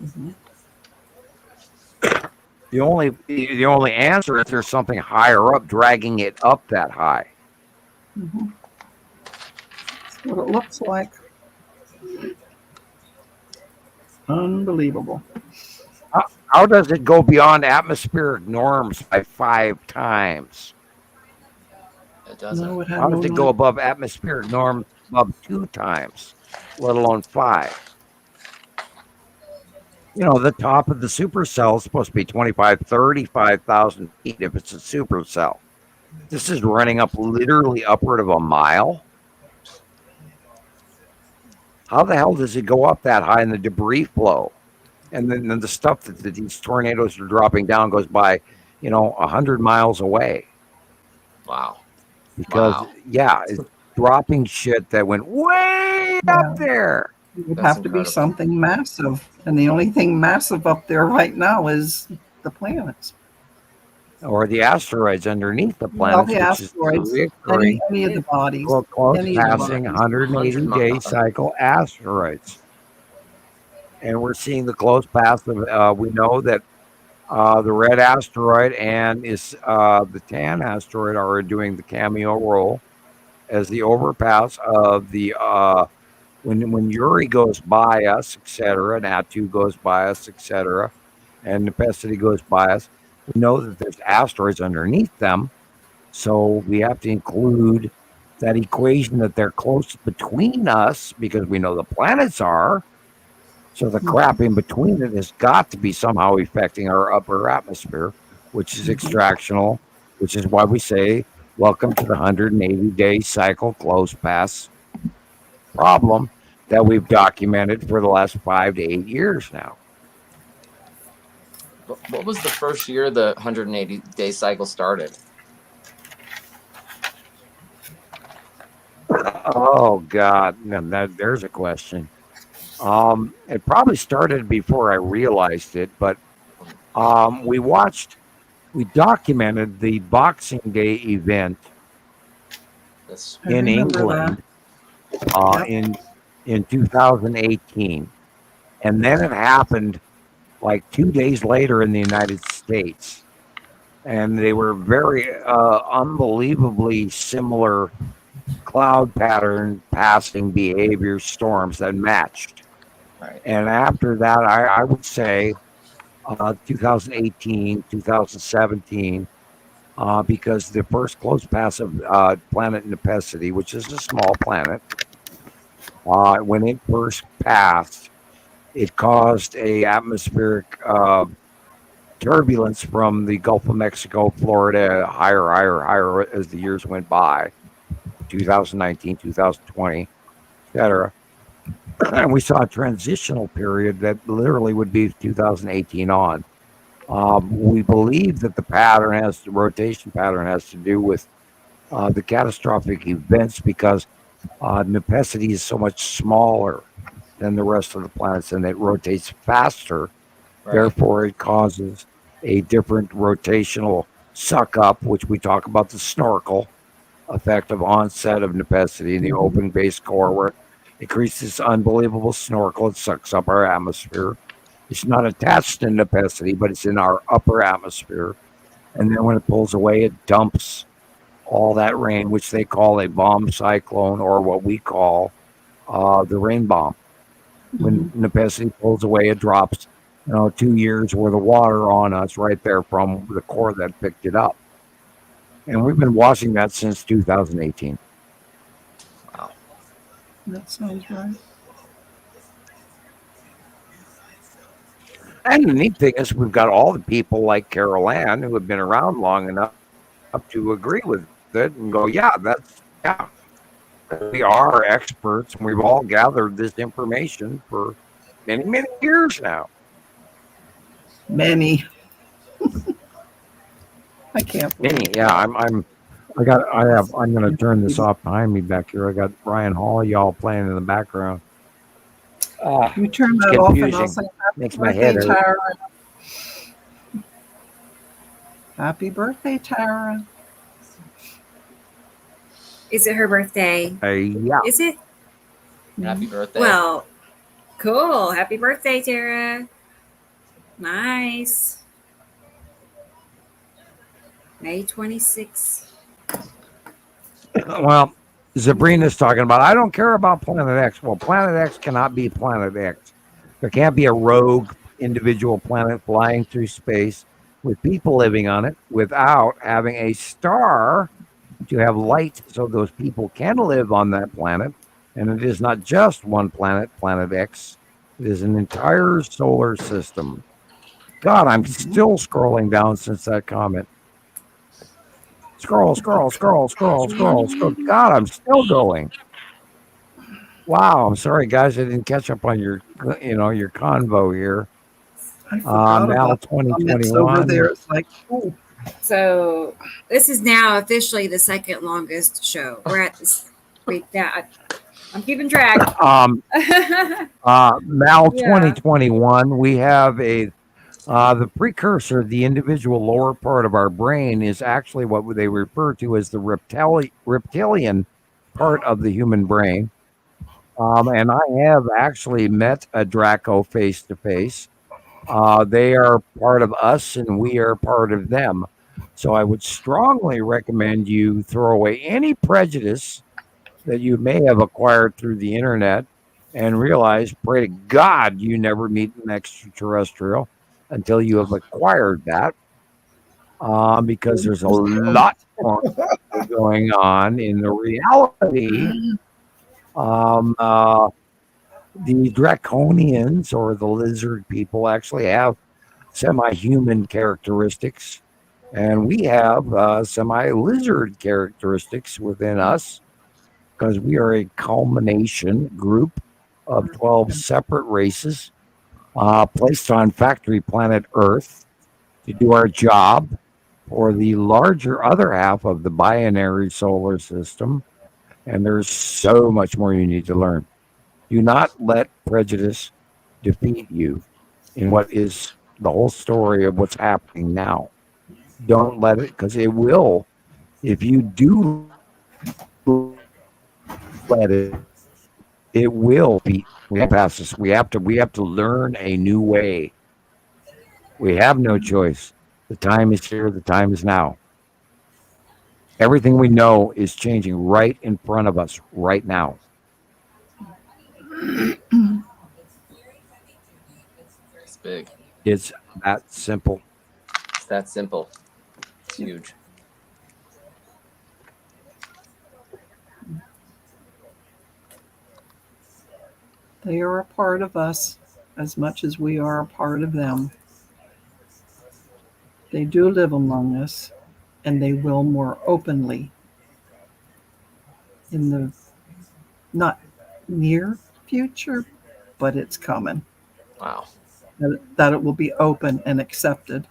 Mm-hmm. The only answer is there's something higher up dragging it up that high. Mm-hmm. That's what it looks like. Unbelievable. How does it go beyond atmospheric norms by 5 times? It doesn't. How does it go above atmospheric norms above 2 times, let alone 5? The top of the supercell is supposed to be 35,000 feet if it's a supercell. This is running up literally upward of a mile. How the hell does it go up that high in the debris flow? And then the stuff that these tornadoes are dropping down goes by, 100 miles away. Wow. Because, it's dropping shit that went way up there. It would have to be something massive. And the only thing massive up there right now is the planets. Or the asteroids underneath the planets. The asteroids, any of the bodies. Close passing 180-day cycle asteroids. And we're seeing the close pass of, we know that the red asteroid and the tan asteroid are doing the cameo role as the overpass of the when Uri goes by us, etc., Natu goes by us, etc., and Nepenthe goes by us, we know that there's asteroids underneath them. So we have to include that equation that they're close between us because we know the planets are. So the crap in between it has got to be somehow affecting our upper atmosphere, which is extractional, which is why we say, welcome to the 180-day cycle close pass problem that we've documented for the last 5 to 8 years now. What was the first year the 180-day cycle started? Oh God, there's a question. It probably started before I realized it, but we documented the Boxing Day event in England in 2018, and then it happened like 2 days later in the United States, and they were very unbelievably similar cloud pattern passing behavior storms that matched. Right. And after that, I would say 2018, 2017, because the first close pass of planet Nepenthe, which is a small planet, when it first passed, it caused a atmospheric turbulence from the Gulf of Mexico, Florida, higher as the years went by, 2019, 2020, etc. And we saw a transitional period that literally would be 2018 on. We believe that the rotation pattern has to do with the catastrophic events because Nepenthe is so much smaller than the rest of the planets and it rotates faster. Right. Therefore, it causes a different rotational suck up, which we talk about the snorkel effect of onset of Nepenthe in the open base core, where it creates this unbelievable snorkel. It sucks up our atmosphere. It's not attached to Nepenthe, but it's in our upper atmosphere. And then when it pulls away, it dumps all that rain, which they call a bomb cyclone, or what we call the rain bomb. When Nepenthe pulls away, it drops 2 years worth of water on us right there from the core that picked it up. And we've been watching that since 2018. Wow. That sounds right. And the neat thing is we've got all the people like Carol Ann who have been around long enough to agree with it and go, yeah. We are experts and we've all gathered this information for many, many years now. Many. I can't. Many, yeah. I'm going to turn this off behind me back here. I got Ryan Hall, y'all playing in the background. You turn that off and I'll say Makes my head hurt. Tara. Happy birthday, Tara. Is it her birthday? Yeah. Is it? Happy birthday. Well, cool. Happy birthday, Tara. Nice. May 26th. Well, Sabrina's talking about, I don't care about Planet X. Well, Planet X cannot be Planet X. There can't be a rogue individual planet flying through space with people living on it without having a star to have light so those people can live on that planet. And it is not just one planet, Planet X. It is an entire solar system. God, I'm still scrolling down since that comment. Scroll. God, I'm still going. Wow, I'm sorry, guys. I didn't catch up on your convo here. Now 2021 over there. It's like, oh. So this is now officially the second longest show. We're at this week now. I'm keeping track. Now 2021, we have the precursor, the individual lower part of our brain is actually what they refer to as the reptilian part of the human brain. And I have actually met a Draco face to face. They are part of us and we are part of them. So I would strongly recommend you throw away any prejudice that you may have acquired through the internet and realize, pray to God you never meet an extraterrestrial until you have acquired that, because there's a lot more going on in the reality. The draconians or the lizard people actually have semi-human characteristics, and we have semi-lizard characteristics within us, because we are a culmination group of 12 separate races placed on factory planet Earth to do our job for the larger other half of the binary solar system. And there's so much more you need to learn. Do not let prejudice defeat you in what is the whole story of what's happening now. Don't let it, because it will. If you do let it, it will be. We have to pass this. We have to learn a new way. We have no choice. The time is here. The time is now. Everything we know is changing right in front of us right now. It's big. It's that simple. It's that simple. It's huge. They are a part of us as much as we are a part of them. They do live among us, and they will more openly in the not near future, but it's coming. Wow. That it will be open and accepted.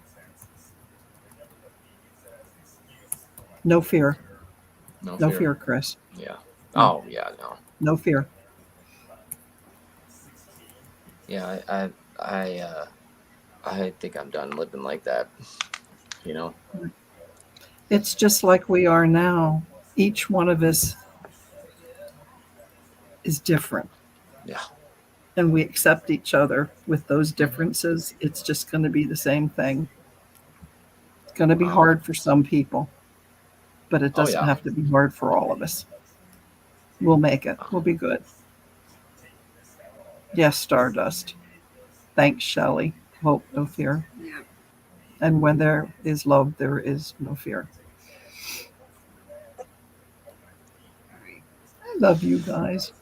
No fear. No fear, Chris. Yeah. Oh, yeah, no. No fear. Yeah, I think I'm done living like that. You know? It's just like we are now. Each one of us is different. Yeah. And we accept each other with those differences. It's just going to be the same thing. It's going to be hard for some people, but it doesn't have to be hard for all of us. We'll make it. We'll be good. Yes, Stardust. Thanks, Shelley. Hope, no fear. Yeah. And when there is love, there is no fear. I love you guys.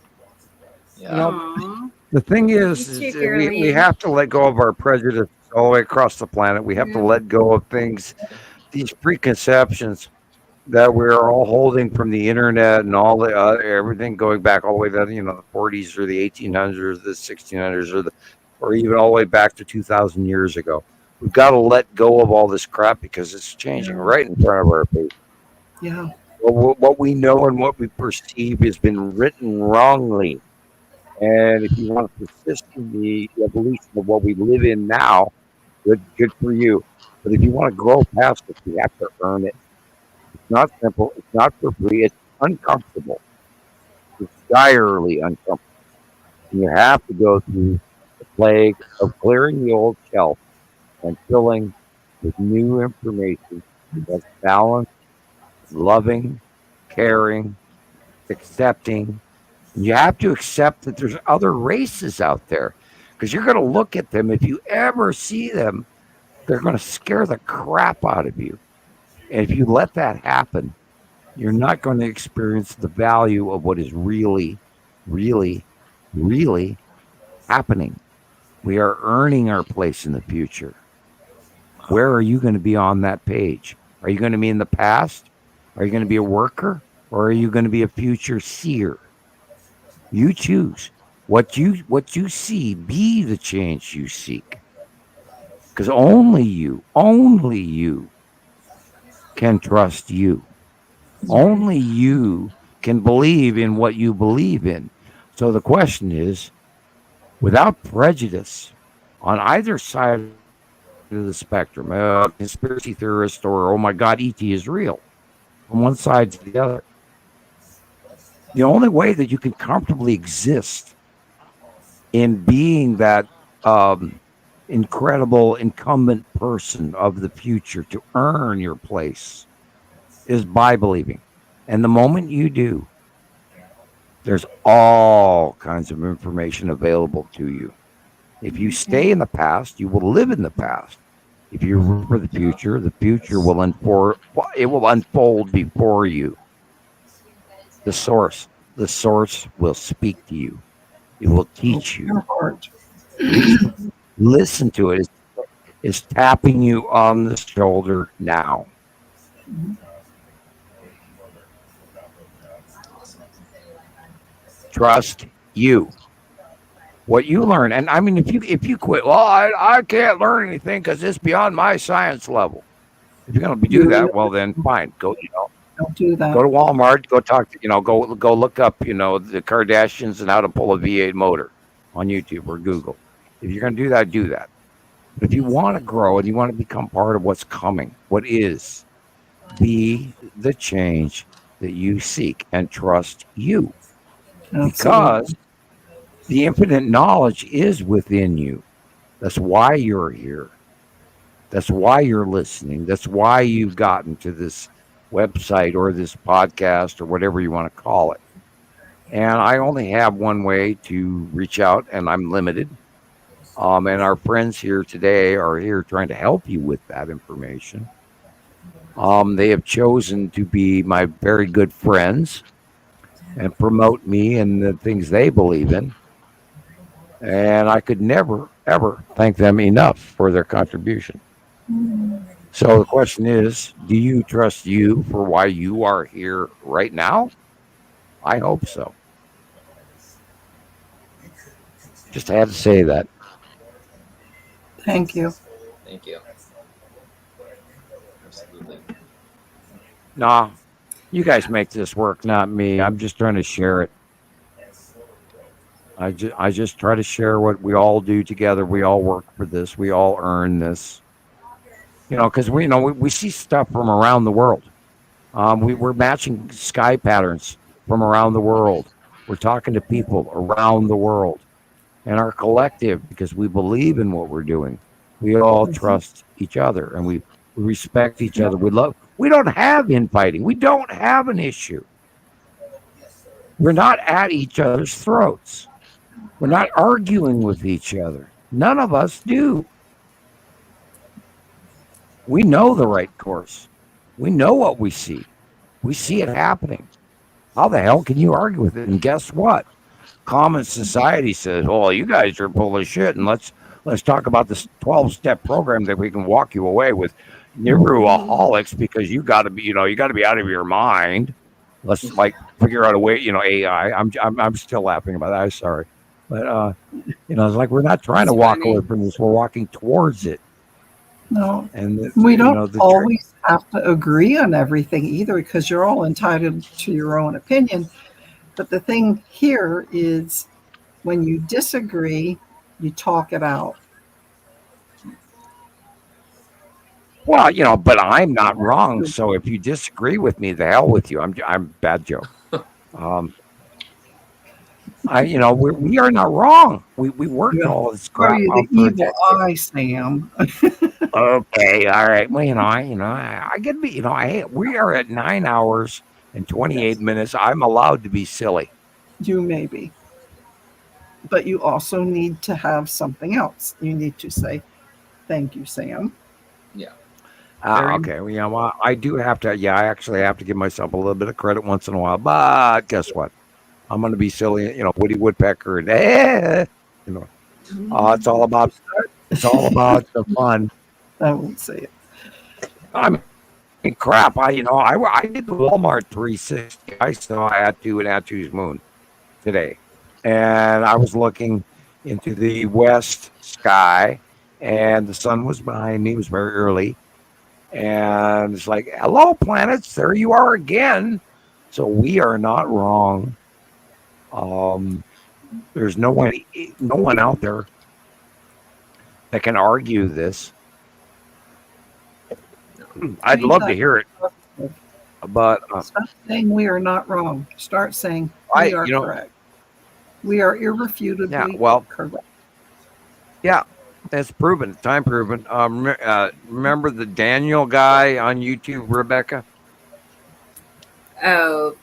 Yeah. You know, the thing is we have to let go of our prejudice all the way across the planet. We have to let go of things, these preconceptions that we're all holding from the internet and all the everything going back all the way to the 40s or the 1800s, the 1600s, or even all the way back to 2,000 years ago. We've got to let go of all this crap because it's changing right in front of our face. Yeah. What we know and what we perceive has been written wrongly. And if you want to persist in the evolution of what we live in now, good for you. But if you want to grow past it, you have to earn it. It's not simple. It's not for free. It's uncomfortable. It's direly uncomfortable. And you have to go through the plague of clearing the old shelf and filling with new information that's balanced, loving, caring, accepting. And you have to accept that there's other races out there, because you're going to look at them. If you ever see them, they're going to scare the crap out of you. And if you let that happen, you're not going to experience the value of what is really, really, really happening. We are earning our place in the future. Where are you going to be on that page? Are you going to be in the past? Are you going to be a worker? Or are you going to be a future seer? You choose. What you see, be the change you seek. Because only you can trust you. Only you can believe in what you believe in. So the question is, without prejudice on either side of the spectrum, conspiracy theorist or, oh my God, E.T. is real, from one side to the other, the only way that you can comfortably exist in being that incredible incumbent person of the future to earn your place is by believing. And the moment you do, There's all kinds of information available to you. If you stay in the past, you will live in the past. If you remember the future will unfold before you. The source will speak to you. It will teach you. Listen to it. It's tapping you on the shoulder now. Trust you. What you learn, and I mean, if you quit, well, I can't learn anything because it's beyond my science level. If you're going to do that, well, then fine. Go, Don't do that. Go to Walmart. Go talk to, go look up, the Kardashians and how to pull a V8 motor on YouTube or Google. If you're going to do that, do that. But if you want to grow and you want to become part of what's coming, what is, be the change that you seek and trust you. Absolutely. Because the infinite knowledge is within you. That's why you're here. That's why you're listening. That's why you've gotten to this website or this podcast or whatever you want to call it. And I only have one way to reach out, and I'm limited. And our friends here today are here trying to help you with that information. They have chosen to be my very good friends and promote me and the things they believe in. And I could never, ever thank them enough for their contribution. So the question is, do you trust you for why you are here right now? I hope so. Just had to say that. Thank you. Thank you. Absolutely. Nah, you guys make this work, not me. I'm just trying to share it. I just try to share what we all do together. We all work for this. We all earn this. Because we see stuff from around the world. We're matching sky patterns from around the world. We're talking to people around the world. And our collective, because we believe in what we're doing, we all trust each other and we respect each other. We don't have infighting. We don't have an issue. We're not at each other's throats. We're not arguing with each other. None of us do. We know the right course. We know what we see. We see it happening. How the hell can you argue with it? And guess what? Common society says, "Oh, you guys are full of shit," and let's talk about this 12-step program that we can walk you away with neuroaholics because you got to be out of your mind. Let's figure out a way. AI. I'm still laughing about that. I'm sorry, but it's like we're not trying to walk away from this. We're walking towards it. No, and we don't always have to agree on everything either, because you're all entitled to your own opinion. But the thing here is, when you disagree, you talk it out. Well, but I'm not wrong. So if you disagree with me, the hell with you. I'm bad joke. We are not wrong. We worked all this crap. Are you the evil eye, Sam? Okay, all right. Well, I get be. We are at 9 hours and 28 minutes. I'm allowed to be silly. You may be, but you also need to have something else. You need to say, "Thank you, Sam." Yeah. Okay. Well, I do have to. Yeah, I actually have to give myself a little bit of credit once in a while. But guess what? I'm going to be silly. Woody Woodpecker. And, it's all about the fun. I won't say it. I mean, crap. I did the Walmart 360. I saw Atu and Atu's moon today, and I was looking into the west sky, and the sun was behind me. It was very early, and it's like, "Hello, planets! There you are again." So we are not wrong. There's no one out there that can argue this. I'd love to hear it, but stop saying we are not wrong. Start saying we are correct. We are irrefutably correct. Yeah, it's proven, time proven. Remember the Daniel guy on YouTube, Rebecca? Oh,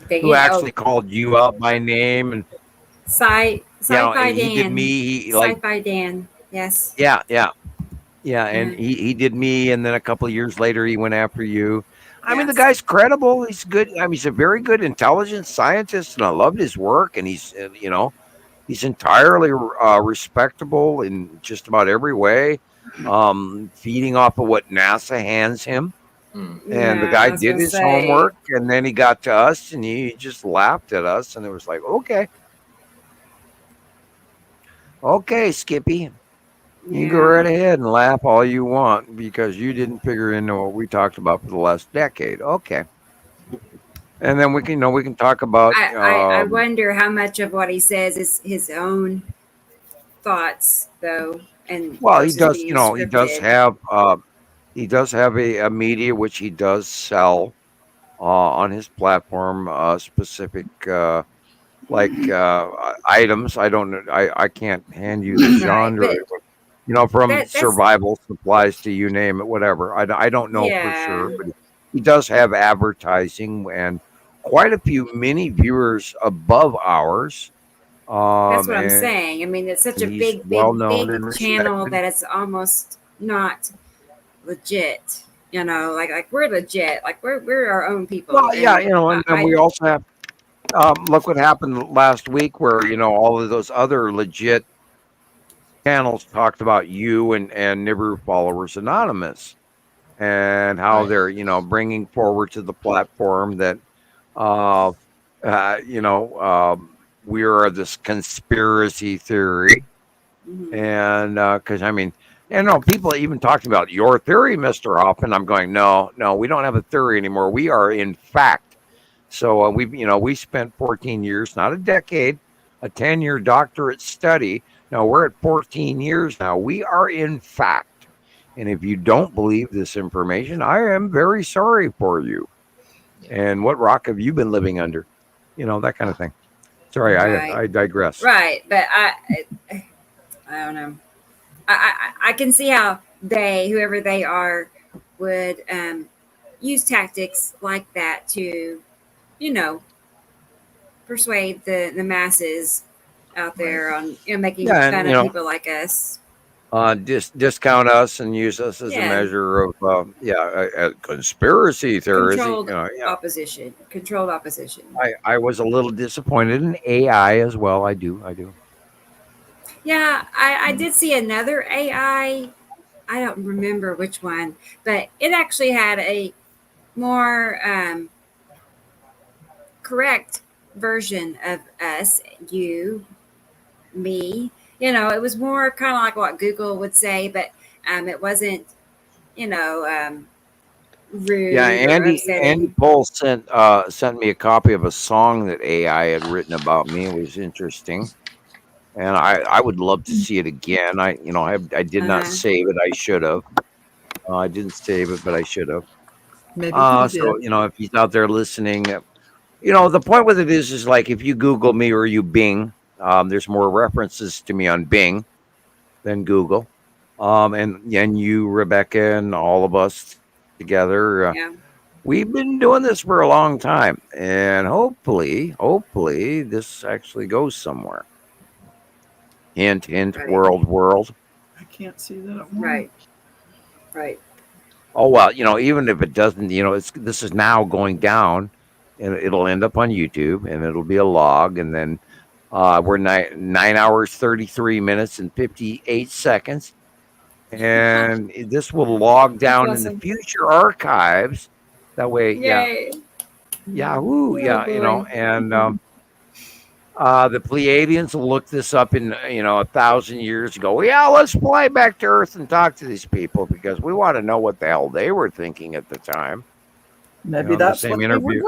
who actually called you out by name and Sci-Fi he did Dan. me Sci-Fi Dan. Yes. Yeah, and he did me, and then a couple of years later he went after you. I mean, the guy's credible. He's good. I mean, he's a very good, intelligent scientist, and I loved his work. And he's he's entirely respectable in just about every way, feeding off of what NASA hands him. And the guy did his homework, and then he got to us, and he just laughed at us, and it was like, okay, Skippy. You go right ahead and laugh all you want because you didn't figure into what we talked about for the last decade. Okay. And then we can talk about. I wonder how much of what he says is his own thoughts, though. And he does. He does have a media which he does sell on his platform, specific items. I don't know. I can't hand you the genre. From survival supplies to you name it, whatever. I don't know for sure, but he does have advertising and quite a few mini viewers above ours. That's what I'm saying. I mean, it's such a big channel that it's almost not legit. Like we're legit. Like we're our own people. Well, and we also have. Look what happened last week, where all of those other legit channels talked about you and Nibiru Followers Anonymous, and how they're bringing forward to the platform that we are this conspiracy theory, and because people even talking about your theory, Mr. Hoffman. I'm going, no, we don't have a theory anymore. We are in fact. So we spent 14 years, not a decade, a 10-year doctorate study. Now we're at 14 years now. We are in fact. And if you don't believe this information, I am very sorry for you. And what rock have you been living under? That kind of thing. Sorry, I digress. Right, but I don't know. I can see how whoever they are, would use tactics like that to, persuade the masses out there on making fun of people like us. Discount us and use us as a measure of a conspiracy theory. Controlled opposition. I was a little disappointed in AI as well. I do. Yeah, I did see another AI. I don't remember which one, but it actually had a more correct version of us, you, me. It was more kind of like what Google would say, but it wasn't, rude. Yeah, Andy Pohl sent me a copy of a song that AI had written about me. It was interesting, and I would love to see it again. I did not save it. I should have. I didn't save it, but I should have. Maybe so if he's out there listening, the point with it is like if you Google me or you Bing, there's more references to me on Bing than Google, and you, Rebecca, and all of us together. We've been doing this for a long time, and hopefully, this actually goes somewhere. Hint, right. world. I can't see that. Right. Oh well, even if it doesn't, this is now going down, and it'll end up on YouTube, and it'll be a log, and then we're 9 hours 33 minutes and 58 seconds, and this will log down in the future archives. That way, Yahoo, and the Pleiadians will look this up in 1,000 years ago. Yeah, let's fly back to Earth and talk to these people because we want to know what the hell they were thinking at the time. Maybe that's the same interview.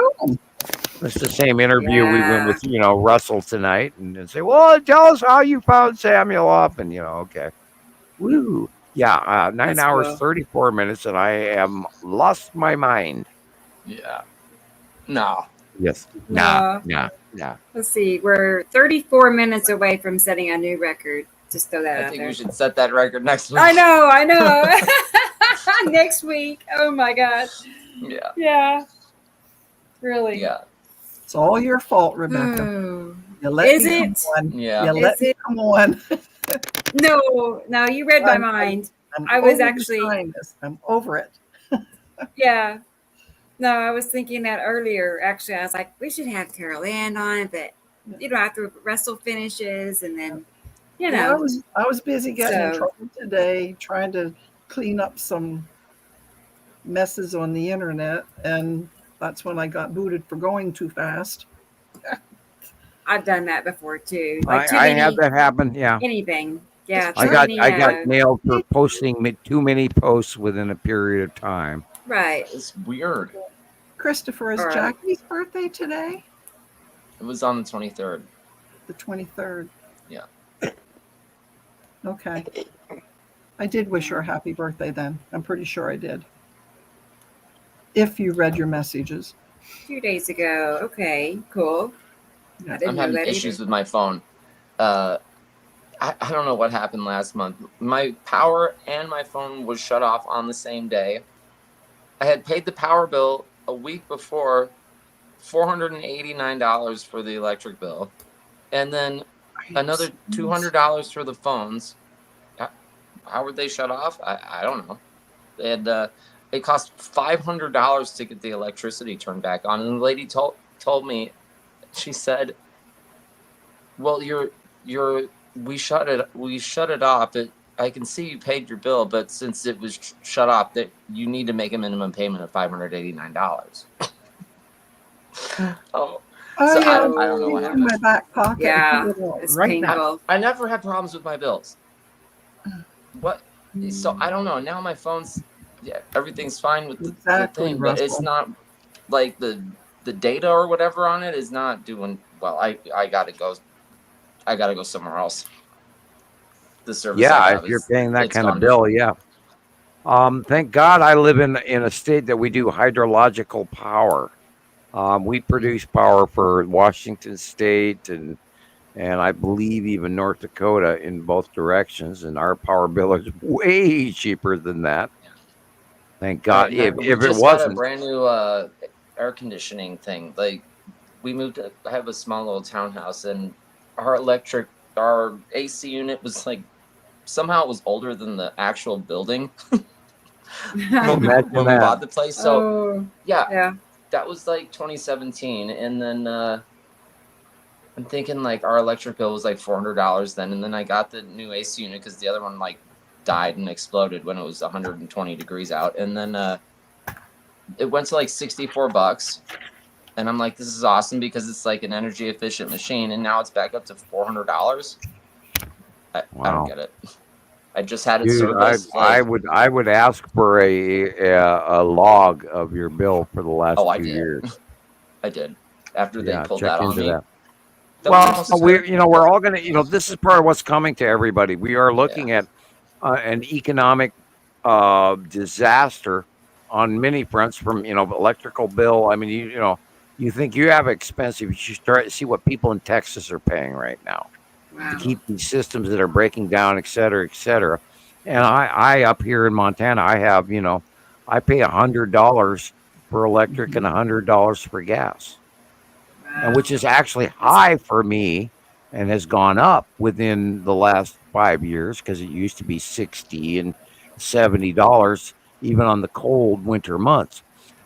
That's the same interview we went with Russell tonight, and say, well, tell us how you found Samuel Hofman. Okay, woo, 9 hours 34 minutes, and I am lost my mind. Yeah, no. Yes. Nah. Let's see. We're 34 minutes away from setting a new record. Just throw that out there. I think we should set that record next week. I know. Next week. Oh my God. Yeah. Yeah. Really. Yeah. It's all your fault, Rebecca. You let Is me it? come on. Yeah. You let me come on. No, you read my mind. I was actually. I'm over it. Yeah. No, I was thinking that earlier. Actually, I was like, we should have Carol Ann on, but after Russell finishes, and then Yeah, I was busy getting in trouble today, trying to clean up some messes on the internet, and that's when I got booted for going too fast. I've done that before too. I had that happen. Yeah. Anything. Yeah. I got nailed for posting too many posts within a period of time. Right. It's weird. Christopher, is Jackie's birthday today? It was on the 23rd. The 23rd. Yeah. Okay. I did wish her a happy birthday then. I'm pretty sure I did. If you read your messages. 2 days ago. Okay, cool. I'm having issues with my phone. I don't know what happened last month. My power and my phone was shut off on the same day. I had paid the power bill a week before, $489 for the electric bill, and then another $200 for the phones. How were they shut off? I don't know. They had it cost $500 to get the electricity turned back on, and the lady told me, she said, "Well, we shut it off. I can see you paid your bill, but since it was shut off, that you need to make a minimum payment of $589." So I don't know what happened. In my back pocket. Yeah, it's right now. I never had problems with my bills. What? So I don't know. Now my phone's everything's fine with the thing, but it's not like the data or whatever on it is not doing well. I gotta go somewhere else. The service. Yeah, if you're paying that kind of bill, yeah. Thank God I live in a state that we do hydrological power. We produce power for Washington State and I believe even North Dakota in both directions, and our power bill is way cheaper than that. Thank God. If it wasn't, got a brand new air conditioning thing. Like we moved. I have a small little townhouse, and our AC unit was like somehow it was older than the actual building when we bought the place. So yeah, that was like 2017, and then I'm thinking like our electric bill was like $400 then, and then I got the new AC unit because the other one like died and exploded when it was 120 degrees out, and then it went to like $64, and I'm like, this is awesome because it's like an energy efficient machine, and now it's back up to $400. I don't get it. I just had it serviced. I would ask for a log of your bill for the last 2 years. I did after they pulled that on me. Well, we're all gonna, this is part of what's coming to everybody. We are looking at an economic disaster on many fronts, from electrical bill. I mean, you think you have expensive, you should start to see what people in Texas are paying right now to keep these systems that are breaking down, et cetera, et cetera. And I up here in Montana, I have, I pay $100 for electric and $100 for gas, and which is actually high for me and has gone up within the last 5 years, because it used to be $60 and $70 even on the cold winter months.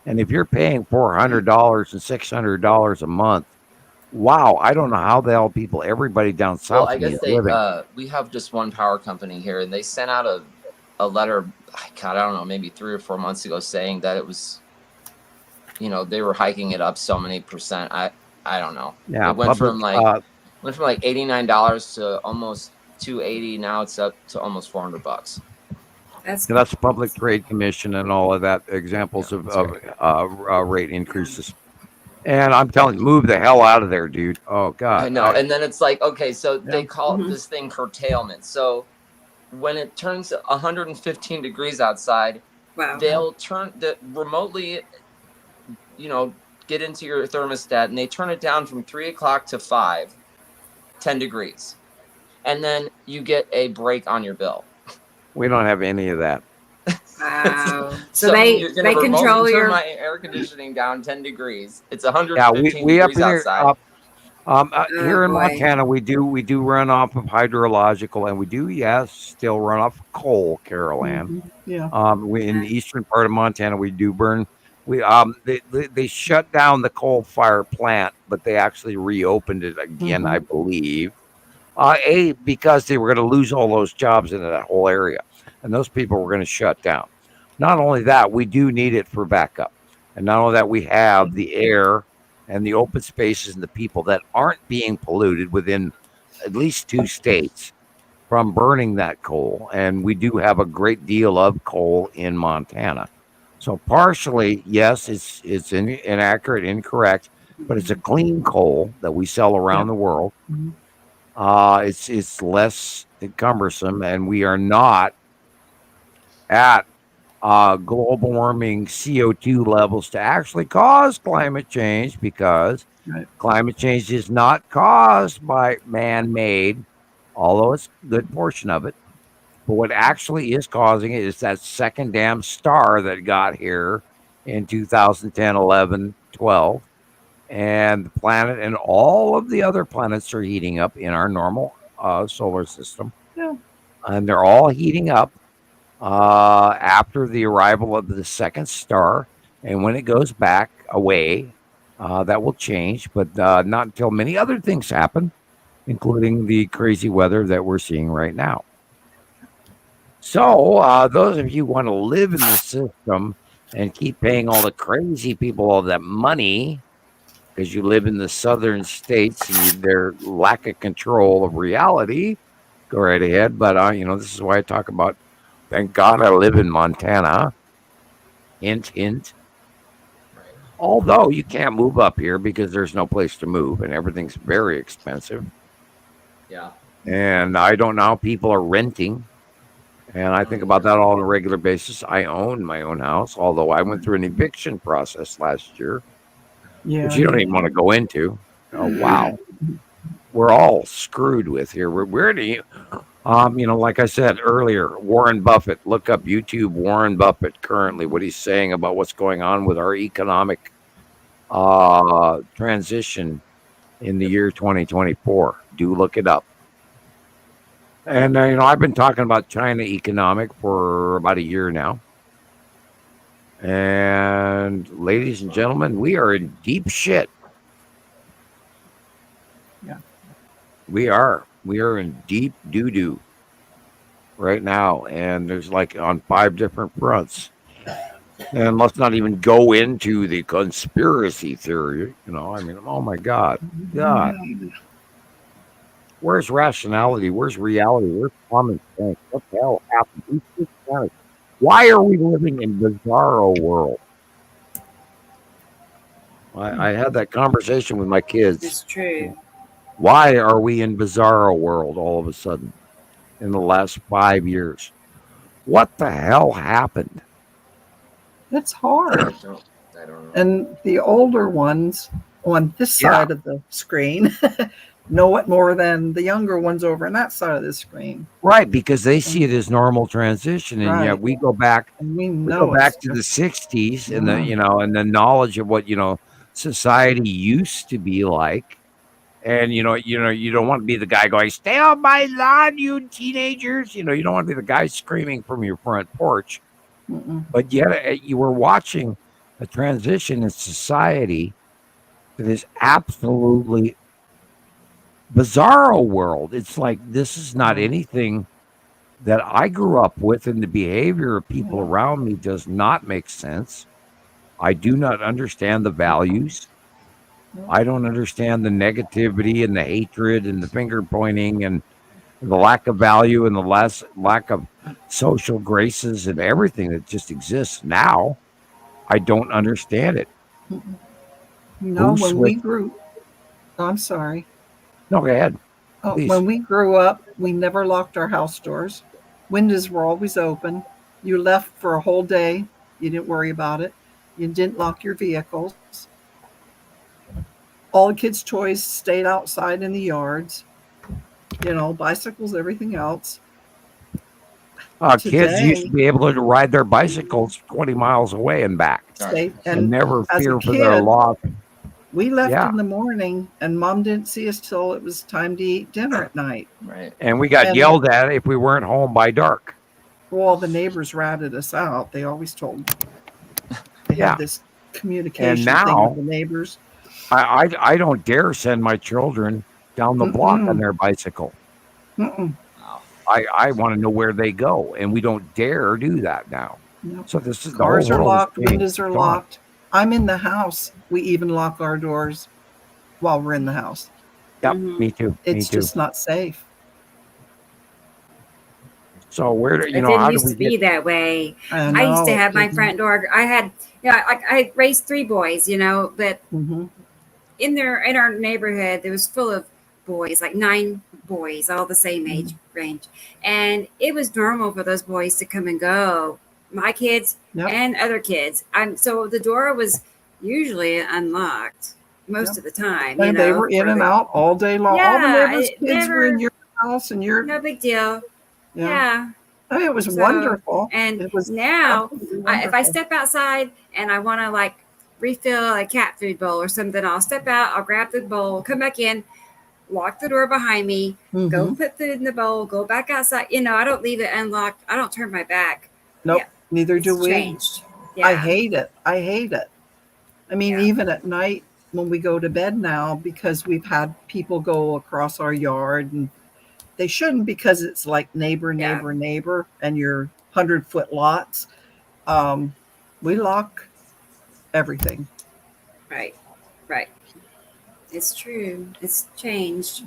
And if you're paying $400 and $600 a month, wow, I don't know how the hell everybody down south. Well, I guess we have just one power company here, and they sent out a letter, God, I don't know, maybe 3 or 4 months ago, saying that it was, they were hiking it up so many percent. I don't know. Yeah, it went from like $89 to almost $280. Now it's up to almost $400. That's Public Trade Commission and all of that examples of rate increases. And I'm telling you, move the hell out of there, dude. Oh God. I know. And then it's like, okay, so they call this thing curtailment. So when it turns 115 degrees outside, they'll turn remotely, get into your thermostat, and they turn it down from 3 o'clock to 5, 10 degrees. And then you get a break on your bill. We don't have any of that. Wow. So they control turn your my air conditioning down 10 degrees. It's 115 Yeah, we up degrees in outside. Here in boy. Montana, we do run off of hydrological, and we do, yes, still run off of coal, Carol Ann. Yeah. We in the eastern part of Montana, we do burn. They shut down the coal fire plant, but they actually reopened it again, I believe. Because they were going to lose all those jobs in that whole area, and those people were going to shut down. Not only that, we do need it for backup, and not only that, we have the air and the open spaces and the people that aren't being polluted within at least 2 states from burning that coal. And we do have a great deal of coal in Montana. So partially, yes, it's inaccurate, incorrect, but it's a clean coal that we sell around the world. It's less cumbersome, and we are not at global warming CO2 levels to actually cause climate change, because climate change is not caused by man-made, although it's a good portion of it. But what actually is causing it is that second damn star that got here in 2010, 11, 12. And the planet and all of the other planets are heating up in our normal solar system. Yeah. And they're all heating up after the arrival of the second star. And when it goes back away, that will change, but not until many other things happen, including the crazy weather that we're seeing right now. So those of you who want to live in the system and keep paying all the crazy people all that money because you live in the southern states and their lack of control of reality, go right ahead. But this is why I talk about, thank God I live in Montana. Hint, hint. Although you can't move up here because there's no place to move and everything's very expensive. Yeah. And I don't know how people are renting. And I think about that all on a regular basis. I own my own house, although I went through an eviction process last year, which you don't even want to go into. Oh, wow. We're all screwed with here. Where do you, like I said earlier, Warren Buffett, look up YouTube Warren Buffett currently, what he's saying about what's going on with our economic transition in the year 2024. Do look it up. And, I've been talking about China economic for about a year now. And ladies and gentlemen, we are in deep shit. Yeah. We are in deep doo-doo right now. And there's like on 5 different fronts. And let's not even go into the conspiracy theory. Oh my God. Where's rationality? Where's reality? Where's common sense? What the hell happened? Why are we living in bizarro world? I had that conversation with my kids. It's true. Why are we in bizarro world all of a sudden in the last 5 years? What the hell happened? It's hard. I don't know. And the older ones on this side of the screen know it more than the younger ones over on that side of the screen. Right, because they see it as normal transition, and yet we go back. We go back to the 60s, and and the knowledge of what society used to be like. And you don't want to be the guy going, "Stay on my lawn, you teenagers." You don't want to be the guy screaming from your front porch. But yet you were watching a transition in society that is absolutely bizarro world. It's like, this is not anything that I grew up with, and the behavior of people around me does not make sense. I do not understand the values. I don't understand the negativity and the hatred and the finger pointing and the lack of value and the lack of social graces and everything that just exists now. I don't understand it. No, when we grew, I'm sorry. No, go ahead. When we grew up, we never locked our house doors. Windows were always open. You left for a whole day. You didn't worry about it. You didn't lock your vehicles. All the kids' toys stayed outside in the yards. Bicycles, everything else. Kids used to be able to ride their bicycles 20 miles away and back, and never fear for their loss. We left in the morning, and Mom didn't see us till it was time to eat dinner at night. Right. And we got yelled at if we weren't home by dark. Well, the neighbors ratted us out. They always told. They had this communication thing with the neighbors. I don't dare send my children down the block on their bicycle. I want to know where they go, and we don't dare do that now. Nope. So this is cars are locked, windows are locked. I'm in the house. We even lock our doors while we're in the house. Yep, me too. It's just not safe. So where do It didn't used to be that way. I used to have my front door. I had, I raised 3 boys, but in our neighborhood, it was full of boys, like 9 boys, all the same age range, and it was normal for those boys to come and go. My kids and other kids. So the door was usually unlocked most of the time. And they were in and out all day long. Yeah, all the neighbors' kids were in your house, and you're no big deal. Yeah. I mean, it was wonderful. And it was now, if I step outside and I want to refill a cat food bowl or something, I'll step out, I'll grab the bowl, come back in, lock the door behind me, go put food in the bowl, go back outside. I don't leave it unlocked. I don't turn my back. Nope. Yeah. Neither do we. Changed. Yeah. I hate it. I mean, even at night when we go to bed now, because we've had people go across our yard, and they shouldn't, because it's like neighbor, and your 100-foot lots. We lock everything. Right. It's true. It's changed.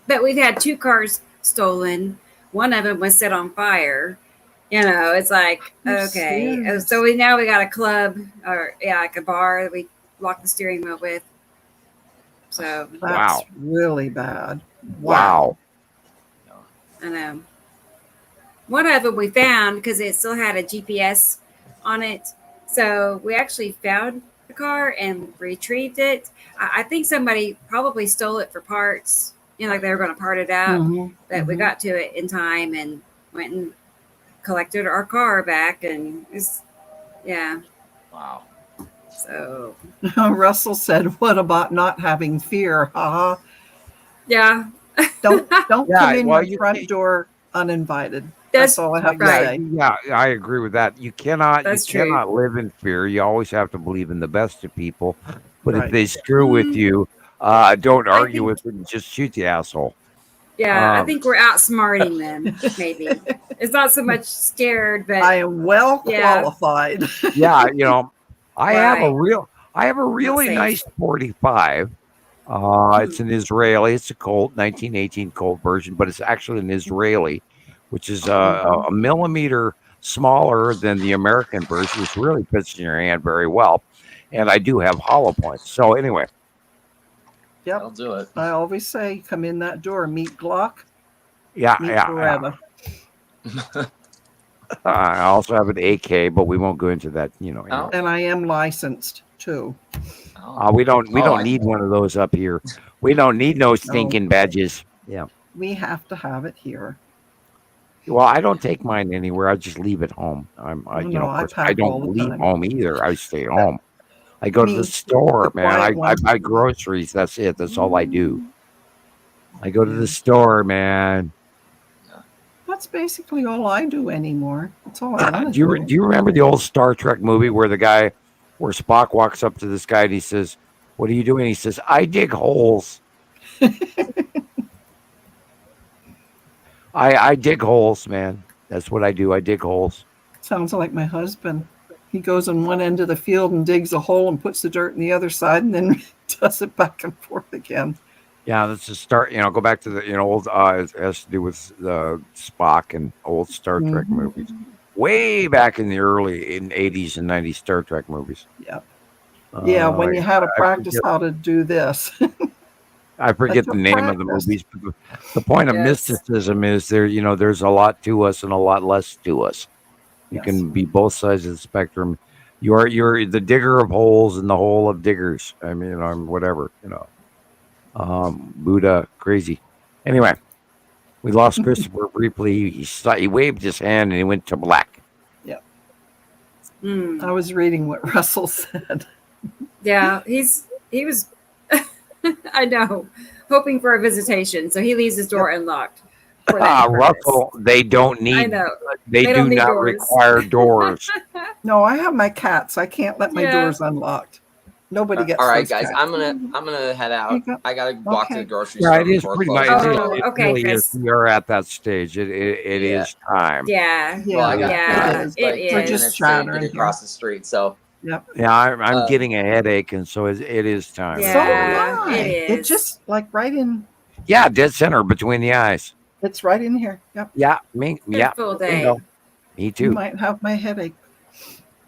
But we've had 2 cars stolen. One of them was set on fire. It's like, okay. Serious? So now we got a club, or like a bar that we lock the steering wheel with. So that's really bad. Wow. I know. One of them we found because it still had a GPS on it. So we actually found the car and retrieved it. I think somebody probably stole it for parts, like they were going to part it out. But we got to it in time and went and collected our car back, and Wow. So Russell said, "What about not having fear?" Haha. Yeah. Don't come in your front door uninvited. That's all I have to say. Yeah, I agree with that. You cannot live in fear. You always have to believe in the best of people. But if they screw with you, don't argue with them. Just shoot the asshole. Yeah, I think we're outsmarting them. Maybe it's not so much scared, but I am well qualified. Yeah, I have a really nice 45. It's an Israeli. It's a Colt, 1918 Colt version, but it's actually an Israeli, which is a millimeter smaller than the American version, which really fits in your hand very well. And I do have hollow points. So anyway. Yep. I'll do it. I always say, come in that door, meet Glock. Yeah. Forever. I also have an AK, but we won't go into that, Anyway. And I am licensed too. We don't need one of those up here. We don't need no stinking badges. Yeah. We have to have it here. Well, I don't take mine anywhere. I just leave it home. I don't leave home either. I stay home. I go to the store, man. I buy groceries. That's it. That's all I do. I go to the store, man. That's basically all I do anymore. That's all I want to do. Do you remember the old Star Trek movie where Spock walks up to this guy and he says, "What are you doing?" He says, "I dig holes." I dig holes, man. That's what I do. I dig holes. Sounds like my husband. He goes on one end of the field and digs a hole and puts the dirt on the other side and then does it back and forth again. Yeah, let's just start, go back to the, old, it has to do with Spock and old Star Trek movies. Way back in the early 80s and 90s Star Trek movies. Yep. Yeah, when you had to practice how to do this. I forget the name of the movies, but the point of mysticism is there's a lot to us and a lot less to us. You can be both sides of the spectrum. You're the digger of holes and the hole of diggers. I mean, I'm whatever, Buddha, crazy. Anyway, We lost Christoper briefly. He waved his hand and he went to black. Yeah. I was reading what Russell said. Yeah, he was. I know, hoping for a visitation, so he leaves his door unlocked. Russell, they don't need. I know. They do not require doors. No, I have my cats. I can't let my doors unlocked. Nobody gets. All right, those guys, cats. I'm gonna head out. I gotta walk to the grocery Yeah, store. it is before pretty closing. much. It okay, really Chris. is. We are at that stage. It is time. Yeah. Well, I got it is. We're just trying to across the street. So. Yep. Yeah, I'm getting a headache, and so it is time. So am I. It It's just like right in. Yeah, dead center between the eyes. It's right in here. Yep. Yeah, me. Yeah, full day. bingo. Me You too. might have my headache.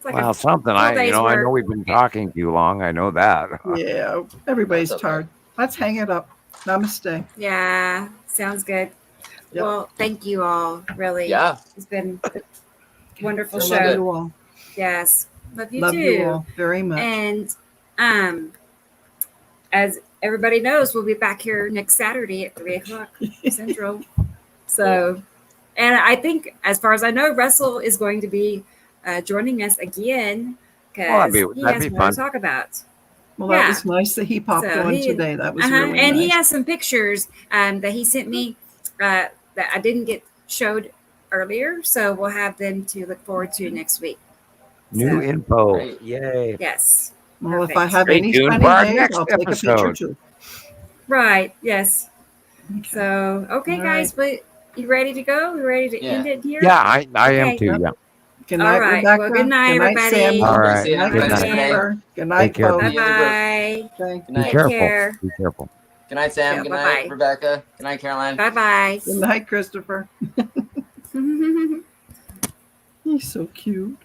Well, something. I know we've been talking too long. I know that. Yeah, everybody's tired. Let's hang it up. Namaste. Yeah, sounds good. Well, thank you all. Really. Yeah. It's been a wonderful Love show. you all. Yes. Love you Love too. you all very much. And as everybody knows, we'll be back here next Saturday at 3:00 Central. So, and I think, as far as I know, Russell is going to be joining us again because he has more to talk about. Well, that was nice that he popped on today. That was really and nice. he has some pictures that he sent me that I didn't get showed earlier, so we'll have them to look forward to next week. New info. Yay. Yes. Well, if I have Stay any tuned funny for our days, next I'll take a picture episode. too. Right. Yes. So, okay, All guys, but you ready to go? You ready to end it here? Yeah, I am Okay. too. Yeah. Good night, All right. Rebecca. Well, good night, everybody. Sam. All right. Good night, Good night. Christopher. Good night, Take care. folks. Bye-bye. Thank Be you. careful. care. Be careful. Good night, Sam. Yeah, Good bye-bye. night, Rebecca. Good night, Caroline. Bye-bye. Good night, Christopher. He's so cute.